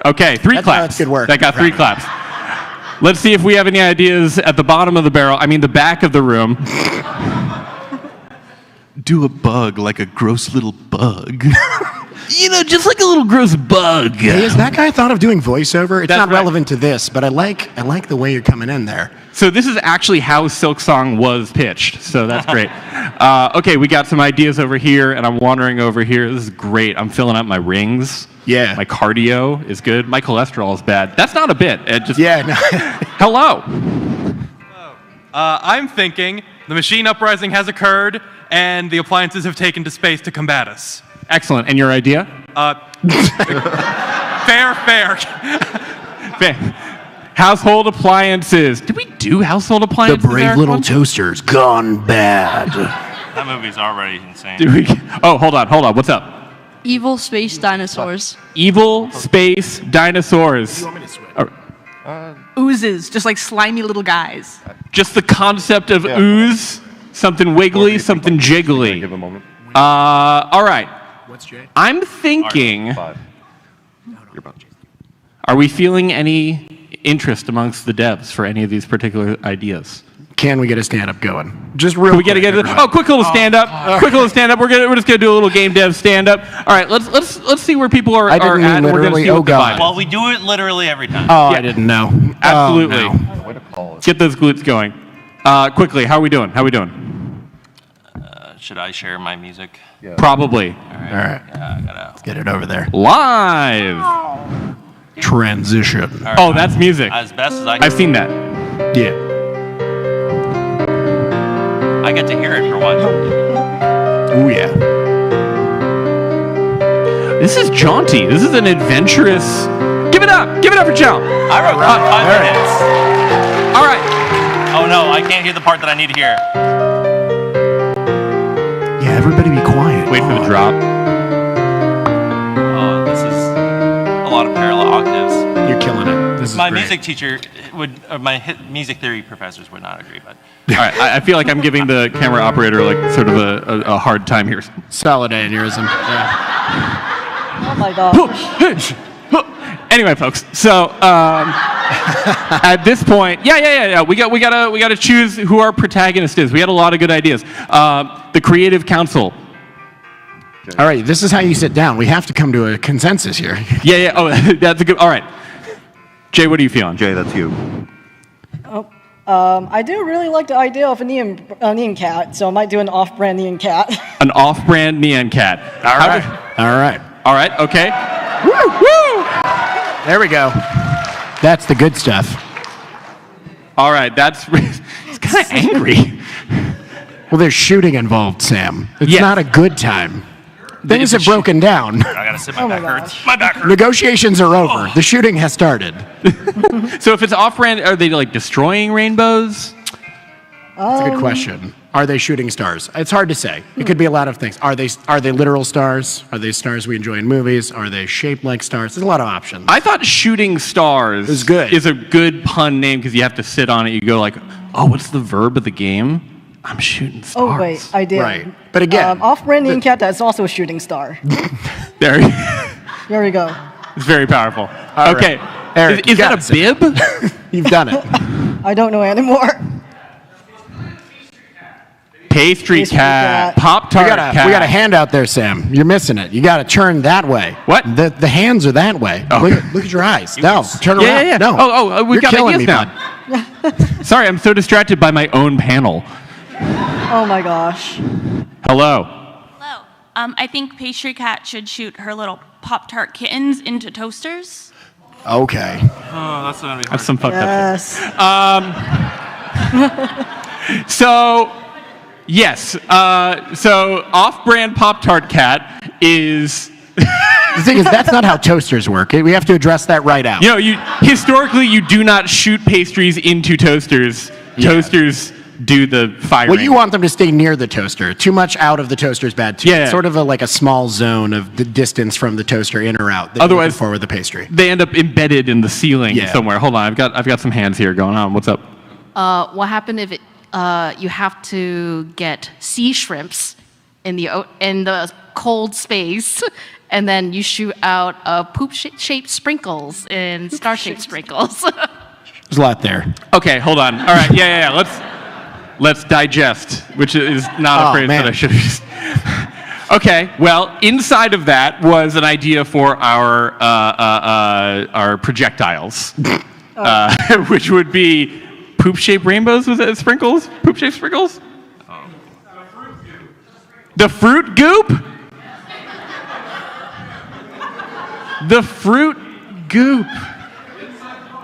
Okay, 3 claps. That's good work. That got 3 claps. Let's see if we have any ideas at the bottom of the barrel. I mean, the back of the room. Do a bug like a gross little bug. Just like a little gross bug. Hey, has that guy thought of doing voiceover? It's That's not right. relevant to this, but I like the way you're coming in there. So this is actually how Silk Song was pitched. So that's great. Okay, we got some ideas over here, and I'm wandering over here. This is great. I'm filling up my rings. Yeah. My cardio is good. My cholesterol is bad. That's not a bit. It just No. Hello. I'm thinking the machine uprising has occurred, and the appliances have taken to space to combat us. Excellent. And your idea? Fair. Household appliances. Did we do household The appliances? brave Eric, little once? toaster's gone bad. That movie's already insane. Did we? Oh, hold on. What's up? Evil space dinosaurs. Evil space dinosaurs. Oozes, just like slimy little guys. Just the concept of ooze, something wiggly, something jiggly. Give a moment. All right. What's Jay? I'm thinking, 5. You're about. are we feeling any interest amongst the devs for any of these particular ideas? Can we get a stand-up going? Just real. We gotta get it. Oh, quick little stand up. Quick little stand up. We're just gonna do a little game dev stand up. All right, let's see where people are I didn't at. mean and we're gonna literally. see Oh what the God. vibe is. Well, we do it literally every time. Oh, I didn't know. Absolutely. Oh, no. Way to call it. Get those glutes going. Quickly, how are we doing? Should I share my music? Yeah. Probably. All right. Yeah, I gotta. Let's get it over there. Live. Transition. All right, Oh, that's music. As best as I can. I've seen that. Yeah. I get to hear it for once. Oh yeah. This is jaunty. This is an adventurous. Give it up. Give it up for Joe. I wrote down 5 minutes. All right. Oh no, I can't hear the part that I need to hear. Yeah. Everybody be quiet. Wait for the drop. Oh, this is a lot of parallel octaves. You're killing it. This is My great. music teacher music theory professors would not agree, but. All right. I feel like I'm giving the camera operator like sort of a hard time here. Solid aneurysm. Yeah. Oh my gosh. Anyway, folks. So at this point, yeah. We gotta choose who our protagonist is. We had a lot of good ideas. The Creative Council. All right. This is how you sit down. We have to come to a consensus here. Yeah. Oh, that's a good. All right. Jay, what are you feeling? Jay, that's you. I do really like the idea of a neon cat, so I might do an off-brand neon cat. An off-brand neon cat. All right. All right. Okay. Woo! There we go. That's the good stuff. All right. That's. He's kind of angry. Well, there's shooting involved, Sam. It's Yes. not a good time. Things have broken down. I gotta sit. My back hurts. My back hurts. Negotiations are over. The shooting has started. So if it's off-brand, are they like destroying rainbows? That's a good question. Are they shooting stars? It's hard to say. It could be a lot of things. Are they literal stars? Are they stars we enjoy in movies? Are they shaped like stars? There's a lot of options. I thought shooting stars is good. Is a good pun name because you have to sit on it. You go like, oh, what's the verb of the game? I'm shooting stars. Oh wait, I did. Right. But again, off-brand neon cat that's also a shooting star. There. There we go. It's very powerful. All Okay. right. Eric, is that a bib? You've done it. I don't know anymore. Pastry cat, Pop-Tart cat. We got a hand out there, Sam. You're missing it. You got to turn that way. What? The hands are that way. Oh. Look at your eyes. No, turn around. Yeah. No. We've You're got killing ideas me, now. bud. Sorry, I'm so distracted by my own panel. Oh my gosh. Hello. Hello. I think Pastry Cat should shoot her little Pop-Tart kittens into toasters. Okay. Oh, that's gonna be hard. That's some fucked Yes. up shit. So, yes. So off-brand Pop-Tart cat is. The thing is, that's not how toasters work. We have to address that right out. Historically, you do not shoot pastries into toasters. Yeah. Toasters do the firing. Well, you want them to stay near the toaster. Too much out of the toaster is bad too. Yeah. It's sort of like a small zone of the distance from the toaster in or out. Otherwise, forward the pastry. They end up embedded in the ceiling Yeah. somewhere. Hold on, I've got some hands here going on. What's up? What happened if you have to get sea shrimps in the cold space, and then you shoot out poop-shaped sprinkles and star-shaped sprinkles? There's a lot there. Okay, hold on. All right, yeah. Let's digest, which is not a phrase that I should have used. Okay, well, inside of that was an idea for our projectiles, which would be poop-shaped rainbows. Was it sprinkles? Poop-shaped sprinkles? The fruit goop? The fruit goop.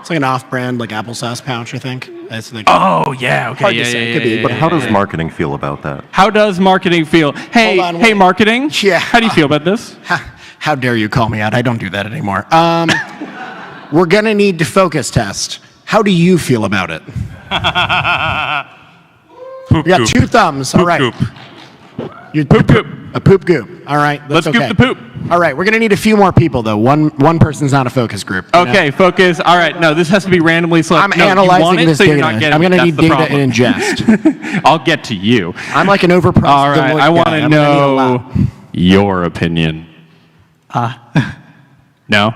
It's like an off-brand, like applesauce pouch, I think. That's the Oh, yeah, okay. Hard yeah, to say. yeah, It could yeah, be, But yeah, how does yeah. marketing feel about that? How does marketing feel? Hey, Hold on, hey, wait. marketing. Yeah. How do you feel about this? How dare you call me out? I don't do that anymore. We're going to need to focus test. How do you feel about it? Poop We got goop. 2 thumbs. All Poop right. goop. Poop goop. A poop goop. All right. Let's okay. goop the poop. All right. We're going to need a few more people, though. One person's not a focus group. you know? Okay, focus. All right, no, this has to be randomly selected. I'm No, you analyzing want it, this so data. you're not getting I'm going it. to need That's the data problem. and ingest. I'll get to you. I'm like an overpriced All right, Deloitte I want guy. to I'm gonna need a know lot. your opinion. No?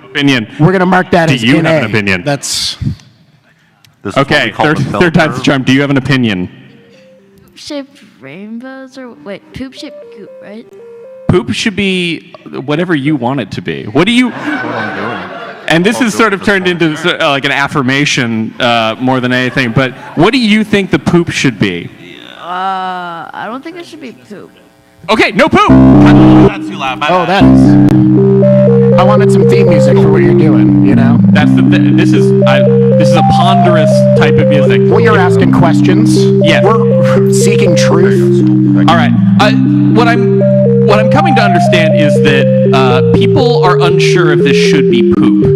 Opinion. We're going to mark that Do as you NA. have an opinion? That's This is what Okay, we call the bell third time's the curve. charm. Do you have an opinion? Poop-shaped rainbows or wait, poop-shaped goop, right? Poop should be whatever you want it to be. What do you... And this is sort of turned into like an affirmation more than anything, but what do you think the poop should be? I don't think it should be poop. Okay, no poop! That's too loud. Oh, that is. I wanted some theme music for what you're doing, you know? That's this is a ponderous type of music. Well, you're asking questions. Yes. We're seeking truth. All right. What I'm coming to understand is that people are unsure if this should be poop.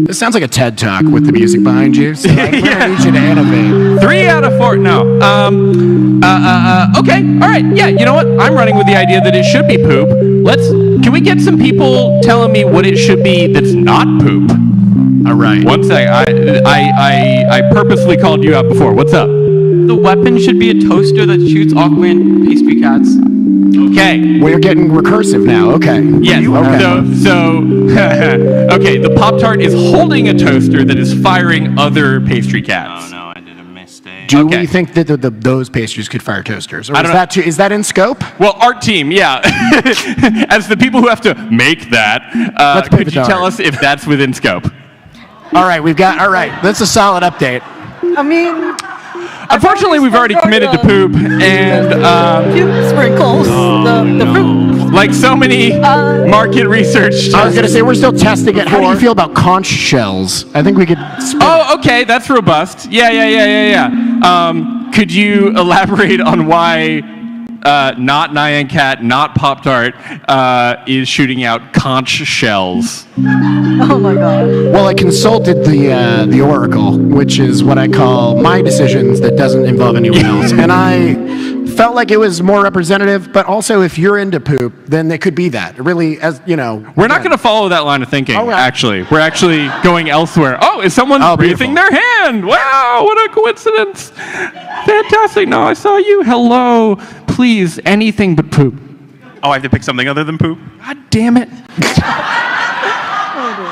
This sounds like a TED Talk with the music behind you, so I really need you to innovate. 3 out of 4. No. Okay. All right. Yeah. You know what? I'm running with the idea that it should be poop. Can we get some people telling me what it should be that's not poop? All right. One sec. I purposely called you out before. What's up? The weapon should be a toaster that shoots Aquaman pastry cats. Okay. We're getting recursive now. Okay. Yes. Okay. The Pop-Tart is holding a toaster that is firing other pastry cats. No, I did a mistake. Do we think that those pastries could fire toasters? Or I don't know. is that in scope? Well, art team, yeah. As the people who have to make that, could you tell us if that's within scope? All right. All right. That's a solid update. I mean, Unfortunately, we've already committed to poop, and puke sprinkles, the fruit. like so many market research. I was going to say, we're still testing it. How do you feel about conch shells? I think we could... Oh, okay, that's robust. Yeah. Could you elaborate on why not Nyan Cat, not Pop-Tart, is shooting out conch shells? Oh my god. Well, I consulted the Oracle, which is what I call my decisions that doesn't involve anyone else. And I felt like it was more representative, but also if you're into poop, then it could be that. It really, as you know. We're not going to follow that line of thinking, All right. actually. We're actually going elsewhere. Oh, is someone raising their hand? Wow, what a coincidence. Fantastic. No, I saw you. Hello. Please, anything but poop. Oh, I have to pick something other than poop? God damn it.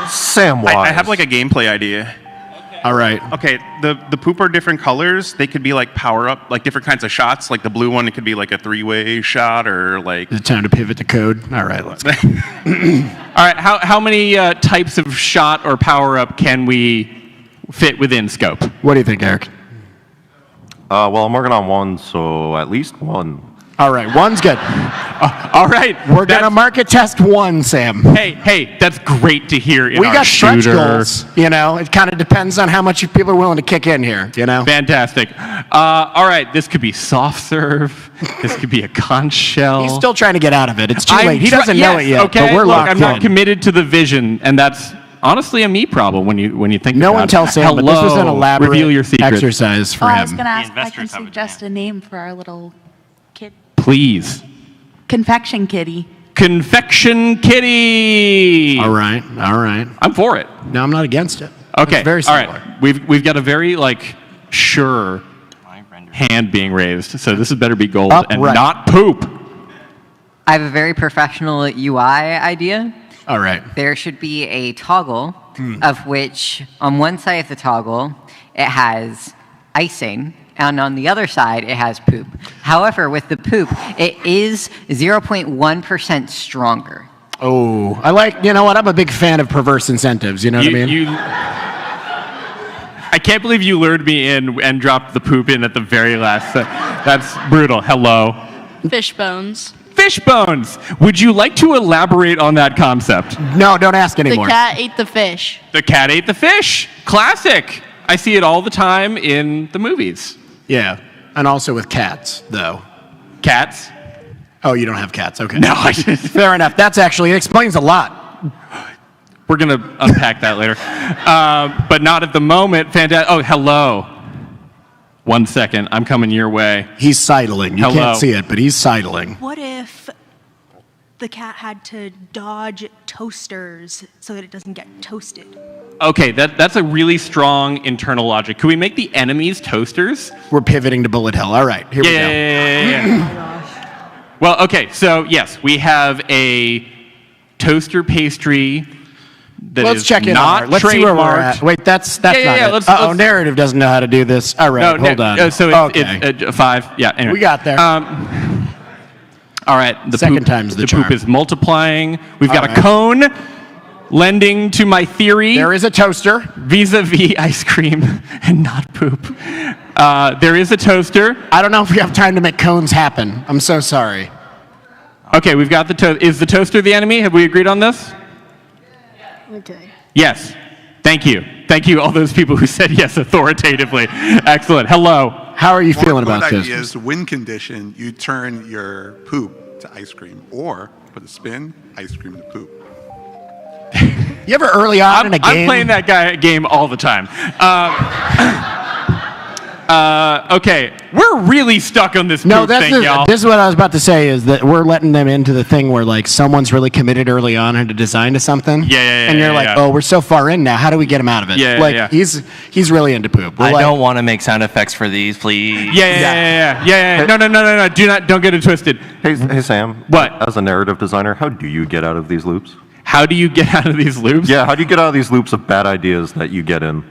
Samwise. I have like a gameplay idea. All right. Okay, the poop are different colors. They could be like power up, like different kinds of shots. Like the blue one, it could be like a 3-way shot or like... Is it time to pivot to code? All right, let's go. All right, how many types of shot or power up can we fit within scope? What do you think, Eric? Well, I'm working on one, so at least one. All right, one's good. All right. We're going to market test one, Sam. Hey, that's great to hear in We our got stretch shooter. goals, you know. It kind of depends on how much people are willing to kick in here, you know. Fantastic. All right, this could be soft serve. This could be a conch shell. He's still trying to get out of it. It's too late. He doesn't know it yet, Okay, but we're look, locked I'm in. not committed to the vision, and that's honestly a me problem when you think No about one it. tells Sam, but this was an elaborate Reveal your secret. exercise for I was him. going to ask if I can suggest a name for our little kid. Please. Confection Kitty. Confection Kitty. All right. I'm for it. No, I'm not against it. Okay. It's very All similar. right. We've got a very sure hand being raised. So this had better be gold and not poop. I have a very professional UI idea. All right. There should be a toggle of which on one side of the toggle it has icing and on the other side it has poop. However, with the poop, it is 0.1% stronger. Oh, you know what? I'm a big fan of perverse incentives. You know what I mean? I can't believe you lured me in and dropped the poop in at the very last. That's brutal. Hello. Fish bones. Fish bones. Would you like to elaborate on that concept? No, don't ask anymore. The cat ate the fish. The cat ate the fish. Classic. I see it all the time in the movies. Yeah, and also with cats, though. Cats? Oh, you don't have cats. Okay. No, I just... Fair enough. It explains a lot. We're going to unpack that later. But not at the moment. Oh, hello. 1 second. I'm coming your way. He's sidling. You can't see it, but he's sidling. What if the cat had to dodge toasters so that it doesn't get toasted? Okay, that's a really strong internal logic. Can we make the enemies toasters? We're pivoting to Bullet Hell. All right, here we go. Yeah. Well, okay, so yes, we have a toaster pastry that Let's is check in not on her. Let's see where we're trademarked. at. Wait, that's not it. Let's narrative doesn't know how to do this. All right, hold on. So it's 5. Yeah, anyway. We got there. All right, the Second time's the charm. poop is multiplying. We've got All right. a cone, lending to my theory. There is a toaster. Vis-a-vis ice cream and not poop. There is a toaster. I don't know if we have time to make cones happen. I'm so sorry. Okay, we've got the toaster. Is the toaster the enemy? Have we agreed on this? Okay. Yes. Thank you. Thank you, all those people who said yes authoritatively. Excellent. Hello. How are you feeling about One this? idea is win condition. You turn your poop to ice cream, or put a spin, ice cream to poop. You ever early on in a game? I'm playing that game all the time. Okay, we're really stuck on this poop thing, y'all. This is what I was about to say, is that we're letting them into the thing where someone's really committed early on into design to something. Yeah. And you're oh, we're so far in now. How do we get him out of it? Yeah. He's really into poop. I don't want to make sound effects for these, please. Yeah. No. Don't get it twisted. Hey, Sam. What? As a narrative designer, how do you get out of these loops? How do you get out of these loops? Yeah, how do you get out of these loops of bad ideas that you get in?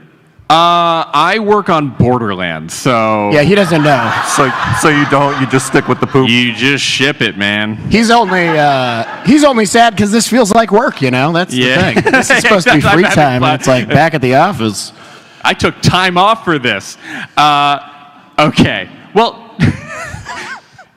I work on Borderlands, so... Yeah, he doesn't know. So you don't, you just stick with the poop? You just ship it, man. He's only sad because this feels like work, you know? That's the thing. This is supposed to be free time, and it's back at the office. I took time off for this. Okay. Well,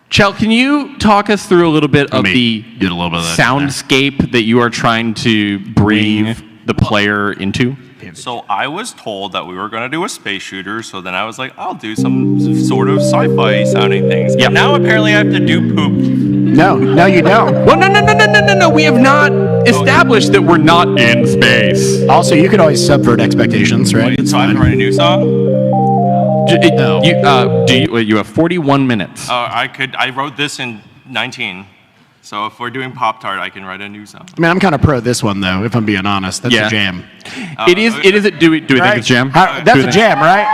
Chell, can you talk us through a little bit of the soundscape that you are trying to bring the player into? So I was told that we were going to do a space shooter, so then I was like, I'll do some sort of sci-fi sounding things. Yeah. Now apparently I have to do poop. No, you don't. Well, no. We have not established that we're not in space. Also, you could always subvert expectations, right? Wait, so I have to write a new song? You have 41 minutes. I wrote this in 19. So if we're doing Pop-Tart, I can write a new song. I mean, I'm kind of pro this one, though, if I'm being honest. That's a jam. It is. Do we think it's jam? That's a jam, right?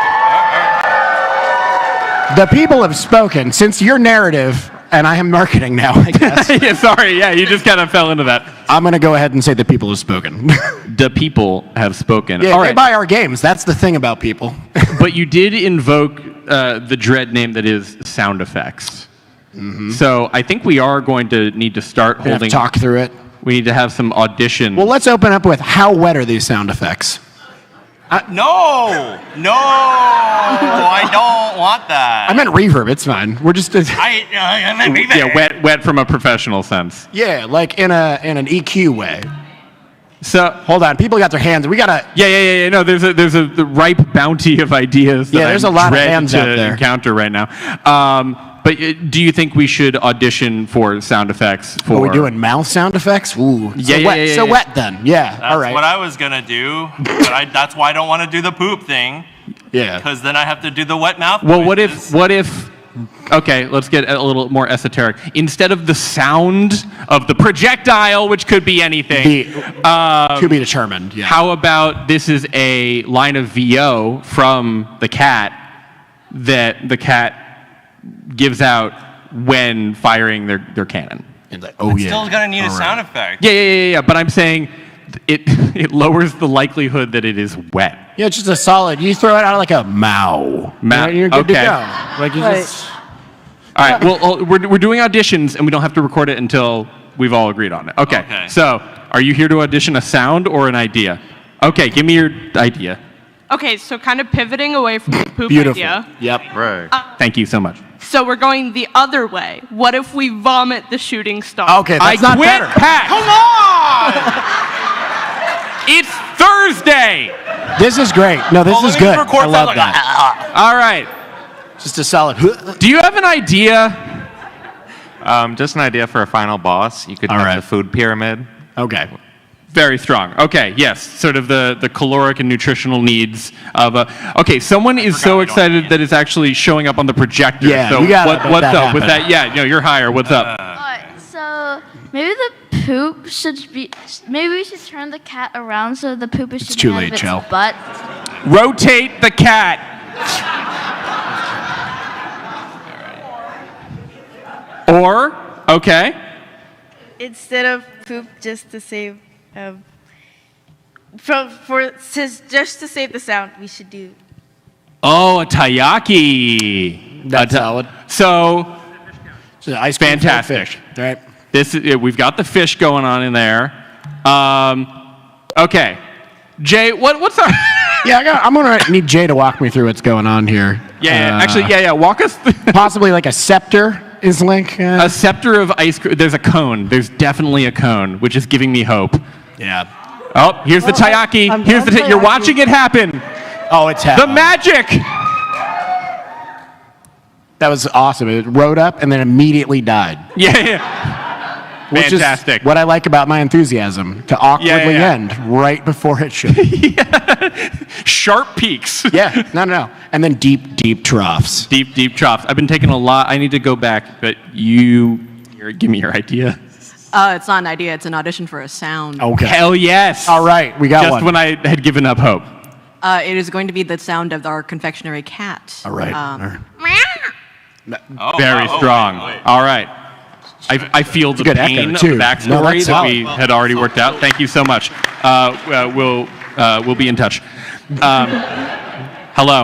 The people have spoken. Since your narrative, and I am marketing now, I guess. Yeah, sorry. Yeah, you just kind of fell into that. I'm going to go ahead and say the people have spoken. The people have spoken. Yeah, All they right. buy our games. That's the thing about people. But you did invoke the dread name that is sound effects. Mm-hmm. So I think we are going to need to start holding... talk through it. We need to have some audition. Well, let's open up with how wet are these sound effects? No, I don't want that. I meant reverb. It's fine. We're just... I meant reverb. Yeah, wet from a professional sense. Yeah, like in an EQ way. So hold on, people got their hands. We gotta. Yeah. No, there's a ripe bounty of ideas. That there's I'm a lot of dread hands to out there. Encounter right now. But do you think we should audition for sound effects? For Are we doing mouth sound effects? Ooh. Yeah, So wet then. Yeah. That's all right. what I was gonna do, but that's why I don't want to do the poop thing. Yeah. Because then I have to do the wet mouth. Well, what if? Okay, let's get a little more esoteric. Instead of the sound of the projectile, which could be anything, to be determined. Yeah. How about this is a line of VO from the cat that the cat gives out when firing their cannon? And like, It's still gonna need a sound effect. Yeah. But I'm saying it lowers the likelihood that it is wet. Yeah, it's just a solid. You throw it out like a mow. And you're good to Okay. go. Like you just. All right. Well, we're doing auditions, and we don't have to record it until we've all agreed on it. Okay. So, are you here to audition a sound or an idea? Okay. Give me your idea. Okay, so kind of pivoting away from the poop Beautiful. idea. Yep. Right. Thank you so much. So we're going the other way. What if we vomit the shooting star? Okay, that's not better. PAX. Come on! It's Thursday. This is great. No, this is good. I love that. All right. Just a solid. Do you have an idea? Just an idea for a final boss. You could have the food pyramid. Okay. Very strong. Okay, yes, sort of the caloric and nutritional needs of a. Okay, someone is so excited that it's actually showing up on the projector. Yeah, so you gotta make what's that up with happen. that? Yeah, no, you're higher. What's up? So maybe the poop should be. Maybe we should turn the cat around so the poop is too out late, of its Chell. butt. Rotate the cat. Or okay. Instead of poop, just to save, just to save the sound, we should do. Oh, a taiyaki. That's solid. So, ice cream fantastic. fish, right? This is, we've got the fish going on in there. Okay, Jay, what's our? Yeah, I'm gonna need Jay to walk me through what's going on here. Yeah. Walk us through. Possibly like a scepter is like a scepter of ice cream. There's a cone. There's definitely a cone, which is giving me hope. Yeah. Oh, here's the taiyaki. I'm Here's the. done You're taiyaki. watching it happen. Oh, it's The happening. magic. That was awesome. It rode up and then immediately died. Yeah. Which Fantastic. is what I like about my enthusiasm, to awkwardly Yeah. end right before it should. Sharp peaks. Yeah, no. And then deep troughs. Deep troughs. I've been taking a lot. I need to go back, but give me your idea. It's not an idea. It's an audition for a sound. Okay. Hell yes. All right, we got Just one. when I had given up hope. It is going to be the sound of our confectionery cat. All right. Very strong. All right. I feel the good echo, pain of too. the No, backstory that's that solid. we had already worked out. Thank you so much. We'll be in touch. Hello.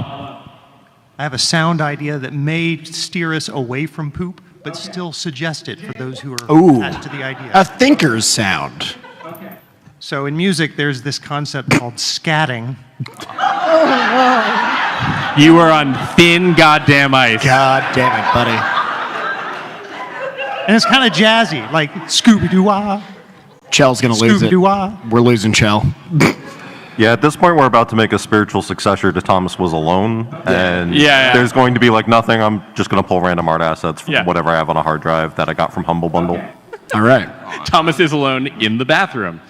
I have a sound idea that may steer us away from poop, but still suggest it for those who are Ooh. attached to the idea. A thinker's sound. So in music, there's this concept called scatting. You are on thin goddamn ice. God damn it, buddy. And it's kind of jazzy, like Scooby-Doo-wah. Chell's gonna lose it. Scooby-Doo-wah. We're losing Chell. Yeah, at this point, we're about to make a spiritual successor to Thomas Was Alone, and Yeah. there's going to be like nothing. I'm just going to pull random art assets from Yeah. whatever I have on a hard drive that I got from Humble Bundle. All right. Thomas is alone in the bathroom.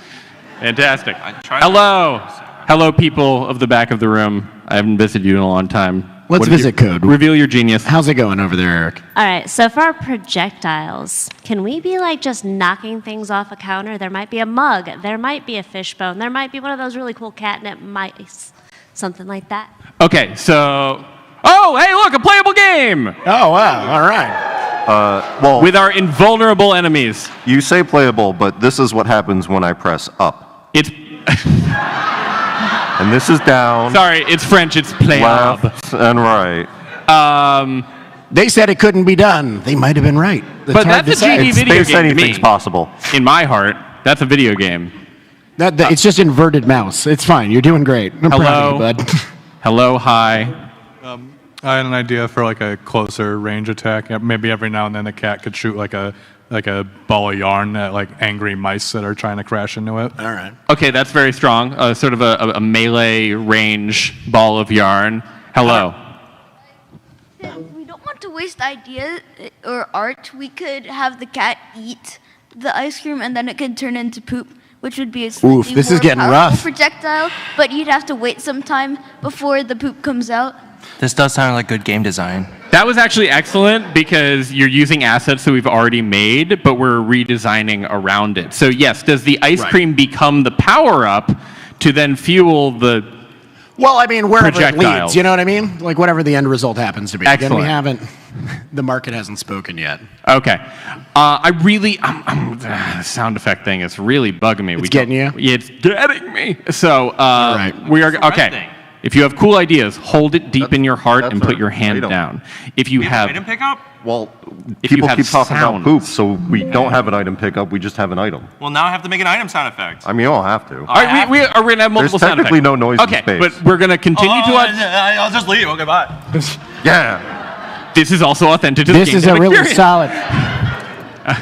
Fantastic. Hello, people of the back of the room. I haven't visited you in a long time. Let's What is visit your- code. Reveal your genius. How's it going over there, Eric? All right, so for our projectiles, can we be like just knocking things off a counter? There might be a mug, there might be a fishbone, there might be one of those really cool catnip mice, something like that. Okay, so. Oh, hey, look, a playable game! Oh, wow. All right. Well, With our invulnerable enemies. you say playable, but this is what happens when I press up. It's. And this is down. Sorry, it's French, it's playable. Left and right. They said it couldn't be done. They might have been right. But that's a GD It's video space game to anything's me. possible. In my heart, that's a video game. It's just inverted mouse. It's fine. You're doing great. I'm proud of you, bud. Hello, hi. I had an idea for like a closer range attack. Maybe every now and then the cat could shoot like a ball of yarn at like angry mice that are trying to crash into it. All right. Okay, that's very strong. Sort of a melee range ball of yarn. Hello. We don't want to waste ideas or art, we could have the cat eat the ice cream and then it could turn into poop, which would be a slightly this is more getting powerful rough. projectile, but you'd have to wait some time before the poop comes out. This does sound like good game design. That was actually excellent because you're using assets that we've already made, but we're redesigning around it. So yes, does the ice cream become the power-up to then fuel the Well, I mean, wherever it projectile? leads, you know what I mean? Like whatever the end result happens to be. Again, Excellent. we haven't, the market hasn't spoken yet. Okay. The sound effect thing is really bugging me. It's getting you? It's getting me. So we are, okay. If you have cool ideas, hold it deep in your heart and put your hand down. If you have, Item pickup? Well, if you people have keep talking sounds. about poop, so we don't have an item pickup. We just have an item. Well, now I have to make an item sound effect. I mean, you don't have to. All right, we're going to have multiple There's sound technically effects. no noise okay, in space. but we're going to continue to. I'll just leave. Okay, bye. Yeah. This is also authentic to the This game is a dev really experience. solid.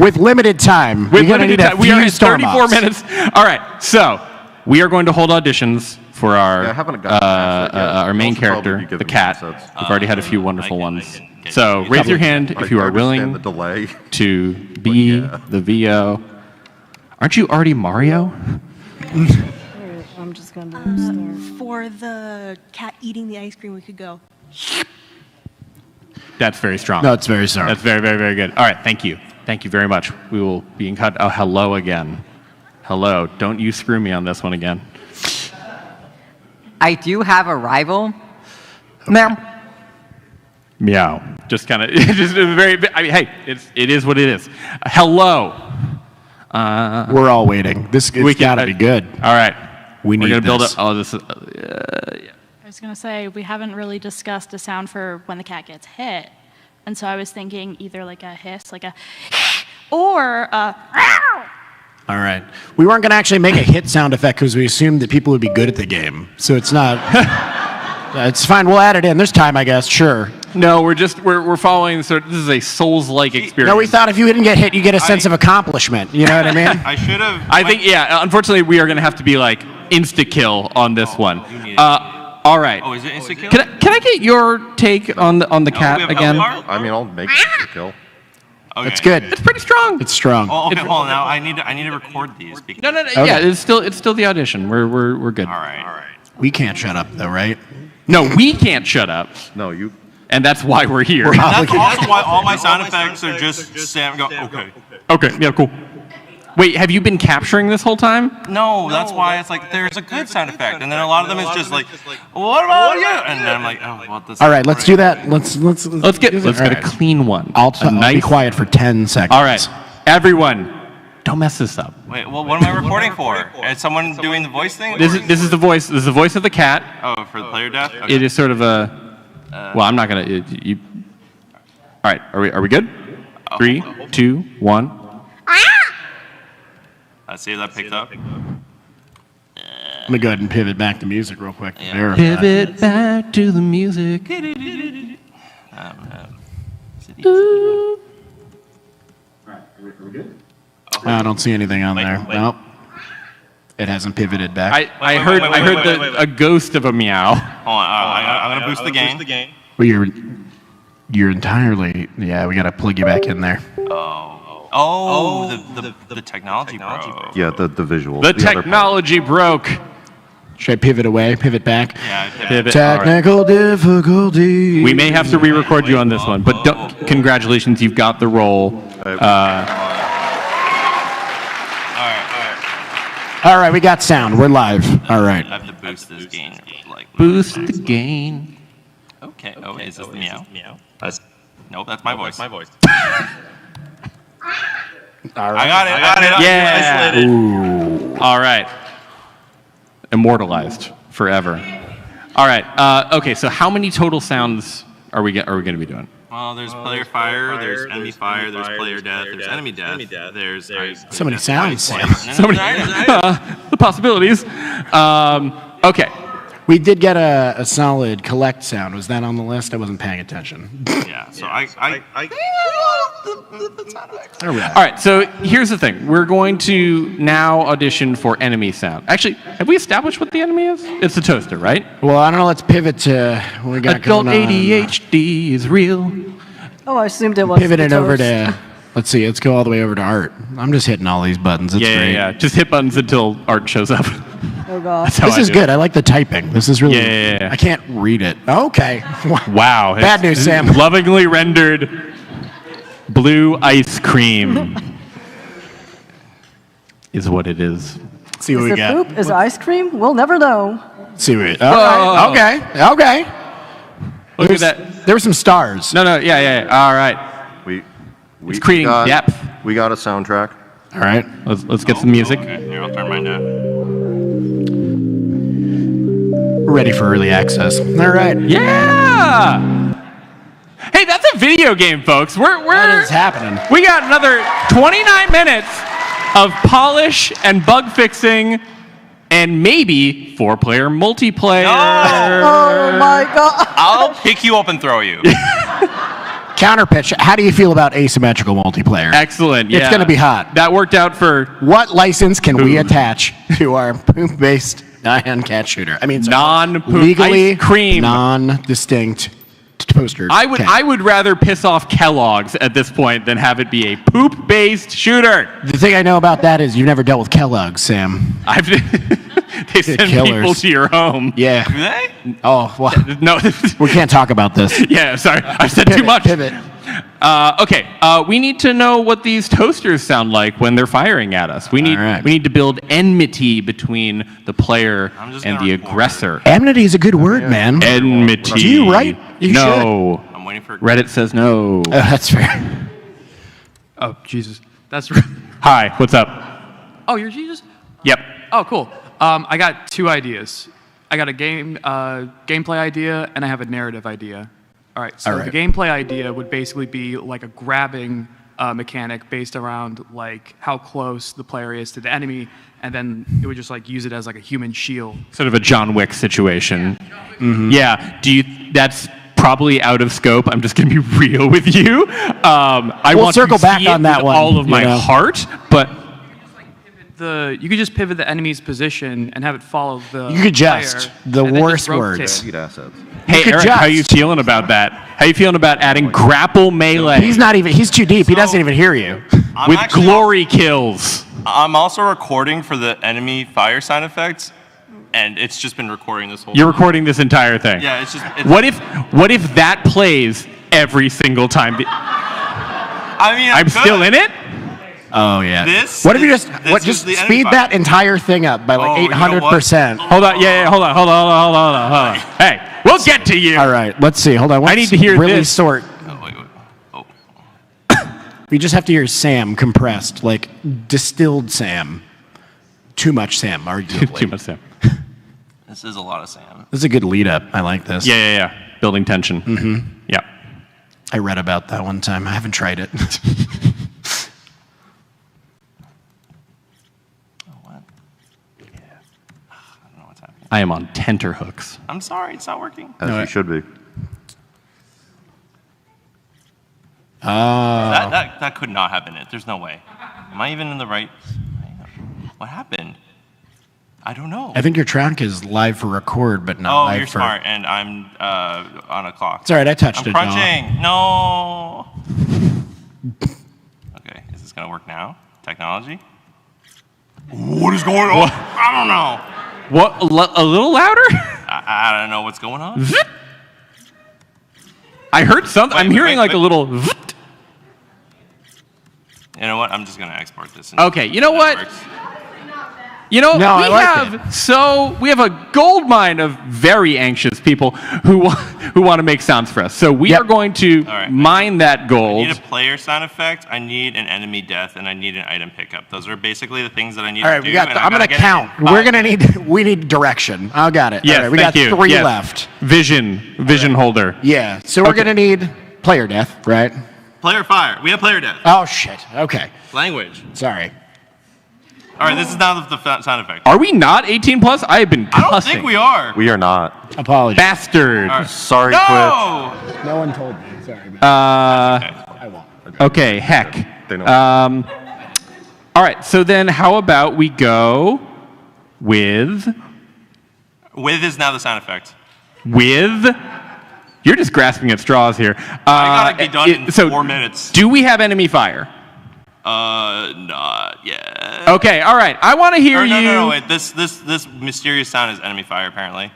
With limited time, With we're going to limited need a time, we are few at star 34 mobs. minutes. All right, so we are going to hold auditions for our main character, the cat. We've already had a few wonderful ones. So raise your hand if you are willing to be the VO. Aren't you already Mario? I'm just going to for the cat eating the ice cream, we could go. That's very strong. No, it's very strong. That's very, very, very good. All right, thank you. Thank you very much. We will be in cut. Oh, hello again. Hello. Don't you screw me on this one again. I do have a rival. Meow. Meow. Just kind of, just a very, I mean, hey, it is what it is. Hello. We're all waiting. It's got to be good. All right. We're going to build this. up. Oh, this is, I was going to say, we haven't really discussed a sound for when the cat gets hit. And so I was thinking either like a hiss, like a, or a, All right. We weren't going to actually make a hit sound effect because we assumed that people would be good at the game. So it's not. It's fine. We'll add it in. There's time, I guess. Sure. No, we're following. So this is a Souls-like experience. No, we thought if you didn't get hit, you get a sense of accomplishment. You know what I mean? I should have. I think, yeah. Unfortunately, we are going to have to be like insta kill on this one. All right. Oh, is it insta kill? Can I get your take on the cat again? I mean, I'll make it a kill. Okay. It's good. It's pretty strong. It's strong. Oh, okay, hold on. Now I need to record these. No. Okay. Yeah, it's still the audition. We're good. All right. We can't shut up, though, right? No, we can't shut up. No, you. And that's why we're here. That's also why all my sound effects are just Sam go. Okay. Okay. Yeah. Cool. Wait, have you been capturing this whole time? No, that's why it's like there's a good sound effect, and then a lot of them is just like, what about you? And then I'm like, oh, well, this. All right, let's do that. Let's get a clean one. I'll be quiet for 10 seconds. All right, everyone, don't mess this up. Wait, well, what am I recording for? Is someone doing the voice thing? This is the voice. This is the voice of the cat. Oh, for the player death. Okay. It is sort of a. Well, I'm not gonna. You. All right, are we good? 3, 2, 1. Let's see if that picked up. Let me go ahead and pivot back to music real quick. Yeah. Pivot back to the music. I don't see anything on there. Nope. It hasn't pivoted back. I heard a ghost of a meow. Hold on, I'm gonna boost the gain. Well, you're entirely. Yeah, we got to plug you back in there. The technology broke. Yeah, the visual. The technology broke. Should I pivot away? Pivot back? Yeah, pivot. Technical difficulty. We may have to re-record you on this one, but congratulations, you've got the role. All right, we got sound. We're live. All right. I have to boost this gain. Boost the gain. Okay. Oh, is this the meow? Nope, that's my voice. All right. I got it. Yeah. Isolated. Ooh. All right. Immortalized forever. All right. Okay. So how many total sounds are we going to be doing? Well, there's player fire, there's enemy fire, there's player death, there's enemy death, there's So many sounds. So many. The possibilities. Okay. We did get a solid collect sound. Was that on the list? I wasn't paying attention. Yeah. So I All right. All right, so here's the thing. We're going to now audition for enemy sound. Actually, have we established what the enemy is? It's the toaster, right? Well, I don't know. Let's pivot to what we got Adult going on. ADHD is real. Oh, I assumed it was. Pivot it the over toast. to. Let's see. Let's go all the way over to art. I'm just hitting all these buttons. It's great. Yeah. Just hit buttons until art shows up. Oh god. This is good. I like the typing. This is really. Yeah. I can't read it. Okay. Wow. Bad news, Sam. Lovingly rendered blue ice cream is what it is. See what Is we it got. poop? Is it ice cream? We'll never know. See what. All right. Okay. Look at that. There were some stars. No. Yeah. All right. It's creating depth. We got a soundtrack. All right. Let's get some music. Okay, here, I'll turn mine down. Ready for early access. All right. Yeah. Hey, that's a video game, folks. What is happening? We got another 29 minutes of polish and bug fixing, and maybe 4-player multiplayer. Oh my god. I'll pick you up and throw you. Counterpitch. How do you feel about asymmetrical multiplayer? Excellent. Yeah. It's going to be hot. That worked out for. What license can we attach to our poop-based Nyan cat shooter? I mean, non-poop legally ice cream, non-distinct poster. I would rather piss off Kellogg's at this point than have it be a poop-based shooter. The thing I know about that is you've never dealt with Kellogg's, Sam. They send people to your home. Yeah. Do they? Oh, well. No. We can't talk about this. Yeah, sorry. I said too much. Pivot. Okay. We need to know what these toasters sound like when they're firing at us. We need to build enmity between the player and the aggressor. Enmity is a good word, man. Enmity. Do you write? You no. should. I'm waiting for. Reddit says no. That's fair. Oh, Jesus. That's. Hi. What's up? Oh, you're Jesus? Yep. Oh, cool. I got 2 ideas. I got a gameplay idea, and I have a narrative idea. All right. So the gameplay idea would basically be like a grabbing mechanic based around like how close the player is to the enemy, and then it would just like use it as like a human shield. Sort of a John Wick situation. Yeah. That's probably out of scope. I'm just going to be real with you. I We'll want circle to back see on it that with one, all of you my know. heart, but. You could just pivot the enemy's position and have it follow the. You could just. player, The and then worst just rotate. words. Assets. Hey, could Eric, how you just. feeling about that? How you feeling about adding grapple melee He's too deep. He doesn't even hear you. with glory kills? I'm also recording for the enemy fire sound effects, and it's just been recording this whole. You're recording this entire thing. Yeah, it's just. What if that plays every single time? I mean, I'm still in it. Oh yeah. What if you just the enemy speed fire. that entire thing up by like Oh, you know what? 800%? Hold on. Yeah. Hold on. Hey, we'll get to you. All right. Let's see. Hold on. I need to hear really this. Sort. We just have to hear Sam compressed, like distilled Sam. Too much Sam, arguably. Too much Sam. This is a lot of Sam. This is a good lead up. I like this. Yeah. Building tension. Mm-hmm. Yeah. I read about that one time. I haven't tried it. I am on tenterhooks. I'm sorry, it's not working. As you should be. That could not have been it. There's no way. Am I even in the right? What happened? I don't know. I think your track is live for record, but not Oh, live you're for. smart, and I'm on a clock. It's all right, I touched I'm it, crunching. No. Okay, is this gonna work now? Technology. What is going on? I don't know. What? A little louder? I don't know what's going on. I heard something. I'm hearing like a little. You know what? I'm just gonna export this. Okay. You know what? Works. You know, No, I like we have a gold mine of very anxious people who want to make sounds for us. So we are going to mine that gold. I need a player sound effect. I need an enemy death, and I need an item pickup. Those are basically the things that I need All right, to do. I'm going to count. We need direction. I got it. Yes, All right, we thank got you. 3 Yes. left. Vision holder. Yeah. So we're going to need player death, right? Player fire. We have player death. Oh shit. Okay. Language. Sorry. All right, this is now the sound effect. Are we not 18 plus? I have been cussing. I don't think we are. We are not. Apologies. Bastard. All right. Sorry, No! No one told me. Sorry. I won't. Okay, heck. They know. All right, so then how about we go with With is now the sound effect. with You're just grasping at straws here. I gotta be done in 4 minutes. Do we have enemy fire? Not yet. Okay, all right. I want to hear you. No, wait. This mysterious sound is enemy fire, apparently.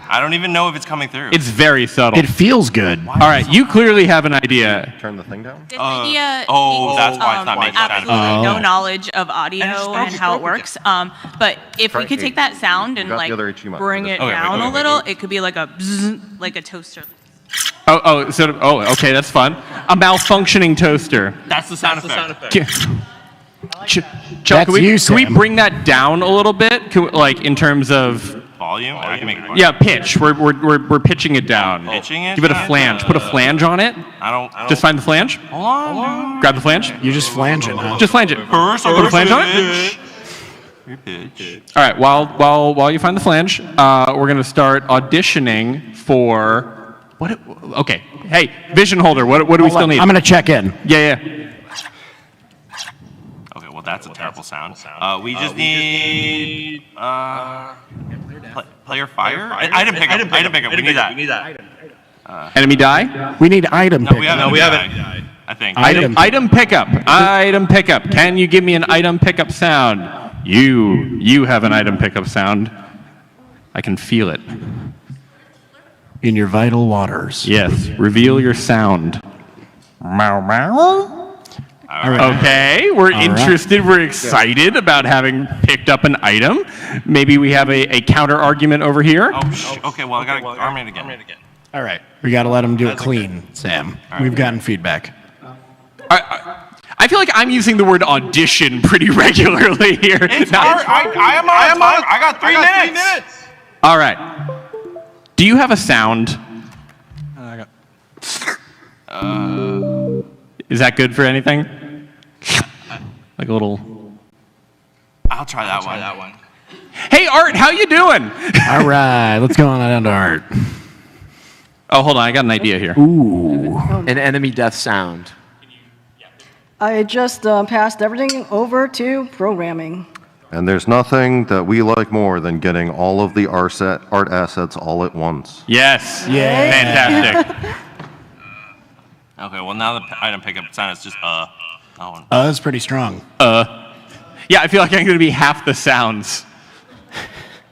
I don't even know if it's coming through. It's very subtle. It feels good. All right, you clearly have an idea. Turn the thing down? This idea that's why it's not making sound. absolutely no knowledge of audio and how it works. But if we could take that sound and got the like other HDMI. bring it down a little, it could be like a bzzz, like a toaster. Okay, that's fun. A malfunctioning toaster. That's the sound effect. Chuck, can we bring that down a little bit? Like in terms of volume? I can make it. Yeah, pitch. We're pitching it down. Pitching it? Give it a flange. Put a flange on it. I don't. Just find the flange. Hold on. Grab the flange. You're just flanging, huh? Just flange it. First, put a flange on it. Pitch. All right. While you find the flange, we're gonna start auditioning for what? Okay. Hey, vision holder. What do we still need? I'm gonna check in. Yeah. Okay. Well, that's a terrible sound. We just need player fire. Item pickup. We need that. Enemy die. We need item pickup. No, we haven't. I think. Item pickup. Item pickup. Can you give me an item pickup sound? You have an item pickup sound. I can feel it. In your vital waters. Yes. Reveal your sound. Meow meow. Okay, we're interested. We're excited about having picked up an item. Maybe we have a counter argument over here. Okay. Well, I gotta arm it again. All right. We got to let them do it clean, Sam. We've gotten feedback. I feel like I'm using the word audition pretty regularly here. I am on time. I got 3 minutes. All right. Do you have a sound? Is that good for anything? Like a little. I'll try that one. Hey, Art, how you doing? All right. Let's go on down to Art. Oh, hold on. I got an idea here. Ooh. An enemy death sound. I just passed everything over to programming. And there's nothing that we like more than getting all of the art assets all at once. Yes. Yeah. Fantastic. Okay. Well, now the item pickup sound is just that one. That's pretty strong. Yeah, I feel like I'm going to be half the sounds.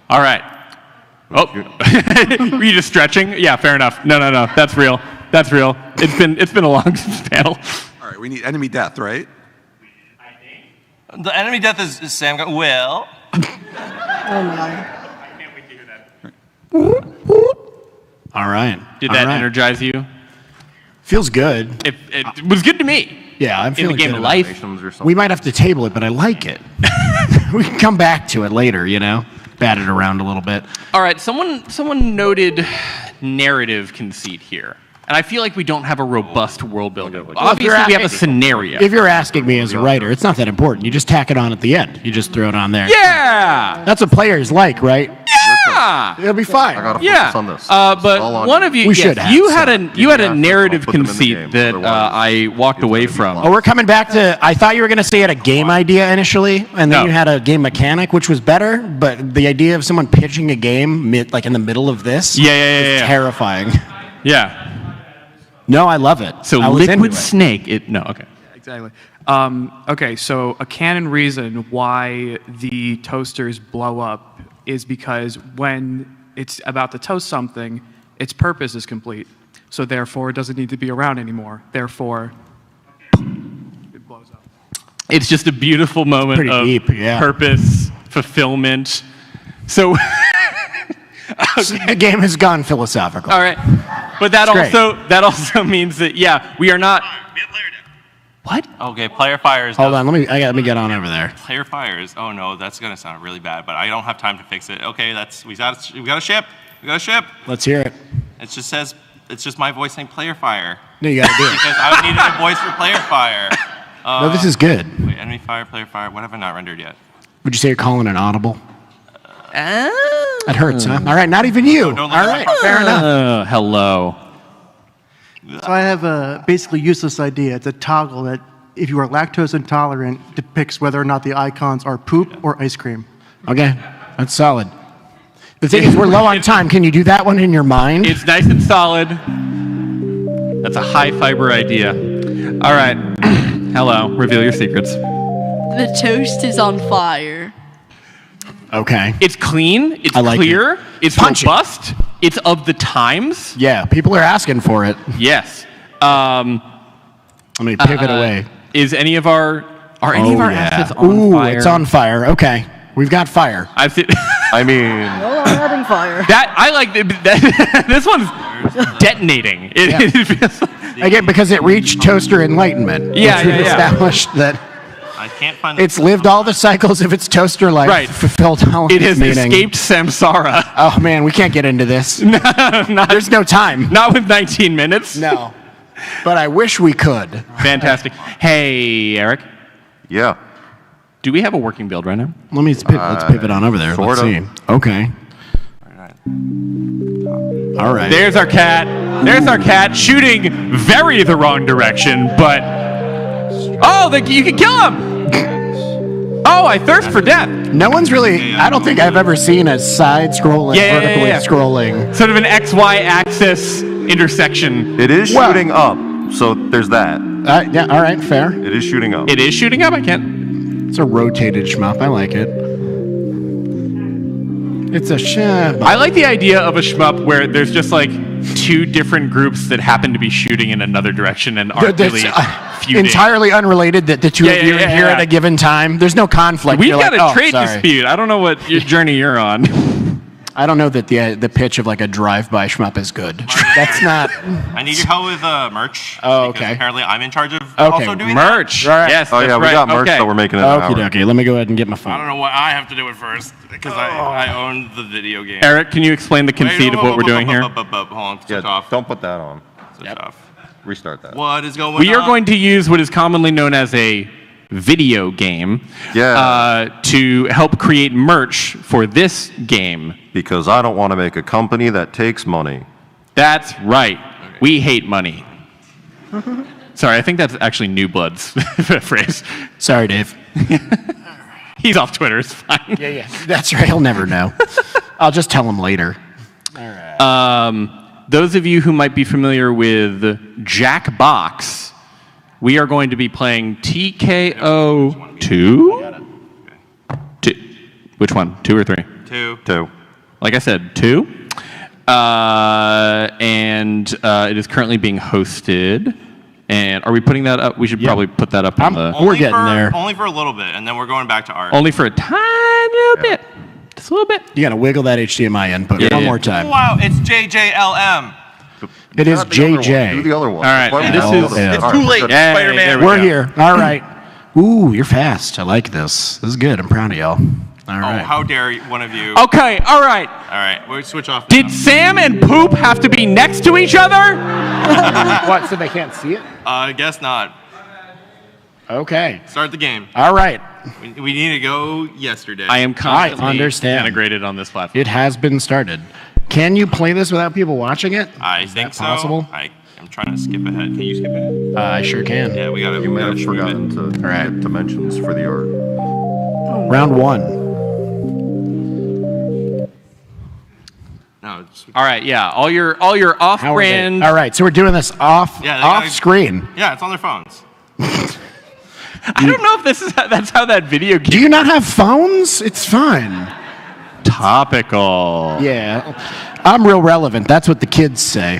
All right. Oh, were you just stretching? Yeah, fair enough. No. That's real. It's been a long panel. All right, we need enemy death, right? The enemy death is Sam. Well. Oh my. All right. Did that energize you? Feels good. It was good to me. Yeah, I'm feeling in the game good of about life. We might have to table it, but I like it. We can come back to it later, bat it around a little bit. All right, someone noted narrative conceit here. And I feel like we don't have a robust world building. Obviously, we have a scenario. If you're asking me as a writer, it's not that important. You just tack it on at the end. You just throw it on there. Yeah! That's what players like, right? Yeah! It'll be fine. I gotta focus on this. But one of you, We should have you some. had a narrative conceit that I walked away from. Oh, we're coming back to. I thought you were going to say you had a game idea initially, and then you had a game mechanic, which was better. But the idea of someone pitching a game like in the middle of this, is terrifying. Yeah. No, I love it. So I was into Liquid it. Snake. Okay. Exactly. Okay, so a canon reason why the toasters blow up is because when it's about to toast something, its purpose is complete. So therefore, it doesn't need to be around anymore. Therefore, it blows up. It's just a beautiful moment Pretty of deep, yeah. purpose, fulfillment. So the game has gone philosophical. All right, but that also means that we are not. What? Okay, player fires. Hold on, let me get on over there. Player fires. Oh no, that's gonna sound really bad, but I don't have time to fix it. Okay, we got a ship. We got a ship. Let's hear it. It just says it's just my voice saying player fire. No, you gotta do it. Because I needed a voice for player fire. No, this is good. Wait, enemy fire, player fire. What have I not rendered yet? Would you say you're calling an audible? That hurts, huh? All right, not even you. All right, fair enough. Hello. So I have a basically useless idea. It's a toggle that, if you are lactose intolerant, depicts whether or not the icons are poop or ice cream. Okay, that's solid. The thing is, we're low on time. Can you do that one in your mind? It's nice and solid. That's a high fiber idea. All right. Hello. Reveal your secrets. The toast is on fire. Okay. It's clean. It's clear. It's Punchy. robust. It's of the times. Yeah, people are asking for it. Yes. Let me pivot away. Is any of our any of our assets on Ooh, fire? it's on fire. Okay, we've got fire. I mean, Well, I'm having fire. that I like. That, this one's detonating. It feels like, Again, because it reached toaster enlightenment. Yeah, which we've yeah, yeah. established that I can't find it's lived all the cycles of its toaster life. Right. Fulfilled all of it its has meaning. escaped samsara. Oh man, we can't get into this. There's no time. Not with 19 minutes. No. But I wish we could. Fantastic. Hey, Eric. Yeah. Do we have a working build right now? Let's pivot on over there. Let's see. Okay. All right. There's our cat. There's our cat shooting very the wrong direction, but you can kill him. Oh, I thirst for death. No one's really. I don't think I've ever seen a side-scrolling, vertically scrolling. Sort of an XY axis intersection. It is shooting up, so there's that. Yeah. All right. Fair. It is shooting up. It is shooting up. I can't. It's a rotated shmup. I like it. It's a shmup. I like the idea of a shmup where there's just like two different groups that happen to be shooting in another direction and aren't really feuding. Entirely unrelated that the two of you are here at a given time. There's no conflict. We've You're got like, a trade sorry. dispute. I don't know what journey you're on. I don't know that the pitch of like a drive-by shmup is good. That's not. I need your help with merch. Oh, because okay. Apparently, I'm in charge of also doing merch. Right. Yes. Oh yeah, we got merch that we're making it. Okay. Let me go ahead and get my phone. I don't know what I have to do it first because I own the video game. Eric, can you explain the conceit of what we're doing here? Hold on, switch off. Don't put that on. Switch off. Restart that. What is going on? We are going to use what is commonly known as a video game to help create merch for this game. Because I don't want to make a company that takes money. That's right. Okay. We hate money. Sorry, I think that's actually New Blood's phrase. Sorry, Dave. He's off Twitter. It's fine. Yeah. That's right. He'll never know. I'll just tell him later. All right. Those of you who might be familiar with Jackbox, we are going to be playing TKO 2? Which one? 2 or 3? 2. Like I said, 2. And it is currently being hosted. And are we putting that up? We should probably put that up on the... We're getting there. Only for a little bit, and then we're going back to art. Only for a tiny little bit. Just a little bit. You gotta wiggle that HDMI input one more time. Wow, it's JJLM. It is JJ. Do the other one. All right. It's too late, Spider-Man. We're here. All right. Ooh, you're fast. I like this. This is good. I'm proud of y'all. All right. Oh, how dare one of you? Okay. All right. All right. We'll switch off. Did Sam and Poop have to be next to each other? What? So they can't see it? I guess not. Okay. Start the game. All right. We need to go yesterday. I am constantly understand. integrated on this platform. It has been started. Can you play this without people watching it? I think so. Possible? I'm trying to skip ahead. Can you skip ahead? I sure can. Yeah, we You may have stream forgotten it. to get dimensions for the art. Round 1. No. All right. Yeah. All your off-brand. All right. So we're doing this off screen. Yeah, it's on their phones. I don't know if that's how that video game. Do you not have phones? It's fine. Topical. Yeah. I'm real relevant. That's what the kids say.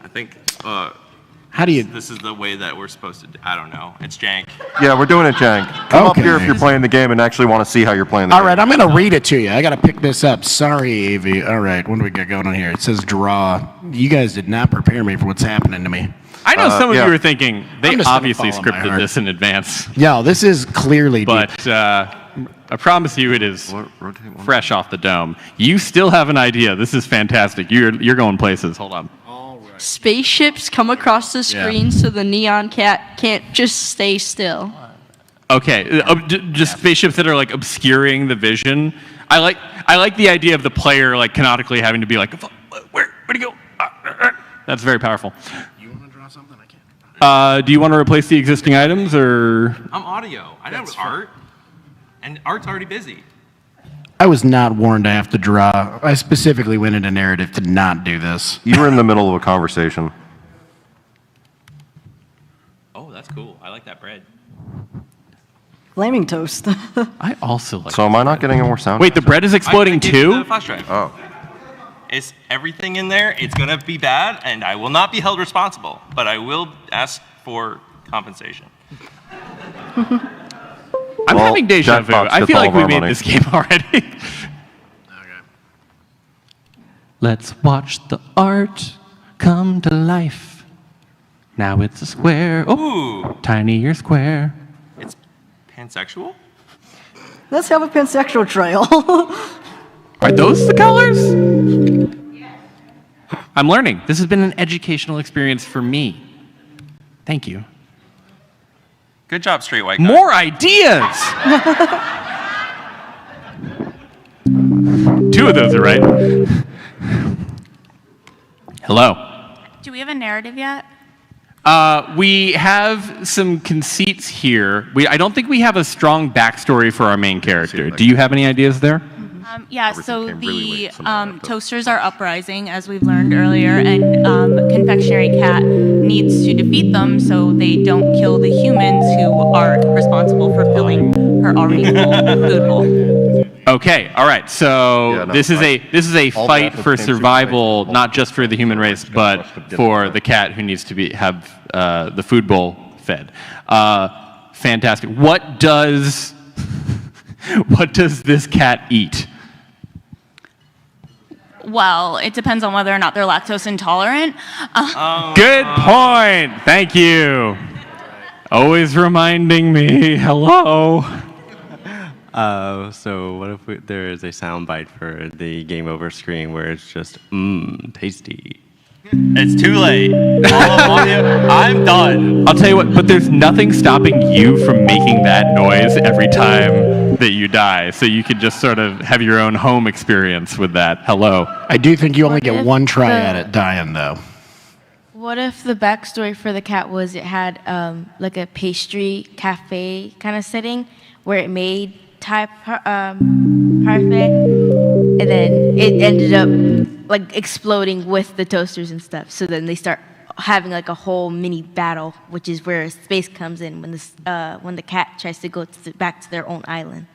I think. How do you? This is the way that we're supposed to. I don't know. It's jank. Yeah, we're doing it, jank. Come up here if you're playing the game and actually want to see how you're playing the game. All right, I'm going to read it to you. I got to pick this up. Sorry, Avi. All right, what do we got going on here? It says draw. You guys did not prepare me for what's happening to me. I know some of you were thinking they I'm just gonna obviously follow my scripted heart. this in advance. Yeah, this is clearly deep. But I promise you, it is fresh off the dome. You still have an idea. This is fantastic. You're going places. Hold on. Spaceships come across the screen so the neon cat can't just stay still. Okay, just spaceships that are like obscuring the vision. I like the idea of the player like canonically having to be like, where'd he go? That's very powerful. You want to draw something? I can't. Do you want to replace the existing items or? I'm audio. I know art, and art's already busy. I was not warned I have to draw. I specifically went into narrative to not do this. You were in the middle of a conversation. Oh, that's cool. I like that bread. Flaming toast. I also like. So am I not getting any more sound? Wait, the bread is exploding I gave you too? the flash drive. Oh. It's everything in there. It's going to be bad, and I will not be held responsible, but I will ask for compensation. I'm having deja vu. Jackbox I gets feel all like of we our made money. this game already. Let's watch the art come to life. Now it's a square. Oh, tinier square. It's pansexual? Let's have a pansexual trail. Are those the colors? I'm learning. This has been an educational experience for me. Thank you. Good job, straight white guy. More ideas! 2 of those are right. Hello. Do we have a narrative yet? We have some conceits here. I don't think we have a strong backstory for our main character. Do you have any ideas there? Yeah, so the toasters are uprising, as we've learned earlier, and Confectionery Cat needs to defeat them so they don't kill the humans who are responsible for filling her already full food bowl. Okay, all right. So this is a fight for survival, not just for the human race, but for the cat who needs to have the food bowl fed. Fantastic. What does this cat eat? Well, it depends on whether or not they're lactose intolerant. Good point. Thank you. Always reminding me. Hello. So what if there is a soundbite for the game over screen where it's just, tasty. It's too late. I'm done. I'll tell you what, but there's nothing stopping you from making that noise every time that you die. So you could just sort of have your own home experience with that. Hello. I do think you only get if one try the- at it dying, though. What if the backstory for the cat was it had like a pastry cafe kind of setting where it made Thai parfait, and then it ended up like exploding with the toasters and stuff. So then they start having like a whole mini battle, which is where space comes in when the cat tries to go back to their own island.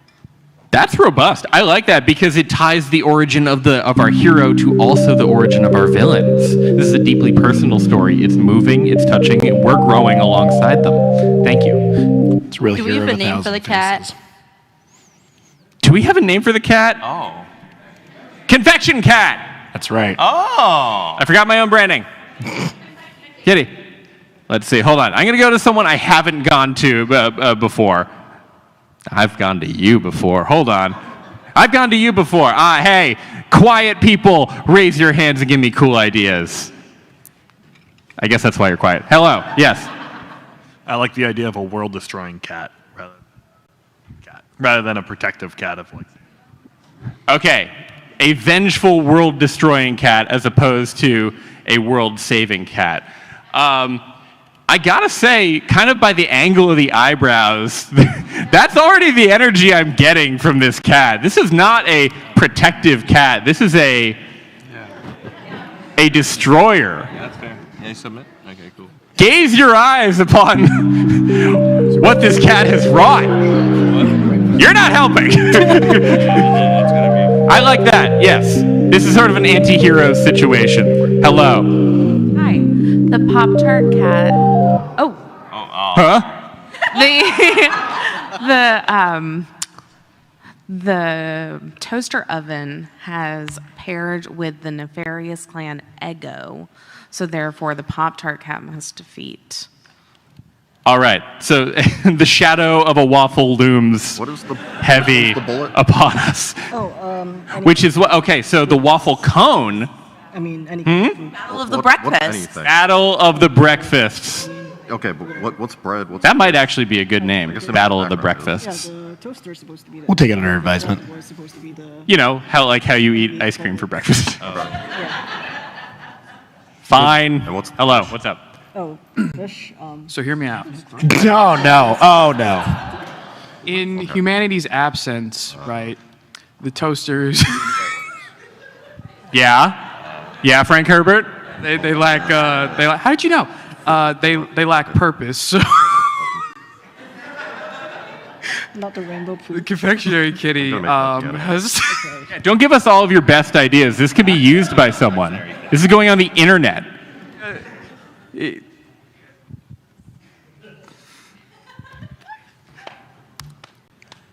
That's robust. I like that because it ties the origin of our hero to also the origin of our villains. This is a deeply personal story. It's moving, it's touching, and we're growing alongside them. Thank you. It's really Do we have a name for the cat? Do we have a name for the cat? Oh. Confection Cat. That's right. Oh. I forgot my own branding. Kitty. Let's see. Hold on. I'm going to go to someone I haven't gone to before. I've gone to you before. Hold on. I've gone to you before. Hey, quiet people, raise your hands and give me cool ideas. I guess that's why you're quiet. Hello. Yes. I like the idea of a world-destroying cat rather than a protective cat of like. Okay. A vengeful, world-destroying cat as opposed to a world-saving cat. I gotta say, kind of by the angle of the eyebrows, that's already the energy I'm getting from this cat. This is not a protective cat. This is a destroyer. Yeah, that's fair. Yeah, you submit? Okay, cool. Gaze your eyes upon what this cat has wrought. You're not helping. I like that, yes. This is sort of an anti-hero situation. Hello. Hi. The Pop-Tart cat. Oh. Huh? The toaster oven has paired with the nefarious clan Ego, so therefore the Pop-Tart cat must defeat. All right, so the shadow of a waffle looms heavy upon us. Which is what, okay, so the waffle cone. I mean, any Battle of the Breakfast. Battle of the Breakfasts. Okay, but what's bread? What's That might actually be a good name, Battle of the Breakfasts. the toaster's supposed to be the We'll take it under advisement. was supposed to be the You know, how you eat ice cream for breakfast. Fine. Hello, what's up? fish. So hear me out. Oh no! Oh no! In humanity's absence, right, the toasters. Yeah, Frank Herbert. They lack. How did you know? They lack purpose. So Not the rainbow poop. the confectionery kitty has. Don't give us all of your best ideas. This could be used by someone. This is going on the internet. This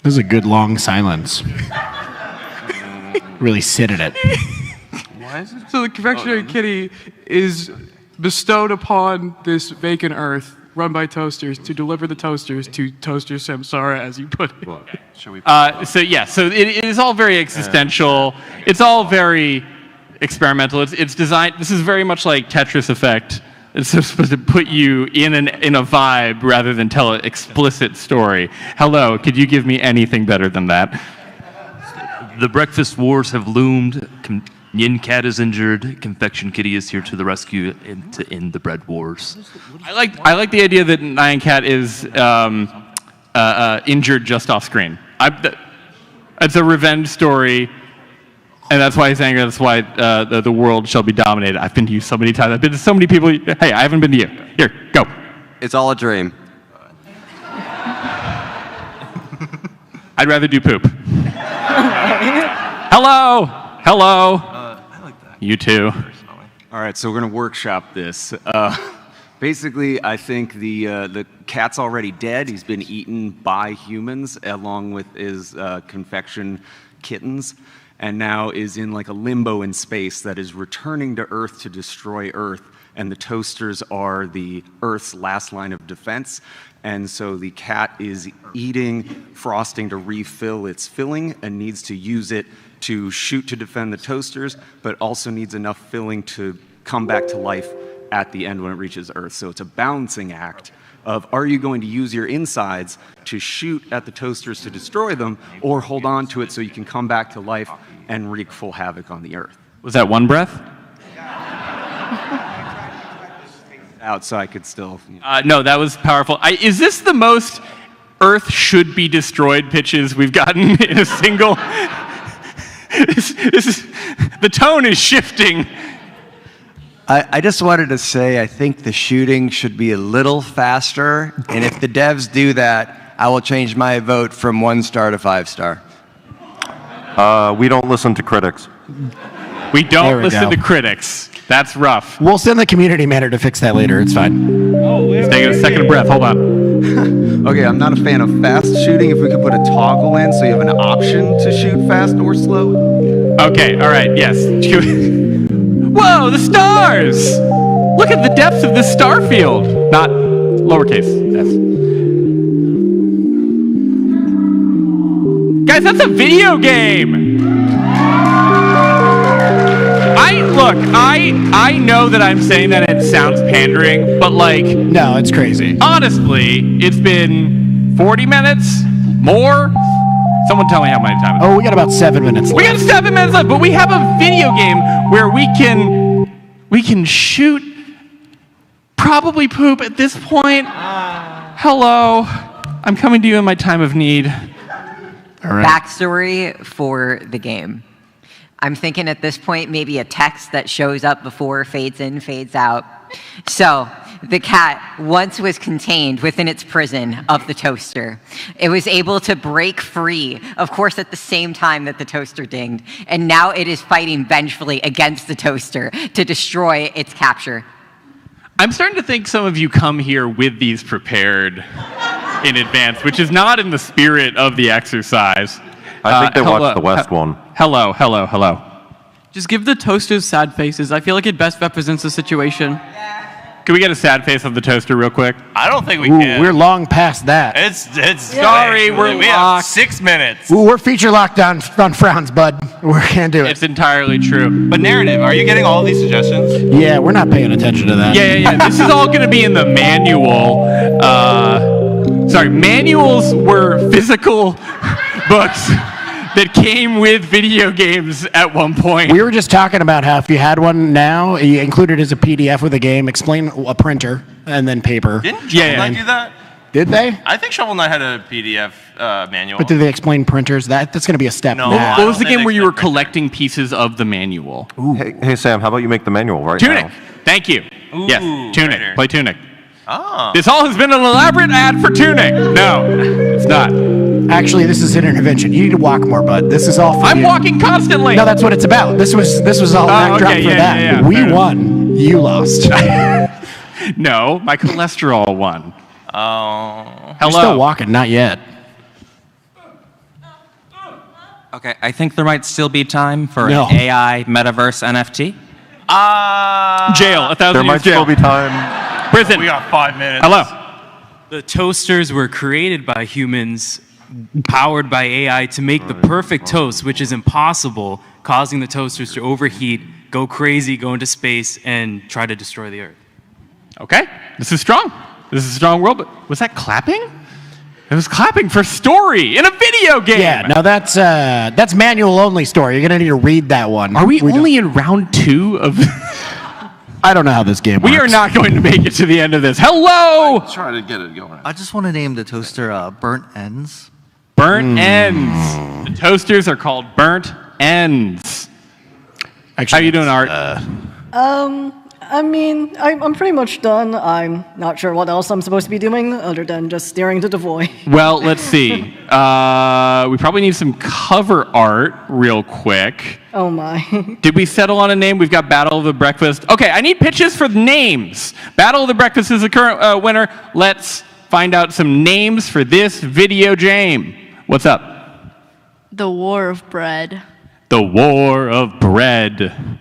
is a good long silence. Really sit in it. Why is it? So the confectionery kitty is bestowed upon this vacant earth run by toasters to deliver the toasters to Toaster Samsara, as you put it. So it is all very existential. It's all very experimental. It's designed. This is very much like Tetris Effect. It's supposed to put you in a vibe rather than tell an explicit story. Hello, could you give me anything better than that? The breakfast wars have loomed. Yin Cat is injured. Confection Kitty is here to the rescue and to end the bread wars. I like the idea that Nyan Cat is injured just off screen. It's a revenge story, and that's why he's angry. That's why the world shall be dominated. I've been to you so many times. I've been to so many people. Hey, I haven't been to you. Here, go. It's all a dream. I'd rather do poop. Hello. I like that. You too. All right, so we're going to workshop this. Basically, I think the cat's already dead. He's been eaten by humans along with his confection kittens, and now is in like a limbo in space that is returning to Earth to destroy Earth, and the toasters are the Earth's last line of defense. And so the cat is eating frosting to refill its filling and needs to use it to shoot to defend the toasters, but also needs enough filling to come back to life at the end when it reaches Earth. So it's a balancing act of, are you going to use your insides to shoot at the toasters to destroy them, or hold on to it so you can come back to life and wreak full havoc on the Earth? Was that one breath? Out so I could still. No, that was powerful. Is this the most Earth should be destroyed pitches we've gotten in a single? This is, the tone is shifting. I just wanted to say I think the shooting should be a little faster, and if the devs do that, I will change my vote from 1 star to 5 star. We don't listen to critics. We don't listen to critics. That's rough. We'll send the community manager to fix that later. It's fine. It's taking a second breath. Hold on. Okay, I'm not a fan of fast shooting. If we could put a toggle in so you have an option to shoot fast or slow. Okay, all right, yes. Whoa, the stars! Look at the depths of this star field. Not lowercase s. Guys, that's a video game! I know that I'm saying that it sounds pandering, but like... No, it's crazy. Honestly, it's been 40 minutes? More? Someone tell me how many times. Oh, we got about 7 minutes left. We got 7 minutes left, but we have a video game where we can shoot, probably poop at this point. Hello. I'm coming to you in my time of need. All right. Backstory for the game. I'm thinking at this point maybe a text that shows up before fades in, fades out. So the cat once was contained within its prison of the toaster. It was able to break free, of course, at the same time that the toaster dinged. And now it is fighting vengefully against the toaster to destroy its capture. I'm starting to think some of you come here with these prepared in advance, which is not in the spirit of the exercise. I think they watched the West one. Hello. Just give the toasters sad faces. I feel like it best represents the situation. Can we get a sad face of the toaster real quick? I don't think we can. We're long past that. It's Sorry, we have 6 minutes. Ooh, we're feature locked on frowns, bud. We can't do it. It's entirely true. But narrative, are you getting all these suggestions? Yeah, we're not paying attention to that. Yeah. This is all going to be in the manual. Manuals were physical books that came with video games at one point. We were just talking about how if you had one now, you include it as a PDF with a game, explain a printer, and then paper. Didn't John do that? Did they? I think Shovel Knight had a PDF manual. But did they explain printers? That's going to be a step. No, now. What was the game where you were collecting pieces of the manual? Hey, Sam, how about you make the manual right Tunic. now? Thank you. Yes, Tunic. right here. Play Tunic. Oh. This all has been an elaborate ad for Tunic. No, it's not. Actually, this is an intervention. You need to walk more, bud. This is all for I'm you. walking constantly. No, that's what it's about. This was all backdrop for that. We won. You lost. No, my cholesterol won. Oh. You're still walking, not yet. Okay, I think there might still be time for No. an AI metaverse NFT. Jail, 1,000 There years might jail. still be time. Prison. We got 5 minutes. Hello. The toasters were created by humans, powered by AI to make the perfect toast, which is impossible, causing the toasters to overheat, go crazy, go into space, and try to destroy the Earth. Okay, this is strong. This is a strong world, but was that clapping? It was clapping for story in a video game. Yeah, no, that's manual only story. You're gonna need to read that one. Are we only in round 2 of? I don't know how this game works. We are not going to make it to the end of this. Hello. Try to get it going. I just want to name the toaster Burnt Ends. Burnt ends. The toasters are called burnt ends. Actually, how you doing, Art? I mean, I'm pretty much done. I'm not sure what else I'm supposed to be doing other than just staring into the void. Well, let's see. We probably need some cover art real quick. Oh my. Did we settle on a name? We've got Battle of the Breakfast. Okay, I need pitches for names. Battle of the Breakfast is the current winner. Let's find out some names for this video game. What's up? The War of Bread. The War of Bread.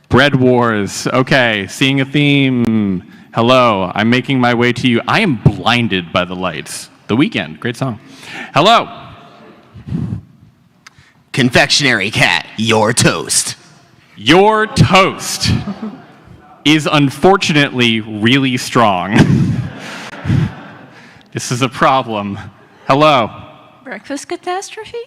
Bread Wars. Okay, seeing a theme. Hello, I'm making my way to you. I am blinded by the lights. The Weeknd, great song. Hello. Confectionery Cat, your toast. Your toast is unfortunately really strong. This is a problem. Hello. Breakfast Catastrophe?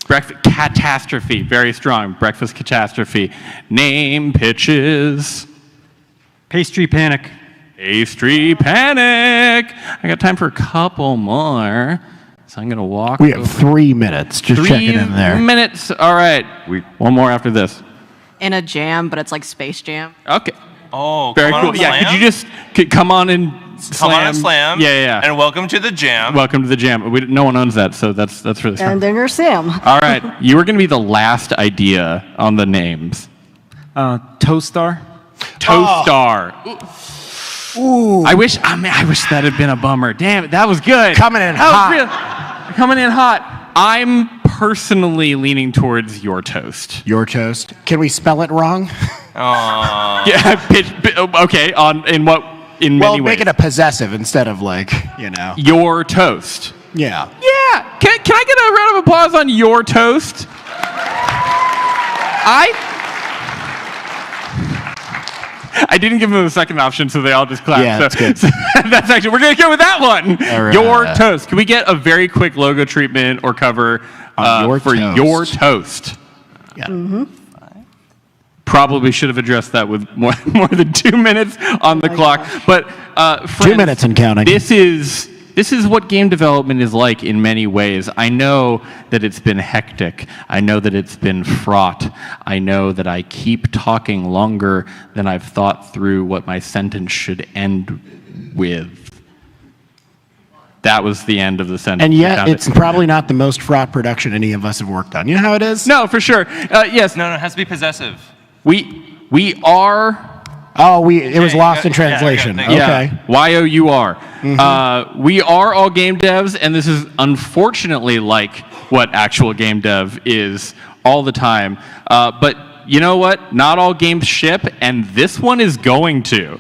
Breakfast catastrophe, very strong. Breakfast catastrophe. Name pitches. Pastry Panic. Pastry Panic. I got time for a couple more, so I'm gonna walk. We have 3 minutes. Just checking in there. 3 minutes. All right. One more after this. In a jam, but it's like Space Jam. Okay. Oh, Very come cool. on, Yeah. Slam? Could you just come on and slam? Come on and slam. Yeah. And welcome to the jam. Welcome to the jam. No one owns that, so that's really strong. And then there's Sam. All right, you were going to be the last idea on the names. Toastar. Toastar. Ooh. I wish that had been a bummer. Damn it, that was good. Coming in Coming in hot. I'm personally leaning towards your toast. Your toast. Can we spell it wrong? Yeah. Okay. In many well, ways. make it a possessive instead of your toast. Yeah. Yeah. Can I get a round of applause on your toast? I didn't give them a second option, so they all just clapped. Yeah, that's good. So that's actually, we're going to go with that one. All right. Your toast. Can we get a very quick logo treatment or cover for your toast? Yeah. Mm-hmm. Probably should have addressed that with more than 2 minutes on the clock. But friends, 2 minutes and counting. This is what game development is like in many ways. I know that it's been hectic. I know that it's been fraught. I know that I keep talking longer than I've thought through what my sentence should end with. That was the end of the sentence. And yet, it's probably not the most fraught production any of us have worked on. You know how it is? No, for sure. Yes. No, it has to be possessive. We are. Oh, it was lost in translation. Okay. Y-O-U-R. We are all game devs, and this is unfortunately like what actual game dev is all the time. But you know what? Not all games ship, and this one is going to.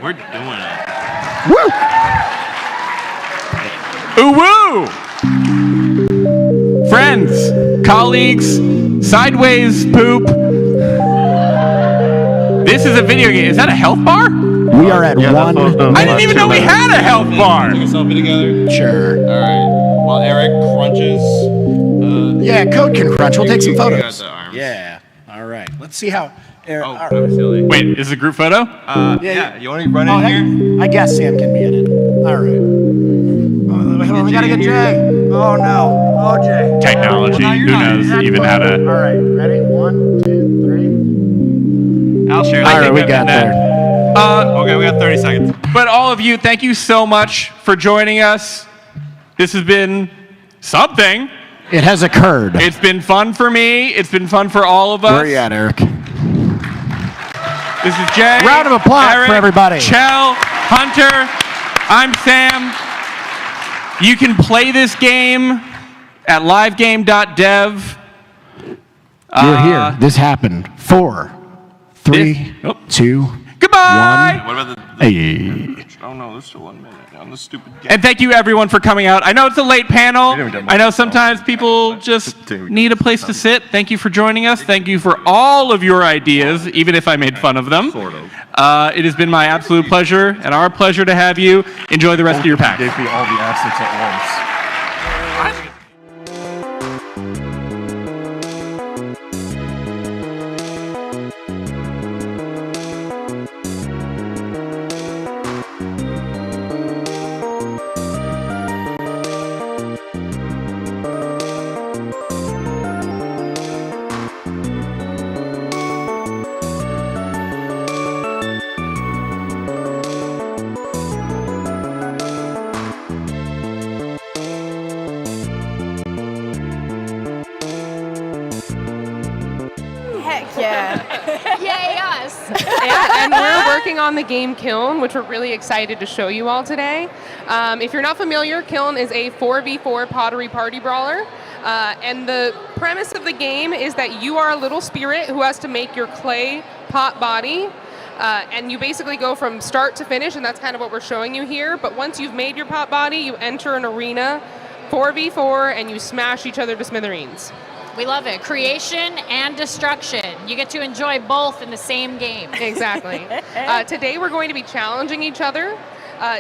We're doing it. Woo! Ooh-woo! Friends, colleagues, sideways poop. This is a video game. Is that a health bar? We are at one. I didn't even know we had a health bar. Take a selfie together. Sure. All right. While Eric crunches. Yeah, Code can crunch. We'll take some You got photos. the arms. Yeah. All right. Let's see how. Wait, is it a group photo? Yeah. You want to run in here? I guess Sam can be in it. All right. we gotta get Jay. Oh no. Oh Jay. Technology. Well, Who knows even how to? All right, ready? 1, 2, 3. I'll share. All right, we got there. Okay, we got 30 seconds. But all of you, thank you so much for joining us. This has been something. It has occurred. It's been fun for me. It's been fun for all of us. Where are you at, Eric? This is Jay. Round of applause Eric, for everybody. Chell, Hunter, I'm Sam. You can play this game at livegame.dev. You're here. This happened. 4, 3, 2, Goodbye. 1. What about Hey. Oh no, there's still 1 minute on the stupid game. And thank you everyone for coming out. I know it's a late panel. I know sometimes people just need a place to sit. Thank you for joining us. Thank you for all of your ideas, even if I made fun of them. Sort of. It has been my absolute pleasure and our pleasure to have you. Enjoy the rest of your pack. Gave me all the assets at once. Heck yeah. Yay, us. Yeah, and we're working on the game Kiln, which we're really excited to show you all today. If you're not familiar, Kiln is a 4v4 pottery party brawler. And the premise of the game is that you are a little spirit who has to make your clay pot body. And you basically go from start to finish, and that's kind of what we're showing you here. But once you've made your pot body, you enter an arena 4v4, and you smash each other to smithereens. We love it. Creation and destruction. You get to enjoy both in the same game. Exactly. Today we're going to be challenging each other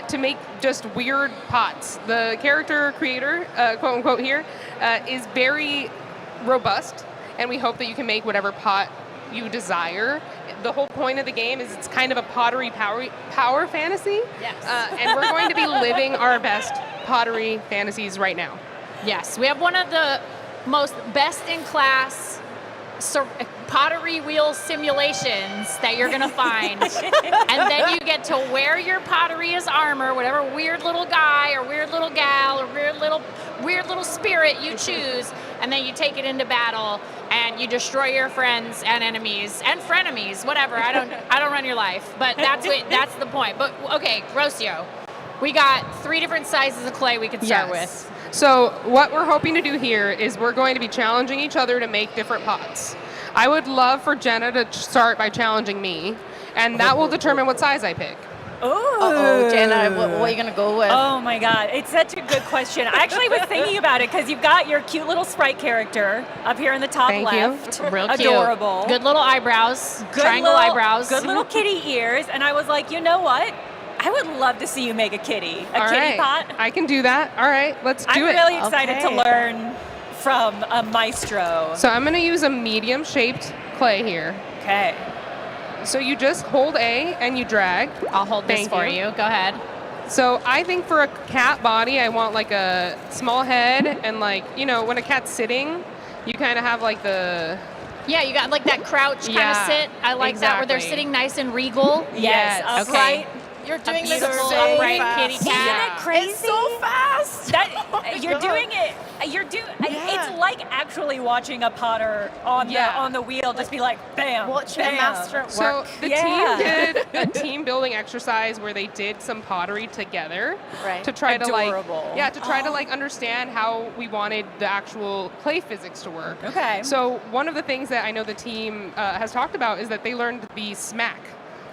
to make just weird pots. The character creator, quote unquote here, is very robust, and we hope that you can make whatever pot you desire. The whole point of the game is it's kind of a pottery power fantasy. Yes. And we're going to be living our best pottery fantasies right now. Yes, we have one of the most best-in-class pottery wheel simulations that you're gonna find. And then you get to wear your pottery as armor, whatever weird little guy or weird little gal or weird little spirit you choose, and then you take it into battle and you destroy your friends and enemies and frenemies, whatever. I don't run your life, but that's the point. But okay, Rocio, we got 3 different sizes of clay we can start with. So what we're hoping to do here is we're going to be challenging each other to make different pots. I would love for Jenna to start by challenging me, and that will determine what size I pick. Uh-oh, Jenna, what are you going to go with? Oh my God, it's such a good question. I actually was thinking about it because you've got your cute little sprite character up here in the top left. Real cute. Adorable. Good little eyebrows, triangle eyebrows. Good little kitty ears, and I was like, you know what? I would love to see you make a kitty pot. I can do that. All right, let's do it. I'm really excited to learn from a maestro. So I'm going to use a medium-shaped clay here. Okay. So you just hold A and you drag. I'll hold this for you. Go ahead. So I think for a cat body, I want like a small head, and like, you know, when a cat's sitting, you kind of have like the... Yeah, you got like that crouch kind of sit. I like that where they're sitting nice and regal. Yes, upright. Okay. You're doing this beautiful so upright kitty Isn't cat. it crazy? It's so fast. You're doing it. It's like actually watching a potter on the wheel just be like, bam, watching bam. a master at So work. the team did a team building exercise where they did some pottery together to try Adorable. to like understand how we wanted the actual clay physics to work. Okay. So one of the things that I know the team has talked about is that they learned the smack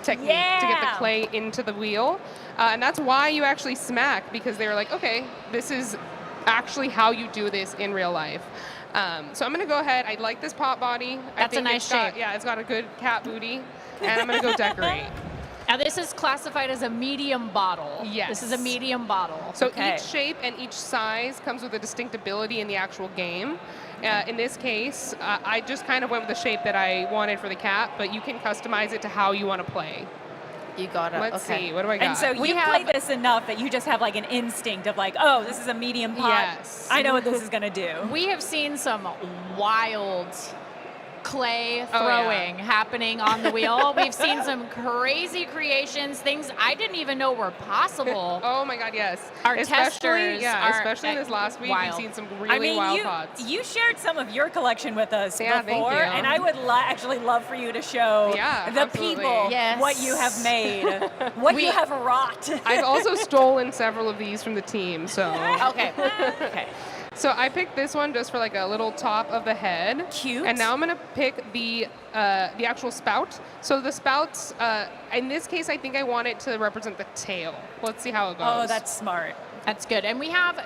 technique to get the clay into the wheel. And that's why you actually smack, because they were like, okay, this is actually how you do this in real life. So I'm going to go ahead. I like this pot body. That's a nice shape. Yeah, it's got a good cat booty. And I'm going to go decorate. Now this is classified as a medium bottle. Yes. This is a medium bottle. So each shape and each size comes with a distinct ability in the actual game. In this case, I just kind of went with the shape that I wanted for the cat, but you can customize it to how you want to play. You got it. Let's okay. see. What do I got? And so you played this enough that you just have like an instinct of like, oh, this is a medium pot. Yes. I know what this is going to do. We have seen some wild clay Oh, throwing happening on the wheel. We've seen some crazy creations, things I didn't even know were possible. Oh my God, yes. Our especially, testers are especially this last week, wild. we've seen some really wild pots. You shared some of your collection with us Yeah, thank before, you. and I would actually love for you to show the absolutely. people Yes. what you have made, what you have wrought. I've also stolen several of these from the team, so. Okay. Okay. So I picked this one just for like a little top of the head. Cute. And now I'm gonna pick the actual spout. So the spouts, in this case, I think I want it to represent the tail. Let's see how it goes. Oh, that's smart. That's good. And we have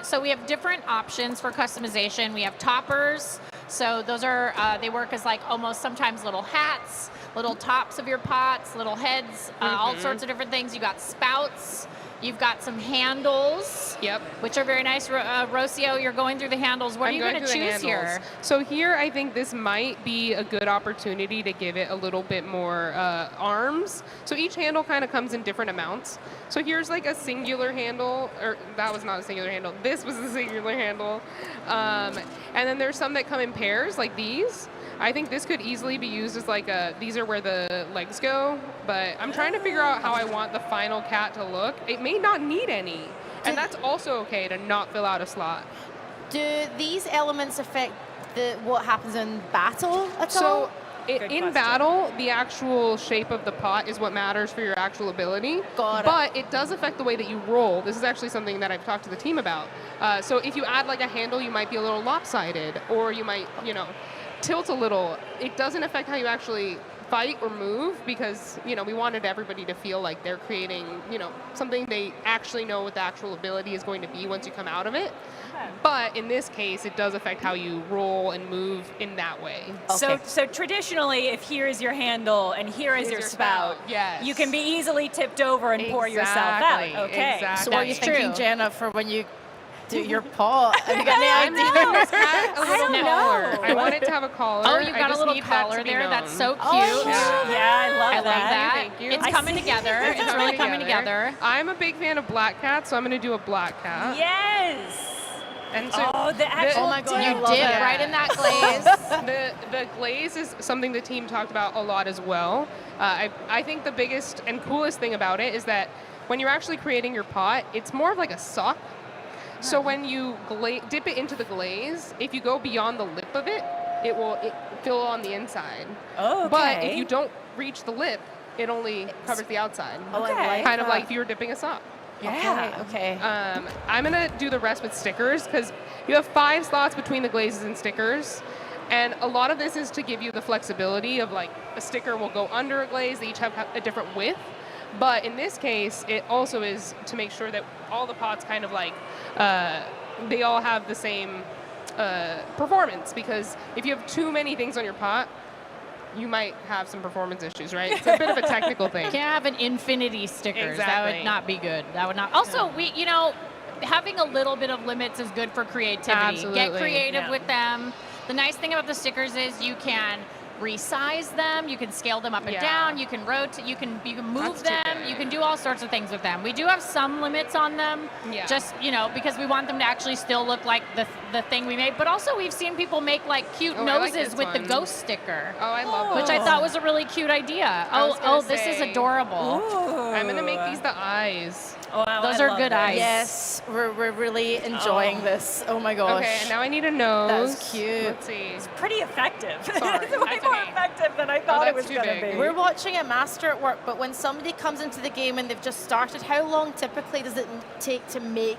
different options for customization. We have toppers. So those are, they work as like almost sometimes little hats, little tops of your pots, little heads, all sorts of different things. You got spouts. You've got some handles, which are very nice. Rocio, you're going through the handles. What are you going to choose here? So here, I think this might be a good opportunity to give it a little bit more arms. So each handle kind of comes in different amounts. So here's like a singular handle, or that was not a singular handle. This was a singular handle. And then there's some that come in pairs, like these. I think this could easily be used as like these are where the legs go, but I'm trying to figure out how I want the final cat to look. It may not need any, and that's also okay to not fill out a slot. Do these elements affect what happens in battle at all? So in battle, the actual shape of the pot is what matters for your actual ability. Got it. But it does affect the way that you roll. This is actually something that I've talked to the team about. So if you add like a handle, you might be a little lopsided, or you might, tilt a little. It doesn't affect how you actually fight or move, because we wanted everybody to feel like they're creating something they actually know what the actual ability is going to be once you come out of it. But in this case, it does affect how you roll and move in that way. So traditionally, if here is your handle and here is your spout, yes, you can be easily tipped over and pour yourself out. Okay. Exactly. So what are you thinking, Jenna, for when you do your pot? Have you got I'm any making ideas? this cat a little collar. I want it to have a collar. Oh, you I got a just little need that collar to be there. known. That's so cute. Yeah, I love that. Thank you. It's coming together. It's really coming together. I'm a big fan of black cats, so I'm going to do a black cat. Yes. And so the actual oh my God, you I love dip it. right in that glaze. the glaze is something the team talked about a lot as well. I think the biggest and coolest thing about it is that when you're actually creating your pot, it's more of like a sock. So when you dip it into the glaze, if you go beyond the lip of it, it will fill on the inside. Oh, okay. But if you don't reach the lip, it only covers the outside. Oh, I like kind of that. like if you were dipping a sock. Yeah. Okay. I'm going to do the rest with stickers, because you have 5 slots between the glazes and stickers. And a lot of this is to give you the flexibility of like a sticker will go under a glaze. They each have a different width. But in this case, it also is to make sure that all the pots kind of like, they all have the same performance. Because if you have too many things on your pot, you might have some performance issues, right? It's a bit of a technical thing. You can't have an infinity stickers. That Exactly. would not be good. That would not. Also, having a little bit of limits is good for creativity. Absolutely. Get creative Yeah. with them. The nice thing about the stickers is you can resize them, you can scale them up and Yeah. down, you can rotate, you can move That's too them, big. you can do all sorts of things with them. We do have some limits on them, Yeah. just because we want them to actually still look like the thing we made. But also we've seen people make like cute Oh, I like noses this with the one. ghost sticker. Oh, I love Which I those. thought was a really cute idea. I was gonna This is say- adorable. I'm going to make these the eyes. Wow, Those I are love good this. eyes. Yes, we're really enjoying this. Oh my gosh. Okay, and now I need a nose. That's cute. Let's see. It's pretty effective. Sorry, It's way that's more okay. effective than I thought it was that's too going to big. be. We're watching a master at work, but when somebody comes into the game and they've just started, how long typically does it take to make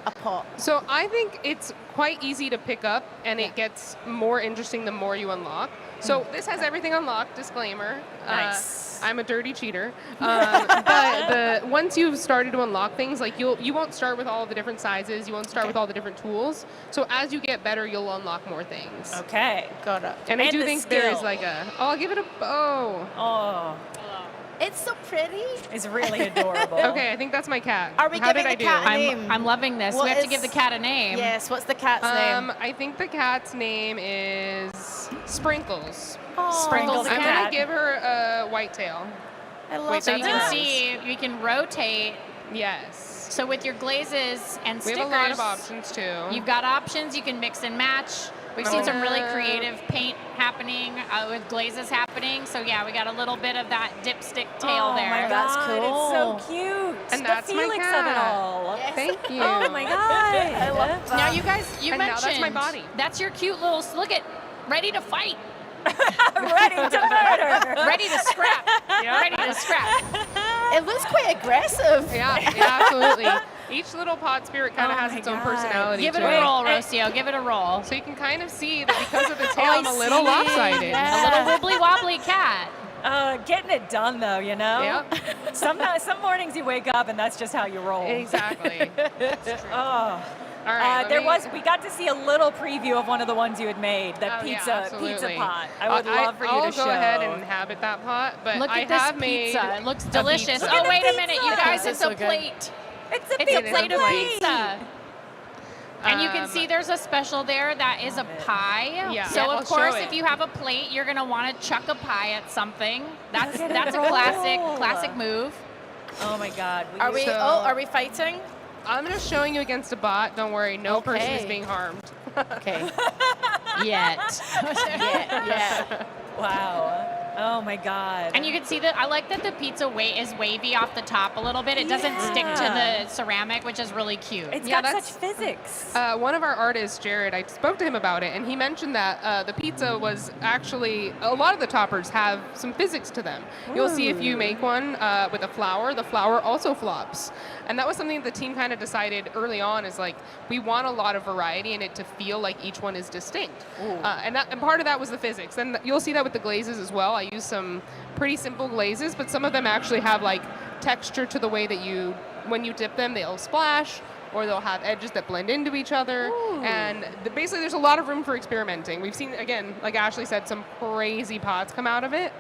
a pot? So I think it's quite easy to pick up, and it gets more interesting the more you unlock. So this has everything unlocked, disclaimer. Nice. I'm a dirty cheater. But once you've started to unlock things, like you won't start with all the different sizes, you won't start with all the different tools. So as you get better, you'll unlock more things. Okay. Got it. And I do the think there is skill. like I'll give it a bow. Oh, It's so pretty. it's really adorable. Okay, I think that's my cat. Are we How giving did I the do? cat a name? I'm loving this. What we have to is- give the cat a name. Yes, what's the cat's name? I think the cat's name is Sprinkles. Oh, Sprinkles I'm cat. gonna give her a white tail. I love So you can that's see, you can rotate. Yes. So with your glazes and We stickers, have a lot of options too. You've got options. You can mix and match. We've seen some really creative paint happening with glazes happening. So yeah, we got a little bit of that dipstick tail there. Oh my That's God, cool. it's so cute. And the that's my Felix cat. of it all. Thank you. Oh my God. I love that. Now you guys, you And now mentioned that's my body. That's your cute little. Look at, ready to fight, Ready to murder. ready to scrap, ready to scrap. It looks quite aggressive. Yeah, absolutely. Each little pod spirit kind of has its own personality. Give it to a roll, Rocio. Give it a roll. So you can kind of see that because of the tail, I'm a little lopsided. A little wibbly wobbly cat. Getting it done though, you know. Yep. Some mornings you wake up and that's just how you roll. Exactly. Oh. All right. We got to see a little preview of one of the ones you had made, that yeah, pizza absolutely. pot. I would love for you I'll to go show. ahead and inhabit that pot, but Look I at this have made pizza. It looks a delicious. pizza. Oh, wait a minute, you pizza. guys. That's It's a so good. plate. It's a It's a pizza plate of plate. pizza. And you can see there's a special there that is a pie. Yeah. So I'll of course, show it. if you have a plate, you're gonna want to chuck a pie at something. That's Look at that's it a roll. classic move. Oh my God. Are we? So- Are we fighting? I'm just showing you against a bot. Don't worry, no person is Okay. being harmed. Okay. Yet. Yeah. Wow. Oh my God. And you can see that I like that the pizza weight is wavy off the top a little bit. It doesn't stick to the ceramic, which is really cute. It's Yeah, got that's- such physics. One of our artists, Jared, I spoke to him about it, and he mentioned that the pizza was actually, a lot of the toppers have some physics to them. You'll see if you make one with a flour, the flour also flops. And that was something the team kind of decided early on is like, we want a lot of variety in it to feel like each one is distinct. And part of that was the physics. And you'll see that with the glazes as well. I used some pretty simple glazes, but some of them actually have like texture to the way that when you dip them, they'll splash, or they'll have edges that blend into each other. And basically there's a lot of room for experimenting. We've seen, again, like Ashley said, some crazy pots come out of it.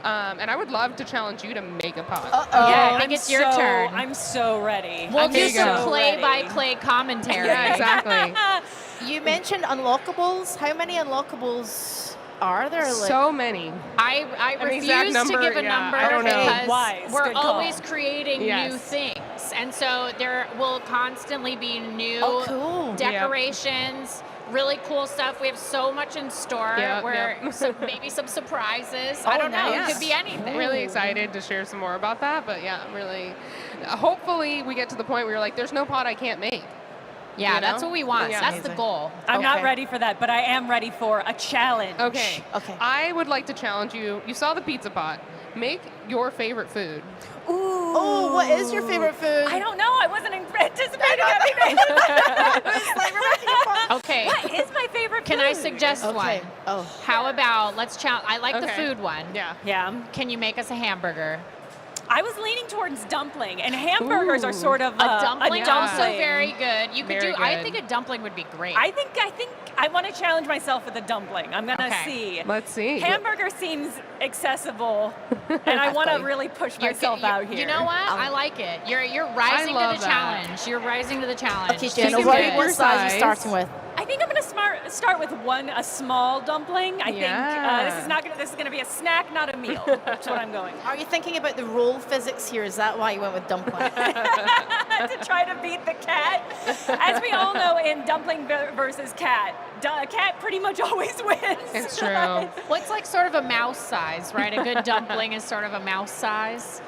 And I would love to challenge you to make a pot. Yeah, I think it's your turn. I'm so ready. We'll I'm do some so play-by-play commentary. Yeah, exactly. You mentioned unlockables. How many unlockables are there? Like, So many. I An exact refuse number, to give a yeah, number I don't know. because Wise, we're good call. always creating Yes. new things. And so there will constantly be new Oh, cool. decorations, really cool stuff. We have so much in store. Yep, Maybe some surprises. I don't know. It could be anything. I'm really excited to share some more about that, but yeah, I'm really, hopefully we get to the point where you're like, there's no pot I can't make. Yeah, You that's know? what we want. Yeah. That's the goal. I'm not Okay. ready for that, but I am ready for a challenge. Okay. Okay. I would like to challenge you. You saw the pizza pot. Make your favorite food. Ooh. Oh, what is your favorite food? I don't know. I wasn't anticipating anything. Okay. What is my favorite Can food? I suggest Okay. one? Oh. How about let's challenge? I like the Okay. food one. Yeah. Yeah. Can you make us a hamburger? I was leaning towards dumpling, and hamburgers are sort of A dumpling, a also dumpling. very good. You could Very do. I good. think a dumpling would be great. I think I want to challenge myself with a dumpling. I'm gonna Okay. see. Let's see. Hamburger seems accessible, and I want to really push myself out here. You know what? I like it. You're rising to love the that. challenge. You're rising to the challenge. Okay, This Jenna, is what good. size are you starting with? I think I'm gonna start with a small dumpling. I think this is gonna be a snack, not a meal. That's what I'm going. Are you thinking about the roll physics here? Is that why you went with dumpling? To try to beat the cat. As we all know, in dumpling versus cat, cat pretty much always wins. It's true. Well, it's like sort of a mouse size, right? A good dumpling is sort of a mouse size.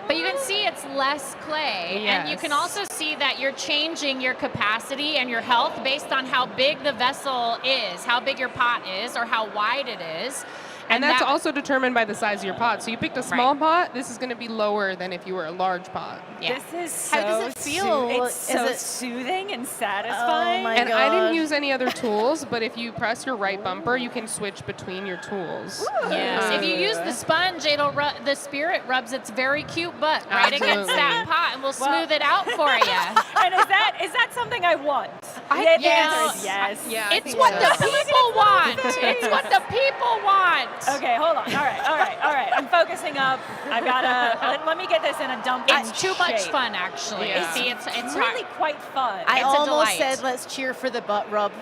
But you can see it's less clay. And you can also see that you're changing your capacity and your health based on how big the vessel is, how big your pot is, or how wide it is. And that's that- also determined by the size of your pot. So you picked a small pot, this is going to be lower than if you were a large pot. Yeah. This is so How does it feel? It's Is so it- soothing and satisfying. Oh my And I didn't God. use any other tools, but if you press your right bumper, you can switch between your tools. Yes. If you use the sponge, the spirit rubs its very cute butt right against Absolutely. that pot, and we'll smooth it out for you. And is that something I want? The yes. answer is yes. Yeah, I It's think what so. the people want. It's what the people want. Okay, hold on. All right. I'm focusing up. I gotta let me get this in a dumpling. It's too much shape. fun, actually. Yeah. See, it's It's really quite fun. I It's a almost delight. said let's cheer for the butt rub.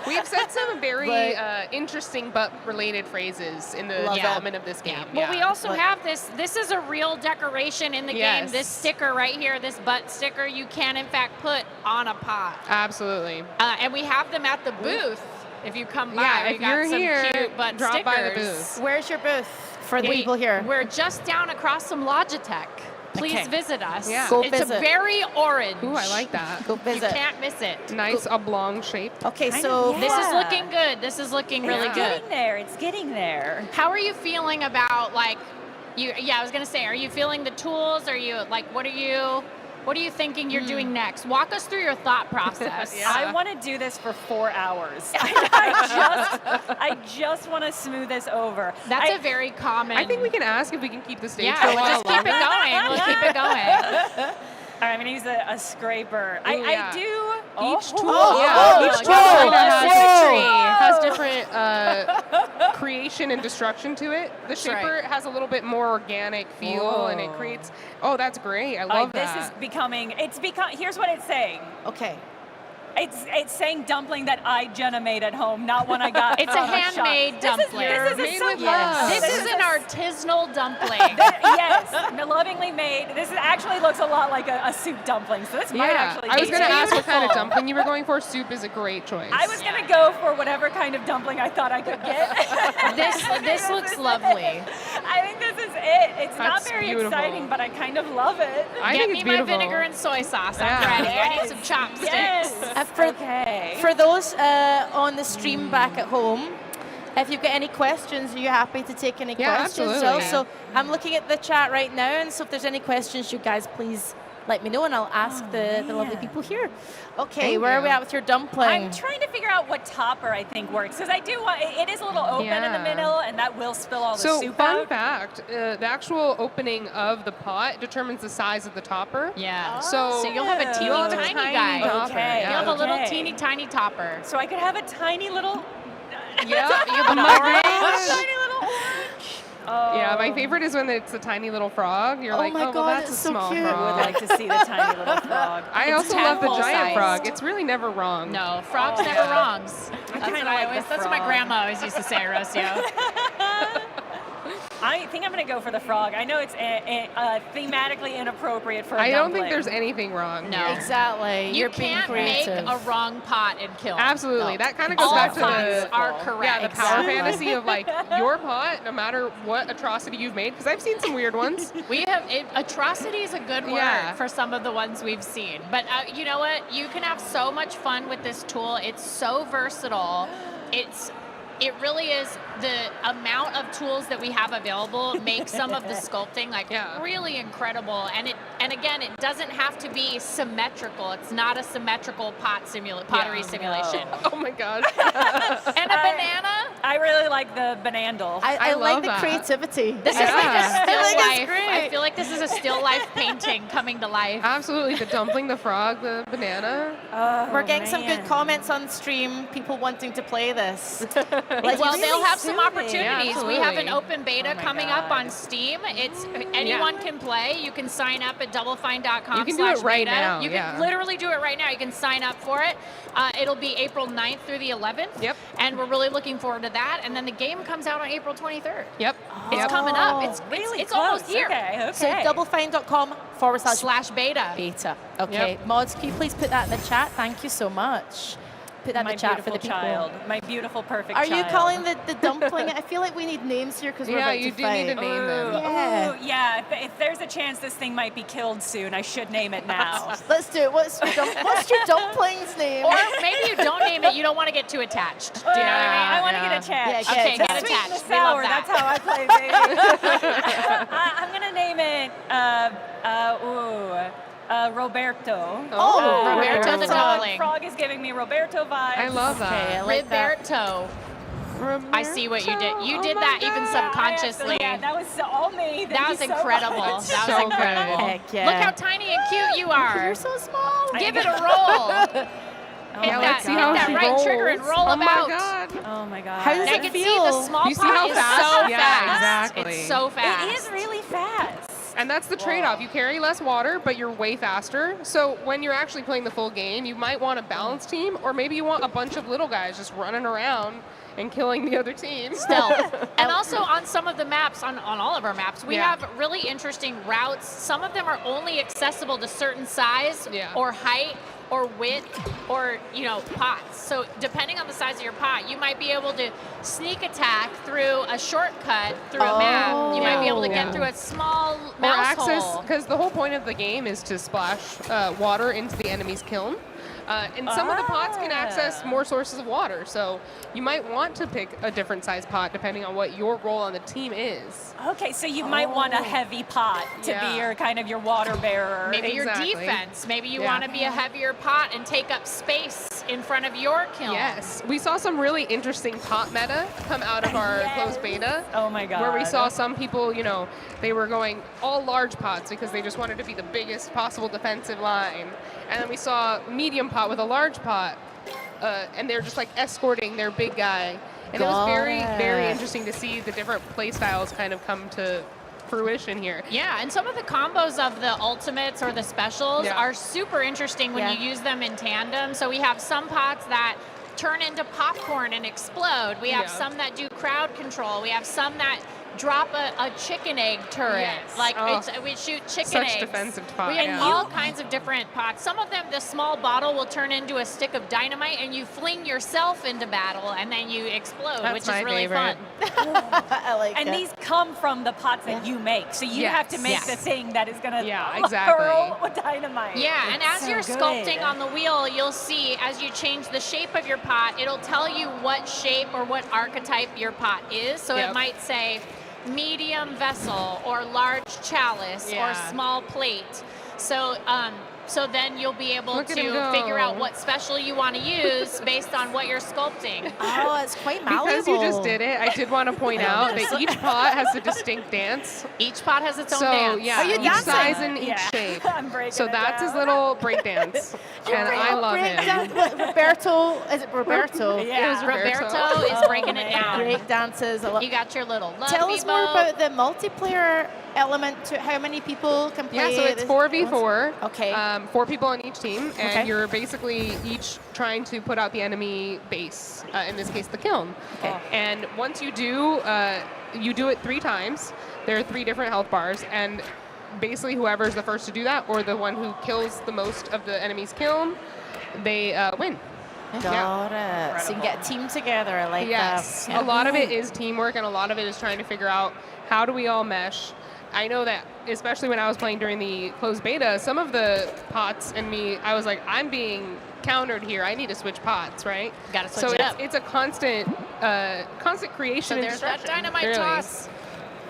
We've said some very But- interesting but related phrases in the Love development of this game. Well, we also have this. This is a real decoration in the game. Yes. This sticker right here, this butt sticker, you can in fact put on a pot. Absolutely. And we have them at the booth. If you come by, Yeah, we if got you're some here, cute butt drop stickers. by the booth. Where's your booth for the people here? We're just down across from Logitech. Please Okay. visit us. Yeah. Go It's visit. a very orange. Ooh, I like that. Go visit. You can't miss it. Nice oblong shape. Okay, so This is looking good. This is looking really It's good. getting there. It's getting there. How are you feeling about like you? Yeah, I was gonna say, are you feeling the tools? Are you like, what are you thinking you're doing next? Walk us through your thought process. I want to do this for 4 hours. I just want to smooth this over. That's a very common. I think we can ask if we can keep the stage Yeah, for a we'll while just keep it longer. going. We'll keep it going. All right, I'm going to use a scraper. Ooh, yeah. I do. Each tool, oh, each oh, tool oh, has different creation and destruction to it. The That's shaper right. has a little bit more organic feel, and it creates. Oh, that's great! I love that. This is becoming. Here's what it's saying. Okay. It's saying dumpling that I, Jenna, made at home, not one I got. It's a from handmade shop. dumpling. This is Made so with love. This is an artisanal dumpling. Yes, lovingly made. This actually looks a lot like a soup dumpling. So this might actually. I was going going to ask what kind of dumpling you were going for. Soup is a great choice. I was going to go for whatever kind of dumpling I thought I could get. This looks lovely. I think this is it. It's not That's very beautiful. exciting, but I kind of love it. I Get think me it's my beautiful. vinegar and soy sauce. I'm Yeah. ready. I need some chopsticks. Yes. For For those on the stream back at home, if you've got any questions, are you happy to take any Yeah, questions? absolutely. So I'm looking at the chat right now, and so if there's any questions, you guys please let me know, and I'll ask the lovely people here. Okay, Thank where are you. we at with your dumpling? I'm trying to figure out what topper I think works because I do want it is a little open in the Yeah. middle, and that will spill all the So, soup fun out. fact: the actual opening of the pot determines the size of the topper. Yeah. So you'll have a teeny you'll have a tiny guy. topper, Okay. yeah. You'll have a little Okay. teeny tiny topper. So I could have a tiny little. Yeah, you have an Tiny orange. little orange. Oh. Yeah, my favorite is when it's a tiny little frog. You're like, my oh, well, God, that's a it's so small cute. I frog. would like to see the tiny little frog. I It's also love the tadpole giant sized. frog. It's really never wrong. No, frogs Oh, never yeah. wrongs. That's kinda what like the that's what my frog. grandma always used to say, Rocio. I think I'm going to go for the frog. I know it's thematically inappropriate for a I don't think dumpling. there's anything wrong. No. here. Exactly. You You're being can't make creative. a wrong pot and kill. Absolutely. That kind of goes All back to pots the are correct. Yeah, the power Exactly. fantasy of like your pot, no matter what atrocity you've made. Because I've seen some weird ones. Atrocity is a good word Yeah. for some of the ones we've seen. But you know what? You can have so much fun with this tool. It's so versatile. It really is the amount of tools that we have available makes some of the sculpting like really incredible. And again, it doesn't have to be symmetrical. It's not a symmetrical pottery simulation. Oh my god. And a banana. I really like the banandle. I like love the that. creativity. This is like a I still think it's life. great. I feel like this is a still life painting coming to life. Absolutely. The dumpling, the frog, the banana. We're getting some good comments on stream, people wanting to play this. Well, they'll have some opportunities. Yeah, we have an absolutely. open beta coming up on Steam. It's anyone can play. You can sign up at doublefine.com. You can do it right beta. now, You yeah. can literally do it right now. You can sign up for it. It'll be April 9th through the 11th. Yep. And we're really looking forward to that. And then the game comes out on April 23rd. Yep. It's coming up. It's really it's close. almost here. Okay. So doublefine.com/beta. Beta. Okay. Yep. Mods, can you please put that in the chat? Thank you so much. Put that in My the chat for beautiful the people. child. My beautiful, perfect Are child. you calling the dumpling? I feel like we need names here because we're Yeah, about you to do fight. need to name them. Yeah. Ooh, yeah. If there's a chance this thing might be killed soon, I should name it now. Let's do it. What's your dumpling's name? Or maybe you don't name it. You don't want to get too attached. Do you know what I mean? I want to Yeah. get attached. Yeah, Okay, get Sweet and attached. the We love sour. that. That's how I play, baby. I'm gonna name it. Roberto. Oh, Roberto the dumpling. Frog is giving me Roberto vibes. I love that. Okay, I like that. Roberto. I see what you did. You did Oh that my even God. subconsciously. Yeah, that was all me. That was incredible. That was So good. incredible. Heck yeah. Look how tiny and cute you are. You're so small. Give it a roll. Hit Yeah, that, let's see hit how that she right rolls. trigger and roll Oh about. my god. Oh my god. How does I it can feel? see the small You see pot how is fast? so Yeah, fast. exactly. It's so fast. It is really fast. And that's the trade-off. You carry less water, but you're way faster. So when you're actually playing the full game, you might want a balanced team, or maybe you want a bunch of little guys just running around and killing the other team. Stealth. And also on some of the maps, on all of our maps, we have really interesting routes. Some of them are only accessible to certain size or height or width or, pots. So depending on the size of your pot, you might be able to sneak attack through a shortcut through a map. You might be able to get through a small mouse hole. Because the whole point of the game is to splash water into the enemy's kiln. And some of the pots can access more sources of water, so you might want to pick a different size pot depending on what your role on the team is. Okay, so you might want a heavy pot to be your water bearer. Maybe your defense. Maybe you want to be a heavier pot and take up space in front of your kiln. Yes, we saw some really interesting pot meta come out of our closed beta. Oh my god. Where we saw some people, they were going all large pots because they just wanted to be the biggest possible defensive line. And then we saw medium pot with a large pot, and they're just like escorting their big guy. And it was very, very interesting to see the different play styles kind of come to fruition here. Yeah, and some of the combos of the ultimates or the specials are super interesting when you use them in tandem. So we have some pots that turn into popcorn and explode. We have some that do crowd control. We have some that drop a chicken egg turret. We shoot chicken Such eggs. defensive pot. We have all kinds of different pots. Some of them, the small bottle will turn into a stick of dynamite and you fling yourself into battle and then you explode, which is really fun. I like and it. these come from the pots that you make. So you have to make the thing that is going to exactly. hurl dynamite. Yeah, and as so you're good. sculpting on the wheel, you'll see as you change the shape of your pot, it'll tell you what shape or what archetype your pot is. So it might say medium vessel or large chalice or small plate. So then you'll be able to figure out what special you want to use based on what you're sculpting. Oh, it's quite malleable. Because you just did it, I did want to point out that each pot has a distinct dance. Each pot has its own so, dance. Yeah, Are you each dancing? size and each shape. I'm breaking so it that's down. his little break dance. And I love him. Roberto, is it Roberto? Yeah, it was Roberto is breaking it down. Break dances. You got your little love Tell us more about the multiplayer element to how many people can play. Yeah, so it's 4v4. Okay. 4 people on each team, and you're basically each trying to put out the enemy base, in this case the kiln. Okay. And once you do it 3 times. There are 3 different health bars, and basically whoever's the first to do that, or the one who kills the most of the enemy's kiln, they win. Got it. So you can get a team together. I like yes. that. A lot of it is teamwork, and a lot of it is trying to figure out how do we all mesh. I know that, especially when I was playing during the closed beta, some of the pots and me, I was like, I'm being countered here. I need to switch pots, right? Got to switch it up. It's a constant creation. So there's that dynamite toss.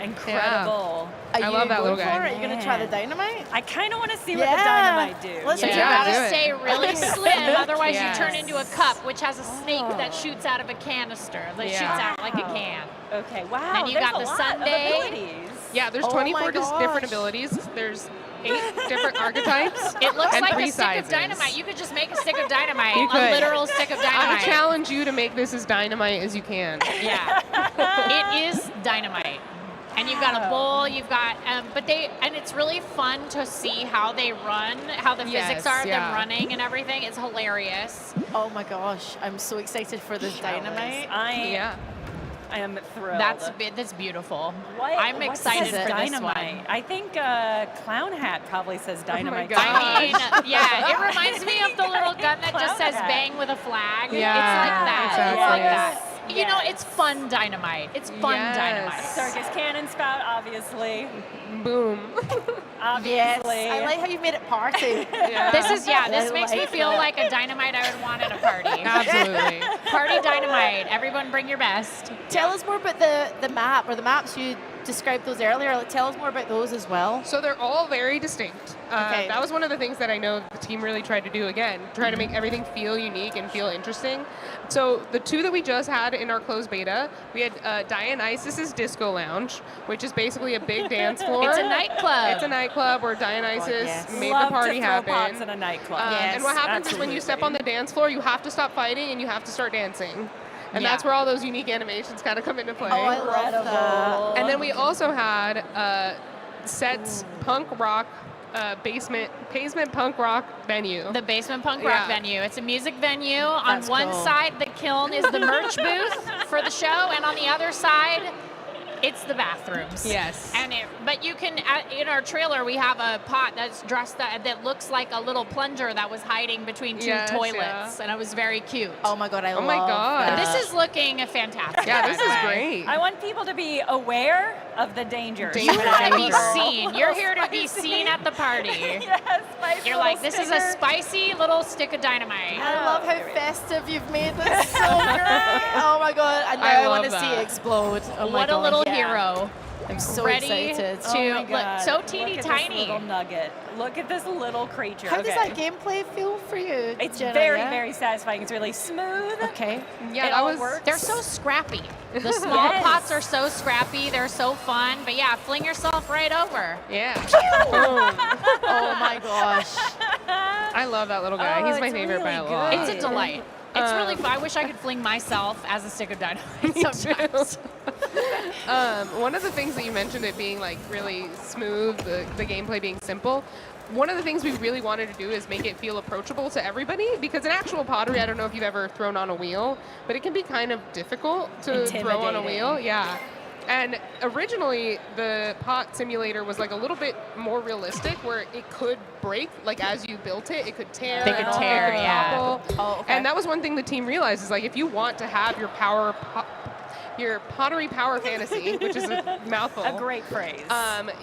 Incredible. I love that little guy. Are you going to try the dynamite? I kind of want to see what the dynamite do. So you gotta stay really slim, otherwise you turn into a cup, which has a snake that shoots out of a canister. That shoots out like a can. Okay, wow. Then you got the Sunday. Yeah, there's 24 different abilities. There's 8 different archetypes. It looks and like 3 a stick sizes. of dynamite. You could just make a stick of dynamite, You a could. literal stick of dynamite. I challenge you to make this as dynamite as you can. Yeah, it is dynamite. And you've got a bowl, you've got, and it's really fun to see how they run, how the physics are of them running and everything. It's hilarious. Oh my gosh, I'm so excited for this dynamite. I am thrilled. That's beautiful. I'm excited for dynamite? this one. I think Clown Hat probably says dynamite. I mean, yeah, it reminds me of the little gun that just says bang with a flag. Yeah, it's like that. exactly. It's like that. You know, it's fun dynamite. It's fun dynamite. Circus cannon spout, obviously. Boom. Obviously. Yes, I like how you made it party. This makes me feel like a dynamite I would want at a party. Absolutely. Party dynamite. Everyone bring your best. Tell us more about the map, or the maps you described those earlier. Tell us more about those as well. So they're all very distinct. That was one of the things that I know the team really tried to do again, try to make everything feel unique and feel interesting. So the 2 that we just had in our closed beta, we had Dionysus's Disco Lounge, which is basically a big dance floor. It's a nightclub. It's a nightclub where Dionysus made Love the party to throw happen. pots in a nightclub. And what happens is when you step on the dance floor, you have to stop fighting and you have to start dancing. And that's where all those unique animations kind of come into play. Oh, I love that. And then we also had sets punk rock basement punk rock venue. The basement punk rock venue. It's a music venue. On one side, the kiln is the merch booth for the show, and on the other side, it's the bathrooms. Yes. But you can, in our trailer, we have a pot that's dressed that looks like a little plunger that was hiding between two toilets, and it was very cute. Oh my god, I love But that. this is looking fantastic. Yeah, this by is the way. great. I want people to be aware of the dangers. You want to be seen. You're here to be seen at the party. Yes, spicy You're little like, this is a sticker. spicy little stick of dynamite. I love how festive you've made this. So great. Oh my god, and now I want to see it explode. Oh my What god. a little hero. I'm so Ready excited. to Oh my look God. so teeny Look at tiny. This little nugget. Look at this little creature. How okay. does that gameplay feel for you? It's Jenna, very, yeah? very satisfying. It's really smooth. Okay. Yeah, It that all was. works. They're so scrappy. The small Yes. pots are so scrappy. They're so fun. But yeah, fling yourself right over. Yeah. Oh my gosh. I love that little guy. Oh, He's my it's favorite by a really lot. good. It's a delight. It's really fun. I wish I could fling myself as a stick of dynamite sometimes. One of the things that you mentioned, it being like really smooth, the gameplay being simple. One of the things we really wanted to do is make it feel approachable to everybody, because in actual pottery, I don't know if you've ever thrown on a wheel, but it can be kind of difficult to throw on a wheel. Yeah. And originally, the pot simulator was like a little bit more realistic, where it could break, like as you built it, it could tear. They could and tear, it could yeah. topple. Oh, okay. And that was one thing the team realized is like, if you want to have your your pottery power fantasy, which is a mouthful. A great phrase.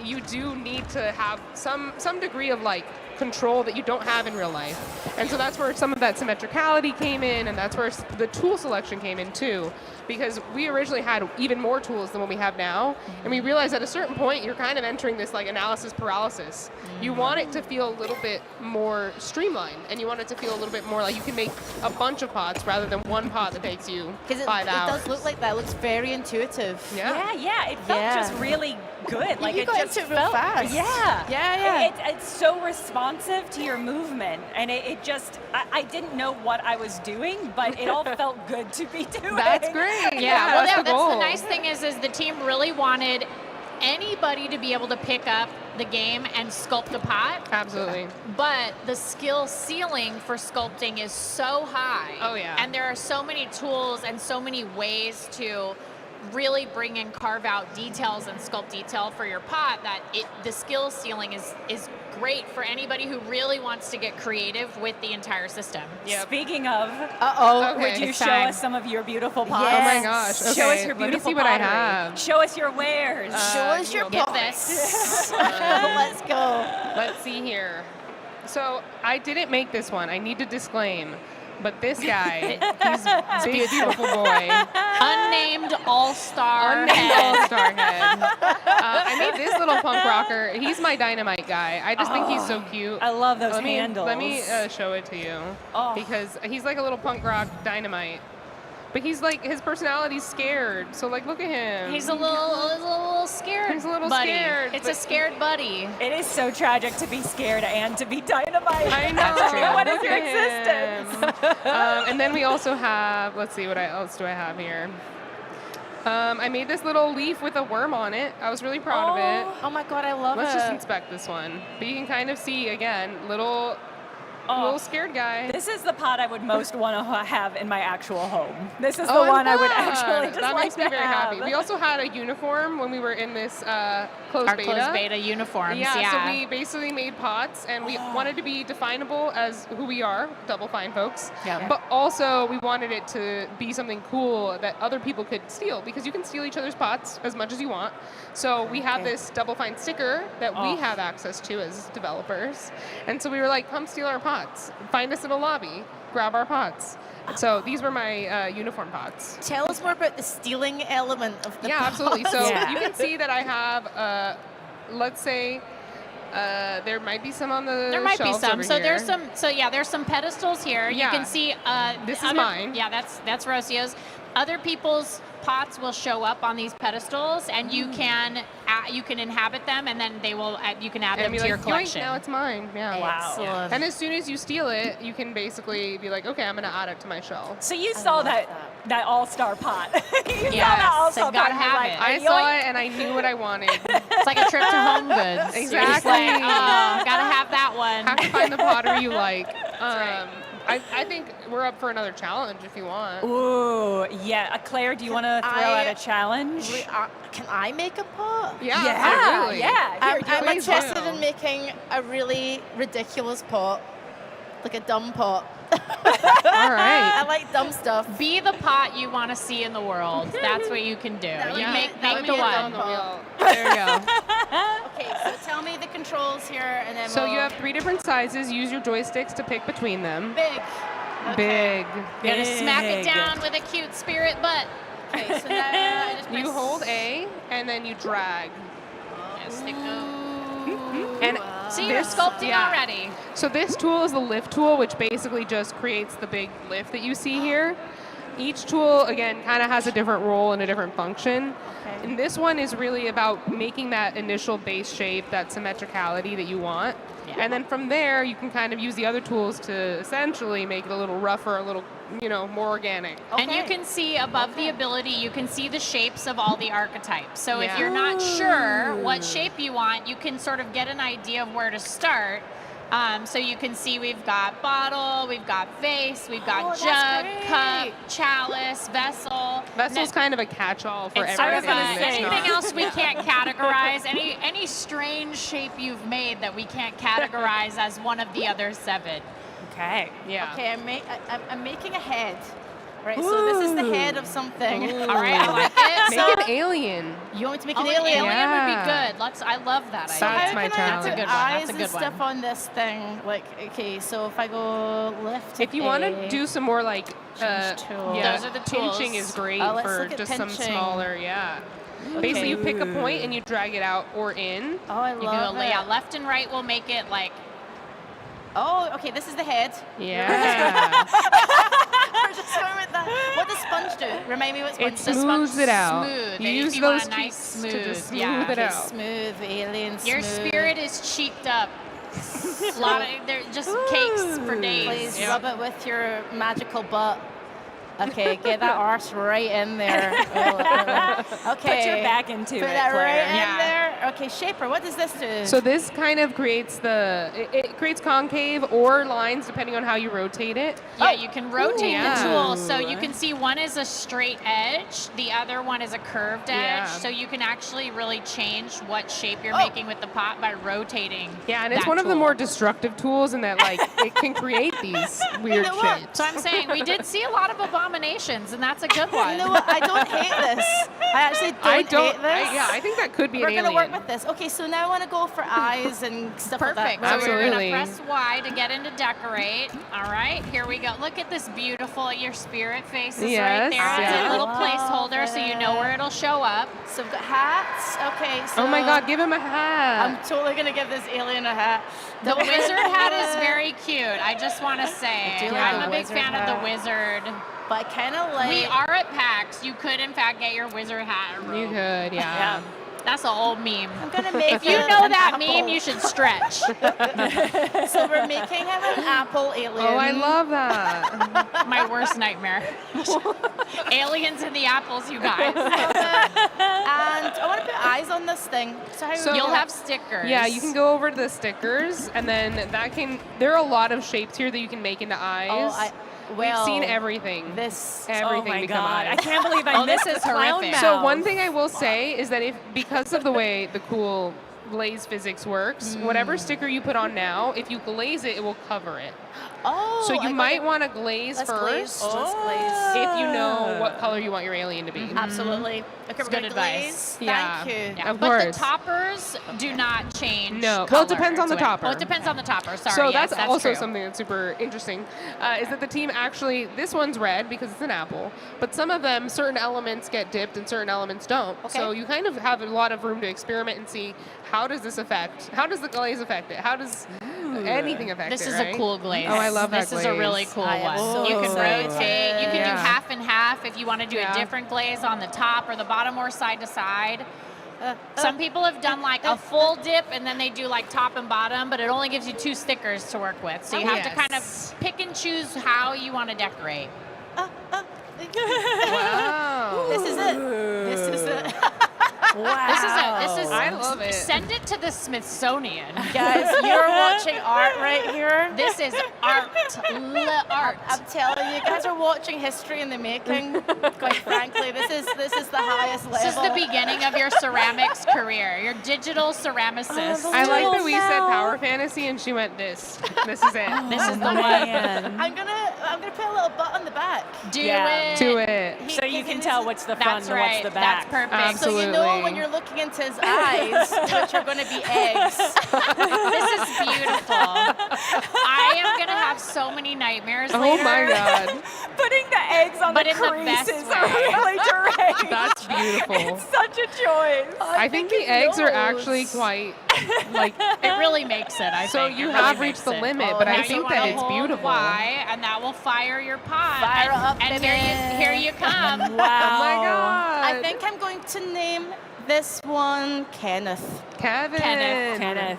You do need to have some degree of like control that you don't have in real life. And so that's where some of that symmetricality came in, and that's where the tool selection came in too. Because we originally had even more tools than what we have now, and we realized at a certain point you're kind of entering this like analysis paralysis. You want it to feel a little bit more streamlined, and you want it to feel a little bit more like you can make a bunch of pots rather than one pot that takes you 5 It hours. does look like that. It looks very intuitive. Yeah. It felt just really good. Like You it got just into it real felt fast. Yeah. It's so responsive to your movement, and it just I didn't know what I was doing, but it all felt good to be doing. That's great. Yeah, well, that's the that's goal. the nice thing is the team really wanted anybody to be able to pick up the game and sculpt a pot. Absolutely. But the skill ceiling for sculpting is so high. Oh, yeah. And there are so many tools and so many ways to really bring and carve out details and sculpt detail for your pot that the skill ceiling is great for anybody who really wants to get creative with the entire system. Speaking of, Okay. would you It's show time. us some of your beautiful pots? Oh my gosh. Okay. Show us your Let me beautiful see what I pottery. have. Show us your wares. Show us your Get pots. this. Let's go. Let's see here. So I didn't make this one. I need to disclaim. But this guy, he's a big, beautiful boy. Unnamed all-star Unnamed head. all-star head. I made this little punk rocker. He's my dynamite guy. I just think he's so cute. I love those Let me handles. show it to you. Oh. Because he's like a little punk rock dynamite. But he's like, his personality's scared. So like, look at him. He's a little scared. He's a little buddy. scared, It's but- a scared buddy. It is so tragic to be scared and to be dynamite. I know. That's true. What is Look your at existence? And then we also have, let's see, what else do I have here? I made this little leaf with a worm on it. I was really proud of it. Oh my god, I love Let's it. just inspect this one. But you can kind of see, again, little scared guy. This is the pot I would most want to have in my actual home. This is the Oh, I'm one I would glad. actually just That like makes me to very have. happy. We also had a uniform when we were in this closed Our beta. closed beta uniforms, Yeah, yeah. so we basically made pots, and we wanted to be definable as who we are, Double Fine folks. Yeah. But also, we wanted it to be something cool that other people could steal, because you can steal each other's pots as much as you want. So we have this Double Fine sticker that we have access to as developers. And so we were like, come steal our pots. Find us in a lobby. Grab our pots. So these were my uniform pots. Tell us more about the stealing element of the Yeah, pots. absolutely. So you can see that I have, let's say, there might be some on the There might be shelves some. over So here. there's some. So yeah, there's some pedestals here. Yeah. You can see. This is mine. Yeah, that's Rocio's. other people's pots will show up on these pedestals, and you can inhabit them, and then you can add them to your collection. Now it's mine. Yeah. Wow. Excellent. And as soon as you steal it, you can basically be like, okay, I'm gonna add it to my shelf. So you saw that all-star pot. You saw Yes, that all-star so gotta pot. You're have like, it. I saw it and I knew what I wanted. It's like a trip to Home Goods. Exactly. You're just like, oh, gotta have that one. Have to find the pottery you like. I think we're up for another challenge if you want. Ooh, yeah. Claire, do you want to throw out a challenge? Can I make a pot? Yeah, absolutely. Yeah. I'm please interested do. in making a really ridiculous pot, like a dumb pot. All right. I like dumb stuff. Be the pot you want to see in the world. That's what you can do. You make the one. There you go. Okay, so tell me the controls here, and then So you have 3 different sizes. Use your joysticks to pick between them. big. Big. You gotta smack it down with a cute spirit butt. Okay, so now I just You press- hold A and then you drag. Stick And See, you're sculpting already. So this tool is the lift tool, which basically just creates the big lift that you see here. Each tool, again, kind of has a different role and a different function. Okay. And this one is really about making that initial base shape, that symmetricality that you want. Yeah. And then from there, you can kind of use the other tools to essentially make it a little rougher, a little, more organic. And you can see above the ability, you can see the shapes of all the archetypes. So if you're not sure what shape you want, you can sort of get an idea of where to start. So you can see we've got bottle, we've got vase, we've got jug, cup, chalice, vessel. Vessel's kind of a catch-all for It's sort of everything. anything else we can't categorize, any strange shape you've made that we can't categorize as one of the other 7. Okay. Yeah. Okay, I'm making a head. Right, so this is the head of something. All right, I like it. Make an alien. You want me to make Oh, an an alien? alien would be good. I love that So idea. how my can I challenge. That's a good one. eyes That's a and good stuff one. on this thing? Like, okay, so if I go left, If you want to do some more like tool. Those are the tools. pinching is great Let's for look at just some pinching. smaller, Basically, you pick a point and you drag it out or in. Oh, I You love go, it. yeah, left and right will make it like. Oh, okay, this is the head. Yeah. We're just going with that. What does sponge do? Remind me what sponge It does. smooths it out. Smooth. You If use you want those a nice cheeks to just smooth, smooth it Okay, out. smooth, alien, Your smooth. spirit is cheeked up. A lot of, they're just cakes for days. Please rub it with your magical butt. Okay, get that arse right in there. Okay. Put your back into Put it, that Claire. right in Yeah. there. Okay, shaper, what does this do? So this kind of creates it creates concave or lines depending on how you rotate it. Yeah, you can rotate Yeah. the tool. So you can see one is a straight edge, the other one is a curved edge. Yeah. So you can actually really change what shape you're making with the pot by rotating. Yeah, and it's that one of the tool. more destructive tools in that it can create these weird know what? shapes. So I'm saying we did see a lot of abominations, and that's a good one. You know what? I don't hate this. I actually don't hate this. I think that could be We're an gonna alien. work with this. Okay, so now I want to go for eyes and stuff Perfect. like that. So we're Absolutely. going to press Y to get into decorate. All right, here we go. Look at this beautiful, your spirit face is right Yes, there. It's yeah. a little Love placeholder so you know where it'll show up. So we've got hats. Okay, so Oh my God, give him a hat. I'm totally gonna give this alien a hat. The wizard hat is very cute. I just want to say, I do like I'm the a big wizard fan of the hat. wizard. But I kind of like. We are at PAX. You could, in fact, get your wizard hat. You could, yeah. That's an old meme. I'm gonna make If you it know an that apple. meme, you should stretch. So we're making him an apple alien. Oh, I love that. My worst nightmare. Aliens in the apples, you guys. And I want to put eyes on this thing. So you'll have stickers. Yeah, you can go over to the stickers, and then there are a lot of shapes here that you can make into eyes. We've seen everything. Everything my become God. eyes. I can't believe I missed this is the clown horrific. mouth. So one thing I will say is that because of the way the cool glaze physics works, whatever sticker you put on now, if you glaze it, it will cover it. Oh, So you might want to glaze Let's first. glaze. Let's glaze. If you know what color you want your alien to be. Absolutely. Okay, we're good gonna advice. glaze. Yeah. Thank you. Yeah, Of but course. the toppers do not change. No. Well, it color depends on the to it. topper. Oh, it depends on the topper. Sorry. So yes, that's also true. something that's super interesting, is that the team actually, this one's red because it's an apple, but some of them, certain elements get dipped and certain elements don't. Okay. So you kind of have a lot of room to experiment and see how does the glaze affect it? How does anything affect This it, is right? a cool glaze. Oh, I love that This glaze. is a really cool one. so You can excited. rotate. You can Yeah. do half and half if you want to do Yeah. a different glaze on the top or the bottom or side to side. Some people have done like a full dip and then they do like top and bottom, but it only gives you 2 stickers to work with. So you have to kind of pick and choose how you want to decorate. Wow. This is it. This is it. Wow. This is. I love it. Send it to the Smithsonian. Guys, you're watching art right here. This is art. Art. I'm telling you, you guys are watching history in the making. Quite frankly, this is the highest level. This is the beginning of your ceramics career. Your digital ceramicist. I like that we said power fantasy and she went this. This is it. This is the one. I'm gonna put a little butt on the back. Do it. Do it. So you can tell what's the front That's and right. what's the back. That's perfect. Absolutely. So you know when you're looking into his eyes, which are going to be eggs. This is beautiful. I am gonna have so many nightmares Oh later. my god. Putting the eggs on But the in the best creases way. are really deranged. That's beautiful. It's such a choice. I think the eggs are actually quite like. It really makes it. I So think. you It really have makes reached the it. limit, but I Now you think wanna that it's hold beautiful. Y, and that will fire your pot. Fire and, up, and baby. here you come. Oh my god. I think I'm going to name this one Kenneth. Kevin. Kenneth,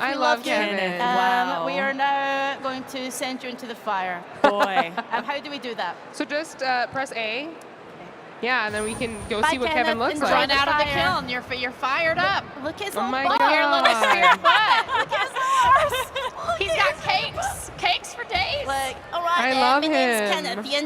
I we love love you. Kenneth. Wow. We are now going to send you into the fire. Boy. How do we do that? So just press A. Yeah, and then we can go Bye, see what Kenneth. Kevin looks Enjoy like. Run out of the Fire. kiln. You're fired up. Look at his Oh little my butt. God. Your little spirit butt. Look at his arse. He's got cakes. Cakes for days. Like, all right, I then, love my name's him. Kenneth. You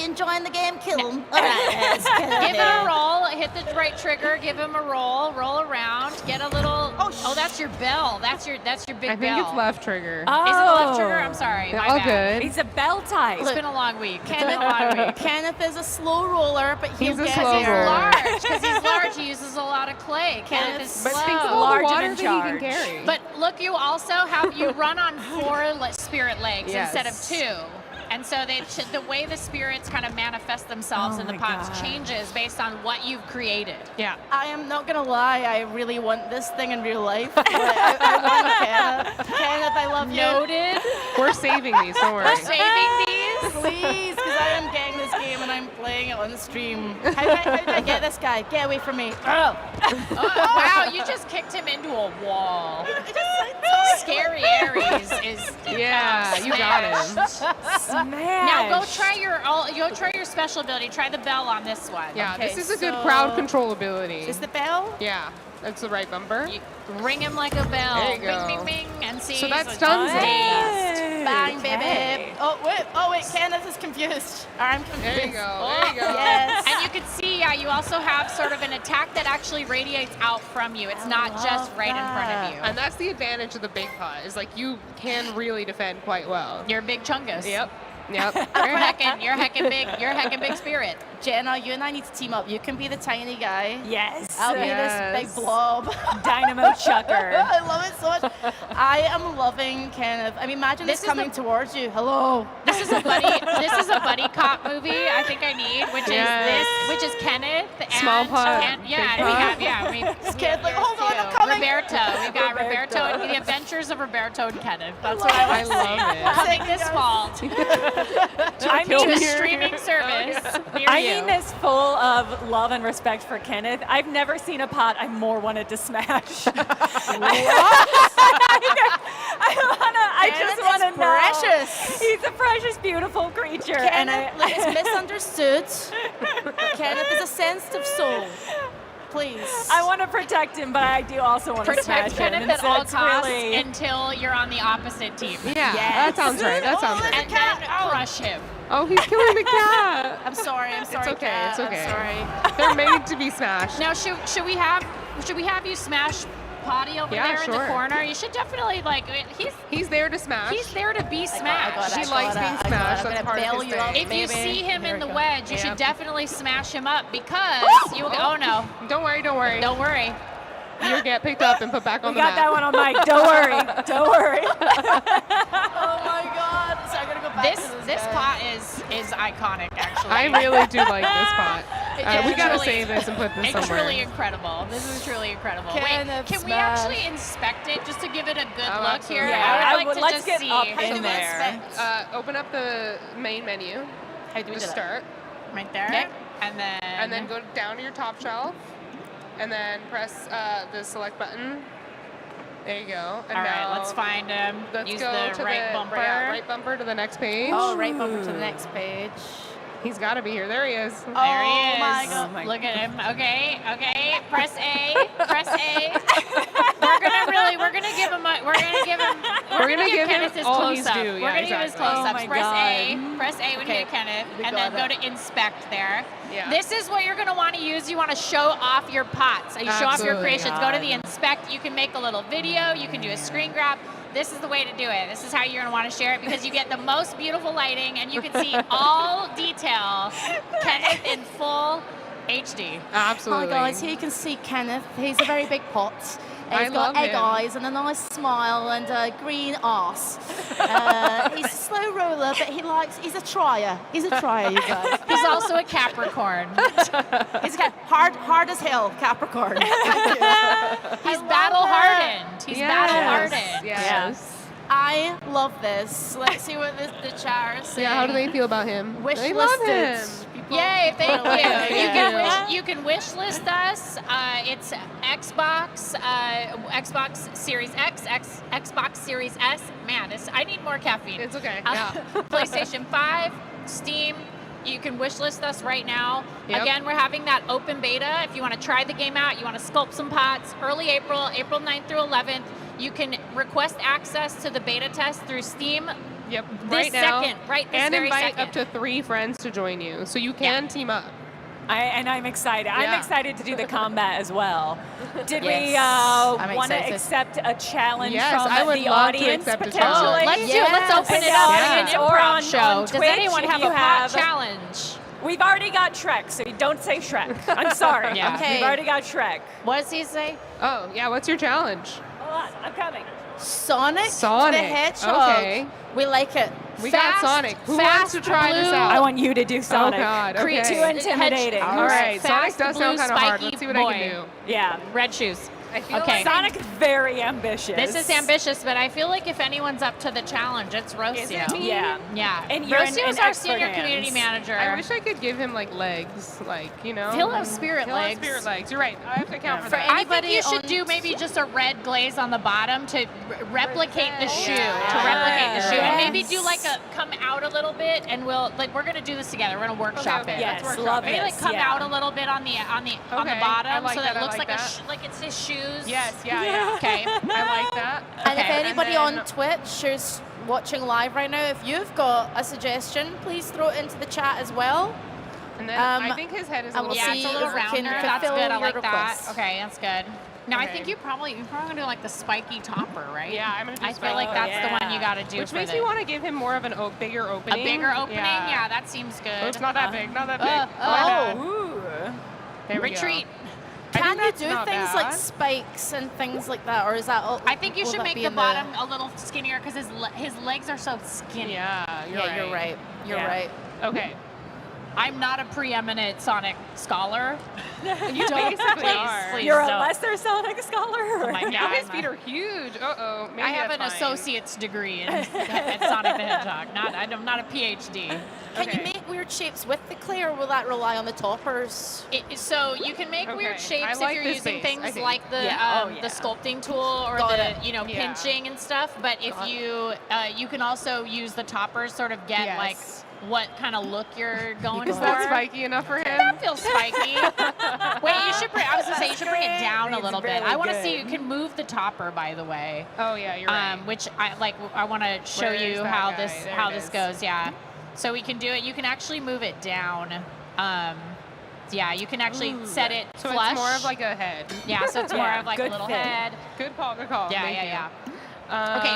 enjoying the game? Kill him. All right, yes, Kenneth. Give him a roll. Hit the right trigger. Give him a roll. Roll around. Get a little. Oh, that's your bell. That's your big I bell. think it's left trigger. Is it the left trigger? I'm sorry. They're My all bad. good. He's a bell type. It's been a long week. It's been Kenneth, a long week. Kenneth is a slow roller, but he'll He's a get slow there. roller. Large because he's large. He uses a lot of clay. Kenneth is But slow. think of all the Large and water in that he can charge. carry. But look, you also have you run on 4 spirit legs Yes. instead of 2. And so the way the spirits kind of manifest themselves in the pots changes based on what you've created. Yeah. I am not gonna lie, I really want this thing in real life. Like, I want Kenneth. Kenneth, I love you. Noted. We're saving these, don't worry. Saving these. Please, because I am getting this game and I'm playing it on stream. How did I get this guy? Get away from me. Oh. Oh, wow, you just kicked him into a wall. Scary Aries is Yeah, you got him. Smash. Now go try your special ability. Try the bell on this one. Yeah, Okay, this is a good so- crowd control ability. Is the bell? Yeah, that's the right bumper. You ring him like a bell. There you go. Bing, bing, bing, and see. So that stuns him. Bang, baby. Okay. Oh wait, Kenneth is confused. I'm confused. There you go. There you go. Yes. And you can see, yeah, you also have sort of an attack that actually radiates out from you. It's not just right in front of you. And that's the advantage of the big pot, is like you can really defend quite well. You're a big chungus. Yep. You're heckin' big spirit. Jenna, you and I need to team up. You can be the tiny guy. Yes. I'll be Yes. this big blob. Dynamo chucker. I love it so much. I am loving Kenneth. I mean, imagine this This is coming towards you. Hello. This is a buddy cop movie. I think I need, which is Kenneth and Small pot, and big we Kenneth, like, hold on, I'm coming. Roberto. We've got Roberto and the Adventures of Roberto and Kenneth. That's what I I want to see. love it. Coming this fall I to mean, a streaming service near I you. mean this full of love and respect for Kenneth. I've never seen a pot I more wanted to smash. I just want to know. Precious. He's a precious, beautiful creature. Kenneth is misunderstood. Kenneth is a sensitive soul. Please. I want to protect him, but I do also want to smash Protect him. Kenneth and at so all it's costs really- until you're on the opposite team. Yeah, that sounds right. That sounds right. And then crush him. Oh, he's killing the cat. I'm sorry. It's okay. Kat. It's okay. I'm sorry. They're made to be smashed. Now, should we have you smash Potty over Yeah, there in sure. the corner? You should definitely He's there to smash. he's there to be smashed. She likes being smashed. That's part of his bail you up, thing. If you baby. see him Here in the we go. wedge, you Yep. should definitely smash him up because you will. Oh no! Don't worry. Don't worry. Don't worry. You'll get picked up and put back on We the got map. that one on mic. Don't worry. Don't worry. Oh my God. So I'm gonna go back to This guy. pot is iconic actually. I really do like this pot. We gotta save this and put this It's somewhere. truly incredible. This is truly incredible. Can Wait, it can we smash? actually inspect it just to give it a good Oh, look absolutely. here? Yeah, I would like to let's just get see. up How do in we there. inspect? Open up the main menu. How do we do Just that? start. Right there. Okay. And then go down to your top shelf, and then press the select button. There you go. And all right, now let's find him. Let's Use go the to right the bumper. right bumper to the next page. Oh, right bumper to the next page. He's got to be here. There he is. There he is. my God. Look at him. Okay. Press A. Press A. we're gonna give him Kenneth his all he's close up. due. We're Yeah, gonna give his exactly. close Oh ups. my Press A. God. Press A when you Okay, hit Kenneth, we and got then it. go to inspect there. Yeah. This is what you're gonna want to use. You want to show off your pots. You show off your Absolutely. creations. Go to the inspect. You can make a little video. You can do a screen grab. This is the way to do it. This is how you're going to want to share it because you get the most beautiful lighting and you can see all detail. Kenneth in full HD. Absolutely. Hi guys, here you can see Kenneth. He's a very big pot. I He's got love egg him. eyes and a nice smile and a green arse. He's a slow roller, but he's a trier. He's a trier, you guys. He's also a Capricorn. He's hard as hell, Capricorn. He's battle hardened. He's battle hardened. Yes. I love this. Let's see what the chat are saying. Yeah, how do they feel about him? Wish They love listed. him. People Yay, thank really you. like it. You can wish list us. It's Xbox Series X, Xbox Series S. Man, I need more caffeine. It's okay. PlayStation 5, Steam. You can wish list us right now. Yep. Again, we're having that open beta. If you want to try the game out, you want to sculpt some pots, early April 9th through 11th. You can request access to the beta test through Steam. Yep. This Right now. second, right this And very invite second. up to 3 friends to join you, so you can team up. I'm excited. Yeah. I'm excited to do the combat as well. Did we Yes, I'm want to excited. accept a challenge Yes, from I would the love to audience accept a potentially? challenge. Let's open And it up audience like an or improv on show. Does Twitch, anyone if have you a pot challenge? We've already got Shrek, so don't say Shrek. I'm sorry. Yeah. Okay. We've already got Shrek. What does he say? Oh, yeah, what's your challenge? Hold on, I'm coming. Sonic Sonic. the Hedgehog. Okay. We like it. We got Sonic. Who wants to try this blue- out? I want you to do Sonic. Oh, God. Okay. Too intimidating. All right, Sonic Fast, does sound blue, kind of hard. spiky Let's see what I boy. can do. Yeah. Red shoes. I feel Okay. like Sonic is very ambitious. This is ambitious, but I feel like if anyone's up to the challenge, it's Rocio. Is it me? Yeah. Yeah. And you're in Rocio's our expert senior hands. community manager. I wish I could give him like legs, He'll have spirit He'll have legs. spirit legs. You're right. I have to account for For that. I think Anybody you should on do maybe just a red glaze on the bottom to replicate the shoe. Yeah. To replicate the shoe, and maybe Yes. do like a come out a little bit, and we're gonna do this together. We're gonna workshop Okay, it. Yes, let's workshop love Maybe like this, come yeah. out a little bit on the Okay, bottom, I like so that that, it I looks like like that. like it's his shoes. Yes, yeah. Okay. I like that. And if Okay. anybody And on Twitch is watching live right now, if you've got a suggestion, please throw it into the chat as well. And then I think his head is a and little we'll Yeah, see it's a little if we can rounder. That's fulfill good. I your like request. that. Okay, that's good. Now I Okay. think you're probably gonna do like the spiky topper, right? Yeah, I'm gonna do I feel like spiky. that's the one you gotta do. Which for makes the, me want to give him more of a bigger a opening. bigger opening. Yeah. Yeah, that seems good. Oh, it's not that big. Not that big. Oh. My bad. Ooh. There we go. Retreat. I think Can you that's do not things bad. like spikes and things like that, or is that? I think you will should that make be the in bottom a little skinnier because his legs are so skinny. Yeah, you're Yeah, you're right. You're Yeah. right. Okay. I'm not a preeminent Sonic scholar. You Don't- basically please, are. please You're a don't. lesser Sonic scholar. Oh my Now God. his feet are huge. Uh-oh. Maybe I have an that's fine. associate's degree in at Sonic the Hedgehog. I'm not a PhD. Can Okay. you make weird shapes with the clay, or will that rely on the toppers? So you can make Okay, weird I shapes like if you're this using base, I things think. like the Yeah. Oh, yeah. the sculpting tool or Got the it. Yeah. pinching and stuff. But if you can also use the toppers, sort of get Yes. like what kind of look you're going Is for. that spiky enough for him? That feels spiky. Wait, you should bring. I was gonna say you should bring it down a It's little bit. really I want to see. good. You can move the topper, by the way. Oh yeah, you're right. Which I like. I want to show Where is you that how guy? this There how it this is. goes. Yeah. So we can do it. You can actually move it down. Yeah, you can actually set it So flush. it's more of like a head. Yeah, so it's more Yeah, of like a good little fit. head. Good call. Good call. Yeah, Thank yeah, you. yeah.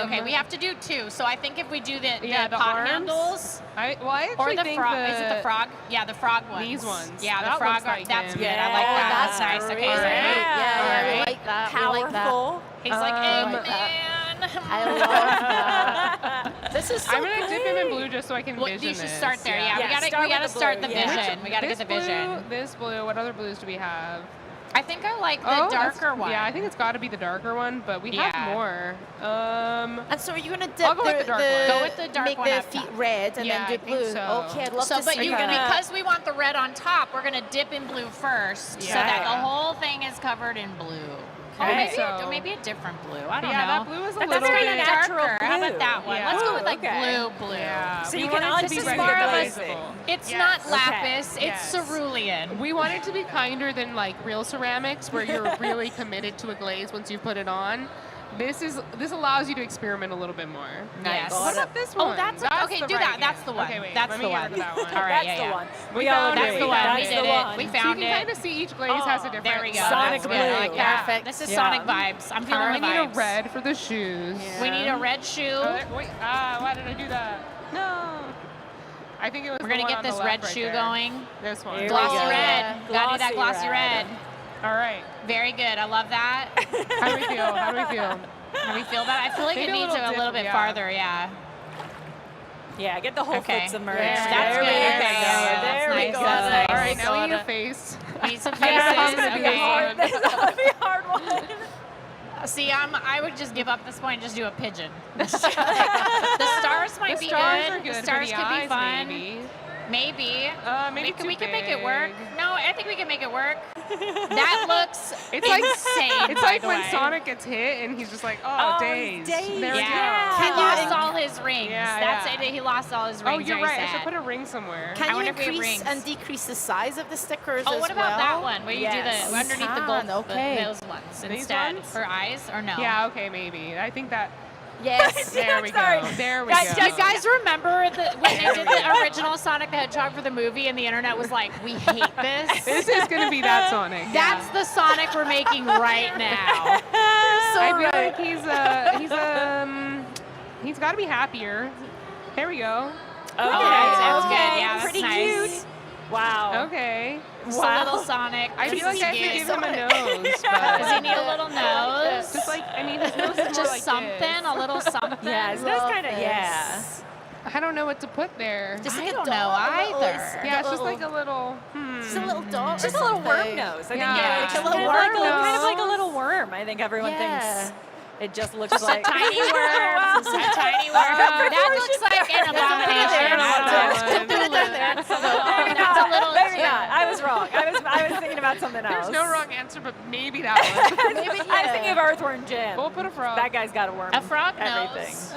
Okay, we have to do two. So I think if we do the Yeah, the pot arms. handles I or actually the think frog. Is it the frog? Yeah, the frog ones. These ones. Yeah, the That frog. looks like That's him. good. I like that. Oh, That's that's nice. Okay, great. so Yeah, we Alright. like that. We like that. Powerful. He's like, I like that. Eggman. I love that. The This is so I'm gonna dip him in great. blue just so I can Well, vision you should this. start there. Yeah, we gotta start the vision. We gotta get the vision. This blue. What other blues do we have? I think I like the that's- darker one. Yeah, I think it's got to be the darker one, but we have more. And so are you gonna dip I'll go with the dark one. Go with the dark make one the up feet top. red and Yeah, then I do think blue. so. Okay, I'd love So, to but see you that. because we want the red on top, we're gonna dip in blue first, so Yeah. that the whole thing is covered in blue. Or Okay. maybe a different blue. I don't know. Yeah, that blue is a But little that's bit kinda natural darker. How about blue. that one? Yeah. Let's go with like Okay. blue. Yeah. So we you want can it to on be be more of a- recognizable. It's Yes. not Okay. lapis. It's Yes. cerulean. We want it to be kinder than like real ceramics, where you're really committed to a glaze once you put it on. This allows you to experiment a little bit more. Yes. What about this one? Oh, that's okay. the Do right that. That's hand. the one. Okay, wait. That's let the me get one. rid of that one. All right. That's yeah, the yeah. one. We all That's agree. the one. That's We the did it. one. We So you found can it. kind of see each glaze has a different. There we go. Sonic That's blue. good. I like that. Perfect. This is Yeah. Sonic vibes. I'm feeling I the need a vibes. red for the shoes. We need a red shoe. Wait, why did I do that? No. I think it was We're the gonna one get on the this left red right shoe there. going. This one. Here we Glossy go. red. Gotta do that Glossy glossy red. All right. Very good. I love that. How do we feel? How do we feel? How we feel that? I feel like Maybe it a needs little a little dip, bit yeah. farther. Yeah. Yeah, get the whole Okay. foot submerged. That's There good. we Okay, go. yeah, There that's we nice. go. That's nice. All right, now we need Soda. a face. We need some Yeah, faces. that's gonna be Okay. hard. This is gonna be a hard one. See, I would just give up at this point and just do a pigeon. The stars might The be stars good. are good The for stars the could eyes, be fun. maybe. Maybe. Maybe we, too we can make it work. big. No, I think we can make it work. That looks It's like insane. It's by like the when way. Sonic gets hit and he's just like, oh, days. dazed. There we Yeah. go. He Can you lost in- all his rings. Yeah, That's yeah. it. He lost all his rings. Oh, you're Very right. I sad. should put a ring somewhere. Can I you wonder if we have increase rings. and decrease the size of the stickers Oh, as what about well? that one? Where you Yes. do the underneath the You gold, can, okay. those ones These instead ones? for eyes or no? Yeah, okay, maybe. I think that. Yes. There we Sorry. go. There we Guys, go. You guys remember when they did the original Sonic the Hedgehog for the movie and the internet was like, we hate this? This is going to be that Sonic. That's the Sonic we're making right now. I feel like he's got to be happier. There we go. Okay, that's okay. good. Yeah, that's Pretty nice. cute. Wow. Okay. Just a little Sonic. I feel like I Just could give him a cute. nose. Does he But need a little nose? just like, I mean, his nose is more Just like something, this. a little something. Yeah, it's kind of, yeah. I don't know what to put there. Just I like a don't dot, know a little- either. Yeah, it's just like a little. Just a little dot. Just or a little worm something. nose. I think Yeah. it's Like a little kind of worm kind of like a nose. little worm. I think everyone Yeah. thinks it just looks Just like a tiny worm. A tiny worm. That looks like an abomination. Don't Put it there. That's a little. Maybe That's a little. Maybe not. I was wrong. I was thinking about something else. There's no wrong answer, but maybe that one. I was thinking of Earthworm Jim. We'll put a frog. That guy's got a worm. A frog Everything. nose.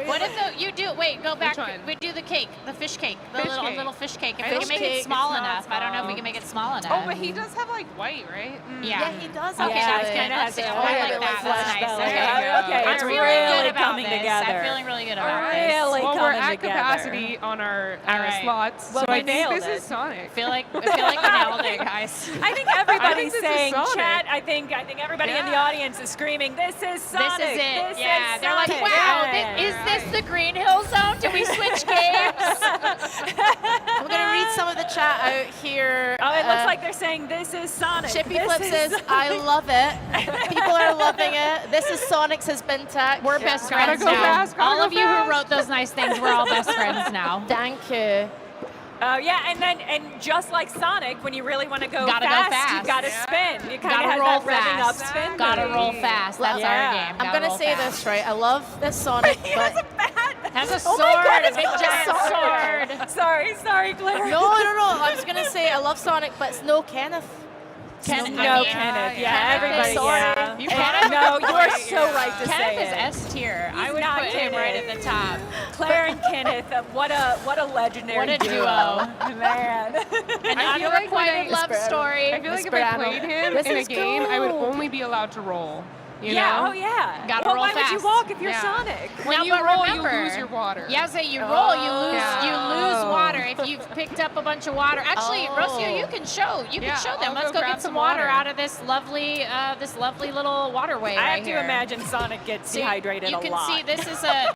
What if you do? Wait, go back. Which one? We do the cake, the fish cake, the Fish little cake. little fish cake. If I we don't can make it think small it's not enough, I don't know if we small. can make it small enough. Oh, but he does have like white, right? Yeah. Yeah, he does. Okay, Yeah, that's it good. kinda Let's has do a- it. oh, I yeah, like the that. flesh That's nice. belly. Okay. Okay, I'm it's feeling really good about coming this. together. I'm feeling really good All about right. this. Really Well, we're coming at together. capacity on our All right. slots, Well, so we I think nailed this it. is Sonic. I feel like we nailed it, guys. I think everybody's this is saying Sonic. chat. I think everybody in the Yeah. audience is screaming, "This is Sonic! This is it. This Yeah, is they're like, Sonic." wow, Yeah. is this the Green Hill Zone? Did we switch games? I'm going to read some of the chat out here. Oh, it looks like they're saying, "This is Sonic." Chippy This Flip is says, Sonic." I love it. People are loving it. This is Sonic's has been tech. We're best Gotta friends go now. fast, gotta All go of you fast. who wrote those nice things, we're all best friends now. Thank you. Yeah, and just like Sonic, when you really want to go Gotta go fast, fast. you gotta Yeah. spin. You kind Gotta of have roll that revving up fast. spin. Gotta roll fast. That's Yeah. our game. I'm Gotta going to roll say fast. this, right? I love this Sonic, but... Has a Oh sword, my God, a it's big got a giant sword. Sorry, Claire. No. I was going to say I love Sonic, but it's no Kenneth. Kenneth, No, Kenneth. Yeah, Kenneth everybody. is- Yeah. You Kenneth? No, you are so right to Kenneth say is it. S tier. I He's would not put him right at Kenneth. the top. Claire and Kenneth, what a legendary What a duo. Man. An I feel like when unrequited love story. I feel like if I played him This in a is game, I would cool. only be allowed to roll. You yeah, know? oh yeah. Gotta well, roll why would you fast. walk if you're Yeah. Sonic? When No, you but roll, remember, you lose your water. Yeah, so you roll, you lose Yeah. water. If you've picked up a bunch of water. Actually, Rocio, you can show them. Let's go get some water out of this lovely little waterway I have to imagine Sonic gets dehydrated you a can lot. see this is a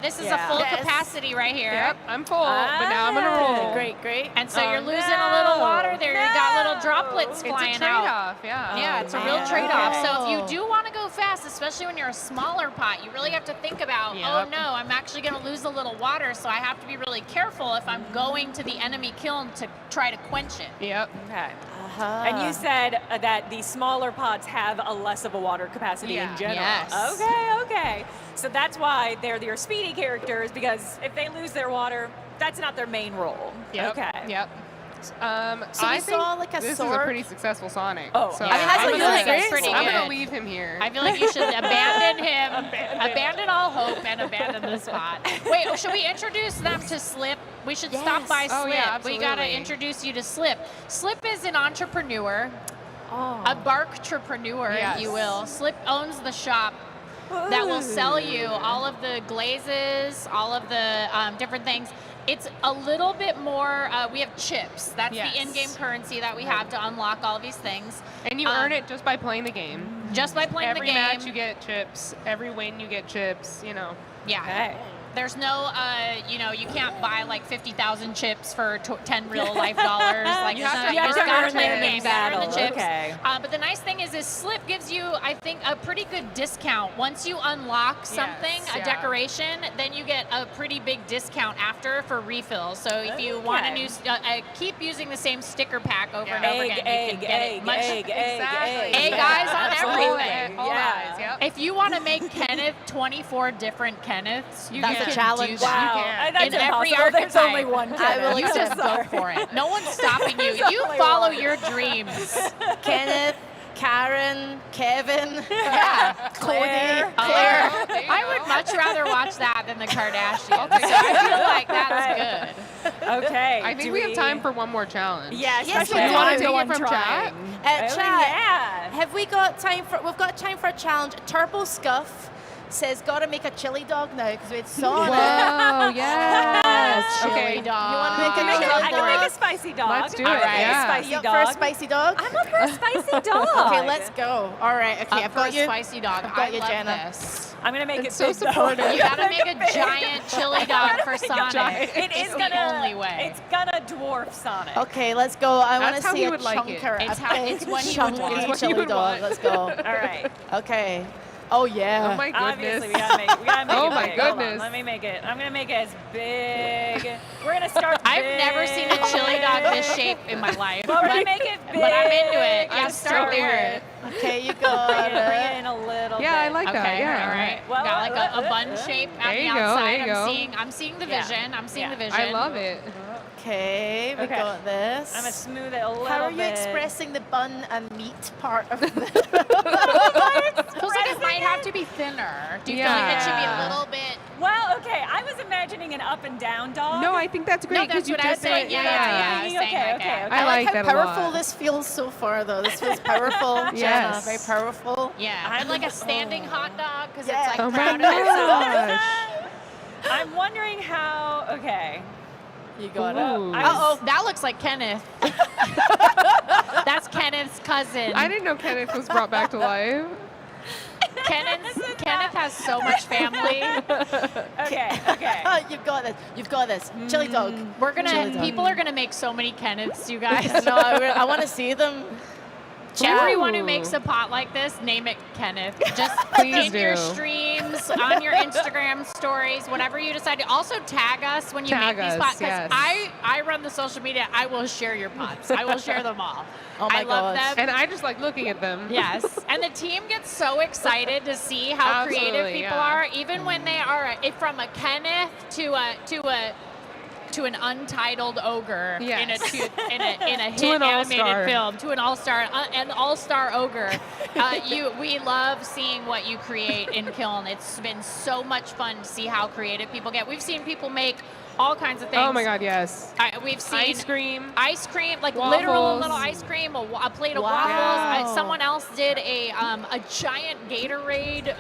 full capacity right here. Yep, I'm full, but now I'm gonna roll. Great. And so you're losing a little water there. You got little droplets flying It's a trade-off, yeah. Yeah, it's a real trade-off. So if you do want to go fast, especially when you're a smaller pot, you really have to think about, oh no, I'm actually going to lose a little water, so I have to be really careful if I'm going to the enemy kiln to try to quench it. Yep. Okay. And you said that the smaller pots have a less of a water capacity in general. Yes. Okay. So that's why they're your speedy characters, because if they lose their water, that's not their main role. Yep. Okay. Yep. So I we saw like a this sword. is a pretty successful Sonic. Oh, so yeah. I feel like that's pretty I'm good. gonna leave him here. I feel like you should abandon him, abandon all hope, and abandon the spot. Wait, should we introduce them to Slip? We should stop by Slip. Oh, yeah, We gotta absolutely. introduce you to Slip. Slip is an entrepreneur, a bark-trepreneur, if you will. Slip owns the shop that will sell you all of the glazes, all of the different things. It's a little bit more, we have chips. That's the in-game currency that we have to unlock all of these things. And you earn it just by playing the game. Just by playing the game. Every match you get chips. Every win you get chips, you know. Yeah. Okay. There's no, you can't buy like 50,000 chips for 10 real life dollars. Like You have to you just earn gotta the play the chips. game, you gotta earn the chips. Okay. But the nice thing is Slip gives you, I think, a pretty good discount. Once you unlock something, a decoration, then you get a pretty big discount after for refills. So if you want to keep using the same sticker pack over and over again, you can get it much. Egg eyes on everything. All eyes, yep. If you want to make Kenneth 24 different Kenneths, you That's can a challenge. do that. Wow. In That's every impossible. There's archetype. only one I Kenneth. will you just go Sorry. for it. No one's stopping you. There's You only follow one. your dreams. Kenneth, Karen, Kevin, Claire. I would much rather watch that than the Kardashians. So I feel like that's good. Okay. I think we have time for one more challenge. Yeah, Yes, especially we if do. you want to Take go it on from trying. chat. Yeah. Have we got time for? We've got time for a challenge. Turbo Scuff says, "Gotta make a chili dog now because we saw it." Whoa, yes. Chili Okay. dog. You want to make a I chili can dog? make a spicy dog. Let's do it, All right. yeah. Spicy You up dog. for a spicy dog? I'm up for a spicy dog. Okay, let's go. All right. Okay, I've got you. Spicy dog. I've got I you, love Jenna. this. I'm gonna make It's it so big, though. supportive. You gotta make a giant chili dog for Sonic. It is It's gonna. the only way. It's gonna dwarf Sonic. Okay, let's go. I want That's to how see he a would like it. chunker. It's a how- big it's what he would chunky want. It's what he chili would dog. want. Let's go. All right. Okay. Oh yeah. Oh my Obviously, goodness. we gotta make it Oh my big. Hold on, goodness. let me make it. I'm gonna make it as big. We're gonna start I've big. never seen a chili dog this shape in my life. But we're gonna make it big. But I'm into it. Yeah, I'm start so there. Okay, you Bring got it in a little bit. Yeah, I like that. Okay, Yeah. all right. Well, Got like a bun shape on There the you go, outside. there you go. I'm seeing the Yeah. vision. I'm seeing Yeah. the vision. I love it. Okay, we Okay. got this. I'm gonna smooth it a little bit. How are you expressing the bun and meat part of this? Feels like it might have to be thinner. Do you feel like it should be a Yeah. little bit? Well, okay. I was imagining an up and down dog. No, I think that's great No, because that's you what I was did saying. it. Yeah. Okay, Same, okay. I like how that a powerful lot. this feels so far, though. This feels powerful, Jenna. Yes. Very powerful. Yeah, I'd like a standing hot dog because Yeah. it's like Oh my proud of itself. gosh. I'm wondering how. Okay. You got Ooh. it. Oh, that looks like Kenneth. That's Kenneth's cousin. I didn't know Kenneth was brought back to life. Kenneth has so much family. Okay. Okay. You've got this. You've got this. Chili dog. We're Chili gonna. dog. People are gonna make so many Kenneths, you guys. No, I want to see them. Everyone who Ooh. makes a pot like this, name it Kenneth. Just Please in your do. streams, on your Instagram stories, whatever you decide to. Also tag us when you Tag make these us, pots. 'Cause yes. I run the social media. I will share your pots. I will share them all. Oh my I love gosh. them. And I just like looking at them. Yes, and the team gets so excited to see how creative Absolutely, people yeah. are, even when they are from a Kenneth to an untitled ogre in a Yes. hit To an animated all-star. film, to an all-star ogre. We love seeing what you create in Kiln. It's been so much fun to see how creative people get. We've seen people make all kinds of things. Oh my God, yes. We've seen Ice cream. like Waffles. literal little ice cream, a plate of Wow. waffles. Someone else did a giant Gatorade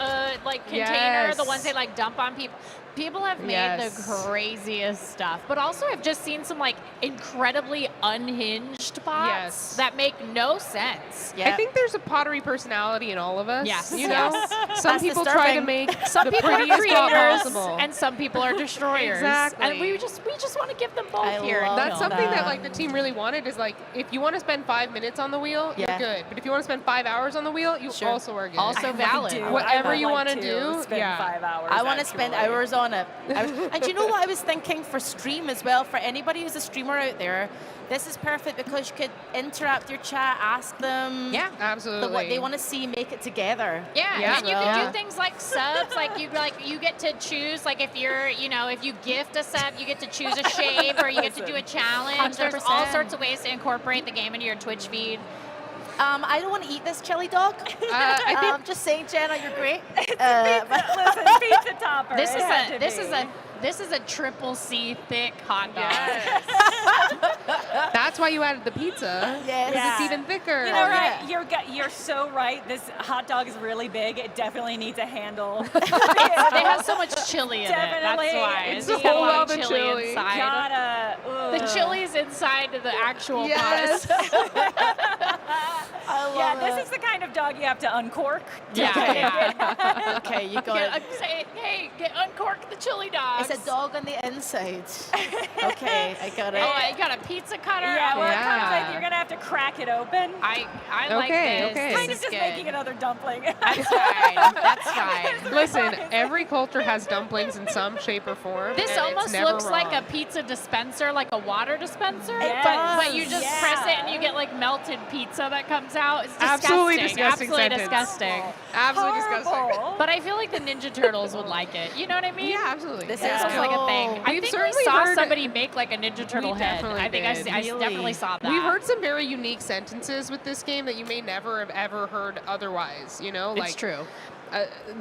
container, the ones Yes. they like dump on people. People have made Yes. the craziest stuff, but also I've just seen some like incredibly unhinged pots that make no sense. I think there's a pottery personality in all of us. Yes. You know, Yes. some That's people try to disturbing. make Some the people are prettiest pot creators, possible, and some people are destroyers. Exactly. And we just want to give them both here. That's something that like the team really wanted is like if you want to spend 5 minutes on the wheel, Yeah. you're good. But if you want to spend 5 hours on the wheel, you also are good. Also valid. Whatever you want to to do, spend yeah. 5 hours. I want to spend actually. hours on it. And do you know what I was thinking for stream as well? For anybody who's a streamer out there, this is perfect because you could interrupt your chat, ask them absolutely what they want to see, make it together. Yeah, and you can do things like subs, like you get to choose, like if you're, if you gift a sub, you get to choose a shape or you get to do a challenge. There's all 100%. sorts of ways to incorporate the game into your Twitch feed. I don't want to eat this chili dog. I think just saying, Jenna, you're great. Listen, pizza topper. This It is had a to this be. is a this is a triple C thick hot dog. That's why you added the pizza. Yes. Because it's even thicker. You know, right? You're so right. This hot dog is really big. It definitely needs a handle. It has so much chili in it. Definitely. That's why. It's It's a got a whole lot of other chili chili. inside. Gotta. The chili's inside of the actual Yes. pot. Yeah, this is the kind of dog you have to uncork. Yeah. Okay, you got it. Say, hey, uncork the chili dogs. It's a dog on the inside. Okay, I got it. Oh, I got a pizza cutter. Yeah, well, Oh, it comes like you're gonna have to crack it open. I like this. Okay. Kind This of is just good. making another dumpling. That's fine. That's fine. Listen, every culture has dumplings in some shape or form. This and it's almost never looks like a wrong. pizza dispenser, like a water dispenser. It but you does, just yeah. press it and you get like melted pizza that comes out. It's disgusting. Absolutely disgusting Absolutely sentence. disgusting. Absolutely disgusting. Horrible. But I feel like the Ninja Turtles would like it. You know what I mean? Yeah, absolutely. This This is is like a thing. I We've think we certainly saw heard- somebody make like a Ninja Turtle head. definitely I think did. I definitely saw that. We've heard some very unique sentences with this game that you may never have ever heard otherwise. You know, like It's true.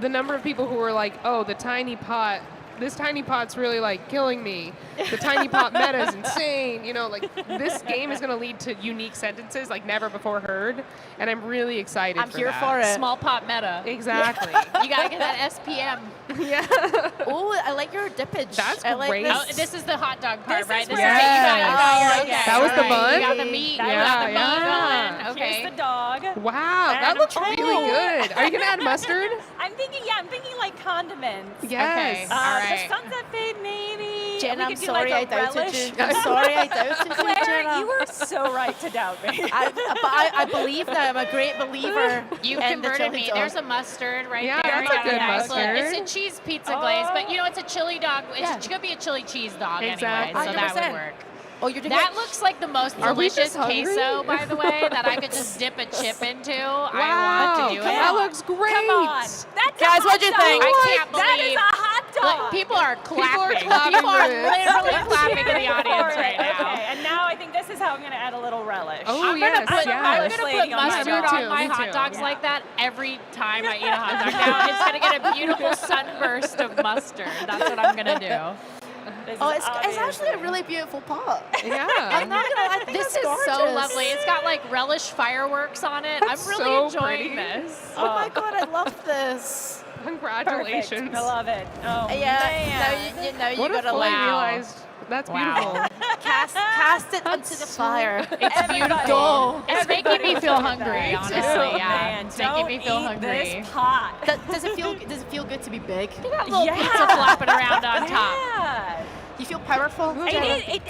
The number of people who were like, "Oh, the tiny pot. This tiny pot's really like killing me. The tiny pot meta is insane." You know, like this game is going to lead to unique sentences like never before heard, and I'm really excited. I'm for here that. for it. Small pot meta. Exactly. You gotta get that SPM. Yeah. Oh, I like your dippage. That's I like great. Oh, this is the hot dog part, This right? is This where- is it. You got Yes. okay. That was the All bun? You got the meat. That you was got the the meat bun. going. Okay. Here's the dog. Wow, that And looks a really bowl. good. Are you gonna add mustard? I'm thinking like condiments. Yes. Okay. All right. The sunset fade, maybe. Jen, We I'm could do sorry like a I doubted relish. you. I'm sorry I doubted you, Claire, Jenna. you were so right to doubt me. I believe now. I'm a great believer. You in the converted chili me. dog. There's a mustard right Yeah, there. that's You a got good nice little- mustard. It's a cheese pizza glaze, but it's a chili dog. It could be a chili cheese dog Exactly. anyway, so that 100%. would work. Oh, you're doing That it. looks like the most Are we delicious just hungry? queso, by the way, that I could just dip a chip into. Wow, I want to do it. that looks great. Come on. That's Guys, what'd you think? I can't believe That is a hot dog. Look, people are clapping. clapping People are for this. literally clapping in the Cheering audience for right it. now. Okay, and now I think this is how I'm going to add a little relish. Oh, I'm yes, gonna put, yes. I'm gonna put Lady on my mustard dog. on my Me hot too. dogs Yeah. like that every time I eat a hot dog. Now it's gonna get a beautiful sunburst of mustard. That's what I'm gonna do. Oh, it's actually a really beautiful pot. Yeah. I'm not gonna. I think This it's is so gorgeous. lovely. It's got like relish fireworks on it. That's I'm really so enjoying pretty. this. Oh my god, I love this. Congratulations. Perfect. I love it. Oh, Yeah. man. Now you What if gotta I like realized that's Wow. beautiful. cast it into the fire. It's beautiful. It's making me feel hungry, honestly. Oh, Yeah, man, it's making me don't feel eat hungry. This pot. Does it feel good to be big? Got a little pizza flopping around on top. Yeah. You feel powerful? It